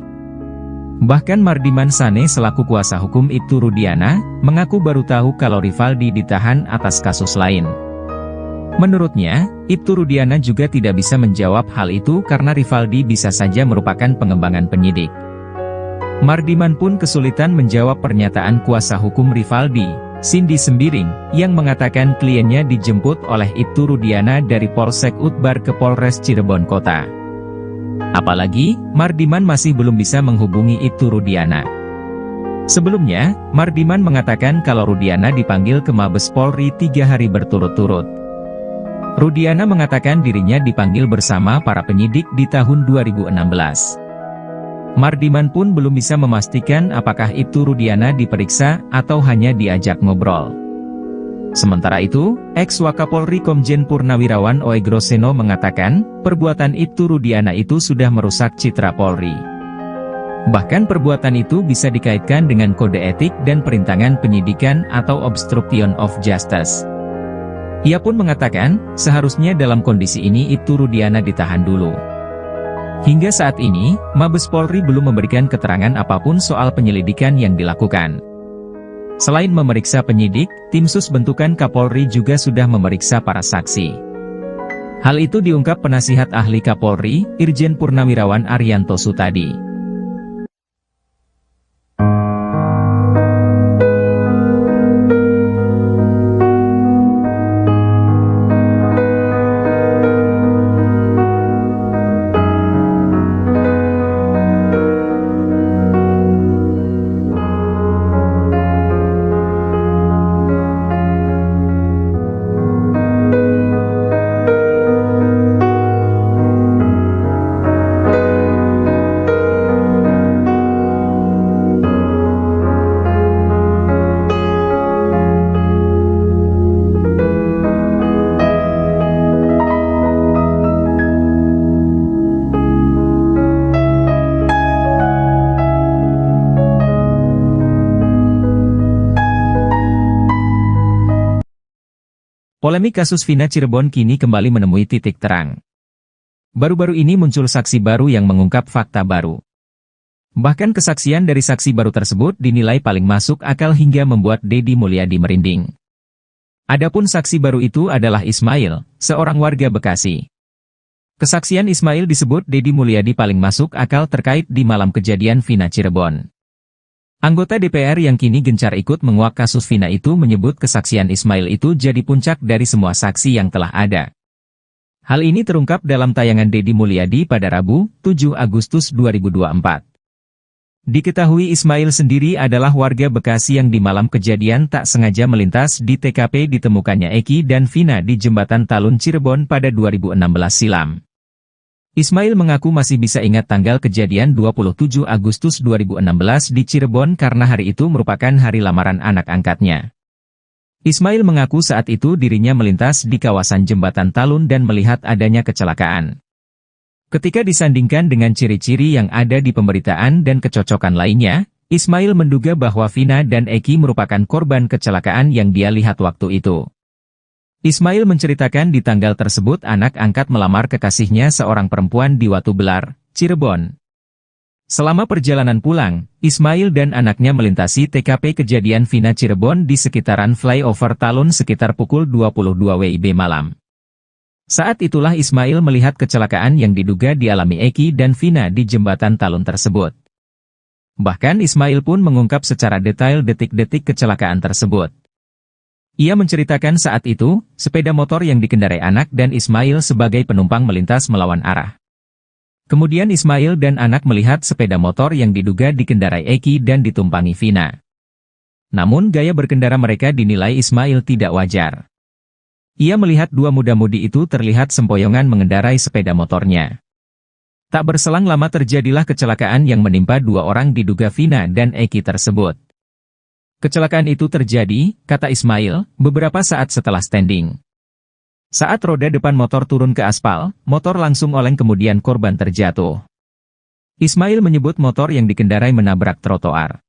Bahkan Mardiman Sane selaku kuasa hukum Ibtu Rudiana, mengaku baru tahu kalau Rivaldi ditahan atas kasus lain. Menurutnya, Ibtu Rudiana juga tidak bisa menjawab hal itu karena Rivaldi bisa saja merupakan pengembangan penyidik. Mardiman pun kesulitan menjawab pernyataan kuasa hukum Rivaldi, Cindy Sembiring, yang mengatakan kliennya dijemput oleh Ibtu Rudiana dari Polsek Utbar ke Polres Cirebon Kota. Apalagi, Mardiman masih belum bisa menghubungi Ibtu Rudiana. Sebelumnya, Mardiman mengatakan kalau Rudiana dipanggil ke Mabes Polri 3 hari berturut-turut. Rudiana mengatakan dirinya dipanggil bersama para penyidik di tahun 2016. Mardiman pun belum bisa memastikan apakah Ibtu Rudiana diperiksa atau hanya diajak ngobrol. Sementara itu, ex-Wakapolri Komjen Purnawirawan Oegroseno mengatakan, perbuatan Ibtu Rudiana itu sudah merusak citra Polri. Bahkan perbuatan itu bisa dikaitkan dengan kode etik dan perintangan penyidikan atau obstruction of justice. Ia pun mengatakan, seharusnya dalam kondisi ini Ibtu Rudiana ditahan dulu. Hingga saat ini, Mabes Polri belum memberikan keterangan apapun soal penyelidikan yang dilakukan. Selain memeriksa penyidik, tim sus bentukan Kapolri juga sudah memeriksa para saksi. Hal itu diungkap penasihat ahli Kapolri, Irjen Purnawirawan Arianto Sutadi. Polemik kasus Vina Cirebon kini kembali menemui titik terang. Baru-baru ini muncul saksi baru yang mengungkap fakta baru. Bahkan kesaksian dari saksi baru tersebut dinilai paling masuk akal hingga membuat Deddy Mulyadi merinding. Adapun saksi baru itu adalah Ismail, seorang warga Bekasi. Kesaksian Ismail disebut Deddy Mulyadi paling masuk akal terkait di malam kejadian Vina Cirebon. Anggota DPR yang kini gencar ikut menguak kasus Vina itu menyebut kesaksian Ismail itu jadi puncak dari semua saksi yang telah ada. Hal ini terungkap dalam tayangan Deddy Mulyadi pada Rabu, 7 Agustus 2024. Diketahui Ismail sendiri adalah warga Bekasi yang di malam kejadian tak sengaja melintas di TKP ditemukannya Eki dan Vina di Jembatan Talun Cirebon pada 2016 silam. Ismail mengaku masih bisa ingat tanggal kejadian 27 Agustus 2016 di Cirebon karena hari itu merupakan hari lamaran anak angkatnya. Ismail mengaku saat itu dirinya melintas di kawasan Jembatan Talun dan melihat adanya kecelakaan. Ketika disandingkan dengan ciri-ciri yang ada di pemberitaan dan kecocokan lainnya, Ismail menduga bahwa Vina dan Eki merupakan korban kecelakaan yang dia lihat waktu itu. Ismail menceritakan di tanggal tersebut anak angkat melamar kekasihnya seorang perempuan di Watu Belar, Cirebon. Selama perjalanan pulang, Ismail dan anaknya melintasi TKP kejadian Vina Cirebon di sekitaran flyover Talun sekitar pukul 22 WIB malam. Saat itulah Ismail melihat kecelakaan yang diduga dialami Eki dan Vina di Jembatan Talun tersebut. Bahkan Ismail pun mengungkap secara detail detik-detik kecelakaan tersebut. Ia menceritakan saat itu, sepeda motor yang dikendarai anak dan Ismail sebagai penumpang melintas melawan arah. Kemudian Ismail dan anak melihat sepeda motor yang diduga dikendarai Eki dan ditumpangi Vina. Namun gaya berkendara mereka dinilai Ismail tidak wajar. Ia melihat dua muda-mudi itu terlihat sempoyongan mengendarai sepeda motornya. Tak berselang lama terjadilah kecelakaan yang menimpa dua orang diduga Vina dan Eki tersebut. Kecelakaan itu terjadi, kata Ismail, beberapa saat setelah standing. Saat roda depan motor turun ke aspal, motor langsung oleng kemudian korban terjatuh. Ismail menyebut motor yang dikendarai menabrak trotoar.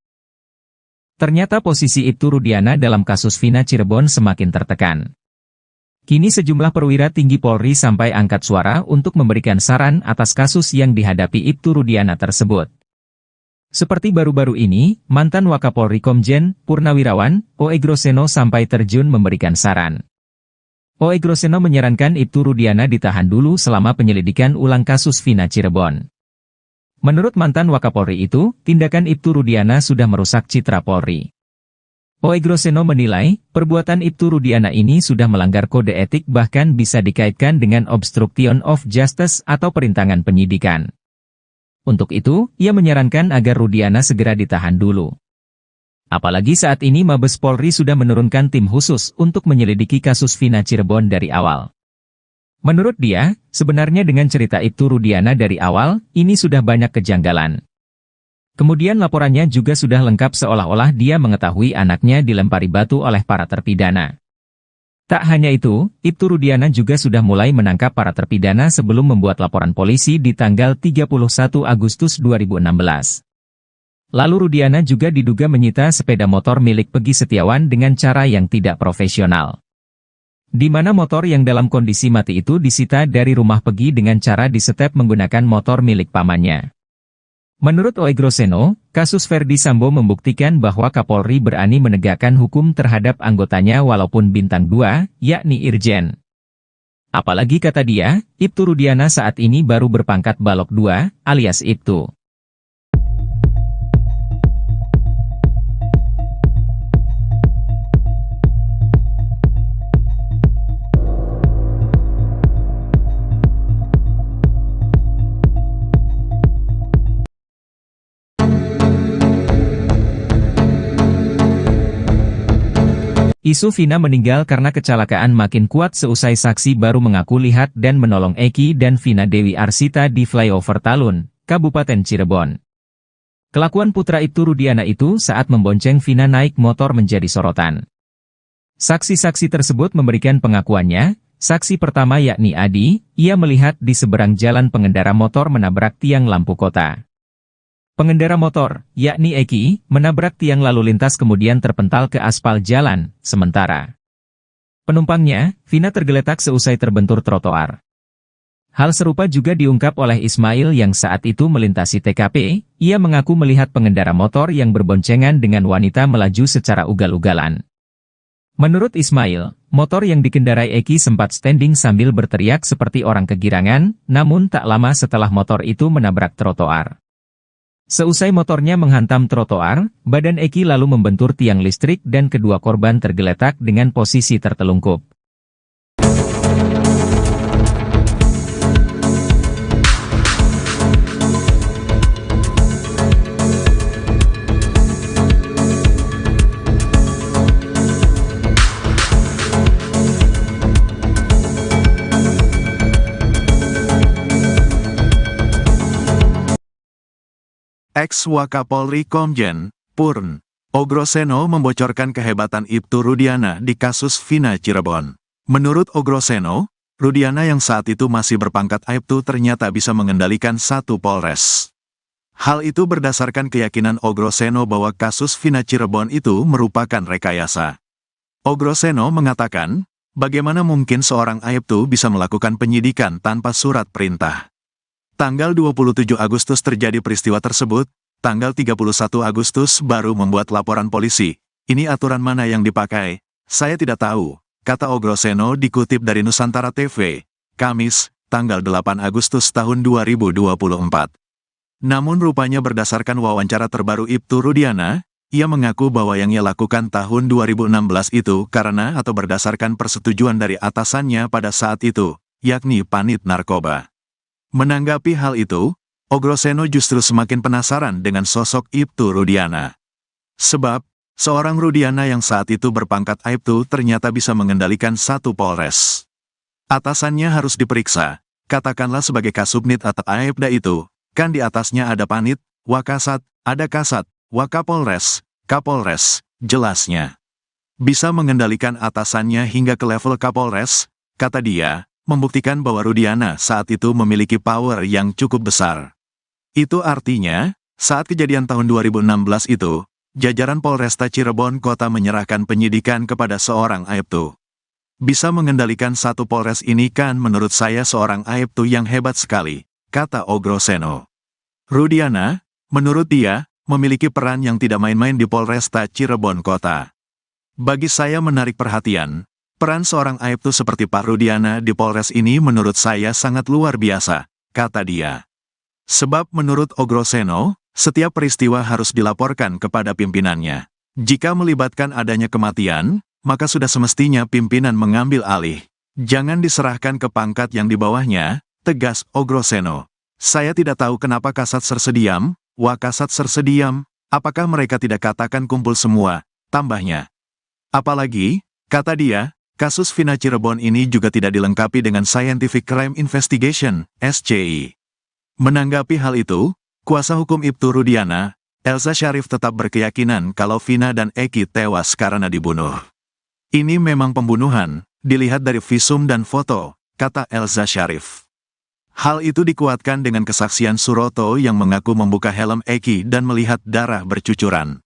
Ternyata posisi Ibtu Rudiana dalam kasus Vina Cirebon semakin tertekan. Kini sejumlah perwira tinggi Polri sampai angkat suara untuk memberikan saran atas kasus yang dihadapi Ibtu Rudiana tersebut. Seperti baru-baru ini, mantan Wakapolri Komjen Purnawirawan Oegroseno sampai terjun memberikan saran. Oegroseno menyarankan Ibtu Rudiana ditahan dulu selama penyelidikan ulang kasus Vina Cirebon. Menurut mantan Wakapolri itu, tindakan Ibtu Rudiana sudah merusak citra Polri. Oegroseno menilai, perbuatan Ibtu Rudiana ini sudah melanggar kode etik bahkan bisa dikaitkan dengan obstruction of justice atau perintangan penyidikan. Untuk itu, ia menyarankan agar Rudiana segera ditahan dulu. Apalagi saat ini Mabes Polri sudah menurunkan tim khusus untuk menyelidiki kasus Vina Cirebon dari awal. Menurut dia, sebenarnya dengan cerita Ibtu Rudiana dari awal, ini sudah banyak kejanggalan. Kemudian laporannya juga sudah lengkap seolah-olah dia mengetahui anaknya dilempari batu oleh para terpidana. Tak hanya itu, Ibtu Rudiana juga sudah mulai menangkap para terpidana sebelum membuat laporan polisi di tanggal 31 Agustus 2016. Lalu Rudiana juga diduga menyita sepeda motor milik Pegi Setiawan dengan cara yang tidak profesional. Di mana motor yang dalam kondisi mati itu disita dari rumah Pegi dengan cara disetep menggunakan motor milik pamannya. Menurut Oegroseno, kasus Ferdi Sambo membuktikan bahwa Kapolri berani menegakkan hukum terhadap anggotanya walaupun bintang 2, yakni Irjen. Apalagi kata dia, Ibtu Rudiana saat ini baru berpangkat Balok 2, alias Ibtu. Isu Vina meninggal karena kecelakaan makin kuat seusai saksi baru mengaku lihat dan menolong Eki dan Vina Dewi Arsita di flyover Talun, Kabupaten Cirebon. Kelakuan putra Ibtu Rudiana itu saat membonceng Vina naik motor menjadi sorotan. Saksi-saksi tersebut memberikan pengakuannya. Saksi pertama yakni Adi, ia melihat di seberang jalan pengendara motor menabrak tiang lampu kota. Pengendara motor, yakni Eki, menabrak tiang lalu lintas kemudian terpental ke aspal jalan, sementara penumpangnya, Vina tergeletak seusai terbentur trotoar. Hal serupa juga diungkap oleh Ismail yang saat itu melintasi TKP, ia mengaku melihat pengendara motor yang berboncengan dengan wanita melaju secara ugal-ugalan. Menurut Ismail, motor yang dikendarai Eki sempat standing sambil berteriak seperti orang kegirangan, namun tak lama setelah motor itu menabrak trotoar. Seusai motornya menghantam trotoar, badan Eki lalu membentur tiang listrik dan kedua korban tergeletak dengan posisi tertelungkup. Ex-Wakapolri Komjen, Purn, Ogroseno membocorkan kehebatan Ibtu Rudiana di kasus Vina Cirebon. Menurut Ogroseno, Rudiana yang saat itu masih berpangkat Aibtu ternyata bisa mengendalikan satu Polres. Hal itu berdasarkan keyakinan Ogroseno bahwa kasus Vina Cirebon itu merupakan rekayasa. Ogroseno mengatakan, bagaimana mungkin seorang Aibtu bisa melakukan penyidikan tanpa surat perintah? Tanggal 27 Agustus terjadi peristiwa tersebut, tanggal 31 Agustus baru membuat laporan polisi. Ini aturan mana yang dipakai? Saya tidak tahu, kata Ogroseno dikutip dari Nusantara TV, Kamis, tanggal 8 Agustus tahun 2024. Namun rupanya berdasarkan wawancara terbaru Ibtu Rudiana, ia mengaku bahwa yang ia lakukan tahun 2016 itu karena atau berdasarkan persetujuan dari atasannya pada saat itu, yakni Panit Narkoba. Menanggapi hal itu, Ogroseno justru semakin penasaran dengan sosok Ibtu Rudiana. Sebab, seorang Rudiana yang saat itu berpangkat Aibtu ternyata bisa mengendalikan satu Polres. Atasannya harus diperiksa, katakanlah sebagai Kasubnit atau Aibda itu, kan di atasnya ada Panit, Wakasat, ada Kasat, Wakapolres, Kapolres, jelasnya. Bisa mengendalikan atasannya hingga ke level Kapolres, kata dia, membuktikan bahwa Rudiana saat itu memiliki power yang cukup besar. Itu artinya, saat kejadian tahun 2016 itu, jajaran Polresta Cirebon Kota menyerahkan penyidikan kepada seorang Aibtu. Bisa mengendalikan satu Polres ini kan menurut saya seorang Aibtu yang hebat sekali, kata Ogroseno. Rudiana, menurut dia, memiliki peran yang tidak main-main di Polresta Cirebon Kota. Bagi saya menarik perhatian, peran seorang Aibtu seperti Pak Rudiana di Polres ini menurut saya sangat luar biasa, kata dia. Sebab menurut Ogroseno, setiap peristiwa harus dilaporkan kepada pimpinannya. Jika melibatkan adanya kematian, maka sudah semestinya pimpinan mengambil alih. Jangan diserahkan ke pangkat yang di bawahnya, tegas Ogroseno. Saya tidak tahu kenapa Kasat Sersediam, Wakasat Sersediam, apakah mereka tidak katakan kumpul semua, tambahnya. Apalagi, kata dia, Kasus Vina Cirebon ini juga tidak dilengkapi dengan Scientific Crime Investigation, SCI. Menanggapi hal itu, kuasa hukum Ibtu Rudiana, Elza Syarif tetap berkeyakinan kalau Vina dan Eki tewas karena dibunuh. Ini memang pembunuhan, dilihat dari visum dan foto, kata Elza Syarif. Hal itu dikuatkan dengan kesaksian Suroto yang mengaku membuka helm Eki dan melihat darah bercucuran.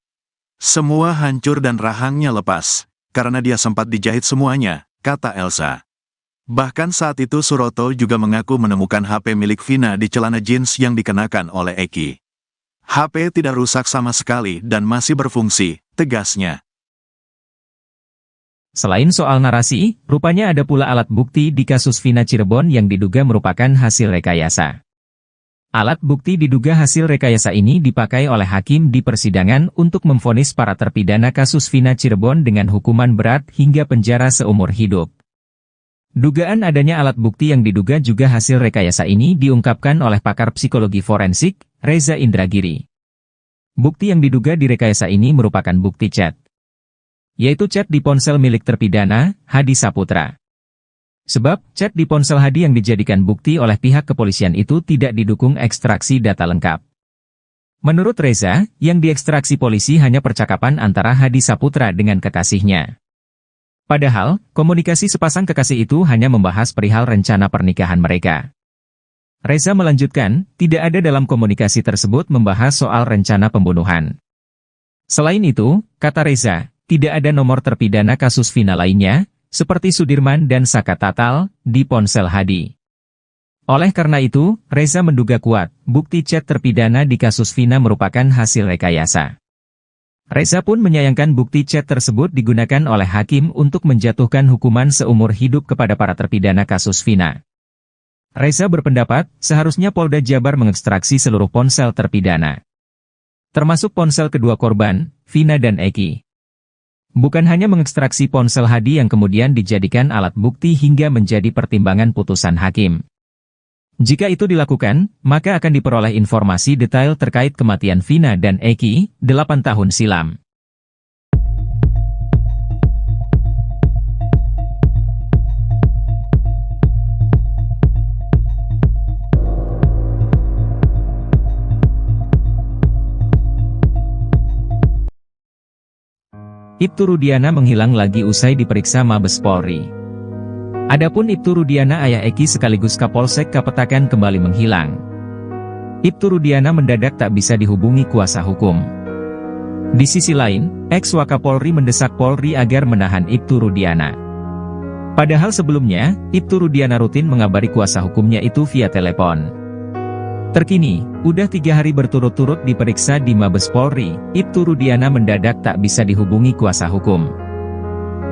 Semua hancur dan rahangnya lepas, karena dia sempat dijahit semuanya, kata Elza. Bahkan saat itu Suroto juga mengaku menemukan HP milik Vina di celana jeans yang dikenakan oleh Eki. HP tidak rusak sama sekali dan masih berfungsi, tegasnya. Selain soal narasi, rupanya ada pula alat bukti di kasus Vina Cirebon yang diduga merupakan hasil rekayasa. Alat bukti diduga hasil rekayasa ini dipakai oleh hakim di persidangan untuk memvonis para terpidana kasus Vina Cirebon dengan hukuman berat hingga penjara seumur hidup. Dugaan adanya alat bukti yang diduga juga hasil rekayasa ini diungkapkan oleh pakar psikologi forensik, Reza Indragiri. Bukti yang diduga direkayasa ini merupakan bukti chat, yaitu chat di ponsel milik terpidana, Hadi Saputra. Sebab, chat di ponsel Hadi yang dijadikan bukti oleh pihak kepolisian itu tidak didukung ekstraksi data lengkap. Menurut Reza, yang diekstraksi polisi hanya percakapan antara Hadi Saputra dengan kekasihnya. Padahal, komunikasi sepasang kekasih itu hanya membahas perihal rencana pernikahan mereka. Reza melanjutkan, tidak ada dalam komunikasi tersebut membahas soal rencana pembunuhan. Selain itu, kata Reza, tidak ada nomor terpidana kasus Vina lainnya, seperti Sudirman dan Saka Tatal, di ponsel Hadi. Oleh karena itu, Reza menduga kuat, bukti chat terpidana di kasus Vina merupakan hasil rekayasa. Reza pun menyayangkan bukti chat tersebut digunakan oleh hakim untuk menjatuhkan hukuman seumur hidup kepada para terpidana kasus Vina. Reza berpendapat, seharusnya Polda Jabar mengekstraksi seluruh ponsel terpidana, termasuk ponsel kedua korban, Vina dan Eki. Bukan hanya mengekstraksi ponsel Hadi yang kemudian dijadikan alat bukti hingga menjadi pertimbangan putusan hakim. Jika itu dilakukan, maka akan diperoleh informasi detail terkait kematian Vina dan Eki, 8 tahun silam. Ibtu Rudiana menghilang lagi usai diperiksa Mabes Polri. Adapun Ibtu Rudiana ayah Eki sekaligus Kapolsek Kapetakan kembali menghilang. Ibtu Rudiana mendadak tak bisa dihubungi kuasa hukum. Di sisi lain, ex-Wakapolri mendesak Polri agar menahan Ibtu Rudiana. Padahal sebelumnya, Ibtu Rudiana rutin mengabari kuasa hukumnya itu via telepon. Terkini, udah 3 hari berturut-turut diperiksa di Mabes Polri, Ibtu Rudiana mendadak tak bisa dihubungi kuasa hukum.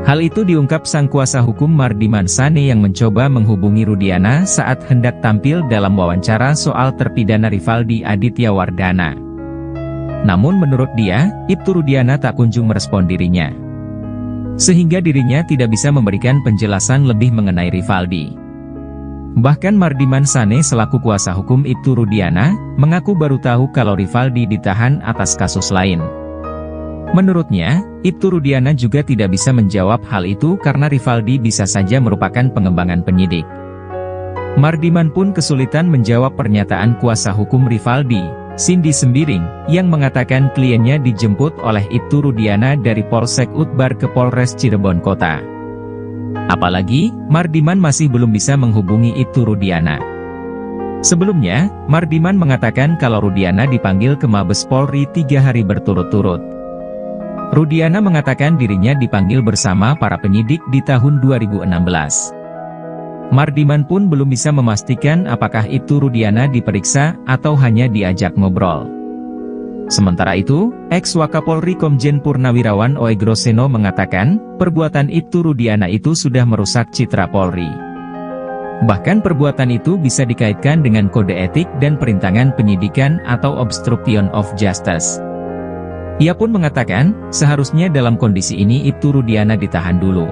Hal itu diungkap sang kuasa hukum Mardiman Sane yang mencoba menghubungi Rudiana saat hendak tampil dalam wawancara soal terpidana Rivaldi Aditya Wardana. Namun menurut dia, Ibtu Rudiana tak kunjung merespon dirinya, sehingga dirinya tidak bisa memberikan penjelasan lebih mengenai Rivaldi. Bahkan Mardiman Sane selaku kuasa hukum Ibtu Rudiana, mengaku baru tahu kalau Rivaldi ditahan atas kasus lain. Menurutnya, Ibtu Rudiana juga tidak bisa menjawab hal itu karena Rivaldi bisa saja merupakan pengembangan penyidik. Mardiman pun kesulitan menjawab pernyataan kuasa hukum Rivaldi, Cindy Sembiring, yang mengatakan kliennya dijemput oleh Ibtu Rudiana dari Polsek Utbar ke Polres Cirebon Kota. Apalagi, Mardiman masih belum bisa menghubungi Ibtu Rudiana. Sebelumnya, Mardiman mengatakan kalau Rudiana dipanggil ke Mabes Polri 3 hari berturut-turut. Rudiana mengatakan dirinya dipanggil bersama para penyidik di tahun 2016. Mardiman pun belum bisa memastikan apakah Ibtu Rudiana diperiksa atau hanya diajak ngobrol. Sementara itu, ex-Wakapolri Komjen Purnawirawan Oe Groseno mengatakan, perbuatan Ibtu Rudiana itu sudah merusak citra Polri. Bahkan perbuatan itu bisa dikaitkan dengan kode etik dan perintangan penyidikan atau obstruction of justice. Ia pun mengatakan, seharusnya dalam kondisi ini Ibtu Rudiana ditahan dulu.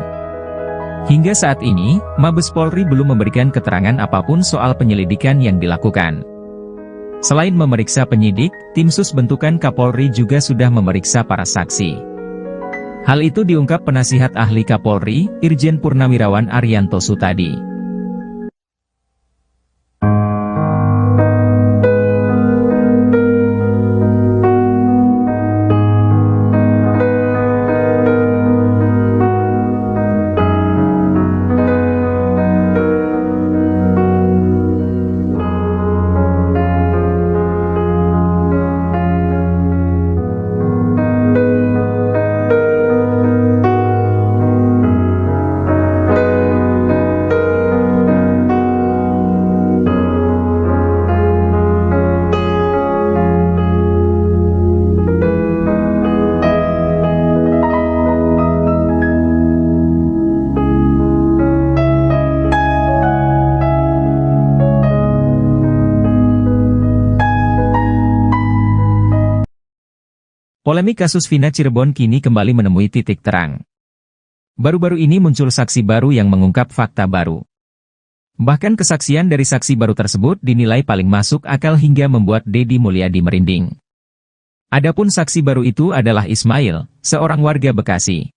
Hingga saat ini, Mabes Polri belum memberikan keterangan apapun soal penyelidikan yang dilakukan. Selain memeriksa penyidik, tim sus bentukan Kapolri juga sudah memeriksa para saksi. Hal itu diungkap penasihat ahli Kapolri, Irjen Purnawirawan Arianto Sutadi. Polemik kasus Vina Cirebon kini kembali menemui titik terang. Baru-baru ini muncul saksi baru yang mengungkap fakta baru. Bahkan kesaksian dari saksi baru tersebut dinilai paling masuk akal hingga membuat Deddy Mulyadi merinding. Adapun saksi baru itu adalah Ismail, seorang warga Bekasi.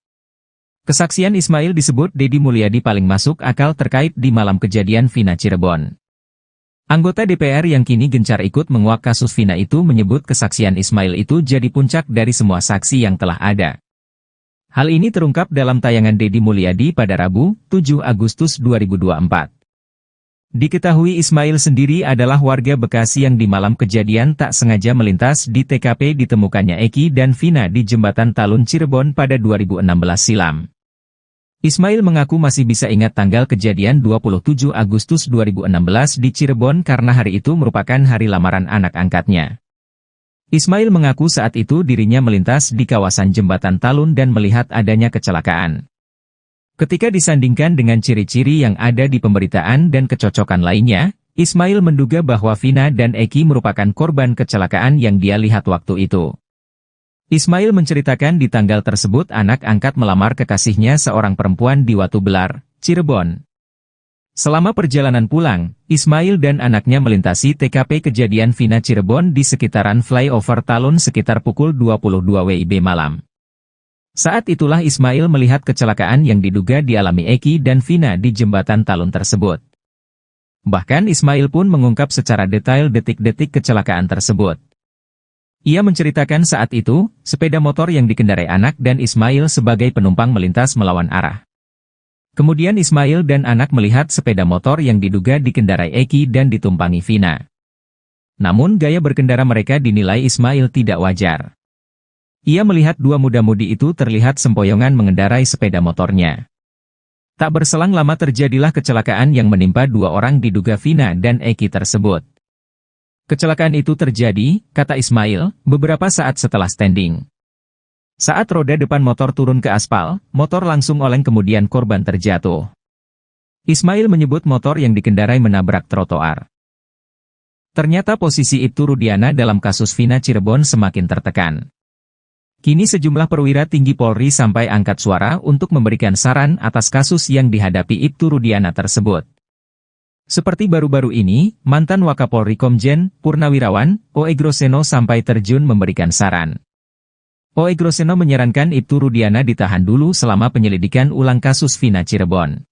Kesaksian Ismail disebut Deddy Mulyadi paling masuk akal terkait di malam kejadian Vina Cirebon. Anggota DPR yang kini gencar ikut menguak kasus Vina itu menyebut kesaksian Ismail itu jadi puncak dari semua saksi yang telah ada. Hal ini terungkap dalam tayangan Deddy Mulyadi pada Rabu, 7 Agustus 2024. Diketahui Ismail sendiri adalah warga Bekasi yang di malam kejadian tak sengaja melintas di TKP ditemukannya Eki dan Vina di Jembatan Talun Cirebon pada 2016 silam. Ismail mengaku masih bisa ingat tanggal kejadian 27 Agustus 2016 di Cirebon karena hari itu merupakan hari lamaran anak angkatnya. Ismail mengaku saat itu dirinya melintas di kawasan Jembatan Talun dan melihat adanya kecelakaan. Ketika disandingkan dengan ciri-ciri yang ada di pemberitaan dan kecocokan lainnya, Ismail menduga bahwa Vina dan Eki merupakan korban kecelakaan yang dia lihat waktu itu. Ismail menceritakan di tanggal tersebut anak angkat melamar kekasihnya seorang perempuan di Watu Belar, Cirebon. Selama perjalanan pulang, Ismail dan anaknya melintasi TKP kejadian Vina Cirebon di sekitaran flyover Talun sekitar pukul 22 WIB malam. Saat itulah Ismail melihat kecelakaan yang diduga dialami Eki dan Vina di Jembatan Talun tersebut. Bahkan Ismail pun mengungkap secara detail detik-detik kecelakaan tersebut. Ia menceritakan saat itu, sepeda motor yang dikendarai anak dan Ismail sebagai penumpang melintas melawan arah. Kemudian Ismail dan anak melihat sepeda motor yang diduga dikendarai Eki dan ditumpangi Vina. Namun gaya berkendara mereka dinilai Ismail tidak wajar. Ia melihat dua muda-mudi itu terlihat sempoyongan mengendarai sepeda motornya. Tak berselang lama terjadilah kecelakaan yang menimpa dua orang diduga Vina dan Eki tersebut. Kecelakaan itu terjadi, kata Ismail, beberapa saat setelah standing. Saat roda depan motor turun ke aspal, motor langsung oleng kemudian korban terjatuh. Ismail menyebut motor yang dikendarai menabrak trotoar. Ternyata posisi Ibtu Rudiana dalam kasus Vina Cirebon semakin tertekan. Kini sejumlah perwira tinggi Polri sampai angkat suara untuk memberikan saran atas kasus yang dihadapi Ibtu Rudiana tersebut. Seperti baru-baru ini, mantan Wakapolri Komjen Purnawirawan, O.E. Groseno sampai terjun memberikan saran. O.E. Groseno menyarankan Ibtu Rudiana ditahan dulu selama penyelidikan ulang kasus Vina Cirebon.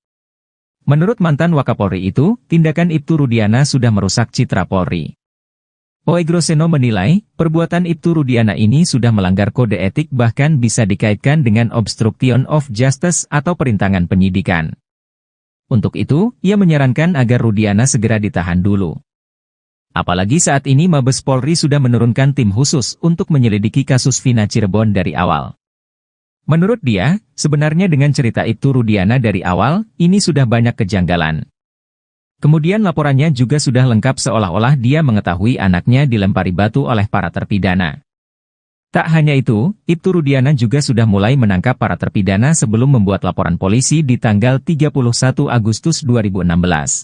Menurut mantan Wakapolri itu, tindakan Ibtu Rudiana sudah merusak citra Polri. O.E. Groseno menilai, perbuatan Ibtu Rudiana ini sudah melanggar kode etik bahkan bisa dikaitkan dengan obstruction of justice atau perintangan penyidikan. Untuk itu, ia menyarankan agar Rudiana segera ditahan dulu. Apalagi saat ini Mabes Polri sudah menurunkan tim khusus untuk menyelidiki kasus Vina Cirebon dari awal. Menurut dia, sebenarnya dengan cerita Ibtu Rudiana dari awal, ini sudah banyak kejanggalan. Kemudian laporannya juga sudah lengkap seolah-olah dia mengetahui anaknya dilempari batu oleh para terpidana. Tak hanya itu, Ibtu Rudiana juga sudah mulai menangkap para terpidana sebelum membuat laporan polisi di tanggal 31 Agustus 2016.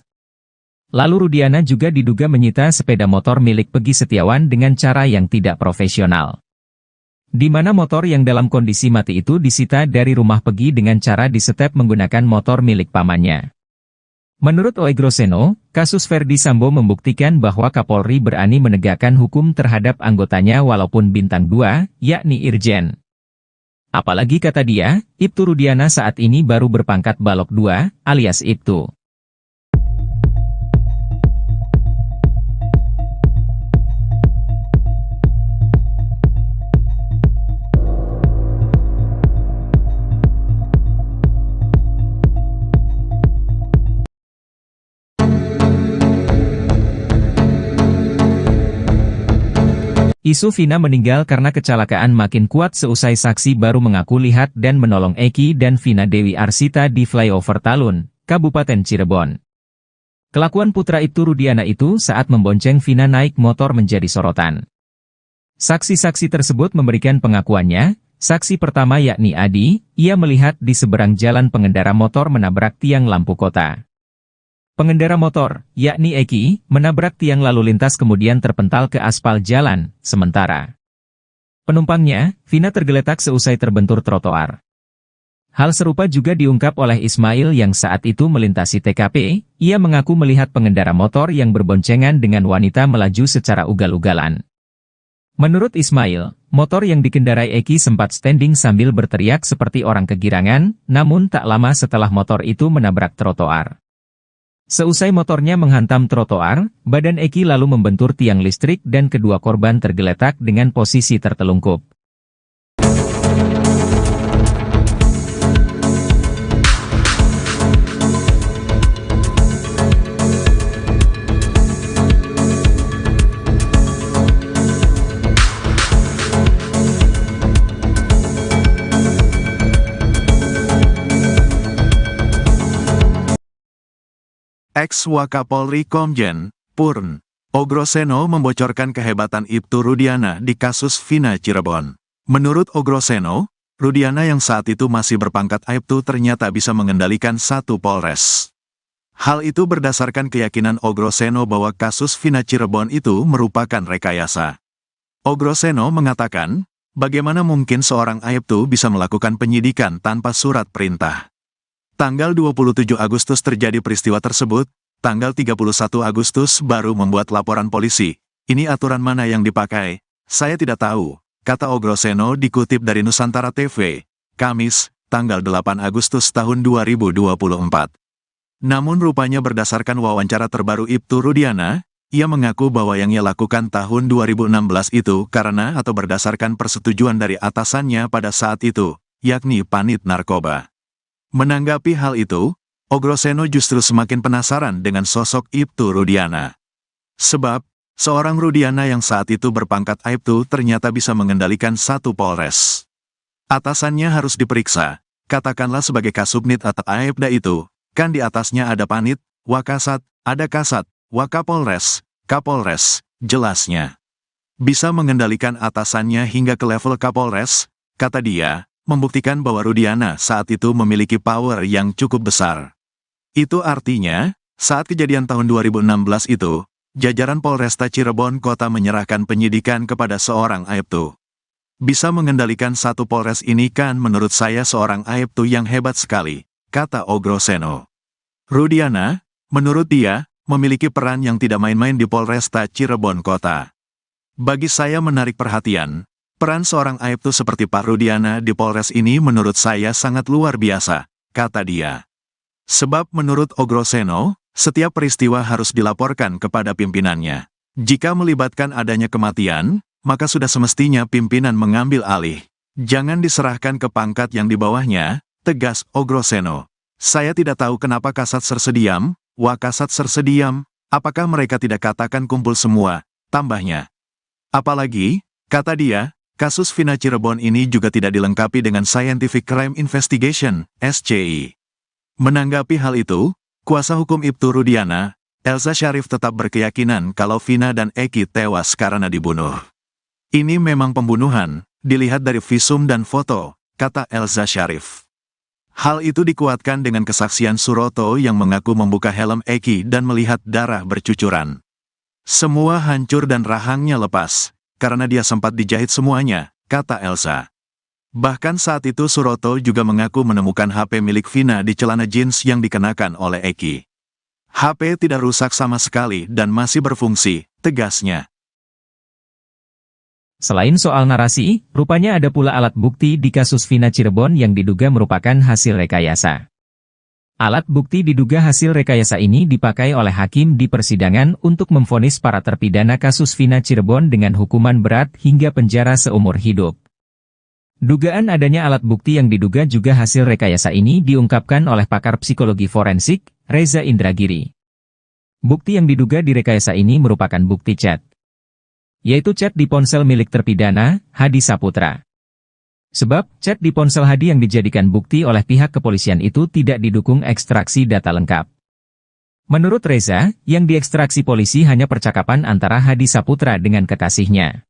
Lalu Rudiana juga diduga menyita sepeda motor milik Pegi Setiawan dengan cara yang tidak profesional. Di mana motor yang dalam kondisi mati itu disita dari rumah Pegi dengan cara disetep menggunakan motor milik pamannya. Menurut O.E. Groseno, kasus Ferdi Sambo membuktikan bahwa Kapolri berani menegakkan hukum terhadap anggotanya walaupun bintang 2, yakni Irjen. Apalagi kata dia, Ibtu Rudiana saat ini baru berpangkat Balok 2, alias Ibtu. Isu Vina meninggal karena kecelakaan makin kuat seusai saksi baru mengaku lihat dan menolong Eki dan Vina Dewi Arsita di flyover Talun, Kabupaten Cirebon. Kelakuan putra Ibtu Rudiana itu saat membonceng Vina naik motor menjadi sorotan. Saksi-saksi tersebut memberikan pengakuannya. Saksi pertama yakni Adi, ia melihat di seberang jalan pengendara motor menabrak tiang lampu kota. Pengendara motor, yakni Eki, menabrak tiang lalu lintas kemudian terpental ke aspal jalan, sementara penumpangnya, Vina tergeletak seusai terbentur trotoar. Hal serupa juga diungkap oleh Ismail yang saat itu melintasi TKP, ia mengaku melihat pengendara motor yang berboncengan dengan wanita melaju secara ugal-ugalan. Menurut Ismail, motor yang dikendarai Eki sempat standing sambil berteriak seperti orang kegirangan, namun tak lama setelah motor itu menabrak trotoar. Seusai motornya menghantam trotoar, badan Eki lalu membentur tiang listrik dan kedua korban tergeletak dengan posisi tertelungkup. Ex-Wakapolri Komjen, Purn, Ogroseno membocorkan kehebatan Ibtu Rudiana di kasus Vina Cirebon. Menurut Ogroseno, Rudiana yang saat itu masih berpangkat Aibtu ternyata bisa mengendalikan satu Polres. Hal itu berdasarkan keyakinan Ogroseno bahwa kasus Vina Cirebon itu merupakan rekayasa. Ogroseno mengatakan, bagaimana mungkin seorang Aibtu bisa melakukan penyidikan tanpa surat perintah? Tanggal 27 Agustus terjadi peristiwa tersebut, tanggal 31 Agustus baru membuat laporan polisi. Ini aturan mana yang dipakai? Saya tidak tahu, kata Ogroseno dikutip dari Nusantara TV, Kamis, tanggal 8 Agustus tahun 2024. Namun rupanya berdasarkan wawancara terbaru Ibtu Rudiana, ia mengaku bahwa yang ia lakukan tahun 2016 itu karena atau berdasarkan persetujuan dari atasannya pada saat itu, yakni Panit Narkoba. Menanggapi hal itu, Ogroseno justru semakin penasaran dengan sosok Ibtu Rudiana. Sebab, seorang Rudiana yang saat itu berpangkat Aibtu ternyata bisa mengendalikan satu Polres. Atasannya harus diperiksa, katakanlah sebagai Kasubnit atau Aibda itu, kan di atasnya ada Panit, Wakasat, ada Kasat, Wakapolres, Kapolres, jelasnya. Bisa mengendalikan atasannya hingga ke level Kapolres, kata dia, membuktikan bahwa Rudiana saat itu memiliki power yang cukup besar. Itu artinya, saat kejadian tahun 2016 itu, jajaran Polresta Cirebon Kota menyerahkan penyidikan kepada seorang Aibtu. Bisa mengendalikan satu Polres ini kan menurut saya seorang Aibtu yang hebat sekali, kata Ogroseno. Rudiana, menurut dia, memiliki peran yang tidak main-main di Polresta Cirebon Kota. Bagi saya menarik perhatian, peran seorang Aibtu seperti Pak Rudiana di Polres ini menurut saya sangat luar biasa, kata dia. Sebab menurut Ogroseno, setiap peristiwa harus dilaporkan kepada pimpinannya. Jika melibatkan adanya kematian, maka sudah semestinya pimpinan mengambil alih. Jangan diserahkan ke pangkat yang di bawahnya, tegas Ogroseno. Saya tidak tahu kenapa Kasat Sersediam, Wakasat Sersediam, apakah mereka tidak katakan kumpul semua, tambahnya. Apalagi, kata dia, kasus Vina Cirebon ini juga tidak dilengkapi dengan Scientific Crime Investigation, SCI. Menanggapi hal itu, kuasa hukum Ibtu Rudiana, Elza Syarif tetap berkeyakinan kalau Vina dan Eki tewas karena dibunuh. Ini memang pembunuhan, dilihat dari visum dan foto, kata Elza Syarif. Hal itu dikuatkan dengan kesaksian Suroto yang mengaku membuka helm Eki dan melihat darah bercucuran. Semua hancur dan rahangnya lepas, karena dia sempat dijahit semuanya, kata Elsa. Bahkan saat itu Suroto juga mengaku menemukan HP milik Vina di celana jeans yang dikenakan oleh Eki. HP tidak rusak sama sekali dan masih berfungsi, tegasnya. Selain soal narasi, rupanya ada pula alat bukti di kasus Vina Cirebon yang diduga merupakan hasil rekayasa. Alat bukti diduga hasil rekayasa ini dipakai oleh hakim di persidangan untuk memvonis para terpidana kasus Vina Cirebon dengan hukuman berat hingga penjara seumur hidup. Dugaan adanya alat bukti yang diduga juga hasil rekayasa ini diungkapkan oleh pakar psikologi forensik, Reza Indragiri. Bukti yang diduga direkayasa ini merupakan bukti chat, yaitu chat di ponsel milik terpidana, Hadi Saputra. Sebab, chat di ponsel Hadi yang dijadikan bukti oleh pihak kepolisian itu tidak didukung ekstraksi data lengkap. Menurut Reza, yang diekstraksi polisi hanya percakapan antara Hadi Saputra dengan kekasihnya.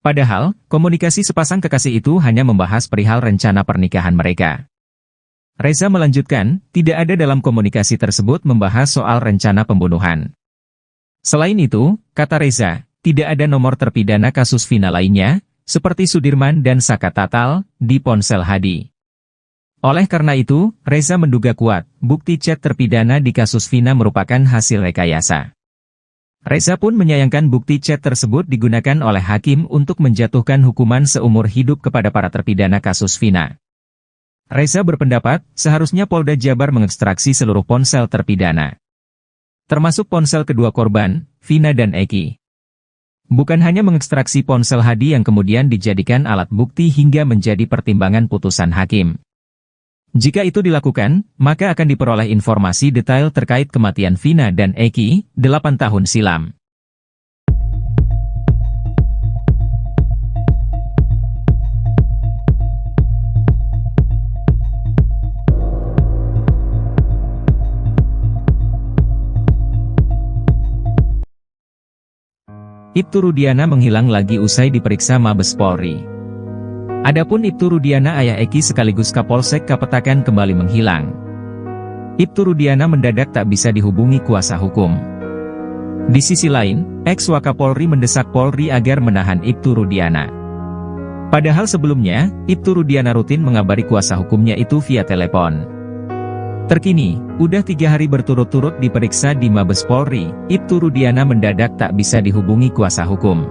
Padahal, komunikasi sepasang kekasih itu hanya membahas perihal rencana pernikahan mereka. Reza melanjutkan, tidak ada dalam komunikasi tersebut membahas soal rencana pembunuhan. Selain itu, kata Reza, tidak ada nomor terpidana kasus Vina lainnya, seperti Sudirman dan Saka Tatal, di ponsel Hadi. Oleh karena itu, Reza menduga kuat, bukti chat terpidana di kasus Vina merupakan hasil rekayasa. Reza pun menyayangkan bukti chat tersebut digunakan oleh hakim untuk menjatuhkan hukuman seumur hidup kepada para terpidana kasus Vina. Reza berpendapat, seharusnya Polda Jabar mengekstraksi seluruh ponsel terpidana, termasuk ponsel kedua korban, Vina dan Eki. Bukan hanya mengekstraksi ponsel Hadi yang kemudian dijadikan alat bukti hingga menjadi pertimbangan putusan hakim. Jika itu dilakukan, maka akan diperoleh informasi detail terkait kematian Vina dan Eki, 8 tahun silam. Ibtu Rudiana menghilang lagi usai diperiksa Mabes Polri. Adapun Ibtu Rudiana ayah Eki sekaligus Kapolsek Kapetakan kembali menghilang. Ibtu Rudiana mendadak tak bisa dihubungi kuasa hukum. Di sisi lain, ex-Wakapolri mendesak Polri agar menahan Ibtu Rudiana. Padahal sebelumnya, Ibtu Rudiana rutin mengabari kuasa hukumnya itu via telepon. Terkini, udah 3 hari berturut-turut diperiksa di Mabes Polri, Ibtu Rudiana mendadak tak bisa dihubungi kuasa hukum.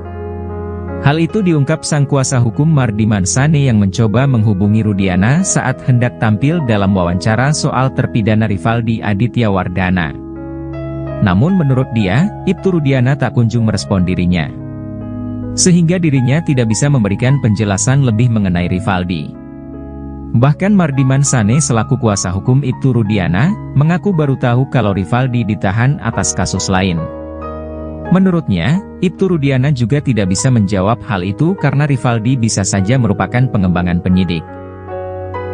Hal itu diungkap sang kuasa hukum Mardiman Sane yang mencoba menghubungi Rudiana saat hendak tampil dalam wawancara soal terpidana Rivaldi Aditya Wardana. Namun menurut dia, Ibtu Rudiana tak kunjung merespon dirinya, sehingga dirinya tidak bisa memberikan penjelasan lebih mengenai Rivaldi. Bahkan Mardiman Sane selaku kuasa hukum Ibtu Rudiana, mengaku baru tahu kalau Rivaldi ditahan atas kasus lain. Menurutnya, Ibtu Rudiana juga tidak bisa menjawab hal itu karena Rivaldi bisa saja merupakan pengembangan penyidik.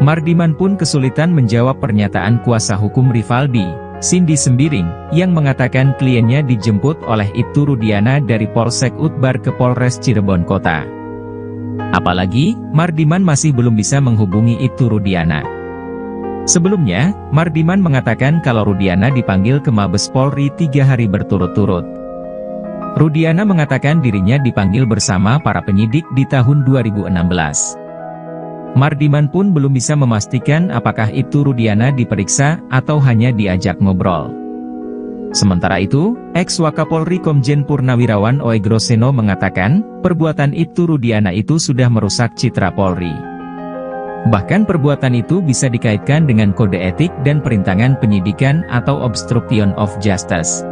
Mardiman pun kesulitan menjawab pernyataan kuasa hukum Rivaldi, Cindy Sembiring, yang mengatakan kliennya dijemput oleh Ibtu Rudiana dari Polsek Utbar ke Polres Cirebon Kota. Apalagi, Mardiman masih belum bisa menghubungi Ibtu Rudiana. Sebelumnya, Mardiman mengatakan kalau Rudiana dipanggil ke Mabes Polri 3 hari berturut-turut. Rudiana mengatakan dirinya dipanggil bersama para penyidik di tahun 2016. Mardiman pun belum bisa memastikan apakah Ibtu Rudiana diperiksa atau hanya diajak ngobrol. Sementara itu, ex-Wakapolri Komjen Purnawirawan Oegroseno mengatakan, perbuatan Ibtu Rudiana itu sudah merusak citra Polri. Bahkan perbuatan itu bisa dikaitkan dengan kode etik dan perintangan penyidikan atau obstruction of justice.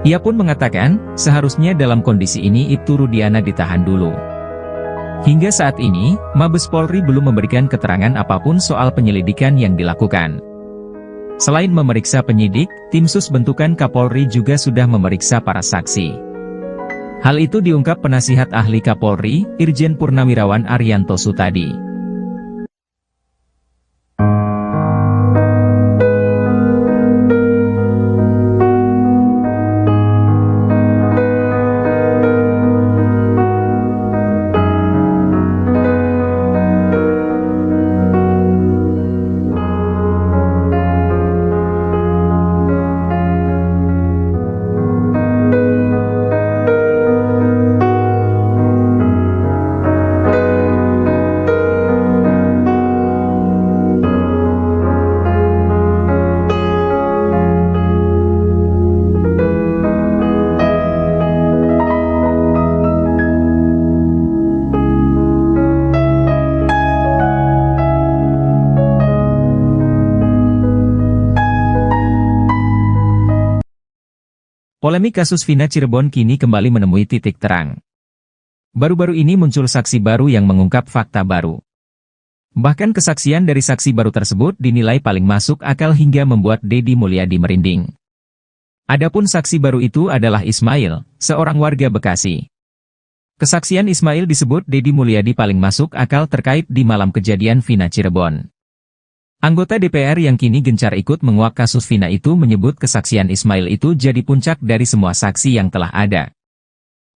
Ia pun mengatakan, seharusnya dalam kondisi ini Ibtu Rudiana ditahan dulu. Hingga saat ini, Mabes Polri belum memberikan keterangan apapun soal penyelidikan yang dilakukan. Selain memeriksa penyidik, tim sus bentukan Kapolri juga sudah memeriksa para saksi. Hal itu diungkap penasihat ahli Kapolri, Irjen Purnawirawan Arianto Sutadi. Polemik kasus Vina Cirebon kini kembali menemui titik terang. Baru-baru ini muncul saksi baru yang mengungkap fakta baru. Bahkan kesaksian dari saksi baru tersebut dinilai paling masuk akal hingga membuat Deddy Mulyadi merinding. Adapun saksi baru itu adalah Ismail, seorang warga Bekasi. Kesaksian Ismail disebut Deddy Mulyadi paling masuk akal terkait di malam kejadian Vina Cirebon. Anggota DPR yang kini gencar ikut menguak kasus Vina itu menyebut kesaksian Ismail itu jadi puncak dari semua saksi yang telah ada.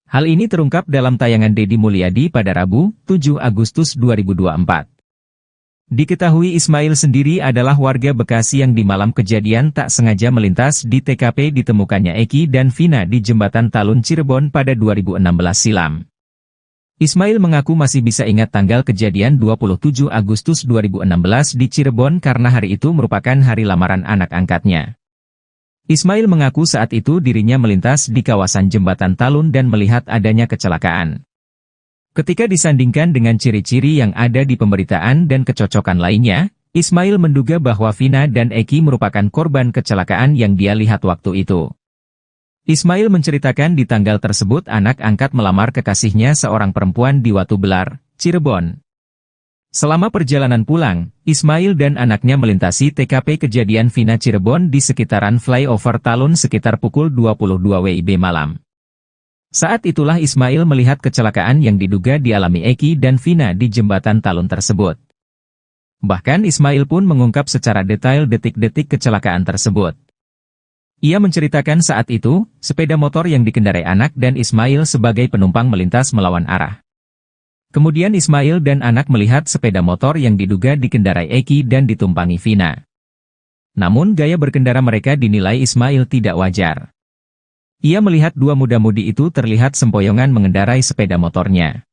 Hal ini terungkap dalam tayangan Deddy Mulyadi pada Rabu, 7 Agustus 2024. Diketahui Ismail sendiri adalah warga Bekasi yang di malam kejadian tak sengaja melintas di TKP ditemukannya Eki dan Vina di Jembatan Talun Cirebon pada 2016 silam. Ismail mengaku masih bisa ingat tanggal kejadian 27 Agustus 2016 di Cirebon karena hari itu merupakan hari lamaran anak angkatnya. Ismail mengaku saat itu dirinya melintas di kawasan Jembatan Talun dan melihat adanya kecelakaan. Ketika disandingkan dengan ciri-ciri yang ada di pemberitaan dan kecocokan lainnya, Ismail menduga bahwa Vina dan Eki merupakan korban kecelakaan yang dia lihat waktu itu. Ismail menceritakan di tanggal tersebut anak angkat melamar kekasihnya seorang perempuan di Watu Belar, Cirebon. Selama perjalanan pulang, Ismail dan anaknya melintasi TKP kejadian Vina Cirebon di sekitaran flyover Talun sekitar pukul 22 WIB malam. Saat itulah Ismail melihat kecelakaan yang diduga dialami Eki dan Vina di Jembatan Talun tersebut. Bahkan Ismail pun mengungkap secara detail detik-detik kecelakaan tersebut. Ia menceritakan saat itu, sepeda motor yang dikendarai anak dan Ismail sebagai penumpang melintas melawan arah. Kemudian Ismail dan anak melihat sepeda motor yang diduga dikendarai Eki dan ditumpangi Vina. Namun gaya berkendara mereka dinilai Ismail tidak wajar. Ia melihat dua muda-mudi itu terlihat sempoyongan mengendarai sepeda motornya.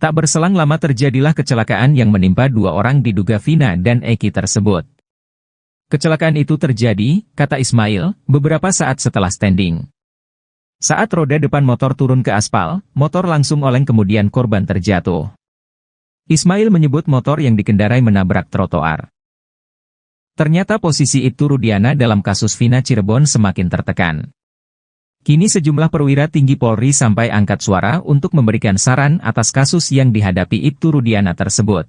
Tak berselang lama terjadilah kecelakaan yang menimpa dua orang diduga Vina dan Eki tersebut. Kecelakaan itu terjadi, kata Ismail, beberapa saat setelah standing. Saat roda depan motor turun ke aspal, motor langsung oleng kemudian korban terjatuh. Ismail menyebut motor yang dikendarai menabrak trotoar. Ternyata posisi Ibtu Rudiana dalam kasus Vina Cirebon semakin tertekan. Kini sejumlah perwira tinggi Polri sampai angkat suara untuk memberikan saran atas kasus yang dihadapi Ibtu Rudiana tersebut.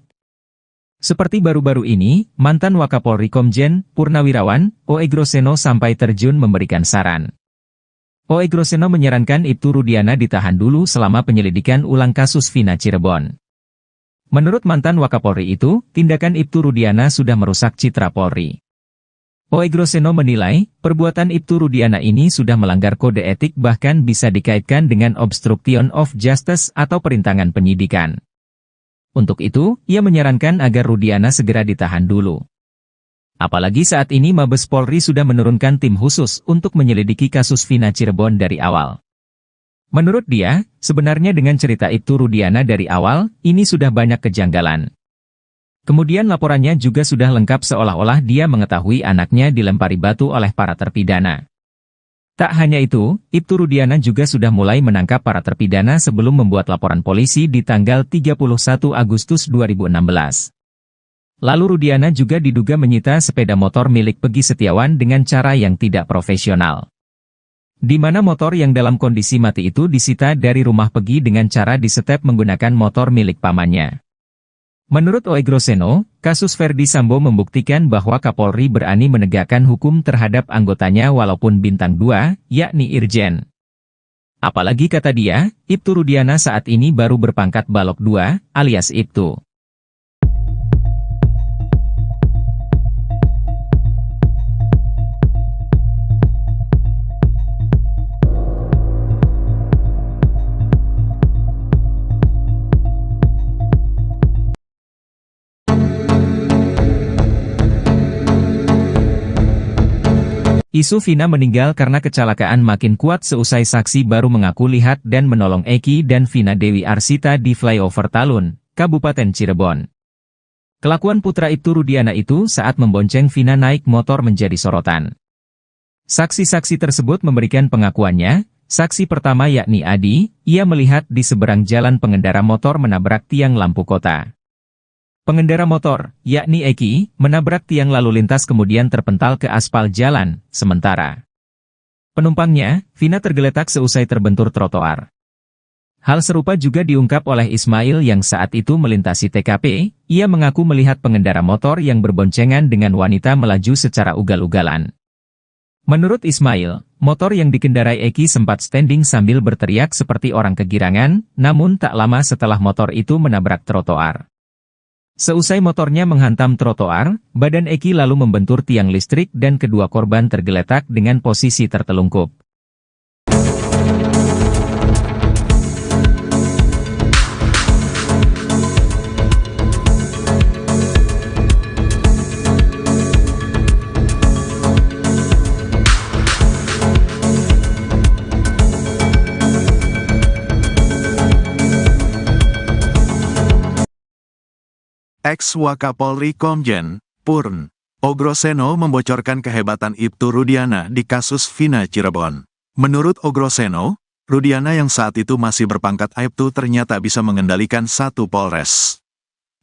Seperti baru-baru ini, mantan Wakapolri Komjen Purnawirawan O.E. Groseno sampai terjun memberikan saran. O.E. Groseno menyarankan Ibtu Rudiana ditahan dulu selama penyelidikan ulang kasus Vina Cirebon. Menurut mantan Wakapolri itu, tindakan Ibtu Rudiana sudah merusak citra Polri. O.E. Groseno menilai, perbuatan Ibtu Rudiana ini sudah melanggar kode etik bahkan bisa dikaitkan dengan obstruction of justice atau perintangan penyidikan. Untuk itu, ia menyarankan agar Rudiana segera ditahan dulu. Apalagi saat ini Mabes Polri sudah menurunkan tim khusus untuk menyelidiki kasus Vina Cirebon dari awal. Menurut dia, sebenarnya dengan cerita Ibtu Rudiana dari awal, ini sudah banyak kejanggalan. Kemudian laporannya juga sudah lengkap seolah-olah dia mengetahui anaknya dilempari batu oleh para terpidana. Tak hanya itu, Ibtu Rudiana juga sudah mulai menangkap para terpidana sebelum membuat laporan polisi di tanggal 31 Agustus 2016. Lalu Rudiana juga diduga menyita sepeda motor milik Pegi Setiawan dengan cara yang tidak profesional. Di mana motor yang dalam kondisi mati itu disita dari rumah Pegi dengan cara disetep menggunakan motor milik pamannya. Menurut O.E. Groseno, kasus Verdi Sambo membuktikan bahwa Kapolri berani menegakkan hukum terhadap anggotanya walaupun bintang 2, yakni Irjen. Apalagi kata dia, Ibtu Rudiana saat ini baru berpangkat Balok 2, alias Ibtu. Isu Vina meninggal karena kecelakaan makin kuat seusai saksi baru mengaku lihat dan menolong Eki dan Vina Dewi Arsita di flyover Talun, Kabupaten Cirebon. Kelakuan putra Ibtu Rudiana itu saat membonceng Vina naik motor menjadi sorotan. Saksi-saksi tersebut memberikan pengakuannya. Saksi pertama yakni Adi, ia melihat di seberang jalan pengendara motor menabrak tiang lampu kota. Pengendara motor, yakni Eki, menabrak tiang lalu lintas kemudian terpental ke aspal jalan, sementara Penumpangnya, Vina tergeletak seusai terbentur trotoar. Hal serupa juga diungkap oleh Ismail yang saat itu melintasi TKP. Ia mengaku melihat pengendara motor yang berboncengan dengan wanita melaju secara ugal-ugalan. Menurut Ismail, motor yang dikendarai Eki sempat standing sambil berteriak seperti orang kegirangan, namun tak lama setelah motor itu menabrak trotoar. Seusai motornya menghantam trotoar, badan Eki lalu membentur tiang listrik dan kedua korban tergeletak dengan posisi tertelungkup. Ex-Wakapolri Komjen Purn Ogroseno membocorkan kehebatan Ibtu Rudiana di kasus Vina Cirebon. Menurut Ogroseno, Rudiana yang saat itu masih berpangkat Aibtu ternyata bisa mengendalikan satu Polres.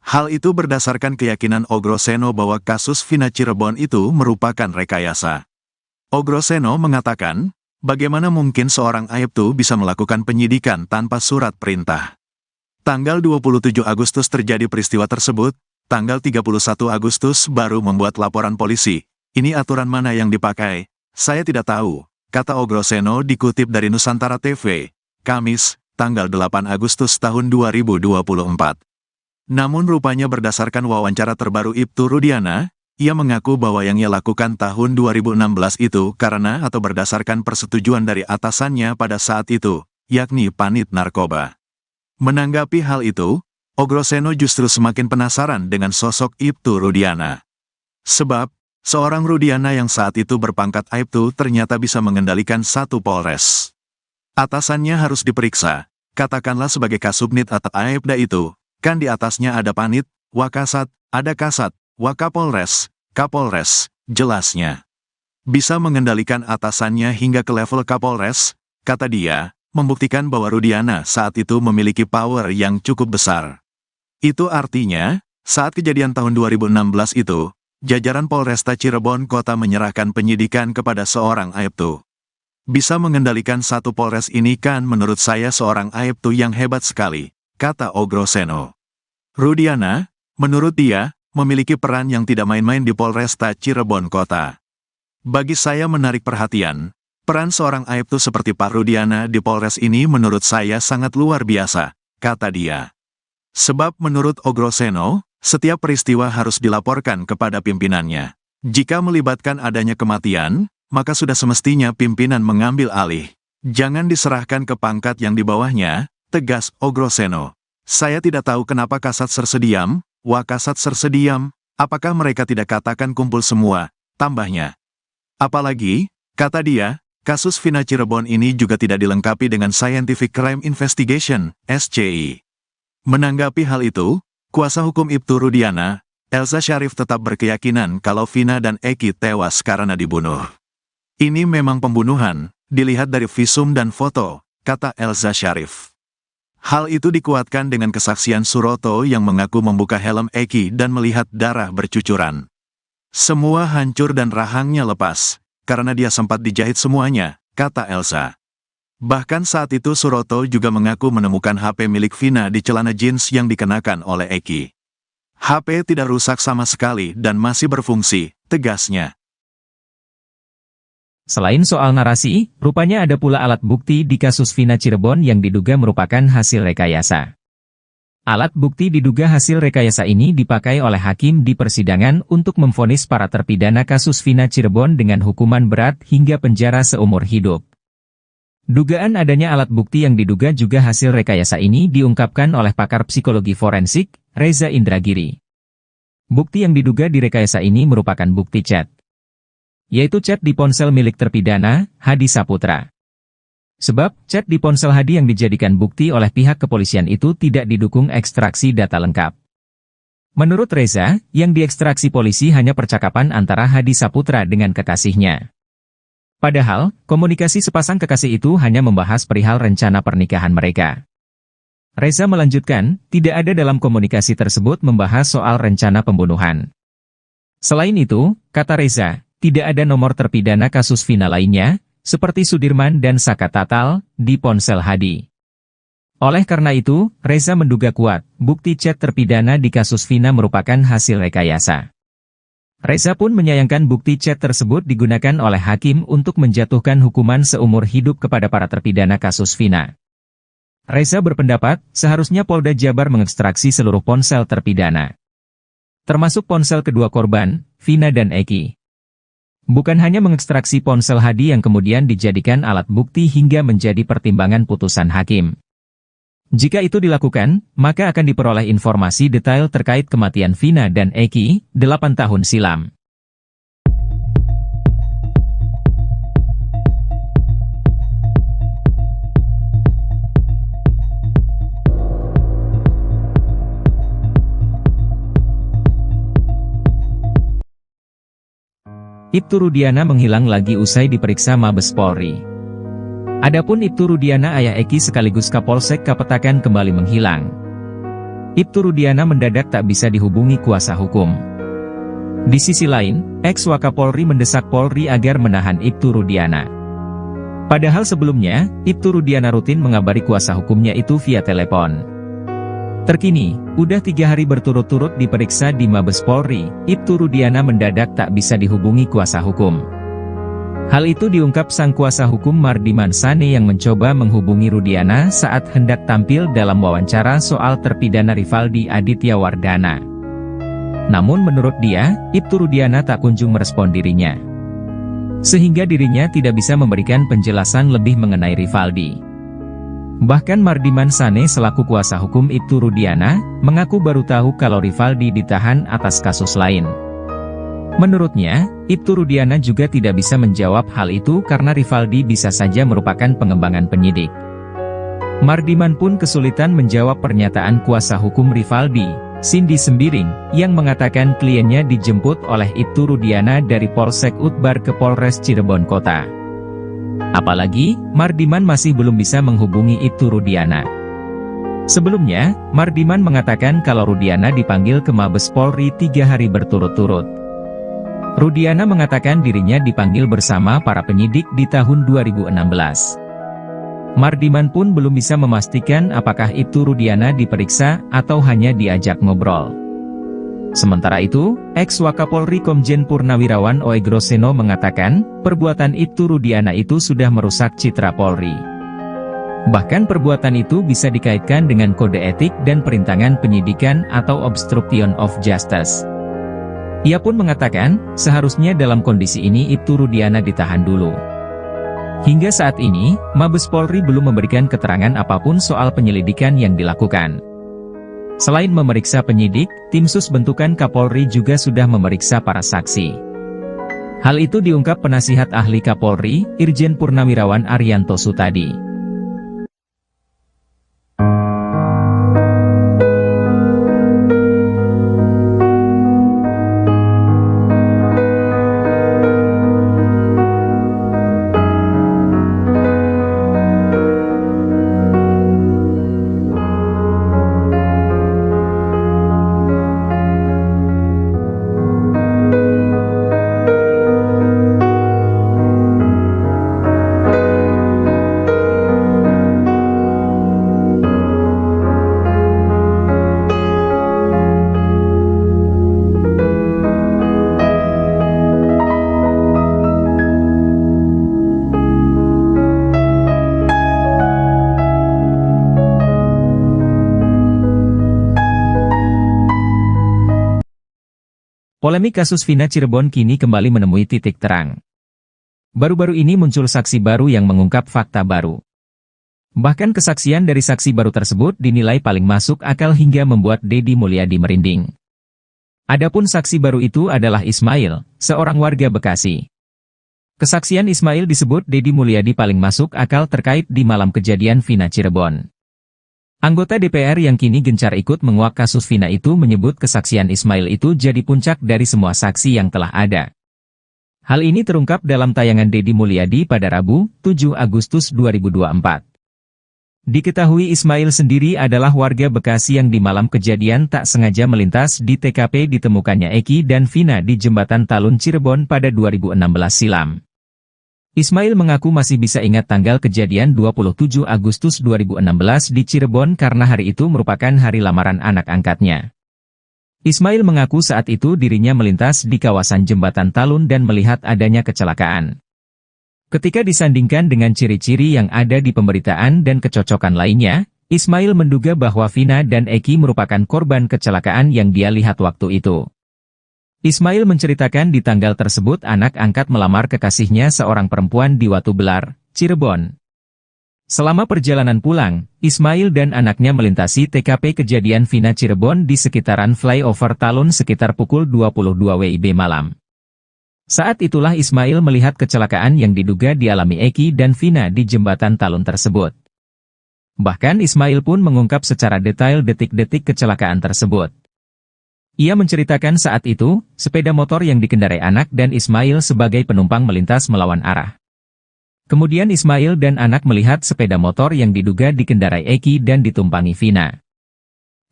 Hal itu berdasarkan keyakinan Ogroseno bahwa kasus Vina Cirebon itu merupakan rekayasa. Ogroseno mengatakan, bagaimana mungkin seorang Aibtu bisa melakukan penyidikan tanpa surat perintah? Tanggal 27 Agustus terjadi peristiwa tersebut, tanggal 31 Agustus baru membuat laporan polisi. Ini aturan mana yang dipakai? Saya tidak tahu, kata Ogroseno dikutip dari Nusantara TV, Kamis, tanggal 8 Agustus tahun 2024. Namun rupanya berdasarkan wawancara terbaru Ibtu Rudiana, ia mengaku bahwa yang ia lakukan tahun 2016 itu karena atau berdasarkan persetujuan dari atasannya pada saat itu, yakni Panit Narkoba. Menanggapi hal itu, Ogroseno justru semakin penasaran dengan sosok Ibtu Rudiana. Sebab, seorang Rudiana yang saat itu berpangkat Aibtu ternyata bisa mengendalikan satu Polres. Atasannya harus diperiksa, katakanlah sebagai Kasubnit atau Aibda itu, kan di atasnya ada Panit, Wakasat, ada Kasat, Wakapolres, Kapolres, jelasnya. Bisa mengendalikan atasannya hingga ke level Kapolres, kata dia, membuktikan bahwa Rudiana saat itu memiliki power yang cukup besar. Itu artinya, saat kejadian tahun 2016 itu, jajaran Polresta Cirebon Kota menyerahkan penyidikan kepada seorang Aibtu. Bisa mengendalikan satu Polres ini kan menurut saya seorang Aibtu yang hebat sekali, kata Ogroseno. Rudiana, menurut dia, memiliki peran yang tidak main-main di Polresta Cirebon Kota. Bagi saya menarik perhatian, peran seorang Aibtu seperti Pak Rudiana di Polres ini menurut saya sangat luar biasa, kata dia. Sebab menurut Ogroseno, setiap peristiwa harus dilaporkan kepada pimpinannya. Jika melibatkan adanya kematian, maka sudah semestinya pimpinan mengambil alih. Jangan diserahkan ke pangkat yang di bawahnya, tegas Ogroseno. Saya tidak tahu kenapa Kasat Sersediam, Wakasat Sersediam, apakah mereka tidak katakan kumpul semua, tambahnya. Apalagi, kata dia, kasus Vina Cirebon ini juga tidak dilengkapi dengan Scientific Crime Investigation, SCI. Menanggapi hal itu, kuasa hukum Ibtu Rudiana, Elza Syarif tetap berkeyakinan kalau Vina dan Eki tewas karena dibunuh. Ini memang pembunuhan, dilihat dari visum dan foto, kata Elza Syarif. Hal itu dikuatkan dengan kesaksian Suroto yang mengaku membuka helm Eki dan melihat darah bercucuran. Semua hancur dan rahangnya lepas, karena dia sempat dijahit semuanya, kata Elsa. Bahkan saat itu Suroto juga mengaku menemukan HP milik Vina di celana jeans yang dikenakan oleh Eki. HP tidak rusak sama sekali dan masih berfungsi, tegasnya. Selain soal narasi, rupanya ada pula alat bukti di kasus Vina Cirebon yang diduga merupakan hasil rekayasa. Alat bukti diduga hasil rekayasa ini dipakai oleh hakim di persidangan untuk memvonis para terpidana kasus Vina Cirebon dengan hukuman berat hingga penjara seumur hidup. Dugaan adanya alat bukti yang diduga juga hasil rekayasa ini diungkapkan oleh pakar psikologi forensik, Reza Indragiri. Bukti yang diduga direkayasa ini merupakan bukti chat, yaitu chat di ponsel milik terpidana, Hadi Saputra. Sebab, chat di ponsel Hadi yang dijadikan bukti oleh pihak kepolisian itu tidak didukung ekstraksi data lengkap. Menurut Reza, yang diekstraksi polisi hanya percakapan antara Hadi Saputra dengan kekasihnya. Padahal, komunikasi sepasang kekasih itu hanya membahas perihal rencana pernikahan mereka. Reza melanjutkan, tidak ada dalam komunikasi tersebut membahas soal rencana pembunuhan. Selain itu, kata Reza, tidak ada nomor terpidana kasus Vina lainnya, seperti Sudirman dan Saka Tatal, di ponsel Hadi. Oleh karena itu, Reza menduga kuat, bukti chat terpidana di kasus Vina merupakan hasil rekayasa. Reza pun menyayangkan bukti chat tersebut digunakan oleh hakim untuk menjatuhkan hukuman seumur hidup kepada para terpidana kasus Vina. Reza berpendapat, seharusnya Polda Jabar mengekstraksi seluruh ponsel terpidana, termasuk ponsel kedua korban, Vina dan Eki. Bukan hanya mengekstraksi ponsel Hadi yang kemudian dijadikan alat bukti hingga menjadi pertimbangan putusan hakim. Jika itu dilakukan, maka akan diperoleh informasi detail terkait kematian Vina dan Eki, 8 tahun silam. Ibtu Rudiana menghilang lagi usai diperiksa Mabes Polri. Adapun Ibtu Rudiana ayah Eki sekaligus Kapolsek Kapetakan kembali menghilang. Ibtu Rudiana mendadak tak bisa dihubungi kuasa hukum. Di sisi lain, ex-Wakapolri mendesak Polri agar menahan Ibtu Rudiana. Padahal sebelumnya, Ibtu Rudiana rutin mengabari kuasa hukumnya itu via telepon. Terkini, udah 3 hari berturut-turut diperiksa di Mabes Polri, Ibtu Rudiana mendadak tak bisa dihubungi kuasa hukum. Hal itu diungkap sang kuasa hukum Mardiman Sane yang mencoba menghubungi Rudiana saat hendak tampil dalam wawancara soal terpidana Rivaldi Aditya Wardana. Namun menurut dia, Ibtu Rudiana tak kunjung merespon dirinya, sehingga dirinya tidak bisa memberikan penjelasan lebih mengenai Rivaldi. Bahkan Mardiman Sane selaku kuasa hukum Ibtu Rudiana, mengaku baru tahu kalau Rivaldi ditahan atas kasus lain. Menurutnya, Ibtu Rudiana juga tidak bisa menjawab hal itu karena Rivaldi bisa saja merupakan pengembangan penyidik. Mardiman pun kesulitan menjawab pernyataan kuasa hukum Rivaldi, Cindy Sembiring, yang mengatakan kliennya dijemput oleh Ibtu Rudiana dari Polsek Utbar ke Polres Cirebon Kota. Apalagi, Mardiman masih belum bisa menghubungi Ibtu Rudiana. Sebelumnya, Mardiman mengatakan kalau Rudiana dipanggil ke Mabes Polri 3 hari berturut-turut. Rudiana mengatakan dirinya dipanggil bersama para penyidik di tahun 2016. Mardiman pun belum bisa memastikan apakah Ibtu Rudiana diperiksa atau hanya diajak ngobrol. Sementara itu, ex-Wakapolri Komjen Purnawirawan Oegroseno mengatakan, perbuatan Ibtu Rudiana itu sudah merusak citra Polri. Bahkan perbuatan itu bisa dikaitkan dengan kode etik dan perintangan penyidikan atau obstruction of justice. Ia pun mengatakan, seharusnya dalam kondisi ini Ibtu Rudiana ditahan dulu. Hingga saat ini, Mabes Polri belum memberikan keterangan apapun soal penyelidikan yang dilakukan. Selain memeriksa penyidik, tim sus bentukan Kapolri juga sudah memeriksa para saksi. Hal itu diungkap penasihat ahli Kapolri, Irjen Purnawirawan Arianto Sutadi. Polemik kasus Vina Cirebon kini kembali menemui titik terang. Baru-baru ini muncul saksi baru yang mengungkap fakta baru. Bahkan kesaksian dari saksi baru tersebut dinilai paling masuk akal hingga membuat Deddy Mulyadi merinding. Adapun saksi baru itu adalah Ismail, seorang warga Bekasi. Kesaksian Ismail disebut Deddy Mulyadi paling masuk akal terkait di malam kejadian Vina Cirebon. Anggota DPR yang kini gencar ikut menguak kasus Vina itu menyebut kesaksian Ismail itu jadi puncak dari semua saksi yang telah ada. Hal ini terungkap dalam tayangan Deddy Mulyadi pada Rabu, 7 Agustus 2024. Diketahui Ismail sendiri adalah warga Bekasi yang di malam kejadian tak sengaja melintas di TKP ditemukannya Eki dan Vina di Jembatan Talun Cirebon pada 2016 silam. Ismail mengaku masih bisa ingat tanggal kejadian 27 Agustus 2016 di Cirebon karena hari itu merupakan hari lamaran anak angkatnya. Ismail mengaku saat itu dirinya melintas di kawasan Jembatan Talun dan melihat adanya kecelakaan. Ketika disandingkan dengan ciri-ciri yang ada di pemberitaan dan kecocokan lainnya, Ismail menduga bahwa Vina dan Eki merupakan korban kecelakaan yang dia lihat waktu itu. Ismail menceritakan di tanggal tersebut anak angkat melamar kekasihnya seorang perempuan di Watu Belar, Cirebon. Selama perjalanan pulang, Ismail dan anaknya melintasi TKP kejadian Vina Cirebon di sekitaran flyover Talun sekitar pukul 22 WIB malam. Saat itulah Ismail melihat kecelakaan yang diduga dialami Eki dan Vina di jembatan Talun tersebut. Bahkan Ismail pun mengungkap secara detail detik-detik kecelakaan tersebut. Ia menceritakan saat itu, sepeda motor yang dikendarai anak dan Ismail sebagai penumpang melintas melawan arah. Kemudian Ismail dan anak melihat sepeda motor yang diduga dikendarai Eki dan ditumpangi Vina.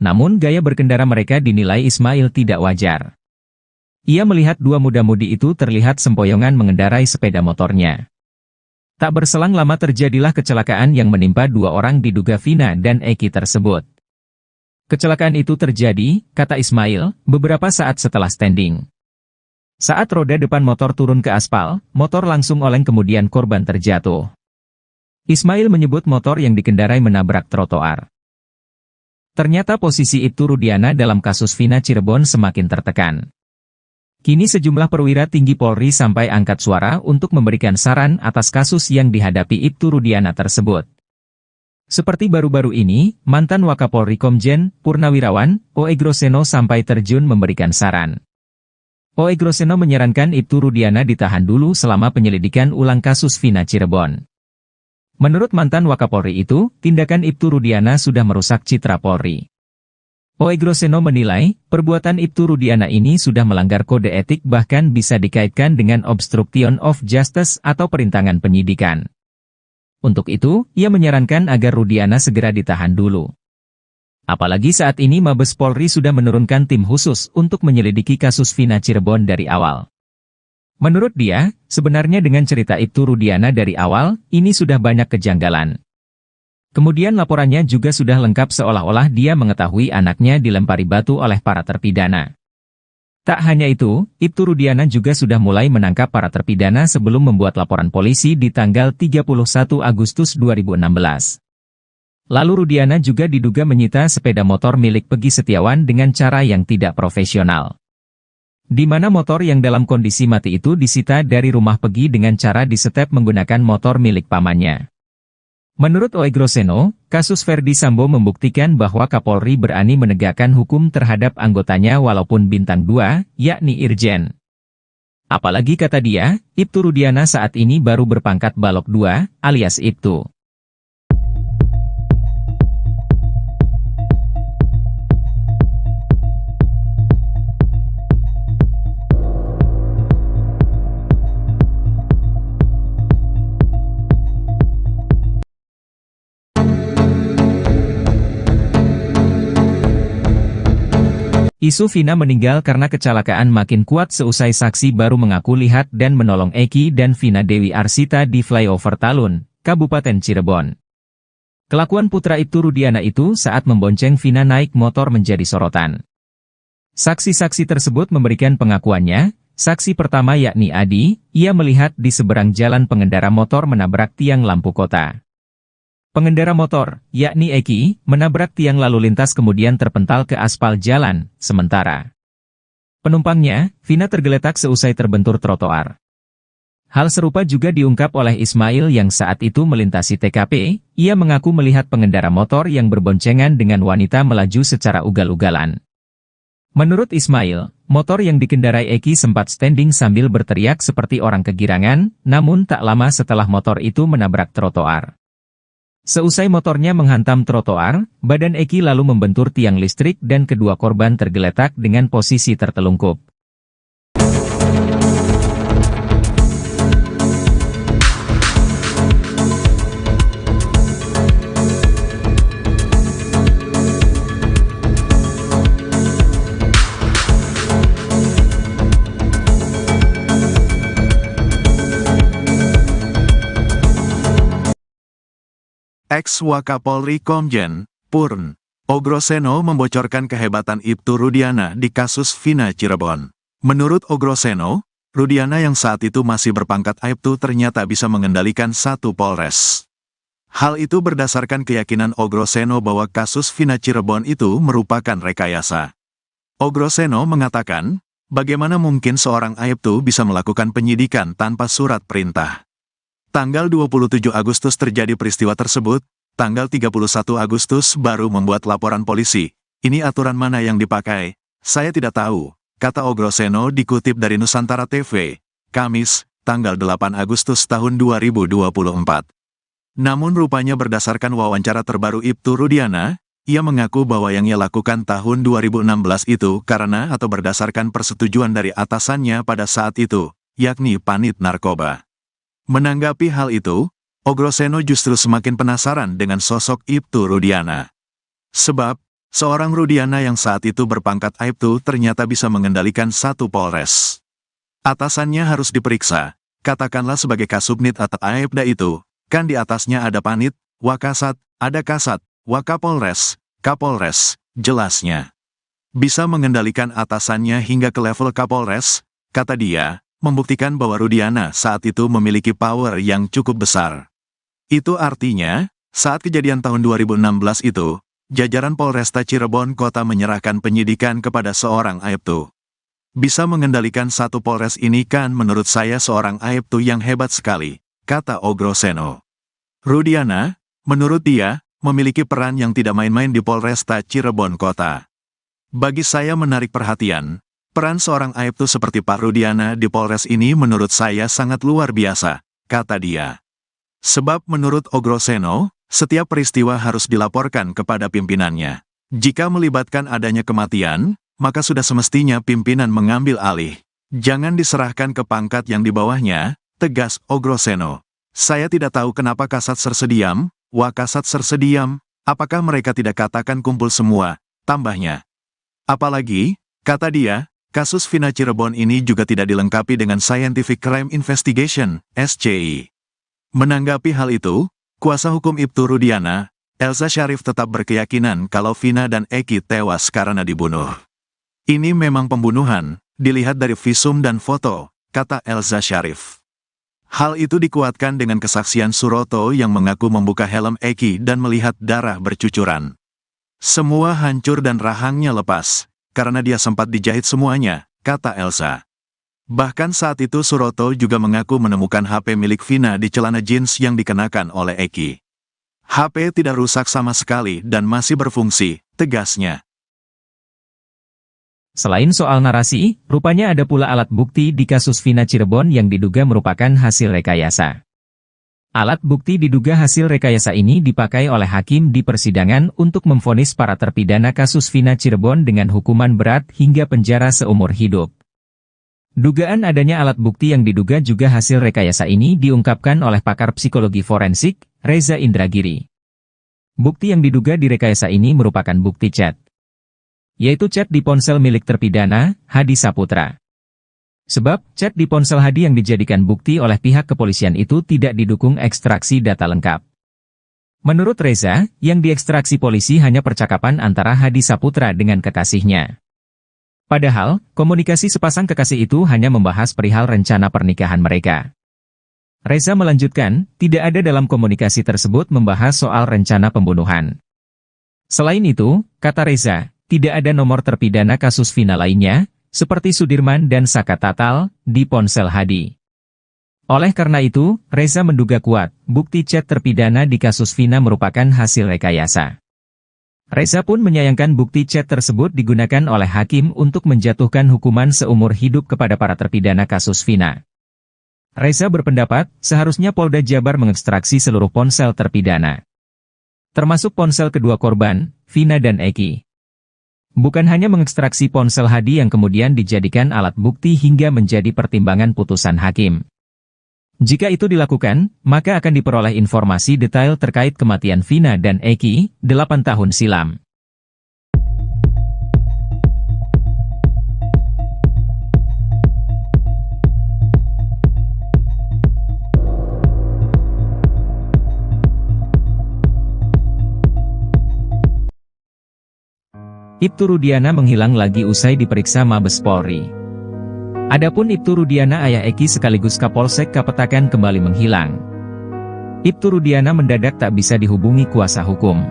Namun gaya berkendara mereka dinilai Ismail tidak wajar. Ia melihat dua muda-mudi itu terlihat sempoyongan mengendarai sepeda motornya. Tak berselang lama terjadilah kecelakaan yang menimpa dua orang diduga Vina dan Eki tersebut. Kecelakaan itu terjadi, kata Ismail, beberapa saat setelah standing. Saat roda depan motor turun ke aspal, motor langsung oleng kemudian korban terjatuh. Ismail menyebut motor yang dikendarai menabrak trotoar. Ternyata posisi Ibtu Rudiana dalam kasus Vina Cirebon semakin tertekan. Kini sejumlah perwira tinggi Polri sampai angkat suara untuk memberikan saran atas kasus yang dihadapi Ibtu Rudiana tersebut. Seperti baru-baru ini, mantan Wakapolri Komjen Purnawirawan O.E. Groseno sampai terjun memberikan saran. O.E. Groseno menyarankan Ibtu Rudiana ditahan dulu selama penyelidikan ulang kasus Vina Cirebon. Menurut mantan Wakapolri itu, tindakan Ibtu Rudiana sudah merusak citra Polri. O.E. Groseno menilai, perbuatan Ibtu Rudiana ini sudah melanggar kode etik bahkan bisa dikaitkan dengan obstruction of justice atau perintangan penyidikan. Untuk itu, ia menyarankan agar Rudiana segera ditahan dulu. Apalagi saat ini Mabes Polri sudah menurunkan tim khusus untuk menyelidiki kasus Vina Cirebon dari awal. Menurut dia, sebenarnya dengan cerita Ibtu Rudiana dari awal, ini sudah banyak kejanggalan. Kemudian laporannya juga sudah lengkap seolah-olah dia mengetahui anaknya dilempari batu oleh para terpidana. Tak hanya itu, Ibtu Rudiana juga sudah mulai menangkap para terpidana sebelum membuat laporan polisi di tanggal 31 Agustus 2016. Lalu Rudiana juga diduga menyita sepeda motor milik Pegi Setiawan dengan cara yang tidak profesional. Di mana motor yang dalam kondisi mati itu disita dari rumah Pegi dengan cara disetep menggunakan motor milik pamannya. Menurut O.E. Groseno, kasus Verdi Sambo membuktikan bahwa Kapolri berani menegakkan hukum terhadap anggotanya walaupun bintang 2, yakni Irjen. Apalagi kata dia, Ibtu Rudiana saat ini baru berpangkat Balok 2, alias Ibtu. Isu Vina meninggal karena kecelakaan makin kuat seusai saksi baru mengaku lihat dan menolong Eki dan Vina Dewi Arsita di flyover Talun, Kabupaten Cirebon. Kelakuan putra Ibtu Rudiana itu saat membonceng Vina naik motor menjadi sorotan. Saksi-saksi tersebut memberikan pengakuannya. Saksi pertama yakni Adi, ia melihat di seberang jalan pengendara motor menabrak tiang lampu kota. Pengendara motor, yakni Eki, menabrak tiang lalu lintas kemudian terpental ke aspal jalan, sementara penumpangnya, Vina tergeletak seusai terbentur trotoar. Hal serupa juga diungkap oleh Ismail yang saat itu melintasi TKP, ia mengaku melihat pengendara motor yang berboncengan dengan wanita melaju secara ugal-ugalan. Menurut Ismail, motor yang dikendarai Eki sempat standing sambil berteriak seperti orang kegirangan, namun tak lama setelah motor itu menabrak trotoar. Seusai motornya menghantam trotoar, badan Eki lalu membentur tiang listrik dan kedua korban tergeletak dengan posisi tertelungkup. Ex-Wakapolri Komjen Purn Ogroseno membocorkan kehebatan Ibtu Rudiana di kasus Vina Cirebon. Menurut Ogroseno, Rudiana yang saat itu masih berpangkat Aibtu ternyata bisa mengendalikan satu Polres. Hal itu berdasarkan keyakinan Ogroseno bahwa kasus Vina Cirebon itu merupakan rekayasa. Ogroseno mengatakan, bagaimana mungkin seorang Aibtu bisa melakukan penyidikan tanpa surat perintah? Tanggal 27 Agustus terjadi peristiwa tersebut, tanggal 31 Agustus baru membuat laporan polisi. Ini aturan mana yang dipakai? Saya tidak tahu, kata Ogroseno dikutip dari Nusantara TV, Kamis, tanggal 8 Agustus tahun 2024. Namun rupanya berdasarkan wawancara terbaru Ibtu Rudiana, ia mengaku bahwa yang ia lakukan tahun 2016 itu karena atau berdasarkan persetujuan dari atasannya pada saat itu, yakni Panit Narkoba. Menanggapi hal itu, Ogroseno justru semakin penasaran dengan sosok Ibtu Rudiana. Sebab, seorang Rudiana yang saat itu berpangkat Aibtu ternyata bisa mengendalikan satu Polres. Atasannya harus diperiksa, katakanlah sebagai Kasubnit atau Aibda itu, kan di atasnya ada Panit, Wakasat, ada Kasat, Wakapolres, Kapolres, jelasnya. Bisa mengendalikan atasannya hingga ke level Kapolres, kata dia, membuktikan bahwa Rudiana saat itu memiliki power yang cukup besar. Itu artinya, saat kejadian tahun 2016 itu, jajaran Polresta Cirebon Kota menyerahkan penyidikan kepada seorang Aibtu. Bisa mengendalikan satu Polres ini kan menurut saya seorang Aibtu yang hebat sekali, kata Ogroseno. Rudiana, menurut dia, memiliki peran yang tidak main-main di Polresta Cirebon Kota. Bagi saya menarik perhatian, peran seorang Aibtu seperti Pak Rudiana di Polres ini menurut saya sangat luar biasa, kata dia. Sebab menurut Ogroseno, setiap peristiwa harus dilaporkan kepada pimpinannya. Jika melibatkan adanya kematian, maka sudah semestinya pimpinan mengambil alih. Jangan diserahkan ke pangkat yang di bawahnya, tegas Ogroseno. Saya tidak tahu kenapa Kasat Sersediam, Wakasat Sersediam, apakah mereka tidak katakan kumpul semua, tambahnya. Apalagi, kata dia, kasus Vina Cirebon ini juga tidak dilengkapi dengan Scientific Crime Investigation, SCI. Menanggapi hal itu, kuasa hukum Ibtu Rudiana, Elza Syarif tetap berkeyakinan kalau Vina dan Eki tewas karena dibunuh. Ini memang pembunuhan, dilihat dari visum dan foto, kata Elza Syarif. Hal itu dikuatkan dengan kesaksian Suroto yang mengaku membuka helm Eki dan melihat darah bercucuran. Semua hancur dan rahangnya lepas, karena dia sempat dijahit semuanya, kata Elza. Bahkan saat itu Suroto juga mengaku menemukan HP milik Vina di celana jeans yang dikenakan oleh Eki. HP tidak rusak sama sekali dan masih berfungsi, tegasnya. Selain soal narasi, rupanya ada pula alat bukti di kasus Vina Cirebon yang diduga merupakan hasil rekayasa. Alat bukti diduga hasil rekayasa ini dipakai oleh hakim di persidangan untuk memvonis para terpidana kasus Vina Cirebon dengan hukuman berat hingga penjara seumur hidup. Dugaan adanya alat bukti yang diduga juga hasil rekayasa ini diungkapkan oleh pakar psikologi forensik, Reza Indragiri. Bukti yang diduga direkayasa ini merupakan bukti chat, yaitu chat di ponsel milik terpidana, Hadi Saputra. Sebab, chat di ponsel Hadi yang dijadikan bukti oleh pihak kepolisian itu tidak didukung ekstraksi data lengkap. Menurut Reza, yang diekstraksi polisi hanya percakapan antara Hadi Saputra dengan kekasihnya. Padahal, komunikasi sepasang kekasih itu hanya membahas perihal rencana pernikahan mereka. Reza melanjutkan, tidak ada dalam komunikasi tersebut membahas soal rencana pembunuhan. Selain itu, kata Reza, tidak ada nomor terpidana kasus Vina lainnya, seperti Sudirman dan Saka Tatal, di ponsel Hadi. Oleh karena itu, Reza menduga kuat, bukti chat terpidana di kasus Vina merupakan hasil rekayasa. Reza pun menyayangkan bukti chat tersebut digunakan oleh hakim untuk menjatuhkan hukuman seumur hidup kepada para terpidana kasus Vina. Reza berpendapat, seharusnya Polda Jabar mengekstraksi seluruh ponsel terpidana, termasuk ponsel kedua korban, Vina dan Eki. Bukan hanya mengekstraksi ponsel Hadi yang kemudian dijadikan alat bukti hingga menjadi pertimbangan putusan hakim. Jika itu dilakukan, maka akan diperoleh informasi detail terkait kematian Vina dan Eki, 8 tahun silam. Ibtu Rudiana menghilang lagi usai diperiksa Mabes Polri. Adapun Ibtu Rudiana ayah Eki sekaligus Kapolsek Kapetakan kembali menghilang. Ibtu Rudiana mendadak tak bisa dihubungi kuasa hukum.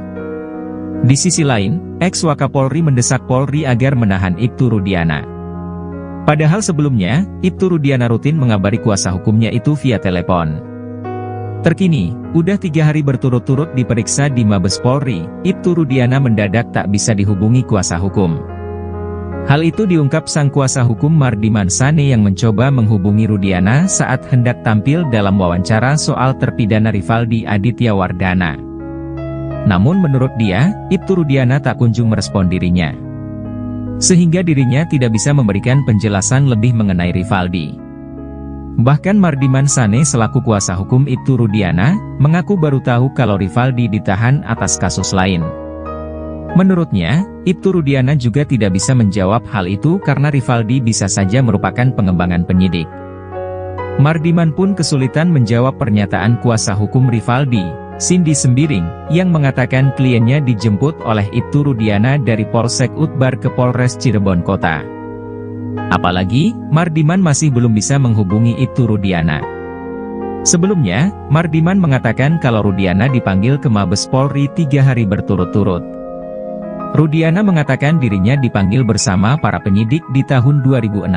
Di sisi lain, ex-Wakapolri mendesak Polri agar menahan Ibtu Rudiana. Padahal sebelumnya, Ibtu Rudiana rutin mengabari kuasa hukumnya itu via telepon. Terkini, udah 3 hari berturut-turut diperiksa di Mabes Polri, Ibtu Rudiana mendadak tak bisa dihubungi kuasa hukum. Hal itu diungkap sang kuasa hukum Mardiman Sane yang mencoba menghubungi Rudiana saat hendak tampil dalam wawancara soal terpidana Rivaldi Aditya Wardana. Namun menurut dia, Ibtu Rudiana tak kunjung merespon dirinya. Sehingga dirinya tidak bisa memberikan penjelasan lebih mengenai Rivaldi. Bahkan Mardiman Sane selaku kuasa hukum Ibtu Rudiana, mengaku baru tahu kalau Rivaldi ditahan atas kasus lain. Menurutnya, Ibtu Rudiana juga tidak bisa menjawab hal itu karena Rivaldi bisa saja merupakan pengembangan penyidik. Mardiman pun kesulitan menjawab pernyataan kuasa hukum Rivaldi, Cindy Sembiring, yang mengatakan kliennya dijemput oleh Ibtu Rudiana dari Polsek Utbar ke Polres Cirebon Kota. Apalagi, Mardiman masih belum bisa menghubungi Ibtu Rudiana. Sebelumnya, Mardiman mengatakan kalau Rudiana dipanggil ke Mabes Polri 3 hari berturut-turut. Rudiana mengatakan dirinya dipanggil bersama para penyidik di tahun 2016.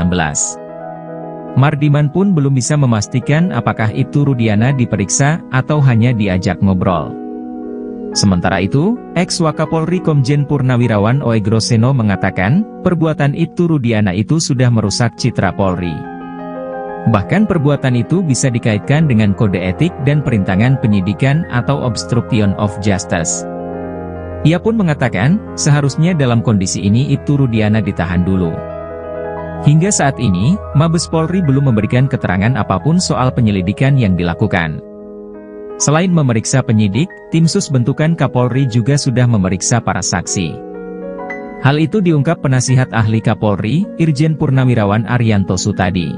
Mardiman pun belum bisa memastikan apakah Ibtu Rudiana diperiksa atau hanya diajak ngobrol. Sementara itu, ex-Wakapolri Komjen Purnawirawan Oegroseno mengatakan, perbuatan Ibtu Rudiana itu sudah merusak citra Polri. Bahkan perbuatan itu bisa dikaitkan dengan kode etik dan perintangan penyidikan atau obstruction of justice. Ia pun mengatakan, seharusnya dalam kondisi ini Ibtu Rudiana ditahan dulu. Hingga saat ini, Mabes Polri belum memberikan keterangan apapun soal penyelidikan yang dilakukan. Selain memeriksa penyidik, tim sus bentukan Kapolri juga sudah memeriksa para saksi. Hal itu diungkap penasihat ahli Kapolri, Irjen Purnawirawan Arianto Sutadi.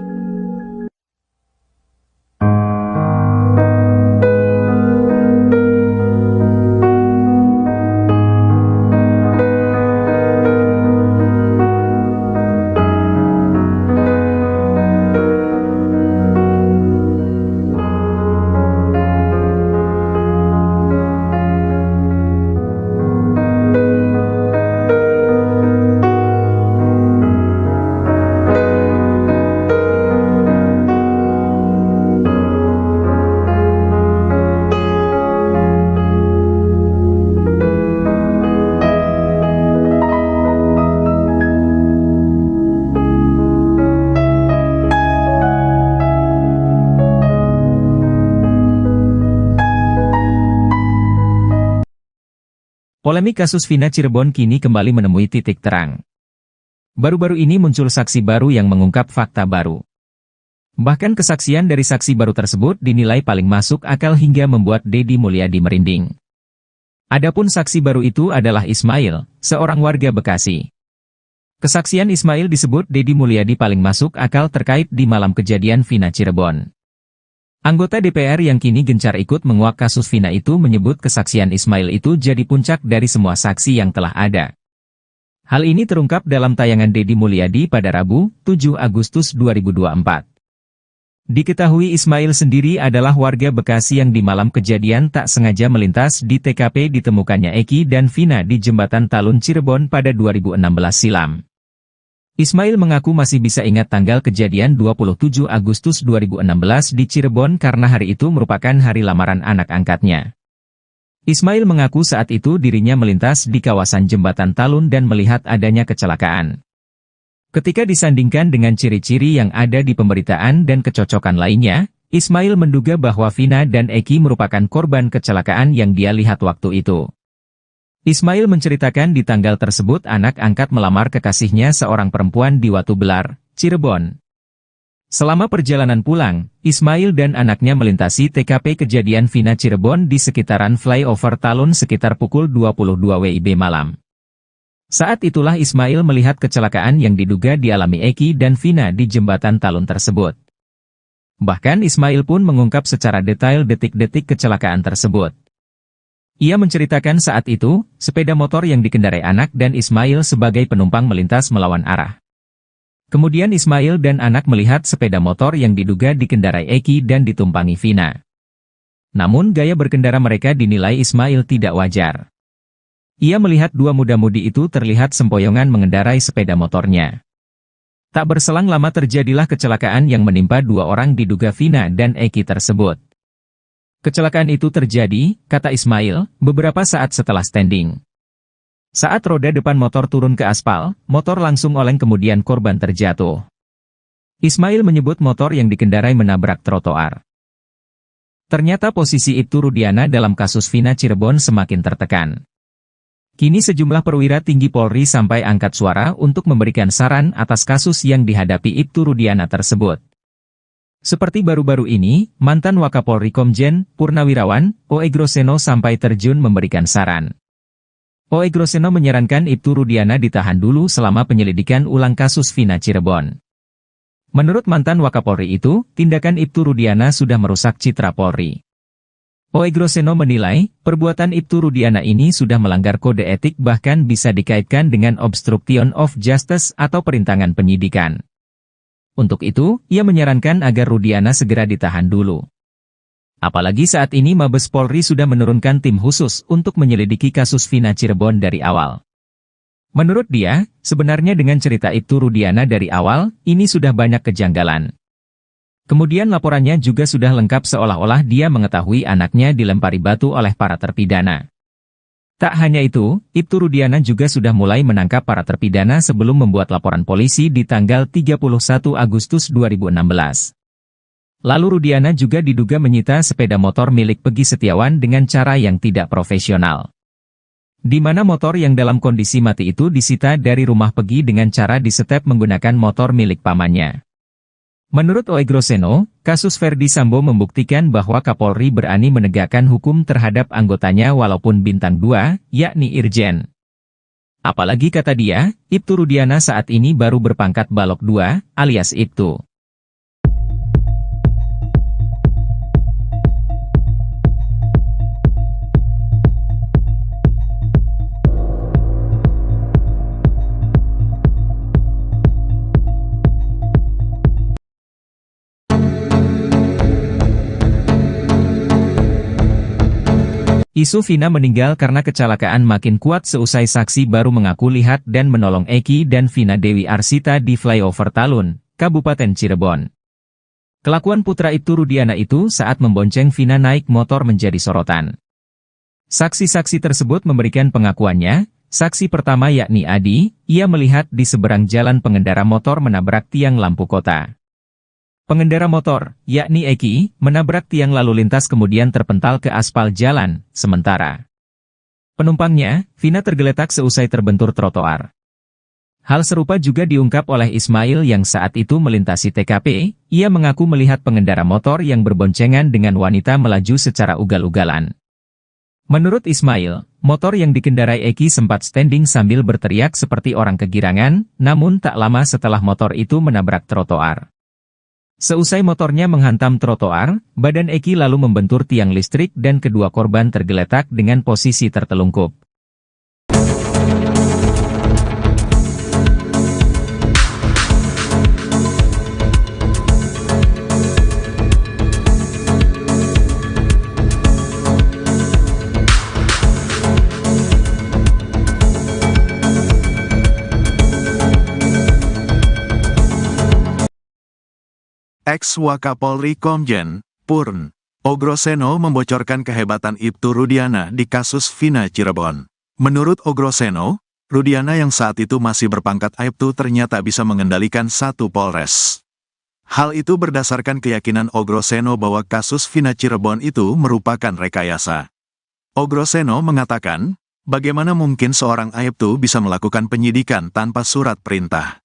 Polemik kasus Vina Cirebon kini kembali menemui titik terang. Baru-baru ini muncul saksi baru yang mengungkap fakta baru. Bahkan kesaksian dari saksi baru tersebut dinilai paling masuk akal hingga membuat Deddy Mulyadi merinding. Adapun saksi baru itu adalah Ismail, seorang warga Bekasi. Kesaksian Ismail disebut Deddy Mulyadi paling masuk akal terkait di malam kejadian Vina Cirebon. Anggota DPR yang kini gencar ikut menguak kasus Vina itu menyebut kesaksian Ismail itu jadi puncak dari semua saksi yang telah ada. Hal ini terungkap dalam tayangan Deddy Mulyadi pada Rabu, 7 Agustus 2024. Diketahui Ismail sendiri adalah warga Bekasi yang di malam kejadian tak sengaja melintas di TKP ditemukannya Eki dan Vina di Jembatan Talun Cirebon pada 2016 silam. Ismail mengaku masih bisa ingat tanggal kejadian 27 Agustus 2016 di Cirebon karena hari itu merupakan hari lamaran anak angkatnya. Ismail mengaku saat itu dirinya melintas di kawasan Jembatan Talun dan melihat adanya kecelakaan. Ketika disandingkan dengan ciri-ciri yang ada di pemberitaan dan kecocokan lainnya, Ismail menduga bahwa Vina dan Eki merupakan korban kecelakaan yang dia lihat waktu itu. Ismail menceritakan di tanggal tersebut anak angkat melamar kekasihnya seorang perempuan di Watu Belar, Cirebon. Selama perjalanan pulang, Ismail dan anaknya melintasi TKP kejadian Vina Cirebon di sekitaran flyover Talun sekitar pukul 22 WIB malam. Saat itulah Ismail melihat kecelakaan yang diduga dialami Eki dan Vina di jembatan Talun tersebut. Bahkan Ismail pun mengungkap secara detail detik-detik kecelakaan tersebut. Ia menceritakan saat itu, sepeda motor yang dikendarai anak dan Ismail sebagai penumpang melintas melawan arah. Kemudian Ismail dan anak melihat sepeda motor yang diduga dikendarai Eki dan ditumpangi Vina. Namun gaya berkendara mereka dinilai Ismail tidak wajar. Ia melihat dua muda-mudi itu terlihat sempoyongan mengendarai sepeda motornya. Tak berselang lama terjadilah kecelakaan yang menimpa dua orang diduga Vina dan Eki tersebut. Kecelakaan itu terjadi, kata Ismail, beberapa saat setelah standing. Saat roda depan motor turun ke aspal, motor langsung oleng kemudian korban terjatuh. Ismail menyebut motor yang dikendarai menabrak trotoar. Ternyata posisi Ibtu Rudiana dalam kasus Vina Cirebon semakin tertekan. Kini sejumlah perwira tinggi Polri sampai angkat suara untuk memberikan saran atas kasus yang dihadapi Ibtu Rudiana tersebut. Seperti baru-baru ini, mantan Wakapolri Komjen Purnawirawan O.E. Groseno sampai terjun memberikan saran. O.E. Groseno menyarankan Ibtu Rudiana ditahan dulu selama penyelidikan ulang kasus Vina Cirebon. Menurut mantan Wakapolri itu, tindakan Ibtu Rudiana sudah merusak citra Polri. O.E. Groseno menilai, perbuatan Ibtu Rudiana ini sudah melanggar kode etik bahkan bisa dikaitkan dengan obstruction of justice atau perintangan penyidikan. Untuk itu, ia menyarankan agar Rudiana segera ditahan dulu. Apalagi saat ini Mabes Polri sudah menurunkan tim khusus untuk menyelidiki kasus Vina Cirebon dari awal. Menurut dia, sebenarnya dengan cerita Ibtu Rudiana dari awal, ini sudah banyak kejanggalan. Kemudian laporannya juga sudah lengkap seolah-olah dia mengetahui anaknya dilempari batu oleh para terpidana. Tak hanya itu, Ibtu Rudiana juga sudah mulai menangkap para terpidana sebelum membuat laporan polisi di tanggal 31 Agustus 2016. Lalu Rudiana juga diduga menyita sepeda motor milik Pegi Setiawan dengan cara yang tidak profesional. Di mana motor yang dalam kondisi mati itu disita dari rumah Pegi dengan cara disetep menggunakan motor milik pamannya. Menurut O.E. Groseno, kasus Ferdi Sambo membuktikan bahwa Kapolri berani menegakkan hukum terhadap anggotanya walaupun bintang 2, yakni Irjen. Apalagi kata dia, Ibtu Rudiana saat ini baru berpangkat Balok 2, alias Ibtu. Isu Vina meninggal karena kecelakaan makin kuat seusai saksi baru mengaku lihat dan menolong Eki dan Vina Dewi Arsita di flyover Talun, Kabupaten Cirebon. Kelakuan putra Ibtu Rudiana itu saat membonceng Vina naik motor menjadi sorotan. Saksi-saksi tersebut memberikan pengakuannya. Saksi pertama yakni Adi, ia melihat di seberang jalan pengendara motor menabrak tiang lampu kota. Pengendara motor, yakni Eki, menabrak tiang lalu lintas kemudian terpental ke aspal jalan, sementara penumpangnya, Vina tergeletak seusai terbentur trotoar. Hal serupa juga diungkap oleh Ismail yang saat itu melintasi TKP, ia mengaku melihat pengendara motor yang berboncengan dengan wanita melaju secara ugal-ugalan. Menurut Ismail, motor yang dikendarai Eki sempat standing sambil berteriak seperti orang kegirangan, namun tak lama setelah motor itu menabrak trotoar. Seusai motornya menghantam trotoar, badan Eki lalu membentur tiang listrik dan kedua korban tergeletak dengan posisi tertelungkup. Ex-Wakapolri Komjen Purn O. Groseno membocorkan kehebatan Ibtu Rudiana di kasus Vina Cirebon. Menurut O. Groseno, Rudiana yang saat itu masih berpangkat Aibtu ternyata bisa mengendalikan satu Polres. Hal itu berdasarkan keyakinan O. Groseno bahwa kasus Vina Cirebon itu merupakan rekayasa. O. Groseno mengatakan, bagaimana mungkin seorang Aibtu bisa melakukan penyidikan tanpa surat perintah?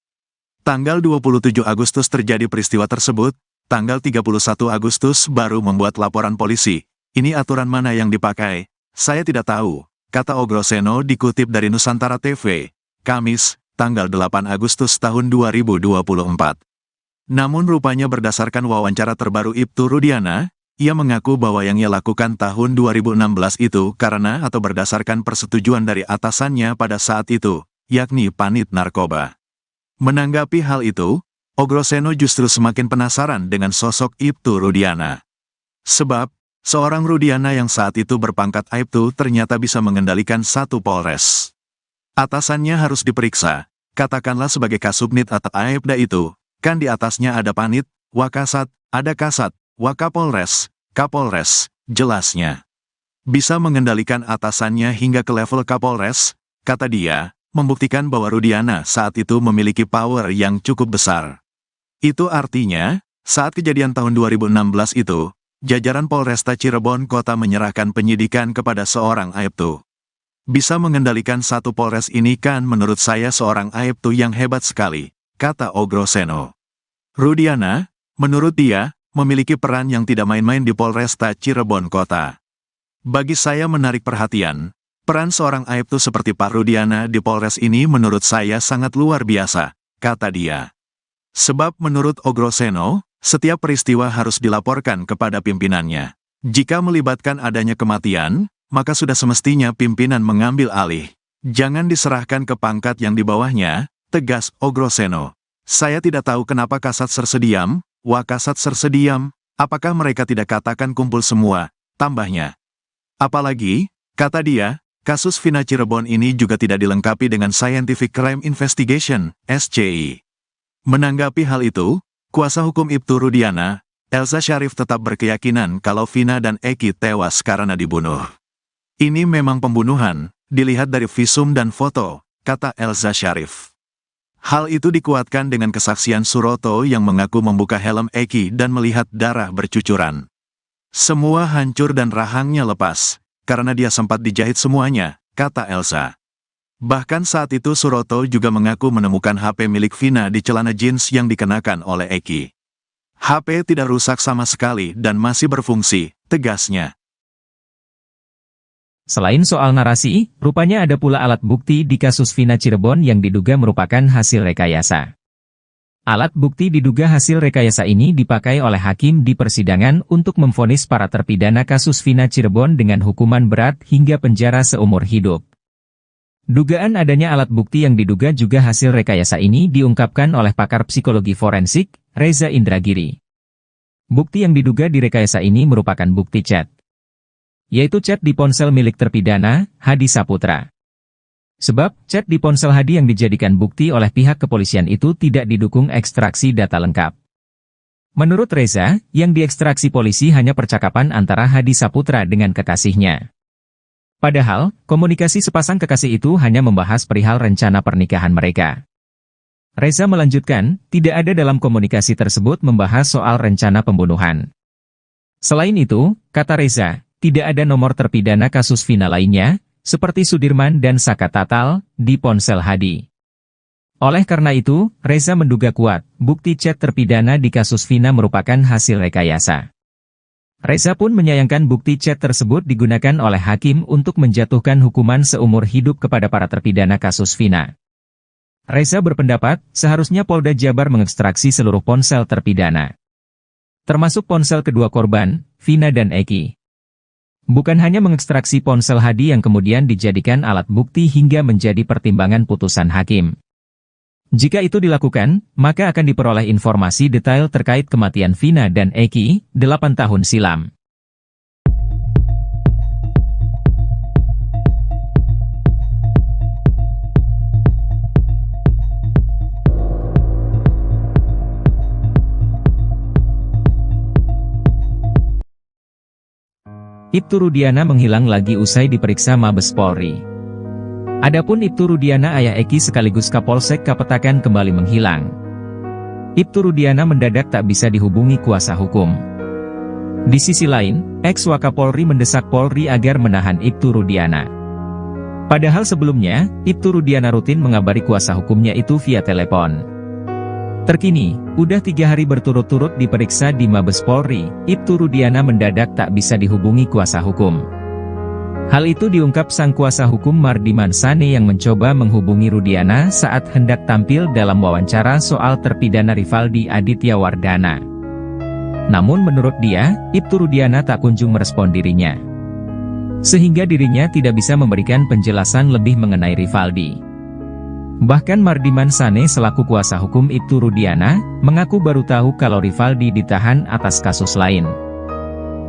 Tanggal 27 Agustus terjadi peristiwa tersebut, tanggal 31 Agustus baru membuat laporan polisi. Ini aturan mana yang dipakai? Saya tidak tahu, kata O. Groseno dikutip dari Nusantara TV, Kamis, tanggal 8 Agustus tahun 2024. Namun rupanya berdasarkan wawancara terbaru Ibtu Rudiana, ia mengaku bahwa yang ia lakukan tahun 2016 itu karena atau berdasarkan persetujuan dari atasannya pada saat itu, yakni Panit Narkoba. Menanggapi hal itu, Ogroseno justru semakin penasaran dengan sosok Ibtu Rudiana. Sebab, seorang Rudiana yang saat itu berpangkat Aibtu ternyata bisa mengendalikan satu polres. Atasannya harus diperiksa, katakanlah sebagai Kasubnit atau Aibda itu, kan di atasnya ada Panit, Wakasat, ada Kasat, Wakapolres, Kapolres, jelasnya. Bisa mengendalikan atasannya hingga ke level Kapolres, kata dia, membuktikan bahwa Rudiana saat itu memiliki power yang cukup besar. Itu artinya, saat kejadian tahun 2016 itu, jajaran Polresta Cirebon Kota menyerahkan penyidikan kepada seorang Aibtu. Bisa mengendalikan satu polres ini kan menurut saya seorang Aibtu yang hebat sekali, kata Ogroseno. Rudiana, menurut dia, memiliki peran yang tidak main-main di Polresta Cirebon Kota. Bagi saya menarik perhatian, peran seorang Aibtu seperti Pak Rudiana di Polres ini menurut saya sangat luar biasa, kata dia. Sebab menurut Ogroseno, setiap peristiwa harus dilaporkan kepada pimpinannya. Jika melibatkan adanya kematian, maka sudah semestinya pimpinan mengambil alih. Jangan diserahkan ke pangkat yang di bawahnya, tegas Ogroseno. Saya tidak tahu kenapa Kasat Sersediam, Wakasat Sersediam, apakah mereka tidak katakan kumpul semua, tambahnya. Apalagi, kata dia, kasus Vina Cirebon ini juga tidak dilengkapi dengan Scientific Crime Investigation, SCI. Menanggapi hal itu, kuasa hukum Ibtu Rudiana, Elza Syarif tetap berkeyakinan kalau Vina dan Eki tewas karena dibunuh. Ini memang pembunuhan, dilihat dari visum dan foto, kata Elza Syarif. Hal itu dikuatkan dengan kesaksian Suroto yang mengaku membuka helm Eki dan melihat darah bercucuran. Semua hancur dan rahangnya lepas, karena dia sempat dijahit semuanya, kata Elza. Bahkan saat itu Suroto juga mengaku menemukan HP milik Vina di celana jeans yang dikenakan oleh Eki. HP tidak rusak sama sekali dan masih berfungsi, tegasnya. Selain soal narasi, rupanya ada pula alat bukti di kasus Vina Cirebon yang diduga merupakan hasil rekayasa. Alat bukti diduga hasil rekayasa ini dipakai oleh hakim di persidangan untuk memvonis para terpidana kasus Vina Cirebon dengan hukuman berat hingga penjara seumur hidup. Dugaan adanya alat bukti yang diduga juga hasil rekayasa ini diungkapkan oleh pakar psikologi forensik, Reza Indragiri. Bukti yang diduga direkayasa ini merupakan bukti chat, yaitu chat di ponsel milik terpidana, Hadi Saputra. Sebab, chat di ponsel Hadi yang dijadikan bukti oleh pihak kepolisian itu tidak didukung ekstraksi data lengkap. Menurut Reza, yang diekstraksi polisi hanya percakapan antara Hadi Saputra dengan kekasihnya. Padahal, komunikasi sepasang kekasih itu hanya membahas perihal rencana pernikahan mereka. Reza melanjutkan, tidak ada dalam komunikasi tersebut membahas soal rencana pembunuhan. Selain itu, kata Reza, tidak ada nomor terpidana kasus Vina lainnya, seperti Sudirman dan Saka Tatal, di ponsel Hadi. Oleh karena itu, Reza menduga kuat, bukti chat terpidana di kasus Vina merupakan hasil rekayasa. Reza pun menyayangkan bukti chat tersebut digunakan oleh hakim untuk menjatuhkan hukuman seumur hidup kepada para terpidana kasus Vina. Reza berpendapat, seharusnya Polda Jabar mengekstraksi seluruh ponsel terpidana, termasuk ponsel kedua korban, Vina dan Eki. Bukan hanya mengekstraksi ponsel Hadi yang kemudian dijadikan alat bukti hingga menjadi pertimbangan putusan hakim. Jika itu dilakukan, maka akan diperoleh informasi detail terkait kematian Vina dan Eki, 8 tahun silam. Ibtu Rudiana menghilang lagi usai diperiksa Mabes Polri. Adapun Ibtu Rudiana ayah Eki sekaligus Kapolsek Kapetakan kembali menghilang. Ibtu Rudiana mendadak tak bisa dihubungi kuasa hukum. Di sisi lain, ex-Wakapolri mendesak Polri agar menahan Ibtu Rudiana. Padahal sebelumnya, Ibtu Rudiana rutin mengabari kuasa hukumnya itu via telepon. Terkini, udah 3 hari berturut-turut diperiksa di Mabes Polri, Ibtu Rudiana mendadak tak bisa dihubungi kuasa hukum. Hal itu diungkap sang kuasa hukum Mardiman Sane yang mencoba menghubungi Rudiana saat hendak tampil dalam wawancara soal terpidana Rivaldi Aditya Wardana. Namun menurut dia, Ibtu Rudiana tak kunjung merespon dirinya. Sehingga dirinya tidak bisa memberikan penjelasan lebih mengenai Rivaldi. Bahkan Mardiman Sane selaku kuasa hukum Ibtu Rudiana, mengaku baru tahu kalau Rivaldi ditahan atas kasus lain.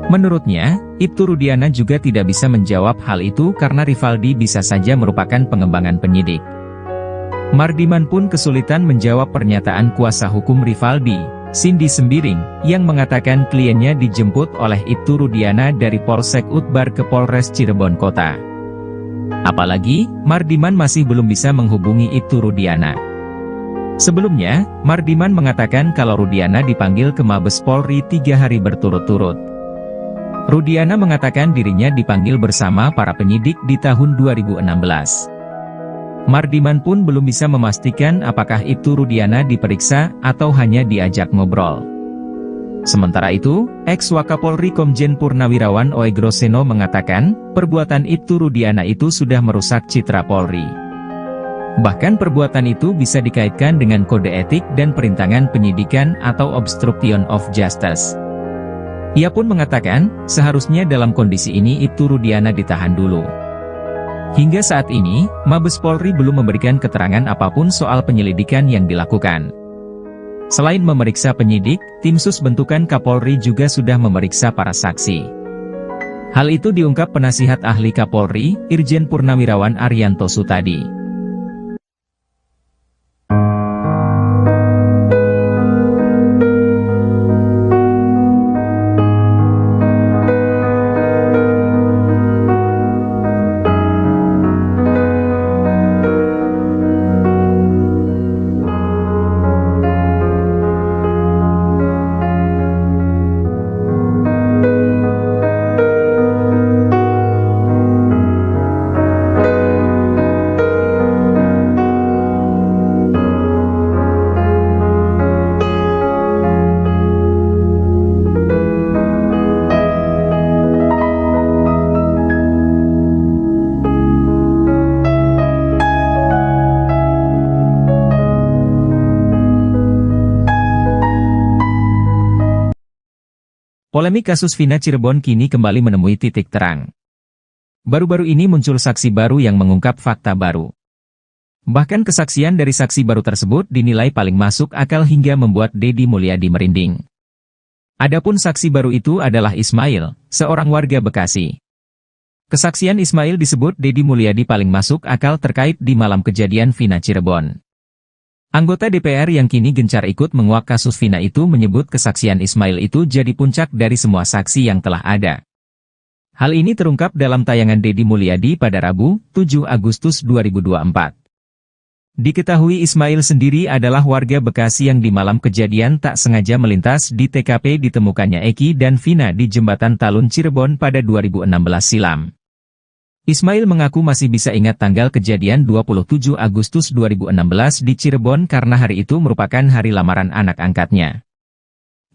Menurutnya, Ibtu Rudiana juga tidak bisa menjawab hal itu karena Rivaldi bisa saja merupakan pengembangan penyidik. Mardiman pun kesulitan menjawab pernyataan kuasa hukum Rivaldi, Cindy Sembiring, yang mengatakan kliennya dijemput oleh Ibtu Rudiana dari Polsek Utbar ke Polres Cirebon Kota. Apalagi, Mardiman masih belum bisa menghubungi Ibtu Rudiana. Sebelumnya, Mardiman mengatakan kalau Rudiana dipanggil ke Mabes Polri 3 hari berturut-turut. Rudiana mengatakan dirinya dipanggil bersama para penyidik di tahun 2016. Mardiman pun belum bisa memastikan apakah Ibtu Rudiana diperiksa atau hanya diajak ngobrol. Sementara itu, ex-Wakapolri Komjen Purnawirawan Oegroseno mengatakan, perbuatan Ibtu Rudiana itu sudah merusak citra Polri. Bahkan perbuatan itu bisa dikaitkan dengan kode etik dan perintangan penyidikan atau obstruction of justice. Ia pun mengatakan, seharusnya dalam kondisi ini Ibtu Rudiana ditahan dulu. Hingga saat ini, Mabes Polri belum memberikan keterangan apapun soal penyelidikan yang dilakukan. Selain memeriksa penyidik, tim sus bentukan Kapolri juga sudah memeriksa para saksi. Hal itu diungkap penasihat ahli Kapolri, Irjen Purnawirawan Arianto Sutadi. Polemik kasus Vina Cirebon kini kembali menemui titik terang. Baru-baru ini muncul saksi baru yang mengungkap fakta baru. Bahkan kesaksian dari saksi baru tersebut dinilai paling masuk akal hingga membuat Deddy Mulyadi merinding. Adapun saksi baru itu adalah Ismail, seorang warga Bekasi. Kesaksian Ismail disebut Deddy Mulyadi paling masuk akal terkait di malam kejadian Vina Cirebon. Anggota DPR yang kini gencar ikut menguak kasus Vina itu menyebut kesaksian Ismail itu jadi puncak dari semua saksi yang telah ada. Hal ini terungkap dalam tayangan Deddy Mulyadi pada Rabu, 7 Agustus 2024. Diketahui Ismail sendiri adalah warga Bekasi yang di malam kejadian tak sengaja melintas di TKP ditemukannya Eki dan Vina di Jembatan Talun Cirebon pada 2016 silam. Ismail mengaku masih bisa ingat tanggal kejadian 27 Agustus 2016 di Cirebon karena hari itu merupakan hari lamaran anak angkatnya.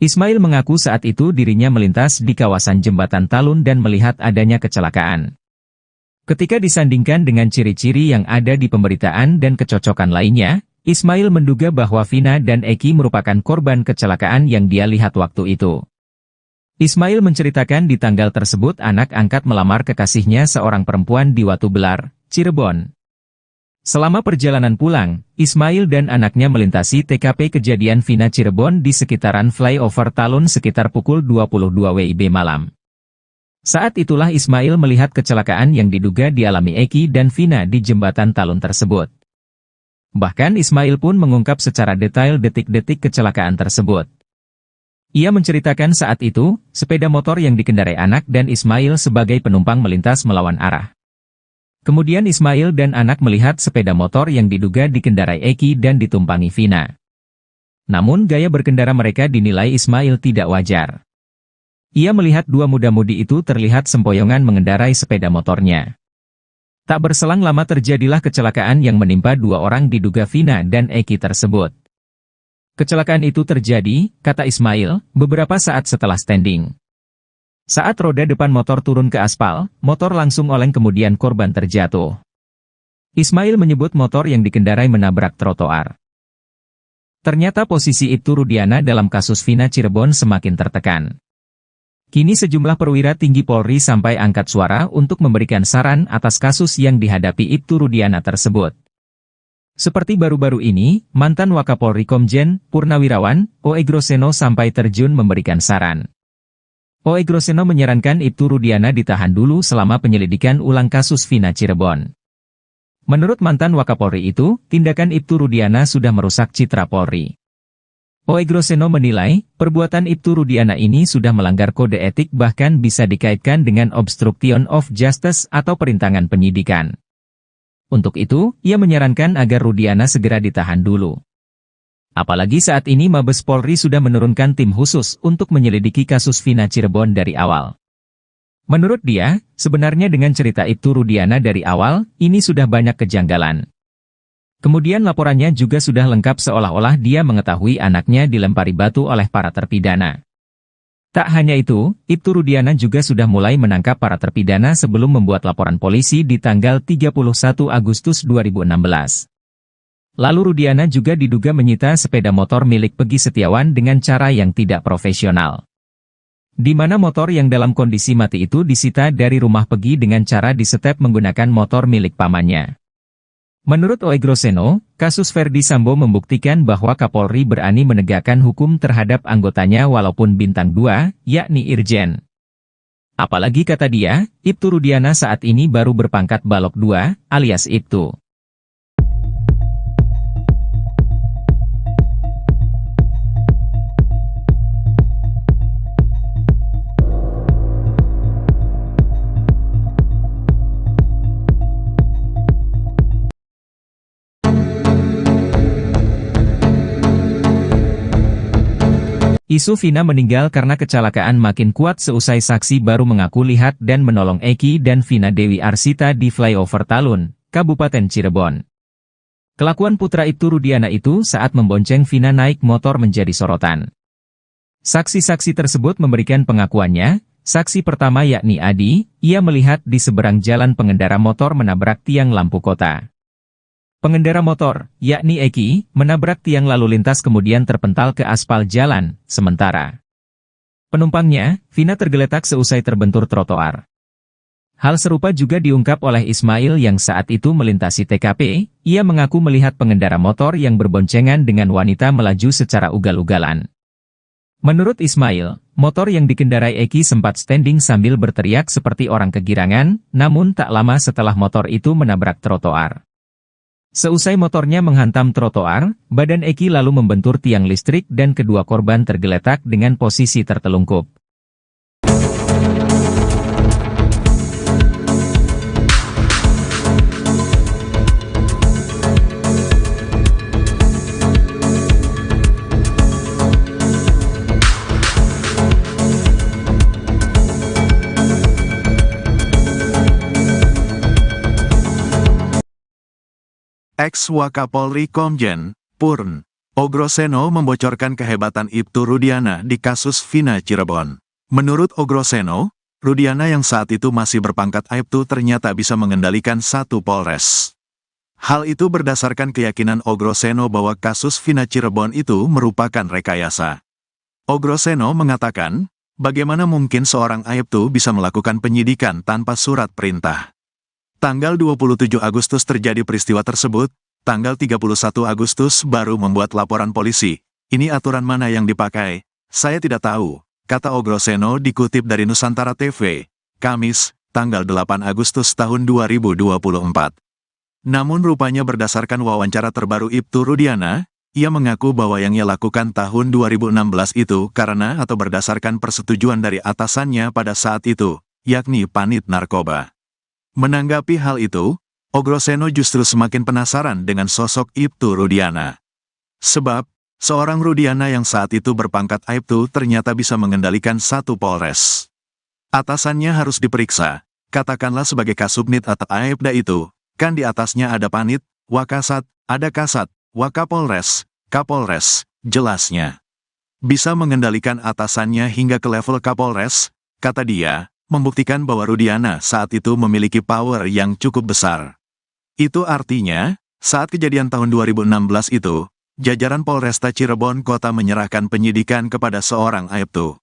Ismail mengaku saat itu dirinya melintas di kawasan Jembatan Talun dan melihat adanya kecelakaan. Ketika disandingkan dengan ciri-ciri yang ada di pemberitaan dan kecocokan lainnya, Ismail menduga bahwa Vina dan Eki merupakan korban kecelakaan yang dia lihat waktu itu. Ismail menceritakan di tanggal tersebut anak angkat melamar kekasihnya seorang perempuan di Watu Belar, Cirebon. Selama perjalanan pulang, Ismail dan anaknya melintasi TKP kejadian Vina Cirebon di sekitaran flyover Talun sekitar pukul 22 WIB malam. Saat itulah Ismail melihat kecelakaan yang diduga dialami Eki dan Vina di Jembatan Talun tersebut. Bahkan Ismail pun mengungkap secara detail detik-detik kecelakaan tersebut. Ia menceritakan saat itu, sepeda motor yang dikendarai anak dan Ismail sebagai penumpang melintas melawan arah. Kemudian Ismail dan anak melihat sepeda motor yang diduga dikendarai Eki dan ditumpangi Vina. Namun gaya berkendara mereka dinilai Ismail tidak wajar. Ia melihat dua muda-mudi itu terlihat sempoyongan mengendarai sepeda motornya. Tak berselang lama terjadilah kecelakaan yang menimpa dua orang diduga Vina dan Eki tersebut. Kecelakaan itu terjadi, kata Ismail, beberapa saat setelah standing. Saat roda depan motor turun ke aspal, motor langsung oleng kemudian korban terjatuh. Ismail menyebut motor yang dikendarai menabrak trotoar. Ternyata posisi Ibtu Rudiana dalam kasus Vina Cirebon semakin tertekan. Kini sejumlah perwira tinggi Polri sampai angkat suara untuk memberikan saran atas kasus yang dihadapi Ibtu Rudiana tersebut. Seperti baru-baru ini, mantan Wakapolri Komjen Purnawirawan O.E. Groseno sampai terjun memberikan saran. O.E. Groseno menyarankan Ibtu Rudiana ditahan dulu selama penyelidikan ulang kasus Vina Cirebon. Menurut mantan Wakapolri itu, tindakan Ibtu Rudiana sudah merusak citra Polri. O.E. Groseno menilai, perbuatan Ibtu Rudiana ini sudah melanggar kode etik bahkan bisa dikaitkan dengan obstruction of justice atau perintangan penyidikan. Untuk itu, ia menyarankan agar Rudiana segera ditahan dulu. Apalagi saat ini Mabes Polri sudah menurunkan tim khusus untuk menyelidiki kasus Vina Cirebon dari awal. Menurut dia, sebenarnya dengan cerita Ibtu Rudiana dari awal, ini sudah banyak kejanggalan. Kemudian laporannya juga sudah lengkap seolah-olah dia mengetahui anaknya dilempari batu oleh para terpidana. Tak hanya itu, Ibtu Rudiana juga sudah mulai menangkap para terpidana sebelum membuat laporan polisi di tanggal 31 Agustus 2016. Lalu Rudiana juga diduga menyita sepeda motor milik Peggy Setiawan dengan cara yang tidak profesional. Di mana motor yang dalam kondisi mati itu disita dari rumah Peggy dengan cara disetep menggunakan motor milik pamannya. Menurut O.E. Groseno, kasus Verdi Sambo membuktikan bahwa Kapolri berani menegakkan hukum terhadap anggotanya walaupun bintang 2, yakni Irjen. Apalagi kata dia, Ibtu Rudiana saat ini baru berpangkat Balok 2, alias Ibtu. Isu Vina meninggal karena kecelakaan makin kuat seusai saksi baru mengaku lihat dan menolong Eki dan Vina Dewi Arsita di flyover Talun, Kabupaten Cirebon. Kelakuan putra Ibtu Rudiana itu saat membonceng Vina naik motor menjadi sorotan. Saksi-saksi tersebut memberikan pengakuannya. Saksi pertama yakni Adi, ia melihat di seberang jalan pengendara motor menabrak tiang lampu kota. Pengendara motor, yakni Eki, menabrak tiang lalu lintas kemudian terpental ke aspal jalan, sementara penumpangnya, Vina tergeletak seusai terbentur trotoar. Hal serupa juga diungkap oleh Ismail yang saat itu melintasi TKP, ia mengaku melihat pengendara motor yang berboncengan dengan wanita melaju secara ugal-ugalan. Menurut Ismail, motor yang dikendarai Eki sempat standing sambil berteriak seperti orang kegirangan, namun tak lama setelah motor itu menabrak trotoar. Seusai motornya menghantam trotoar, badan Eki lalu membentur tiang listrik dan kedua korban tergeletak dengan posisi tertelungkup. Ex-Wakapolri Komjen Purn O. Groseno membocorkan kehebatan Ibtu Rudiana di kasus Vina Cirebon. Menurut O. Groseno, Rudiana yang saat itu masih berpangkat Aibtu ternyata bisa mengendalikan satu Polres. Hal itu berdasarkan keyakinan O. Groseno bahwa kasus Vina Cirebon itu merupakan rekayasa. O. Groseno mengatakan, bagaimana mungkin seorang Aibtu bisa melakukan penyidikan tanpa surat perintah. Tanggal 27 Agustus terjadi peristiwa tersebut, tanggal 31 Agustus baru membuat laporan polisi. Ini aturan mana yang dipakai? Saya tidak tahu, kata O. Groseno dikutip dari Nusantara TV, Kamis, tanggal 8 Agustus tahun 2024. Namun rupanya berdasarkan wawancara terbaru Ibtu Rudiana, ia mengaku bahwa yang ia lakukan tahun 2016 itu karena atau berdasarkan persetujuan dari atasannya pada saat itu, yakni Panit Narkoba. Menanggapi hal itu, O. Groseno justru semakin penasaran dengan sosok Ibtu Rudiana. Sebab, seorang Rudiana yang saat itu berpangkat Aibtu ternyata bisa mengendalikan satu Polres. Atasannya harus diperiksa, katakanlah sebagai Kasubnit atau Aibda itu, kan di atasnya ada Panit, Wakasat, ada Kasat, Wakapolres, Kapolres, jelasnya. Bisa mengendalikan atasannya hingga ke level Kapolres, kata dia, membuktikan bahwa Rudiana saat itu memiliki power yang cukup besar. Itu artinya, saat kejadian tahun 2016 itu, jajaran Polresta Cirebon Kota menyerahkan penyidikan kepada seorang Aibtu.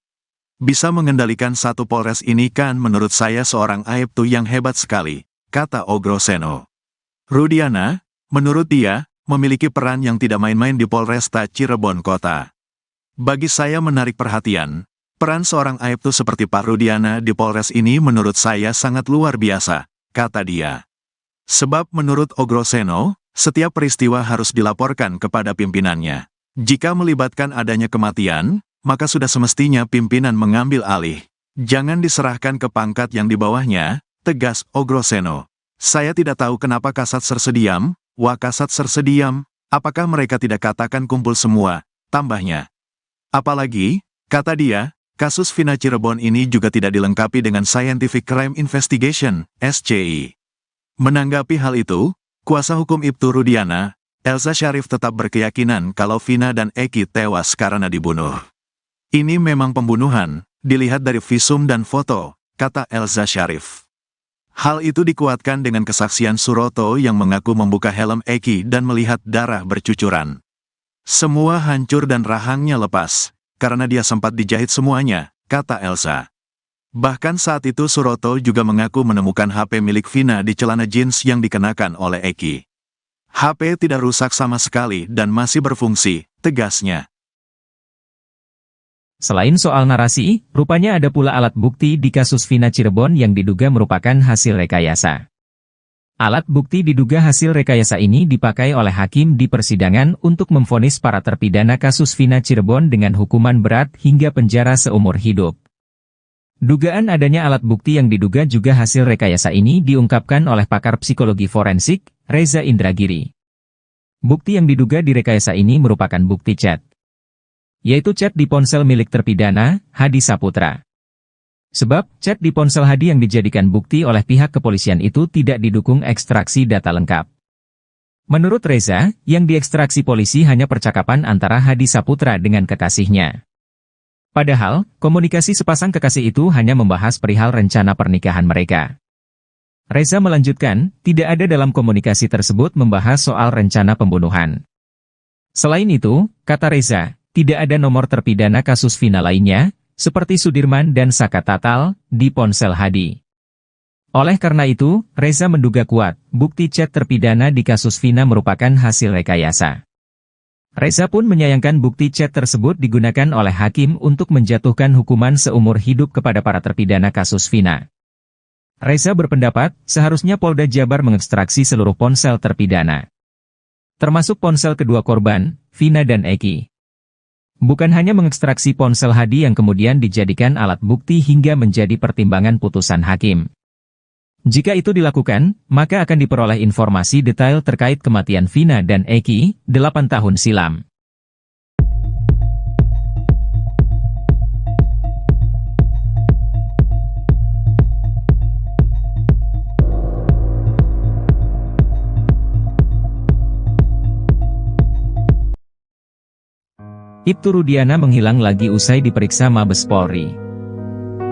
Bisa mengendalikan satu Polres ini kan menurut saya seorang Aibtu yang hebat sekali, kata Ogroseno. Rudiana, menurut dia, memiliki peran yang tidak main-main di Polresta Cirebon Kota. Bagi saya menarik perhatian, peran seorang Aibtu seperti Pak Rudiana di Polres ini menurut saya sangat luar biasa, kata dia. Sebab menurut Ogroseno, setiap peristiwa harus dilaporkan kepada pimpinannya. Jika melibatkan adanya kematian, maka sudah semestinya pimpinan mengambil alih. Jangan diserahkan ke pangkat yang di bawahnya, tegas Ogroseno. Saya tidak tahu kenapa Kasat Sersediam, Wakasat Sersediam, apakah mereka tidak katakan kumpul semua, tambahnya. Apalagi, kata dia, kasus Vina Cirebon ini juga tidak dilengkapi dengan Scientific Crime Investigation, SCI. Menanggapi hal itu, kuasa hukum Ibtu Rudiana, Elza Syarif tetap berkeyakinan kalau Vina dan Eki tewas karena dibunuh. Ini memang pembunuhan, dilihat dari visum dan foto, kata Elza Syarif. Hal itu dikuatkan dengan kesaksian Suroto yang mengaku membuka helm Eki dan melihat darah bercucuran. Semua hancur dan rahangnya lepas, karena dia sempat dijahit semuanya, kata Elza. Bahkan saat itu Suroto juga mengaku menemukan HP milik Vina di celana jeans yang dikenakan oleh Eki. HP tidak rusak sama sekali dan masih berfungsi, tegasnya. Selain soal narasi, rupanya ada pula alat bukti di kasus Vina Cirebon yang diduga merupakan hasil rekayasa. Alat bukti diduga hasil rekayasa ini dipakai oleh hakim di persidangan untuk memvonis para terpidana kasus Vina Cirebon dengan hukuman berat hingga penjara seumur hidup. Dugaan adanya alat bukti yang diduga juga hasil rekayasa ini diungkapkan oleh pakar psikologi forensik, Reza Indragiri. Bukti yang diduga direkayasa ini merupakan bukti chat, yaitu chat di ponsel milik terpidana, Hadi Saputra. Sebab, chat di ponsel Hadi yang dijadikan bukti oleh pihak kepolisian itu tidak didukung ekstraksi data lengkap. Menurut Reza, yang diekstraksi polisi hanya percakapan antara Hadi Saputra dengan kekasihnya. Padahal, komunikasi sepasang kekasih itu hanya membahas perihal rencana pernikahan mereka. Reza melanjutkan, tidak ada dalam komunikasi tersebut membahas soal rencana pembunuhan. Selain itu, kata Reza, tidak ada nomor terpidana kasus Vina lainnya, seperti Sudirman dan Saka Tatal, di ponsel Hadi. Oleh karena itu, Reza menduga kuat, bukti chat terpidana di kasus Vina merupakan hasil rekayasa. Reza pun menyayangkan bukti chat tersebut digunakan oleh hakim untuk menjatuhkan hukuman seumur hidup kepada para terpidana kasus Vina. Reza berpendapat, seharusnya Polda Jabar mengekstraksi seluruh ponsel terpidana, termasuk ponsel kedua korban, Vina dan Eki. Bukan hanya mengekstraksi ponsel Hadi yang kemudian dijadikan alat bukti hingga menjadi pertimbangan putusan hakim. Jika itu dilakukan, maka akan diperoleh informasi detail terkait kematian Vina dan Eki, 8 tahun silam. Ibtu Rudiana menghilang lagi usai diperiksa Mabes Polri.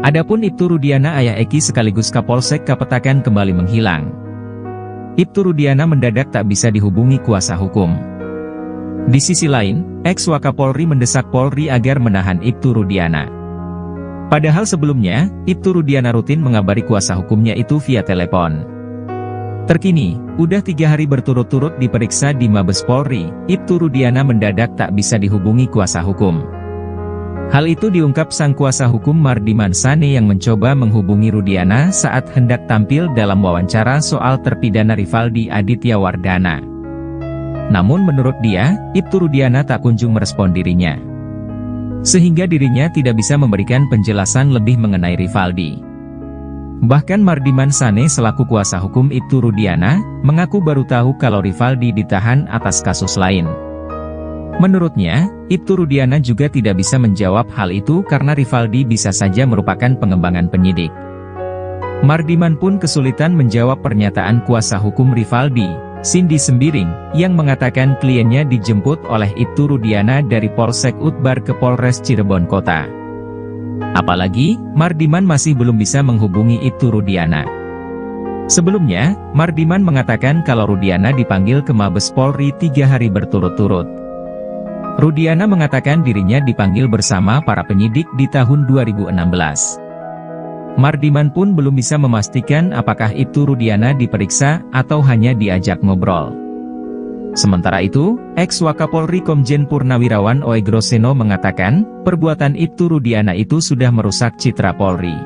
Adapun Ibtu Rudiana ayah Eki sekaligus Kapolsek Kapetakan kembali menghilang. Ibtu Rudiana mendadak tak bisa dihubungi kuasa hukum. Di sisi lain, ex-Wakapolri mendesak Polri agar menahan Ibtu Rudiana. Padahal sebelumnya, Ibtu Rudiana rutin mengabari kuasa hukumnya itu via telepon. Terkini, udah 3 hari berturut-turut diperiksa di Mabes Polri, Ibtu Rudiana mendadak tak bisa dihubungi kuasa hukum. Hal itu diungkap sang kuasa hukum Mardiman Sane yang mencoba menghubungi Rudiana saat hendak tampil dalam wawancara soal terpidana Rivaldi Aditya Wardana. Namun menurut dia, Ibtu Rudiana tak kunjung merespon dirinya, sehingga dirinya tidak bisa memberikan penjelasan lebih mengenai Rivaldi. Bahkan Mardiman Sane selaku kuasa hukum Ibtu Rudiana, mengaku baru tahu kalau Rivaldi ditahan atas kasus lain. Menurutnya, Ibtu Rudiana juga tidak bisa menjawab hal itu karena Rivaldi bisa saja merupakan pengembangan penyidik. Mardiman pun kesulitan menjawab pernyataan kuasa hukum Rivaldi, Cindy Sembiring, yang mengatakan kliennya dijemput oleh Ibtu Rudiana dari Polsek Utbar ke Polres Cirebon Kota. Apalagi, Mardiman masih belum bisa menghubungi Ibtu Rudiana. Sebelumnya, Mardiman mengatakan kalau Rudiana dipanggil ke Mabes Polri 3 hari berturut-turut. Rudiana mengatakan dirinya dipanggil bersama para penyidik di tahun 2016. Mardiman pun belum bisa memastikan apakah Ibtu Rudiana diperiksa atau hanya diajak ngobrol. Sementara itu, ex-Wakapolri Komjen Purnawirawan Oegroseno mengatakan, perbuatan Ibtu Rudiana itu sudah merusak citra Polri.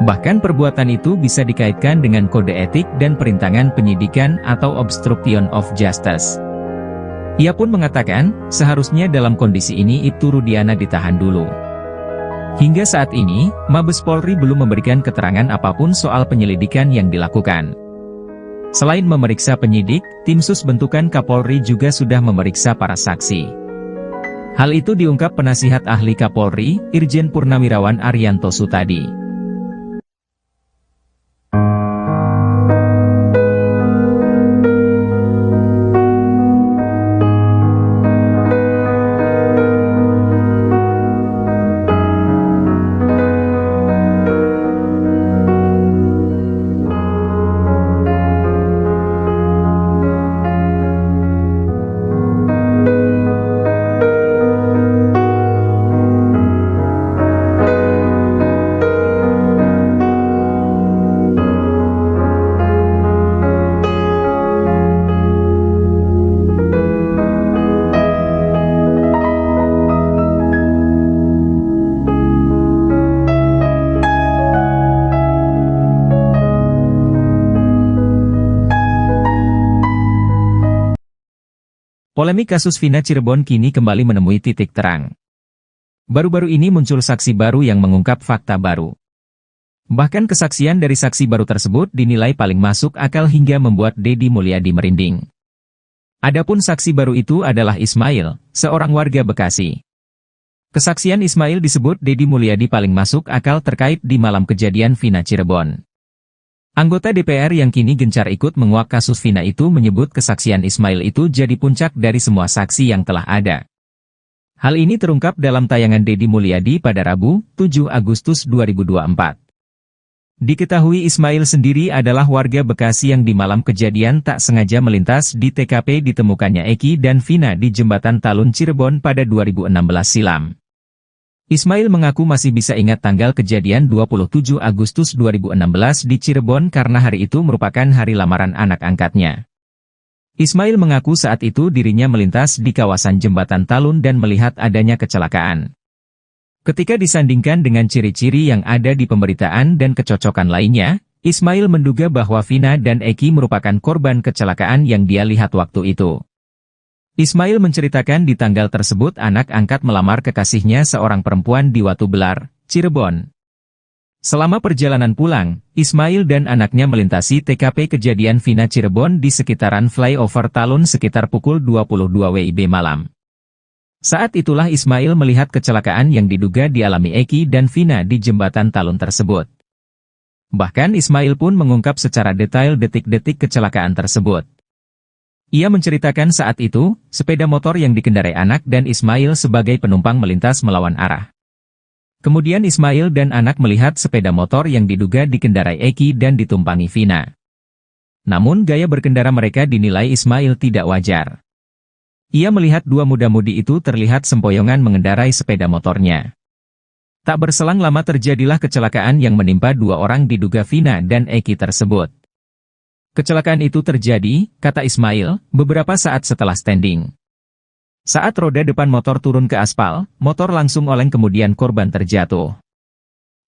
Bahkan perbuatan itu bisa dikaitkan dengan kode etik dan perintangan penyidikan atau obstruction of justice. Ia pun mengatakan, seharusnya dalam kondisi ini Ibtu Rudiana ditahan dulu. Hingga saat ini, Mabes Polri belum memberikan keterangan apapun soal penyelidikan yang dilakukan. Selain memeriksa penyidik, tim sus bentukan Kapolri juga sudah memeriksa para saksi. Hal itu diungkap penasihat ahli Kapolri, Irjen Purnawirawan Arianto Sutadi. Polemik kasus Vina Cirebon kini kembali menemui titik terang. Baru-baru ini muncul saksi baru yang mengungkap fakta baru. Bahkan kesaksian dari saksi baru tersebut dinilai paling masuk akal hingga membuat Deddy Mulyadi merinding. Adapun saksi baru itu adalah Ismail, seorang warga Bekasi. Kesaksian Ismail disebut Deddy Mulyadi paling masuk akal terkait di malam kejadian Vina Cirebon. Anggota DPR yang kini gencar ikut menguak kasus Vina itu menyebut kesaksian Ismail itu jadi puncak dari semua saksi yang telah ada. Hal ini terungkap dalam tayangan Deddy Mulyadi pada Rabu, 7 Agustus 2024. Diketahui Ismail sendiri adalah warga Bekasi yang di malam kejadian tak sengaja melintas di TKP ditemukannya Eki dan Vina di Jembatan Talun Cirebon pada 2016 silam. Ismail mengaku masih bisa ingat tanggal kejadian 27 Agustus 2016 di Cirebon karena hari itu merupakan hari lamaran anak angkatnya. Ismail mengaku saat itu dirinya melintas di kawasan Jembatan Talun dan melihat adanya kecelakaan. Ketika disandingkan dengan ciri-ciri yang ada di pemberitaan dan kecocokan lainnya, Ismail menduga bahwa Vina dan Eki merupakan korban kecelakaan yang dia lihat waktu itu. Ismail menceritakan di tanggal tersebut anak angkat melamar kekasihnya seorang perempuan di Watu Belar, Cirebon. Selama perjalanan pulang, Ismail dan anaknya melintasi TKP kejadian Vina Cirebon di sekitaran flyover Talun sekitar pukul 22 WIB malam. Saat itulah Ismail melihat kecelakaan yang diduga dialami Eki dan Vina di Jembatan Talun tersebut. Bahkan Ismail pun mengungkap secara detail detik-detik kecelakaan tersebut. Ia menceritakan saat itu, sepeda motor yang dikendarai anak dan Ismail sebagai penumpang melintas melawan arah. Kemudian Ismail dan anak melihat sepeda motor yang diduga dikendarai Eki dan ditumpangi Vina. Namun gaya berkendara mereka dinilai Ismail tidak wajar. Ia melihat dua muda-mudi itu terlihat sempoyongan mengendarai sepeda motornya. Tak berselang lama terjadilah kecelakaan yang menimpa dua orang diduga Vina dan Eki tersebut. Kecelakaan itu terjadi, kata Ismail, beberapa saat setelah standing. Saat roda depan motor turun ke aspal, motor langsung oleng kemudian korban terjatuh.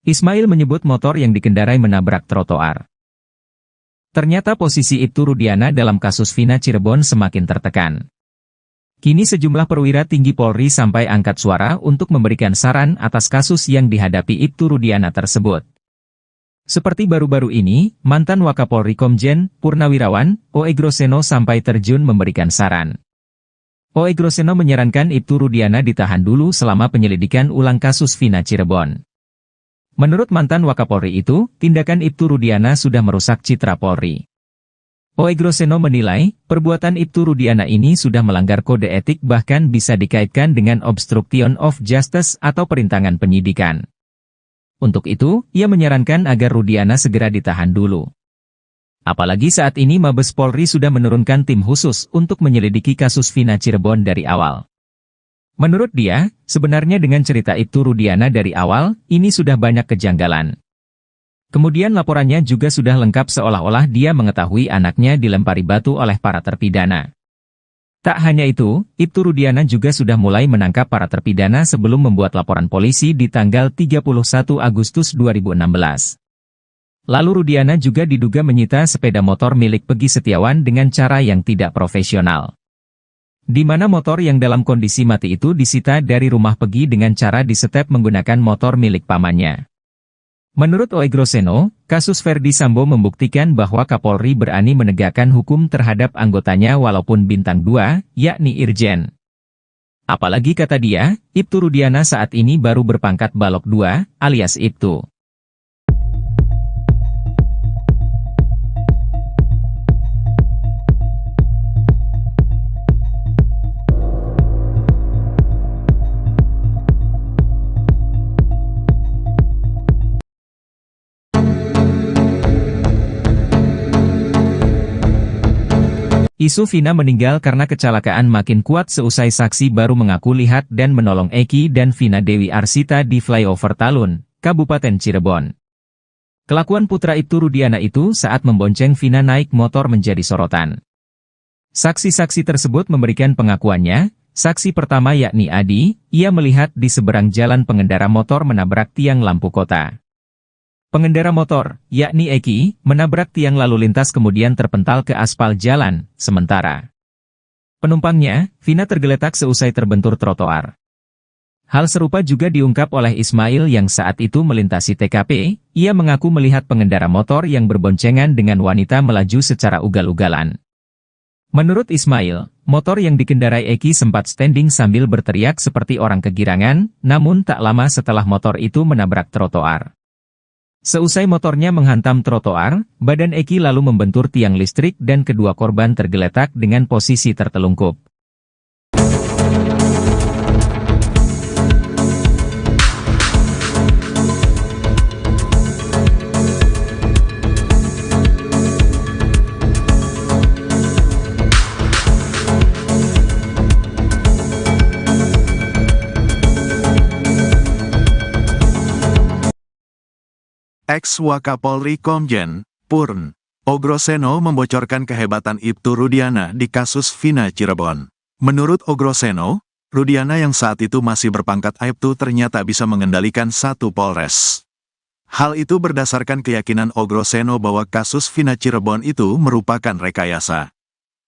Ismail menyebut motor yang dikendarai menabrak trotoar. Ternyata posisi Ibtu Rudiana dalam kasus Vina Cirebon semakin tertekan. Kini sejumlah perwira tinggi Polri sampai angkat suara untuk memberikan saran atas kasus yang dihadapi Ibtu Rudiana tersebut. Seperti baru-baru ini, mantan Wakapolri Komjen Purnawirawan Oegroseno sampai terjun memberikan saran. Oegroseno menyarankan Ibtu Rudiana ditahan dulu selama penyelidikan ulang kasus Vina Cirebon. Menurut mantan Wakapolri itu, tindakan Ibtu Rudiana sudah merusak citra Polri. Oegroseno menilai, perbuatan Ibtu Rudiana ini sudah melanggar kode etik bahkan bisa dikaitkan dengan obstruction of justice atau perintangan penyidikan. Untuk itu, ia menyarankan agar Rudiana segera ditahan dulu. Apalagi saat ini Mabes Polri sudah menurunkan tim khusus untuk menyelidiki kasus Vina Cirebon dari awal. Menurut dia, sebenarnya dengan cerita Ibtu Rudiana dari awal, ini sudah banyak kejanggalan. Kemudian laporannya juga sudah lengkap seolah-olah dia mengetahui anaknya dilempari batu oleh para terpidana. Tak hanya itu, Ibtu Rudiana juga sudah mulai menangkap para terpidana sebelum membuat laporan polisi di tanggal 31 Agustus 2016. Lalu Rudiana juga diduga menyita sepeda motor milik Pegi Setiawan dengan cara yang tidak profesional. Di mana motor yang dalam kondisi mati itu disita dari rumah Pegi dengan cara disetep menggunakan motor milik pamannya. Menurut Oegroseno, kasus Ferdi Sambo membuktikan bahwa Kapolri berani menegakkan hukum terhadap anggotanya walaupun bintang 2, yakni Irjen. Apalagi kata dia, Ibtu Rudiana saat ini baru berpangkat Balok 2, alias Ibtu. Isu Vina meninggal karena kecelakaan makin kuat seusai saksi baru mengaku lihat dan menolong Eki dan Vina Dewi Arsita di flyover Talun, Kabupaten Cirebon. Kelakuan putra Ibtu Rudiana itu saat membonceng Vina naik motor menjadi sorotan. Saksi-saksi tersebut memberikan pengakuannya. Saksi pertama yakni Adi, ia melihat di seberang jalan pengendara motor menabrak tiang lampu kota. Pengendara motor, yakni Eki, menabrak tiang lalu lintas kemudian terpental ke aspal jalan, sementara penumpangnya, Vina tergeletak seusai terbentur trotoar. Hal serupa juga diungkap oleh Ismail yang saat itu melintasi TKP, ia mengaku melihat pengendara motor yang berboncengan dengan wanita melaju secara ugal-ugalan. Menurut Ismail, motor yang dikendarai Eki sempat standing sambil berteriak seperti orang kegirangan, namun tak lama setelah motor itu menabrak trotoar. Seusai motornya menghantam trotoar, badan Eki lalu membentur tiang listrik dan kedua korban tergeletak dengan posisi tertelungkup. Ex-Wakapolri Komjen, Purn, Ogroseno membocorkan kehebatan Ibtu Rudiana di kasus Vina Cirebon. Menurut Ogroseno, Rudiana yang saat itu masih berpangkat Aibtu ternyata bisa mengendalikan satu Polres. Hal itu berdasarkan keyakinan Ogroseno bahwa kasus Vina Cirebon itu merupakan rekayasa.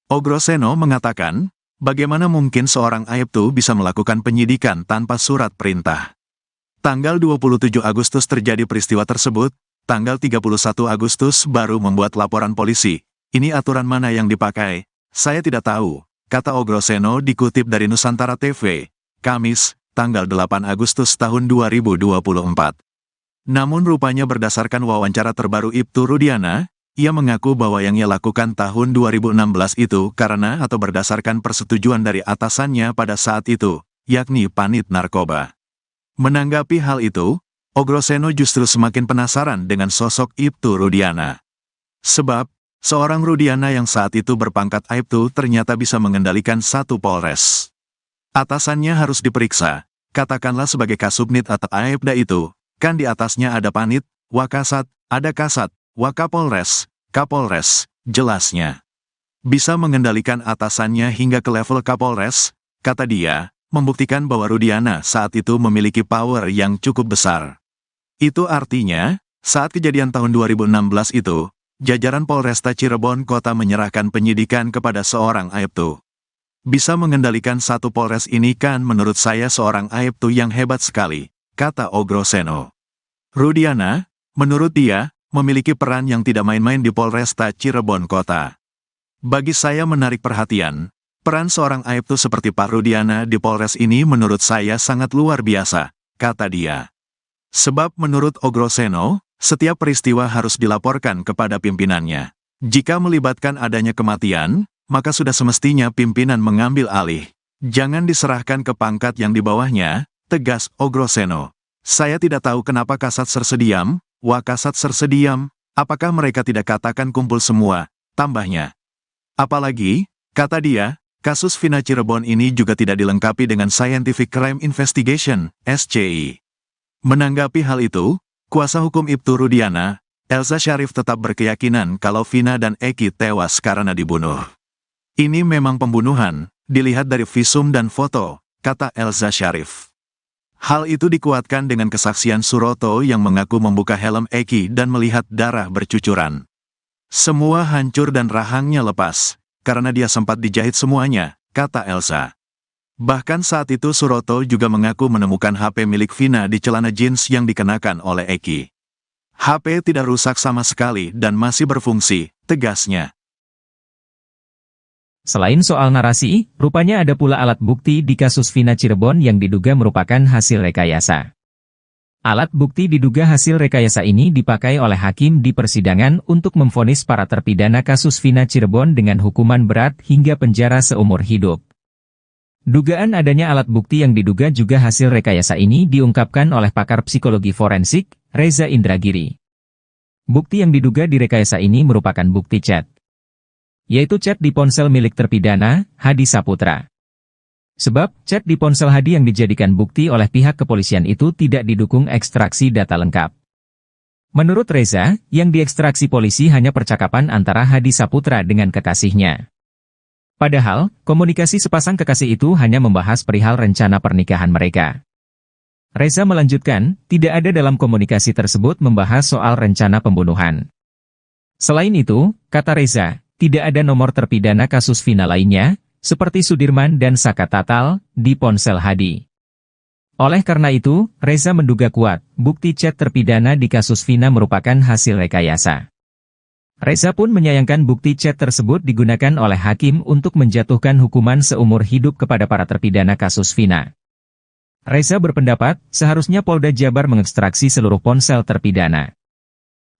Ogroseno mengatakan, bagaimana mungkin seorang Aibtu bisa melakukan penyidikan tanpa surat perintah. Tanggal 27 Agustus terjadi peristiwa tersebut, tanggal 31 Agustus baru membuat laporan polisi. Ini aturan mana yang dipakai? Saya tidak tahu, kata Ogroseno dikutip dari Nusantara TV, Kamis, tanggal 8 Agustus tahun 2024. Namun rupanya berdasarkan wawancara terbaru Ibtu Rudiana, ia mengaku bahwa yang ia lakukan tahun 2016 itu karena atau berdasarkan persetujuan dari atasannya pada saat itu, yakni Panit Narkoba. Menanggapi hal itu, Ogroseno justru semakin penasaran dengan sosok Ibtu Rudiana. Sebab, seorang Rudiana yang saat itu berpangkat Aibtu ternyata bisa mengendalikan satu Polres. Atasannya harus diperiksa, katakanlah sebagai Kasubnit atau Aibda itu, kan di atasnya ada Panit, Wakasat, ada Kasat, Wakapolres, Kapolres, jelasnya. Bisa mengendalikan atasannya hingga ke level Kapolres, kata dia, membuktikan bahwa Rudiana saat itu memiliki power yang cukup besar. Itu artinya, saat kejadian tahun 2016 itu, jajaran Polresta Cirebon Kota menyerahkan penyidikan kepada seorang Aibtu. Bisa mengendalikan satu Polres ini kan menurut saya seorang Aibtu yang hebat sekali, kata Ogroseno. Rudiana, menurut dia, memiliki peran yang tidak main-main di Polresta Cirebon Kota. Bagi saya menarik perhatian, peran seorang Aibtu seperti Pak Rudiana di Polres ini menurut saya sangat luar biasa, kata dia. Sebab menurut Ogroseno, setiap peristiwa harus dilaporkan kepada pimpinannya. Jika melibatkan adanya kematian, maka sudah semestinya pimpinan mengambil alih. Jangan diserahkan ke pangkat yang di bawahnya, tegas Ogroseno. Saya tidak tahu kenapa Kasat Sersediam, Wakasat Sersediam, apakah mereka tidak katakan kumpul semua, tambahnya. Apalagi, kata dia, kasus Vina Cirebon ini juga tidak dilengkapi dengan Scientific Crime Investigation, SCI. Menanggapi hal itu, kuasa hukum Ibtu Rudiana, Elza Syarif tetap berkeyakinan kalau Vina dan Eki tewas karena dibunuh. Ini memang pembunuhan, dilihat dari visum dan foto, kata Elza Syarif. Hal itu dikuatkan dengan kesaksian Suroto yang mengaku membuka helm Eki dan melihat darah bercucuran. Semua hancur dan rahangnya lepas, karena dia sempat dijahit semuanya, kata Elza. Bahkan saat itu Suroto juga mengaku menemukan HP milik Vina di celana jeans yang dikenakan oleh Eki. HP tidak rusak sama sekali dan masih berfungsi, tegasnya. Selain soal narasi, rupanya ada pula alat bukti di kasus Vina Cirebon yang diduga merupakan hasil rekayasa. Alat bukti diduga hasil rekayasa ini dipakai oleh hakim di persidangan untuk memvonis para terpidana kasus Vina Cirebon dengan hukuman berat hingga penjara seumur hidup. Dugaan adanya alat bukti yang diduga juga hasil rekayasa ini diungkapkan oleh pakar psikologi forensik, Reza Indragiri. Bukti yang diduga direkayasa ini merupakan bukti chat, yaitu chat di ponsel milik terpidana, Hadi Saputra. Sebab, chat di ponsel Hadi yang dijadikan bukti oleh pihak kepolisian itu tidak didukung ekstraksi data lengkap. Menurut Reza, yang diekstraksi polisi hanya percakapan antara Hadi Saputra dengan kekasihnya. Padahal, komunikasi sepasang kekasih itu hanya membahas perihal rencana pernikahan mereka. Reza melanjutkan, tidak ada dalam komunikasi tersebut membahas soal rencana pembunuhan. Selain itu, kata Reza, tidak ada nomor terpidana kasus Vina lainnya, seperti Sudirman dan Saka Tatal, di ponsel Hadi. Oleh karena itu, Reza menduga kuat, bukti chat terpidana di kasus Vina merupakan hasil rekayasa. Reza pun menyayangkan bukti chat tersebut digunakan oleh hakim untuk menjatuhkan hukuman seumur hidup kepada para terpidana kasus Vina. Reza berpendapat, seharusnya Polda Jabar mengekstraksi seluruh ponsel terpidana,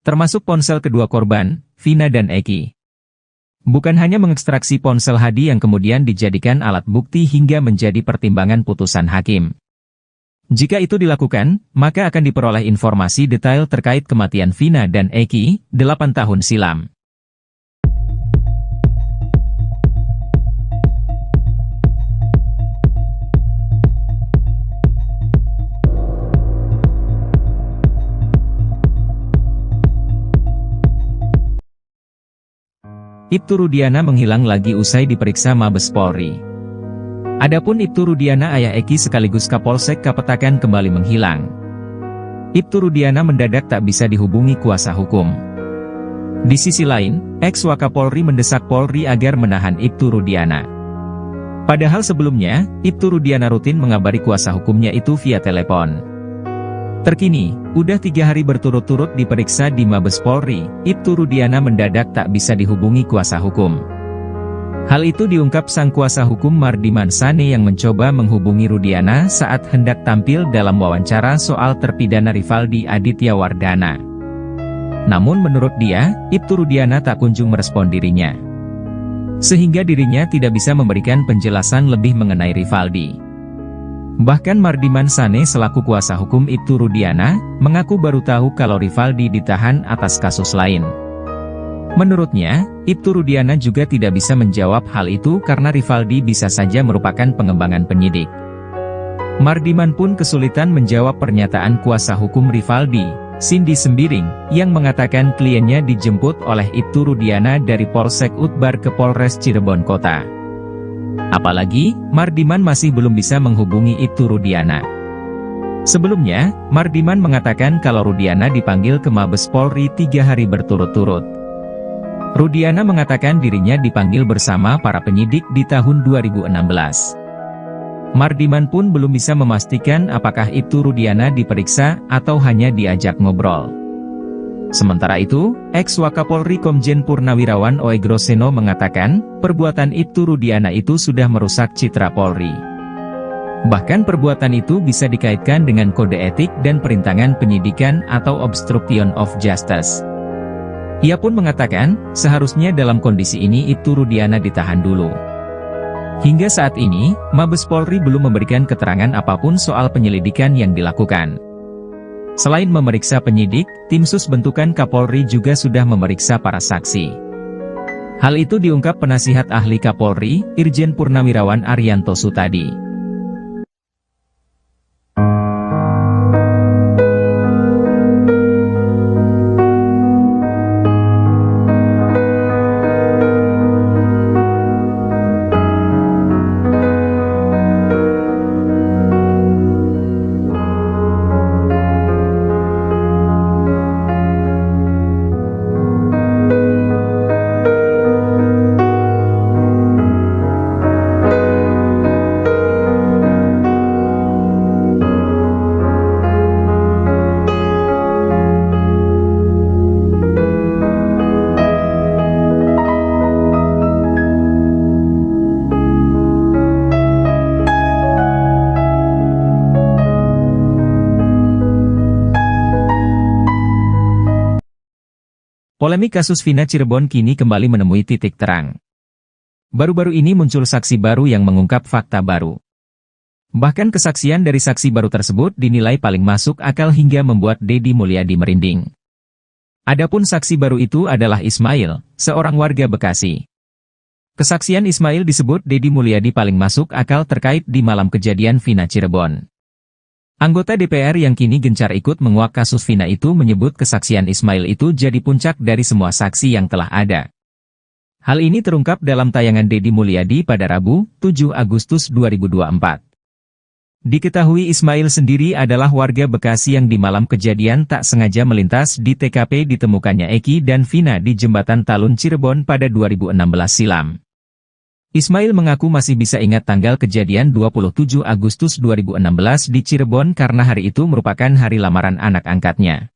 termasuk ponsel kedua korban, Vina dan Eki. Bukan hanya mengekstraksi ponsel Hadi yang kemudian dijadikan alat bukti hingga menjadi pertimbangan putusan hakim. Jika itu dilakukan, maka akan diperoleh informasi detail terkait kematian Vina dan Eki, 8 tahun silam. Ibtu Rudiana menghilang lagi usai diperiksa Mabes Polri. Adapun Ibtu Rudiana ayah Eki sekaligus Kapolsek Kapetakan kembali menghilang. Ibtu Rudiana mendadak tak bisa dihubungi kuasa hukum. Di sisi lain, ex-Wakapolri mendesak Polri agar menahan Ibtu Rudiana. Padahal sebelumnya, Ibtu Rudiana rutin mengabari kuasa hukumnya itu via telepon. Terkini, udah 3 hari berturut-turut diperiksa di Mabes Polri, Ibtu Rudiana mendadak tak bisa dihubungi kuasa hukum. Hal itu diungkap sang kuasa hukum Mardiman Sane yang mencoba menghubungi Rudiana saat hendak tampil dalam wawancara soal terpidana Rivaldi Aditya Wardana. Namun menurut dia, Ibtu Rudiana tak kunjung merespon dirinya, sehingga dirinya tidak bisa memberikan penjelasan lebih mengenai Rivaldi. Bahkan Mardiman Sane selaku kuasa hukum Ibtu Rudiana, mengaku baru tahu kalau Rivaldi ditahan atas kasus lain. Menurutnya, Ibtu Rudiana juga tidak bisa menjawab hal itu karena Rivaldi bisa saja merupakan pengembangan penyidik. Mardiman pun kesulitan menjawab pernyataan kuasa hukum Rivaldi, Cindy Sembiring, yang mengatakan kliennya dijemput oleh Ibtu Rudiana dari Polsek Utbar ke Polres Cirebon Kota. Apalagi, Mardiman masih belum bisa menghubungi Ibtu Rudiana. Sebelumnya, Mardiman mengatakan kalau Rudiana dipanggil ke Mabes Polri 3 hari berturut-turut. Rudiana mengatakan dirinya dipanggil bersama para penyidik di tahun 2016. Mardiman pun belum bisa memastikan apakah Ibtu Rudiana diperiksa atau hanya diajak ngobrol. Sementara itu, ex-Wakapolri Komjen Purnawirawan Oegroseno mengatakan, perbuatan Ibtu Rudiana itu sudah merusak citra Polri. Bahkan perbuatan itu bisa dikaitkan dengan kode etik dan perintangan penyidikan atau obstruction of justice. Ia pun mengatakan, seharusnya dalam kondisi ini Ibtu Rudiana ditahan dulu. Hingga saat ini, Mabes Polri belum memberikan keterangan apapun soal penyelidikan yang dilakukan. Selain memeriksa penyidik, tim sus bentukan Kapolri juga sudah memeriksa para saksi. Hal itu diungkap penasihat ahli Kapolri, Irjen Purnawirawan Arianto Sutadi. Polemik kasus Vina Cirebon kini kembali menemui titik terang. Baru-baru ini muncul saksi baru yang mengungkap fakta baru. Bahkan kesaksian dari saksi baru tersebut dinilai paling masuk akal hingga membuat Deddy Mulyadi merinding. Adapun saksi baru itu adalah Ismail, seorang warga Bekasi. Kesaksian Ismail disebut Deddy Mulyadi paling masuk akal terkait di malam kejadian Vina Cirebon. Anggota DPR yang kini gencar ikut menguak kasus Vina itu menyebut kesaksian Ismail itu jadi puncak dari semua saksi yang telah ada. Hal ini terungkap dalam tayangan Deddy Mulyadi pada Rabu, 7 Agustus 2024. Diketahui Ismail sendiri adalah warga Bekasi yang di malam kejadian tak sengaja melintas di TKP ditemukannya Eki dan Vina di Jembatan Talun Cirebon pada 2016 silam. Ismail mengaku masih bisa ingat tanggal kejadian 27 Agustus 2016 di Cirebon karena hari itu merupakan hari lamaran anak angkatnya.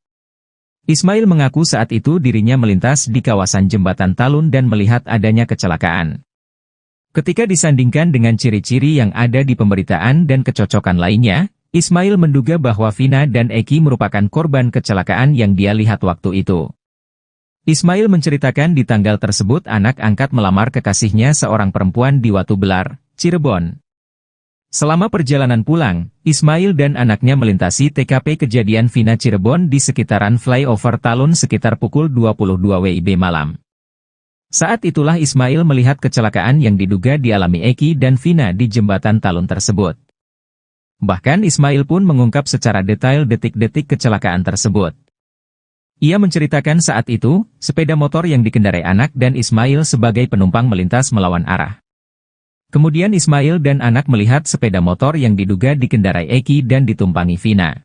Ismail mengaku saat itu dirinya melintas di kawasan Jembatan Talun dan melihat adanya kecelakaan. Ketika disandingkan dengan ciri-ciri yang ada di pemberitaan dan kecocokan lainnya, Ismail menduga bahwa Vina dan Eki merupakan korban kecelakaan yang dia lihat waktu itu. Ismail menceritakan di tanggal tersebut anak angkat melamar kekasihnya seorang perempuan di Watu Belar, Cirebon. Selama perjalanan pulang, Ismail dan anaknya melintasi TKP kejadian Vina Cirebon di sekitaran flyover Talun sekitar pukul 22 WIB malam. Saat itulah Ismail melihat kecelakaan yang diduga dialami Eki dan Vina di Jembatan Talun tersebut. Bahkan Ismail pun mengungkap secara detail detik-detik kecelakaan tersebut. Ia menceritakan saat itu, sepeda motor yang dikendarai anak dan Ismail sebagai penumpang melintas melawan arah. Kemudian Ismail dan anak melihat sepeda motor yang diduga dikendarai Eki dan ditumpangi Vina.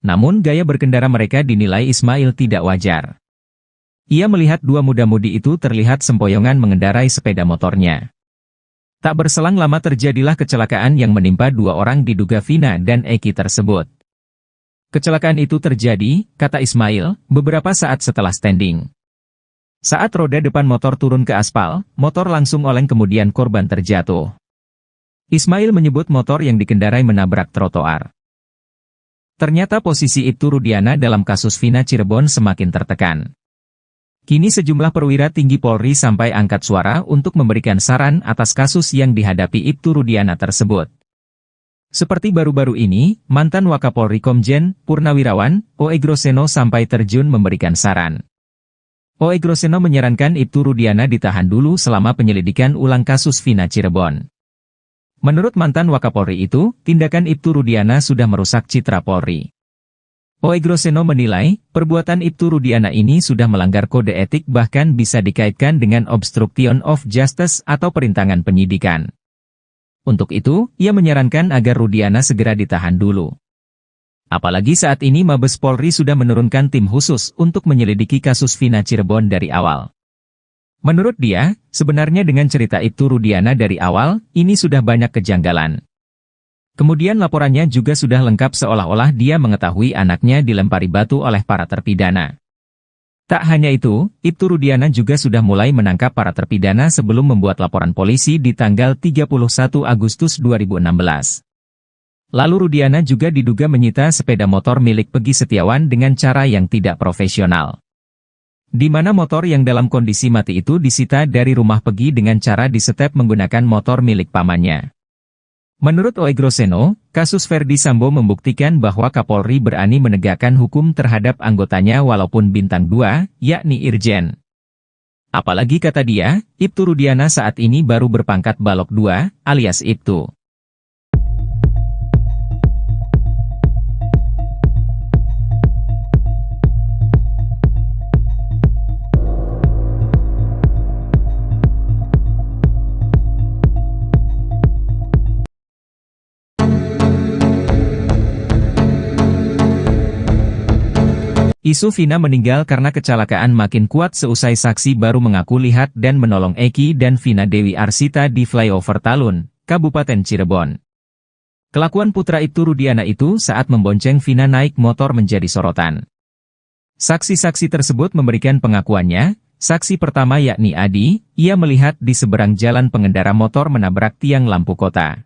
Namun gaya berkendara mereka dinilai Ismail tidak wajar. Ia melihat dua muda-mudi itu terlihat sempoyongan mengendarai sepeda motornya. Tak berselang lama terjadilah kecelakaan yang menimpa dua orang diduga Vina dan Eki tersebut. Kecelakaan itu terjadi, kata Ismail, beberapa saat setelah standing. Saat roda depan motor turun ke aspal, motor langsung oleng kemudian korban terjatuh. Ismail menyebut motor yang dikendarai menabrak trotoar. Ternyata posisi Ibtu Rudiana dalam kasus Vina Cirebon semakin tertekan. Kini sejumlah perwira tinggi Polri sampai angkat suara untuk memberikan saran atas kasus yang dihadapi Ibtu Rudiana tersebut. Seperti baru-baru ini, mantan Wakapolri Komjen Purnawirawan, O.E. Groseno sampai terjun memberikan saran. O.E. Groseno menyarankan Ibtu Rudiana ditahan dulu selama penyelidikan ulang kasus Vina Cirebon. Menurut mantan Wakapolri itu, tindakan Ibtu Rudiana sudah merusak citra Polri. O.E. Groseno menilai, perbuatan Ibtu Rudiana ini sudah melanggar kode etik bahkan bisa dikaitkan dengan obstruction of justice atau perintangan penyidikan. Untuk itu, ia menyarankan agar Rudiana segera ditahan dulu. Apalagi saat ini Mabes Polri sudah menurunkan tim khusus untuk menyelidiki kasus Vina Cirebon dari awal. Menurut dia, sebenarnya dengan cerita Ibtu Rudiana dari awal, ini sudah banyak kejanggalan. Kemudian laporannya juga sudah lengkap seolah-olah dia mengetahui anaknya dilempari batu oleh para terpidana. Tak hanya itu, Ibtu Rudiana juga sudah mulai menangkap para terpidana sebelum membuat laporan polisi di tanggal 31 Agustus 2016. Lalu Rudiana juga diduga menyita sepeda motor milik Pegi Setiawan dengan cara yang tidak profesional. Di mana motor yang dalam kondisi mati itu disita dari rumah Pegi dengan cara disetep menggunakan motor milik pamannya. Menurut O.E. Groseno, kasus Ferdi Sambo membuktikan bahwa Kapolri berani menegakkan hukum terhadap anggotanya walaupun bintang 2, yakni Irjen. Apalagi kata dia, Ibtu Rudiana saat ini baru berpangkat Balok 2, alias Ibtu. Isu Vina meninggal karena kecelakaan makin kuat seusai saksi baru mengaku lihat dan menolong Eki dan Vina Dewi Arsita di flyover Talun, Kabupaten Cirebon. Kelakuan putra Ibtu Rudiana itu saat membonceng Vina naik motor menjadi sorotan. Saksi-saksi tersebut memberikan pengakuannya. Saksi pertama yakni Adi, ia melihat di seberang jalan pengendara motor menabrak tiang lampu kota.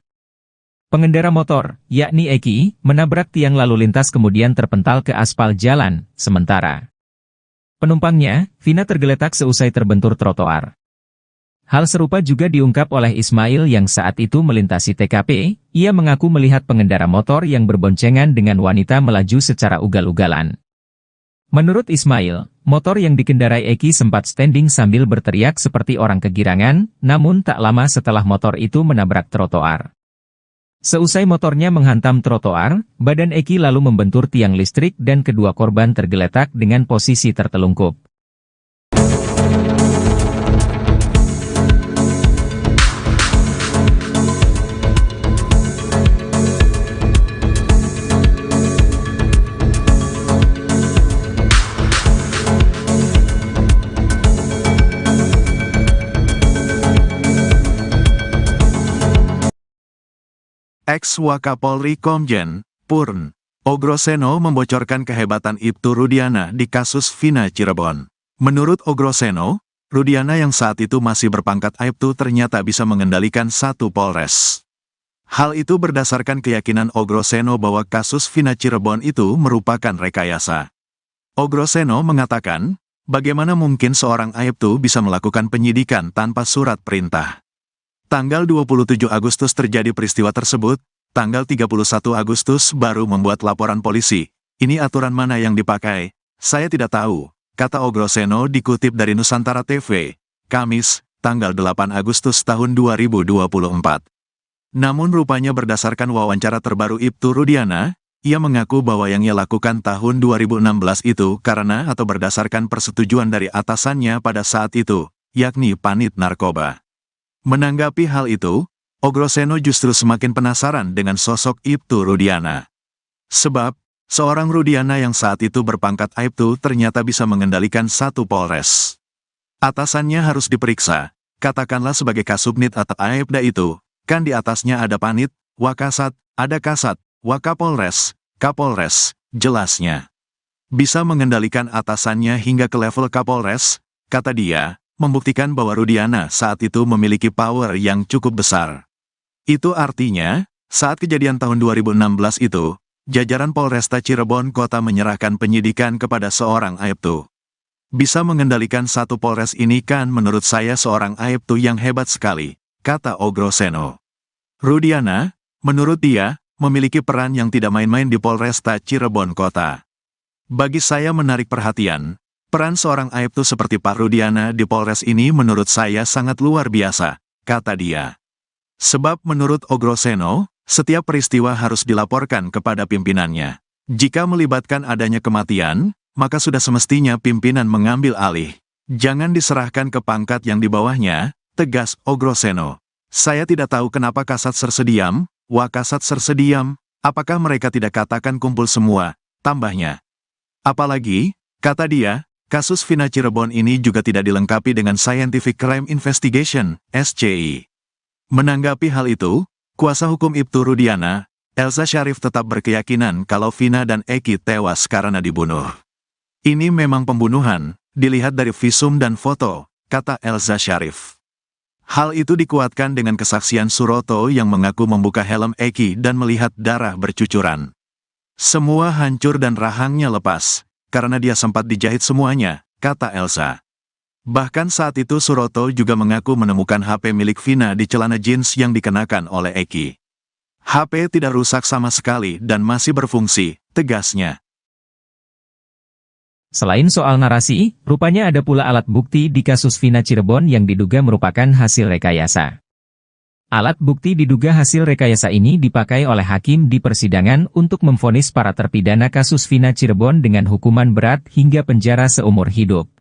Pengendara motor, yakni Eki, menabrak tiang lalu lintas kemudian terpental ke aspal jalan, sementara penumpangnya, Vina tergeletak seusai terbentur trotoar. Hal serupa juga diungkap oleh Ismail yang saat itu melintasi TKP, ia mengaku melihat pengendara motor yang berboncengan dengan wanita melaju secara ugal-ugalan. Menurut Ismail, motor yang dikendarai Eki sempat standing sambil berteriak seperti orang kegirangan, namun tak lama setelah motor itu menabrak trotoar. Seusai motornya menghantam trotoar, badan Eki lalu membentur tiang listrik dan kedua korban tergeletak dengan posisi tertelungkup. Ex-Wakapolri Komjen, Purn, Ogroseno membocorkan kehebatan Ibtu Rudiana di kasus Vina Cirebon. Menurut Ogroseno, Rudiana yang saat itu masih berpangkat Aibtu ternyata bisa mengendalikan satu Polres. Hal itu berdasarkan keyakinan Ogroseno bahwa kasus Vina Cirebon itu merupakan rekayasa. Ogroseno mengatakan, bagaimana mungkin seorang Aibtu bisa melakukan penyidikan tanpa surat perintah. Tanggal 27 Agustus terjadi peristiwa tersebut, tanggal 31 Agustus baru membuat laporan polisi. Ini aturan mana yang dipakai? Saya tidak tahu, kata Ogroseno dikutip dari Nusantara TV, Kamis, tanggal 8 Agustus tahun 2024. Namun rupanya berdasarkan wawancara terbaru Ibtu Rudiana, ia mengaku bahwa yang ia lakukan tahun 2016 itu karena atau berdasarkan persetujuan dari atasannya pada saat itu, yakni Panit Narkoba. Menanggapi hal itu, Ogroseno justru semakin penasaran dengan sosok Ibtu Rudiana. Sebab, seorang Rudiana yang saat itu berpangkat Aibtu ternyata bisa mengendalikan satu Polres. Atasannya harus diperiksa, katakanlah sebagai Kasubnit atau Aibda itu, kan di atasnya ada Panit, Wakasat, ada Kasat, Wakapolres, Kapolres, jelasnya. Bisa mengendalikan atasannya hingga ke level Kapolres, kata dia, membuktikan bahwa Rudiana saat itu memiliki power yang cukup besar. Itu artinya, saat kejadian tahun 2016 itu, jajaran Polresta Cirebon Kota menyerahkan penyidikan kepada seorang Aibtu. Bisa mengendalikan satu Polres ini kan menurut saya seorang Aibtu yang hebat sekali, kata Ogroseno. Rudiana, menurut dia, memiliki peran yang tidak main-main di Polresta Cirebon Kota. Bagi saya menarik perhatian, peran seorang Aibtu seperti Pak Rudiana di Polres ini menurut saya sangat luar biasa, kata dia. Sebab menurut Ogroseno, setiap peristiwa harus dilaporkan kepada pimpinannya. Jika melibatkan adanya kematian, maka sudah semestinya pimpinan mengambil alih. Jangan diserahkan ke pangkat yang di bawahnya, tegas Ogroseno. Saya tidak tahu kenapa Kasat Sersediam, Wakasat Sersediam, apakah mereka tidak katakan kumpul semua, tambahnya. Apalagi, kata dia, kasus Vina Cirebon ini juga tidak dilengkapi dengan Scientific Crime Investigation, SCI. Menanggapi hal itu, kuasa hukum Ibtu Rudiana, Elza Syarif tetap berkeyakinan kalau Vina dan Eki tewas karena dibunuh. Ini memang pembunuhan, dilihat dari visum dan foto, kata Elza Syarif. Hal itu dikuatkan dengan kesaksian Suroto yang mengaku membuka helm Eki dan melihat darah bercucuran. Semua hancur dan rahangnya lepas, karena dia sempat dijahit semuanya, kata Elsa. Bahkan saat itu Suroto juga mengaku menemukan HP milik Vina di celana jeans yang dikenakan oleh Eki. HP tidak rusak sama sekali dan masih berfungsi, tegasnya. Selain soal narasi, rupanya ada pula alat bukti di kasus Vina Cirebon yang diduga merupakan hasil rekayasa. Alat bukti diduga hasil rekayasa ini dipakai oleh hakim di persidangan untuk memvonis para terpidana kasus Vina Cirebon dengan hukuman berat hingga penjara seumur hidup.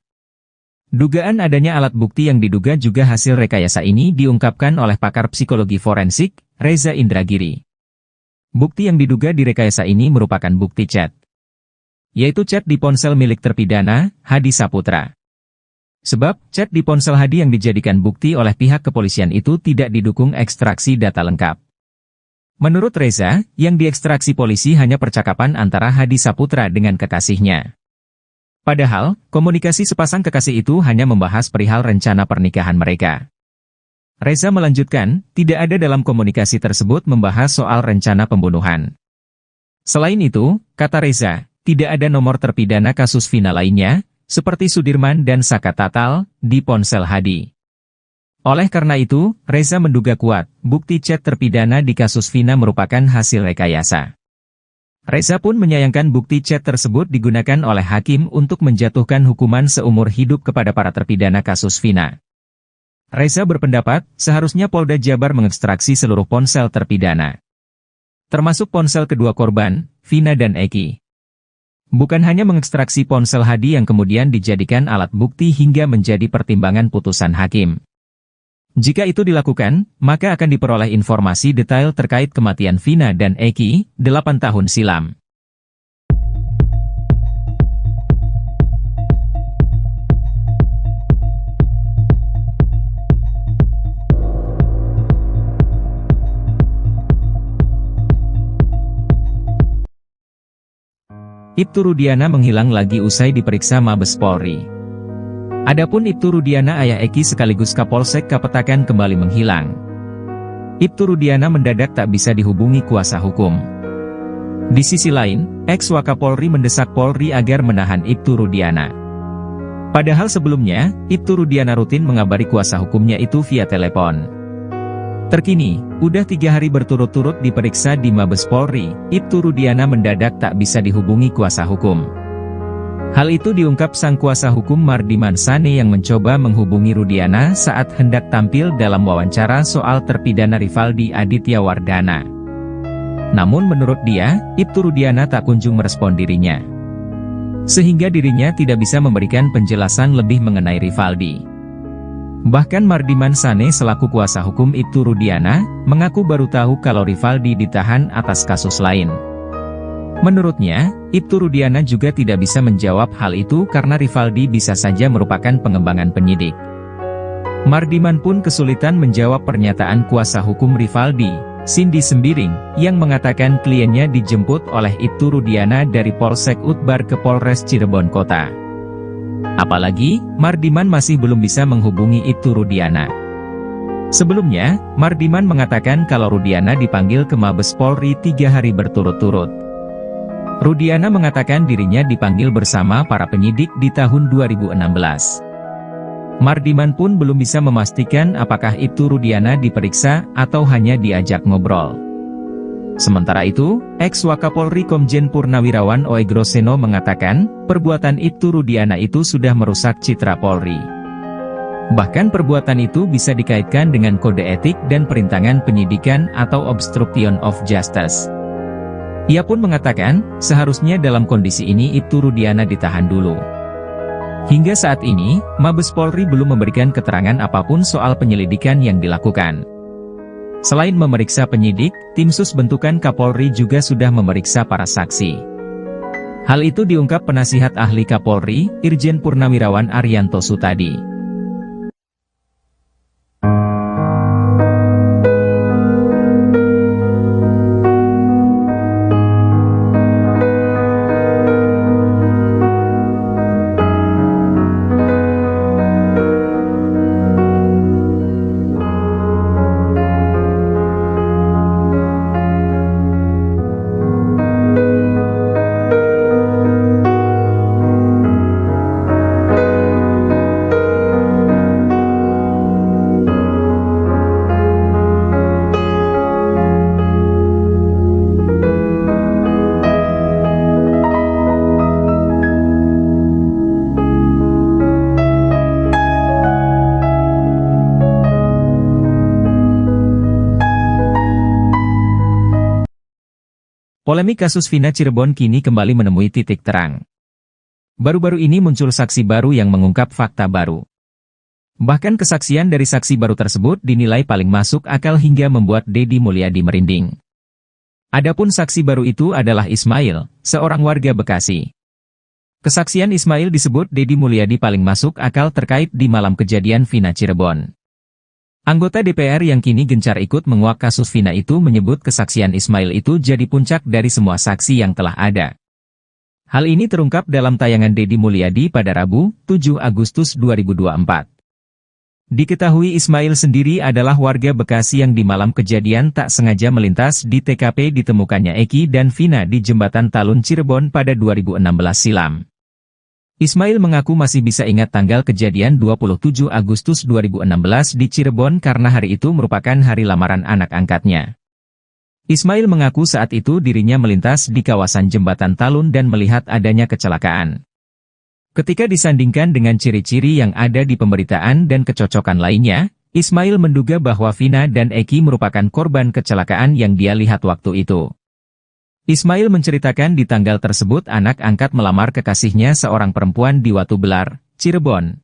Dugaan adanya alat bukti yang diduga juga hasil rekayasa ini diungkapkan oleh pakar psikologi forensik, Reza Indragiri. Bukti yang diduga direkayasa ini merupakan bukti chat, yaitu chat di ponsel milik terpidana, Hadi Saputra. Sebab, chat di ponsel Hadi yang dijadikan bukti oleh pihak kepolisian itu tidak didukung ekstraksi data lengkap. Menurut Reza, yang diekstraksi polisi hanya percakapan antara Hadi Saputra dengan kekasihnya. Padahal, komunikasi sepasang kekasih itu hanya membahas perihal rencana pernikahan mereka. Reza melanjutkan, tidak ada dalam komunikasi tersebut membahas soal rencana pembunuhan. Selain itu, kata Reza, tidak ada nomor terpidana kasus Vina lainnya, seperti Sudirman dan Saka Tatal, di ponsel Hadi. Oleh karena itu, Reza menduga kuat, bukti chat terpidana di kasus Vina merupakan hasil rekayasa. Reza pun menyayangkan bukti chat tersebut digunakan oleh hakim untuk menjatuhkan hukuman seumur hidup kepada para terpidana kasus Vina. Reza berpendapat, seharusnya Polda Jabar mengekstraksi seluruh ponsel terpidana, termasuk ponsel kedua korban, Vina dan Eki. Bukan hanya mengekstraksi ponsel Hadi yang kemudian dijadikan alat bukti hingga menjadi pertimbangan putusan hakim. Jika itu dilakukan, maka akan diperoleh informasi detail terkait kematian Vina dan Eki, 8 tahun silam. Ibtu Rudiana menghilang lagi usai diperiksa Mabes Polri. Adapun Ibtu Rudiana ayah Eki sekaligus Kapolsek Kapetakan kembali menghilang. Ibtu Rudiana mendadak tak bisa dihubungi kuasa hukum. Di sisi lain, ex-Wakapolri mendesak Polri agar menahan Ibtu Rudiana. Padahal sebelumnya, Ibtu Rudiana rutin mengabari kuasa hukumnya itu via telepon. Terkini, udah 3 hari berturut-turut diperiksa di Mabes Polri, Ibtu Rudiana mendadak tak bisa dihubungi kuasa hukum. Hal itu diungkap sang kuasa hukum Mardiman Sane yang mencoba menghubungi Rudiana saat hendak tampil dalam wawancara soal terpidana Rivaldi Aditya Wardana. Namun menurut dia, Ibtu Rudiana tak kunjung merespon dirinya, sehingga dirinya tidak bisa memberikan penjelasan lebih mengenai Rivaldi. Bahkan Mardiman Sane selaku kuasa hukum Ibtu Rudiana, mengaku baru tahu kalau Rivaldi ditahan atas kasus lain. Menurutnya, Ibtu Rudiana juga tidak bisa menjawab hal itu karena Rivaldi bisa saja merupakan pengembangan penyidik. Mardiman pun kesulitan menjawab pernyataan kuasa hukum Rivaldi, Cindy Sembiring, yang mengatakan kliennya dijemput oleh Ibtu Rudiana dari Polsek Utbar ke Polres Cirebon Kota. Apalagi, Mardiman masih belum bisa menghubungi Ibtu Rudiana. Sebelumnya, Mardiman mengatakan kalau Rudiana dipanggil ke Mabes Polri 3 hari berturut-turut. Rudiana mengatakan dirinya dipanggil bersama para penyidik di tahun 2016. Mardiman pun belum bisa memastikan apakah Ibtu Rudiana diperiksa atau hanya diajak ngobrol. Sementara itu, ex-Wakapolri Komjen Purnawirawan Oegroseno mengatakan, perbuatan Ibtu Rudiana itu sudah merusak citra Polri. Bahkan perbuatan itu bisa dikaitkan dengan kode etik dan perintangan penyidikan atau obstruction of justice. Ia pun mengatakan, seharusnya dalam kondisi ini Ibtu Rudiana ditahan dulu. Hingga saat ini, Mabes Polri belum memberikan keterangan apapun soal penyelidikan yang dilakukan. Selain memeriksa penyidik, tim sus bentukan Kapolri juga sudah memeriksa para saksi. Hal itu diungkap penasihat ahli Kapolri, Irjen Purnawirawan Arianto Sutadi. Polemik kasus Vina Cirebon kini kembali menemui titik terang. Baru-baru ini muncul saksi baru yang mengungkap fakta baru. Bahkan kesaksian dari saksi baru tersebut dinilai paling masuk akal hingga membuat Deddy Mulyadi merinding. Adapun saksi baru itu adalah Ismail, seorang warga Bekasi. Kesaksian Ismail disebut Deddy Mulyadi paling masuk akal terkait di malam kejadian Vina Cirebon. Anggota DPR yang kini gencar ikut menguak kasus Vina itu menyebut kesaksian Ismail itu jadi puncak dari semua saksi yang telah ada. Hal ini terungkap dalam tayangan Deddy Mulyadi pada Rabu, 7 Agustus 2024. Diketahui Ismail sendiri adalah warga Bekasi yang di malam kejadian tak sengaja melintas di TKP ditemukannya Eki dan Vina di Jembatan Talun Cirebon pada 2016 silam. Ismail mengaku masih bisa ingat tanggal kejadian 27 Agustus 2016 di Cirebon karena hari itu merupakan hari lamaran anak angkatnya. Ismail mengaku saat itu dirinya melintas di kawasan Jembatan Talun dan melihat adanya kecelakaan. Ketika disandingkan dengan ciri-ciri yang ada di pemberitaan dan kecocokan lainnya, Ismail menduga bahwa Vina dan Eki merupakan korban kecelakaan yang dia lihat waktu itu. Ismail menceritakan di tanggal tersebut anak angkat melamar kekasihnya seorang perempuan di Watu Belar, Cirebon.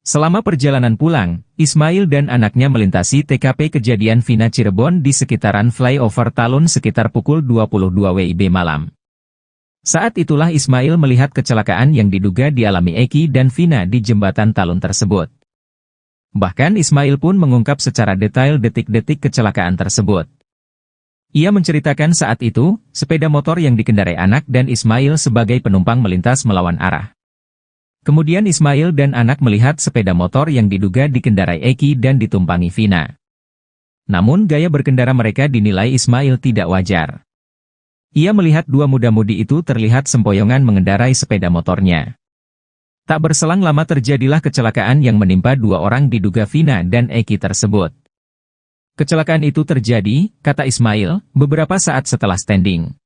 Selama perjalanan pulang, Ismail dan anaknya melintasi TKP kejadian Vina Cirebon di sekitaran flyover Talun sekitar pukul 22 WIB malam. Saat itulah Ismail melihat kecelakaan yang diduga dialami Eki dan Vina di Jembatan Talun tersebut. Bahkan Ismail pun mengungkap secara detail detik-detik kecelakaan tersebut. Ia menceritakan saat itu, sepeda motor yang dikendarai anak dan Ismail sebagai penumpang melintas melawan arah. Kemudian Ismail dan anak melihat sepeda motor yang diduga dikendarai Eki dan ditumpangi Vina. Namun gaya berkendara mereka dinilai Ismail tidak wajar. Ia melihat dua muda-mudi itu terlihat sempoyongan mengendarai sepeda motornya. Tak berselang lama terjadilah kecelakaan yang menimpa dua orang diduga Vina dan Eki tersebut. Kecelakaan itu terjadi, kata Ismail, beberapa saat setelah standing.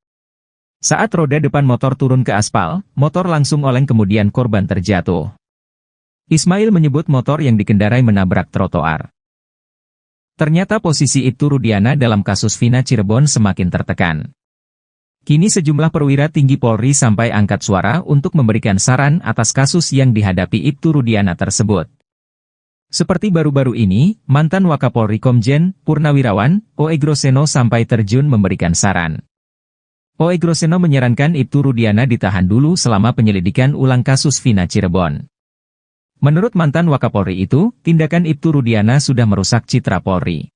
Saat roda depan motor turun ke aspal, motor langsung oleng kemudian korban terjatuh. Ismail menyebut motor yang dikendarai menabrak trotoar. Ternyata posisi Ibtu Rudiana dalam kasus Vina Cirebon semakin tertekan. Kini sejumlah perwira tinggi Polri sampai angkat suara untuk memberikan saran atas kasus yang dihadapi Ibtu Rudiana tersebut. Seperti baru-baru ini, mantan Wakapolri Komjen Purnawirawan, O.E. Groseno sampai terjun memberikan saran. O.E. Groseno menyarankan Ibtu Rudiana ditahan dulu selama penyelidikan ulang kasus Vina Cirebon. Menurut mantan Wakapolri itu, tindakan Ibtu Rudiana sudah merusak citra Polri.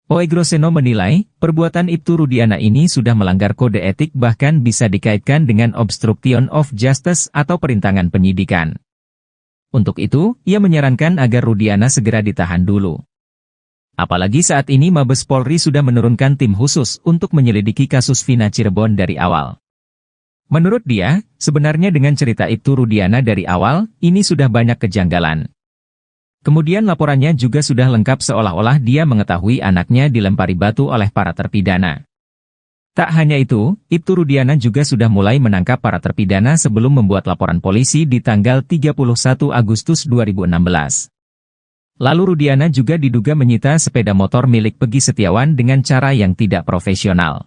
O.E. Groseno menilai, perbuatan Ibtu Rudiana ini sudah melanggar kode etik bahkan bisa dikaitkan dengan obstruction of justice atau perintangan penyidikan. Untuk itu, ia menyarankan agar Rudiana segera ditahan dulu. Apalagi saat ini Mabes Polri sudah menurunkan tim khusus untuk menyelidiki kasus Vina Cirebon dari awal. Menurut dia, sebenarnya dengan cerita Ibtu Rudiana dari awal, ini sudah banyak kejanggalan. Kemudian laporannya juga sudah lengkap seolah-olah dia mengetahui anaknya dilempari batu oleh para terpidana. Tak hanya itu, Ibtu Rudiana juga sudah mulai menangkap para terpidana sebelum membuat laporan polisi di tanggal 31 Agustus 2016. Lalu Rudiana juga diduga menyita sepeda motor milik Pegi Setiawan dengan cara yang tidak profesional.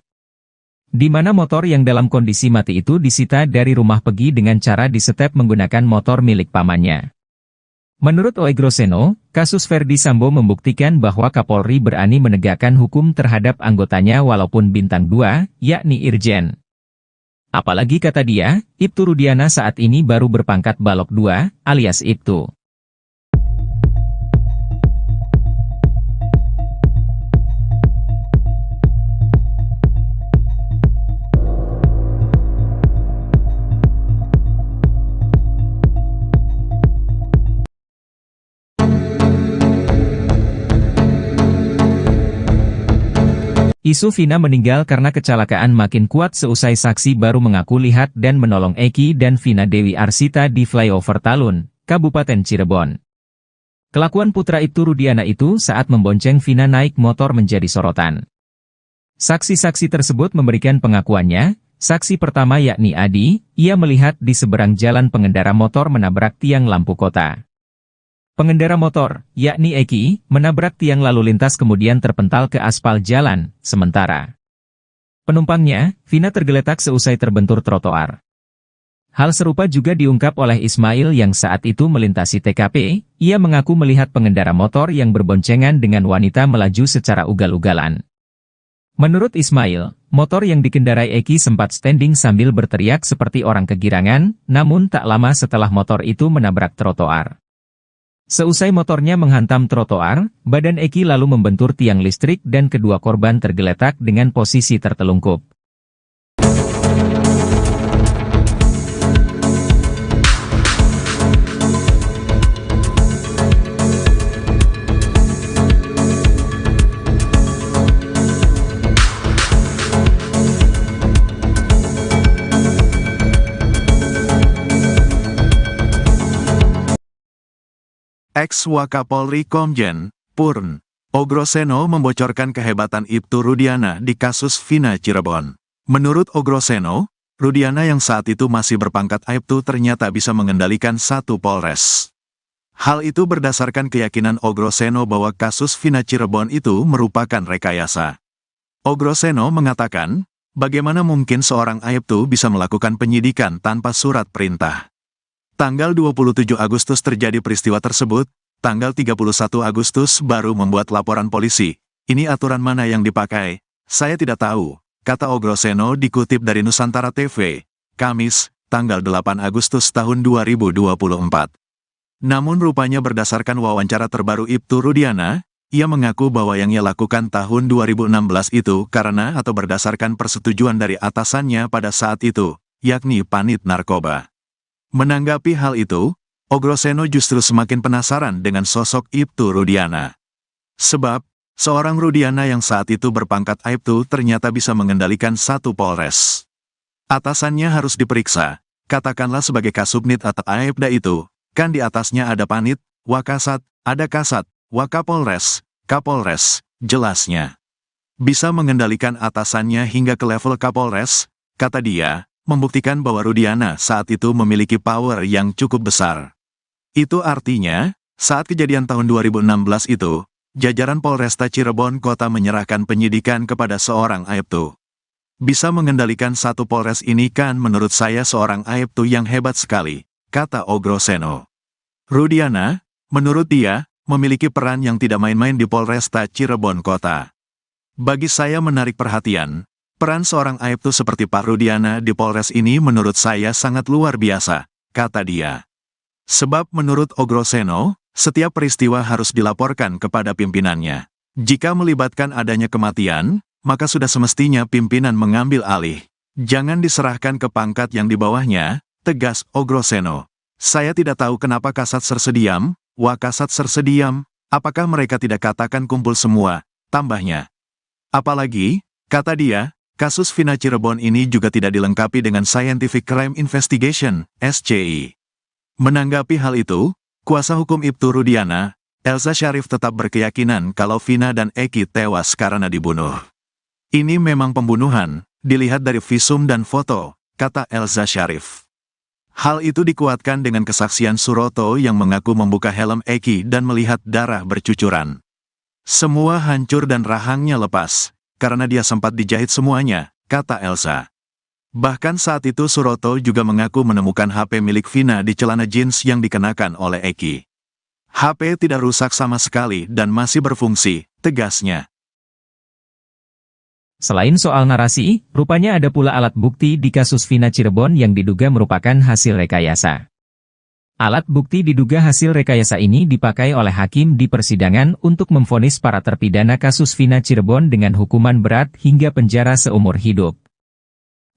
Di mana motor yang dalam kondisi mati itu disita dari rumah Pegi dengan cara disetep menggunakan motor milik pamannya. Menurut O.E. Groseno, kasus Ferdi Sambo membuktikan bahwa Kapolri berani menegakkan hukum terhadap anggotanya walaupun bintang 2, yakni Irjen. Apalagi kata dia, Ibtu Rudiana saat ini baru berpangkat Balok 2, alias Ibtu. Isu Vina meninggal karena kecelakaan makin kuat seusai saksi baru mengaku lihat dan menolong Eki dan Vina Dewi Arsita di flyover Talun, Kabupaten Cirebon. Kelakuan putra Ibtu Rudiana itu saat membonceng Vina naik motor menjadi sorotan. Saksi-saksi tersebut memberikan pengakuannya. Saksi pertama yakni Adi, ia melihat di seberang jalan pengendara motor menabrak tiang lampu kota. Pengendara motor, yakni Eki, menabrak tiang lalu lintas kemudian terpental ke aspal jalan, sementara Penumpangnya, Vina tergeletak seusai terbentur trotoar. Hal serupa juga diungkap oleh Ismail yang saat itu melintasi TKP. Ia mengaku melihat pengendara motor yang berboncengan dengan wanita melaju secara ugal-ugalan. Menurut Ismail, motor yang dikendarai Eki sempat standing sambil berteriak seperti orang kegirangan, namun tak lama setelah motor itu menabrak trotoar. Seusai motornya menghantam trotoar, badan Eki lalu membentur tiang listrik dan kedua korban tergeletak dengan posisi tertelungkup. Ex-Wakapolri Komjen Purn Ogroseno membocorkan kehebatan Ibtu Rudiana di kasus Vina Cirebon. Menurut Ogroseno, Rudiana yang saat itu masih berpangkat Aibtu ternyata bisa mengendalikan satu Polres. Hal itu berdasarkan keyakinan Ogroseno bahwa kasus Vina Cirebon itu merupakan rekayasa. Ogroseno mengatakan, bagaimana mungkin seorang Aibtu bisa melakukan penyidikan tanpa surat perintah? Tanggal 27 Agustus terjadi peristiwa tersebut, tanggal 31 Agustus baru membuat laporan polisi. Ini aturan mana yang dipakai? Saya tidak tahu, kata Ogroseno dikutip dari Nusantara TV, Kamis, tanggal 8 Agustus tahun 2024. Namun rupanya berdasarkan wawancara terbaru Ibtu Rudiana, ia mengaku bahwa yang ia lakukan tahun 2016 itu karena atau berdasarkan persetujuan dari atasannya pada saat itu, yakni Panit Narkoba. Menanggapi hal itu, Ogroseno justru semakin penasaran dengan sosok Ibtu Rudiana. Sebab, seorang Rudiana yang saat itu berpangkat Aibtu ternyata bisa mengendalikan satu Polres. Atasannya harus diperiksa, katakanlah sebagai Kasubnit atau Aibda itu, kan di atasnya ada Panit, Wakasat, ada Kasat, Wakapolres, Kapolres, jelasnya. Bisa mengendalikan atasannya hingga ke level Kapolres, kata dia, membuktikan bahwa Rudiana saat itu memiliki power yang cukup besar. Itu artinya, saat kejadian tahun 2016 itu, jajaran Polresta Cirebon Kota menyerahkan penyidikan kepada seorang Aibtu. Bisa mengendalikan satu Polres ini kan menurut saya seorang Aibtu yang hebat sekali, kata Ogroseno. Rudiana, menurut dia, memiliki peran yang tidak main-main di Polresta Cirebon Kota. Bagi saya menarik perhatian, peran seorang Aibtu seperti Pak Rudiana di Polres ini menurut saya sangat luar biasa, kata dia. Sebab menurut Ogroseno, setiap peristiwa harus dilaporkan kepada pimpinannya. Jika melibatkan adanya kematian, maka sudah semestinya pimpinan mengambil alih. Jangan diserahkan ke pangkat yang di bawahnya, tegas Ogroseno. Saya tidak tahu kenapa Kasat Sersediam, Wakasat Sersediam, apakah mereka tidak katakan kumpul semua, tambahnya. Apalagi, kata dia, kasus Vina Cirebon ini juga tidak dilengkapi dengan Scientific Crime Investigation, SCI. Menanggapi hal itu, kuasa hukum Ibtu Rudiana, Elza Syarif tetap berkeyakinan kalau Vina dan Eki tewas karena dibunuh. Ini memang pembunuhan, dilihat dari visum dan foto, kata Elza Syarif. Hal itu dikuatkan dengan kesaksian Suroto yang mengaku membuka helm Eki dan melihat darah bercucuran. Semua hancur dan rahangnya lepas, karena dia sempat dijahit semuanya, kata Elsa. Bahkan saat itu Suroto juga mengaku menemukan HP milik Vina di celana jeans yang dikenakan oleh Eki. HP tidak rusak sama sekali dan masih berfungsi, tegasnya. Selain soal narasi, rupanya ada pula alat bukti di kasus Vina Cirebon yang diduga merupakan hasil rekayasa. Alat bukti diduga hasil rekayasa ini dipakai oleh hakim di persidangan untuk memvonis para terpidana kasus Vina Cirebon dengan hukuman berat hingga penjara seumur hidup.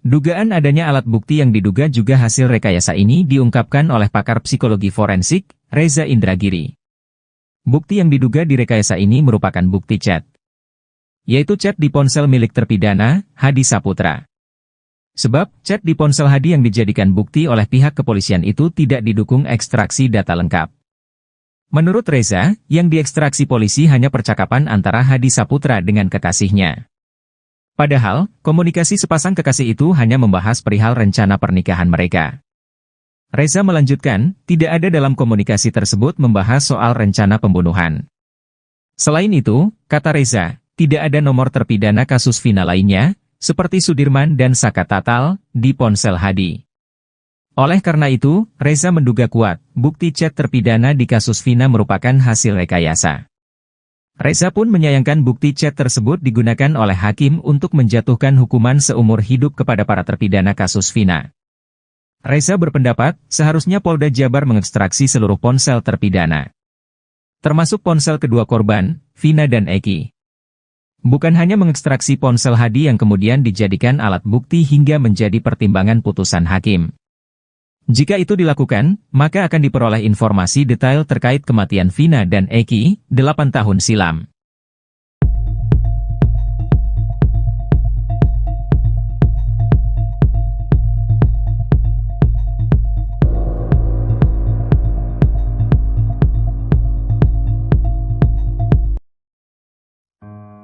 Dugaan adanya alat bukti yang diduga juga hasil rekayasa ini diungkapkan oleh pakar psikologi forensik, Reza Indragiri. Bukti yang diduga direkayasa ini merupakan bukti chat, yaitu chat di ponsel milik terpidana, Hadi Saputra. Sebab, chat di ponsel Hadi yang dijadikan bukti oleh pihak kepolisian itu tidak didukung ekstraksi data lengkap. Menurut Reza, yang diekstraksi polisi hanya percakapan antara Hadi Saputra dengan kekasihnya. Padahal, komunikasi sepasang kekasih itu hanya membahas perihal rencana pernikahan mereka. Reza melanjutkan, tidak ada dalam komunikasi tersebut membahas soal rencana pembunuhan. Selain itu, kata Reza, tidak ada nomor terpidana kasus Vina lainnya, seperti Sudirman dan Saka Tatal, di ponsel Hadi. Oleh karena itu, Reza menduga kuat, bukti chat terpidana di kasus Vina merupakan hasil rekayasa. Reza pun menyayangkan bukti chat tersebut digunakan oleh hakim untuk menjatuhkan hukuman seumur hidup kepada para terpidana kasus Vina. Reza berpendapat, seharusnya Polda Jabar mengekstraksi seluruh ponsel terpidana, termasuk ponsel kedua korban, Vina dan Eki. Bukan hanya mengekstraksi ponsel Hadi yang kemudian dijadikan alat bukti hingga menjadi pertimbangan putusan hakim. Jika itu dilakukan, maka akan diperoleh informasi detail terkait kematian Vina dan Eki, 8 tahun silam.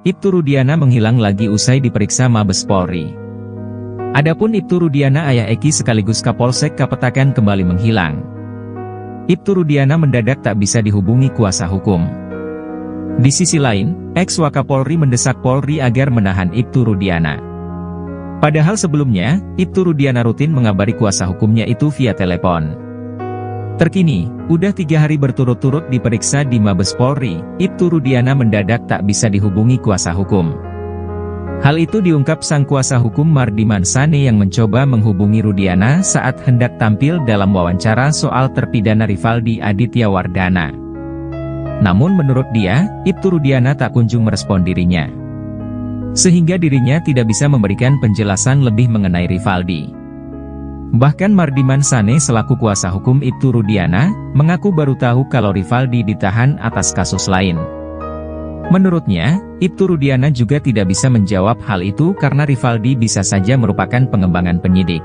Ibtu Rudiana menghilang lagi usai diperiksa Mabes Polri. Adapun Ibtu Rudiana ayah Eki sekaligus Kapolsek Kapetakan kembali menghilang. Ibtu Rudiana mendadak tak bisa dihubungi kuasa hukum. Di sisi lain, ex-Wakapolri mendesak Polri agar menahan Ibtu Rudiana. Padahal sebelumnya, Ibtu Rudiana rutin mengabari kuasa hukumnya itu via telepon. Terkini, udah 3 hari berturut-turut diperiksa di Mabes Polri, Ibtu Rudiana mendadak tak bisa dihubungi kuasa hukum. Hal itu diungkap sang kuasa hukum Mardiman Sane yang mencoba menghubungi Rudiana saat hendak tampil dalam wawancara soal terpidana Rivaldi Aditya Wardana. Namun menurut dia, Ibtu Rudiana tak kunjung merespon dirinya, sehingga dirinya tidak bisa memberikan penjelasan lebih mengenai Rivaldi. Bahkan Mardiman Sane selaku kuasa hukum Ibtu Rudiana, mengaku baru tahu kalau Rivaldi ditahan atas kasus lain. Menurutnya, Ibtu Rudiana juga tidak bisa menjawab hal itu karena Rivaldi bisa saja merupakan pengembangan penyidik.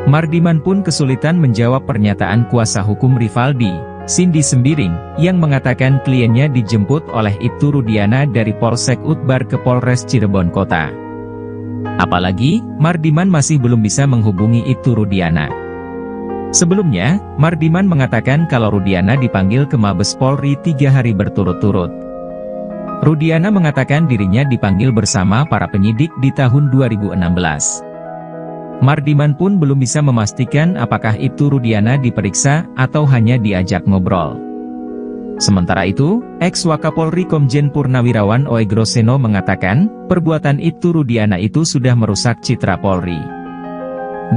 Mardiman pun kesulitan menjawab pernyataan kuasa hukum Rivaldi, Cindy Sembiring, yang mengatakan kliennya dijemput oleh Ibtu Rudiana dari Polsek Utbar ke Polres Cirebon Kota. Apalagi, Mardiman masih belum bisa menghubungi Ibtu Rudiana. Sebelumnya, Mardiman mengatakan kalau Rudiana dipanggil ke Mabes Polri 3 hari berturut-turut. Rudiana mengatakan dirinya dipanggil bersama para penyidik di tahun 2016. Mardiman pun belum bisa memastikan apakah Ibtu Rudiana diperiksa atau hanya diajak ngobrol. Sementara itu, ex-Wakapolri Komjen Purnawirawan Oegroseno mengatakan, perbuatan Ibtu Rudiana itu sudah merusak citra Polri.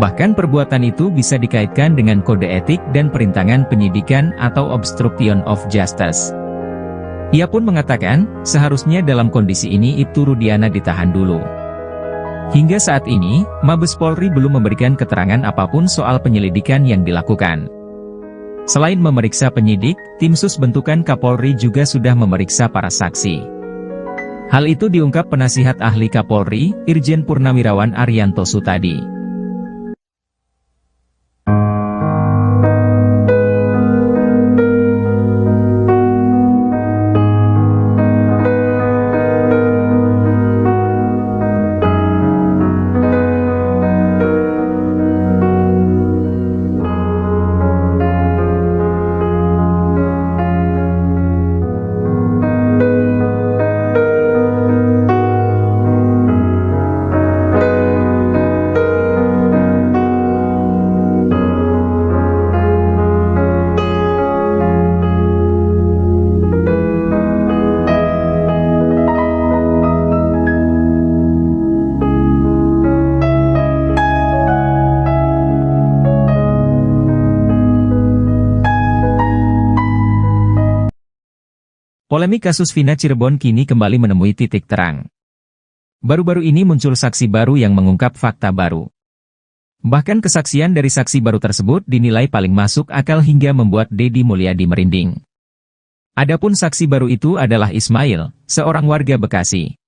Bahkan perbuatan itu bisa dikaitkan dengan kode etik dan perintangan penyidikan atau obstruction of justice. Ia pun mengatakan, seharusnya dalam kondisi ini Ibtu Rudiana ditahan dulu. Hingga saat ini, Mabes Polri belum memberikan keterangan apapun soal penyelidikan yang dilakukan. Selain memeriksa penyidik, tim sus bentukan Kapolri juga sudah memeriksa para saksi. Hal itu diungkap penasihat ahli Kapolri, Irjen Purnawirawan Arianto Sutadi. Polemik kasus Vina Cirebon kini kembali menemui titik terang. Baru-baru ini muncul saksi baru yang mengungkap fakta baru. Bahkan kesaksian dari saksi baru tersebut dinilai paling masuk akal hingga membuat Deddy Mulyadi merinding. Adapun saksi baru itu adalah Ismail, seorang warga Bekasi.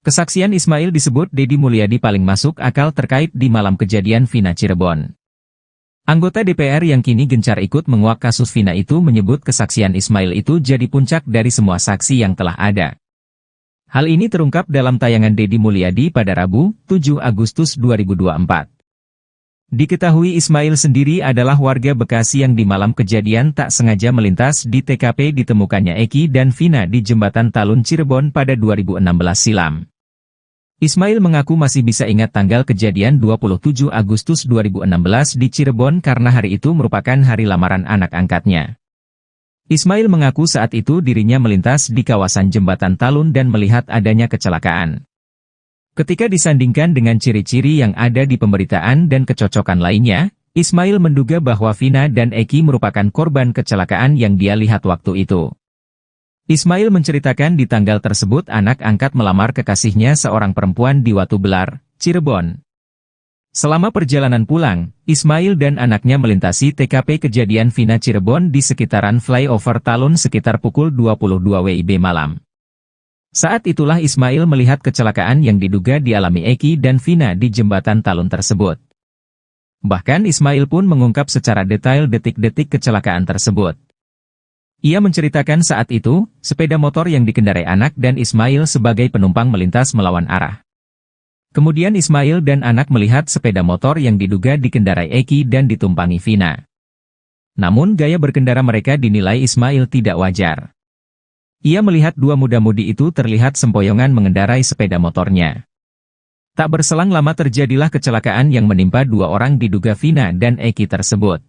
Kesaksian Ismail disebut Deddy Mulyadi paling masuk akal terkait di malam kejadian Vina Cirebon. Anggota DPR yang kini gencar ikut menguak kasus Vina itu menyebut kesaksian Ismail itu jadi puncak dari semua saksi yang telah ada. Hal ini terungkap dalam tayangan Deddy Mulyadi pada Rabu, 7 Agustus 2024. Diketahui Ismail sendiri adalah warga Bekasi yang di malam kejadian tak sengaja melintas di TKP ditemukannya Eki dan Vina di Jembatan Talun Cirebon pada 2016 silam. Ismail mengaku masih bisa ingat tanggal kejadian 27 Agustus 2016 di Cirebon karena hari itu merupakan hari lamaran anak angkatnya. Ismail mengaku saat itu dirinya melintas di kawasan Jembatan Talun dan melihat adanya kecelakaan. Ketika disandingkan dengan ciri-ciri yang ada di pemberitaan dan kecocokan lainnya, Ismail menduga bahwa Vina dan Eki merupakan korban kecelakaan yang dia lihat waktu itu. Ismail menceritakan di tanggal tersebut anak angkat melamar kekasihnya seorang perempuan di Watu Belar, Cirebon. Selama perjalanan pulang, Ismail dan anaknya melintasi TKP kejadian Vina Cirebon di sekitaran flyover Talun sekitar pukul 22 WIB malam. Saat itulah Ismail melihat kecelakaan yang diduga dialami Eki dan Vina di jembatan Talun tersebut. Bahkan Ismail pun mengungkap secara detail detik-detik kecelakaan tersebut. Ia menceritakan saat itu, sepeda motor yang dikendarai anak dan Ismail sebagai penumpang melintas melawan arah. Kemudian Ismail dan anak melihat sepeda motor yang diduga dikendarai Eki dan ditumpangi Vina. Namun gaya berkendara mereka dinilai Ismail tidak wajar. Ia melihat dua muda-mudi itu terlihat sempoyongan mengendarai sepeda motornya. Tak berselang lama terjadilah kecelakaan yang menimpa dua orang diduga Vina dan Eki tersebut.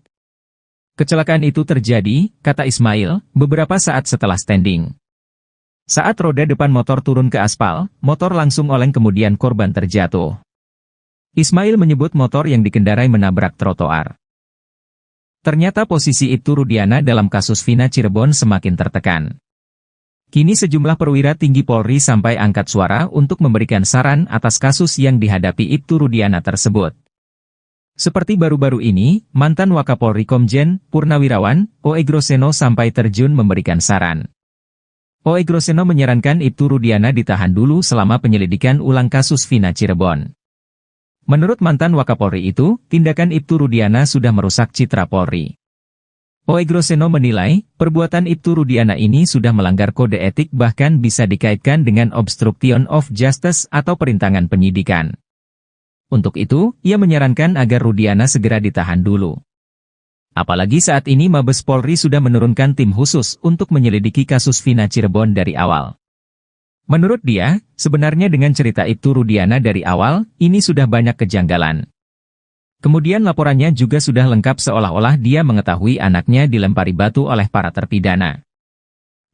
Kecelakaan itu terjadi, kata Ismail, beberapa saat setelah standing. Saat roda depan motor turun ke aspal, motor langsung oleng kemudian korban terjatuh. Ismail menyebut motor yang dikendarai menabrak trotoar. Ternyata posisi Ibtu Rudiana dalam kasus Vina Cirebon semakin tertekan. Kini sejumlah perwira tinggi Polri sampai angkat suara untuk memberikan saran atas kasus yang dihadapi Ibtu Rudiana tersebut. Seperti baru-baru ini, mantan Wakapolri Komjen Purnawirawan, O.E. Groseno sampai terjun memberikan saran. O.E. Groseno menyarankan Ibtu Rudiana ditahan dulu selama penyelidikan ulang kasus Vina Cirebon. Menurut mantan Wakapolri itu, tindakan Ibtu Rudiana sudah merusak citra Polri. O.E. Groseno menilai, perbuatan Ibtu Rudiana ini sudah melanggar kode etik bahkan bisa dikaitkan dengan obstruction of justice atau perintangan penyidikan. Untuk itu, ia menyarankan agar Rudiana segera ditahan dulu. Apalagi saat ini Mabes Polri sudah menurunkan tim khusus untuk menyelidiki kasus Vina Cirebon dari awal. Menurut dia, sebenarnya dengan cerita Ibtu Rudiana dari awal, ini sudah banyak kejanggalan. Kemudian laporannya juga sudah lengkap seolah-olah dia mengetahui anaknya dilempari batu oleh para terpidana.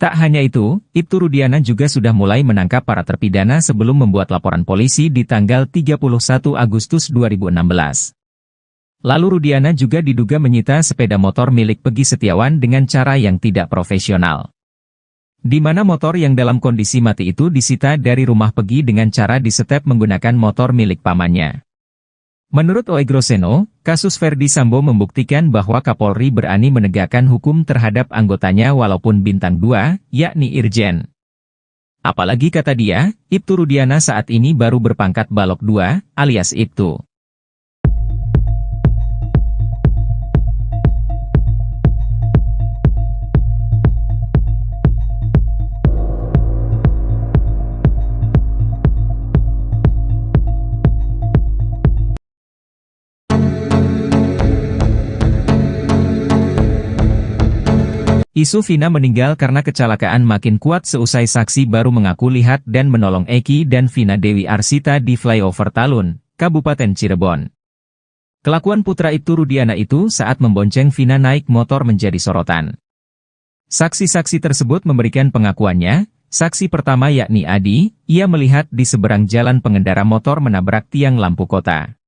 Tak hanya itu, Ibtu Rudiana juga sudah mulai menangkap para terpidana sebelum membuat laporan polisi di tanggal 31 Agustus 2016. Lalu Rudiana juga diduga menyita sepeda motor milik Pegi Setiawan dengan cara yang tidak profesional. Di mana motor yang dalam kondisi mati itu disita dari rumah Pegi dengan cara disetep menggunakan motor milik pamannya. Menurut O.E. Groseno, kasus Verdi Sambo membuktikan bahwa Kapolri berani menegakkan hukum terhadap anggotanya walaupun bintang 2, yakni Irjen. Apalagi kata dia, Ibtu Rudiana saat ini baru berpangkat Balok 2, alias Ibtu. Isu Vina meninggal karena kecelakaan makin kuat seusai saksi baru mengaku lihat dan menolong Eki dan Vina Dewi Arsita di flyover Talun, Kabupaten Cirebon. Kelakuan putra Ibtu Rudiana itu saat membonceng Vina naik motor menjadi sorotan. Saksi-saksi tersebut memberikan pengakuannya. Saksi pertama yakni Adi, ia melihat di seberang jalan pengendara motor menabrak tiang lampu kota.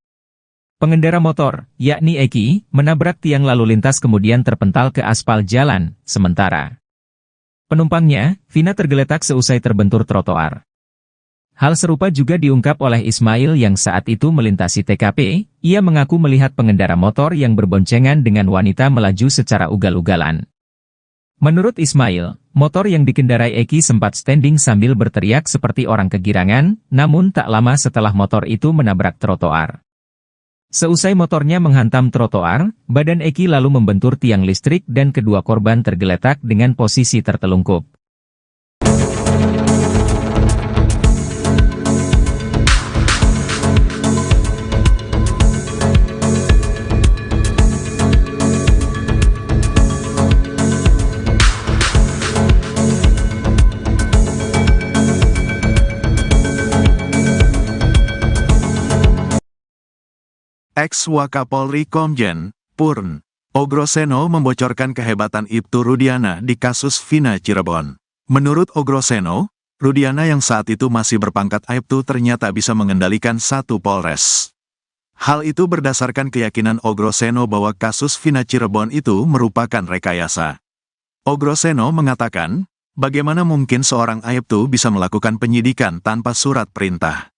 Pengendara motor, yakni Eki, menabrak tiang lalu lintas kemudian terpental ke aspal jalan, sementara penumpangnya, Vina tergeletak seusai terbentur trotoar. Hal serupa juga diungkap oleh Ismail yang saat itu melintasi TKP, ia mengaku melihat pengendara motor yang berboncengan dengan wanita melaju secara ugal-ugalan. Menurut Ismail, motor yang dikendarai Eki sempat standing sambil berteriak seperti orang kegirangan, namun tak lama setelah motor itu menabrak trotoar. Seusai motornya menghantam trotoar, badan Eki lalu membentur tiang listrik dan kedua korban tergeletak dengan posisi tertelungkup. Ex-Wakapolri Komjen Purn Ogroseno membocorkan kehebatan Ibtu Rudiana di kasus Vina Cirebon. Menurut Ogroseno, Rudiana yang saat itu masih berpangkat Aibtu ternyata bisa mengendalikan satu Polres. Hal itu berdasarkan keyakinan Ogroseno bahwa kasus Vina Cirebon itu merupakan rekayasa. Ogroseno mengatakan, bagaimana mungkin seorang Aibtu bisa melakukan penyidikan tanpa surat perintah?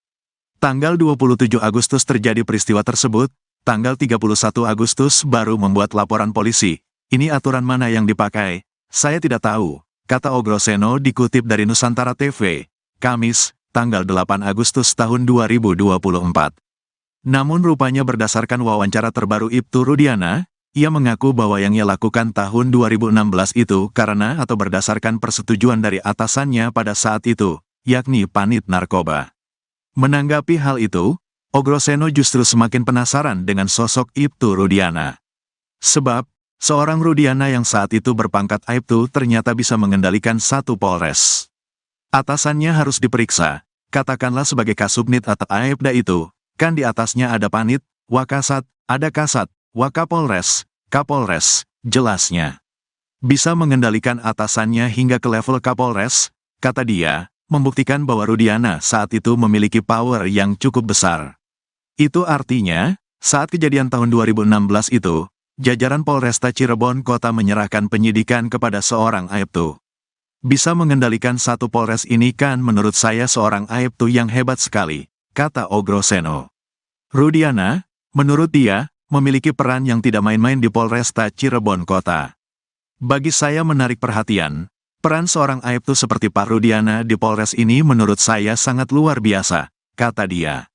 Tanggal 27 Agustus terjadi peristiwa tersebut, tanggal 31 Agustus baru membuat laporan polisi. Ini aturan mana yang dipakai? Saya tidak tahu, kata Ogroseno dikutip dari Nusantara TV, Kamis, tanggal 8 Agustus tahun 2024. Namun rupanya berdasarkan wawancara terbaru Ibtu Rudiana, ia mengaku bahwa yang ia lakukan tahun 2016 itu karena atau berdasarkan persetujuan dari atasannya pada saat itu, yakni Panit Narkoba. Menanggapi hal itu, Ogroseno justru semakin penasaran dengan sosok Ibtu Rudiana. Sebab, seorang Rudiana yang saat itu berpangkat Aibtu ternyata bisa mengendalikan satu Polres. Atasannya harus diperiksa, katakanlah sebagai Kasubnit atau Aibda itu, kan di atasnya ada Panit, Wakasat, ada Kasat, Wakapolres, Kapolres, jelasnya. Bisa mengendalikan atasannya hingga ke level Kapolres, kata dia, membuktikan bahwa Rudiana saat itu memiliki power yang cukup besar. Itu artinya, saat kejadian tahun 2016 itu, jajaran Polresta Cirebon Kota menyerahkan penyidikan kepada seorang Aibtu. Bisa mengendalikan satu Polres ini kan menurut saya seorang Aibtu yang hebat sekali, kata Ogroseno. Rudiana, menurut dia, memiliki peran yang tidak main-main di Polresta Cirebon Kota. Bagi saya menarik perhatian, peran seorang Aibtu seperti Pak Rudiana di Polres ini menurut saya sangat luar biasa, kata dia.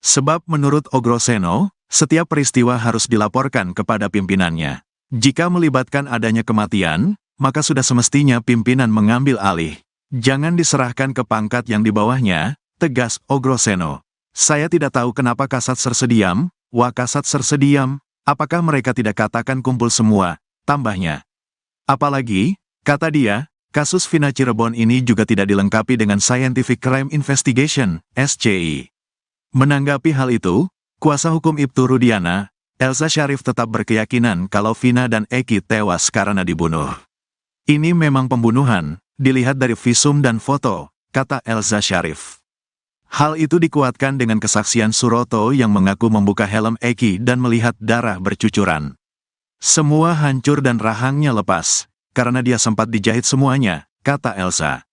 Sebab menurut Ogroseno, setiap peristiwa harus dilaporkan kepada pimpinannya. Jika melibatkan adanya kematian, maka sudah semestinya pimpinan mengambil alih. Jangan diserahkan ke pangkat yang di bawahnya, tegas Ogroseno. Saya tidak tahu kenapa Kasat Sersediam, Wakasat Sersediam, apakah mereka tidak katakan kumpul semua, tambahnya. Apalagi, kata dia, kasus Vina Cirebon ini juga tidak dilengkapi dengan Scientific Crime Investigation, SCI. Menanggapi hal itu, kuasa hukum Ibtu Rudiana, Elza Syarif tetap berkeyakinan kalau Vina dan Eki tewas karena dibunuh. Ini memang pembunuhan, dilihat dari visum dan foto, kata Elza Syarif. Hal itu dikuatkan dengan kesaksian Suroto yang mengaku membuka helm Eki dan melihat darah bercucuran. Semua hancur dan rahangnya lepas, karena dia sempat dijahit semuanya, kata Elza.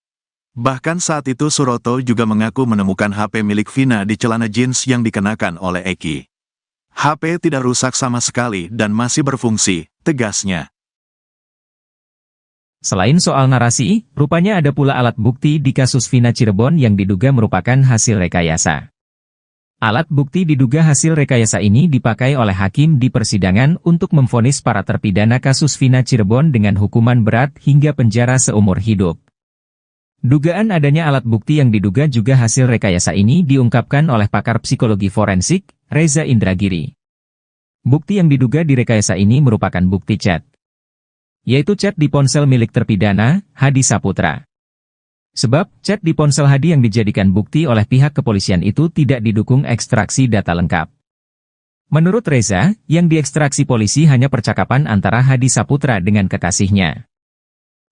Bahkan saat itu Suroto juga mengaku menemukan HP milik Vina di celana jeans yang dikenakan oleh Eki. HP tidak rusak sama sekali dan masih berfungsi, tegasnya. Selain soal narasi, rupanya ada pula alat bukti di kasus Vina Cirebon yang diduga merupakan hasil rekayasa. Alat bukti diduga hasil rekayasa ini dipakai oleh hakim di persidangan untuk memvonis para terpidana kasus Vina Cirebon dengan hukuman berat hingga penjara seumur hidup. Dugaan adanya alat bukti yang diduga juga hasil rekayasa ini diungkapkan oleh pakar psikologi forensik, Reza Indragiri. Bukti yang diduga direkayasa ini merupakan bukti chat, yaitu chat di ponsel milik terpidana, Hadi Saputra. Sebab, chat di ponsel Hadi yang dijadikan bukti oleh pihak kepolisian itu tidak didukung ekstraksi data lengkap. Menurut Reza, yang diekstraksi polisi hanya percakapan antara Hadi Saputra dengan kekasihnya.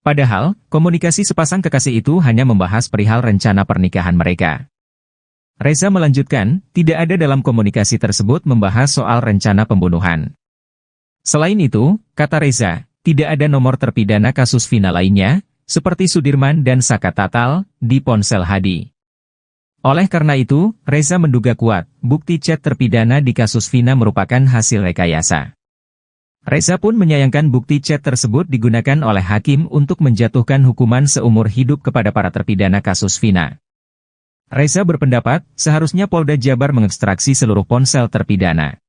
Padahal, komunikasi sepasang kekasih itu hanya membahas perihal rencana pernikahan mereka. Reza melanjutkan, tidak ada dalam komunikasi tersebut membahas soal rencana pembunuhan. Selain itu, kata Reza, tidak ada nomor terpidana kasus Vina lainnya, seperti Sudirman dan Saka Tatal, di ponsel Hadi. Oleh karena itu, Reza menduga kuat, bukti chat terpidana di kasus Vina merupakan hasil rekayasa. Reza pun menyayangkan bukti chat tersebut digunakan oleh hakim untuk menjatuhkan hukuman seumur hidup kepada para terpidana kasus Vina. Reza berpendapat, seharusnya Polda Jabar mengekstraksi seluruh ponsel terpidana,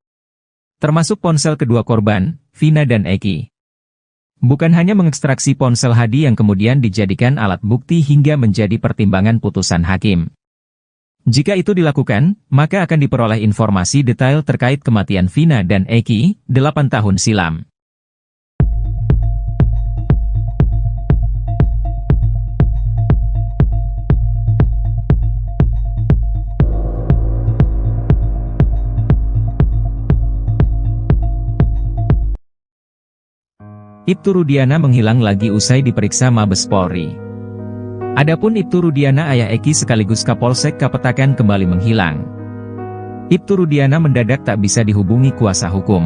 termasuk ponsel kedua korban, Vina dan Eki. Bukan hanya mengekstraksi ponsel Hadi yang kemudian dijadikan alat bukti hingga menjadi pertimbangan putusan hakim. Jika itu dilakukan, maka akan diperoleh informasi detail terkait kematian Vina dan Eki, 8 tahun silam. Ibtu Rudiana menghilang lagi usai diperiksa Mabes Polri. Adapun Ibtu Rudiana ayah Eki sekaligus Kapolsek Kapetakan kembali menghilang. Ibtu Rudiana mendadak tak bisa dihubungi kuasa hukum.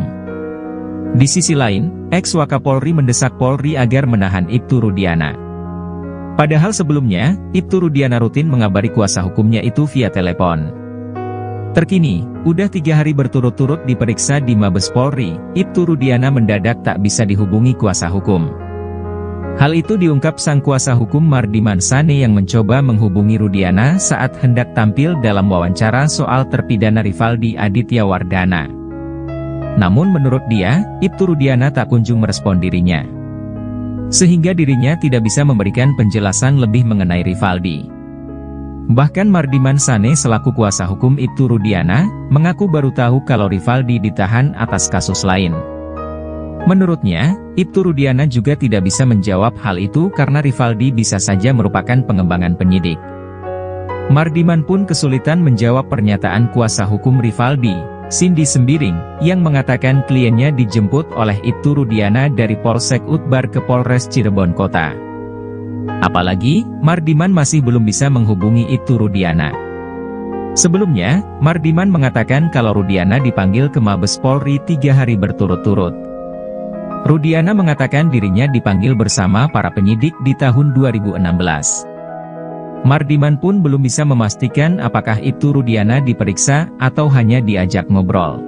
Di sisi lain, ex-Wakapolri mendesak Polri agar menahan Ibtu Rudiana. Padahal sebelumnya, Ibtu Rudiana rutin mengabari kuasa hukumnya itu via telepon. Terkini, udah 3 hari berturut-turut diperiksa di Mabes Polri, Ibtu Rudiana mendadak tak bisa dihubungi kuasa hukum. Hal itu diungkap sang kuasa hukum Mardiman Sane yang mencoba menghubungi Rudiana saat hendak tampil dalam wawancara soal terpidana Rivaldi Aditya Wardana. Namun menurut dia, Ibtu Rudiana tak kunjung merespon dirinya. Sehingga dirinya tidak bisa memberikan penjelasan lebih mengenai Rivaldi. Bahkan Mardiman Sane selaku kuasa hukum Ibtu Rudiana, mengaku baru tahu kalau Rivaldi ditahan atas kasus lain. Menurutnya, Ibtu Rudiana juga tidak bisa menjawab hal itu karena Rivaldi bisa saja merupakan pengembangan penyidik. Mardiman pun kesulitan menjawab pernyataan kuasa hukum Rivaldi, Cindy Sembiring, yang mengatakan kliennya dijemput oleh Ibtu Rudiana dari Polsek Utbar ke Polres Cirebon Kota. Apalagi, Mardiman masih belum bisa menghubungi Ibtu Rudiana. Sebelumnya, Mardiman mengatakan kalau Rudiana dipanggil ke Mabes Polri 3 hari berturut-turut. Rudiana mengatakan dirinya dipanggil bersama para penyidik di tahun 2016. Mardiman pun belum bisa memastikan apakah Ibtu Rudiana diperiksa atau hanya diajak ngobrol.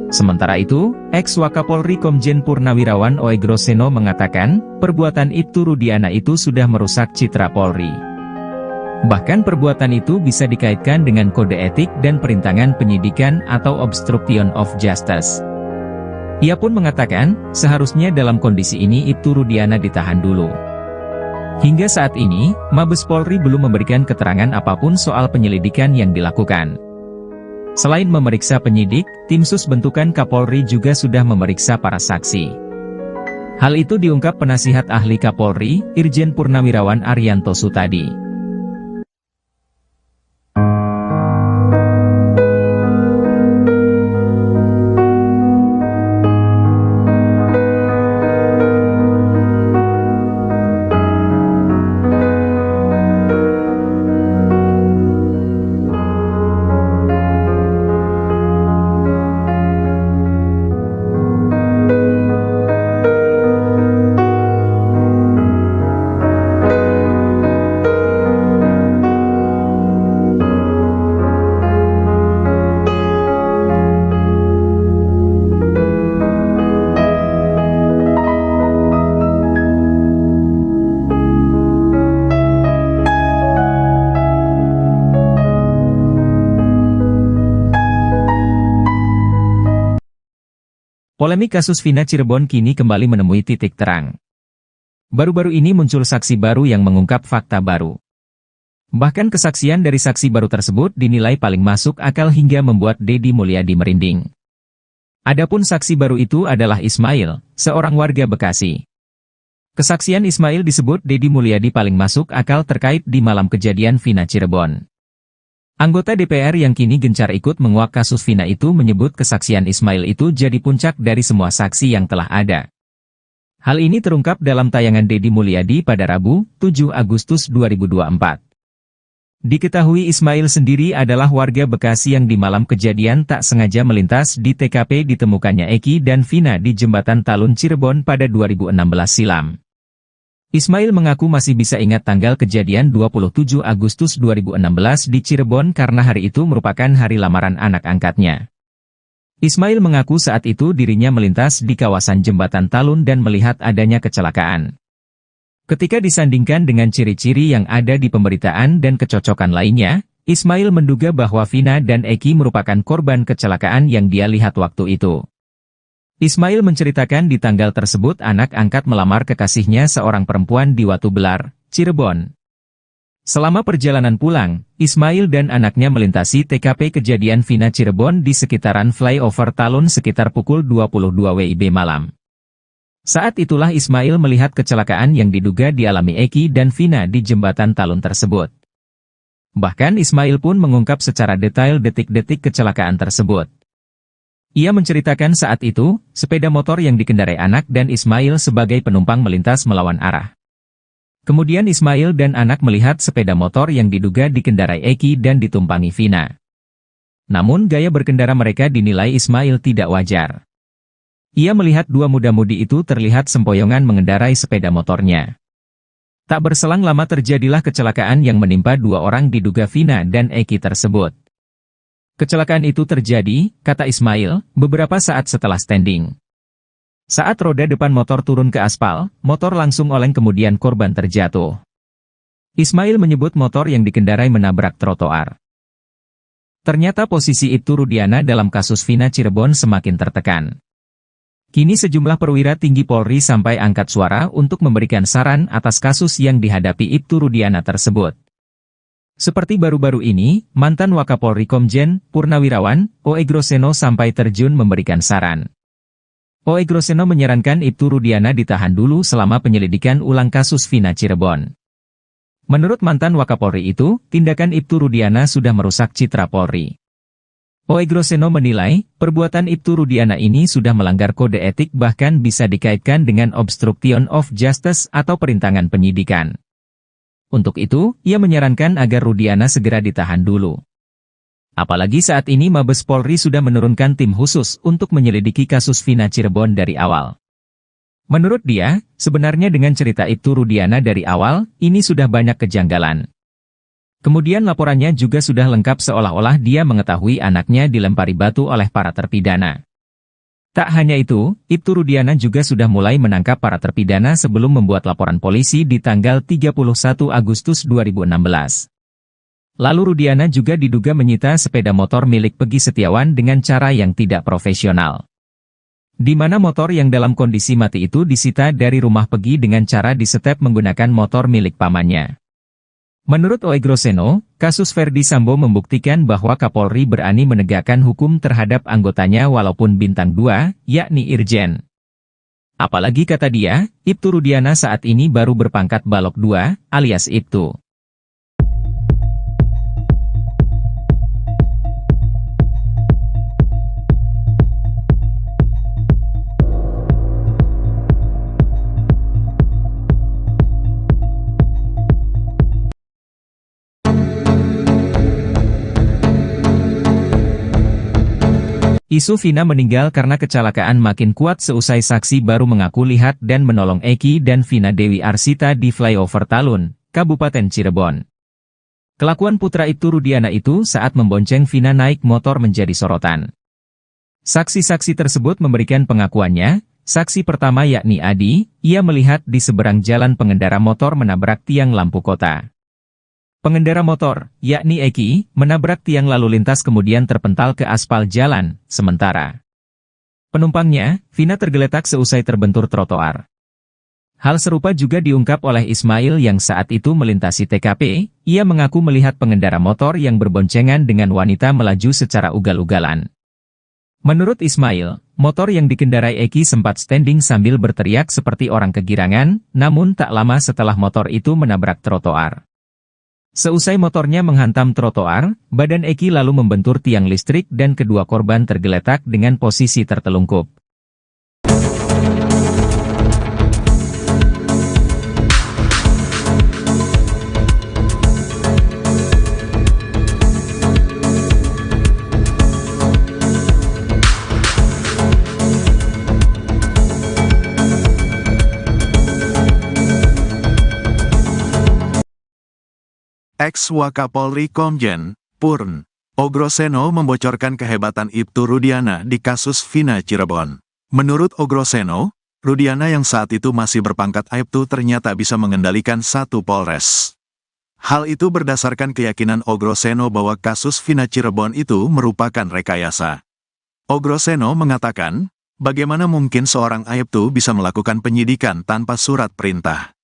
Sementara itu, ex-Wakapolri Komjen Purnawirawan Oegroseno mengatakan, perbuatan Ibtu Rudiana itu sudah merusak citra Polri. Bahkan perbuatan itu bisa dikaitkan dengan kode etik dan perintangan penyidikan atau obstruction of justice. Ia pun mengatakan, seharusnya dalam kondisi ini Ibtu Rudiana ditahan dulu. Hingga saat ini, Mabes Polri belum memberikan keterangan apapun soal penyelidikan yang dilakukan. Selain memeriksa penyidik, tim sus bentukan Kapolri juga sudah memeriksa para saksi. Hal itu diungkap penasihat ahli Kapolri, Irjen Purnawirawan Arianto Sutadi. Polemik kasus Vina Cirebon kini kembali menemui titik terang. Baru-baru ini muncul saksi baru yang mengungkap fakta baru. Bahkan kesaksian dari saksi baru tersebut dinilai paling masuk akal hingga membuat Deddy Mulyadi merinding. Adapun saksi baru itu adalah Ismail, seorang warga Bekasi. Kesaksian Ismail disebut Deddy Mulyadi paling masuk akal terkait di malam kejadian Vina Cirebon. Anggota DPR yang kini gencar ikut menguak kasus Vina itu menyebut kesaksian Ismail itu jadi puncak dari semua saksi yang telah ada. Hal ini terungkap dalam tayangan Deddy Mulyadi pada Rabu, 7 Agustus 2024. Diketahui Ismail sendiri adalah warga Bekasi yang di malam kejadian tak sengaja melintas di TKP ditemukannya Eki dan Vina di Jembatan Talun Cirebon pada 2016 silam. Ismail mengaku masih bisa ingat tanggal kejadian 27 Agustus 2016 di Cirebon karena hari itu merupakan hari lamaran anak angkatnya. Ismail mengaku saat itu dirinya melintas di kawasan Jembatan Talun dan melihat adanya kecelakaan. Ketika disandingkan dengan ciri-ciri yang ada di pemberitaan dan kecocokan lainnya, Ismail menduga bahwa Vina dan Eki merupakan korban kecelakaan yang dia lihat waktu itu. Ismail menceritakan di tanggal tersebut anak angkat melamar kekasihnya seorang perempuan di Watu Belar, Cirebon. Selama perjalanan pulang, Ismail dan anaknya melintasi TKP kejadian Vina Cirebon di sekitaran flyover Talun sekitar pukul 22 WIB malam. Saat itulah Ismail melihat kecelakaan yang diduga dialami Eki dan Vina di Jembatan Talun tersebut. Bahkan Ismail pun mengungkap secara detail detik-detik kecelakaan tersebut. Ia menceritakan saat itu, sepeda motor yang dikendarai anak dan Ismail sebagai penumpang melintas melawan arah. Kemudian Ismail dan anak melihat sepeda motor yang diduga dikendarai Eki dan ditumpangi Vina. Namun gaya berkendara mereka dinilai Ismail tidak wajar. Ia melihat dua muda-mudi itu terlihat sempoyongan mengendarai sepeda motornya. Tak berselang lama terjadilah kecelakaan yang menimpa dua orang diduga Vina dan Eki tersebut. Kecelakaan itu terjadi, kata Ismail, beberapa saat setelah standing. Saat roda depan motor turun ke aspal, motor langsung oleng kemudian korban terjatuh. Ismail menyebut motor yang dikendarai menabrak trotoar. Ternyata posisi Ibtu Rudiana dalam kasus Vina Cirebon semakin tertekan. Kini sejumlah perwira tinggi Polri sampai angkat suara untuk memberikan saran atas kasus yang dihadapi Ibtu Rudiana tersebut. Seperti baru-baru ini, mantan Wakapolri Komjen Purnawirawan, O.E. Groseno sampai terjun memberikan saran. O.E. Groseno menyarankan Ibtu Rudiana ditahan dulu selama penyelidikan ulang kasus Vina Cirebon. Menurut mantan Wakapolri itu, tindakan Ibtu Rudiana sudah merusak citra Polri. O.E. Groseno menilai, perbuatan Ibtu Rudiana ini sudah melanggar kode etik bahkan bisa dikaitkan dengan obstruction of justice atau perintangan penyidikan. Untuk itu, ia menyarankan agar Rudiana segera ditahan dulu. Apalagi saat ini Mabes Polri sudah menurunkan tim khusus untuk menyelidiki kasus Vina Cirebon dari awal. Menurut dia, sebenarnya dengan cerita Ibtu Rudiana dari awal, ini sudah banyak kejanggalan. Kemudian laporannya juga sudah lengkap seolah-olah dia mengetahui anaknya dilempari batu oleh para terpidana. Tak hanya itu, Ibtu Rudiana juga sudah mulai menangkap para terpidana sebelum membuat laporan polisi di tanggal 31 Agustus 2016. Lalu Rudiana juga diduga menyita sepeda motor milik Pegi Setiawan dengan cara yang tidak profesional. Di mana motor yang dalam kondisi mati itu disita dari rumah Pegi dengan cara disetep menggunakan motor milik pamannya. Menurut O.E. Groseno, kasus Ferdi Sambo membuktikan bahwa Kapolri berani menegakkan hukum terhadap anggotanya walaupun bintang 2, yakni Irjen. Apalagi kata dia, Ibtu Rudiana saat ini baru berpangkat Balok 2, alias Ibtu. Isu Vina meninggal karena kecelakaan makin kuat seusai saksi baru mengaku lihat dan menolong Eki dan Vina Dewi Arsita di flyover Talun, Kabupaten Cirebon. Kelakuan putra Ibtu Rudiana itu saat membonceng Vina naik motor menjadi sorotan. Saksi-saksi tersebut memberikan pengakuannya. Saksi pertama yakni Adi, ia melihat di seberang jalan pengendara motor menabrak tiang lampu kota. Pengendara motor, yakni Eki, menabrak tiang lalu lintas kemudian terpental ke aspal jalan, sementara penumpangnya, Vina tergeletak seusai terbentur trotoar. Hal serupa juga diungkap oleh Ismail yang saat itu melintasi TKP, ia mengaku melihat pengendara motor yang berboncengan dengan wanita melaju secara ugal-ugalan. Menurut Ismail, motor yang dikendarai Eki sempat standing sambil berteriak seperti orang kegirangan, namun tak lama setelah motor itu menabrak trotoar. Seusai motornya menghantam trotoar, badan Eki lalu membentur tiang listrik dan kedua korban tergeletak dengan posisi tertelungkup. Ex-Wakapolri Komjen Purn O. Groseno membocorkan kehebatan Ibtu Rudiana di kasus Vina Cirebon. Menurut O. Groseno, Rudiana yang saat itu masih berpangkat Aibtu ternyata bisa mengendalikan satu Polres. Hal itu berdasarkan keyakinan O. Groseno bahwa kasus Vina Cirebon itu merupakan rekayasa. O. Groseno mengatakan, bagaimana mungkin seorang Aibtu bisa melakukan penyidikan tanpa surat perintah?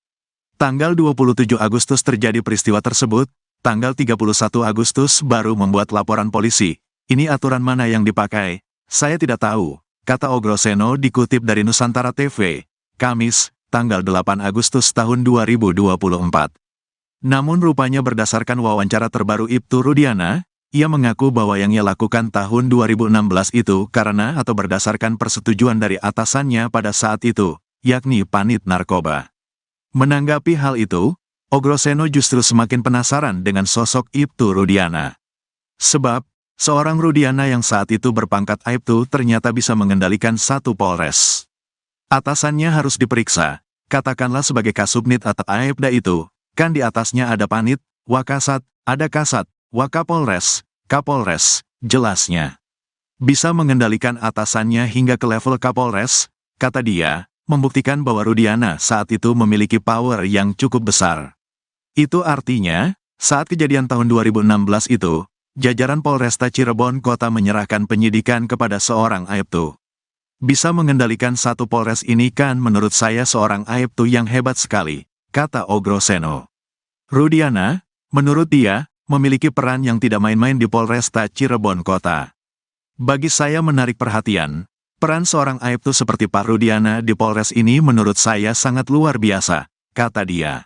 Tanggal 27 Agustus terjadi peristiwa tersebut, tanggal 31 Agustus baru membuat laporan polisi. Ini aturan mana yang dipakai? Saya tidak tahu, kata O. Groseno dikutip dari Nusantara TV, Kamis, tanggal 8 Agustus tahun 2024. Namun rupanya berdasarkan wawancara terbaru Ibtu Rudiana, ia mengaku bahwa yang ia lakukan tahun 2016 itu karena atau berdasarkan persetujuan dari atasannya pada saat itu, yakni Panit Narkoba. Menanggapi hal itu, Ogroseno justru semakin penasaran dengan sosok Ibtu Rudiana. Sebab, seorang Rudiana yang saat itu berpangkat Aibtu ternyata bisa mengendalikan satu polres. Atasannya harus diperiksa, katakanlah sebagai Kasubnit atau Aibda itu, kan di atasnya ada Panit, Wakasat, ada Kasat, Wakapolres, Kapolres, jelasnya. Bisa mengendalikan atasannya hingga ke level Kapolres, kata dia, membuktikan bahwa Rudiana saat itu memiliki power yang cukup besar. Itu artinya, saat kejadian tahun 2016 itu, jajaran Polresta Cirebon Kota menyerahkan penyidikan kepada seorang Aibtu. Bisa mengendalikan satu polres ini kan menurut saya seorang Aibtu yang hebat sekali, kata Ogroseno. Rudiana, menurut dia, memiliki peran yang tidak main-main di Polresta Cirebon Kota. Bagi saya menarik perhatian, peran seorang Aibtu seperti Pak Rudiana di Polres ini menurut saya sangat luar biasa, kata dia.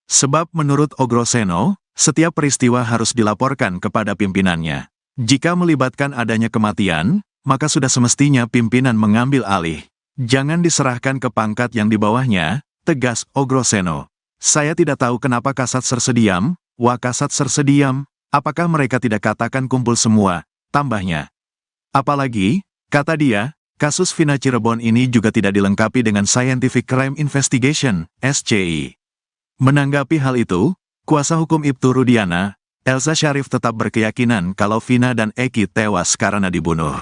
Sebab menurut Ogroseno, setiap peristiwa harus dilaporkan kepada pimpinannya. Jika melibatkan adanya kematian, maka sudah semestinya pimpinan mengambil alih. Jangan diserahkan ke pangkat yang di bawahnya, tegas Ogroseno. Saya tidak tahu kenapa Kasat Sersediam, Wakasat Sersediam, apakah mereka tidak katakan kumpul semua, tambahnya. Apalagi, kata dia, kasus Vina Cirebon ini juga tidak dilengkapi dengan Scientific Crime Investigation, SCI. Menanggapi hal itu, kuasa hukum Ibtu Rudiana, Elza Syarif tetap berkeyakinan kalau Vina dan Eki tewas karena dibunuh.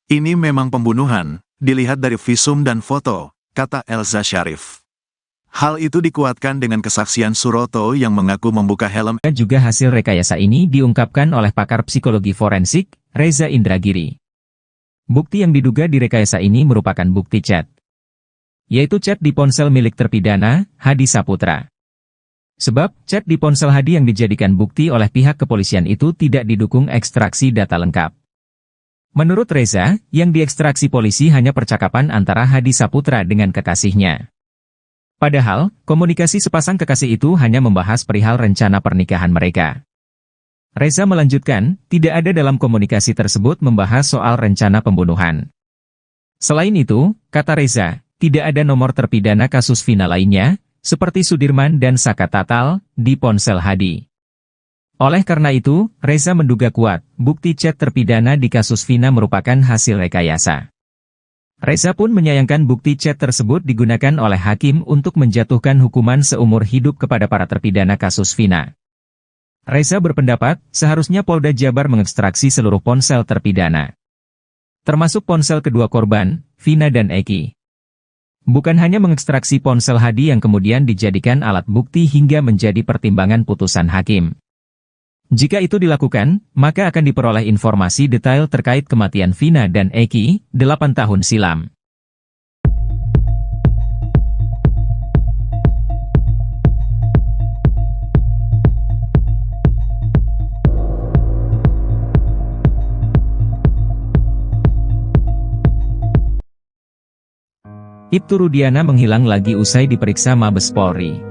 Ini memang pembunuhan, dilihat dari visum dan foto, kata Elza Syarif. Hal itu dikuatkan dengan kesaksian Suroto yang mengaku membuka helm. Juga hasil rekayasa ini diungkapkan oleh pakar psikologi forensik, Reza Indragiri. Bukti yang diduga direkayasa ini merupakan bukti chat. Yaitu chat di ponsel milik terpidana, Hadi Saputra. Sebab, chat di ponsel Hadi yang dijadikan bukti oleh pihak kepolisian itu tidak didukung ekstraksi data lengkap. Menurut Reza, yang diekstraksi polisi hanya percakapan antara Hadi Saputra dengan kekasihnya. Padahal, komunikasi sepasang kekasih itu hanya membahas perihal rencana pernikahan mereka. Reza melanjutkan, tidak ada dalam komunikasi tersebut membahas soal rencana pembunuhan. Selain itu, kata Reza, tidak ada nomor terpidana kasus Vina lainnya, seperti Sudirman dan Saka Tatal, di ponsel Hadi. Oleh karena itu, Reza menduga kuat, bukti chat terpidana di kasus Vina merupakan hasil rekayasa. Reza pun menyayangkan bukti chat tersebut digunakan oleh hakim untuk menjatuhkan hukuman seumur hidup kepada para terpidana kasus Vina. Reza berpendapat, seharusnya Polda Jabar mengekstraksi seluruh ponsel terpidana. Termasuk ponsel kedua korban, Vina dan Eki. Bukan hanya mengekstraksi ponsel Hadi yang kemudian dijadikan alat bukti hingga menjadi pertimbangan putusan hakim. Jika itu dilakukan, maka akan diperoleh informasi detail terkait kematian Vina dan Eki, 8 tahun silam. Ibtu Rudiana menghilang lagi usai diperiksa Mabes Polri.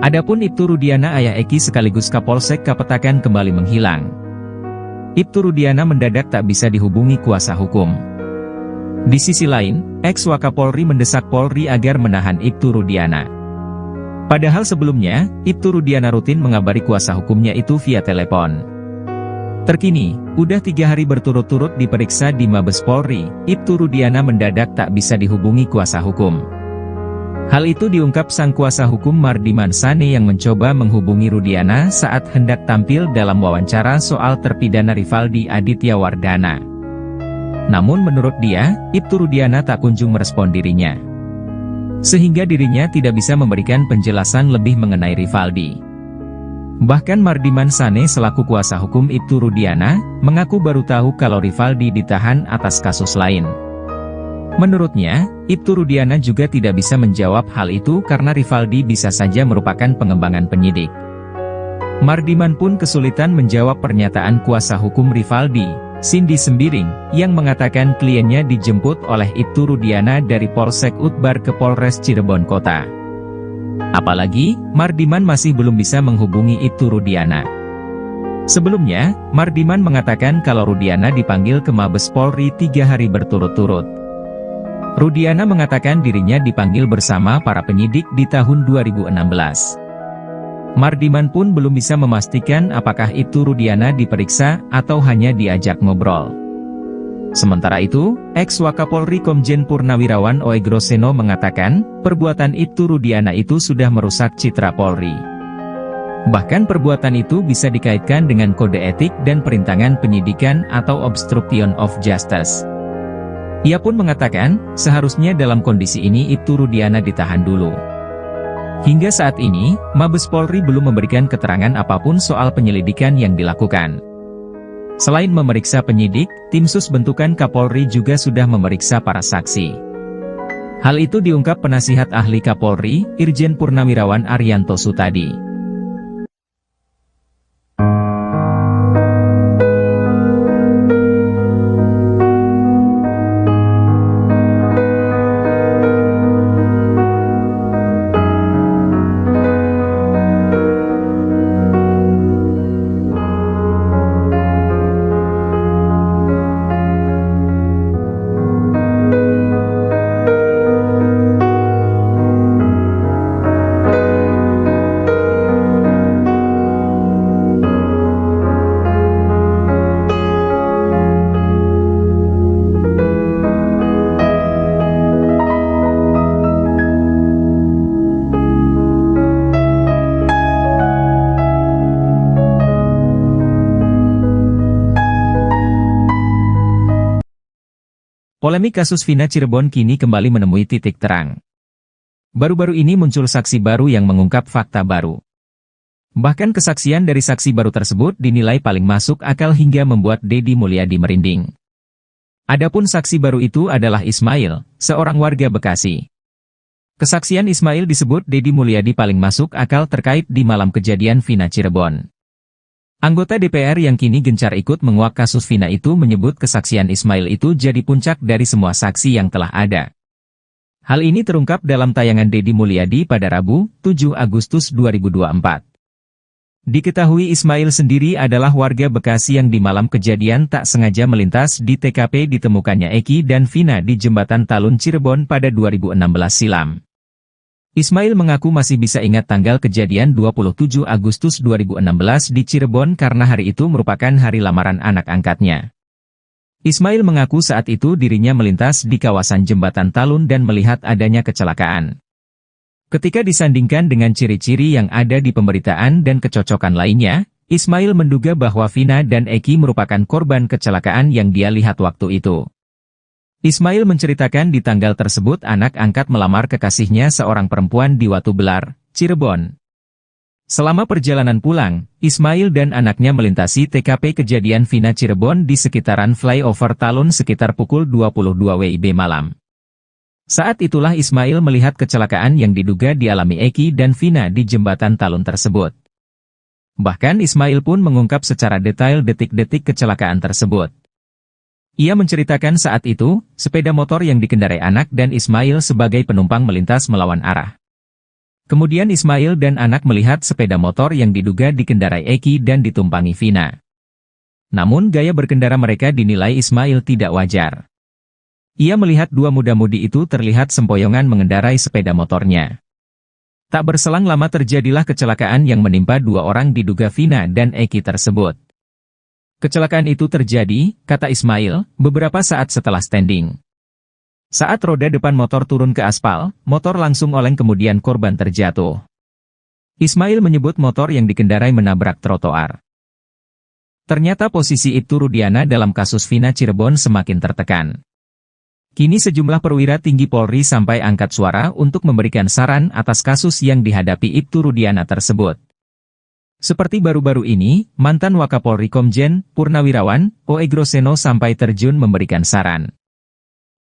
Adapun Ibtu Rudiana ayah Eki sekaligus Kapolsek Kapetakan kembali menghilang. Ibtu Rudiana mendadak tak bisa dihubungi kuasa hukum. Di sisi lain, ex-Wakapolri mendesak Polri agar menahan Ibtu Rudiana. Padahal sebelumnya, Ibtu Rudiana rutin mengabari kuasa hukumnya itu via telepon. Terkini, udah 3 hari berturut-turut diperiksa di Mabes Polri, Ibtu Rudiana mendadak tak bisa dihubungi kuasa hukum. Hal itu diungkap sang kuasa hukum Mardiman Sane yang mencoba menghubungi Rudiana saat hendak tampil dalam wawancara soal terpidana Rivaldi Aditya Wardana. Namun menurut dia, Ibtu Rudiana tak kunjung merespon dirinya. Sehingga dirinya tidak bisa memberikan penjelasan lebih mengenai Rivaldi. Bahkan Mardiman Sane selaku kuasa hukum Ibtu Rudiana, mengaku baru tahu kalau Rivaldi ditahan atas kasus lain. Menurutnya, Ibtu Rudiana juga tidak bisa menjawab hal itu karena Rivaldi bisa saja merupakan pengembangan penyidik. Mardiman pun kesulitan menjawab pernyataan kuasa hukum Rivaldi, Cindy Sembiring, yang mengatakan kliennya dijemput oleh Ibtu Rudiana dari Polsek Utbar ke Polres Cirebon Kota. Apalagi, Mardiman masih belum bisa menghubungi Ibtu Rudiana. Sebelumnya, Mardiman mengatakan kalau Rudiana dipanggil ke Mabes Polri 3 hari berturut-turut. Rudiana mengatakan dirinya dipanggil bersama para penyidik di tahun 2016. Mardiman pun belum bisa memastikan apakah itu Rudiana diperiksa atau hanya diajak ngobrol. Sementara itu, ex-Wakapolri Komjen Purnawirawan Oegroseno mengatakan, perbuatan itu Rudiana itu sudah merusak citra Polri. Bahkan perbuatan itu bisa dikaitkan dengan kode etik dan perintangan penyidikan atau obstruction of justice. Ia pun mengatakan, seharusnya dalam kondisi ini Ibtu Rudiana ditahan dulu. Hingga saat ini, Mabes Polri belum memberikan keterangan apapun soal penyelidikan yang dilakukan. Selain memeriksa penyidik, tim sus bentukan Kapolri juga sudah memeriksa para saksi. Hal itu diungkap penasihat ahli Kapolri, Irjen Purnawirawan Arianto Sutadi. Polemik kasus Vina Cirebon kini kembali menemui titik terang. Baru-baru ini muncul saksi baru yang mengungkap fakta baru. Bahkan kesaksian dari saksi baru tersebut dinilai paling masuk akal hingga membuat Deddy Mulyadi merinding. Adapun saksi baru itu adalah Ismail, seorang warga Bekasi. Kesaksian Ismail disebut Deddy Mulyadi paling masuk akal terkait di malam kejadian Vina Cirebon. Anggota DPR yang kini gencar ikut menguak kasus Vina itu menyebut kesaksian Ismail itu jadi puncak dari semua saksi yang telah ada. Hal ini terungkap dalam tayangan Deddy Mulyadi pada Rabu, 7 Agustus 2024. Diketahui Ismail sendiri adalah warga Bekasi yang di malam kejadian tak sengaja melintas di TKP ditemukannya Eki dan Vina di Jembatan Talun Cirebon pada 2016 silam. Ismail mengaku masih bisa ingat tanggal kejadian 27 Agustus 2016 di Cirebon karena hari itu merupakan hari lamaran anak angkatnya. Ismail mengaku saat itu dirinya melintas di kawasan Jembatan Talun dan melihat adanya kecelakaan. Ketika disandingkan dengan ciri-ciri yang ada di pemberitaan dan kecocokan lainnya, Ismail menduga bahwa Vina dan Eki merupakan korban kecelakaan yang dia lihat waktu itu. Ismail menceritakan di tanggal tersebut anak angkat melamar kekasihnya seorang perempuan di Watu Belar, Cirebon. Selama perjalanan pulang, Ismail dan anaknya melintasi TKP kejadian Vina Cirebon di sekitaran flyover Talun sekitar pukul 22 WIB malam. Saat itulah Ismail melihat kecelakaan yang diduga dialami Eki dan Vina di Jembatan Talun tersebut. Bahkan Ismail pun mengungkap secara detail detik-detik kecelakaan tersebut. Ia menceritakan saat itu, sepeda motor yang dikendarai anak dan Ismail sebagai penumpang melintas melawan arah. Kemudian Ismail dan anak melihat sepeda motor yang diduga dikendarai Eki dan ditumpangi Vina. Namun gaya berkendara mereka dinilai Ismail tidak wajar. Ia melihat dua muda-mudi itu terlihat sempoyongan mengendarai sepeda motornya. Tak berselang lama terjadilah kecelakaan yang menimpa dua orang diduga Vina dan Eki tersebut. Kecelakaan itu terjadi, kata Ismail, beberapa saat setelah standing. Saat roda depan motor turun ke aspal, motor langsung oleng kemudian korban terjatuh. Ismail menyebut motor yang dikendarai menabrak trotoar. Ternyata posisi Ibtu Rudiana dalam kasus Vina Cirebon semakin tertekan. Kini sejumlah perwira tinggi Polri sampai angkat suara untuk memberikan saran atas kasus yang dihadapi Ibtu Rudiana tersebut. Seperti baru-baru ini, mantan Wakapolri Komjen Purnawirawan Oegroseno sampai terjun memberikan saran.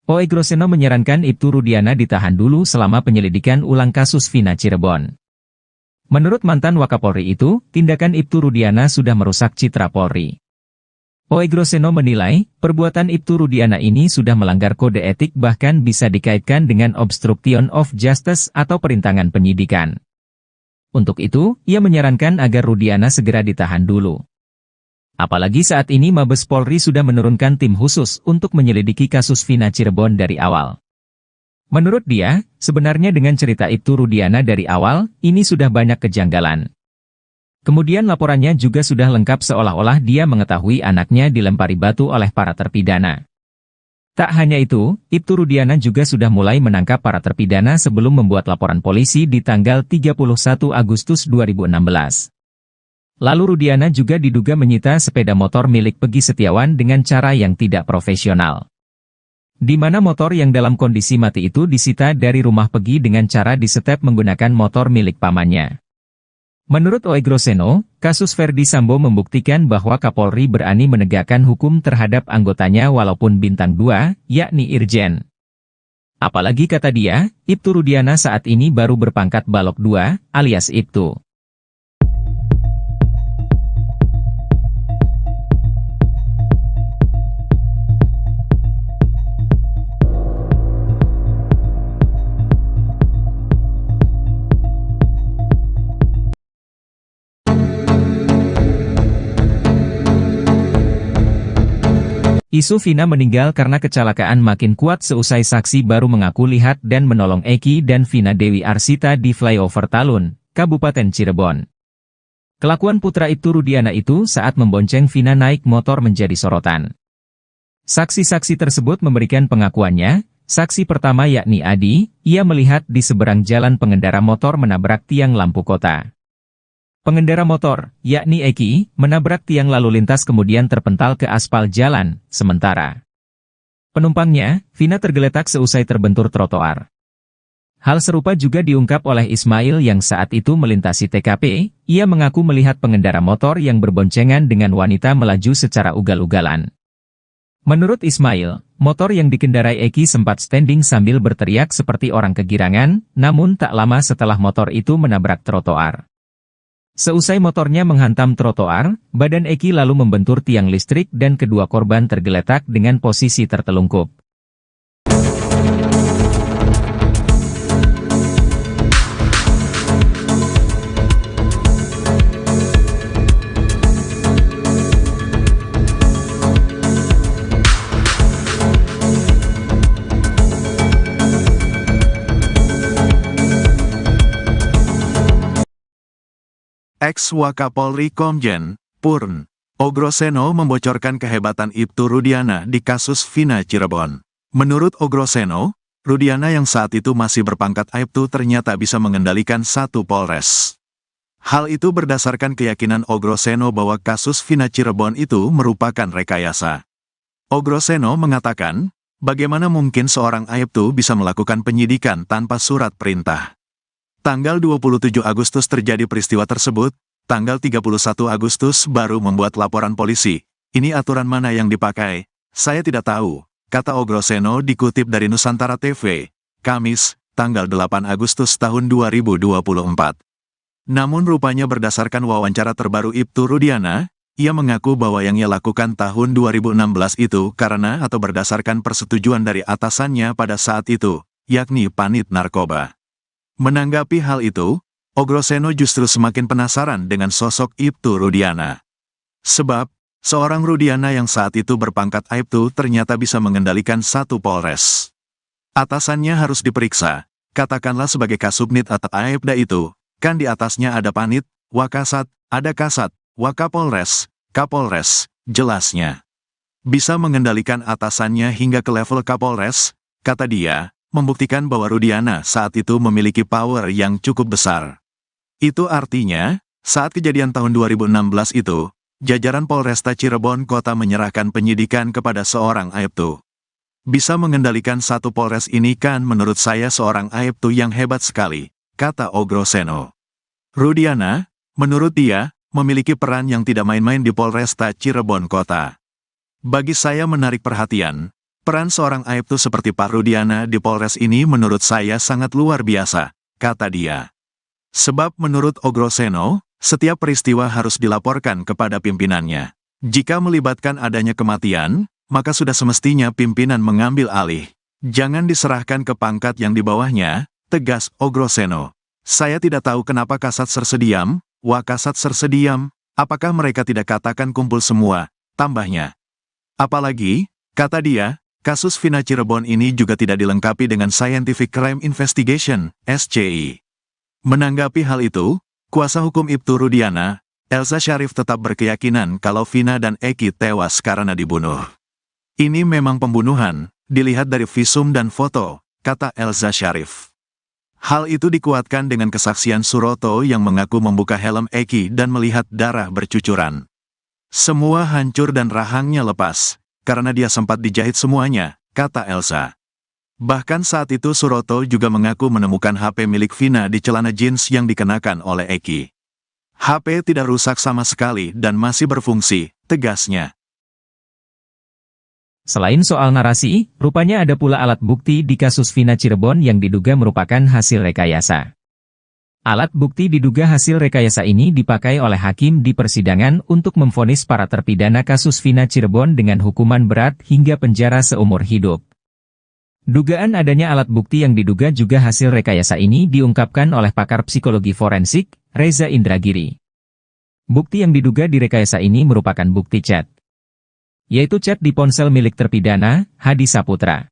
Oegroseno menyarankan Ibtu Rudiana ditahan dulu selama penyelidikan ulang kasus Vina Cirebon. Menurut mantan Wakapolri itu, tindakan Ibtu Rudiana sudah merusak citra Polri. Oegroseno menilai, perbuatan Ibtu Rudiana ini sudah melanggar kode etik bahkan bisa dikaitkan dengan obstruction of justice atau perintangan penyidikan. Untuk itu, ia menyarankan agar Rudiana segera ditahan dulu. Apalagi saat ini Mabes Polri sudah menurunkan tim khusus untuk menyelidiki kasus Vina Cirebon dari awal. Menurut dia, sebenarnya dengan cerita Ibtu Rudiana dari awal, ini sudah banyak kejanggalan. Kemudian laporannya juga sudah lengkap seolah-olah dia mengetahui anaknya dilempari batu oleh para terpidana. Tak hanya itu, Ibtu Rudiana juga sudah mulai menangkap para terpidana sebelum membuat laporan polisi di tanggal 31 Agustus 2016. Lalu Rudiana juga diduga menyita sepeda motor milik Peggy Setiawan dengan cara yang tidak profesional. Di mana motor yang dalam kondisi mati itu disita dari rumah Peggy dengan cara disetep menggunakan motor milik pamannya. Menurut Oegroseno, kasus Ferdy Sambo membuktikan bahwa Kapolri berani menegakkan hukum terhadap anggotanya walaupun bintang 2, yakni Irjen. Apalagi kata dia, Ibtu Rudiana saat ini baru berpangkat Balok 2, alias Ibtu. Isu Vina meninggal karena kecelakaan makin kuat seusai saksi baru mengaku lihat dan menolong Eki dan Vina Dewi Arsita di flyover Talun, Kabupaten Cirebon. Kelakuan putra Ibtu Rudiana itu saat membonceng Vina naik motor menjadi sorotan. Saksi-saksi tersebut memberikan pengakuannya. Saksi pertama yakni Adi, ia melihat di seberang jalan pengendara motor menabrak tiang lampu kota. Pengendara motor, yakni Eki, menabrak tiang lalu lintas kemudian terpental ke aspal jalan, sementara penumpangnya, Vina tergeletak seusai terbentur trotoar. Hal serupa juga diungkap oleh Ismail yang saat itu melintasi TKP, ia mengaku melihat pengendara motor yang berboncengan dengan wanita melaju secara ugal-ugalan. Menurut Ismail, motor yang dikendarai Eki sempat standing sambil berteriak seperti orang kegirangan, namun tak lama setelah motor itu menabrak trotoar. Seusai motornya menghantam trotoar, badan Eki lalu membentur tiang listrik dan kedua korban tergeletak dengan posisi tertelungkup. Ex-Wakapolri Komjen, Purn, Ogroseno membocorkan kehebatan Ibtu Rudiana di kasus Vina Cirebon. Menurut Ogroseno, Rudiana yang saat itu masih berpangkat Aibtu ternyata bisa mengendalikan satu Polres. Hal itu berdasarkan keyakinan Ogroseno bahwa kasus Vina Cirebon itu merupakan rekayasa. Ogroseno mengatakan, bagaimana mungkin seorang Aibtu bisa melakukan penyidikan tanpa surat perintah. Tanggal 27 Agustus terjadi peristiwa tersebut, tanggal 31 Agustus baru membuat laporan polisi. Ini aturan mana yang dipakai? Saya tidak tahu, kata Ogroseno dikutip dari Nusantara TV, Kamis, tanggal 8 Agustus tahun 2024. Namun rupanya berdasarkan wawancara terbaru Ibtu Rudiana, ia mengaku bahwa yang ia lakukan tahun 2016 itu karena atau berdasarkan persetujuan dari atasannya pada saat itu, yakni Panit Narkoba. Menanggapi hal itu, Ogroseno justru semakin penasaran dengan sosok Ibtu Rudiana. Sebab, seorang Rudiana yang saat itu berpangkat Aibtu ternyata bisa mengendalikan satu Polres. Atasannya harus diperiksa, katakanlah sebagai Kasubnit atau Aibda itu, kan di atasnya ada Panit, Wakasat, ada Kasat, Wakapolres, Kapolres, jelasnya. Bisa mengendalikan atasannya hingga ke level Kapolres, kata dia, membuktikan bahwa Rudiana saat itu memiliki power yang cukup besar. Itu artinya, saat kejadian tahun 2016 itu, jajaran Polresta Cirebon Kota menyerahkan penyidikan kepada seorang Aibtu. Bisa mengendalikan satu Polres ini kan menurut saya seorang Aibtu yang hebat sekali, kata Ogroseno. Rudiana, menurut dia, memiliki peran yang tidak main-main di Polresta Cirebon Kota. Bagi saya menarik perhatian. Peran seorang Aibtu seperti Pak Rudiana di Polres ini menurut saya sangat luar biasa, kata dia. Sebab menurut Ogroseno, setiap peristiwa harus dilaporkan kepada pimpinannya. Jika melibatkan adanya kematian, maka sudah semestinya pimpinan mengambil alih. Jangan diserahkan ke pangkat yang di bawahnya, tegas Ogroseno. Saya tidak tahu kenapa Kasat sersediam, Wakasat sersediam, Apakah mereka tidak katakan kumpul semua, tambahnya. Apalagi, kata dia, kasus Vina Cirebon ini juga tidak dilengkapi dengan Scientific Crime Investigation, SCI. Menanggapi hal itu, kuasa hukum Ibtu Rudiana, Elza Syarif tetap berkeyakinan kalau Vina dan Eki tewas karena dibunuh. Ini memang pembunuhan, dilihat dari visum dan foto, kata Elza Syarif. Hal itu dikuatkan dengan kesaksian Suroto yang mengaku membuka helm Eki dan melihat darah bercucuran. Semua hancur dan rahangnya lepas, karena dia sempat dijahit semuanya, kata Elza. Bahkan saat itu Suroto juga mengaku menemukan HP milik Vina di celana jeans yang dikenakan oleh Eki. HP tidak rusak sama sekali dan masih berfungsi, tegasnya. Selain soal narasi, rupanya ada pula alat bukti di kasus Vina Cirebon yang diduga merupakan hasil rekayasa. Alat bukti diduga hasil rekayasa ini dipakai oleh hakim di persidangan untuk memvonis para terpidana kasus Vina Cirebon dengan hukuman berat hingga penjara seumur hidup. Dugaan adanya alat bukti yang diduga juga hasil rekayasa ini diungkapkan oleh pakar psikologi forensik, Reza Indragiri. Bukti yang diduga direkayasa ini merupakan bukti chat, yaitu chat di ponsel milik terpidana, Hadi Saputra.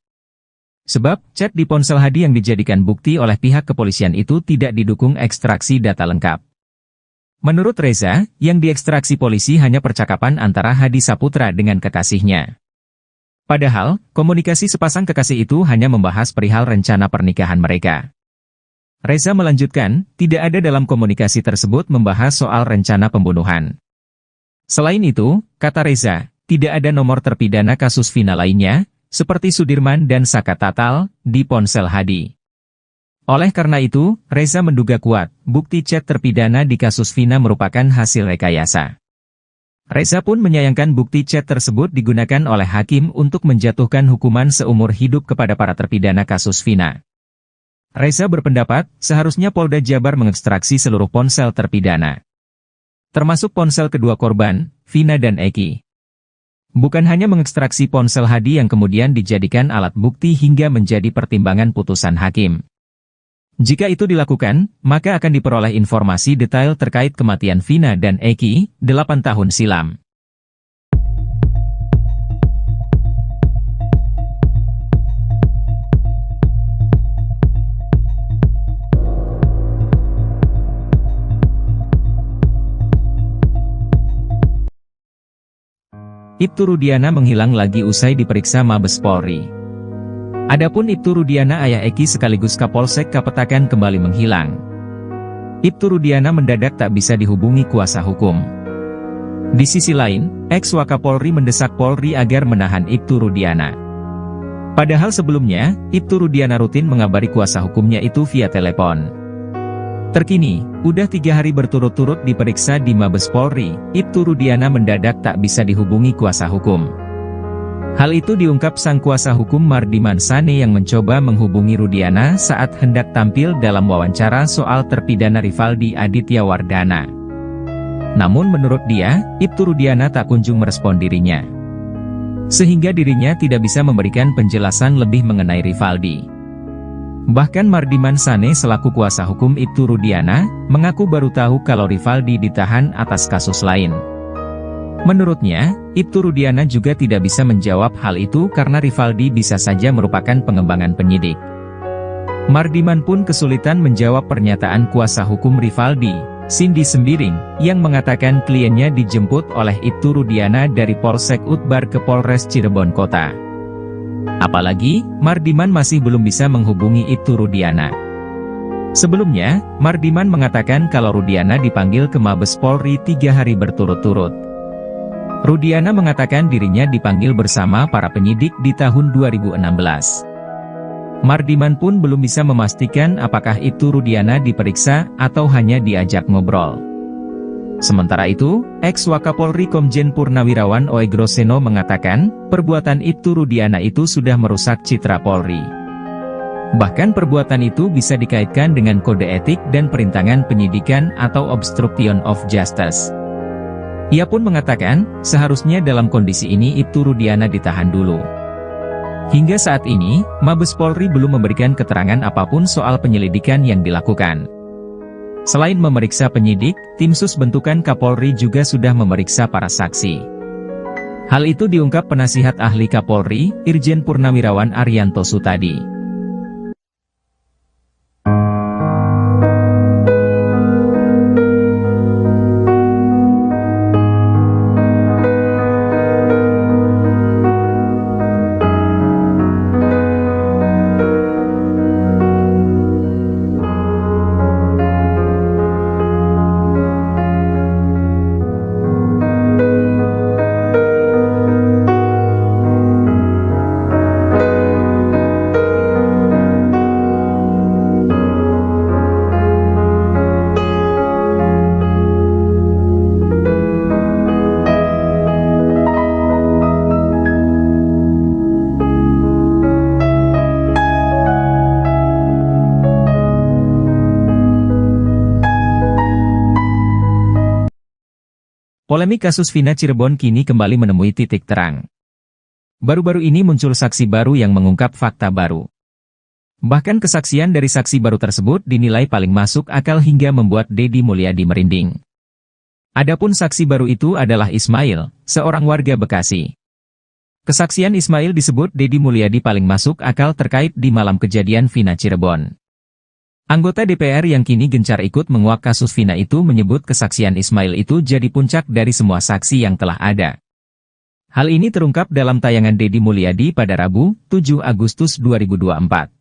Sebab, chat di ponsel Hadi yang dijadikan bukti oleh pihak kepolisian itu tidak didukung ekstraksi data lengkap. Menurut Reza, yang diekstraksi polisi hanya percakapan antara Hadi Saputra dengan kekasihnya. Padahal, komunikasi sepasang kekasih itu hanya membahas perihal rencana pernikahan mereka. Reza melanjutkan, tidak ada dalam komunikasi tersebut membahas soal rencana pembunuhan. Selain itu, kata Reza, tidak ada nomor terpidana kasus Vina lainnya, seperti Sudirman dan Saka Tatal, di ponsel Hadi. Oleh karena itu, Reza menduga kuat, bukti chat terpidana di kasus Vina merupakan hasil rekayasa. Reza pun menyayangkan bukti chat tersebut digunakan oleh hakim untuk menjatuhkan hukuman seumur hidup kepada para terpidana kasus Vina. Reza berpendapat, seharusnya Polda Jabar mengekstraksi seluruh ponsel terpidana, termasuk ponsel kedua korban, Vina dan Eki. Bukan hanya mengekstraksi ponsel Hadi yang kemudian dijadikan alat bukti hingga menjadi pertimbangan putusan hakim. Jika itu dilakukan, maka akan diperoleh informasi detail terkait kematian Vina dan Eki, 8 tahun silam. Ibtu Rudiana menghilang lagi usai diperiksa Mabes Polri. Adapun Ibtu Rudiana ayah Eki sekaligus Kapolsek Kapetakan kembali menghilang. Ibtu Rudiana mendadak tak bisa dihubungi kuasa hukum. Di sisi lain, ex-Wakapolri mendesak Polri agar menahan Ibtu Rudiana. Padahal sebelumnya, Ibtu Rudiana rutin mengabari kuasa hukumnya itu via telepon. Terkini, udah 3 hari berturut-turut diperiksa di Mabes Polri, Ibtu Rudiana mendadak tak bisa dihubungi kuasa hukum. Hal itu diungkap sang kuasa hukum Mardiman Sane yang mencoba menghubungi Rudiana saat hendak tampil dalam wawancara soal terpidana Rivaldi Aditya Wardana. Namun menurut dia, Ibtu Rudiana tak kunjung merespon dirinya, sehingga dirinya tidak bisa memberikan penjelasan lebih mengenai Rivaldi. Bahkan Mardiman Sane selaku kuasa hukum Ibtu Rudiana, mengaku baru tahu kalau Rivaldi ditahan atas kasus lain. Menurutnya, Ibtu Rudiana juga tidak bisa menjawab hal itu karena Rivaldi bisa saja merupakan pengembangan penyidik. Mardiman pun kesulitan menjawab pernyataan kuasa hukum Rivaldi, Cindy Sembiring, yang mengatakan kliennya dijemput oleh Ibtu Rudiana dari Polsek Utbar ke Polres Cirebon Kota. Apalagi, Mardiman masih belum bisa menghubungi Ibtu Rudiana. Sebelumnya, Mardiman mengatakan kalau Rudiana dipanggil ke Mabes Polri 3 hari berturut-turut. Rudiana mengatakan dirinya dipanggil bersama para penyidik di tahun 2016. Mardiman pun belum bisa memastikan apakah Ibtu Rudiana diperiksa atau hanya diajak ngobrol. Sementara itu, ex-Wakapolri Komjen Purnawirawan Oegroseno mengatakan, perbuatan Ibtu Rudiana itu sudah merusak citra Polri. Bahkan perbuatan itu bisa dikaitkan dengan kode etik dan perintangan penyidikan atau obstruction of justice. Ia pun mengatakan, seharusnya dalam kondisi ini Ibtu Rudiana ditahan dulu. Hingga saat ini, Mabes Polri belum memberikan keterangan apapun soal penyelidikan yang dilakukan. Selain memeriksa penyidik, tim sus bentukan Kapolri juga sudah memeriksa para saksi. Hal itu diungkap penasihat ahli Kapolri, Irjen Purnawirawan Arianto Sutadi. Polemik kasus Vina Cirebon kini kembali menemui titik terang. Baru-baru ini muncul saksi baru yang mengungkap fakta baru. Bahkan kesaksian dari saksi baru tersebut dinilai paling masuk akal hingga membuat Deddy Mulyadi merinding. Adapun saksi baru itu adalah Ismail, seorang warga Bekasi. Kesaksian Ismail disebut Deddy Mulyadi paling masuk akal terkait di malam kejadian Vina Cirebon. Anggota DPR yang kini gencar ikut menguak kasus Vina itu menyebut kesaksian Ismail itu jadi puncak dari semua saksi yang telah ada. Hal ini terungkap dalam tayangan Deddy Mulyadi pada Rabu, 7 Agustus 2024.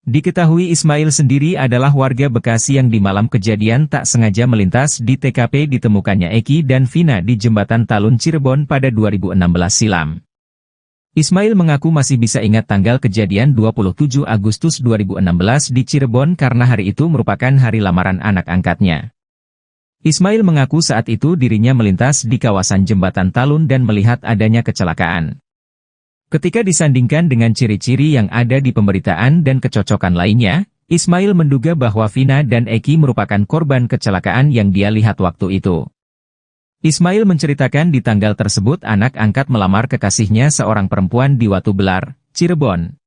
Diketahui Ismail sendiri adalah warga Bekasi yang di malam kejadian tak sengaja melintas di TKP ditemukannya Eki dan Vina di Jembatan Talun Cirebon pada 2016 silam. Ismail mengaku masih bisa ingat tanggal kejadian 27 Agustus 2016 di Cirebon karena hari itu merupakan hari lamaran anak angkatnya. Ismail mengaku saat itu dirinya melintas di kawasan Jembatan Talun dan melihat adanya kecelakaan. Ketika disandingkan dengan ciri-ciri yang ada di pemberitaan dan kecocokan lainnya, Ismail menduga bahwa Vina dan Eki merupakan korban kecelakaan yang dia lihat waktu itu. Ismail menceritakan di tanggal tersebut anak angkat melamar kekasihnya seorang perempuan di Watu Belar, Cirebon.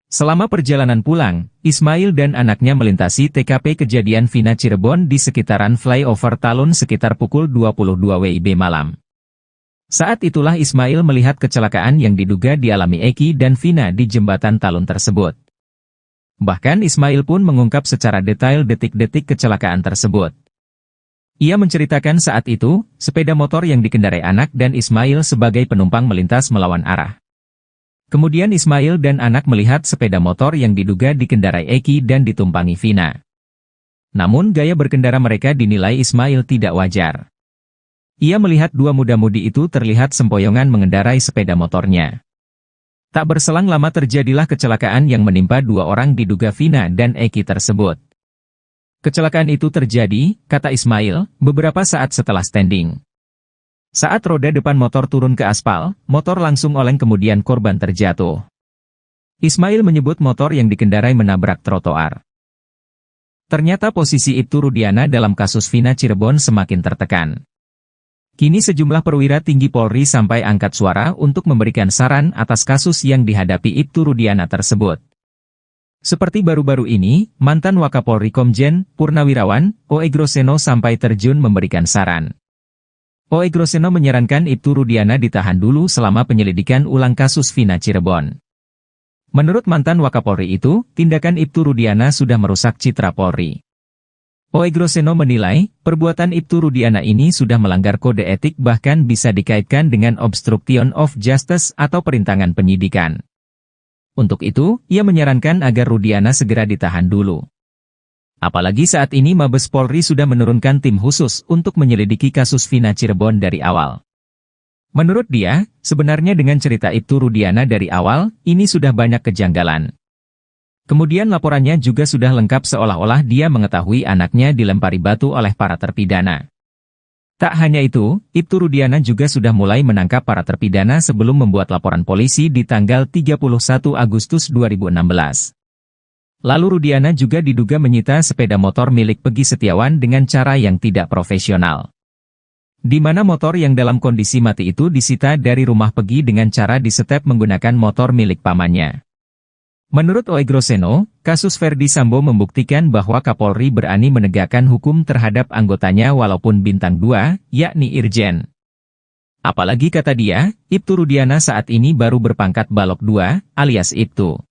Selama perjalanan pulang, Ismail dan anaknya melintasi TKP kejadian Vina Cirebon di sekitaran flyover Talun sekitar pukul 22 WIB malam. Saat itulah Ismail melihat kecelakaan yang diduga dialami Eki dan Vina di Jembatan Talun tersebut. Bahkan Ismail pun mengungkap secara detail detik-detik kecelakaan tersebut. Ia menceritakan saat itu, sepeda motor yang dikendarai anak dan Ismail sebagai penumpang melintas melawan arah. Kemudian Ismail dan anak melihat sepeda motor yang diduga dikendarai Eki dan ditumpangi Vina. Namun gaya berkendara mereka dinilai Ismail tidak wajar. Ia melihat dua muda-mudi itu terlihat sempoyongan mengendarai sepeda motornya. Tak berselang lama terjadilah kecelakaan yang menimpa dua orang diduga Vina dan Eki tersebut. Kecelakaan itu terjadi, kata Ismail, beberapa saat setelah standing. Saat roda depan motor turun ke aspal, motor langsung oleng kemudian korban terjatuh. Ismail menyebut motor yang dikendarai menabrak trotoar. Ternyata posisi Ibtu Rudiana dalam kasus Vina Cirebon semakin tertekan. Kini sejumlah perwira tinggi Polri sampai angkat suara untuk memberikan saran atas kasus yang dihadapi Ibtu Rudiana tersebut. Seperti baru-baru ini, mantan Wakapolri Komjen Purnawirawan, O.E. Groseno sampai terjun memberikan saran. O.E. Groseno menyarankan Ibtu Rudiana ditahan dulu selama penyelidikan ulang kasus Vina Cirebon. Menurut mantan Wakapolri itu, tindakan Ibtu Rudiana sudah merusak citra Polri. O.E. Groseno menilai, perbuatan Ibtu Rudiana ini sudah melanggar kode etik bahkan bisa dikaitkan dengan obstruction of justice atau perintangan penyidikan. Untuk itu, ia menyarankan agar Rudiana segera ditahan dulu. Apalagi saat ini Mabes Polri sudah menurunkan tim khusus untuk menyelidiki kasus Vina Cirebon dari awal. Menurut dia, sebenarnya dengan cerita Ibtu Rudiana dari awal, ini sudah banyak kejanggalan. Kemudian laporannya juga sudah lengkap seolah-olah dia mengetahui anaknya dilempari batu oleh para terpidana. Tak hanya itu, Ibtu Rudiana juga sudah mulai menangkap para terpidana sebelum membuat laporan polisi di tanggal 31 Agustus 2016. Lalu Rudiana juga diduga menyita sepeda motor milik Pegi Setiawan dengan cara yang tidak profesional. Di mana motor yang dalam kondisi mati itu disita dari rumah Pegi dengan cara disetep menggunakan motor milik pamannya. Menurut Oegroseno, kasus Verdi Sambo membuktikan bahwa Kapolri berani menegakkan hukum terhadap anggotanya walaupun bintang 2, yakni Irjen. Apalagi kata dia, Ibtu Rudiana saat ini baru berpangkat Balok 2, alias Ibtu.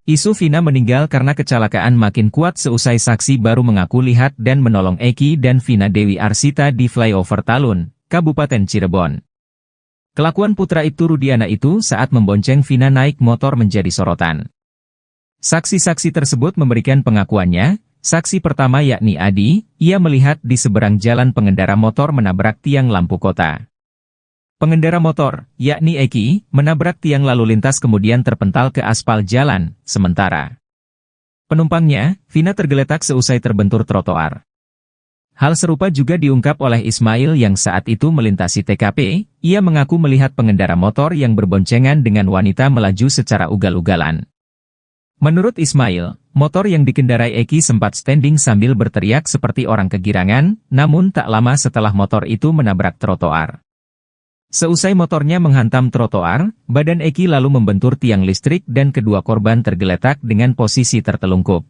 Isu Vina meninggal karena kecelakaan makin kuat seusai saksi baru mengaku lihat dan menolong Eki dan Vina Dewi Arsita di flyover Talun, Kabupaten Cirebon. Kelakuan putra Ibtu Rudiana itu saat membonceng Vina naik motor menjadi sorotan. Saksi-saksi tersebut memberikan pengakuannya. Saksi pertama yakni Adi, ia melihat di seberang jalan pengendara motor menabrak tiang lampu kota. Pengendara motor, yakni Eki, menabrak tiang lalu lintas kemudian terpental ke aspal jalan, sementara penumpangnya, Vina tergeletak seusai terbentur trotoar. Hal serupa juga diungkap oleh Ismail yang saat itu melintasi TKP, ia mengaku melihat pengendara motor yang berboncengan dengan wanita melaju secara ugal-ugalan. Menurut Ismail, motor yang dikendarai Eki sempat standing sambil berteriak seperti orang kegirangan, namun tak lama setelah motor itu menabrak trotoar. Seusai motornya menghantam trotoar, badan Eki lalu membentur tiang listrik dan kedua korban tergeletak dengan posisi tertelungkup.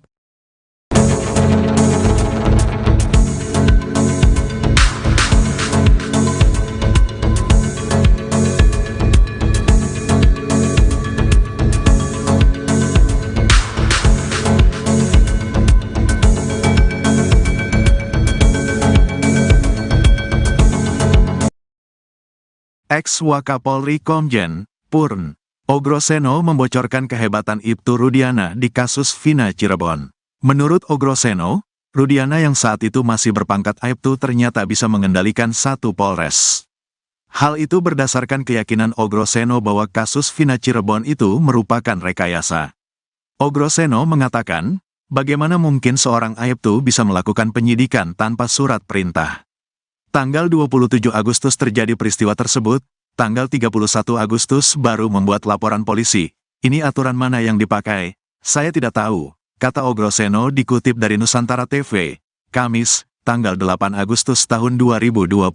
Ex-Wakapolri Komjen, Purn, Ogroseno membocorkan kehebatan Ibtu Rudiana di kasus Vina Cirebon. Menurut Ogroseno, Rudiana yang saat itu masih berpangkat Aibtu ternyata bisa mengendalikan satu Polres. Hal itu berdasarkan keyakinan Ogroseno bahwa kasus Vina Cirebon itu merupakan rekayasa. Ogroseno mengatakan, bagaimana mungkin seorang Aibtu bisa melakukan penyidikan tanpa surat perintah? Tanggal 27 Agustus terjadi peristiwa tersebut, tanggal 31 Agustus baru membuat laporan polisi. Ini aturan mana yang dipakai? Saya tidak tahu, kata Ogroseno dikutip dari Nusantara TV, Kamis, tanggal 8 Agustus tahun 2024.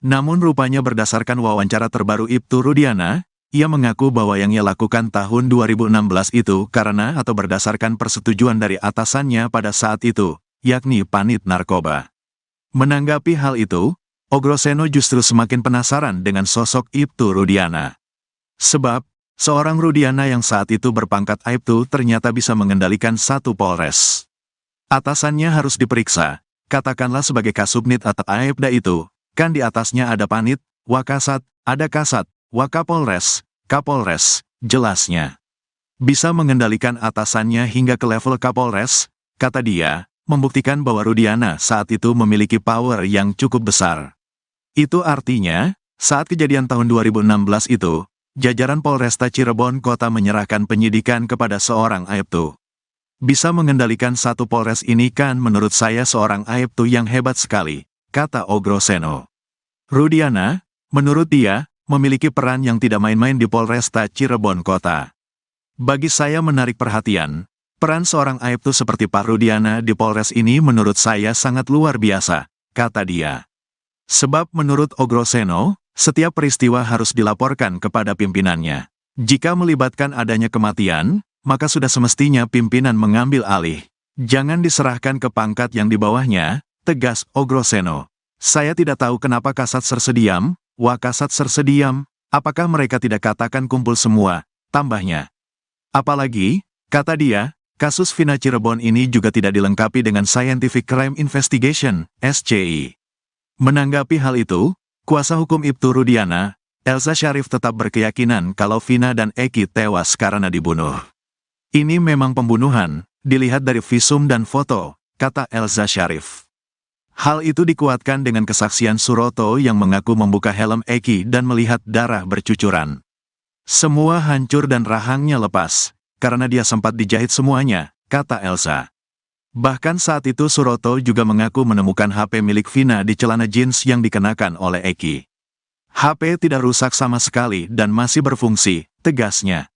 Namun rupanya berdasarkan wawancara terbaru Ibtu Rudiana, ia mengaku bahwa yang ia lakukan tahun 2016 itu karena atau berdasarkan persetujuan dari atasannya pada saat itu, yakni Panit Narkoba. Menanggapi hal itu, Ogroseno justru semakin penasaran dengan sosok Ibtu Rudiana. Sebab, seorang Rudiana yang saat itu berpangkat Aibtu ternyata bisa mengendalikan satu Polres. Atasannya harus diperiksa, katakanlah sebagai Kasubnit atau Aibda itu, kan di atasnya ada Panit, Wakasat, ada Kasat, Wakapolres, Kapolres, jelasnya. Bisa mengendalikan atasannya hingga ke level Kapolres, kata dia, membuktikan bahwa Rudiana saat itu memiliki power yang cukup besar. Itu artinya, saat kejadian tahun 2016 itu, jajaran Polresta Cirebon Kota menyerahkan penyidikan kepada seorang Aibtu. Bisa mengendalikan satu Polres ini kan menurut saya seorang Aibtu yang hebat sekali, kata Ogroseno. Rudiana, menurut dia, memiliki peran yang tidak main-main di Polresta Cirebon Kota. Bagi saya menarik perhatian, peran seorang Aibtu seperti Pak Rudiana di Polres ini menurut saya sangat luar biasa, kata dia. Sebab menurut Ogroseno, setiap peristiwa harus dilaporkan kepada pimpinannya. Jika melibatkan adanya kematian, maka sudah semestinya pimpinan mengambil alih. Jangan diserahkan ke pangkat yang di bawahnya, tegas Ogroseno. Saya tidak tahu kenapa Kasat Sersediam, Wakasat Sersediam, apakah mereka tidak katakan kumpul semua, tambahnya. Apalagi, kata dia, kasus Vina Cirebon ini juga tidak dilengkapi dengan Scientific Crime Investigation, SCI. Menanggapi hal itu, kuasa hukum Ibtu Rudiana, Elza Syarif tetap berkeyakinan kalau Vina dan Eki tewas karena dibunuh. Ini memang pembunuhan, dilihat dari visum dan foto, kata Elza Syarif. Hal itu dikuatkan dengan kesaksian Suroto yang mengaku membuka helm Eki dan melihat darah bercucuran. Semua hancur dan rahangnya lepas, karena dia sempat dijahit semuanya, kata Elza. Bahkan saat itu Suroto juga mengaku menemukan HP milik Vina di celana jeans yang dikenakan oleh Eki. HP tidak rusak sama sekali dan masih berfungsi, tegasnya.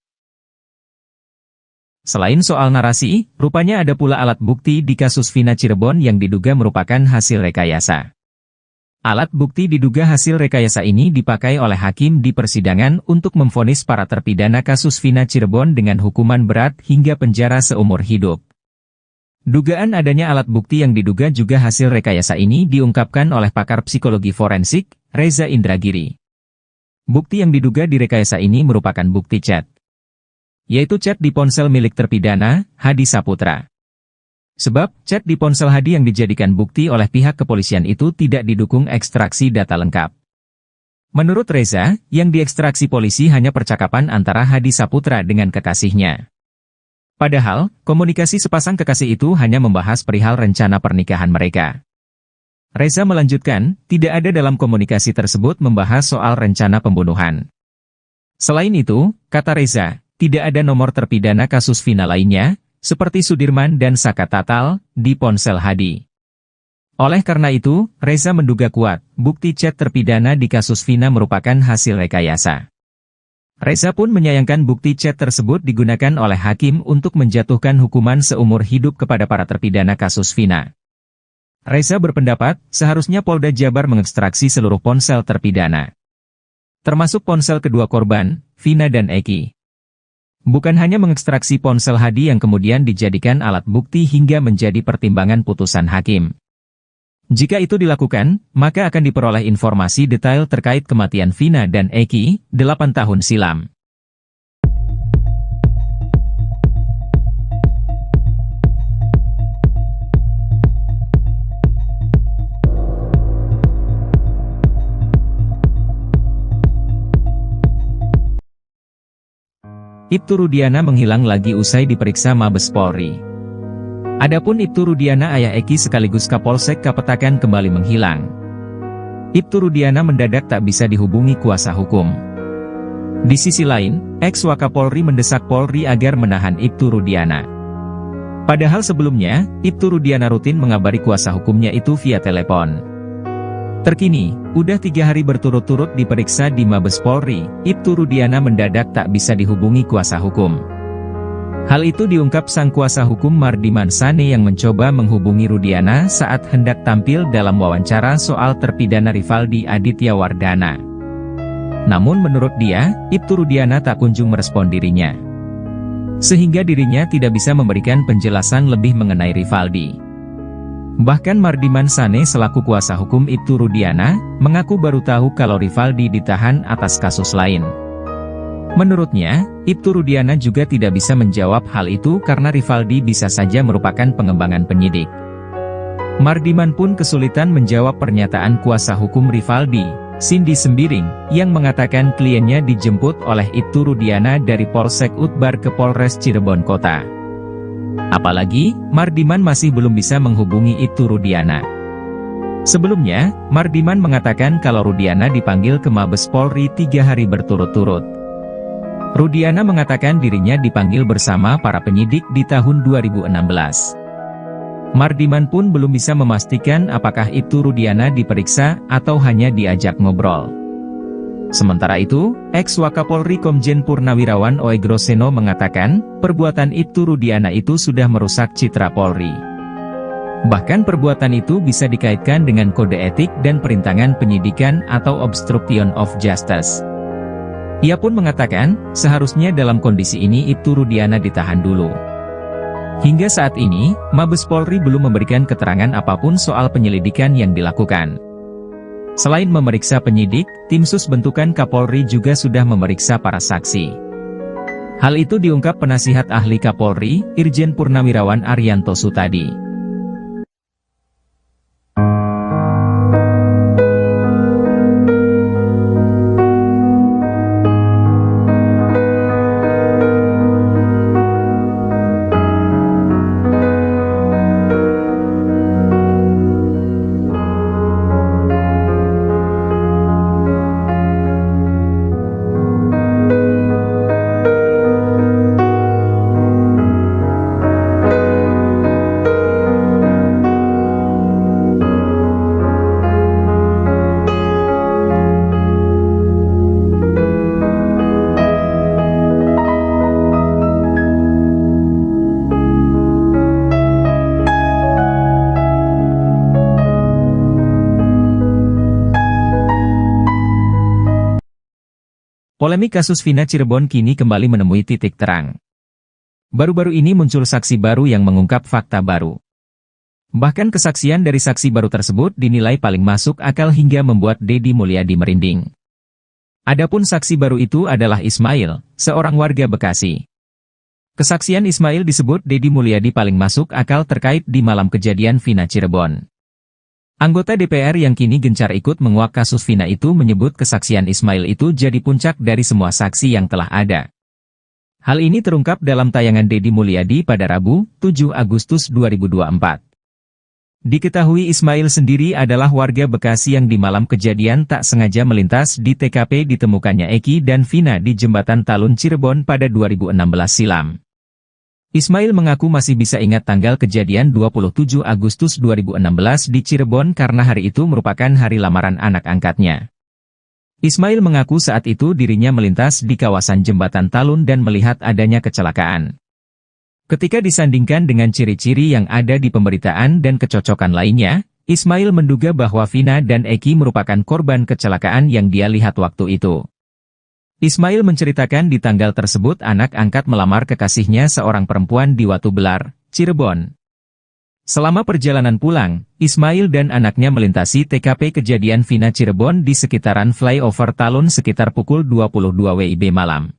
Selain soal narasi, rupanya ada pula alat bukti di kasus Vina Cirebon yang diduga merupakan hasil rekayasa. Alat bukti diduga hasil rekayasa ini dipakai oleh hakim di persidangan untuk memvonis para terpidana kasus Vina Cirebon dengan hukuman berat hingga penjara seumur hidup. Dugaan adanya alat bukti yang diduga juga hasil rekayasa ini diungkapkan oleh pakar psikologi forensik, Reza Indragiri. Bukti yang diduga direkayasa ini merupakan bukti chat, yaitu chat di ponsel milik terpidana, Hadi Saputra. Sebab, chat di ponsel Hadi yang dijadikan bukti oleh pihak kepolisian itu tidak didukung ekstraksi data lengkap. Menurut Reza, yang diekstraksi polisi hanya percakapan antara Hadi Saputra dengan kekasihnya. Padahal, komunikasi sepasang kekasih itu hanya membahas perihal rencana pernikahan mereka. Reza melanjutkan, tidak ada dalam komunikasi tersebut membahas soal rencana pembunuhan. Selain itu, kata Reza, tidak ada nomor terpidana kasus Vina lainnya, seperti Sudirman dan Saka Tatal, di ponsel Hadi. Oleh karena itu, Reza menduga kuat, bukti chat terpidana di kasus Vina merupakan hasil rekayasa. Reza pun menyayangkan bukti chat tersebut digunakan oleh hakim untuk menjatuhkan hukuman seumur hidup kepada para terpidana kasus Vina. Reza berpendapat, seharusnya Polda Jabar mengekstraksi seluruh ponsel terpidana, termasuk ponsel kedua korban, Vina dan Eki. Bukan hanya mengekstraksi ponsel Hadi yang kemudian dijadikan alat bukti hingga menjadi pertimbangan putusan hakim. Jika itu dilakukan, maka akan diperoleh informasi detail terkait kematian Vina dan Eki, 8 tahun silam. Ibtu Rudiana menghilang lagi usai diperiksa Mabes Polri. Adapun Ibtu Rudiana ayah Eki sekaligus Kapolsek Kapetakan kembali menghilang. Ibtu Rudiana mendadak tak bisa dihubungi kuasa hukum. Di sisi lain, ex-Wakapolri mendesak Polri agar menahan Ibtu Rudiana. Padahal sebelumnya, Ibtu Rudiana rutin mengabari kuasa hukumnya itu via telepon. Terkini, udah 3 hari berturut-turut diperiksa di Mabes Polri, Ibtu Rudiana mendadak tak bisa dihubungi kuasa hukum. Hal itu diungkap sang kuasa hukum Mardiman Sane yang mencoba menghubungi Rudiana saat hendak tampil dalam wawancara soal terpidana Rivaldi Aditya Wardana. Namun menurut dia, Ibtu Rudiana tak kunjung merespon dirinya, sehingga dirinya tidak bisa memberikan penjelasan lebih mengenai Rivaldi. Bahkan Mardiman Sane selaku kuasa hukum Ibtu Rudiana, mengaku baru tahu kalau Rivaldi ditahan atas kasus lain. Menurutnya, Ibtu Rudiana juga tidak bisa menjawab hal itu karena Rivaldi bisa saja merupakan pengembangan penyidik. Mardiman pun kesulitan menjawab pernyataan kuasa hukum Rivaldi, Cindy Sembiring, yang mengatakan kliennya dijemput oleh Ibtu Rudiana dari Polsek Utbar ke Polres Cirebon Kota. Apalagi, Mardiman masih belum bisa menghubungi Ibtu Rudiana. Sebelumnya, Mardiman mengatakan kalau Rudiana dipanggil ke Mabes Polri 3 hari berturut-turut. Rudiana mengatakan dirinya dipanggil bersama para penyidik di tahun 2016. Mardiman pun belum bisa memastikan apakah Ibtu Rudiana diperiksa atau hanya diajak ngobrol. Sementara itu, ex-Wakapolri Komjen Purnawirawan Oegroseno mengatakan, perbuatan Ibtu Rudiana itu sudah merusak citra Polri. Bahkan perbuatan itu bisa dikaitkan dengan kode etik dan perintangan penyidikan atau obstruction of justice. Ia pun mengatakan, seharusnya dalam kondisi ini Ibtu Rudiana ditahan dulu. Hingga saat ini, Mabes Polri belum memberikan keterangan apapun soal penyelidikan yang dilakukan. Selain memeriksa penyidik, tim sus bentukan Kapolri juga sudah memeriksa para saksi. Hal itu diungkap penasihat ahli Kapolri, Irjen Purnawirawan Arianto Sutadi. Polemik kasus Vina Cirebon kini kembali menemui titik terang. Baru-baru ini muncul saksi baru yang mengungkap fakta baru. Bahkan kesaksian dari saksi baru tersebut dinilai paling masuk akal hingga membuat Deddy Mulyadi merinding. Adapun saksi baru itu adalah Ismail, seorang warga Bekasi. Kesaksian Ismail disebut Deddy Mulyadi paling masuk akal terkait di malam kejadian Vina Cirebon. Anggota DPR yang kini gencar ikut menguak kasus Vina itu menyebut kesaksian Ismail itu jadi puncak dari semua saksi yang telah ada. Hal ini terungkap dalam tayangan Deddy Mulyadi pada Rabu, 7 Agustus 2024. Diketahui Ismail sendiri adalah warga Bekasi yang di malam kejadian tak sengaja melintas di TKP ditemukannya Eki dan Vina di Jembatan Talun Cirebon pada 2016 silam. Ismail mengaku masih bisa ingat tanggal kejadian 27 Agustus 2016 di Cirebon karena hari itu merupakan hari lamaran anak angkatnya. Ismail mengaku saat itu dirinya melintas di kawasan Jembatan Talun dan melihat adanya kecelakaan. Ketika disandingkan dengan ciri-ciri yang ada di pemberitaan dan kecocokan lainnya, Ismail menduga bahwa Vina dan Eki merupakan korban kecelakaan yang dia lihat waktu itu. Ismail menceritakan di tanggal tersebut anak angkat melamar kekasihnya seorang perempuan di Watu Belar, Cirebon. Selama perjalanan pulang, Ismail dan anaknya melintasi TKP kejadian Vina Cirebon di sekitaran flyover Talun sekitar pukul 22 WIB malam.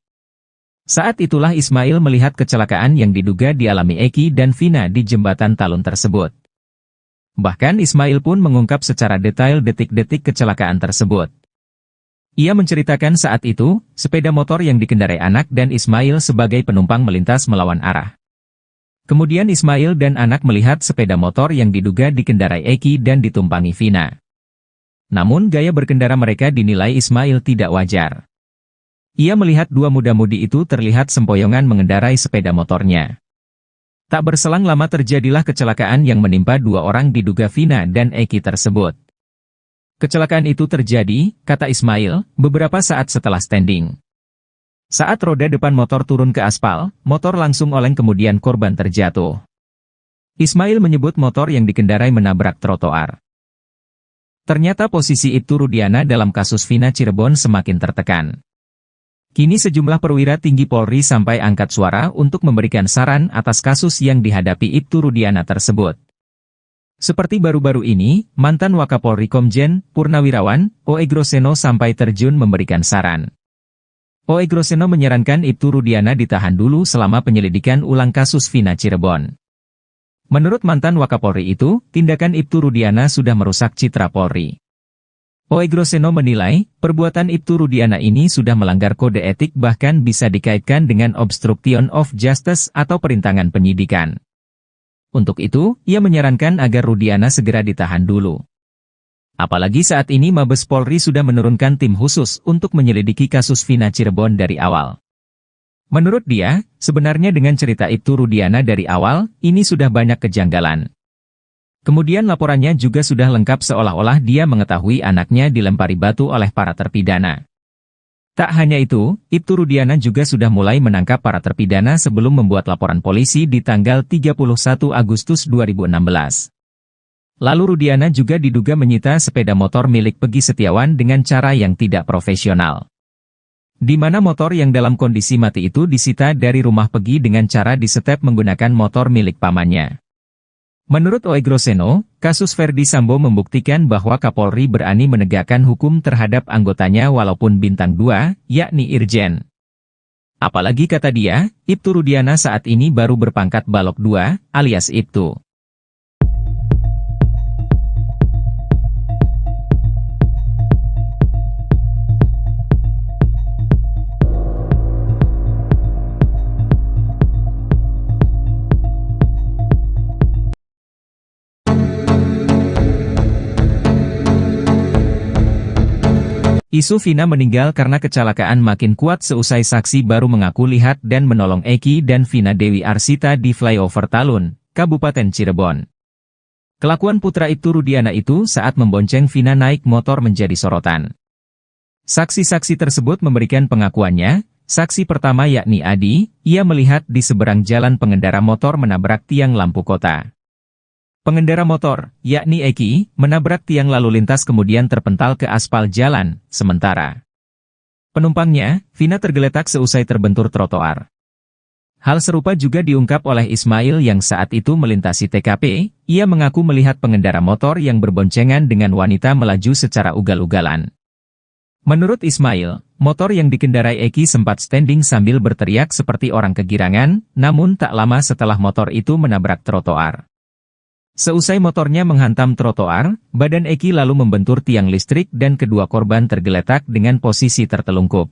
Saat itulah Ismail melihat kecelakaan yang diduga dialami Eki dan Vina di jembatan Talun tersebut. Bahkan Ismail pun mengungkap secara detail detik-detik kecelakaan tersebut. Ia menceritakan saat itu, sepeda motor yang dikendarai anak dan Ismail sebagai penumpang melintas melawan arah. Kemudian Ismail dan anak melihat sepeda motor yang diduga dikendarai Eki dan ditumpangi Vina. Namun gaya berkendara mereka dinilai Ismail tidak wajar. Ia melihat dua muda-mudi itu terlihat sempoyongan mengendarai sepeda motornya. Tak berselang lama terjadilah kecelakaan yang menimpa dua orang diduga Vina dan Eki tersebut. Kecelakaan itu terjadi, kata Ismail, beberapa saat setelah standing. Saat roda depan motor turun ke aspal, motor langsung oleng kemudian korban terjatuh. Ismail menyebut motor yang dikendarai menabrak trotoar. Ternyata posisi Ibtu Rudiana dalam kasus Vina Cirebon semakin tertekan. Kini sejumlah perwira tinggi Polri sampai angkat suara untuk memberikan saran atas kasus yang dihadapi Ibtu Rudiana tersebut. Seperti baru-baru ini, mantan Wakapolri Komjen Purnawirawan, O.E. Groseno sampai terjun memberikan saran. O.E. Groseno menyarankan Ibtu Rudiana ditahan dulu selama penyelidikan ulang kasus Vina Cirebon. Menurut mantan Wakapolri itu, tindakan Ibtu Rudiana sudah merusak citra Polri. O.E. Groseno menilai, perbuatan Ibtu Rudiana ini sudah melanggar kode etik bahkan bisa dikaitkan dengan obstruction of justice atau perintangan penyidikan. Untuk itu, ia menyarankan agar Rudiana segera ditahan dulu. Apalagi saat ini Mabes Polri sudah menurunkan tim khusus untuk menyelidiki kasus Vina Cirebon dari awal. Menurut dia, sebenarnya dengan cerita Ibtu Rudiana dari awal, ini sudah banyak kejanggalan. Kemudian laporannya juga sudah lengkap seolah-olah dia mengetahui anaknya dilempari batu oleh para terpidana. Tak hanya itu, Ibtu Rudiana juga sudah mulai menangkap para terpidana sebelum membuat laporan polisi di tanggal 31 Agustus 2016. Lalu Rudiana juga diduga menyita sepeda motor milik Pegi Setiawan dengan cara yang tidak profesional. Di mana motor yang dalam kondisi mati itu disita dari rumah Pegi dengan cara disetep menggunakan motor milik pamannya. Menurut O.E. Groseno, kasus Verdi Sambo membuktikan bahwa Kapolri berani menegakkan hukum terhadap anggotanya walaupun bintang 2, yakni Irjen. Apalagi kata dia, Ibtu Rudiana saat ini baru berpangkat Balok 2, alias Ibtu. Isu Vina meninggal karena kecelakaan makin kuat seusai saksi baru mengaku lihat dan menolong Eki dan Vina Dewi Arsita di flyover Talun, Kabupaten Cirebon. Kelakuan putra Ibtu Rudiana itu saat membonceng Vina naik motor menjadi sorotan. Saksi-saksi tersebut memberikan pengakuannya. Saksi pertama yakni Adi, ia melihat di seberang jalan pengendara motor menabrak tiang lampu kota. Pengendara motor, yakni Eki, menabrak tiang lalu lintas kemudian terpental ke aspal jalan, sementara Penumpangnya, Vina tergeletak seusai terbentur trotoar. Hal serupa juga diungkap oleh Ismail yang saat itu melintasi TKP. Ia mengaku melihat pengendara motor yang berboncengan dengan wanita melaju secara ugal-ugalan. Menurut Ismail, motor yang dikendarai Eki sempat standing sambil berteriak seperti orang kegirangan, namun tak lama setelah motor itu menabrak trotoar. Seusai motornya menghantam trotoar, badan Eki lalu membentur tiang listrik dan kedua korban tergeletak dengan posisi tertelungkup.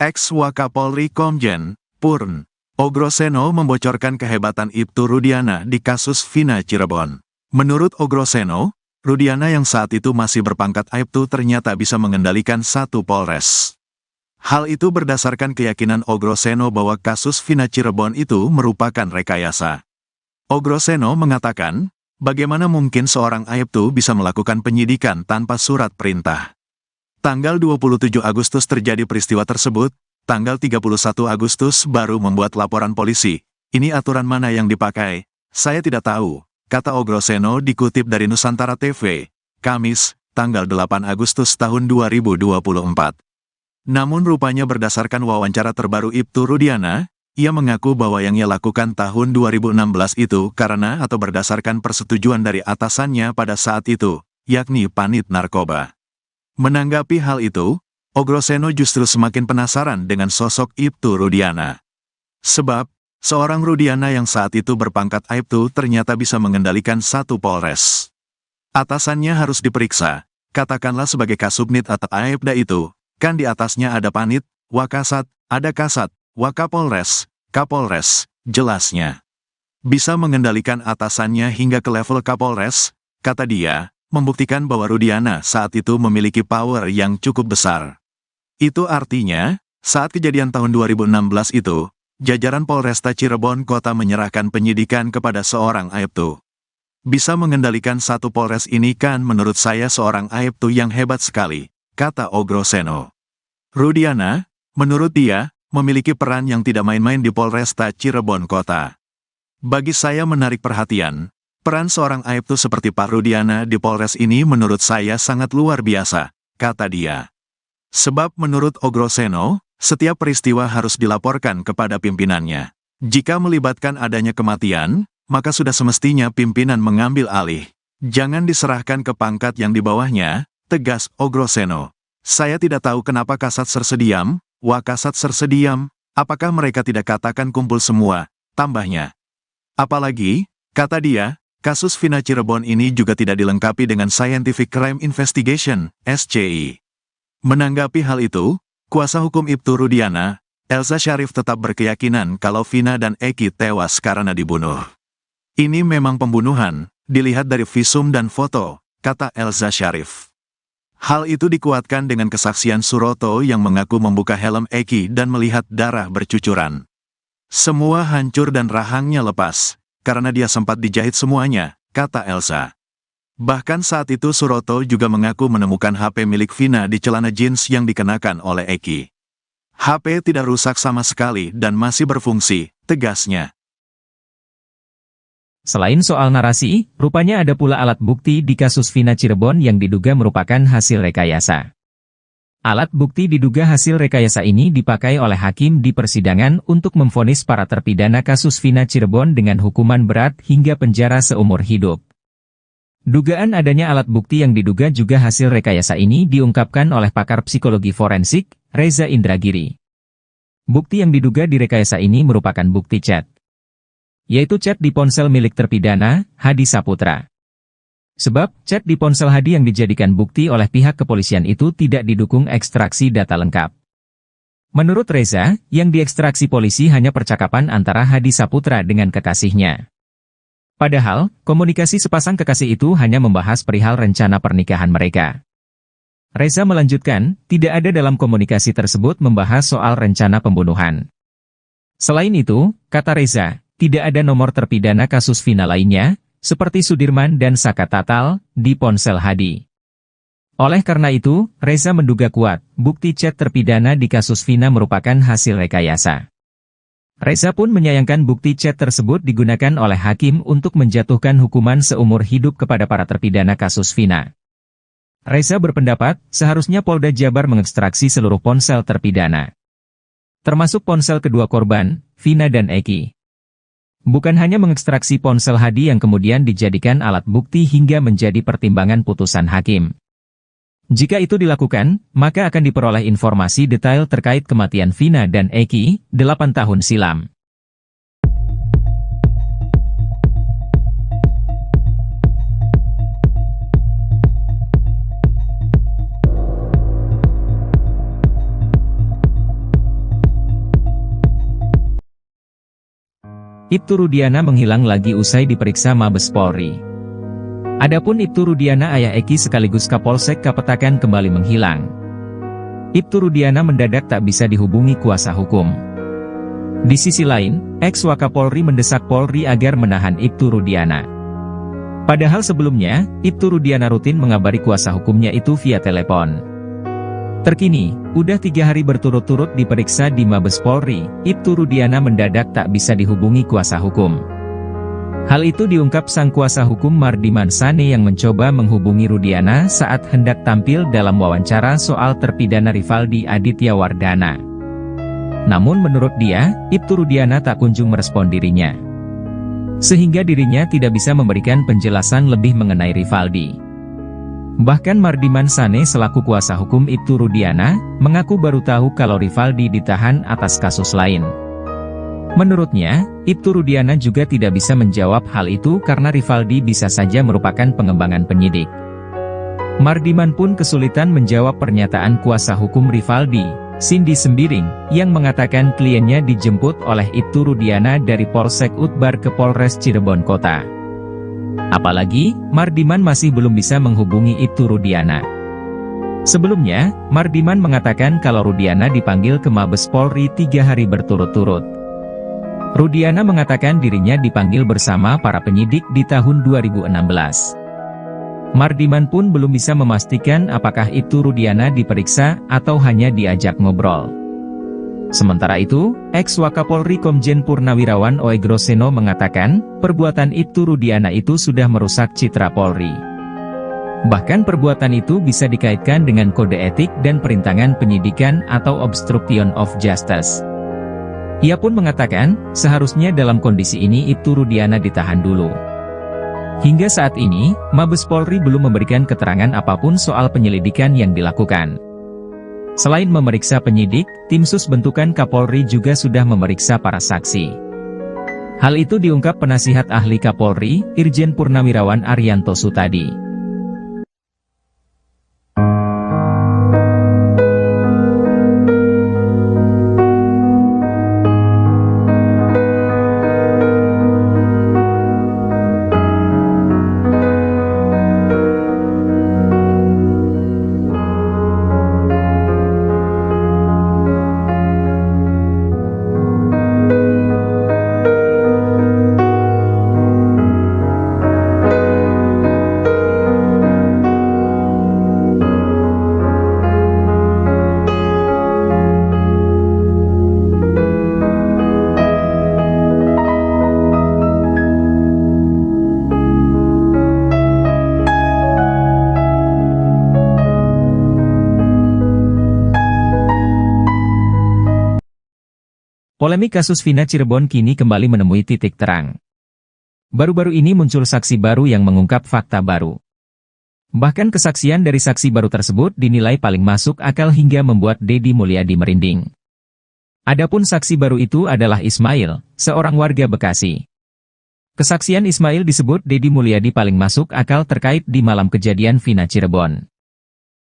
Ex-Wakapolri Komjen, Purn, Ogroseno membocorkan kehebatan Ibtu Rudiana di kasus Vina Cirebon. Menurut Ogroseno, Rudiana yang saat itu masih berpangkat Aibtu ternyata bisa mengendalikan satu Polres. Hal itu berdasarkan keyakinan Ogroseno bahwa kasus Vina Cirebon itu merupakan rekayasa. Ogroseno mengatakan, bagaimana mungkin seorang Aibtu bisa melakukan penyidikan tanpa surat perintah? Tanggal 27 Agustus terjadi peristiwa tersebut, tanggal 31 Agustus baru membuat laporan polisi. Ini aturan mana yang dipakai? Saya tidak tahu, kata Ogroseno dikutip dari Nusantara TV, Kamis, tanggal 8 Agustus tahun 2024. Namun rupanya berdasarkan wawancara terbaru Ibtu Rudiana, ia mengaku bahwa yang ia lakukan tahun 2016 itu karena atau berdasarkan persetujuan dari atasannya pada saat itu, yakni Panit Narkoba. Menanggapi hal itu, Ogroseno justru semakin penasaran dengan sosok Ibtu Rudiana. Sebab, seorang Rudiana yang saat itu berpangkat Aibtu ternyata bisa mengendalikan satu Polres. Atasannya harus diperiksa, katakanlah sebagai Kasubnit atau Aibda itu, kan di atasnya ada Panit, Wakasat, ada Kasat, Wakapolres, Kapolres, jelasnya. Bisa mengendalikan atasannya hingga ke level Kapolres, kata dia, membuktikan bahwa Rudiana saat itu memiliki power yang cukup besar. Itu artinya, saat kejadian tahun 2016 itu, jajaran Polresta Cirebon Kota menyerahkan penyidikan kepada seorang Aibtu. Bisa mengendalikan satu Polres ini kan menurut saya seorang Aibtu yang hebat sekali, kata Ogroseno. Rudiana, menurut dia, memiliki peran yang tidak main-main di Polresta Cirebon Kota. Bagi saya menarik perhatian, peran seorang Aibtu seperti Pak Rudiana di Polres ini menurut saya sangat luar biasa, kata dia. Sebab menurut Ogroseno, setiap peristiwa harus dilaporkan kepada pimpinannya. Jika melibatkan adanya kematian, maka sudah semestinya pimpinan mengambil alih. Jangan diserahkan ke pangkat yang di bawahnya, tegas Ogroseno. Saya tidak tahu kenapa Kasat Sersediam, Wakasat Sersediam, apakah mereka tidak katakan kumpul semua, tambahnya. Apalagi, kata dia, kasus Vina Cirebon ini juga tidak dilengkapi dengan Scientific Crime Investigation, SCI. Menanggapi hal itu, kuasa hukum Ibtu Rudiana, Elza Syarif tetap berkeyakinan kalau Vina dan Eki tewas karena dibunuh. Ini memang pembunuhan, dilihat dari visum dan foto, kata Elza Syarif. Hal itu dikuatkan dengan kesaksian Suroto yang mengaku membuka helm Eki dan melihat darah bercucuran. Semua hancur dan rahangnya lepas, karena dia sempat dijahit semuanya, kata Elza. Bahkan saat itu Suroto juga mengaku menemukan HP milik Vina di celana jeans yang dikenakan oleh Eki. HP tidak rusak sama sekali dan masih berfungsi, tegasnya. Selain soal narasi, rupanya ada pula alat bukti di kasus Vina Cirebon yang diduga merupakan hasil rekayasa. Alat bukti diduga hasil rekayasa ini dipakai oleh hakim di persidangan untuk memvonis para terpidana kasus Vina Cirebon dengan hukuman berat hingga penjara seumur hidup. Dugaan adanya alat bukti yang diduga juga hasil rekayasa ini diungkapkan oleh pakar psikologi forensik, Reza Indragiri. Bukti yang diduga direkayasa ini merupakan bukti chat, yaitu chat di ponsel milik terpidana, Hadi Saputra. Sebab, chat di ponsel Hadi yang dijadikan bukti oleh pihak kepolisian itu tidak didukung ekstraksi data lengkap. Menurut Reza, yang diekstraksi polisi hanya percakapan antara Hadi Saputra dengan kekasihnya. Padahal, komunikasi sepasang kekasih itu hanya membahas perihal rencana pernikahan mereka. Reza melanjutkan, tidak ada dalam komunikasi tersebut membahas soal rencana pembunuhan. Selain itu, kata Reza, tidak ada nomor terpidana kasus Vina lainnya, seperti Sudirman dan Saka Tatal, di ponsel Hadi. Oleh karena itu, Reza menduga kuat, bukti chat terpidana di kasus Vina merupakan hasil rekayasa. Reza pun menyayangkan bukti chat tersebut digunakan oleh hakim untuk menjatuhkan hukuman seumur hidup kepada para terpidana kasus Vina. Reza berpendapat, seharusnya Polda Jabar mengekstraksi seluruh ponsel terpidana, termasuk ponsel kedua korban, Vina dan Eki. Bukan hanya mengekstraksi ponsel Hadi yang kemudian dijadikan alat bukti hingga menjadi pertimbangan putusan hakim. Jika itu dilakukan, maka akan diperoleh informasi detail terkait kematian Vina dan Eki, 8 tahun silam. Ibtu Rudiana menghilang lagi usai diperiksa Mabes Polri. Adapun Ibtu Rudiana ayah Eki sekaligus Kapolsek Kapetakan kembali menghilang. Ibtu Rudiana mendadak tak bisa dihubungi kuasa hukum. Di sisi lain, ex-Wakapolri mendesak Polri agar menahan Ibtu Rudiana. Padahal sebelumnya, Ibtu Rudiana rutin mengabari kuasa hukumnya itu via telepon. Terkini, udah 3 hari berturut-turut diperiksa di Mabes Polri, Ibtu Rudiana mendadak tak bisa dihubungi kuasa hukum. Hal itu diungkap sang kuasa hukum Mardiman Sane yang mencoba menghubungi Rudiana saat hendak tampil dalam wawancara soal terpidana Rivaldi Aditya Wardana. Namun menurut dia, Ibtu Rudiana tak kunjung merespon dirinya, sehingga dirinya tidak bisa memberikan penjelasan lebih mengenai Rivaldi. Bahkan Mardiman Sane selaku kuasa hukum Ibtu Rudiana, mengaku baru tahu kalau Rivaldi ditahan atas kasus lain. Menurutnya, Ibtu Rudiana juga tidak bisa menjawab hal itu karena Rivaldi bisa saja merupakan pengembangan penyidik. Mardiman pun kesulitan menjawab pernyataan kuasa hukum Rivaldi, Cindy Sembiring, yang mengatakan kliennya dijemput oleh Ibtu Rudiana dari Polsek Utbar ke Polres Cirebon Kota. Apalagi, Mardiman masih belum bisa menghubungi Ibtu Rudiana. Sebelumnya, Mardiman mengatakan kalau Rudiana dipanggil ke Mabes Polri 3 hari berturut-turut. Rudiana mengatakan dirinya dipanggil bersama para penyidik di tahun 2016. Mardiman pun belum bisa memastikan apakah Ibtu Rudiana diperiksa atau hanya diajak ngobrol. Sementara itu, ex-Wakapolri Komjen Purnawirawan Oegroseno mengatakan, perbuatan Ibtu Rudiana itu sudah merusak citra Polri. Bahkan perbuatan itu bisa dikaitkan dengan kode etik dan perintangan penyidikan atau obstruction of justice. Ia pun mengatakan, seharusnya dalam kondisi ini Ibtu Rudiana ditahan dulu. Hingga saat ini, Mabes Polri belum memberikan keterangan apapun soal penyelidikan yang dilakukan. Selain memeriksa penyidik, tim sus bentukan Kapolri juga sudah memeriksa para saksi. Hal itu diungkap penasihat ahli Kapolri, Irjen Purnawirawan Arianto Sutadi. Polemik kasus Vina Cirebon kini kembali menemui titik terang. Baru-baru ini muncul saksi baru yang mengungkap fakta baru. Bahkan kesaksian dari saksi baru tersebut dinilai paling masuk akal hingga membuat Deddy Mulyadi merinding. Adapun saksi baru itu adalah Ismail, seorang warga Bekasi. Kesaksian Ismail disebut Deddy Mulyadi paling masuk akal terkait di malam kejadian Vina Cirebon.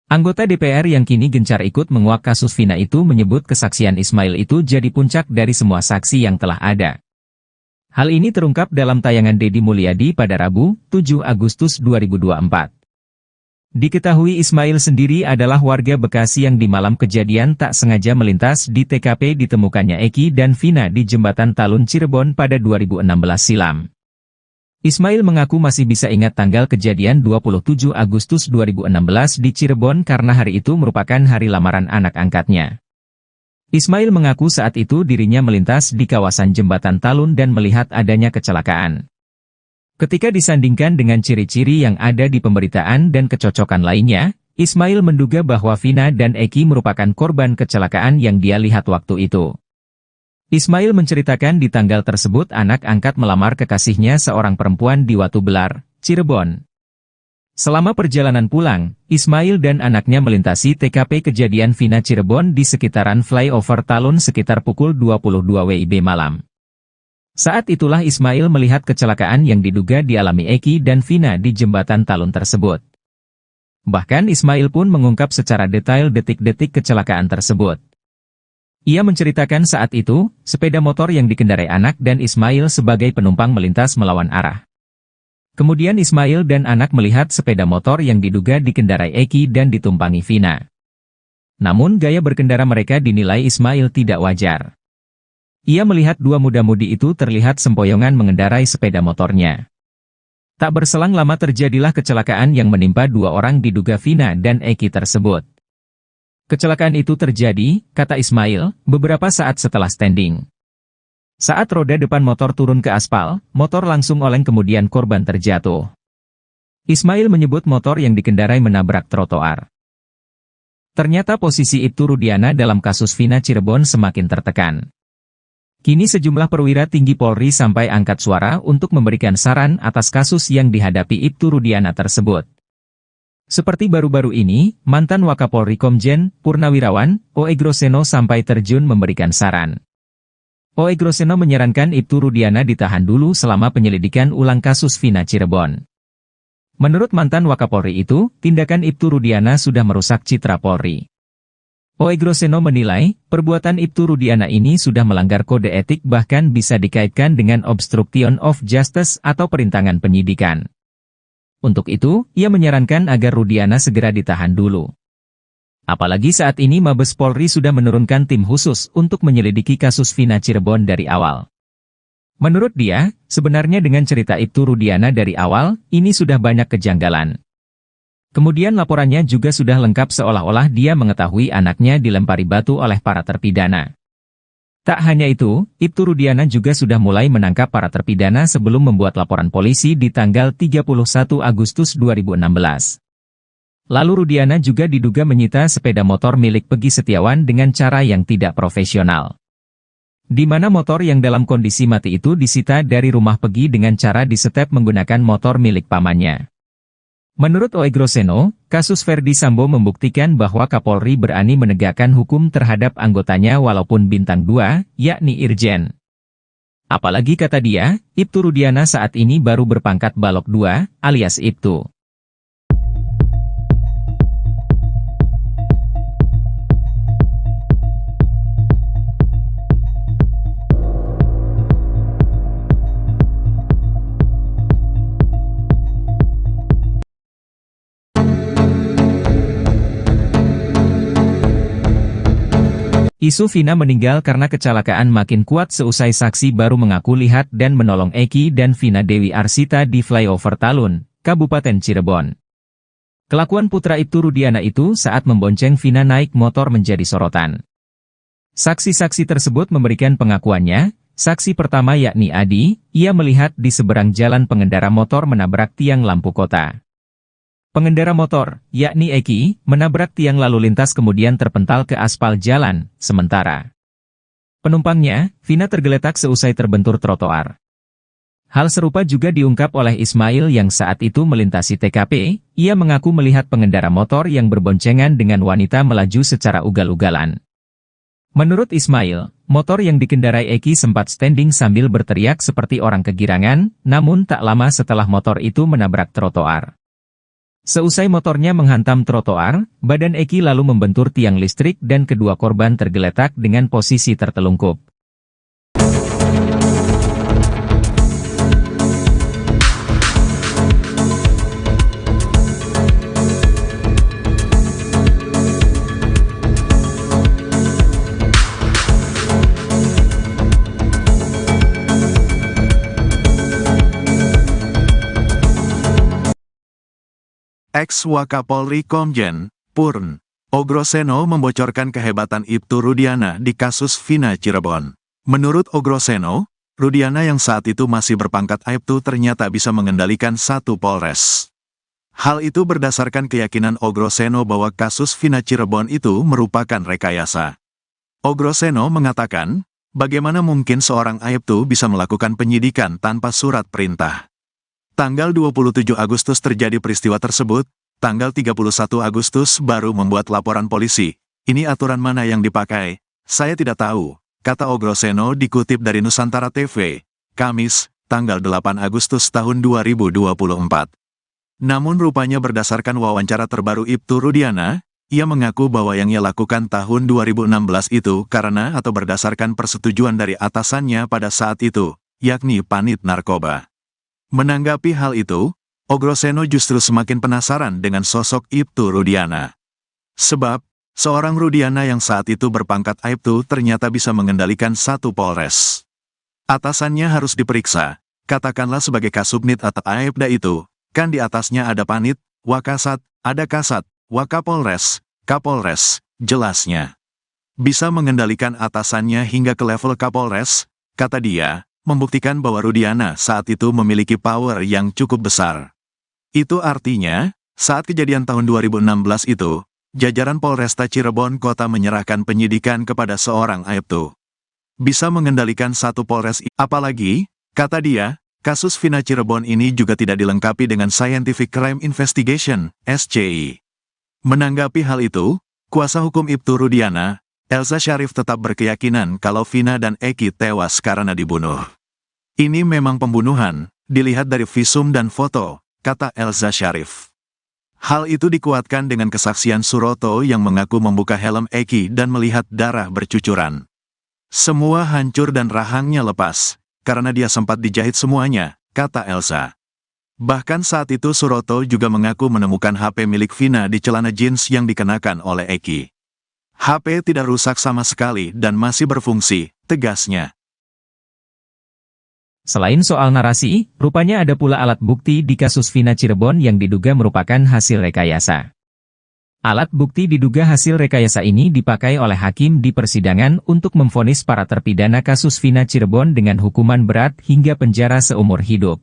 Anggota DPR yang kini gencar ikut menguak kasus Vina itu menyebut kesaksian Ismail itu jadi puncak dari semua saksi yang telah ada. Hal ini terungkap dalam tayangan Deddy Mulyadi pada Rabu, 7 Agustus 2024. Diketahui Ismail sendiri adalah warga Bekasi yang di malam kejadian tak sengaja melintas di TKP ditemukannya Eki dan Vina di Jembatan Talun Cirebon pada 2016 silam. Ismail mengaku masih bisa ingat tanggal kejadian 27 Agustus 2016 di Cirebon karena hari itu merupakan hari lamaran anak angkatnya. Ismail mengaku saat itu dirinya melintas di kawasan Jembatan Talun dan melihat adanya kecelakaan. Ketika disandingkan dengan ciri-ciri yang ada di pemberitaan dan kecocokan lainnya, Ismail menduga bahwa Vina dan Eki merupakan korban kecelakaan yang dia lihat waktu itu. Ismail menceritakan di tanggal tersebut anak angkat melamar kekasihnya seorang perempuan di Watu Belar, Cirebon. Selama perjalanan pulang, Ismail dan anaknya melintasi TKP kejadian Vina Cirebon di sekitaran flyover Talun sekitar pukul 22 WIB malam. Saat itulah Ismail melihat kecelakaan yang diduga dialami Eki dan Vina di jembatan Talun tersebut. Bahkan Ismail pun mengungkap secara detail detik-detik kecelakaan tersebut. Ia menceritakan saat itu, sepeda motor yang dikendarai anak dan Ismail sebagai penumpang melintas melawan arah. Kemudian Ismail dan anak melihat sepeda motor yang diduga dikendarai Eki dan ditumpangi Vina. Namun gaya berkendara mereka dinilai Ismail tidak wajar. Ia melihat dua muda-mudi itu terlihat sempoyongan mengendarai sepeda motornya. Tak berselang lama terjadilah kecelakaan yang menimpa dua orang diduga Vina dan Eki tersebut. Kecelakaan itu terjadi, kata Ismail, beberapa saat setelah standing. Saat roda depan motor turun ke aspal, motor langsung oleng kemudian korban terjatuh. Ismail menyebut motor yang dikendarai menabrak trotoar. Ternyata posisi Ibtu Rudiana dalam kasus Vina Cirebon semakin tertekan. Kini sejumlah perwira tinggi Polri sampai angkat suara untuk memberikan saran atas kasus yang dihadapi Ibtu Rudiana tersebut. Seperti baru-baru ini, mantan Wakapolri Komjen Purnawirawan, O.E. Groseno sampai terjun memberikan saran. O.E. Groseno menyarankan Ibtu Rudiana ditahan dulu selama penyelidikan ulang kasus Vina Cirebon. Menurut mantan Wakapolri itu, tindakan Ibtu Rudiana sudah merusak citra Polri. O.E. Groseno menilai, perbuatan Ibtu Rudiana ini sudah melanggar kode etik bahkan bisa dikaitkan dengan obstruction of justice atau perintangan penyidikan. Untuk itu, ia menyarankan agar Rudiana segera ditahan dulu. Apalagi saat ini Mabes Polri sudah menurunkan tim khusus untuk menyelidiki kasus Vina Cirebon dari awal. Menurut dia, sebenarnya dengan cerita Ibtu Rudiana dari awal, ini sudah banyak kejanggalan. Kemudian laporannya juga sudah lengkap seolah-olah dia mengetahui anaknya dilempari batu oleh para terpidana. Tak hanya itu, Ibtu Rudiana juga sudah mulai menangkap para terpidana sebelum membuat laporan polisi di tanggal 31 Agustus 2016. Lalu Rudiana juga diduga menyita sepeda motor milik Pegi Setiawan dengan cara yang tidak profesional. Di mana motor yang dalam kondisi mati itu disita dari rumah Pegi dengan cara disetep menggunakan motor milik pamannya. Menurut O.E. Groseno, kasus Verdi Sambo membuktikan bahwa Kapolri berani menegakkan hukum terhadap anggotanya walaupun bintang 2, yakni Irjen. Apalagi kata dia, Ibtu Rudiana saat ini baru berpangkat Balok 2, alias Ibtu. Isu Vina meninggal karena kecelakaan makin kuat seusai saksi baru mengaku lihat dan menolong Eki dan Vina Dewi Arsita di flyover Talun, Kabupaten Cirebon. Kelakuan putra Ibtu Rudiana itu saat membonceng Vina naik motor menjadi sorotan. Saksi-saksi tersebut memberikan pengakuannya. Saksi pertama yakni Adi, ia melihat di seberang jalan pengendara motor menabrak tiang lampu kota. Pengendara motor, yakni Eki, menabrak tiang lalu lintas kemudian terpental ke aspal jalan, sementara penumpangnya, Vina tergeletak seusai terbentur trotoar. Hal serupa juga diungkap oleh Ismail yang saat itu melintasi TKP, ia mengaku melihat pengendara motor yang berboncengan dengan wanita melaju secara ugal-ugalan. Menurut Ismail, motor yang dikendarai Eki sempat standing sambil berteriak seperti orang kegirangan, namun tak lama setelah motor itu menabrak trotoar. Seusai motornya menghantam trotoar, badan Eki lalu membentur tiang listrik dan kedua korban tergeletak dengan posisi tertelungkup. Ex-Wakapolri Komjen Purn Ogroseno membocorkan kehebatan Ibtu Rudiana di kasus Vina Cirebon. Menurut Ogroseno, Rudiana yang saat itu masih berpangkat Aibtu ternyata bisa mengendalikan satu Polres. Hal itu berdasarkan keyakinan Ogroseno bahwa kasus Vina Cirebon itu merupakan rekayasa. Ogroseno mengatakan, bagaimana mungkin seorang Aibtu bisa melakukan penyidikan tanpa surat perintah? Tanggal 27 Agustus terjadi peristiwa tersebut, tanggal 31 Agustus baru membuat laporan polisi. Ini aturan mana yang dipakai? Saya tidak tahu, kata Ogroseno dikutip dari Nusantara TV, Kamis, tanggal 8 Agustus tahun 2024. Namun rupanya berdasarkan wawancara terbaru Ibtu Rudiana, ia mengaku bahwa yang ia lakukan tahun 2016 itu karena atau berdasarkan persetujuan dari atasannya pada saat itu, yakni Panit Narkoba. Menanggapi hal itu, Ogroseno justru semakin penasaran dengan sosok Ibtu Rudiana. Sebab, seorang Rudiana yang saat itu berpangkat Aibtu ternyata bisa mengendalikan satu Polres. Atasannya harus diperiksa, katakanlah sebagai Kasubnit atau Aibda itu, kan di atasnya ada Panit, Wakasat, ada Kasat, Wakapolres, Kapolres, jelasnya. Bisa mengendalikan atasannya hingga ke level Kapolres, kata dia, membuktikan bahwa Rudiana saat itu memiliki power yang cukup besar. Itu artinya, saat kejadian tahun 2016 itu, jajaran Polresta Cirebon Kota menyerahkan penyidikan kepada seorang Aibtu. Bisa mengendalikan satu Polres, apalagi, kata dia, kasus Vina Cirebon ini juga tidak dilengkapi dengan Scientific Crime Investigation, SCI. Menanggapi hal itu, kuasa hukum Ibtu Rudiana, Elza Syarif tetap berkeyakinan kalau Vina dan Eki tewas karena dibunuh. Ini memang pembunuhan, dilihat dari visum dan foto, kata Elza Syarif. Hal itu dikuatkan dengan kesaksian Suroto yang mengaku membuka helm Eki dan melihat darah bercucuran. Semua hancur dan rahangnya lepas, karena dia sempat dijahit semuanya, kata Elza. Bahkan saat itu Suroto juga mengaku menemukan HP milik Vina di celana jeans yang dikenakan oleh Eki. HP tidak rusak sama sekali dan masih berfungsi, tegasnya. Selain soal narasi, rupanya ada pula alat bukti di kasus Vina Cirebon yang diduga merupakan hasil rekayasa. Alat bukti diduga hasil rekayasa ini dipakai oleh hakim di persidangan untuk memvonis para terpidana kasus Vina Cirebon dengan hukuman berat hingga penjara seumur hidup.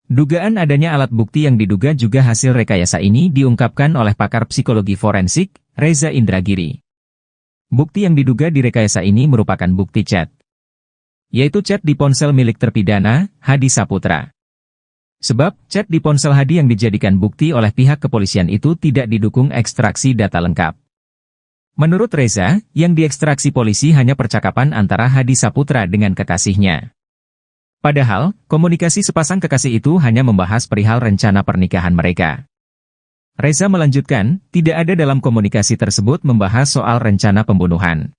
Dugaan adanya alat bukti yang diduga juga hasil rekayasa ini diungkapkan oleh pakar psikologi forensik, Reza Indragiri. Bukti yang diduga direkayasa ini merupakan bukti chat, yaitu chat di ponsel milik terpidana, Hadi Saputra. Sebab, chat di ponsel Hadi yang dijadikan bukti oleh pihak kepolisian itu tidak didukung ekstraksi data lengkap. Menurut Reza, yang diekstraksi polisi hanya percakapan antara Hadi Saputra dengan kekasihnya. Padahal, komunikasi sepasang kekasih itu hanya membahas perihal rencana pernikahan mereka. Reza melanjutkan, tidak ada dalam komunikasi tersebut membahas soal rencana pembunuhan.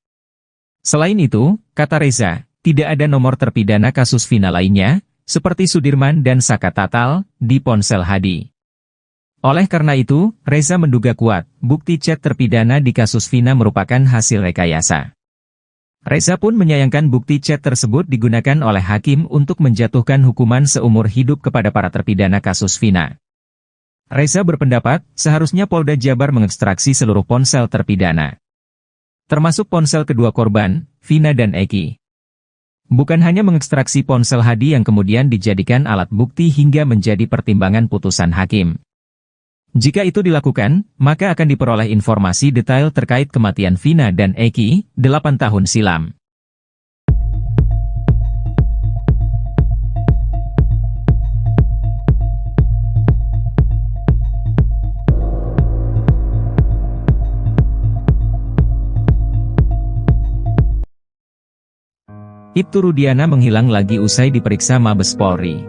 Selain itu, kata Reza, tidak ada nomor terpidana kasus Vina lainnya, seperti Sudirman dan Saka Tatal, di ponsel Hadi. Oleh karena itu, Reza menduga kuat, bukti chat terpidana di kasus Vina merupakan hasil rekayasa. Reza pun menyayangkan bukti chat tersebut digunakan oleh hakim untuk menjatuhkan hukuman seumur hidup kepada para terpidana kasus Vina. Reza berpendapat, seharusnya Polda Jabar mengekstraksi seluruh ponsel terpidana, termasuk ponsel kedua korban, Vina dan Eki. Bukan hanya mengekstraksi ponsel Hadi yang kemudian dijadikan alat bukti hingga menjadi pertimbangan putusan hakim. Jika itu dilakukan, maka akan diperoleh informasi detail terkait kematian Vina dan Eki, 8 tahun silam. Ibtu Rudiana menghilang lagi usai diperiksa Mabes Polri.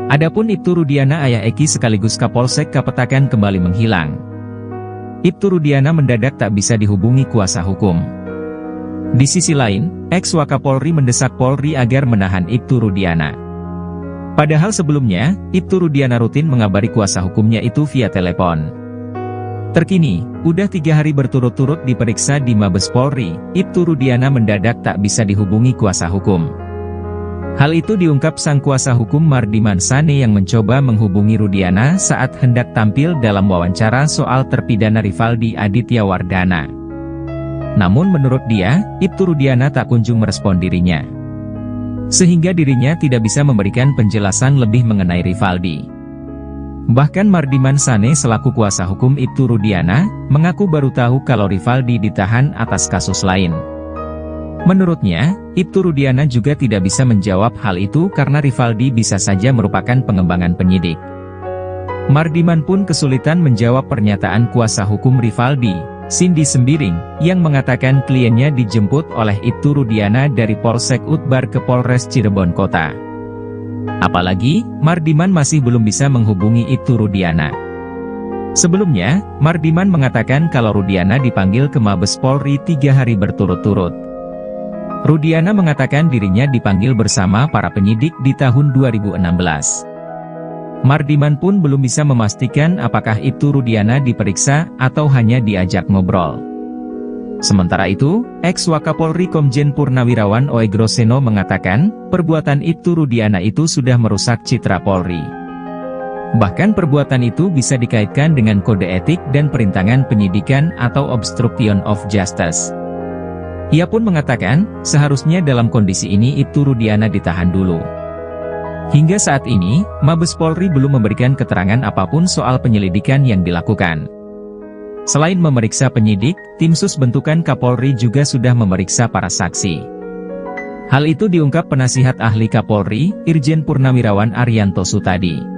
Adapun Ibtu Rudiana ayah Eki sekaligus Kapolsek Kapetakan kembali menghilang. Ibtu Rudiana mendadak tak bisa dihubungi kuasa hukum. Di sisi lain, ex-Wakapolri mendesak Polri agar menahan Ibtu Rudiana. Padahal sebelumnya, Ibtu Rudiana rutin mengabari kuasa hukumnya itu via telepon. Terkini, udah 3 hari berturut-turut diperiksa di Mabes Polri, Ibtu Rudiana mendadak tak bisa dihubungi kuasa hukum. Hal itu diungkap sang kuasa hukum Mardiman Sane yang mencoba menghubungi Rudiana saat hendak tampil dalam wawancara soal terpidana Rivaldi Aditya Wardana. Namun menurut dia, Ibtu Rudiana tak kunjung merespon dirinya. Sehingga dirinya tidak bisa memberikan penjelasan lebih mengenai Rivaldi. Bahkan Mardiman Sane selaku kuasa hukum Ibtu Rudiana, mengaku baru tahu kalau Rivaldi ditahan atas kasus lain. Menurutnya, Ibtu Rudiana juga tidak bisa menjawab hal itu karena Rivaldi bisa saja merupakan pengembangan penyidik. Mardiman pun kesulitan menjawab pernyataan kuasa hukum Rivaldi, Cindy Sembiring, yang mengatakan kliennya dijemput oleh Ibtu Rudiana dari Polsek Utbar ke Polres Cirebon Kota. Apalagi, Mardiman masih belum bisa menghubungi Ibtu Rudiana. Sebelumnya, Mardiman mengatakan kalau Rudiana dipanggil ke Mabes Polri 3 hari berturut-turut. Rudiana mengatakan dirinya dipanggil bersama para penyidik di tahun 2016. Mardiman pun belum bisa memastikan apakah Ibtu Rudiana diperiksa atau hanya diajak ngobrol. Sementara itu, ex-Wakapolri Komjen Purnawirawan Oegroseno mengatakan, perbuatan Ibtu Rudiana itu sudah merusak citra Polri. Bahkan perbuatan itu bisa dikaitkan dengan kode etik dan perintangan penyidikan atau obstruction of justice. Ia pun mengatakan, seharusnya dalam kondisi ini Ibtu Rudiana ditahan dulu. Hingga saat ini, Mabes Polri belum memberikan keterangan apapun soal penyelidikan yang dilakukan. Selain memeriksa penyidik, tim sus bentukan Kapolri juga sudah memeriksa para saksi. Hal itu diungkap penasihat ahli Kapolri, Irjen Purnawirawan Arianto Sutadi.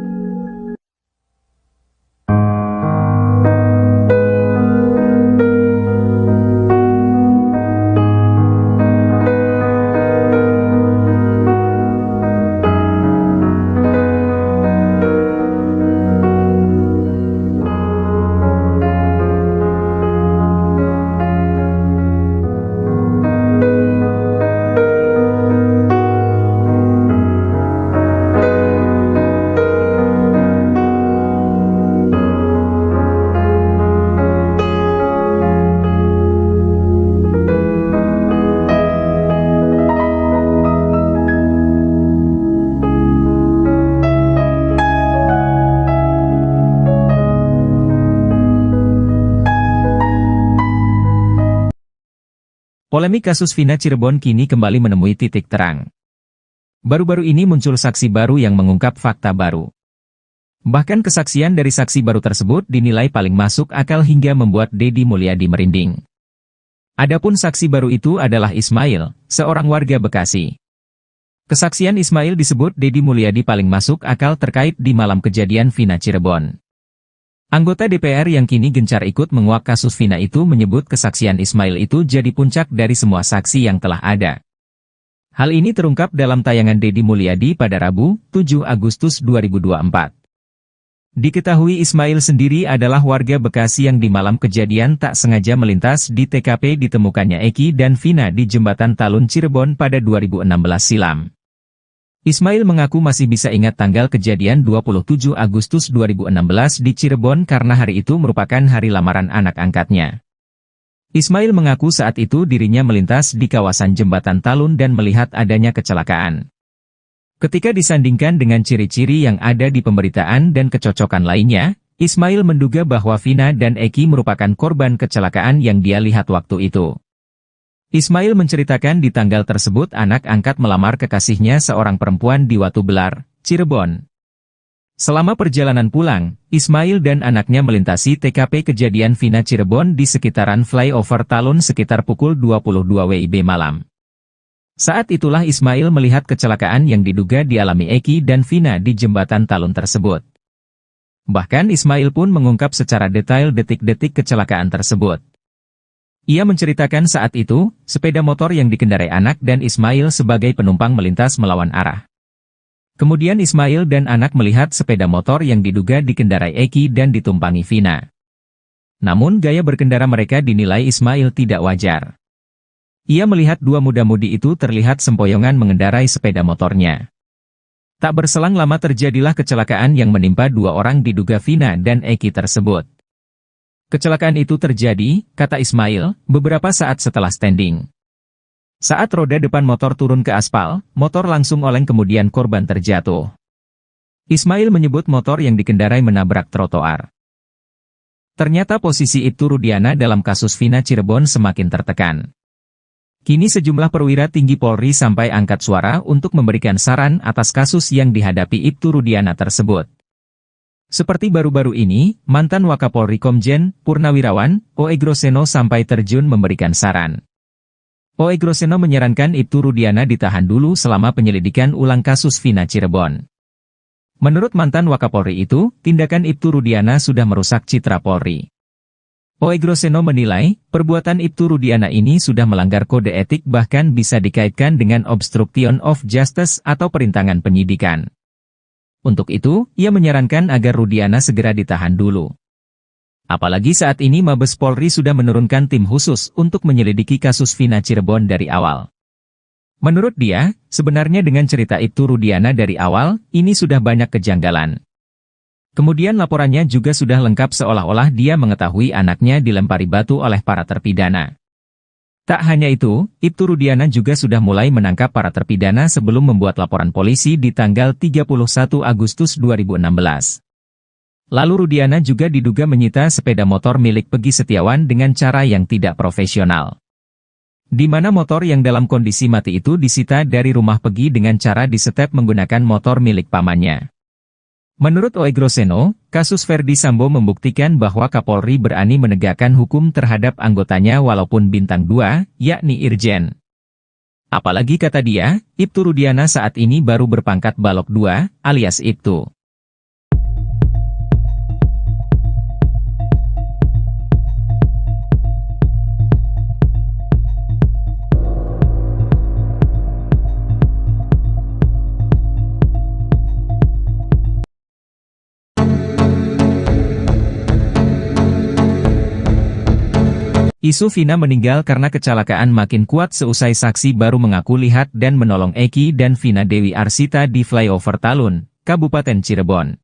Polemik kasus Vina Cirebon kini kembali menemui titik terang. Baru-baru ini muncul saksi baru yang mengungkap fakta baru. Bahkan kesaksian dari saksi baru tersebut dinilai paling masuk akal hingga membuat Deddy Mulyadi merinding. Adapun saksi baru itu adalah Ismail, seorang warga Bekasi. Kesaksian Ismail disebut Deddy Mulyadi paling masuk akal terkait di malam kejadian Vina Cirebon. Anggota DPR yang kini gencar ikut menguak kasus Vina itu menyebut kesaksian Ismail itu jadi puncak dari semua saksi yang telah ada. Hal ini terungkap dalam tayangan Deddy Mulyadi pada Rabu, 7 Agustus 2024. Diketahui Ismail sendiri adalah warga Bekasi yang di malam kejadian tak sengaja melintas di TKP ditemukannya Eki dan Vina di Jembatan Talun Cirebon pada 2016 silam. Ismail mengaku masih bisa ingat tanggal kejadian 27 Agustus 2016 di Cirebon karena hari itu merupakan hari lamaran anak angkatnya. Ismail mengaku saat itu dirinya melintas di kawasan Jembatan Talun dan melihat adanya kecelakaan. Ketika disandingkan dengan ciri-ciri yang ada di pemberitaan dan kecocokan lainnya, Ismail menduga bahwa Vina dan Eki merupakan korban kecelakaan yang dia lihat waktu itu. Ismail menceritakan di tanggal tersebut anak angkat melamar kekasihnya seorang perempuan di Watu Belar, Cirebon. Selama perjalanan pulang, Ismail dan anaknya melintasi TKP kejadian Vina Cirebon di sekitaran flyover Talun sekitar pukul 22 WIB malam. Saat itulah Ismail melihat kecelakaan yang diduga dialami Eki dan Vina di jembatan Talun tersebut. Bahkan Ismail pun mengungkap secara detail detik-detik kecelakaan tersebut. Ia menceritakan saat itu, sepeda motor yang dikendarai anak dan Ismail sebagai penumpang melintas melawan arah. Kemudian Ismail dan anak melihat sepeda motor yang diduga dikendarai Eki dan ditumpangi Vina. Namun gaya berkendara mereka dinilai Ismail tidak wajar. Ia melihat dua muda-mudi itu terlihat sempoyongan mengendarai sepeda motornya. Tak berselang lama terjadilah kecelakaan yang menimpa dua orang diduga Vina dan Eki tersebut. Kecelakaan itu terjadi, kata Ismail, beberapa saat setelah standing. Saat roda depan motor turun ke aspal, motor langsung oleng kemudian korban terjatuh. Ismail menyebut motor yang dikendarai menabrak trotoar. Ternyata posisi Ibtu Rudiana dalam kasus Vina Cirebon semakin tertekan. Kini sejumlah perwira tinggi Polri sampai angkat suara untuk memberikan saran atas kasus yang dihadapi Ibtu Rudiana tersebut. Seperti baru-baru ini, mantan Wakapolri Komjen Purnawirawan O.E. Groseno sampai terjun memberikan saran. O.E. Groseno menyarankan Ibtu Rudiana ditahan dulu selama penyelidikan ulang kasus Vina Cirebon. Menurut mantan Wakapolri itu, tindakan Ibtu Rudiana sudah merusak citra Polri. O.E. Groseno menilai, perbuatan Ibtu Rudiana ini sudah melanggar kode etik bahkan bisa dikaitkan dengan obstruction of justice atau perintangan penyidikan. Untuk itu, ia menyarankan agar Rudiana segera ditahan dulu. Apalagi saat ini Mabes Polri sudah menurunkan tim khusus untuk menyelidiki kasus Vina Cirebon dari awal. Menurut dia, sebenarnya dengan cerita Ibtu Rudiana dari awal, ini sudah banyak kejanggalan. Kemudian laporannya juga sudah lengkap seolah-olah dia mengetahui anaknya dilempari batu oleh para terpidana. Tak hanya itu, Ibtu Rudiana juga sudah mulai menangkap para terpidana sebelum membuat laporan polisi di tanggal 31 Agustus 2016. Lalu Rudiana juga diduga menyita sepeda motor milik Pegi Setiawan dengan cara yang tidak profesional. Di mana motor yang dalam kondisi mati itu disita dari rumah Pegi dengan cara disetep menggunakan motor milik pamannya. Menurut O.E. Groseno, kasus Verdi Sambo membuktikan bahwa Kapolri berani menegakkan hukum terhadap anggotanya walaupun bintang 2, yakni Irjen. Apalagi kata dia, Ibtu Rudiana saat ini baru berpangkat Balok 2, alias Ibtu. Isu Vina meninggal karena kecelakaan makin kuat seusai saksi baru mengaku lihat dan menolong Eki dan Vina Dewi Arsita di flyover Talun, Kabupaten Cirebon.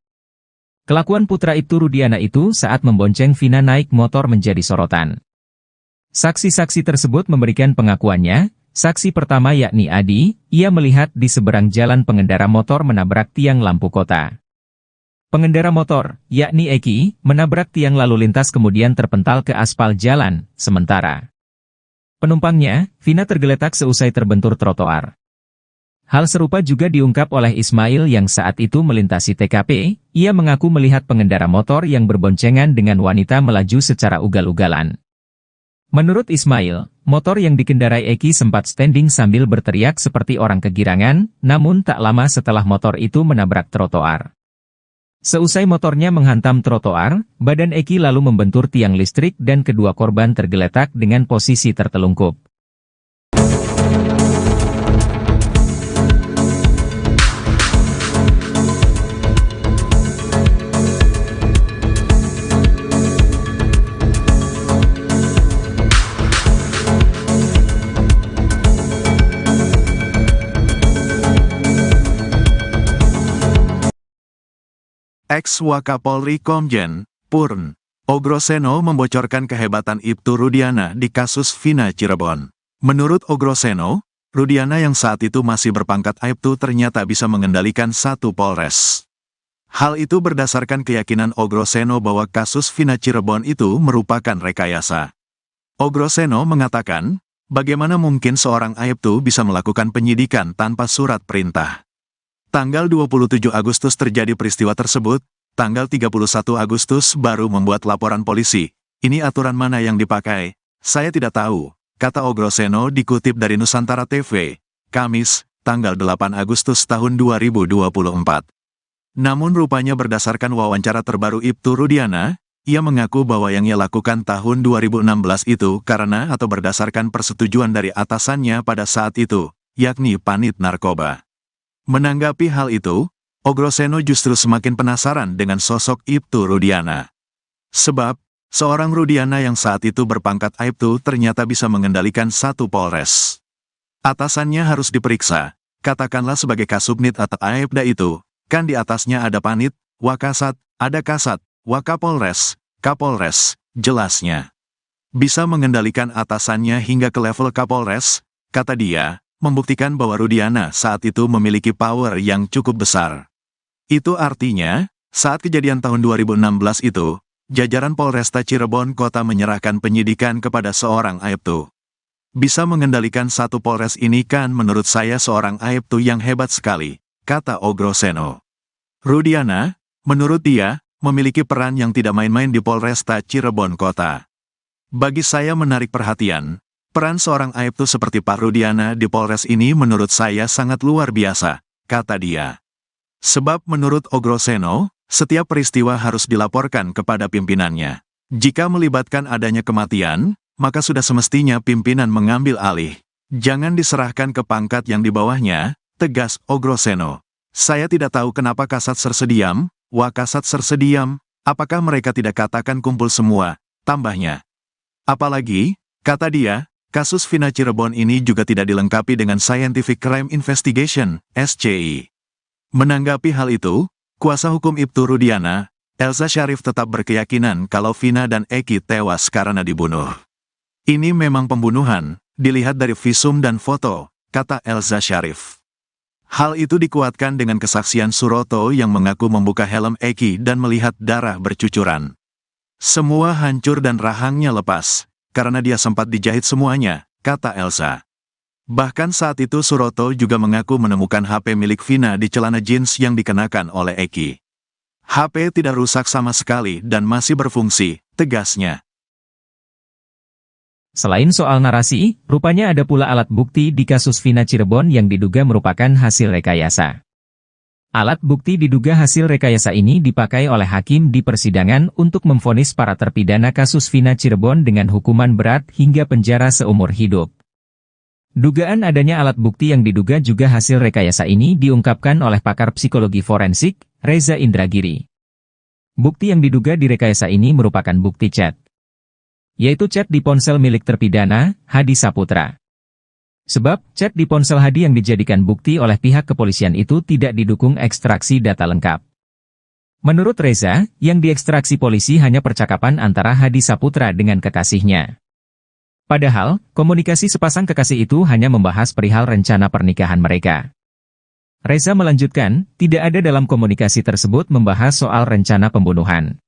Kelakuan putra Ibtu Rudiana itu saat membonceng Vina naik motor menjadi sorotan. Saksi-saksi tersebut memberikan pengakuannya. Saksi pertama yakni Adi, ia melihat di seberang jalan pengendara motor menabrak tiang lampu kota. Pengendara motor, yakni Eki, menabrak tiang lalu lintas kemudian terpental ke aspal jalan, sementara penumpangnya, Vina tergeletak seusai terbentur trotoar. Hal serupa juga diungkap oleh Ismail yang saat itu melintasi TKP, ia mengaku melihat pengendara motor yang berboncengan dengan wanita melaju secara ugal-ugalan. Menurut Ismail, motor yang dikendarai Eki sempat standing sambil berteriak seperti orang kegirangan, namun tak lama setelah motor itu menabrak trotoar. Seusai motornya menghantam trotoar, badan Eki lalu membentur tiang listrik dan kedua korban tergeletak dengan posisi tertelungkup. Ex-Wakapolri Komjen Purn O. Groseno membocorkan kehebatan Ibtu Rudiana di kasus Vina Cirebon. Menurut O. Groseno, Rudiana yang saat itu masih berpangkat Aibtu ternyata bisa mengendalikan satu Polres. Hal itu berdasarkan keyakinan O. Groseno bahwa kasus Vina Cirebon itu merupakan rekayasa. O. Groseno mengatakan, bagaimana mungkin seorang Aibtu bisa melakukan penyidikan tanpa surat perintah? Tanggal 27 Agustus terjadi peristiwa tersebut, tanggal 31 Agustus baru membuat laporan polisi. Ini aturan mana yang dipakai? Saya tidak tahu, kata O. Groseno dikutip dari Nusantara TV, Kamis, tanggal 8 Agustus tahun 2024. Namun rupanya berdasarkan wawancara terbaru Ibtu Rudiana, ia mengaku bahwa yang ia lakukan tahun 2016 itu karena atau berdasarkan persetujuan dari atasannya pada saat itu, yakni Panit Narkoba. Menanggapi hal itu, O. Groseno justru semakin penasaran dengan sosok Ibtu Rudiana. Sebab, seorang Rudiana yang saat itu berpangkat Aibtu ternyata bisa mengendalikan satu Polres. Atasannya harus diperiksa, katakanlah sebagai Kasubnit atau Aibda itu, kan di atasnya ada Panit, Wakasat, ada Kasat, Wakapolres, Kapolres, jelasnya. Bisa mengendalikan atasannya hingga ke level Kapolres, kata dia, membuktikan bahwa Rudiana saat itu memiliki power yang cukup besar. Itu artinya, saat kejadian tahun 2016 itu, jajaran Polresta Cirebon Kota menyerahkan penyidikan kepada seorang Aibtu. Bisa mengendalikan satu Polres ini kan menurut saya seorang Aibtu yang hebat sekali, kata Ogroseno. Rudiana, menurut dia, memiliki peran yang tidak main-main di Polresta Cirebon Kota. Bagi saya menarik perhatian, peran seorang Aibtu seperti Pak Rudiana di Polres ini menurut saya sangat luar biasa, kata dia. Sebab menurut Ogroseno, setiap peristiwa harus dilaporkan kepada pimpinannya. Jika melibatkan adanya kematian, maka sudah semestinya pimpinan mengambil alih. Jangan diserahkan ke pangkat yang di bawahnya, tegas Ogroseno. Saya tidak tahu kenapa Kasat Serse-diam, Wakasat Serse-diam, apakah mereka tidak katakan kumpul semua, tambahnya. Apalagi, kata dia, kasus Vina Cirebon ini juga tidak dilengkapi dengan Scientific Crime Investigation, SCI. Menanggapi hal itu, kuasa hukum Ibtu Rudiana, Elza Syarif tetap berkeyakinan kalau Vina dan Eki tewas karena dibunuh. Ini memang pembunuhan, dilihat dari visum dan foto, kata Elza Syarif. Hal itu dikuatkan dengan kesaksian Suroto yang mengaku membuka helm Eki dan melihat darah bercucuran. Semua hancur dan rahangnya lepas, karena dia sempat dijahit semuanya, kata Elza. Bahkan saat itu Suroto juga mengaku menemukan HP milik Vina di celana jeans yang dikenakan oleh Eki. HP tidak rusak sama sekali dan masih berfungsi, tegasnya. Selain soal narasi, rupanya ada pula alat bukti di kasus Vina Cirebon yang diduga merupakan hasil rekayasa. Alat bukti diduga hasil rekayasa ini dipakai oleh hakim di persidangan untuk memvonis para terpidana kasus Vina Cirebon dengan hukuman berat hingga penjara seumur hidup. Dugaan adanya alat bukti yang diduga juga hasil rekayasa ini diungkapkan oleh pakar psikologi forensik, Reza Indragiri. Bukti yang diduga direkayasa ini merupakan bukti chat, yaitu chat di ponsel milik terpidana, Hadi Saputra. Sebab, chat di ponsel Hadi yang dijadikan bukti oleh pihak kepolisian itu tidak didukung ekstraksi data lengkap. Menurut Reza, yang diekstraksi polisi hanya percakapan antara Hadi Saputra dengan kekasihnya. Padahal, komunikasi sepasang kekasih itu hanya membahas perihal rencana pernikahan mereka. Reza melanjutkan, tidak ada dalam komunikasi tersebut membahas soal rencana pembunuhan.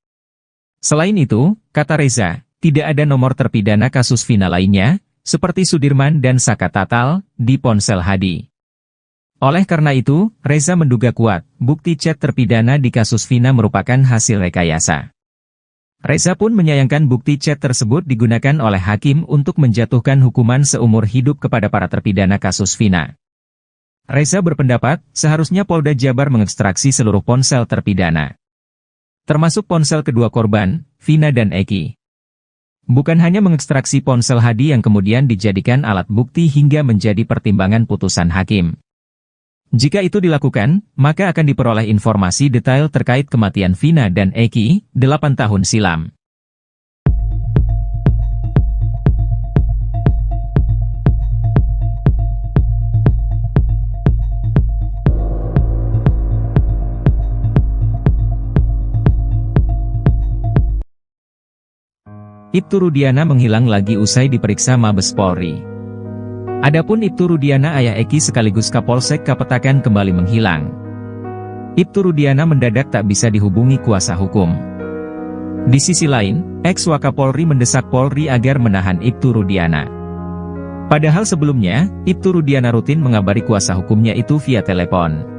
Selain itu, kata Reza, tidak ada nomor terpidana kasus Vina lainnya, seperti Sudirman dan Saka Tatal, di ponsel Hadi. Oleh karena itu, Reza menduga kuat, bukti chat terpidana di kasus Vina merupakan hasil rekayasa. Reza pun menyayangkan bukti chat tersebut digunakan oleh hakim untuk menjatuhkan hukuman seumur hidup kepada para terpidana kasus Vina. Reza berpendapat, seharusnya Polda Jabar mengekstraksi seluruh ponsel terpidana, termasuk ponsel kedua korban, Vina dan Eki. Bukan hanya mengekstraksi ponsel Hadi yang kemudian dijadikan alat bukti hingga menjadi pertimbangan putusan hakim. Jika itu dilakukan, maka akan diperoleh informasi detail terkait kematian Vina dan Eki, 8 tahun silam. Ibtu Rudiana menghilang lagi usai diperiksa Mabes Polri. Adapun Ibtu Rudiana ayah Eki sekaligus Kapolsek Kapetakan kembali menghilang. Ibtu Rudiana mendadak tak bisa dihubungi kuasa hukum. Di sisi lain, ex-Wakapolri mendesak Polri agar menahan Ibtu Rudiana. Padahal sebelumnya, Ibtu Rudiana rutin mengabari kuasa hukumnya itu via telepon.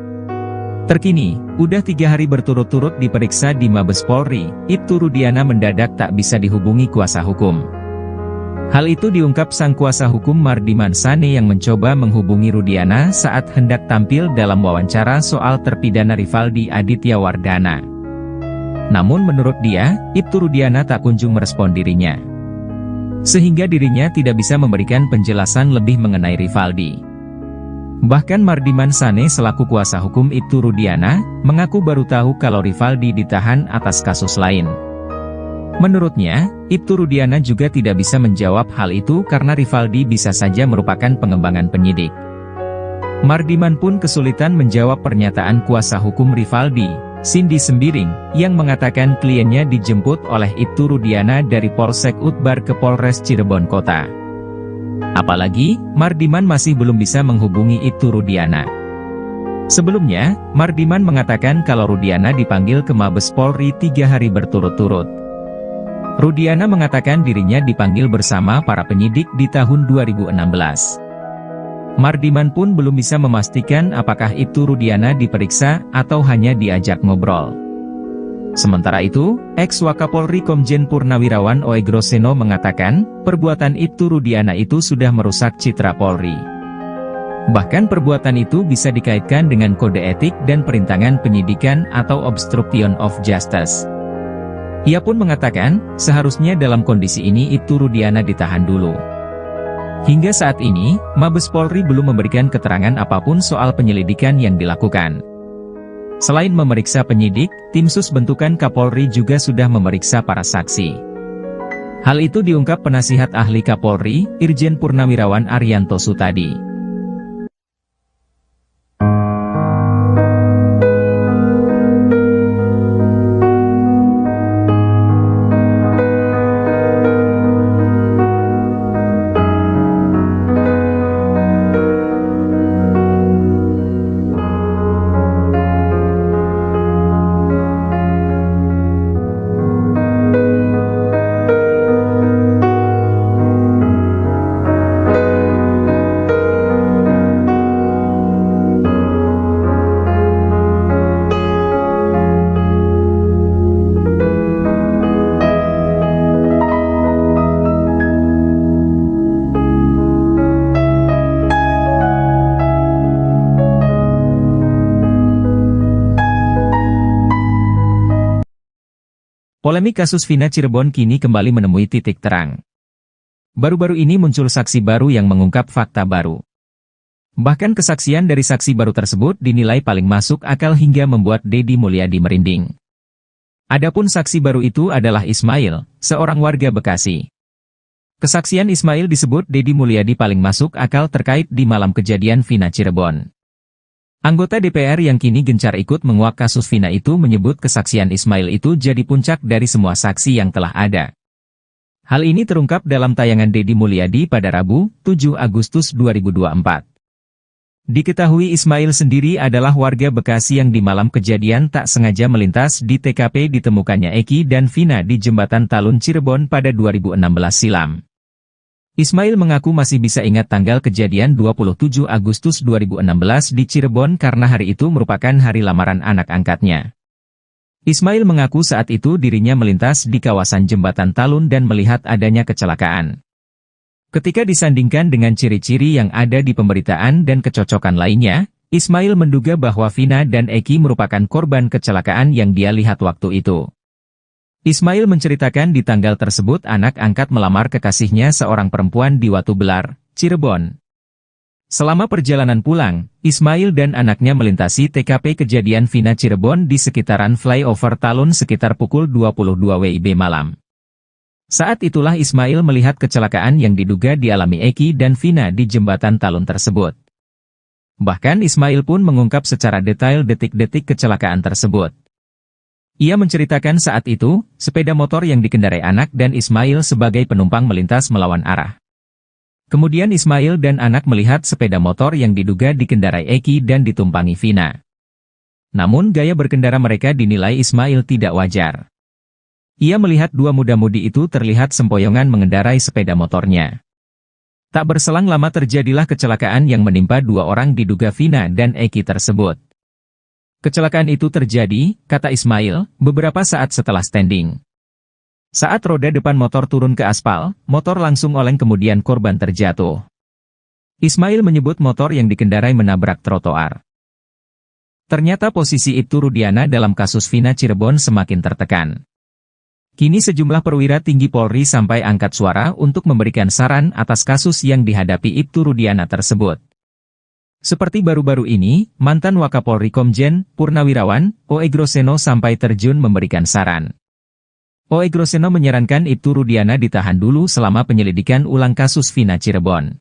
Terkini, udah 3 hari berturut-turut diperiksa di Mabes Polri, Ibtu Rudiana mendadak tak bisa dihubungi kuasa hukum. Hal itu diungkap sang kuasa hukum Mardiman Sane yang mencoba menghubungi Rudiana saat hendak tampil dalam wawancara soal terpidana Rivaldi Aditya Wardana. Namun menurut dia, Ibtu Rudiana tak kunjung merespon dirinya, sehingga dirinya tidak bisa memberikan penjelasan lebih mengenai Rivaldi. Bahkan Mardiman Sane selaku kuasa hukum Ibtu Rudiana, mengaku baru tahu kalau Rivaldi ditahan atas kasus lain. Menurutnya, Ibtu Rudiana juga tidak bisa menjawab hal itu karena Rivaldi bisa saja merupakan pengembangan penyidik. Mardiman pun kesulitan menjawab pernyataan kuasa hukum Rivaldi, Cindy Sembiring, yang mengatakan kliennya dijemput oleh Ibtu Rudiana dari Polsek Utbar ke Polres Cirebon Kota. Apalagi, Mardiman masih belum bisa menghubungi Ibtu Rudiana. Sebelumnya, Mardiman mengatakan kalau Rudiana dipanggil ke Mabes Polri 3 hari berturut-turut. Rudiana mengatakan dirinya dipanggil bersama para penyidik di tahun 2016. Mardiman pun belum bisa memastikan apakah Ibtu Rudiana diperiksa atau hanya diajak ngobrol. Sementara itu, ex-Wakapolri Komjen Purnawirawan Oegroseno mengatakan, perbuatan Ibtu Rudiana itu sudah merusak citra Polri. Bahkan perbuatan itu bisa dikaitkan dengan kode etik dan perintangan penyidikan atau obstruction of justice. Ia pun mengatakan, seharusnya dalam kondisi ini Ibtu Rudiana ditahan dulu. Hingga saat ini, Mabes Polri belum memberikan keterangan apapun soal penyelidikan yang dilakukan. Selain memeriksa penyidik, tim sus bentukan Kapolri juga sudah memeriksa para saksi. Hal itu diungkap penasihat ahli Kapolri, Irjen Purnawirawan Arianto Sutadi. Polemik kasus Vina Cirebon kini kembali menemui titik terang. Baru-baru ini muncul saksi baru yang mengungkap fakta baru. Bahkan kesaksian dari saksi baru tersebut dinilai paling masuk akal hingga membuat Deddy Mulyadi merinding. Adapun saksi baru itu adalah Ismail, seorang warga Bekasi. Kesaksian Ismail disebut Deddy Mulyadi paling masuk akal terkait di malam kejadian Vina Cirebon. Anggota DPR yang kini gencar ikut menguak kasus Vina itu menyebut kesaksian Ismail itu jadi puncak dari semua saksi yang telah ada. Hal ini terungkap dalam tayangan Deddy Mulyadi pada Rabu, 7 Agustus 2024. Diketahui Ismail sendiri adalah warga Bekasi yang di malam kejadian tak sengaja melintas di TKP ditemukannya Eki dan Vina di Jembatan Talun Cirebon pada 2016 silam. Ismail mengaku masih bisa ingat tanggal kejadian 27 Agustus 2016 di Cirebon karena hari itu merupakan hari lamaran anak angkatnya. Ismail mengaku saat itu dirinya melintas di kawasan Jembatan Talun dan melihat adanya kecelakaan. Ketika disandingkan dengan ciri-ciri yang ada di pemberitaan dan kecocokan lainnya, Ismail menduga bahwa Vina dan Eki merupakan korban kecelakaan yang dia lihat waktu itu. Ismail menceritakan di tanggal tersebut anak angkat melamar kekasihnya seorang perempuan di Watu Belar, Cirebon. Selama perjalanan pulang, Ismail dan anaknya melintasi TKP kejadian Vina Cirebon di sekitaran flyover Talun sekitar pukul 22 WIB malam. Saat itulah Ismail melihat kecelakaan yang diduga dialami Eki dan Vina di Jembatan Talun tersebut. Bahkan Ismail pun mengungkap secara detail detik-detik kecelakaan tersebut. Ia menceritakan saat itu, sepeda motor yang dikendarai anak dan Ismail sebagai penumpang melintas melawan arah. Kemudian Ismail dan anak melihat sepeda motor yang diduga dikendarai Eki dan ditumpangi Vina. Namun gaya berkendara mereka dinilai Ismail tidak wajar. Ia melihat dua muda-mudi itu terlihat sempoyongan mengendarai sepeda motornya. Tak berselang lama terjadilah kecelakaan yang menimpa dua orang diduga Vina dan Eki tersebut. Kecelakaan itu terjadi, kata Ismail, beberapa saat setelah standing. Saat roda depan motor turun ke aspal, motor langsung oleng kemudian korban terjatuh. Ismail menyebut motor yang dikendarai menabrak trotoar. Ternyata posisi Ibtu Rudiana dalam kasus Vina Cirebon semakin tertekan. Kini sejumlah perwira tinggi Polri sampai angkat suara untuk memberikan saran atas kasus yang dihadapi Ibtu Rudiana tersebut. Seperti baru-baru ini, mantan Wakapolri Komjen Purnawirawan Oegroseno sampai terjun memberikan saran. Oegroseno menyarankan Ibtu Rudiana ditahan dulu selama penyelidikan ulang kasus Vina Cirebon.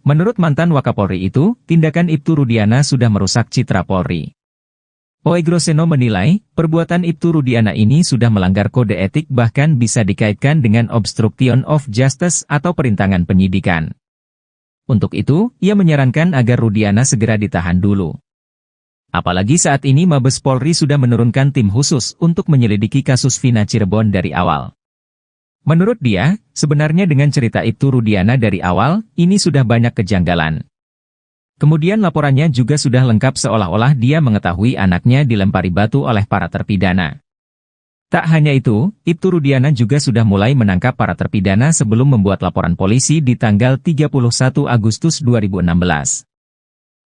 Menurut mantan Wakapolri itu, tindakan Ibtu Rudiana sudah merusak citra Polri. Oegroseno menilai, perbuatan Ibtu Rudiana ini sudah melanggar kode etik bahkan bisa dikaitkan dengan obstruction of justice atau perintangan penyidikan. Untuk itu, ia menyarankan agar Rudiana segera ditahan dulu. Apalagi saat ini Mabes Polri sudah menurunkan tim khusus untuk menyelidiki kasus Vina Cirebon dari awal. Menurut dia, sebenarnya dengan cerita Ibtu Rudiana dari awal, ini sudah banyak kejanggalan. Kemudian laporannya juga sudah lengkap seolah-olah dia mengetahui anaknya dilempari batu oleh para terpidana. Tak hanya itu, Ibtu Rudiana juga sudah mulai menangkap para terpidana sebelum membuat laporan polisi di tanggal 31 Agustus 2016.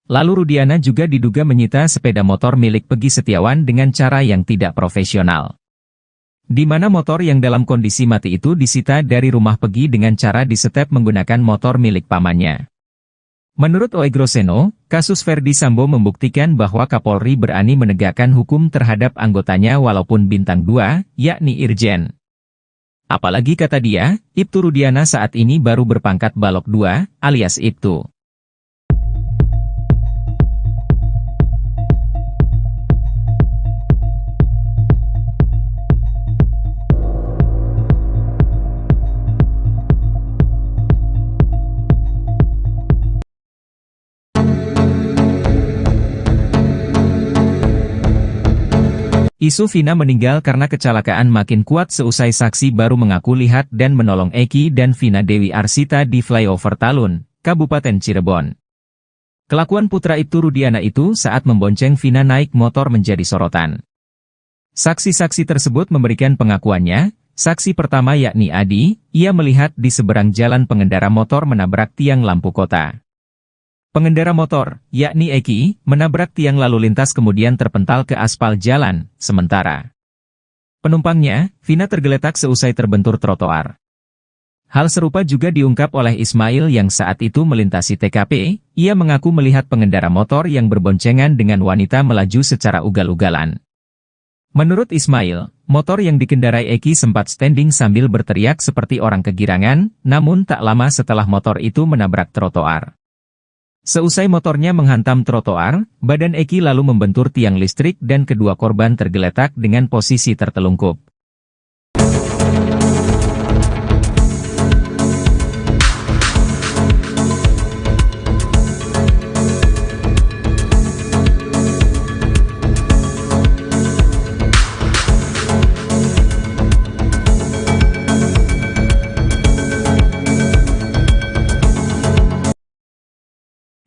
Lalu Rudiana juga diduga menyita sepeda motor milik Peggy Setiawan dengan cara yang tidak profesional. Di mana motor yang dalam kondisi mati itu disita dari rumah Peggy dengan cara disetep menggunakan motor milik pamannya. Menurut Oegroseno, kasus Verdi Sambo membuktikan bahwa Kapolri berani menegakkan hukum terhadap anggotanya walaupun bintang 2, yakni Irjen. Apalagi kata dia, Ibtu Rudiana saat ini baru berpangkat Balok 2, alias Ibtu. Isu Vina meninggal karena kecelakaan makin kuat seusai saksi baru mengaku lihat dan menolong Eki dan Vina Dewi Arsita di flyover Talun, Kabupaten Cirebon. Kelakuan putra Ibtu Rudiana itu saat membonceng Vina naik motor menjadi sorotan. Saksi-saksi tersebut memberikan pengakuannya. Saksi pertama yakni Adi, ia melihat di seberang jalan pengendara motor menabrak tiang lampu kota. Pengendara motor, yakni Eki, menabrak tiang lalu lintas kemudian terpental ke aspal jalan, sementara penumpangnya, Vina tergeletak seusai terbentur trotoar. Hal serupa juga diungkap oleh Ismail yang saat itu melintasi TKP, ia mengaku melihat pengendara motor yang berboncengan dengan wanita melaju secara ugal-ugalan. Menurut Ismail, motor yang dikendarai Eki sempat standing sambil berteriak seperti orang kegirangan, namun tak lama setelah motor itu menabrak trotoar. Seusai motornya menghantam trotoar, badan Eki lalu membentur tiang listrik dan kedua korban tergeletak dengan posisi tertelungkup.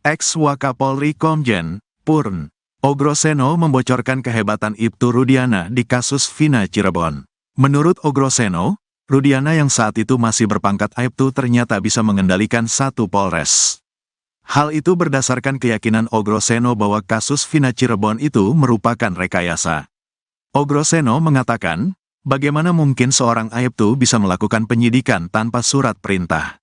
Ex-Wakapolri Komjen, Purn, Ogroseno membocorkan kehebatan Ibtu Rudiana di kasus Vina Cirebon. Menurut Ogroseno, Rudiana yang saat itu masih berpangkat Aibtu ternyata bisa mengendalikan satu Polres. Hal itu berdasarkan keyakinan Ogroseno bahwa kasus Vina Cirebon itu merupakan rekayasa. Ogroseno mengatakan, bagaimana mungkin seorang Aibtu bisa melakukan penyidikan tanpa surat perintah.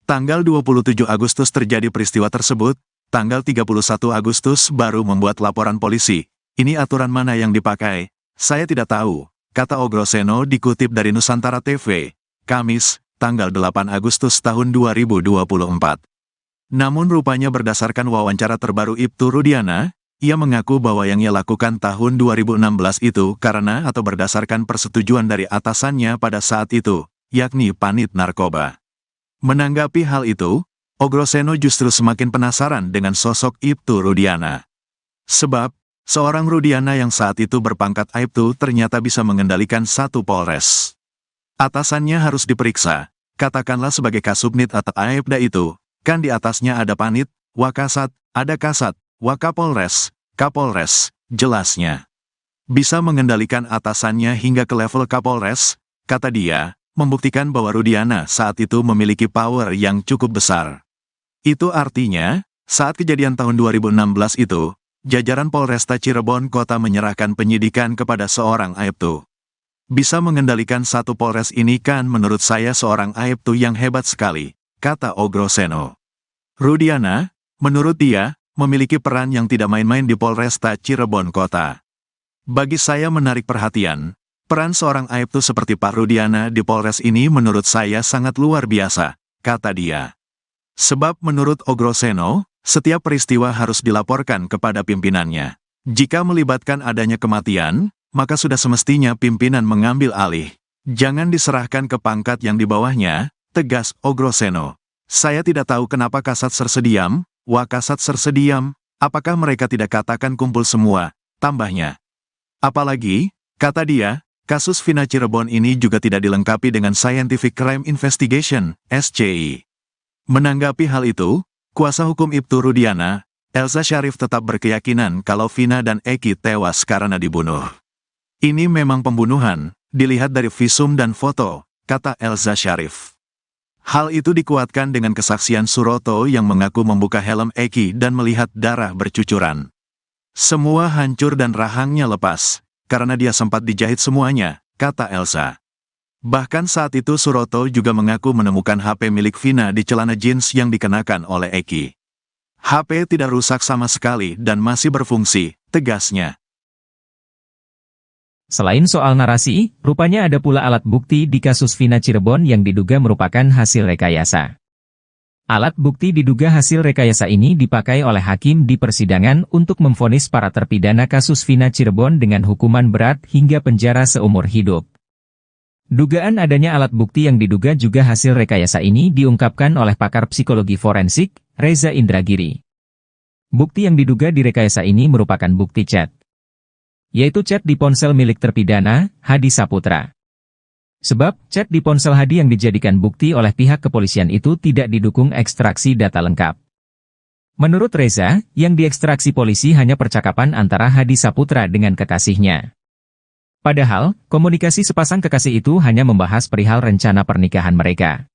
Tanggal 27 Agustus terjadi peristiwa tersebut, tanggal 31 Agustus baru membuat laporan polisi. Ini aturan mana yang dipakai? Saya tidak tahu, kata Ogroseno dikutip dari Nusantara TV, Kamis, tanggal 8 Agustus tahun 2024. Namun rupanya berdasarkan wawancara terbaru Ibtu Rudiana, ia mengaku bahwa yang ia lakukan tahun 2016 itu karena atau berdasarkan persetujuan dari atasannya pada saat itu, yakni Panit Narkoba. Menanggapi hal itu, Ogroseno justru semakin penasaran dengan sosok Ibtu Rudiana. Sebab, seorang Rudiana yang saat itu berpangkat Aibtu ternyata bisa mengendalikan satu Polres. Atasannya harus diperiksa, katakanlah sebagai Kasubnit atau Aibda itu, kan di atasnya ada Panit, Wakasat, ada Kasat, Wakapolres, Kapolres, jelasnya. Bisa mengendalikan atasannya hingga ke level Kapolres, kata dia, membuktikan bahwa Rudiana saat itu memiliki power yang cukup besar. Itu artinya, saat kejadian tahun 2016 itu, jajaran Polresta Cirebon Kota menyerahkan penyidikan kepada seorang Aibtu. Bisa mengendalikan satu Polres ini kan menurut saya seorang Aibtu yang hebat sekali, kata Ogroseno. Rudiana, menurut dia, memiliki peran yang tidak main-main di Polresta Cirebon Kota. Bagi saya menarik perhatian. Peran seorang Aibtu seperti Pak Rudiana di Polres ini menurut saya sangat luar biasa, kata dia. Sebab menurut Ogroseno, setiap peristiwa harus dilaporkan kepada pimpinannya. Jika melibatkan adanya kematian, maka sudah semestinya pimpinan mengambil alih. Jangan diserahkan ke pangkat yang di bawahnya, tegas Ogroseno. Saya tidak tahu kenapa Kasat Sersediam, wah Kasat Sersediam, apakah mereka tidak katakan kumpul semua, tambahnya. Apalagi, kata dia, kasus Vina Cirebon ini juga tidak dilengkapi dengan Scientific Crime Investigation, SCI. Menanggapi hal itu, kuasa hukum Ibtu Rudiana, Elza Syarif tetap berkeyakinan kalau Vina dan Eki tewas karena dibunuh. Ini memang pembunuhan, dilihat dari visum dan foto, kata Elza Syarif. Hal itu dikuatkan dengan kesaksian Suroto yang mengaku membuka helm Eki dan melihat darah bercucuran. Semua hancur dan rahangnya lepas, karena dia sempat dijahit semuanya, kata Elza. Bahkan saat itu Suroto juga mengaku menemukan HP milik Vina di celana jeans yang dikenakan oleh Eki. HP tidak rusak sama sekali dan masih berfungsi, tegasnya. Selain soal narasi, rupanya ada pula alat bukti di kasus Vina Cirebon yang diduga merupakan hasil rekayasa. Alat bukti diduga hasil rekayasa ini dipakai oleh hakim di persidangan untuk memvonis para terpidana kasus Vina Cirebon dengan hukuman berat hingga penjara seumur hidup. Dugaan adanya alat bukti yang diduga juga hasil rekayasa ini diungkapkan oleh pakar psikologi forensik, Reza Indragiri. Bukti yang diduga direkayasa ini merupakan bukti chat, yaitu chat di ponsel milik terpidana, Hadi Saputra. Sebab, chat di ponsel Hadi yang dijadikan bukti oleh pihak kepolisian itu tidak didukung ekstraksi data lengkap. Menurut Reza, yang diekstraksi polisi hanya percakapan antara Hadi Saputra dengan kekasihnya. Padahal, komunikasi sepasang kekasih itu hanya membahas perihal rencana pernikahan mereka.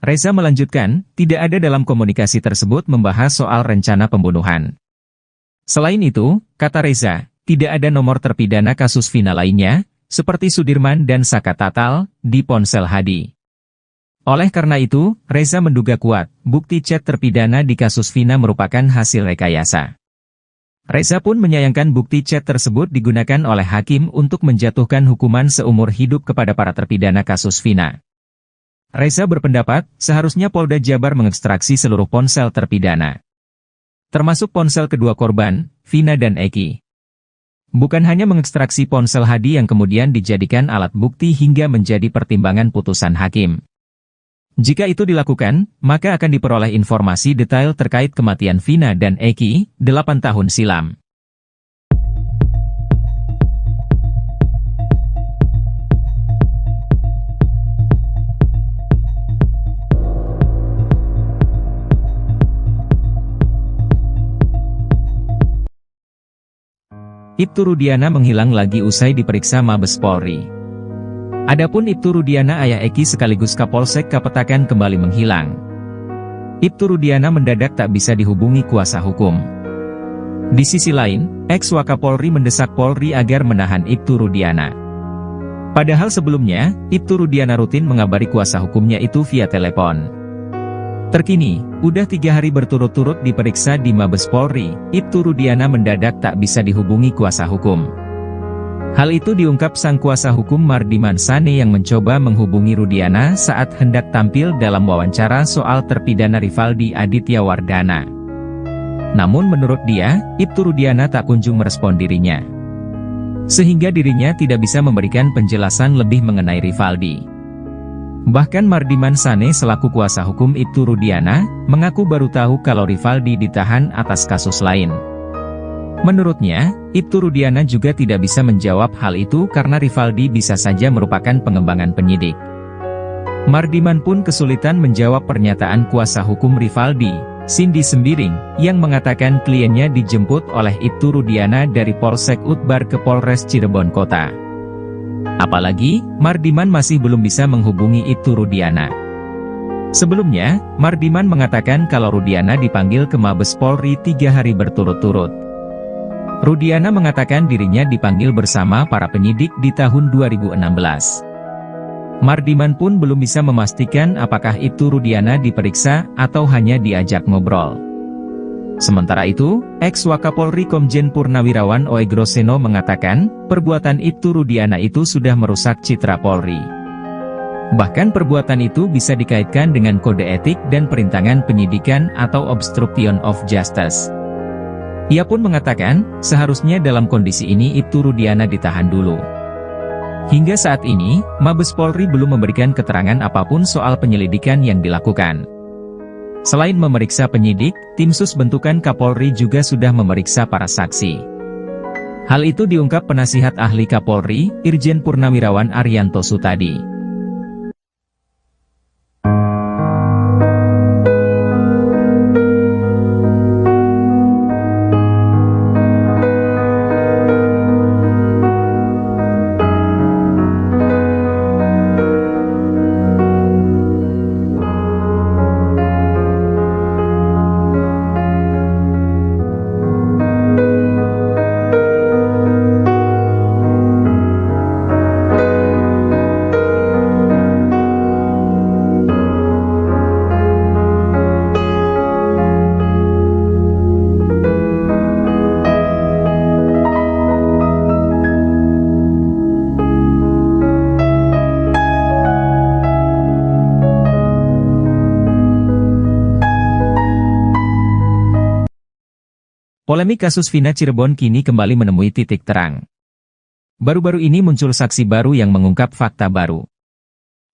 Reza melanjutkan, tidak ada dalam komunikasi tersebut membahas soal rencana pembunuhan. Selain itu, kata Reza, tidak ada nomor terpidana kasus Vina lainnya, seperti Sudirman dan Saka Tatal, di ponsel Hadi. Oleh karena itu, Reza menduga kuat, bukti chat terpidana di kasus Vina merupakan hasil rekayasa. Reza pun menyayangkan bukti chat tersebut digunakan oleh hakim untuk menjatuhkan hukuman seumur hidup kepada para terpidana kasus Vina. Reza berpendapat, seharusnya Polda Jabar mengekstraksi seluruh ponsel terpidana, termasuk ponsel kedua korban, Vina dan Eki. Bukan hanya mengekstraksi ponsel Hadi yang kemudian dijadikan alat bukti hingga menjadi pertimbangan putusan hakim. Jika itu dilakukan, maka akan diperoleh informasi detail terkait kematian Vina dan Eki, 8 tahun silam. Ibtu Rudiana menghilang lagi usai diperiksa Mabes Polri. Adapun Ibtu Rudiana ayah Eki sekaligus Kapolsek Kapetakan kembali menghilang. Ibtu Rudiana mendadak tak bisa dihubungi kuasa hukum. Di sisi lain, ex-Wakapolri mendesak Polri agar menahan Ibtu Rudiana. Padahal sebelumnya, Ibtu Rudiana rutin mengabari kuasa hukumnya itu via telepon. Terkini, udah 3 hari berturut-turut diperiksa di Mabes Polri, Ibtu Rudiana mendadak tak bisa dihubungi kuasa hukum. Hal itu diungkap sang kuasa hukum Mardiman Sane yang mencoba menghubungi Rudiana saat hendak tampil dalam wawancara soal terpidana Rivaldi Aditya Wardana. Namun menurut dia, Ibtu Rudiana tak kunjung merespon dirinya, sehingga dirinya tidak bisa memberikan penjelasan lebih mengenai Rivaldi. Bahkan Mardiman Sane selaku kuasa hukum Ibtu Rudiana, mengaku baru tahu kalau Rivaldi ditahan atas kasus lain. Menurutnya, Ibtu Rudiana juga tidak bisa menjawab hal itu karena Rivaldi bisa saja merupakan pengembangan penyidik. Mardiman pun kesulitan menjawab pernyataan kuasa hukum Rivaldi, Cindy Sembiring, yang mengatakan kliennya dijemput oleh Ibtu Rudiana dari Polsek Utbar ke Polres Cirebon Kota. Apalagi, Mardiman masih belum bisa menghubungi Ibtu Rudiana. Sebelumnya, Mardiman mengatakan kalau Rudiana dipanggil ke Mabes Polri 3 hari berturut-turut. Rudiana mengatakan dirinya dipanggil bersama para penyidik di tahun 2016. Mardiman pun belum bisa memastikan apakah Ibtu Rudiana diperiksa atau hanya diajak ngobrol. Sementara itu, ex-Wakapolri Komjen Purnawirawan Oegroseno mengatakan, perbuatan Ibtu Rudiana itu sudah merusak citra Polri. Bahkan perbuatan itu bisa dikaitkan dengan kode etik dan perintangan penyidikan atau obstruction of justice. Ia pun mengatakan, seharusnya dalam kondisi ini Ibtu Rudiana ditahan dulu. Hingga saat ini, Mabes Polri belum memberikan keterangan apapun soal penyelidikan yang dilakukan. Selain memeriksa penyidik, tim sus bentukan Kapolri juga sudah memeriksa para saksi. Hal itu diungkap penasihat ahli Kapolri, Irjen Purnawirawan Arianto Sutadi. Polemik kasus Vina Cirebon kini kembali menemui titik terang. Baru-baru ini muncul saksi baru yang mengungkap fakta baru.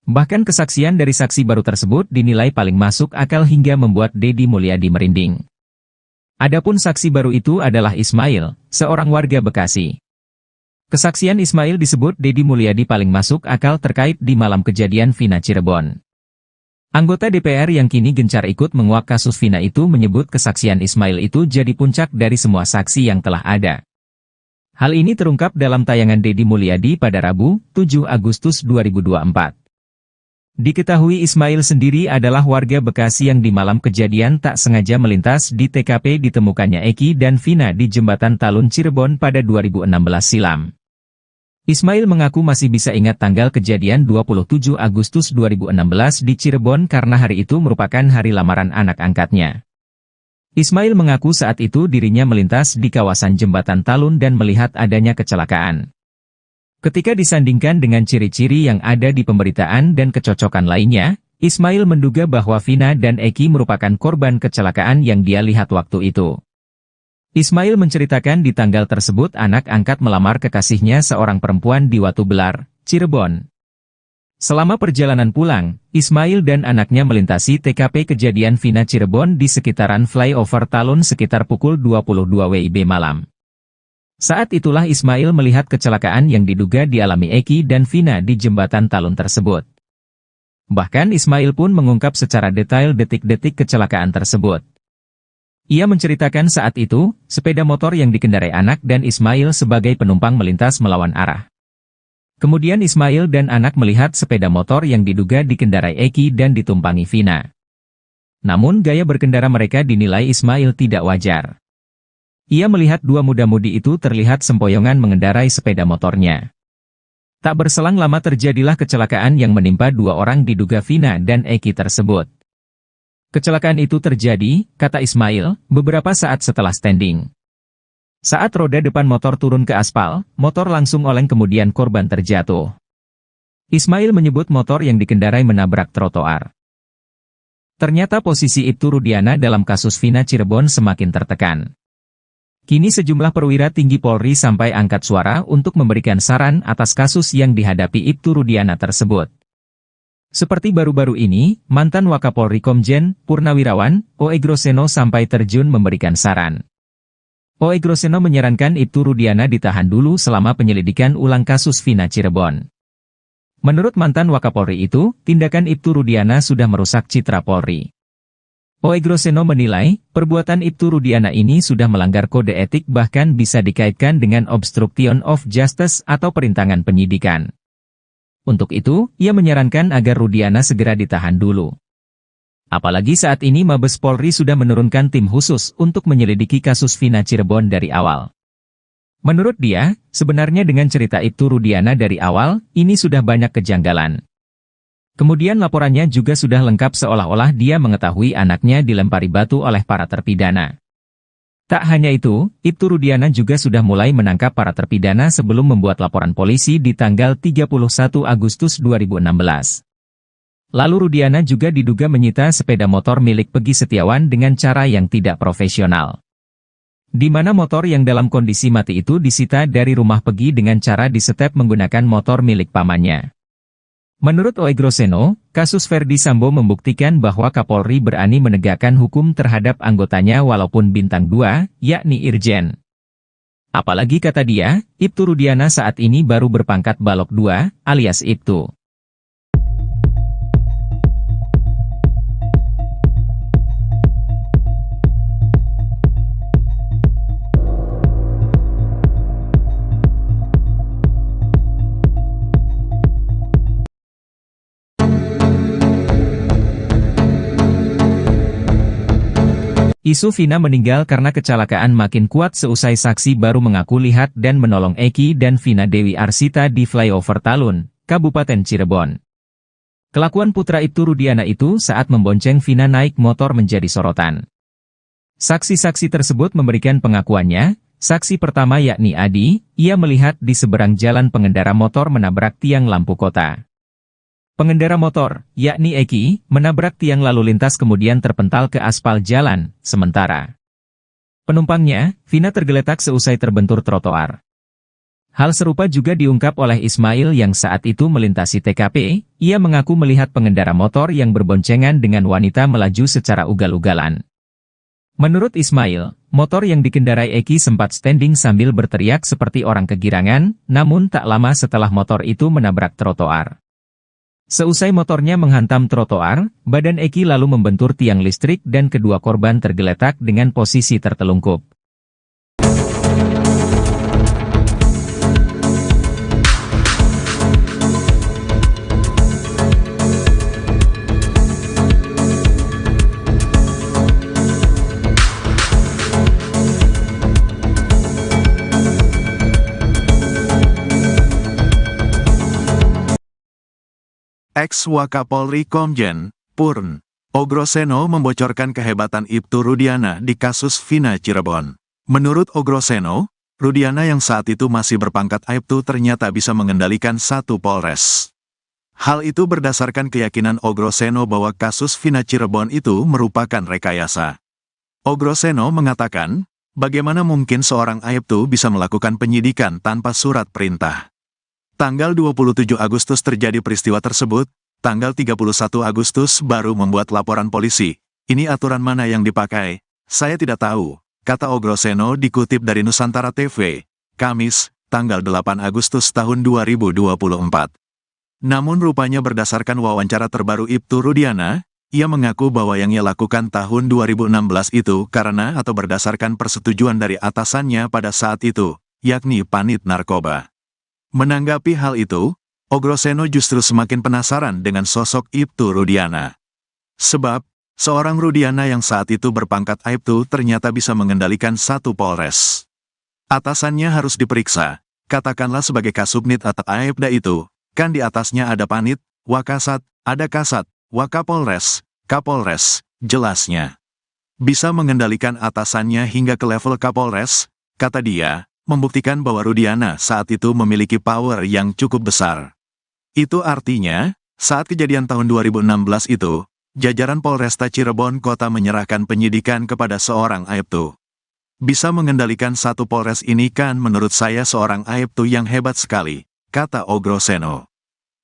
Bahkan kesaksian dari saksi baru tersebut dinilai paling masuk akal hingga membuat Deddy Mulyadi merinding. Adapun saksi baru itu adalah Ismail, seorang warga Bekasi. Kesaksian Ismail disebut Deddy Mulyadi paling masuk akal terkait di malam kejadian Vina Cirebon. Anggota DPR yang kini gencar ikut menguak kasus Vina itu menyebut kesaksian Ismail itu jadi puncak dari semua saksi yang telah ada. Hal ini terungkap dalam tayangan Deddy Mulyadi pada Rabu, 7 Agustus 2024. Diketahui Ismail sendiri adalah warga Bekasi yang di malam kejadian tak sengaja melintas di TKP ditemukannya Eki dan Vina di Jembatan Talun Cirebon pada 2016 silam. Ismail mengaku masih bisa ingat tanggal kejadian 27 Agustus 2016 di Cirebon karena hari itu merupakan hari lamaran anak angkatnya. Ismail mengaku saat itu dirinya melintas di kawasan Jembatan Talun dan melihat adanya kecelakaan. Ketika disandingkan dengan ciri-ciri yang ada di pemberitaan dan kecocokan lainnya, Ismail menduga bahwa Vina dan Eki merupakan korban kecelakaan yang dia lihat waktu itu. Ismail menceritakan di tanggal tersebut anak angkat melamar kekasihnya seorang perempuan di Watu Belar, Cirebon. Selama perjalanan pulang, Ismail dan anaknya melintasi TKP kejadian Vina Cirebon di sekitaran flyover Talun sekitar pukul 22 WIB malam. Saat itulah Ismail melihat kecelakaan yang diduga dialami Eki dan Vina di Jembatan Talun tersebut. Bahkan Ismail pun mengungkap secara detail detik-detik kecelakaan tersebut. Ia menceritakan saat itu, sepeda motor yang dikendarai anak dan Ismail sebagai penumpang melintas melawan arah. Kemudian Ismail dan anak melihat sepeda motor yang diduga dikendarai Eki dan ditumpangi Vina. Namun gaya berkendara mereka dinilai Ismail tidak wajar. Ia melihat dua muda-mudi itu terlihat sempoyongan mengendarai sepeda motornya. Tak berselang lama terjadilah kecelakaan yang menimpa dua orang diduga Vina dan Eki tersebut. Kecelakaan itu terjadi, kata Ismail, beberapa saat setelah standing. Saat roda depan motor turun ke aspal, motor langsung oleng kemudian korban terjatuh. Ismail menyebut motor yang dikendarai menabrak trotoar. Ternyata posisi Ibtu Rudiana dalam kasus Vina Cirebon semakin tertekan. Kini sejumlah perwira tinggi Polri sampai angkat suara untuk memberikan saran atas kasus yang dihadapi Ibtu Rudiana tersebut. Seperti baru-baru ini, mantan Wakapolri Komjen Purnawirawan, O.E. Groseno sampai terjun memberikan saran. O.E. Groseno menyarankan Ibtu Rudiana ditahan dulu selama penyelidikan ulang kasus Vina Cirebon. Menurut mantan Wakapolri itu, tindakan Ibtu Rudiana sudah merusak citra Polri. O.E. Groseno menilai, perbuatan Ibtu Rudiana ini sudah melanggar kode etik bahkan bisa dikaitkan dengan obstruction of justice atau perintangan penyidikan. Untuk itu, ia menyarankan agar Rudiana segera ditahan dulu. Apalagi saat ini Mabes Polri sudah menurunkan tim khusus untuk menyelidiki kasus Vina Cirebon dari awal. Menurut dia, sebenarnya dengan cerita Ibtu Rudiana dari awal, ini sudah banyak kejanggalan. Kemudian laporannya juga sudah lengkap seolah-olah dia mengetahui anaknya dilempari batu oleh para terpidana. Tak hanya itu, Ibtu Rudiana juga sudah mulai menangkap para terpidana sebelum membuat laporan polisi di tanggal 31 Agustus 2016. Lalu Rudiana juga diduga menyita sepeda motor milik Pegi Setiawan dengan cara yang tidak profesional. Di mana motor yang dalam kondisi mati itu disita dari rumah Pegi dengan cara disetep menggunakan motor milik pamannya. Menurut Oegroseno, kasus Verdi Sambo membuktikan bahwa Kapolri berani menegakkan hukum terhadap anggotanya walaupun bintang 2, yakni Irjen. Apalagi kata dia, Ibtu Rudiana saat ini baru berpangkat Balok 2, alias Ibtu. Isu Vina meninggal karena kecelakaan makin kuat seusai saksi baru mengaku lihat dan menolong Eki dan Vina Dewi Arsita di flyover Talun, Kabupaten Cirebon. Kelakuan putra Ibtu Rudiana itu saat membonceng Vina naik motor menjadi sorotan. Saksi-saksi tersebut memberikan pengakuannya. Saksi pertama yakni Adi, ia melihat di seberang jalan pengendara motor menabrak tiang lampu kota. Pengendara motor, yakni Eki, menabrak tiang lalu lintas kemudian terpental ke aspal jalan, sementara penumpangnya, Vina tergeletak seusai terbentur trotoar. Hal serupa juga diungkap oleh Ismail yang saat itu melintasi TKP, ia mengaku melihat pengendara motor yang berboncengan dengan wanita melaju secara ugal-ugalan. Menurut Ismail, motor yang dikendarai Eki sempat standing sambil berteriak seperti orang kegirangan, namun tak lama setelah motor itu menabrak trotoar. Seusai motornya menghantam trotoar, badan Eki lalu membentur tiang listrik dan kedua korban tergeletak dengan posisi tertelungkup. Ex-Wakapolri Komjen, Purn, Ogroseno membocorkan kehebatan Ibtu Rudiana di kasus Vina Cirebon. Menurut Ogroseno, Rudiana yang saat itu masih berpangkat Aibtu ternyata bisa mengendalikan satu Polres. Hal itu berdasarkan keyakinan Ogroseno bahwa kasus Vina Cirebon itu merupakan rekayasa. Ogroseno mengatakan, bagaimana mungkin seorang Aibtu bisa melakukan penyidikan tanpa surat perintah. Tanggal 27 Agustus terjadi peristiwa tersebut, tanggal 31 Agustus baru membuat laporan polisi. Ini aturan mana yang dipakai? Saya tidak tahu, kata Ogroseno dikutip dari Nusantara TV, Kamis, tanggal 8 Agustus tahun 2024. Namun rupanya berdasarkan wawancara terbaru Ibtu Rudiana, ia mengaku bahwa yang ia lakukan tahun 2016 itu karena atau berdasarkan persetujuan dari atasannya pada saat itu, yakni Panit Narkoba. Menanggapi hal itu, Ogroseno justru semakin penasaran dengan sosok Ibtu Rudiana. Sebab, seorang Rudiana yang saat itu berpangkat Aibtu ternyata bisa mengendalikan satu Polres. Atasannya harus diperiksa, katakanlah sebagai Kasubnit atau Aibda itu, kan di atasnya ada Panit, Wakasat, ada Kasat, Wakapolres, Kapolres, jelasnya. Bisa mengendalikan atasannya hingga ke level Kapolres, kata dia, membuktikan bahwa Rudiana saat itu memiliki power yang cukup besar. Itu artinya, saat kejadian tahun 2016 itu, jajaran Polresta Cirebon Kota menyerahkan penyidikan kepada seorang Aibtu. Bisa mengendalikan satu Polres ini kan menurut saya seorang Aibtu yang hebat sekali, kata Ogroseno.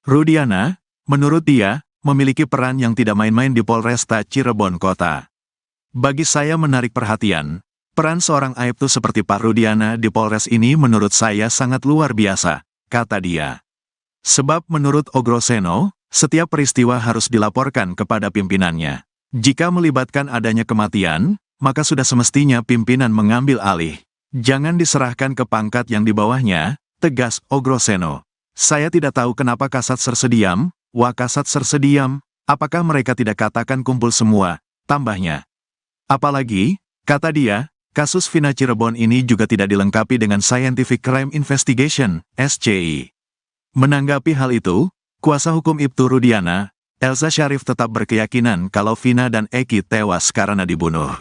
Rudiana, menurut dia, memiliki peran yang tidak main-main di Polresta Cirebon Kota. Bagi saya menarik perhatian, peran seorang Aibtu seperti Pak Rudiana di Polres ini menurut saya sangat luar biasa, kata dia. Sebab menurut Ogroseno, setiap peristiwa harus dilaporkan kepada pimpinannya. Jika melibatkan adanya kematian, maka sudah semestinya pimpinan mengambil alih. Jangan diserahkan ke pangkat yang di bawahnya, tegas Ogroseno. Saya tidak tahu kenapa Kasat Sersediam, Wakasat Sersediam, apakah mereka tidak katakan kumpul semua, tambahnya. Apalagi, kata dia, kasus Vina Cirebon ini juga tidak dilengkapi dengan Scientific Crime Investigation, SCI. Menanggapi hal itu, kuasa hukum Ibtu Rudiana, Elza Syarif tetap berkeyakinan kalau Vina dan Eki tewas karena dibunuh.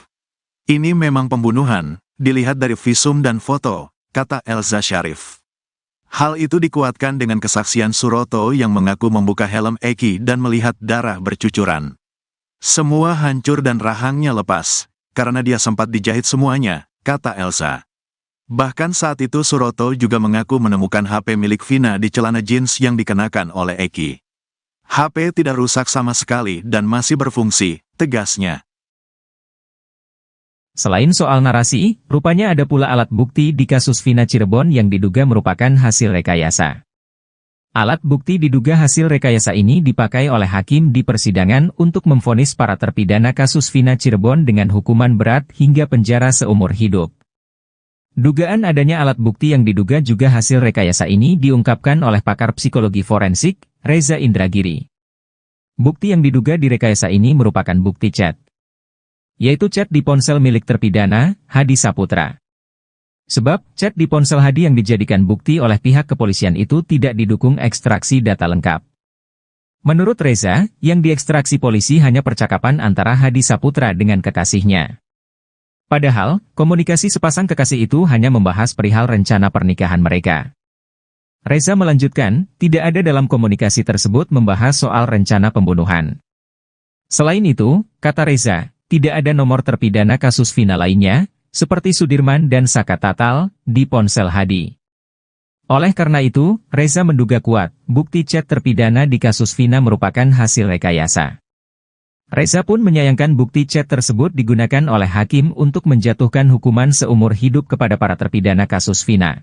Ini memang pembunuhan, dilihat dari visum dan foto, kata Elza Syarif. Hal itu dikuatkan dengan kesaksian Suroto yang mengaku membuka helm Eki dan melihat darah bercucuran. Semua hancur dan rahangnya lepas, karena dia sempat dijahit semuanya, kata Elza. Bahkan saat itu Suroto juga mengaku menemukan HP milik Vina di celana jeans yang dikenakan oleh Eki. HP tidak rusak sama sekali dan masih berfungsi, tegasnya. Selain soal narasi, rupanya ada pula alat bukti di kasus Vina Cirebon yang diduga merupakan hasil rekayasa. Alat bukti diduga hasil rekayasa ini dipakai oleh hakim di persidangan untuk memvonis para terpidana kasus Vina Cirebon dengan hukuman berat hingga penjara seumur hidup. Dugaan adanya alat bukti yang diduga juga hasil rekayasa ini diungkapkan oleh pakar psikologi forensik, Reza Indragiri. Bukti yang diduga direkayasa ini merupakan bukti chat, yaitu chat di ponsel milik terpidana, Hadi Saputra. Sebab, chat di ponsel Hadi yang dijadikan bukti oleh pihak kepolisian itu tidak didukung ekstraksi data lengkap. Menurut Reza, yang diekstraksi polisi hanya percakapan antara Hadi Saputra dengan kekasihnya. Padahal, komunikasi sepasang kekasih itu hanya membahas perihal rencana pernikahan mereka. Reza melanjutkan, tidak ada dalam komunikasi tersebut membahas soal rencana pembunuhan. Selain itu, kata Reza, tidak ada nomor terpidana kasus Vina lainnya, seperti Sudirman dan Saka Tatal, di ponsel Hadi. Oleh karena itu, Reza menduga kuat, bukti chat terpidana di kasus Vina merupakan hasil rekayasa. Reza pun menyayangkan bukti chat tersebut digunakan oleh hakim untuk menjatuhkan hukuman seumur hidup kepada para terpidana kasus Vina.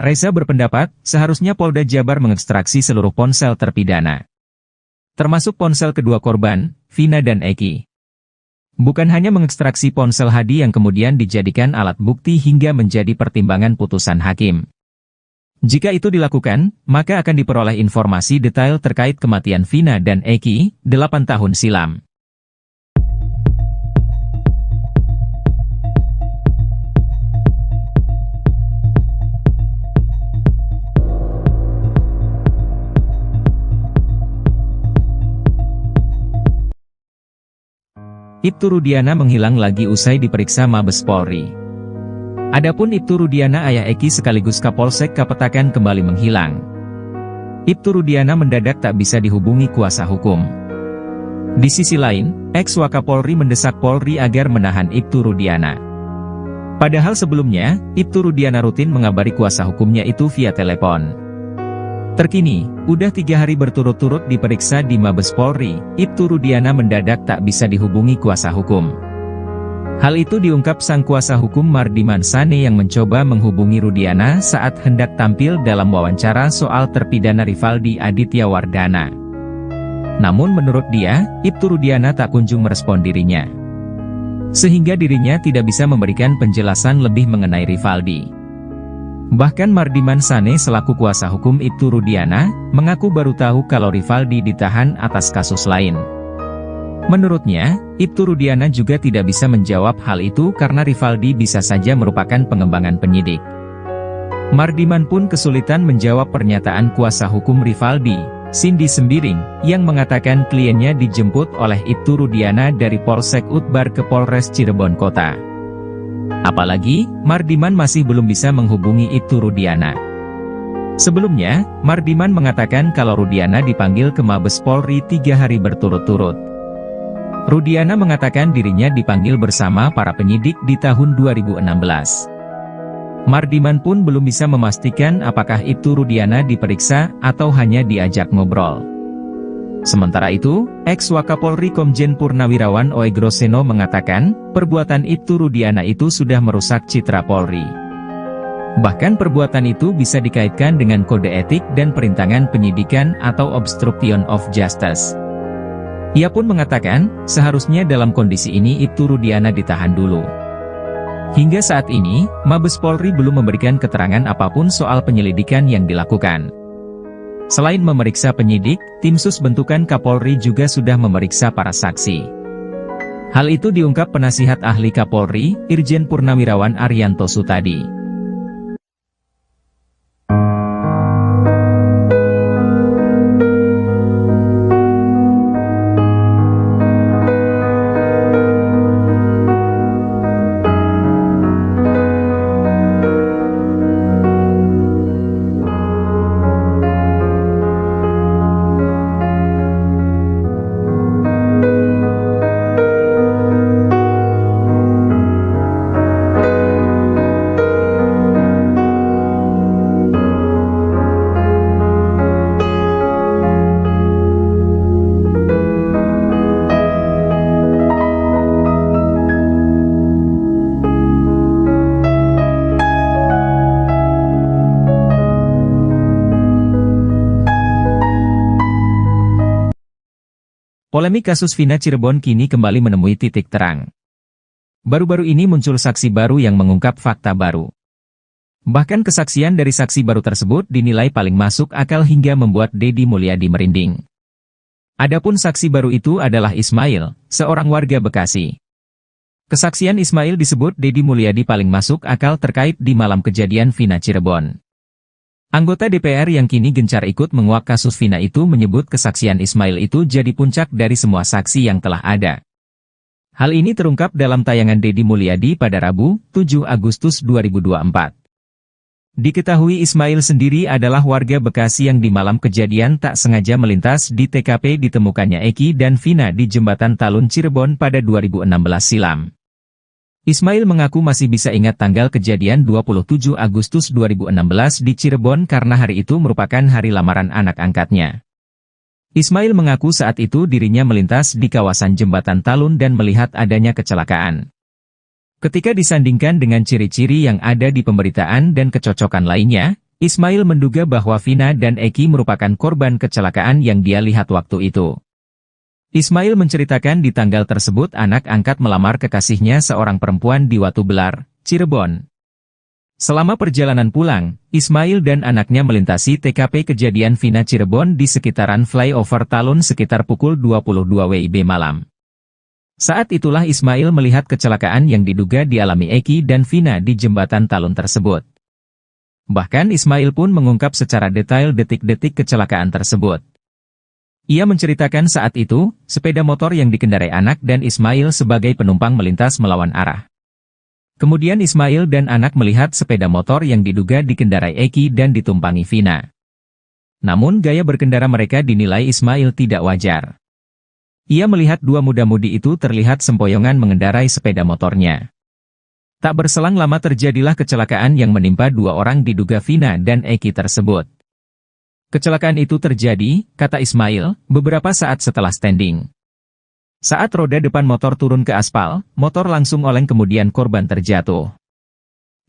Reza berpendapat, seharusnya Polda Jabar mengekstraksi seluruh ponsel terpidana, termasuk ponsel kedua korban, Vina dan Eki. Bukan hanya mengekstraksi ponsel Hadi yang kemudian dijadikan alat bukti hingga menjadi pertimbangan putusan hakim. Jika itu dilakukan, maka akan diperoleh informasi detail terkait kematian Vina dan Eki, 8 tahun silam. Ibtu Rudiana menghilang lagi usai diperiksa Mabes Polri. Adapun Ibtu Rudiana ayah Eki sekaligus Kapolsek Kapetakan kembali menghilang. Ibtu Rudiana mendadak tak bisa dihubungi kuasa hukum. Di sisi lain, ex-Wakapolri mendesak Polri agar menahan Ibtu Rudiana. Padahal sebelumnya, Ibtu Rudiana rutin mengabari kuasa hukumnya itu via telepon. Terkini, udah 3 hari berturut-turut diperiksa di Mabes Polri, Ibtu Rudiana mendadak tak bisa dihubungi kuasa hukum. Hal itu diungkap sang kuasa hukum Mardiman Sane yang mencoba menghubungi Rudiana saat hendak tampil dalam wawancara soal terpidana Rivaldi Aditya Wardana. Namun menurut dia, Ibtu Rudiana tak kunjung merespon dirinya, sehingga dirinya tidak bisa memberikan penjelasan lebih mengenai Rivaldi. Bahkan Mardiman Sane selaku kuasa hukum Ibtu Rudiana, mengaku baru tahu kalau Rivaldi ditahan atas kasus lain. Menurutnya, Ibtu Rudiana juga tidak bisa menjawab hal itu karena Rivaldi bisa saja merupakan pengembangan penyidik. Mardiman pun kesulitan menjawab pernyataan kuasa hukum Rivaldi, Cindy Sembiring, yang mengatakan kliennya dijemput oleh Ibtu Rudiana dari Polsek Utbar ke Polres Cirebon Kota. Apalagi, Mardiman masih belum bisa menghubungi Ibtu Rudiana. Sebelumnya, Mardiman mengatakan kalau Rudiana dipanggil ke Mabes Polri 3 hari berturut-turut. Rudiana mengatakan dirinya dipanggil bersama para penyidik di tahun 2016. Mardiman pun belum bisa memastikan apakah Ibtu Rudiana diperiksa atau hanya diajak ngobrol. Sementara itu, ex-Wakapolri Komjen Purnawirawan Oegroseno mengatakan, perbuatan Ibtu Rudiana itu sudah merusak citra Polri. Bahkan perbuatan itu bisa dikaitkan dengan kode etik dan perintangan penyidikan atau obstruction of justice. Ia pun mengatakan, seharusnya dalam kondisi ini Ibtu Rudiana ditahan dulu. Hingga saat ini, Mabes Polri belum memberikan keterangan apapun soal penyelidikan yang dilakukan. Selain memeriksa penyidik, tim sus bentukan Kapolri juga sudah memeriksa para saksi. Hal itu diungkap penasihat ahli Kapolri, Irjen Purnawirawan Arianto Sutadi. Polemik kasus Vina Cirebon kini kembali menemui titik terang. Baru-baru ini muncul saksi baru yang mengungkap fakta baru. Bahkan kesaksian dari saksi baru tersebut dinilai paling masuk akal hingga membuat Deddy Mulyadi merinding. Adapun saksi baru itu adalah Ismail, seorang warga Bekasi. Kesaksian Ismail disebut Deddy Mulyadi paling masuk akal terkait di malam kejadian Vina Cirebon. Anggota DPR yang kini gencar ikut menguak kasus Vina itu menyebut kesaksian Ismail itu jadi puncak dari semua saksi yang telah ada. Hal ini terungkap dalam tayangan Deddy Mulyadi pada Rabu, 7 Agustus 2024. Diketahui Ismail sendiri adalah warga Bekasi yang di malam kejadian tak sengaja melintas di TKP ditemukannya Eki dan Vina di Jembatan Talun Cirebon pada 2016 silam. Ismail mengaku masih bisa ingat tanggal kejadian 27 Agustus 2016 di Cirebon karena hari itu merupakan hari lamaran anak angkatnya. Ismail mengaku saat itu dirinya melintas di kawasan Jembatan Talun dan melihat adanya kecelakaan. Ketika disandingkan dengan ciri-ciri yang ada di pemberitaan dan kecocokan lainnya, Ismail menduga bahwa Vina dan Eki merupakan korban kecelakaan yang dia lihat waktu itu. Ismail menceritakan di tanggal tersebut anak angkat melamar kekasihnya seorang perempuan di Watu Belar, Cirebon. Selama perjalanan pulang, Ismail dan anaknya melintasi TKP kejadian Vina Cirebon di sekitaran flyover Talun sekitar pukul 22 WIB malam. Saat itulah Ismail melihat kecelakaan yang diduga dialami Eki dan Vina di jembatan Talun tersebut. Bahkan Ismail pun mengungkap secara detail detik-detik kecelakaan tersebut. Ia menceritakan saat itu, sepeda motor yang dikendarai anak dan Ismail sebagai penumpang melintas melawan arah. Kemudian Ismail dan anak melihat sepeda motor yang diduga dikendarai Eki dan ditumpangi Vina. Namun gaya berkendara mereka dinilai Ismail tidak wajar. Ia melihat dua muda-mudi itu terlihat sempoyongan mengendarai sepeda motornya. Tak berselang lama terjadilah kecelakaan yang menimpa dua orang diduga Vina dan Eki tersebut. Kecelakaan itu terjadi, kata Ismail, beberapa saat setelah standing. Saat roda depan motor turun ke aspal, motor langsung oleng kemudian korban terjatuh.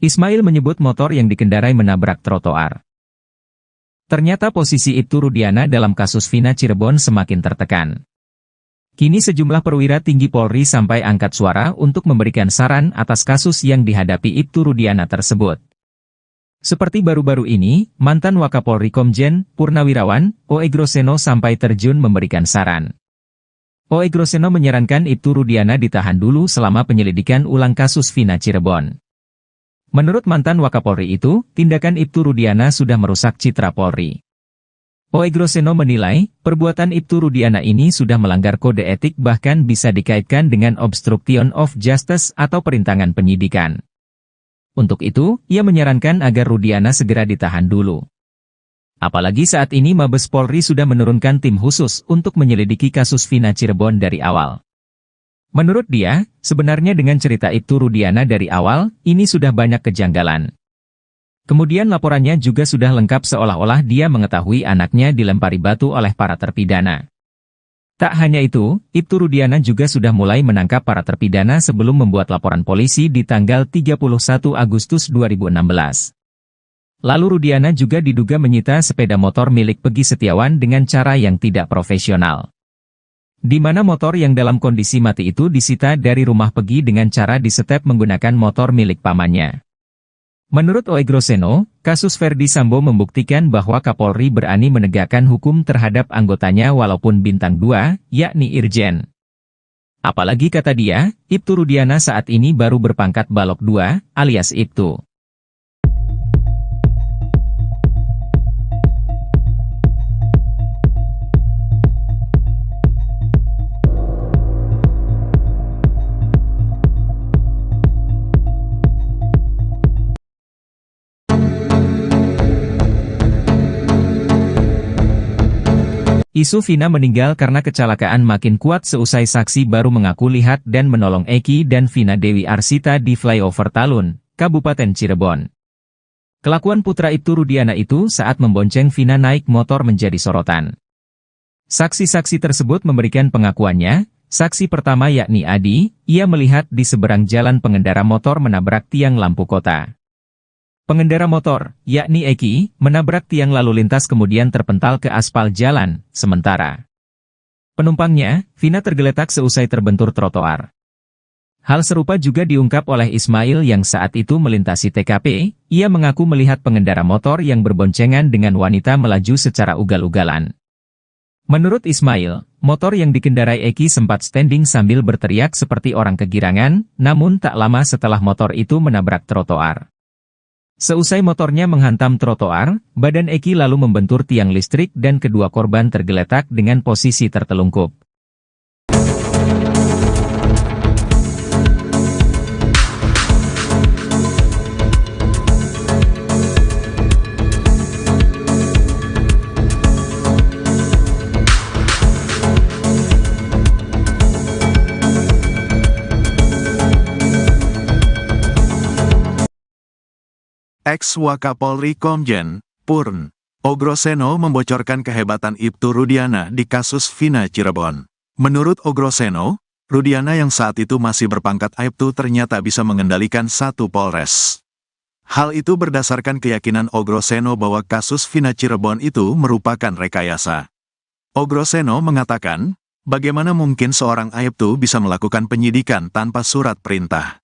Ismail menyebut motor yang dikendarai menabrak trotoar. Ternyata posisi Ibtu Rudiana dalam kasus Vina Cirebon semakin tertekan. Kini sejumlah perwira tinggi Polri sampai angkat suara untuk memberikan saran atas kasus yang dihadapi Ibtu Rudiana tersebut. Seperti baru-baru ini, mantan Wakapolri Komjen Purnawirawan O.E. Groseno sampai terjun memberikan saran. O.E. Groseno menyarankan Ibtu Rudiana ditahan dulu selama penyelidikan ulang kasus Vina Cirebon. Menurut mantan Wakapolri itu, tindakan Ibtu Rudiana sudah merusak citra Polri. O.E. Groseno menilai, perbuatan Ibtu Rudiana ini sudah melanggar kode etik bahkan bisa dikaitkan dengan obstruction of justice atau perintangan penyidikan. Untuk itu, ia menyarankan agar Rudiana segera ditahan dulu. Apalagi saat ini Mabes Polri sudah menurunkan tim khusus untuk menyelidiki kasus Vina Cirebon dari awal. Menurut dia, sebenarnya dengan cerita Ibtu Rudiana dari awal, ini sudah banyak kejanggalan. Kemudian laporannya juga sudah lengkap seolah-olah dia mengetahui anaknya dilempari batu oleh para terpidana. Tak hanya itu, Ibtu Rudiana juga sudah mulai menangkap para terpidana sebelum membuat laporan polisi di tanggal 31 Agustus 2016. Lalu Rudiana juga diduga menyita sepeda motor milik Pegi Setiawan dengan cara yang tidak profesional. Di mana motor yang dalam kondisi mati itu disita dari rumah Pegi dengan cara disetep menggunakan motor milik pamannya. Menurut O.E. Groseno, kasus Ferdi Sambo membuktikan bahwa Kapolri berani menegakkan hukum terhadap anggotanya walaupun bintang 2, yakni Irjen. Apalagi kata dia, Ibtu Rudiana saat ini baru berpangkat Balok 2, alias Ibtu. Isu Vina meninggal karena kecelakaan makin kuat seusai saksi baru mengaku lihat dan menolong Eki dan Vina Dewi Arsita di flyover Talun, Kabupaten Cirebon. Kelakuan putra Ibtu Rudiana itu saat membonceng Vina naik motor menjadi sorotan. Saksi-saksi tersebut memberikan pengakuannya. Saksi pertama yakni Adi, ia melihat di seberang jalan pengendara motor menabrak tiang lampu kota. Pengendara motor, yakni Eki, menabrak tiang lalu lintas kemudian terpental ke aspal jalan, sementara Penumpangnya, Vina tergeletak seusai terbentur trotoar. Hal serupa juga diungkap oleh Ismail yang saat itu melintasi TKP. Ia mengaku melihat pengendara motor yang berboncengan dengan wanita melaju secara ugal-ugalan. Menurut Ismail, motor yang dikendarai Eki sempat standing sambil berteriak seperti orang kegirangan, namun tak lama setelah motor itu menabrak trotoar. Seusai motornya menghantam trotoar, badan Eki lalu membentur tiang listrik dan kedua korban tergeletak dengan posisi tertelungkup. Ex-Wakapolri Komjen Purn Ogroseno membocorkan kehebatan Ibtu Rudiana di kasus Vina Cirebon. Menurut Ogroseno, Rudiana yang saat itu masih berpangkat Aibtu ternyata bisa mengendalikan satu Polres. Hal itu berdasarkan keyakinan Ogroseno bahwa kasus Vina Cirebon itu merupakan rekayasa. Ogroseno mengatakan, bagaimana mungkin seorang Aibtu bisa melakukan penyidikan tanpa surat perintah?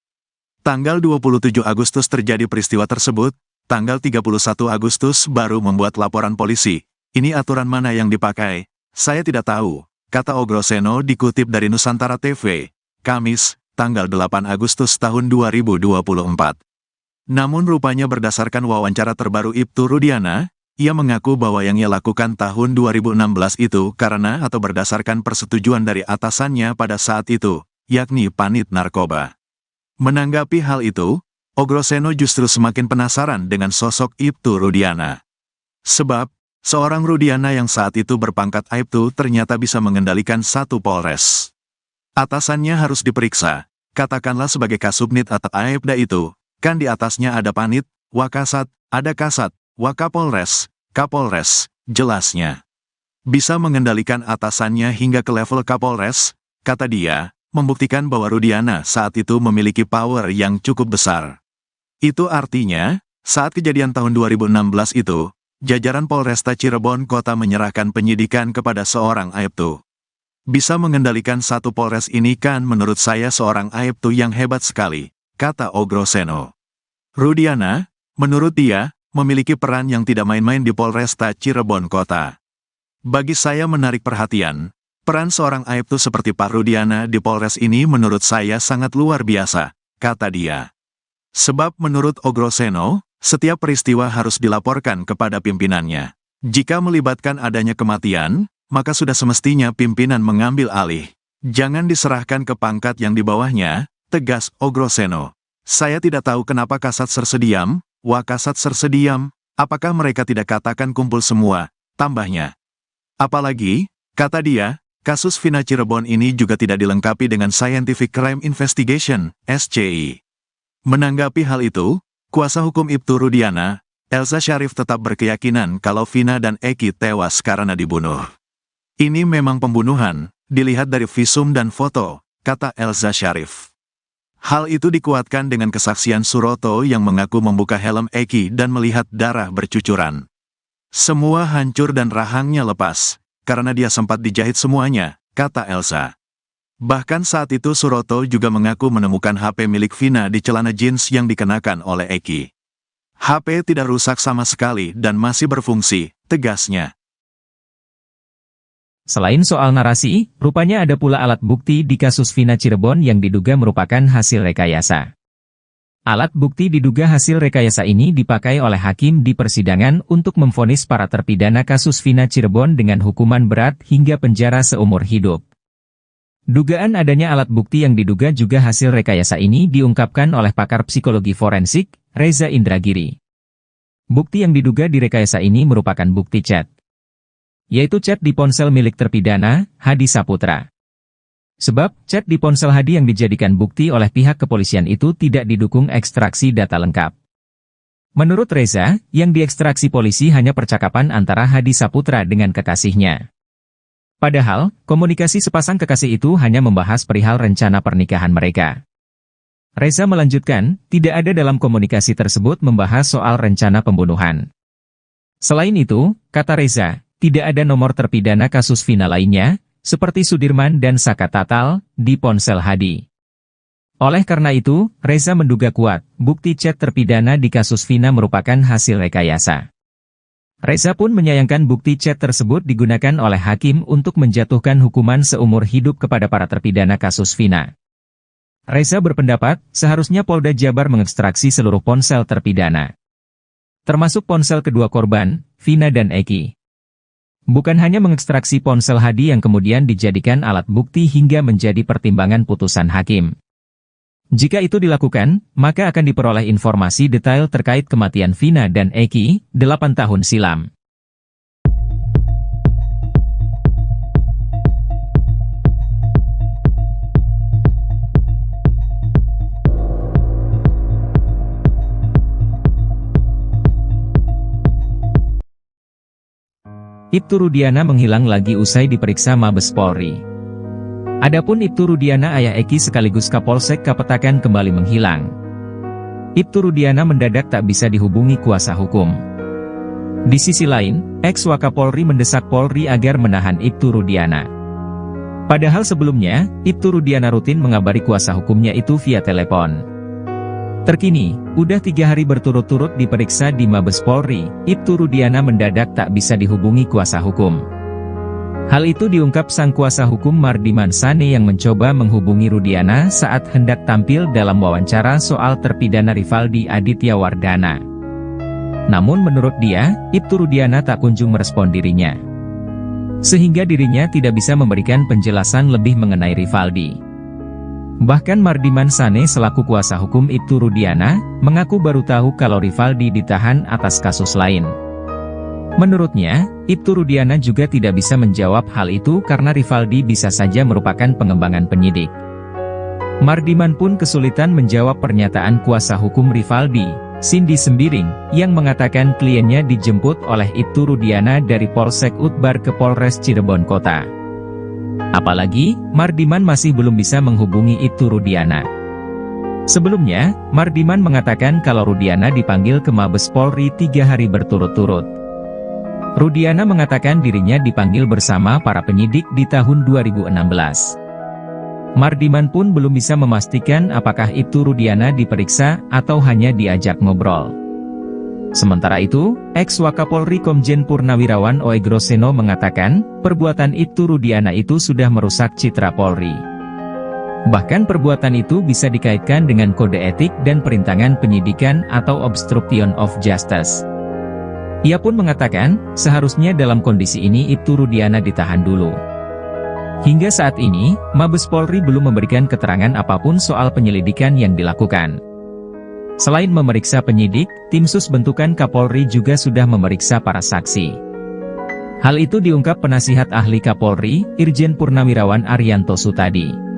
Tanggal 27 Agustus terjadi peristiwa tersebut, tanggal 31 Agustus baru membuat laporan polisi. Ini aturan mana yang dipakai? Saya tidak tahu, kata Ogroseno dikutip dari Nusantara TV, Kamis, tanggal 8 Agustus tahun 2024. Namun rupanya berdasarkan wawancara terbaru Ibtu Rudiana, ia mengaku bahwa yang ia lakukan tahun 2016 itu karena atau berdasarkan persetujuan dari atasannya pada saat itu, yakni Panit Narkoba. Menanggapi hal itu, Ogroseno justru semakin penasaran dengan sosok Ibtu Rudiana. Sebab, seorang Rudiana yang saat itu berpangkat Aibtu ternyata bisa mengendalikan satu Polres. Atasannya harus diperiksa, katakanlah sebagai Kasubnit atau Aibda itu, kan di atasnya ada Panit, Wakasat, ada Kasat, Wakapolres, Kapolres, jelasnya. Bisa mengendalikan atasannya hingga ke level Kapolres, kata dia, membuktikan bahwa Rudiana saat itu memiliki power yang cukup besar. Itu artinya, saat kejadian tahun 2016 itu, jajaran Polresta Cirebon Kota menyerahkan penyidikan kepada seorang Aibtu. Bisa mengendalikan satu Polres ini kan menurut saya seorang Aibtu yang hebat sekali, kata Ogroseno. Rudiana, menurut dia, memiliki peran yang tidak main-main di Polresta Cirebon Kota. Bagi saya menarik perhatian, peran seorang Aibtu seperti Pak Rudiana di Polres ini menurut saya sangat luar biasa, kata dia. Sebab menurut Ogroseno, setiap peristiwa harus dilaporkan kepada pimpinannya. Jika melibatkan adanya kematian, maka sudah semestinya pimpinan mengambil alih. Jangan diserahkan ke pangkat yang di bawahnya, tegas Ogroseno. Saya tidak tahu kenapa Kasat Sersediam, Wakasat Sersediam, apakah mereka tidak katakan kumpul semua, tambahnya. Apalagi, kata dia, kasus Vina Cirebon ini juga tidak dilengkapi dengan Scientific Crime Investigation, SCI. Menanggapi hal itu, kuasa hukum Ibtu Rudiana, Elza Syarif tetap berkeyakinan kalau Vina dan Eki tewas karena dibunuh. Ini memang pembunuhan, dilihat dari visum dan foto, kata Elza Syarif. Hal itu dikuatkan dengan kesaksian Suroto yang mengaku membuka helm Eki dan melihat darah bercucuran. Semua hancur dan rahangnya lepas, karena dia sempat dijahit semuanya, kata Elsa. Bahkan saat itu Suroto juga mengaku menemukan HP milik Vina di celana jeans yang dikenakan oleh Eki. HP tidak rusak sama sekali dan masih berfungsi, tegasnya. Selain soal narasi, rupanya ada pula alat bukti di kasus Vina Cirebon yang diduga merupakan hasil rekayasa. Alat bukti diduga hasil rekayasa ini dipakai oleh hakim di persidangan untuk memvonis para terpidana kasus Vina Cirebon dengan hukuman berat hingga penjara seumur hidup. Dugaan adanya alat bukti yang diduga juga hasil rekayasa ini diungkapkan oleh pakar psikologi forensik, Reza Indragiri. Bukti yang diduga direkayasa ini merupakan bukti chat, yaitu chat di ponsel milik terpidana, Hadi Saputra. Sebab, chat di ponsel Hadi yang dijadikan bukti oleh pihak kepolisian itu tidak didukung ekstraksi data lengkap. Menurut Reza, yang diekstraksi polisi hanya percakapan antara Hadi Saputra dengan kekasihnya. Padahal, komunikasi sepasang kekasih itu hanya membahas perihal rencana pernikahan mereka. Reza melanjutkan, tidak ada dalam komunikasi tersebut membahas soal rencana pembunuhan. Selain itu, kata Reza, tidak ada nomor terpidana kasus Vina lainnya seperti Sudirman dan Saka Tatal, di ponsel Hadi. Oleh karena itu, Reza menduga kuat, bukti chat terpidana di kasus Vina merupakan hasil rekayasa. Reza pun menyayangkan bukti chat tersebut digunakan oleh hakim untuk menjatuhkan hukuman seumur hidup kepada para terpidana kasus Vina. Reza berpendapat, seharusnya Polda Jabar mengekstraksi seluruh ponsel terpidana, termasuk ponsel kedua korban, Vina dan Eki. Bukan hanya mengekstraksi ponsel Hadi yang kemudian dijadikan alat bukti hingga menjadi pertimbangan putusan hakim. Jika itu dilakukan, maka akan diperoleh informasi detail terkait kematian Vina dan Eki, 8 tahun silam. Ibtu Rudiana menghilang lagi usai diperiksa Mabes Polri. Adapun Ibtu Rudiana ayah Eki sekaligus Kapolsek Kapetakan kembali menghilang. Ibtu Rudiana mendadak tak bisa dihubungi kuasa hukum. Di sisi lain, ex-Wakapolri mendesak Polri agar menahan Ibtu Rudiana. Padahal sebelumnya, Ibtu Rudiana rutin mengabari kuasa hukumnya itu via telepon. Terkini, udah 3 hari berturut-turut diperiksa di Mabes Polri, Ibtu Rudiana mendadak tak bisa dihubungi kuasa hukum. Hal itu diungkap sang kuasa hukum Mardiman Sane yang mencoba menghubungi Rudiana saat hendak tampil dalam wawancara soal terpidana Rivaldi Aditya Wardana. Namun menurut dia, Ibtu Rudiana tak kunjung merespon dirinya, sehingga dirinya tidak bisa memberikan penjelasan lebih mengenai Rivaldi. Bahkan Mardiman Sane selaku kuasa hukum Ibtu Rudiana, mengaku baru tahu kalau Rivaldi ditahan atas kasus lain. Menurutnya, Ibtu Rudiana juga tidak bisa menjawab hal itu karena Rivaldi bisa saja merupakan pengembangan penyidik. Mardiman pun kesulitan menjawab pernyataan kuasa hukum Rivaldi, Cindy Sembiring, yang mengatakan kliennya dijemput oleh Ibtu Rudiana dari Polsek Utbar ke Polres Cirebon Kota. Apalagi, Mardiman masih belum bisa menghubungi Ibtu Rudiana. Sebelumnya, Mardiman mengatakan kalau Rudiana dipanggil ke Mabes Polri 3 hari berturut-turut. Rudiana mengatakan dirinya dipanggil bersama para penyidik di tahun 2016. Mardiman pun belum bisa memastikan apakah Ibtu Rudiana diperiksa atau hanya diajak ngobrol. Sementara itu, ex-Wakapolri Komjen Purnawirawan Oegroseno mengatakan, perbuatan Ibtu Rudiana itu sudah merusak citra Polri. Bahkan perbuatan itu bisa dikaitkan dengan kode etik dan perintangan penyidikan atau obstruction of justice. Ia pun mengatakan, seharusnya dalam kondisi ini Ibtu Rudiana ditahan dulu. Hingga saat ini, Mabes Polri belum memberikan keterangan apapun soal penyelidikan yang dilakukan. Selain memeriksa penyidik, tim sus bentukan Kapolri juga sudah memeriksa para saksi. Hal itu diungkap penasihat ahli Kapolri, Irjen Purnawirawan Arianto Sutadi.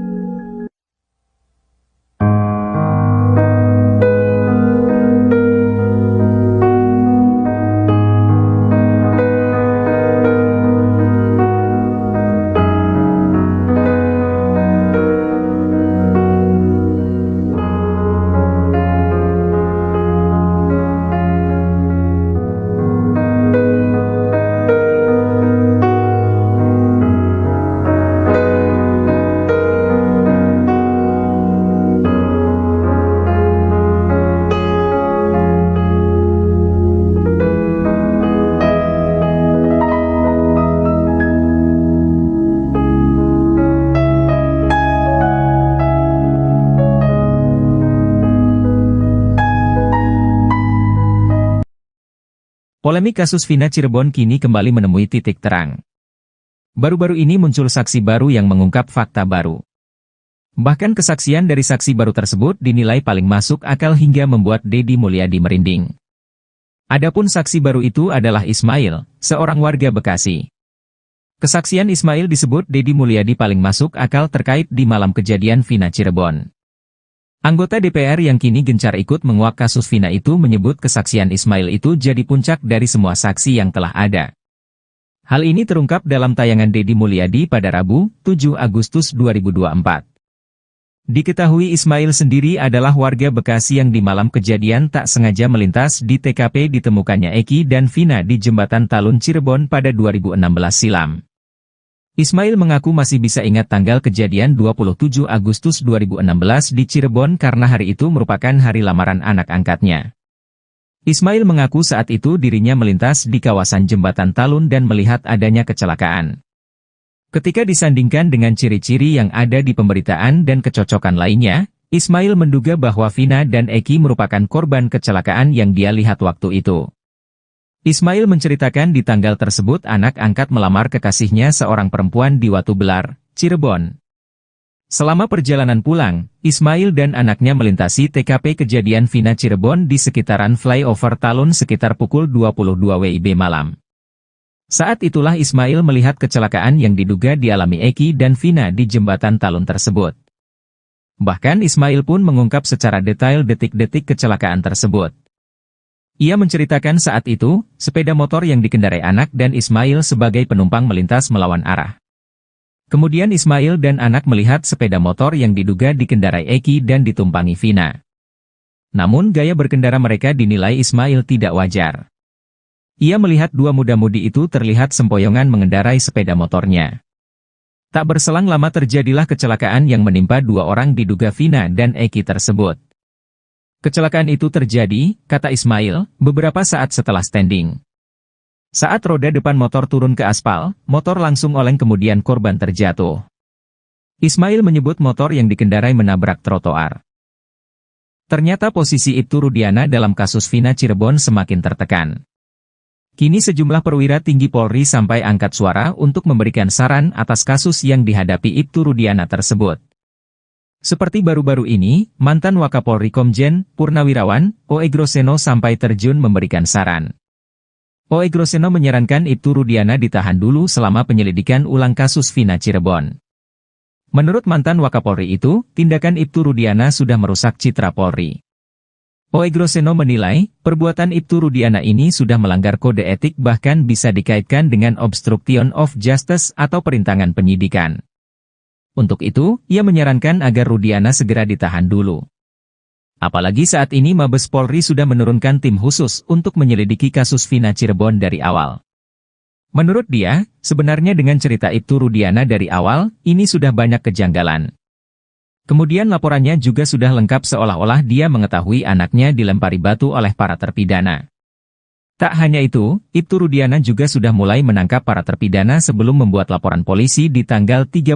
Polemik kasus Vina Cirebon kini kembali menemui titik terang. Baru-baru ini muncul saksi baru yang mengungkap fakta baru. Bahkan kesaksian dari saksi baru tersebut dinilai paling masuk akal hingga membuat Deddy Mulyadi merinding. Adapun saksi baru itu adalah Ismail, seorang warga Bekasi. Kesaksian Ismail disebut Deddy Mulyadi paling masuk akal terkait di malam kejadian Vina Cirebon. Anggota DPR yang kini gencar ikut menguak kasus Vina itu menyebut kesaksian Ismail itu jadi puncak dari semua saksi yang telah ada. Hal ini terungkap dalam tayangan Deddy Mulyadi pada Rabu, 7 Agustus 2024. Diketahui Ismail sendiri adalah warga Bekasi yang di malam kejadian tak sengaja melintas di TKP ditemukannya Eki dan Vina di Jembatan Talun Cirebon pada 2016 silam. Ismail mengaku masih bisa ingat tanggal kejadian 27 Agustus 2016 di Cirebon karena hari itu merupakan hari lamaran anak angkatnya. Ismail mengaku saat itu dirinya melintas di kawasan Jembatan Talun dan melihat adanya kecelakaan. Ketika disandingkan dengan ciri-ciri yang ada di pemberitaan dan kecocokan lainnya, Ismail menduga bahwa Vina dan Eki merupakan korban kecelakaan yang dia lihat waktu itu. Ismail menceritakan di tanggal tersebut anak angkat melamar kekasihnya seorang perempuan di Watu Belar, Cirebon. Selama perjalanan pulang, Ismail dan anaknya melintasi TKP kejadian Vina Cirebon di sekitaran flyover Talun sekitar pukul 22 WIB malam. Saat itulah Ismail melihat kecelakaan yang diduga dialami Eki dan Vina di jembatan Talun tersebut. Bahkan Ismail pun mengungkap secara detail detik-detik kecelakaan tersebut. Ia menceritakan saat itu, sepeda motor yang dikendarai anak dan Ismail sebagai penumpang melintas melawan arah. Kemudian Ismail dan anak melihat sepeda motor yang diduga dikendarai Eki dan ditumpangi Vina. Namun gaya berkendara mereka dinilai Ismail tidak wajar. Ia melihat dua muda-mudi itu terlihat sempoyongan mengendarai sepeda motornya. Tak berselang lama terjadilah kecelakaan yang menimpa dua orang diduga Vina dan Eki tersebut. Kecelakaan itu terjadi, kata Ismail, beberapa saat setelah standing. Saat roda depan motor turun ke aspal, motor langsung oleng kemudian korban terjatuh. Ismail menyebut motor yang dikendarai menabrak trotoar. Ternyata posisi Ibtu Rudiana dalam kasus Vina Cirebon semakin tertekan. Kini sejumlah perwira tinggi Polri sampai angkat suara untuk memberikan saran atas kasus yang dihadapi Ibtu Rudiana tersebut. Seperti baru-baru ini, mantan Wakapolri Komjen Purnawirawan, O.E. Groseno sampai terjun memberikan saran. O.E. Groseno menyarankan Ibtu Rudiana ditahan dulu selama penyelidikan ulang kasus Vina Cirebon. Menurut mantan Wakapolri itu, tindakan Ibtu Rudiana sudah merusak citra Polri. O.E. Groseno menilai, perbuatan Ibtu Rudiana ini sudah melanggar kode etik bahkan bisa dikaitkan dengan obstruction of justice atau perintangan penyidikan. Untuk itu, ia menyarankan agar Rudiana segera ditahan dulu. Apalagi saat ini Mabes Polri sudah menurunkan tim khusus untuk menyelidiki kasus Vina Cirebon dari awal. Menurut dia, sebenarnya dengan cerita Ibtu Rudiana dari awal, ini sudah banyak kejanggalan. Kemudian laporannya juga sudah lengkap seolah-olah dia mengetahui anaknya dilempari batu oleh para terpidana. Tak hanya itu, Ibtu Rudiana juga sudah mulai menangkap para terpidana sebelum membuat laporan polisi di tanggal 31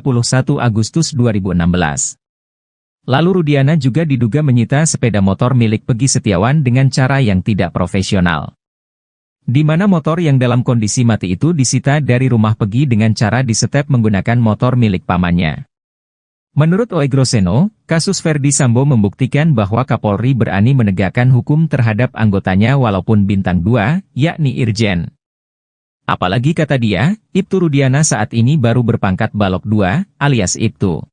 Agustus 2016. Lalu Rudiana juga diduga menyita sepeda motor milik Pegi Setiawan dengan cara yang tidak profesional. Di mana motor yang dalam kondisi mati itu disita dari rumah Pegi dengan cara disetep menggunakan motor milik pamannya. Menurut O.E. Groseno, kasus Ferdi Sambo membuktikan bahwa Kapolri berani menegakkan hukum terhadap anggotanya walaupun bintang 2, yakni Irjen. Apalagi kata dia, Ibtu Rudiana saat ini baru berpangkat Balok 2, alias Ibtu.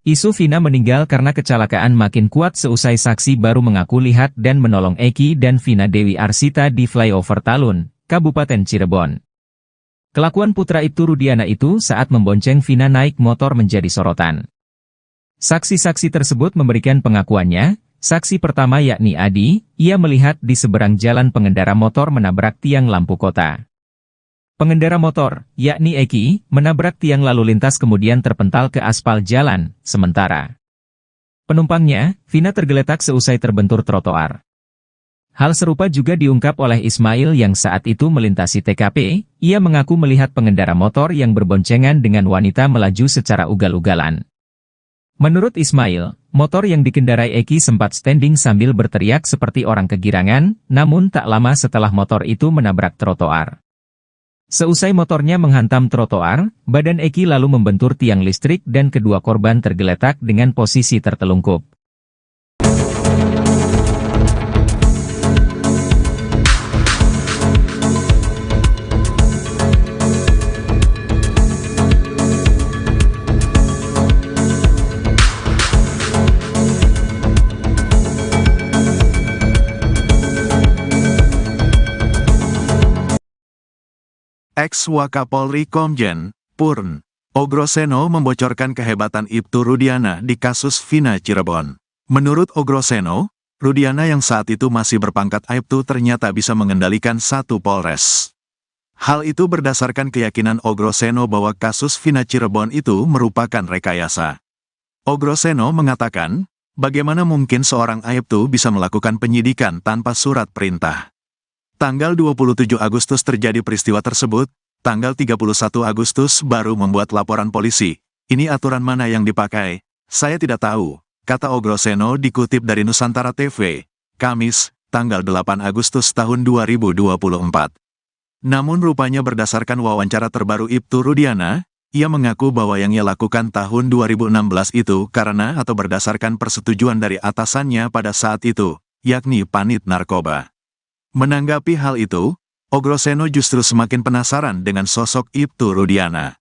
Isu Vina meninggal karena kecelakaan makin kuat seusai saksi baru mengaku lihat dan menolong Eki dan Vina Dewi Arsita di flyover Talun, Kabupaten Cirebon. Kelakuan putra Ibtu Rudiana itu saat membonceng Vina naik motor menjadi sorotan. Saksi-saksi tersebut memberikan pengakuannya. Saksi pertama yakni Adi, ia melihat di seberang jalan pengendara motor menabrak tiang lampu kota. Pengendara motor, yakni Eki, menabrak tiang lalu lintas kemudian terpental ke aspal jalan, sementara penumpangnya, Vina tergeletak seusai terbentur trotoar. Hal serupa juga diungkap oleh Ismail yang saat itu melintasi TKP, ia mengaku melihat pengendara motor yang berboncengan dengan wanita melaju secara ugal-ugalan. Menurut Ismail, motor yang dikendarai Eki sempat standing sambil berteriak seperti orang kegirangan, namun tak lama setelah motor itu menabrak trotoar. Seusai motornya menghantam trotoar, badan Eki lalu membentur tiang listrik dan kedua korban tergeletak dengan posisi tertelungkup. Ex-Wakapolri Komjen Purn Ogroseno membocorkan kehebatan Ibtu Rudiana di kasus Vina Cirebon. Menurut Ogroseno, Rudiana yang saat itu masih berpangkat Aibtu ternyata bisa mengendalikan satu Polres. Hal itu berdasarkan keyakinan Ogroseno bahwa kasus Vina Cirebon itu merupakan rekayasa. Ogroseno mengatakan, bagaimana mungkin seorang Aibtu bisa melakukan penyidikan tanpa surat perintah? Tanggal 27 Agustus terjadi peristiwa tersebut, tanggal 31 Agustus baru membuat laporan polisi. Ini aturan mana yang dipakai? Saya tidak tahu, kata Ogroseno dikutip dari Nusantara TV, Kamis, tanggal 8 Agustus tahun 2024. Namun rupanya berdasarkan wawancara terbaru Ibtu Rudiana, ia mengaku bahwa yang ia lakukan tahun 2016 itu karena atau berdasarkan persetujuan dari atasannya pada saat itu, yakni Panit Narkoba. Menanggapi hal itu, Ogroseno justru semakin penasaran dengan sosok Ibtu Rudiana.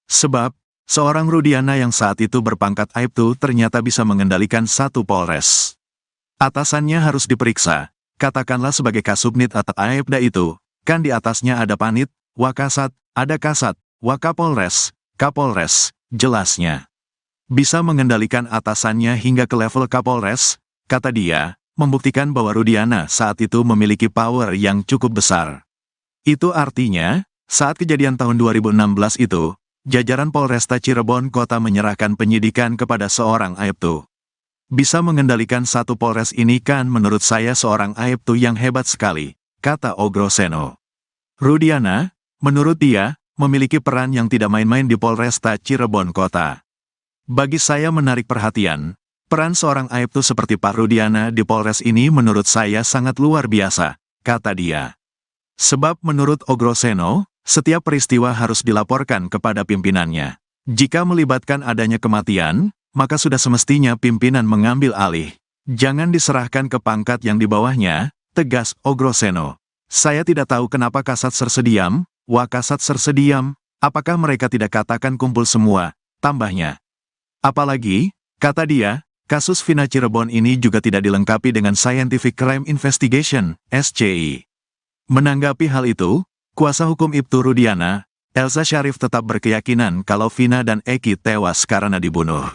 Sebab, seorang Rudiana yang saat itu berpangkat Aibtu ternyata bisa mengendalikan satu Polres. Atasannya harus diperiksa, katakanlah sebagai Kasubnit atau Aibda itu, kan di atasnya ada Panit, Wakasat, ada Kasat, Wakapolres, Kapolres, jelasnya. Bisa mengendalikan atasannya hingga ke level Kapolres, kata dia, membuktikan bahwa Rudiana saat itu memiliki power yang cukup besar. Itu artinya, saat kejadian tahun 2016 itu, jajaran Polresta Cirebon Kota menyerahkan penyidikan kepada seorang Aibtu. Bisa mengendalikan satu Polres ini kan menurut saya seorang Aibtu yang hebat sekali, kata Ogroseno. Rudiana, menurut dia, memiliki peran yang tidak main-main di Polresta Cirebon Kota. Bagi saya menarik perhatian, peran seorang Aibtu seperti Pak Rudiana di Polres ini menurut saya sangat luar biasa, kata dia. Sebab menurut Ogroseno, setiap peristiwa harus dilaporkan kepada pimpinannya. Jika melibatkan adanya kematian, maka sudah semestinya pimpinan mengambil alih. Jangan diserahkan ke pangkat yang di bawahnya, tegas Ogroseno. Saya tidak tahu kenapa Kasat serdiam, Wakasat serdiam, apakah mereka tidak katakan kumpul semua, tambahnya. Apalagi, kata dia, kasus Vina Cirebon ini juga tidak dilengkapi dengan Scientific Crime Investigation, SCI. Menanggapi hal itu, kuasa hukum Ibtu Rudiana, Elza Syarif tetap berkeyakinan kalau Vina dan Eki tewas karena dibunuh.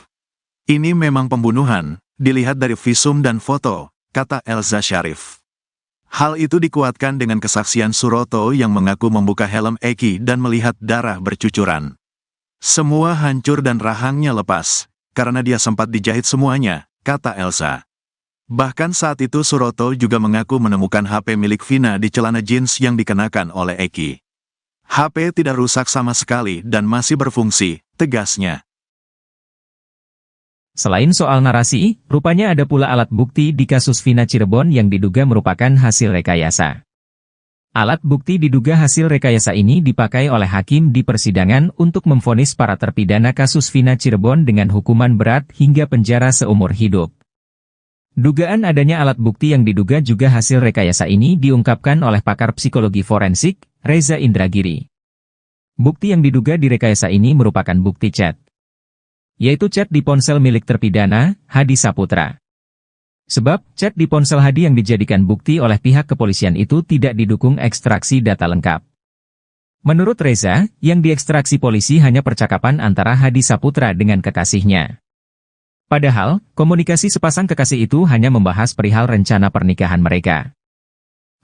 Ini memang pembunuhan, dilihat dari visum dan foto, kata Elza Syarif. Hal itu dikuatkan dengan kesaksian Suroto yang mengaku membuka helm Eki dan melihat darah bercucuran. Semua hancur dan rahangnya lepas, karena dia sempat dijahit semuanya, kata Elza. Bahkan saat itu Suroto juga mengaku menemukan HP milik Vina di celana jeans yang dikenakan oleh Eki. HP tidak rusak sama sekali dan masih berfungsi, tegasnya. Selain soal narasi, rupanya ada pula alat bukti di kasus Vina Cirebon yang diduga merupakan hasil rekayasa. Alat bukti diduga hasil rekayasa ini dipakai oleh hakim di persidangan untuk memvonis para terpidana kasus Vina Cirebon dengan hukuman berat hingga penjara seumur hidup. Dugaan adanya alat bukti yang diduga juga hasil rekayasa ini diungkapkan oleh pakar psikologi forensik, Reza Indragiri. Bukti yang diduga direkayasa ini merupakan bukti chat, yaitu chat di ponsel milik terpidana, Hadi Saputra. Sebab, chat di ponsel Hadi yang dijadikan bukti oleh pihak kepolisian itu tidak didukung ekstraksi data lengkap. Menurut Reza, yang diekstraksi polisi hanya percakapan antara Hadi Saputra dengan kekasihnya. Padahal, komunikasi sepasang kekasih itu hanya membahas perihal rencana pernikahan mereka.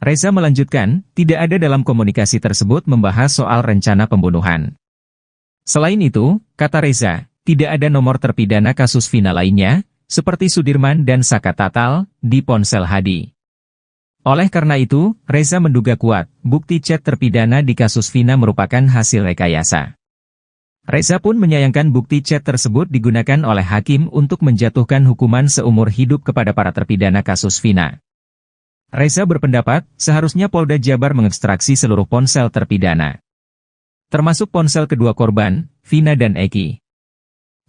Reza melanjutkan, tidak ada dalam komunikasi tersebut membahas soal rencana pembunuhan. Selain itu, kata Reza, tidak ada nomor terpidana kasus Vina lainnya, seperti Sudirman dan Saka Tatal, di ponsel Hadi. Oleh karena itu, Reza menduga kuat, bukti chat terpidana di kasus Vina merupakan hasil rekayasa. Reza pun menyayangkan bukti chat tersebut digunakan oleh hakim untuk menjatuhkan hukuman seumur hidup kepada para terpidana kasus Vina. Reza berpendapat, seharusnya Polda Jabar mengekstraksi seluruh ponsel terpidana, termasuk ponsel kedua korban, Vina dan Eki.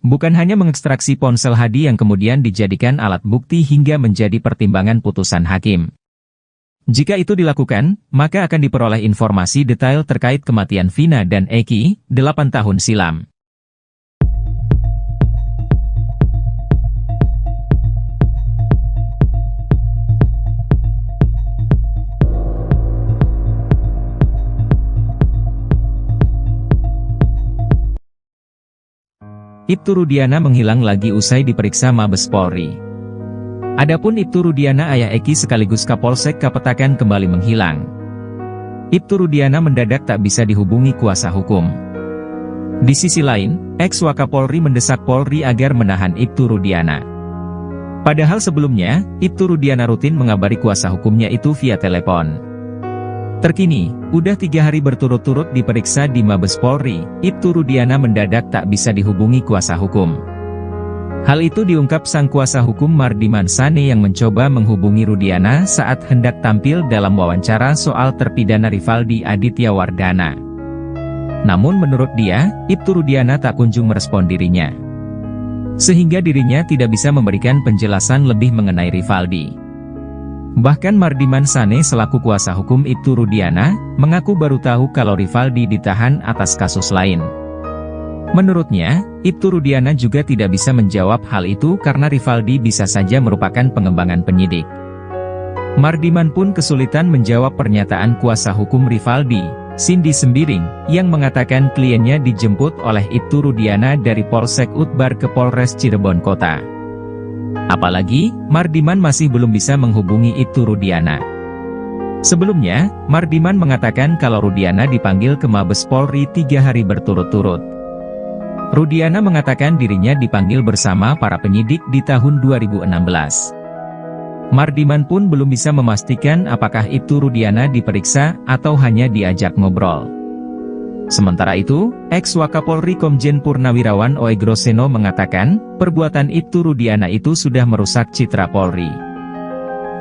Bukan hanya mengekstraksi ponsel Hadi yang kemudian dijadikan alat bukti hingga menjadi pertimbangan putusan hakim. Jika itu dilakukan, maka akan diperoleh informasi detail terkait kematian Vina dan Eki, 8 tahun silam. Ibtu Rudiana menghilang lagi usai diperiksa Mabes Polri. Adapun Ibtu Rudiana ayah Eki sekaligus Kapolsek Kapetakan kembali menghilang. Ibtu Rudiana mendadak tak bisa dihubungi kuasa hukum. Di sisi lain, ex-Wakapolri mendesak Polri agar menahan Ibtu Rudiana. Padahal sebelumnya, Ibtu Rudiana rutin mengabari kuasa hukumnya itu via telepon. Terkini, udah 3 hari berturut-turut diperiksa di Mabes Polri, Ibtu Rudiana mendadak tak bisa dihubungi kuasa hukum. Hal itu diungkap sang kuasa hukum Mardiman Sane yang mencoba menghubungi Rudiana saat hendak tampil dalam wawancara soal terpidana Rivaldi Aditya Wardana. Namun menurut dia, Ibtu Rudiana tak kunjung merespon dirinya. Sehingga dirinya tidak bisa memberikan penjelasan lebih mengenai Rivaldi. Bahkan Mardiman Sane selaku kuasa hukum Ibtu Rudiana, mengaku baru tahu kalau Rivaldi ditahan atas kasus lain. Menurutnya, Ibtu Rudiana juga tidak bisa menjawab hal itu karena Rivaldi bisa saja merupakan pengembangan penyidik. Mardiman pun kesulitan menjawab pernyataan kuasa hukum Rivaldi, Cindy Sembiring, yang mengatakan kliennya dijemput oleh Ibtu Rudiana dari Polsek Utbar ke Polres Cirebon Kota. Apalagi, Mardiman masih belum bisa menghubungi Ibtu Rudiana. Sebelumnya, Mardiman mengatakan kalau Rudiana dipanggil ke Mabes Polri 3 hari berturut-turut. Rudiana mengatakan dirinya dipanggil bersama para penyidik di tahun 2016. Mardiman pun belum bisa memastikan apakah Ibtu Rudiana diperiksa atau hanya diajak ngobrol. Sementara itu, ex-Wakapolri Komjen Purnawirawan Oegroseno mengatakan, perbuatan Ibtu Rudiana itu sudah merusak citra Polri.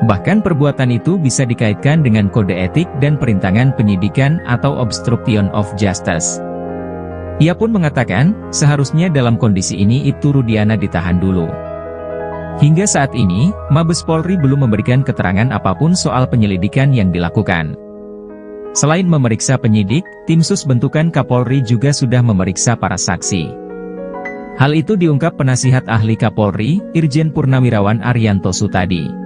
Bahkan perbuatan itu bisa dikaitkan dengan kode etik dan perintangan penyidikan atau obstruction of justice. Ia pun mengatakan, seharusnya dalam kondisi ini Ibtu Rudiana ditahan dulu. Hingga saat ini, Mabes Polri belum memberikan keterangan apapun soal penyelidikan yang dilakukan. Selain memeriksa penyidik, tim sus bentukan Kapolri juga sudah memeriksa para saksi. Hal itu diungkap penasihat ahli Kapolri, Irjen Purnawirawan Arianto Sutadi.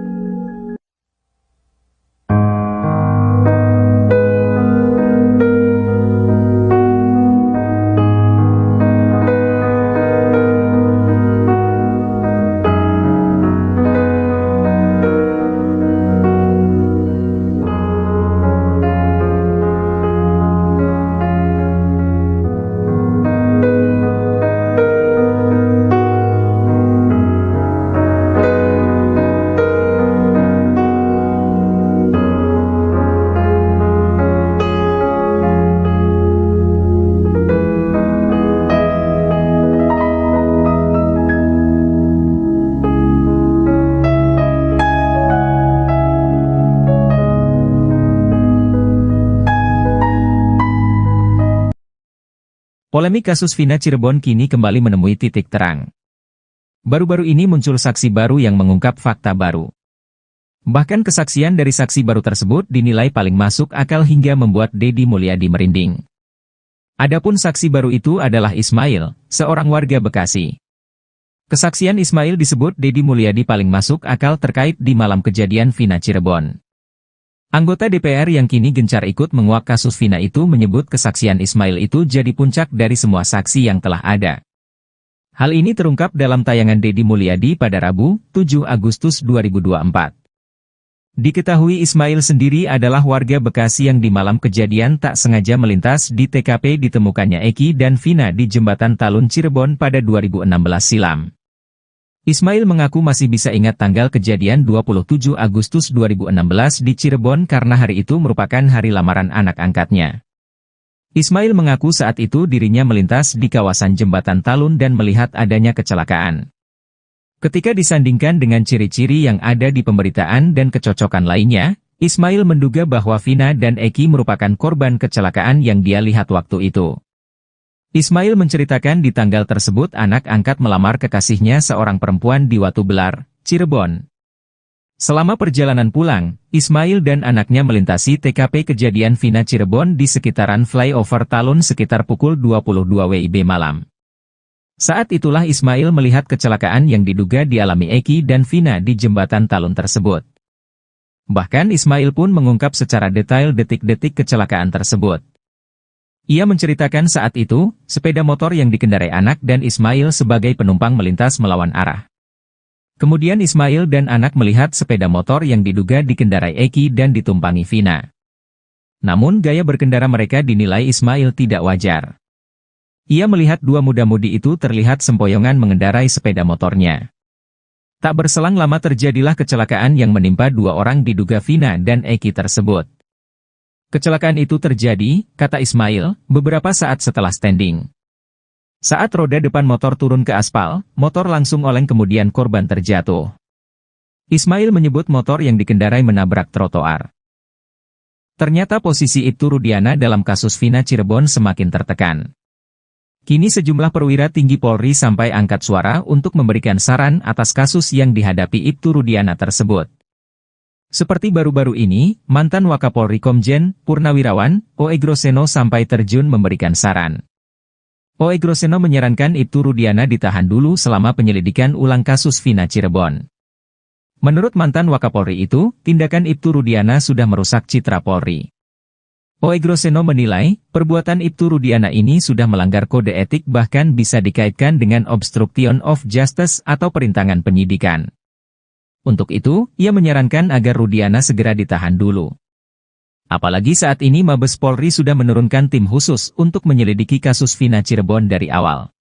Polemik kasus Vina Cirebon kini kembali menemui titik terang. Baru-baru ini muncul saksi baru yang mengungkap fakta baru. Bahkan kesaksian dari saksi baru tersebut dinilai paling masuk akal hingga membuat Deddy Mulyadi merinding. Adapun saksi baru itu adalah Ismail, seorang warga Bekasi. Kesaksian Ismail disebut Deddy Mulyadi paling masuk akal terkait di malam kejadian Vina Cirebon. Anggota DPR yang kini gencar ikut menguak kasus Vina itu menyebut kesaksian Ismail itu jadi puncak dari semua saksi yang telah ada. Hal ini terungkap dalam tayangan Deddy Mulyadi pada Rabu, 7 Agustus 2024. Diketahui Ismail sendiri adalah warga Bekasi yang di malam kejadian tak sengaja melintas di TKP ditemukannya Eki dan Vina di Jembatan Talun Cirebon pada 2016 silam. Ismail mengaku masih bisa ingat tanggal kejadian 27 Agustus 2016 di Cirebon karena hari itu merupakan hari lamaran anak angkatnya. Ismail mengaku saat itu dirinya melintas di kawasan Jembatan Talun dan melihat adanya kecelakaan. Ketika disandingkan dengan ciri-ciri yang ada di pemberitaan dan kecocokan lainnya, Ismail menduga bahwa Vina dan Eki merupakan korban kecelakaan yang dia lihat waktu itu. Ismail menceritakan di tanggal tersebut anak angkat melamar kekasihnya seorang perempuan di Watu Belar, Cirebon. Selama perjalanan pulang, Ismail dan anaknya melintasi TKP kejadian Vina Cirebon di sekitaran flyover Talun sekitar pukul 22 WIB malam. Saat itulah Ismail melihat kecelakaan yang diduga dialami Eki dan Vina di Jembatan Talun tersebut. Bahkan Ismail pun mengungkap secara detail detik-detik kecelakaan tersebut. Ia menceritakan saat itu, sepeda motor yang dikendarai anak dan Ismail sebagai penumpang melintas melawan arah. Kemudian Ismail dan anak melihat sepeda motor yang diduga dikendarai Eki dan ditumpangi Vina. Namun gaya berkendara mereka dinilai Ismail tidak wajar. Ia melihat dua muda-mudi itu terlihat sempoyongan mengendarai sepeda motornya. Tak berselang lama terjadilah kecelakaan yang menimpa dua orang diduga Vina dan Eki tersebut. Kecelakaan itu terjadi, kata Ismail, beberapa saat setelah standing. Saat roda depan motor turun ke aspal, motor langsung oleng kemudian korban terjatuh. Ismail menyebut motor yang dikendarai menabrak trotoar. Ternyata posisi Ibtu Rudiana dalam kasus Vina Cirebon semakin tertekan. Kini sejumlah perwira tinggi Polri sampai angkat suara untuk memberikan saran atas kasus yang dihadapi Ibtu Rudiana tersebut. Seperti baru-baru ini, mantan Wakapolri Komjen Purnawirawan, O.E. Groseno sampai terjun memberikan saran. O.E. Groseno menyarankan Ibtu Rudiana ditahan dulu selama penyelidikan ulang kasus Vina Cirebon. Menurut mantan Wakapolri itu, tindakan Ibtu Rudiana sudah merusak citra Polri. O.E. Groseno menilai, perbuatan Ibtu Rudiana ini sudah melanggar kode etik bahkan bisa dikaitkan dengan obstruction of justice atau perintangan penyidikan. Untuk itu, ia menyarankan agar Rudiana segera ditahan dulu. Apalagi saat ini Mabes Polri sudah menurunkan tim khusus untuk menyelidiki kasus Vina Cirebon dari awal.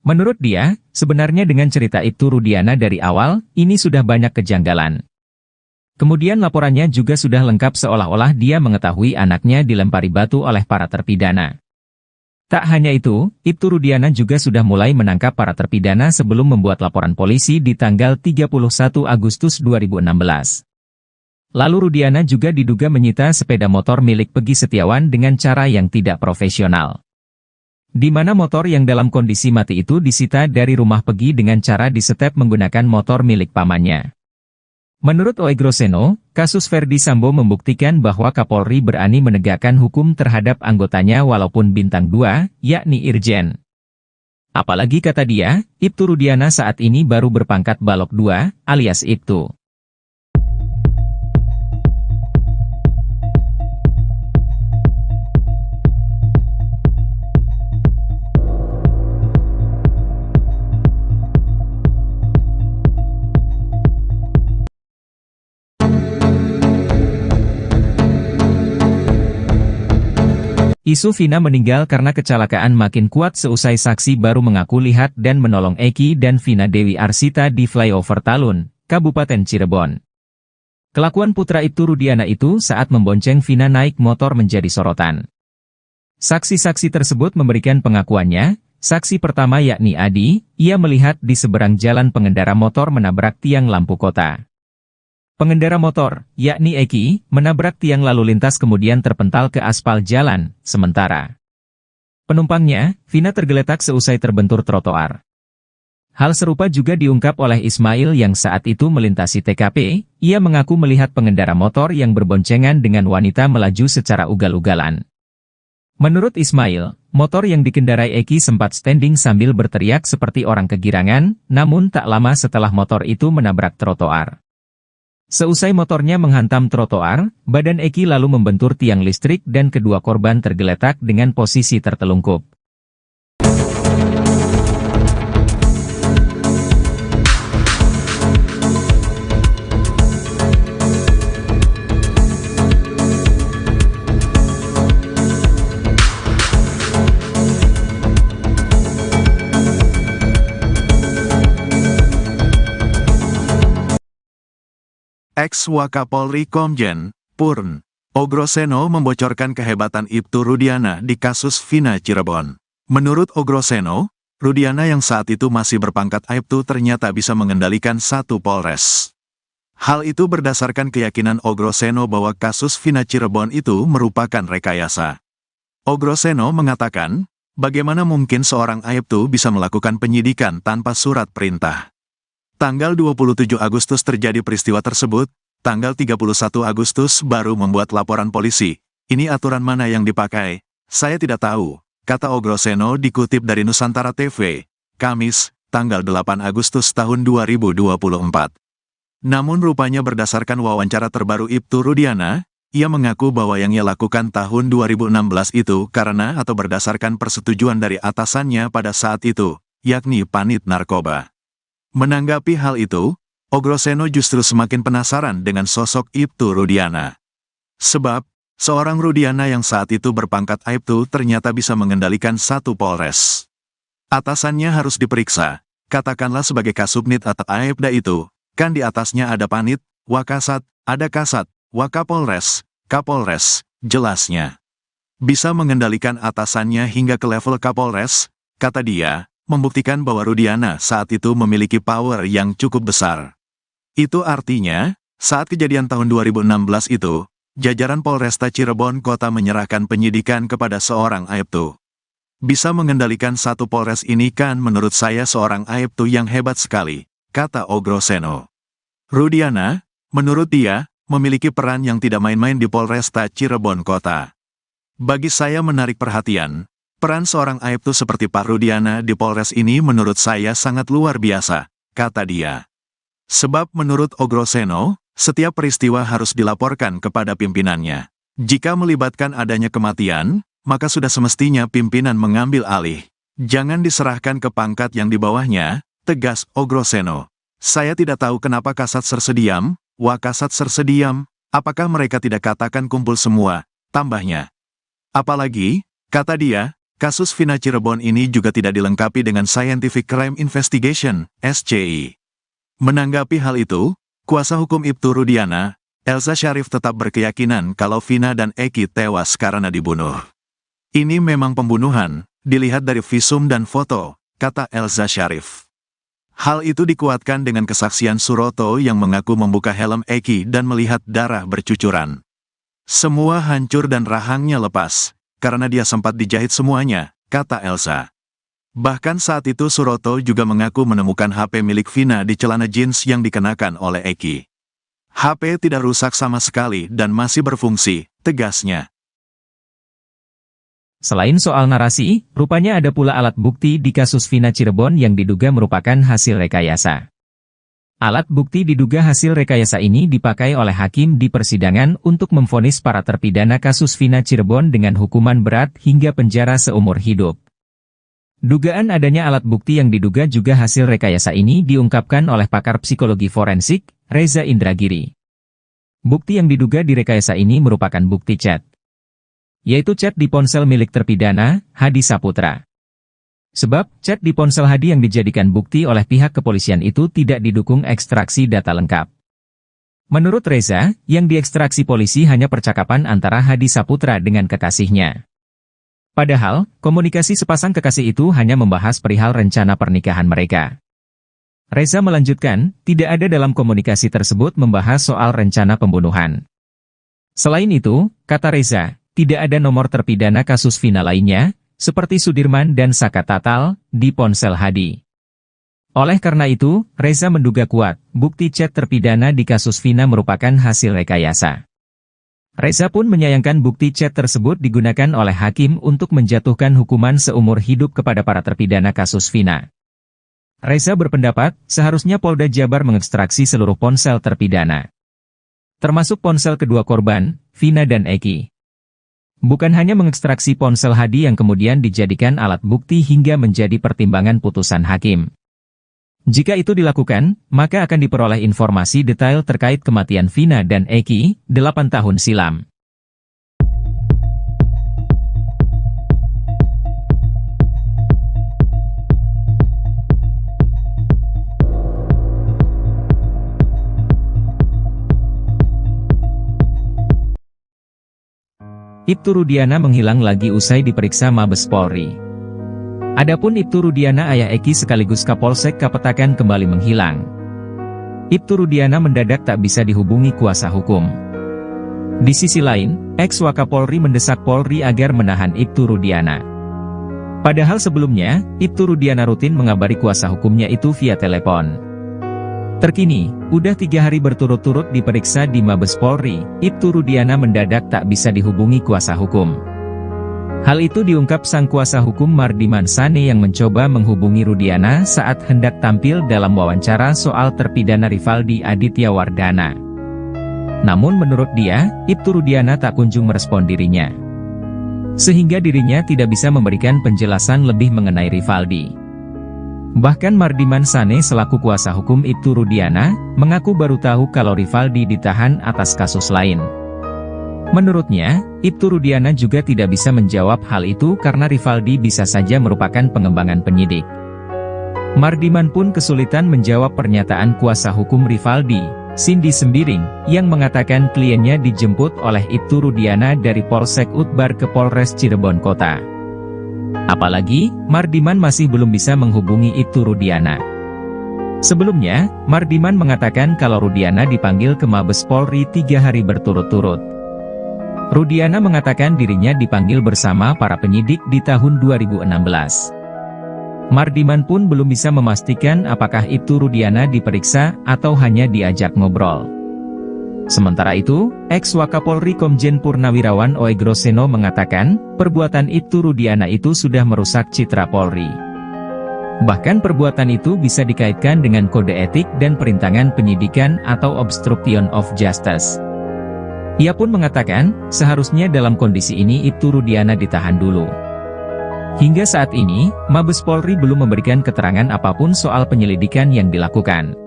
Menurut dia, sebenarnya dengan cerita Ibtu Rudiana dari awal, ini sudah banyak kejanggalan. Kemudian laporannya juga sudah lengkap seolah-olah dia mengetahui anaknya dilempari batu oleh para terpidana. Tak hanya itu, Ibtu Rudiana juga sudah mulai menangkap para terpidana sebelum membuat laporan polisi di tanggal 31 Agustus 2016. Lalu Rudiana juga diduga menyita sepeda motor milik Pegi Setiawan dengan cara yang tidak profesional. Di mana motor yang dalam kondisi mati itu disita dari rumah Pegi dengan cara disetep menggunakan motor milik pamannya. Menurut O.E. Groseno, kasus Verdi Sambo membuktikan bahwa Kapolri berani menegakkan hukum terhadap anggotanya walaupun bintang 2, yakni Irjen. Apalagi kata dia, Ibtu Rudiana saat ini baru berpangkat Balok 2, alias Ibtu. Isu Vina meninggal karena kecelakaan makin kuat seusai saksi baru mengaku lihat dan menolong Eki dan Vina Dewi Arsita di flyover Talun, Kabupaten Cirebon. Kelakuan putra Ibtu Rudiana itu saat membonceng Vina naik motor menjadi sorotan. Saksi-saksi tersebut memberikan pengakuannya. Saksi pertama yakni Adi, ia melihat di seberang jalan pengendara motor menabrak tiang lampu kota. Pengendara motor, yakni Eki, menabrak tiang lalu lintas kemudian terpental ke aspal jalan, sementara penumpangnya, Vina tergeletak seusai terbentur trotoar. Hal serupa juga diungkap oleh Ismail yang saat itu melintasi TKP, ia mengaku melihat pengendara motor yang berboncengan dengan wanita melaju secara ugal-ugalan. Menurut Ismail, motor yang dikendarai Eki sempat standing sambil berteriak seperti orang kegirangan, namun tak lama setelah motor itu menabrak trotoar. Seusai motornya menghantam trotoar, badan Eki lalu membentur tiang listrik dan kedua korban tergeletak dengan posisi tertelungkup. Ex-Wakapolri Komjen Purn O. Groseno membocorkan kehebatan Ibtu Rudiana di kasus Vina Cirebon. Menurut O. Groseno, Rudiana yang saat itu masih berpangkat Aibtu ternyata bisa mengendalikan satu Polres. Hal itu berdasarkan keyakinan O. Groseno bahwa kasus Vina Cirebon itu merupakan rekayasa. O. Groseno mengatakan, bagaimana mungkin seorang Aibtu bisa melakukan penyidikan tanpa surat perintah? Tanggal 27 Agustus terjadi peristiwa tersebut, tanggal 31 Agustus baru membuat laporan polisi. Ini aturan mana yang dipakai? Saya tidak tahu, kata O. Groseno dikutip dari Nusantara TV, Kamis, tanggal 8 Agustus tahun 2024. Namun rupanya berdasarkan wawancara terbaru Ibtu Rudiana, ia mengaku bahwa yang ia lakukan tahun 2016 itu karena atau berdasarkan persetujuan dari atasannya pada saat itu, yakni Panit Narkoba. Menanggapi hal itu, Ogroseno justru semakin penasaran dengan sosok Ibtu Rudiana. Sebab, seorang Rudiana yang saat itu berpangkat Aibtu ternyata bisa mengendalikan satu polres. Atasannya harus diperiksa, katakanlah sebagai Kasubnit atau Aibda itu, kan di atasnya ada Panit, Wakasat, ada Kasat, Wakapolres, Kapolres, jelasnya. Bisa mengendalikan atasannya hingga ke level Kapolres, kata dia, membuktikan bahwa Rudiana saat itu memiliki power yang cukup besar. Itu artinya, saat kejadian tahun 2016 itu, jajaran Polresta Cirebon Kota menyerahkan penyidikan kepada seorang Aibtu. Bisa mengendalikan satu polres ini kan menurut saya seorang Aibtu yang hebat sekali, kata Ogroseno. Rudiana, menurut dia, memiliki peran yang tidak main-main di Polresta Cirebon Kota. Bagi saya menarik perhatian, peran seorang Aibtu seperti Pak Rudiana di Polres ini menurut saya sangat luar biasa, kata dia. Sebab menurut Ogroseno, setiap peristiwa harus dilaporkan kepada pimpinannya. Jika melibatkan adanya kematian, maka sudah semestinya pimpinan mengambil alih. Jangan diserahkan ke pangkat yang di bawahnya, tegas Ogroseno. Saya tidak tahu kenapa Kasat Sersediam, Wakasat Sersediam, apakah mereka tidak katakan kumpul semua, tambahnya. Apalagi, kata dia, kasus Vina Cirebon ini juga tidak dilengkapi dengan Scientific Crime Investigation, SCI. Menanggapi hal itu, kuasa hukum Ibtu Rudiana, Elza Syarif tetap berkeyakinan kalau Vina dan Eki tewas karena dibunuh. Ini memang pembunuhan, dilihat dari visum dan foto, kata Elza Syarif. Hal itu dikuatkan dengan kesaksian Suroto yang mengaku membuka helm Eki dan melihat darah bercucuran. Semua hancur dan rahangnya lepas, karena dia sempat dijahit semuanya, kata Elza. Bahkan saat itu Suroto juga mengaku menemukan HP milik Vina di celana jeans yang dikenakan oleh Eki. HP tidak rusak sama sekali dan masih berfungsi, tegasnya. Selain soal narasi, rupanya ada pula alat bukti di kasus Vina Cirebon yang diduga merupakan hasil rekayasa. Alat bukti diduga hasil rekayasa ini dipakai oleh hakim di persidangan untuk memvonis para terpidana kasus Vina Cirebon dengan hukuman berat hingga penjara seumur hidup. Dugaan adanya alat bukti yang diduga juga hasil rekayasa ini diungkapkan oleh pakar psikologi forensik, Reza Indragiri. Bukti yang diduga direkayasa ini merupakan bukti chat, yaitu chat di ponsel milik terpidana, Hadi Saputra. Sebab, chat di ponsel Hadi yang dijadikan bukti oleh pihak kepolisian itu tidak didukung ekstraksi data lengkap. Menurut Reza, yang diekstraksi polisi hanya percakapan antara Hadi Saputra dengan kekasihnya. Padahal, komunikasi sepasang kekasih itu hanya membahas perihal rencana pernikahan mereka. Reza melanjutkan, tidak ada dalam komunikasi tersebut membahas soal rencana pembunuhan. Selain itu, kata Reza, tidak ada nomor terpidana kasus Vina lainnya, seperti Sudirman dan Saka Tatal, di ponsel Hadi. Oleh karena itu, Reza menduga kuat, bukti chat terpidana di kasus Vina merupakan hasil rekayasa. Reza pun menyayangkan bukti chat tersebut digunakan oleh hakim untuk menjatuhkan hukuman seumur hidup kepada para terpidana kasus Vina. Reza berpendapat, seharusnya Polda Jabar mengekstraksi seluruh ponsel terpidana, termasuk ponsel kedua korban, Vina dan Eki. Bukan hanya mengekstraksi ponsel Hadi yang kemudian dijadikan alat bukti hingga menjadi pertimbangan putusan hakim. Jika itu dilakukan, maka akan diperoleh informasi detail terkait kematian Vina dan Eki, 8 tahun silam. Ibtu Rudiana menghilang lagi usai diperiksa Mabes Polri. Adapun Ibtu Rudiana ayah Eki sekaligus Kapolsek Kapetakan kembali menghilang. Ibtu Rudiana mendadak tak bisa dihubungi kuasa hukum. Di sisi lain, ex-Wakapolri mendesak Polri agar menahan Ibtu Rudiana. Padahal sebelumnya, Ibtu Rudiana rutin mengabari kuasa hukumnya itu via telepon. Terkini, udah 3 hari berturut-turut diperiksa di Mabes Polri, Ibtu Rudiana mendadak tak bisa dihubungi kuasa hukum. Hal itu diungkap sang kuasa hukum Mardiman Sane yang mencoba menghubungi Rudiana saat hendak tampil dalam wawancara soal terpidana Rivaldi Aditya Wardana. Namun menurut dia, Ibtu Rudiana tak kunjung merespon dirinya. Sehingga dirinya tidak bisa memberikan penjelasan lebih mengenai Rivaldi. Bahkan Mardiman Sane selaku kuasa hukum Ibtu Rudiana, mengaku baru tahu kalau Rivaldi ditahan atas kasus lain. Menurutnya, Ibtu Rudiana juga tidak bisa menjawab hal itu karena Rivaldi bisa saja merupakan pengembangan penyidik. Mardiman pun kesulitan menjawab pernyataan kuasa hukum Rivaldi, Cindy Sembiring, yang mengatakan kliennya dijemput oleh Ibtu Rudiana dari Polsek Utbar ke Polres Cirebon Kota. Apalagi, Mardiman masih belum bisa menghubungi Ibtu Rudiana. Sebelumnya, Mardiman mengatakan kalau Rudiana dipanggil ke Mabes Polri 3 hari berturut-turut. Rudiana mengatakan dirinya dipanggil bersama para penyidik di tahun 2016. Mardiman pun belum bisa memastikan apakah Ibtu Rudiana diperiksa atau hanya diajak ngobrol. Sementara itu, ex-Wakapolri Komjen Purnawirawan Oegroseno mengatakan, perbuatan Ibtu Rudiana itu sudah merusak citra Polri. Bahkan perbuatan itu bisa dikaitkan dengan kode etik dan perintangan penyidikan atau obstruction of justice. Ia pun mengatakan, seharusnya dalam kondisi ini Ibtu Rudiana ditahan dulu. Hingga saat ini, Mabes Polri belum memberikan keterangan apapun soal penyelidikan yang dilakukan.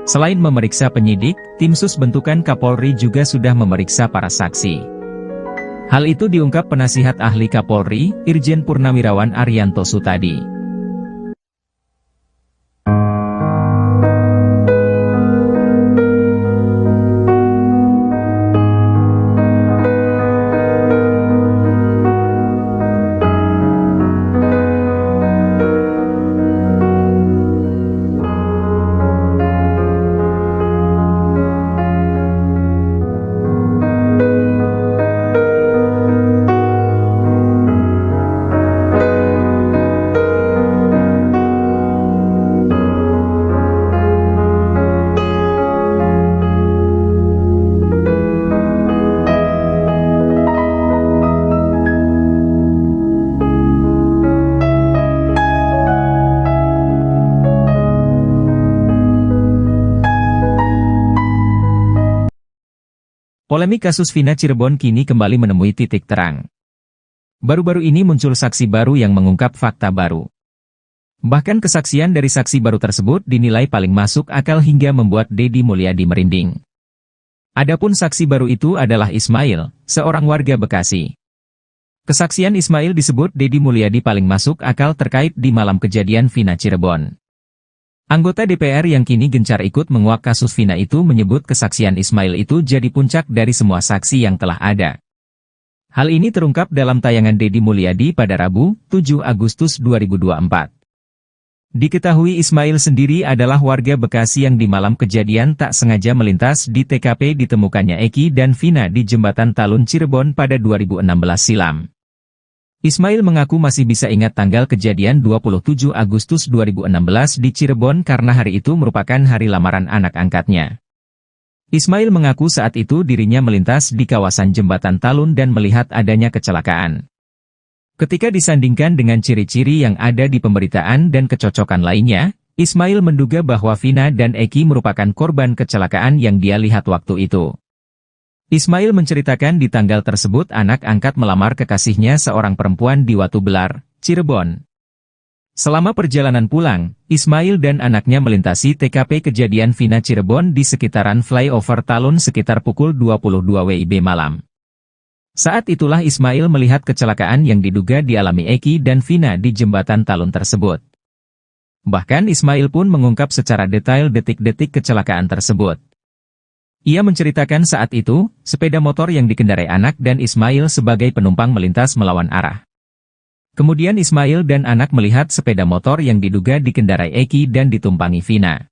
Selain memeriksa penyidik, tim sus bentukan Kapolri juga sudah memeriksa para saksi. Hal itu diungkap penasihat ahli Kapolri, Irjen Purnawirawan Arianto Sutadi. Polemik kasus Vina Cirebon kini kembali menemui titik terang. Baru-baru ini muncul saksi baru yang mengungkap fakta baru. Bahkan kesaksian dari saksi baru tersebut dinilai paling masuk akal hingga membuat Deddy Mulyadi merinding. Adapun saksi baru itu adalah Ismail, seorang warga Bekasi. Kesaksian Ismail disebut Deddy Mulyadi paling masuk akal terkait di malam kejadian Vina Cirebon. Anggota DPR yang kini gencar ikut menguak kasus Vina itu menyebut kesaksian Ismail itu jadi puncak dari semua saksi yang telah ada. Hal ini terungkap dalam tayangan Deddy Mulyadi pada Rabu, 7 Agustus 2024. Diketahui Ismail sendiri adalah warga Bekasi yang di malam kejadian tak sengaja melintas di TKP ditemukannya Eki dan Vina di Jembatan Talun Cirebon pada 2016 silam. Ismail mengaku masih bisa ingat tanggal kejadian 27 Agustus 2016 di Cirebon karena hari itu merupakan hari lamaran anak angkatnya. Ismail mengaku saat itu dirinya melintas di kawasan Jembatan Talun dan melihat adanya kecelakaan. Ketika disandingkan dengan ciri-ciri yang ada di pemberitaan dan kecocokan lainnya, Ismail menduga bahwa Vina dan Eki merupakan korban kecelakaan yang dia lihat waktu itu. Ismail menceritakan di tanggal tersebut anak angkat melamar kekasihnya seorang perempuan di Watu Belar, Cirebon. Selama perjalanan pulang, Ismail dan anaknya melintasi TKP kejadian Vina Cirebon di sekitaran flyover Talun sekitar pukul 22 WIB malam. Saat itulah Ismail melihat kecelakaan yang diduga dialami Eki dan Vina di Jembatan Talun tersebut. Bahkan Ismail pun mengungkap secara detail detik-detik kecelakaan tersebut. Ia menceritakan saat itu, sepeda motor yang dikendarai anak dan Ismail sebagai penumpang melintas melawan arah. Kemudian Ismail dan anak melihat sepeda motor yang diduga dikendarai Eki dan ditumpangi Vina.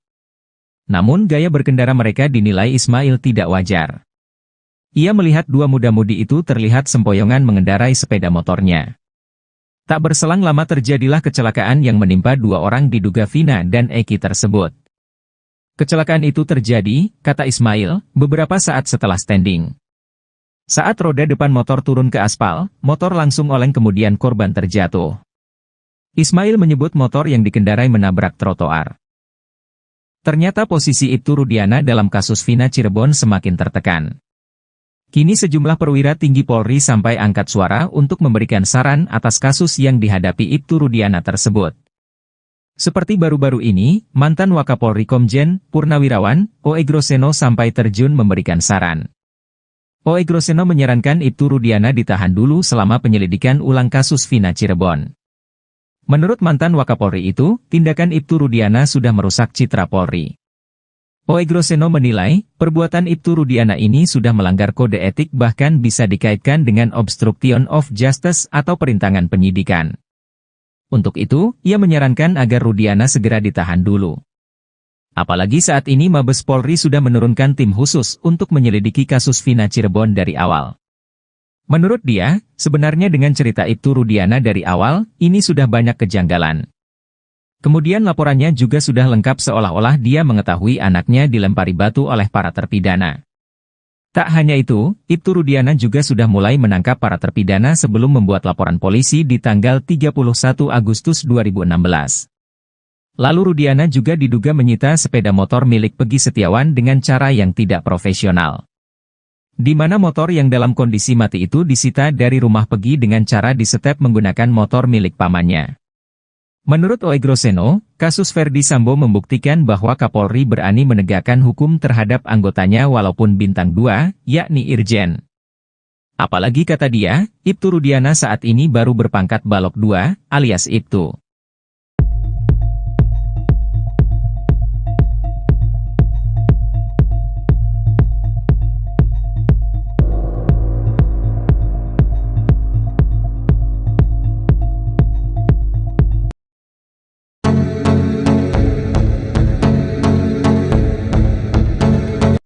Namun gaya berkendara mereka dinilai Ismail tidak wajar. Ia melihat dua muda-mudi itu terlihat sempoyongan mengendarai sepeda motornya. Tak berselang lama terjadilah kecelakaan yang menimpa dua orang diduga Vina dan Eki tersebut. Kecelakaan itu terjadi, kata Ismail, beberapa saat setelah standing. Saat roda depan motor turun ke aspal, motor langsung oleng kemudian korban terjatuh. Ismail menyebut motor yang dikendarai menabrak trotoar. Ternyata posisi Ibtu Rudiana dalam kasus Vina Cirebon semakin tertekan. Kini sejumlah perwira tinggi Polri sampai angkat suara untuk memberikan saran atas kasus yang dihadapi Ibtu Rudiana tersebut. Seperti baru-baru ini, mantan Wakapolri Komjen Purnawirawan O.E. Groseno sampai terjun memberikan saran. O.E. Groseno menyarankan Ibtu Rudiana ditahan dulu selama penyelidikan ulang kasus Vina Cirebon. Menurut mantan Wakapolri itu, tindakan Ibtu Rudiana sudah merusak citra Polri. O.E. Groseno menilai, perbuatan Ibtu Rudiana ini sudah melanggar kode etik bahkan bisa dikaitkan dengan obstruction of justice atau perintangan penyidikan. Untuk itu, ia menyarankan agar Rudiana segera ditahan dulu. Apalagi saat ini Mabes Polri sudah menurunkan tim khusus untuk menyelidiki kasus Vina Cirebon dari awal. Menurut dia, sebenarnya dengan cerita Ibtu Rudiana dari awal, ini sudah banyak kejanggalan. Kemudian laporannya juga sudah lengkap seolah-olah dia mengetahui anaknya dilempari batu oleh para terpidana. Tak hanya itu, Ibtu Rudiana juga sudah mulai menangkap para terpidana sebelum membuat laporan polisi di tanggal 31 Agustus 2016. Lalu Rudiana juga diduga menyita sepeda motor milik Peggy Setiawan dengan cara yang tidak profesional. Di mana motor yang dalam kondisi mati itu disita dari rumah Peggy dengan cara disetep menggunakan motor milik pamannya. Menurut O.E. Groseno, kasus Verdi Sambo membuktikan bahwa Kapolri berani menegakkan hukum terhadap anggotanya walaupun bintang 2, yakni Irjen. Apalagi kata dia, Ibtu Rudiana saat ini baru berpangkat Balok 2, alias Ibtu.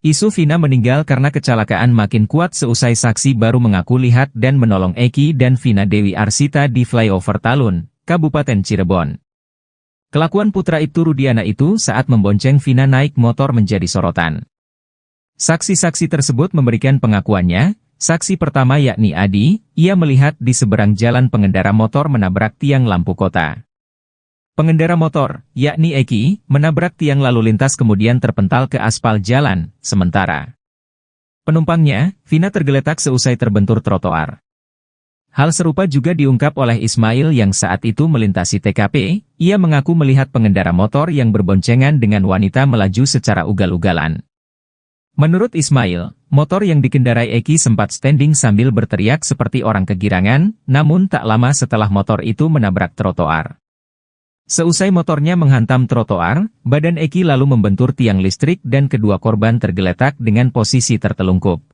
Isu Vina meninggal karena kecelakaan makin kuat seusai saksi baru mengaku lihat dan menolong Eki dan Vina Dewi Arsita di flyover Talun, Kabupaten Cirebon. Kelakuan putra Ibtu Rudiana itu saat membonceng Vina naik motor menjadi sorotan. Saksi-saksi tersebut memberikan pengakuannya. Saksi pertama yakni Adi, ia melihat di seberang jalan pengendara motor menabrak tiang lampu kota. Pengendara motor, yakni Eki, menabrak tiang lalu lintas kemudian terpental ke aspal jalan, sementara penumpangnya, Vina tergeletak seusai terbentur trotoar. Hal serupa juga diungkap oleh Ismail yang saat itu melintasi TKP, ia mengaku melihat pengendara motor yang berboncengan dengan wanita melaju secara ugal-ugalan. Menurut Ismail, motor yang dikendarai Eki sempat standing sambil berteriak seperti orang kegirangan, namun tak lama setelah motor itu menabrak trotoar. Seusai motornya menghantam trotoar, badan Eki lalu membentur tiang listrik dan kedua korban tergeletak dengan posisi tertelungkup.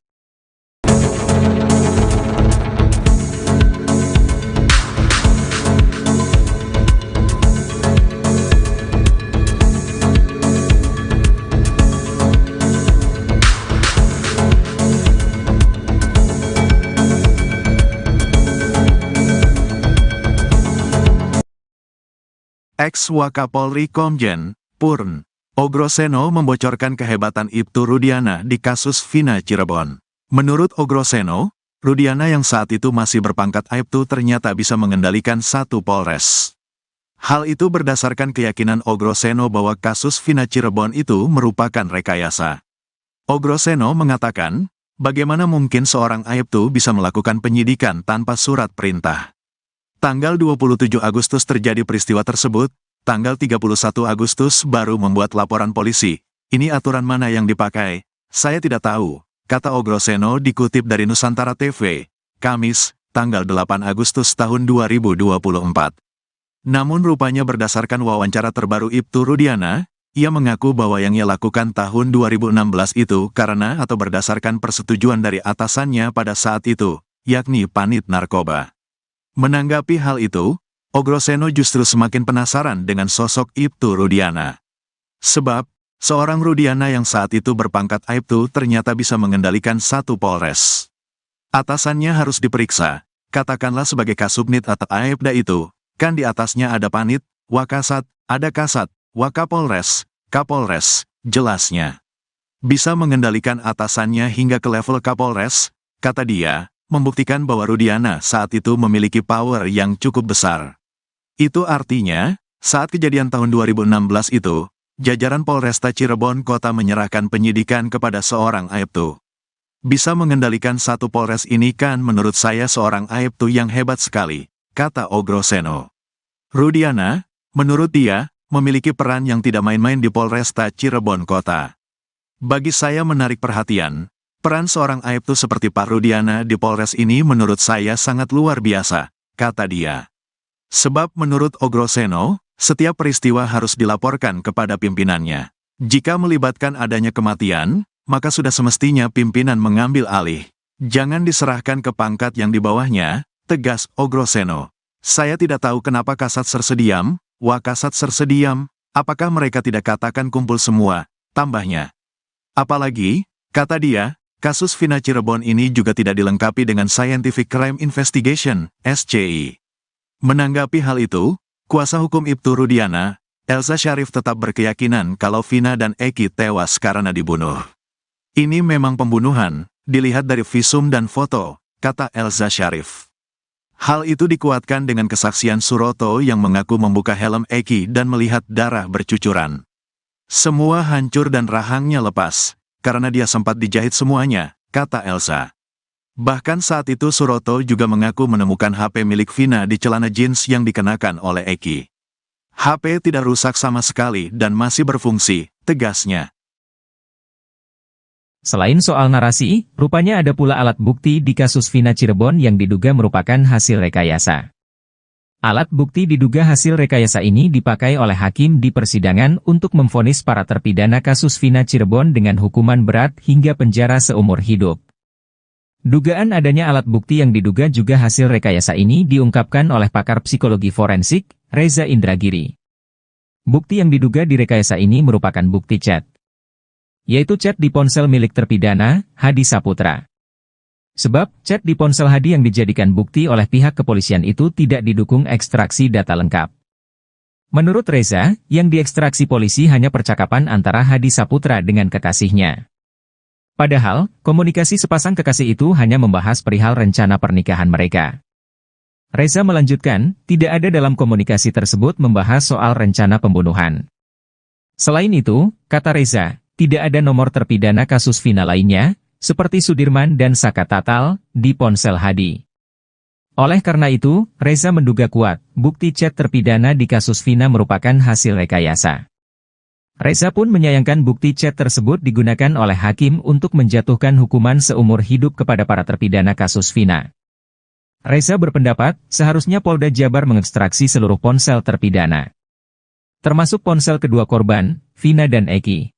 Ex-Wakapolri Komjen Purn O. Groseno membocorkan kehebatan Ibtu Rudiana di kasus Vina Cirebon. Menurut O. Groseno, Rudiana yang saat itu masih berpangkat Aibtu ternyata bisa mengendalikan satu Polres. Hal itu berdasarkan keyakinan O. Groseno bahwa kasus Vina Cirebon itu merupakan rekayasa. O. Groseno mengatakan, bagaimana mungkin seorang Aibtu bisa melakukan penyidikan tanpa surat perintah? Tanggal 27 Agustus terjadi peristiwa tersebut, tanggal 31 Agustus baru membuat laporan polisi. Ini aturan mana yang dipakai? Saya tidak tahu, kata O. Groseno dikutip dari Nusantara TV, Kamis, tanggal 8 Agustus tahun 2024. Namun rupanya berdasarkan wawancara terbaru Ibtu Rudiana, ia mengaku bahwa yang ia lakukan tahun 2016 itu karena atau berdasarkan persetujuan dari atasannya pada saat itu, yakni Panit Narkoba. Menanggapi hal itu, O. Groseno justru semakin penasaran dengan sosok Ibtu Rudiana. Sebab, seorang Rudiana yang saat itu berpangkat Aibtu ternyata bisa mengendalikan satu Polres. Atasannya harus diperiksa, katakanlah sebagai Kasubnit atau Aibda itu, kan di atasnya ada Panit, Wakasat, ada Kasat, Wakapolres, Kapolres, jelasnya. Bisa mengendalikan atasannya hingga ke level Kapolres, kata dia, membuktikan bahwa Rudiana saat itu memiliki power yang cukup besar. Itu artinya, saat kejadian tahun 2016 itu, jajaran Polresta Cirebon Kota menyerahkan penyidikan kepada seorang Aibtu. Bisa mengendalikan satu Polres ini kan menurut saya seorang Aibtu yang hebat sekali, kata Ogroseno. Rudiana, menurut dia, memiliki peran yang tidak main-main di Polresta Cirebon Kota. Bagi saya menarik perhatian, peran seorang Aibtu seperti Pak Rudiana di Polres ini menurut saya sangat luar biasa, kata dia. Sebab menurut Ogroseno, setiap peristiwa harus dilaporkan kepada pimpinannya. Jika melibatkan adanya kematian, maka sudah semestinya pimpinan mengambil alih. Jangan diserahkan ke pangkat yang di bawahnya, tegas Ogroseno. Saya tidak tahu kenapa Kasat Serse-diam, Wakasat Serse-diam, apakah mereka tidak katakan kumpul semua, tambahnya. Apalagi, kata dia, kasus Vina Cirebon ini juga tidak dilengkapi dengan Scientific Crime Investigation, SCI. Menanggapi hal itu, kuasa hukum Ibtu Rudiana, Elza Syarif tetap berkeyakinan kalau Vina dan Eki tewas karena dibunuh. Ini memang pembunuhan, dilihat dari visum dan foto, kata Elza Syarif. Hal itu dikuatkan dengan kesaksian Suroto yang mengaku membuka helm Eki dan melihat darah bercucuran. Semua hancur dan rahangnya lepas, karena dia sempat dijahit semuanya, kata Elza. Bahkan saat itu Suroto juga mengaku menemukan HP milik Vina di celana jeans yang dikenakan oleh Eki. HP tidak rusak sama sekali dan masih berfungsi, tegasnya. Selain soal narasi, rupanya ada pula alat bukti di kasus Vina Cirebon yang diduga merupakan hasil rekayasa. Alat bukti diduga hasil rekayasa ini dipakai oleh hakim di persidangan untuk memvonis para terpidana kasus Vina Cirebon dengan hukuman berat hingga penjara seumur hidup. Dugaan adanya alat bukti yang diduga juga hasil rekayasa ini diungkapkan oleh pakar psikologi forensik, Reza Indragiri. Bukti yang diduga direkayasa ini merupakan bukti chat, yaitu chat di ponsel milik terpidana, Hadi Saputra. Sebab, chat di ponsel Hadi yang dijadikan bukti oleh pihak kepolisian itu tidak didukung ekstraksi data lengkap. Menurut Reza, yang diekstraksi polisi hanya percakapan antara Hadi Saputra dengan kekasihnya. Padahal, komunikasi sepasang kekasih itu hanya membahas perihal rencana pernikahan mereka. Reza melanjutkan, tidak ada dalam komunikasi tersebut membahas soal rencana pembunuhan. Selain itu, kata Reza, tidak ada nomor terpidana kasus Vina lainnya, seperti Sudirman dan Saka Tatal, di ponsel Hadi. Oleh karena itu, Reza menduga kuat, bukti chat terpidana di kasus Vina merupakan hasil rekayasa. Reza pun menyayangkan bukti chat tersebut digunakan oleh hakim untuk menjatuhkan hukuman seumur hidup kepada para terpidana kasus Vina. Reza berpendapat, seharusnya Polda Jabar mengekstraksi seluruh ponsel terpidana, termasuk ponsel kedua korban, Vina dan Eki.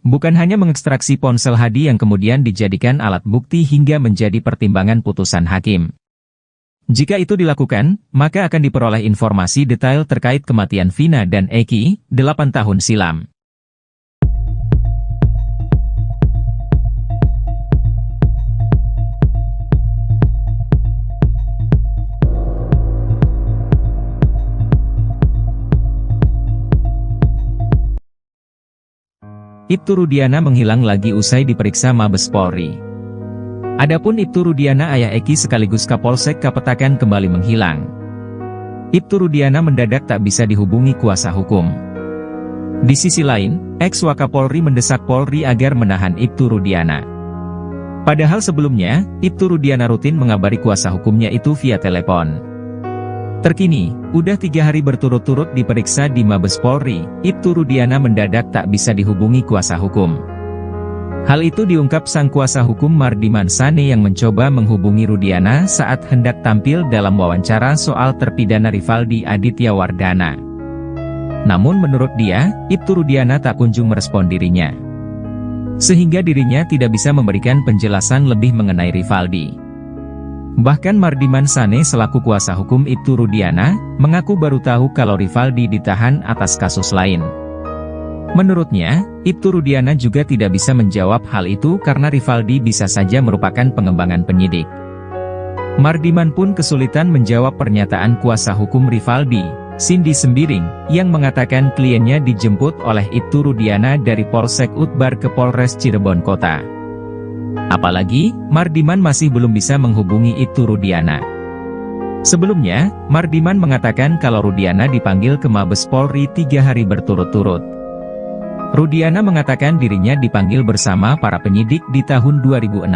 Bukan hanya mengekstraksi ponsel Hadi yang kemudian dijadikan alat bukti hingga menjadi pertimbangan putusan hakim. Jika itu dilakukan, maka akan diperoleh informasi detail terkait kematian Vina dan Eki, 8 tahun silam. Ibtu Rudiana menghilang lagi usai diperiksa Mabes Polri. Adapun Ibtu Rudiana ayah Eki sekaligus Kapolsek Kapetakan kembali menghilang. Ibtu Rudiana mendadak tak bisa dihubungi kuasa hukum. Di sisi lain, ex-Wakapolri mendesak Polri agar menahan Ibtu Rudiana. Padahal sebelumnya, Ibtu Rudiana rutin mengabari kuasa hukumnya itu via telepon. Terkini, udah 3 hari berturut-turut diperiksa di Mabes Polri, Ibtu Rudiana mendadak tak bisa dihubungi kuasa hukum. Hal itu diungkap sang kuasa hukum Mardiman Sane yang mencoba menghubungi Rudiana saat hendak tampil dalam wawancara soal terpidana Rivaldi Aditya Wardana. Namun menurut dia, Ibtu Rudiana tak kunjung merespon dirinya, sehingga dirinya tidak bisa memberikan penjelasan lebih mengenai Rivaldi. Bahkan Mardiman Sane selaku kuasa hukum Ibtu Rudiana, mengaku baru tahu kalau Rivaldi ditahan atas kasus lain. Menurutnya, Ibtu Rudiana juga tidak bisa menjawab hal itu karena Rivaldi bisa saja merupakan pengembangan penyidik. Mardiman pun kesulitan menjawab pernyataan kuasa hukum Rivaldi, Cindy Sembiring, yang mengatakan kliennya dijemput oleh Ibtu Rudiana dari Polsek Utbar ke Polres Cirebon Kota. Apalagi, Mardiman masih belum bisa menghubungi Ibtu Rudiana. Sebelumnya, Mardiman mengatakan kalau Rudiana dipanggil ke Mabes Polri 3 hari berturut-turut. Rudiana mengatakan dirinya dipanggil bersama para penyidik di tahun 2016.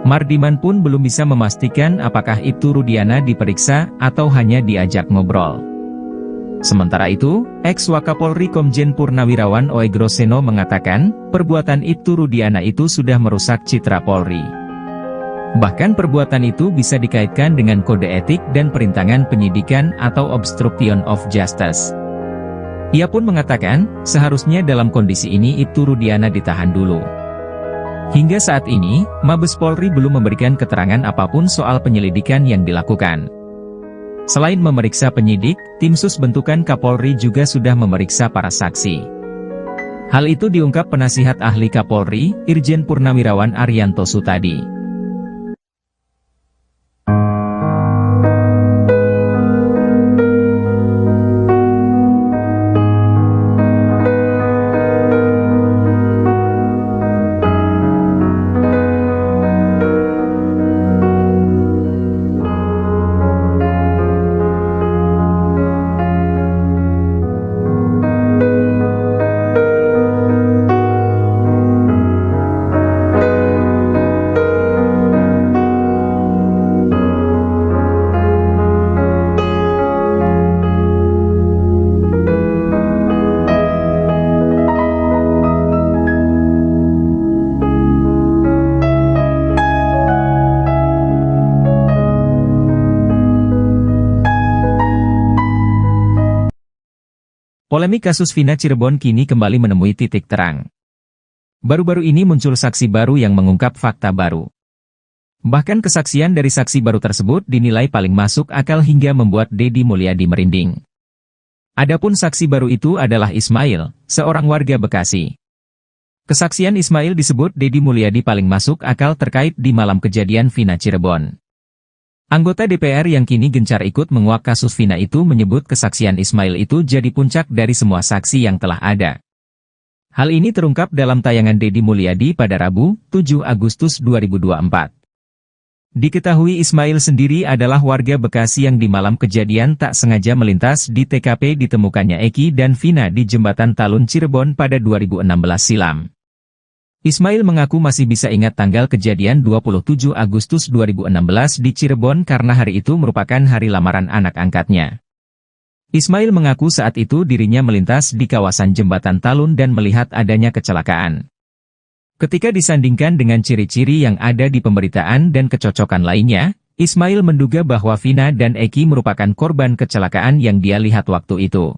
Mardiman pun belum bisa memastikan apakah itu Rudiana diperiksa atau hanya diajak ngobrol. Sementara itu, ex-Wakapolri Komjen Purnawirawan Oegroseno mengatakan, perbuatan itu Rudiana itu sudah merusak citra Polri. Bahkan perbuatan itu bisa dikaitkan dengan kode etik dan perintangan penyidikan atau obstruction of justice. Ia pun mengatakan, seharusnya dalam kondisi ini itu Rudiana ditahan dulu. Hingga saat ini, Mabes Polri belum memberikan keterangan apapun soal penyelidikan yang dilakukan. Selain memeriksa penyidik, tim sus bentukan Kapolri juga sudah memeriksa para saksi. Hal itu diungkap penasihat ahli Kapolri, Irjen Purnawirawan Arianto Sutadi. Polemik kasus Vina Cirebon kini kembali menemui titik terang. Baru-baru ini muncul saksi baru yang mengungkap fakta baru. Bahkan kesaksian dari saksi baru tersebut dinilai paling masuk akal hingga membuat Deddy Mulyadi merinding. Adapun saksi baru itu adalah Ismail, seorang warga Bekasi. Kesaksian Ismail disebut Deddy Mulyadi paling masuk akal terkait di malam kejadian Vina Cirebon. Anggota DPR yang kini gencar ikut menguak kasus Vina itu menyebut kesaksian Ismail itu jadi puncak dari semua saksi yang telah ada. Hal ini terungkap dalam tayangan Deddy Mulyadi pada Rabu, 7 Agustus 2024. Diketahui Ismail sendiri adalah warga Bekasi yang di malam kejadian tak sengaja melintas di TKP ditemukannya Eki dan Vina di Jembatan Talun Cirebon pada 2016 silam. Ismail mengaku masih bisa ingat tanggal kejadian 27 Agustus 2016 di Cirebon karena hari itu merupakan hari lamaran anak angkatnya. Ismail mengaku saat itu dirinya melintas di kawasan Jembatan Talun dan melihat adanya kecelakaan. Ketika disandingkan dengan ciri-ciri yang ada di pemberitaan dan kecocokan lainnya, Ismail menduga bahwa Vina dan Eki merupakan korban kecelakaan yang dia lihat waktu itu.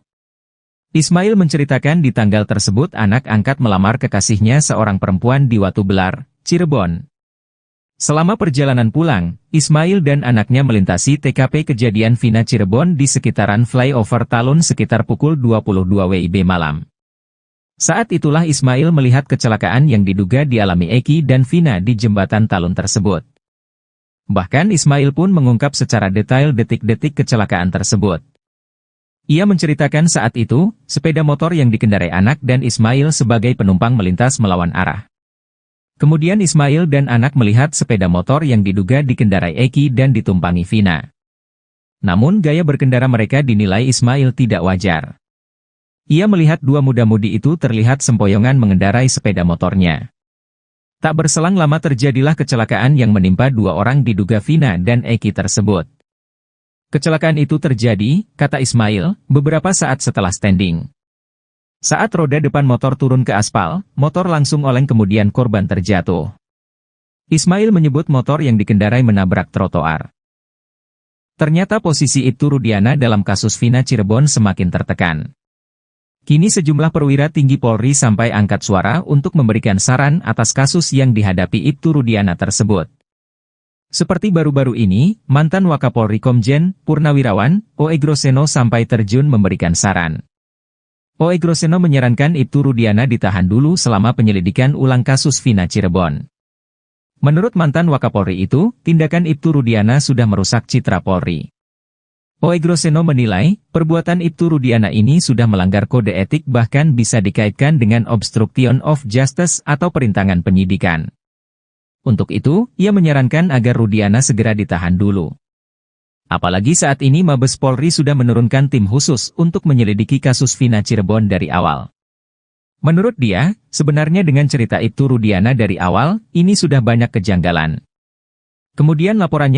Ismail menceritakan di tanggal tersebut anak angkat melamar kekasihnya seorang perempuan di Watu Belar, Cirebon. Selama perjalanan pulang, Ismail dan anaknya melintasi TKP kejadian Vina Cirebon di sekitaran flyover Talun sekitar pukul 22 WIB malam. Saat itulah Ismail melihat kecelakaan yang diduga dialami Eki dan Vina di Jembatan Talun tersebut. Bahkan Ismail pun mengungkap secara detail detik-detik kecelakaan tersebut. Ia menceritakan saat itu, sepeda motor yang dikendarai anak dan Ismail sebagai penumpang melintas melawan arah. Kemudian Ismail dan anak melihat sepeda motor yang diduga dikendarai Eki dan ditumpangi Vina. Namun gaya berkendara mereka dinilai Ismail tidak wajar. Ia melihat dua muda-mudi itu terlihat sempoyongan mengendarai sepeda motornya. Tak berselang lama terjadilah kecelakaan yang menimpa dua orang diduga Vina dan Eki tersebut. Kecelakaan itu terjadi, kata Ismail, beberapa saat setelah standing. Saat roda depan motor turun ke aspal, motor langsung oleng kemudian korban terjatuh. Ismail menyebut motor yang dikendarai menabrak trotoar. Ternyata posisi itu Rudiana dalam kasus Vina Cirebon semakin tertekan. Kini sejumlah perwira tinggi Polri sampai angkat suara untuk memberikan saran atas kasus yang dihadapi Ibtu Rudiana tersebut. Seperti baru-baru ini, mantan Wakapolri Komjen Purnawirawan Oegroseno sampai terjun memberikan saran. Oegroseno menyarankan Ibtu Rudiana ditahan dulu selama penyelidikan ulang kasus Vina Cirebon. Menurut mantan Wakapolri itu, tindakan Ibtu Rudiana sudah merusak citra Polri. Oegroseno menilai, perbuatan Ibtu Rudiana ini sudah melanggar kode etik bahkan bisa dikaitkan dengan obstruction of justice atau perintangan penyidikan. Untuk itu, ia menyarankan agar Rudiana segera ditahan dulu. Apalagi saat ini Mabes Polri sudah menurunkan tim khusus untuk menyelidiki kasus Vina Cirebon dari awal. Menurut dia, sebenarnya dengan cerita Ibtu Rudiana dari awal, ini sudah banyak kejanggalan. Kemudian laporannya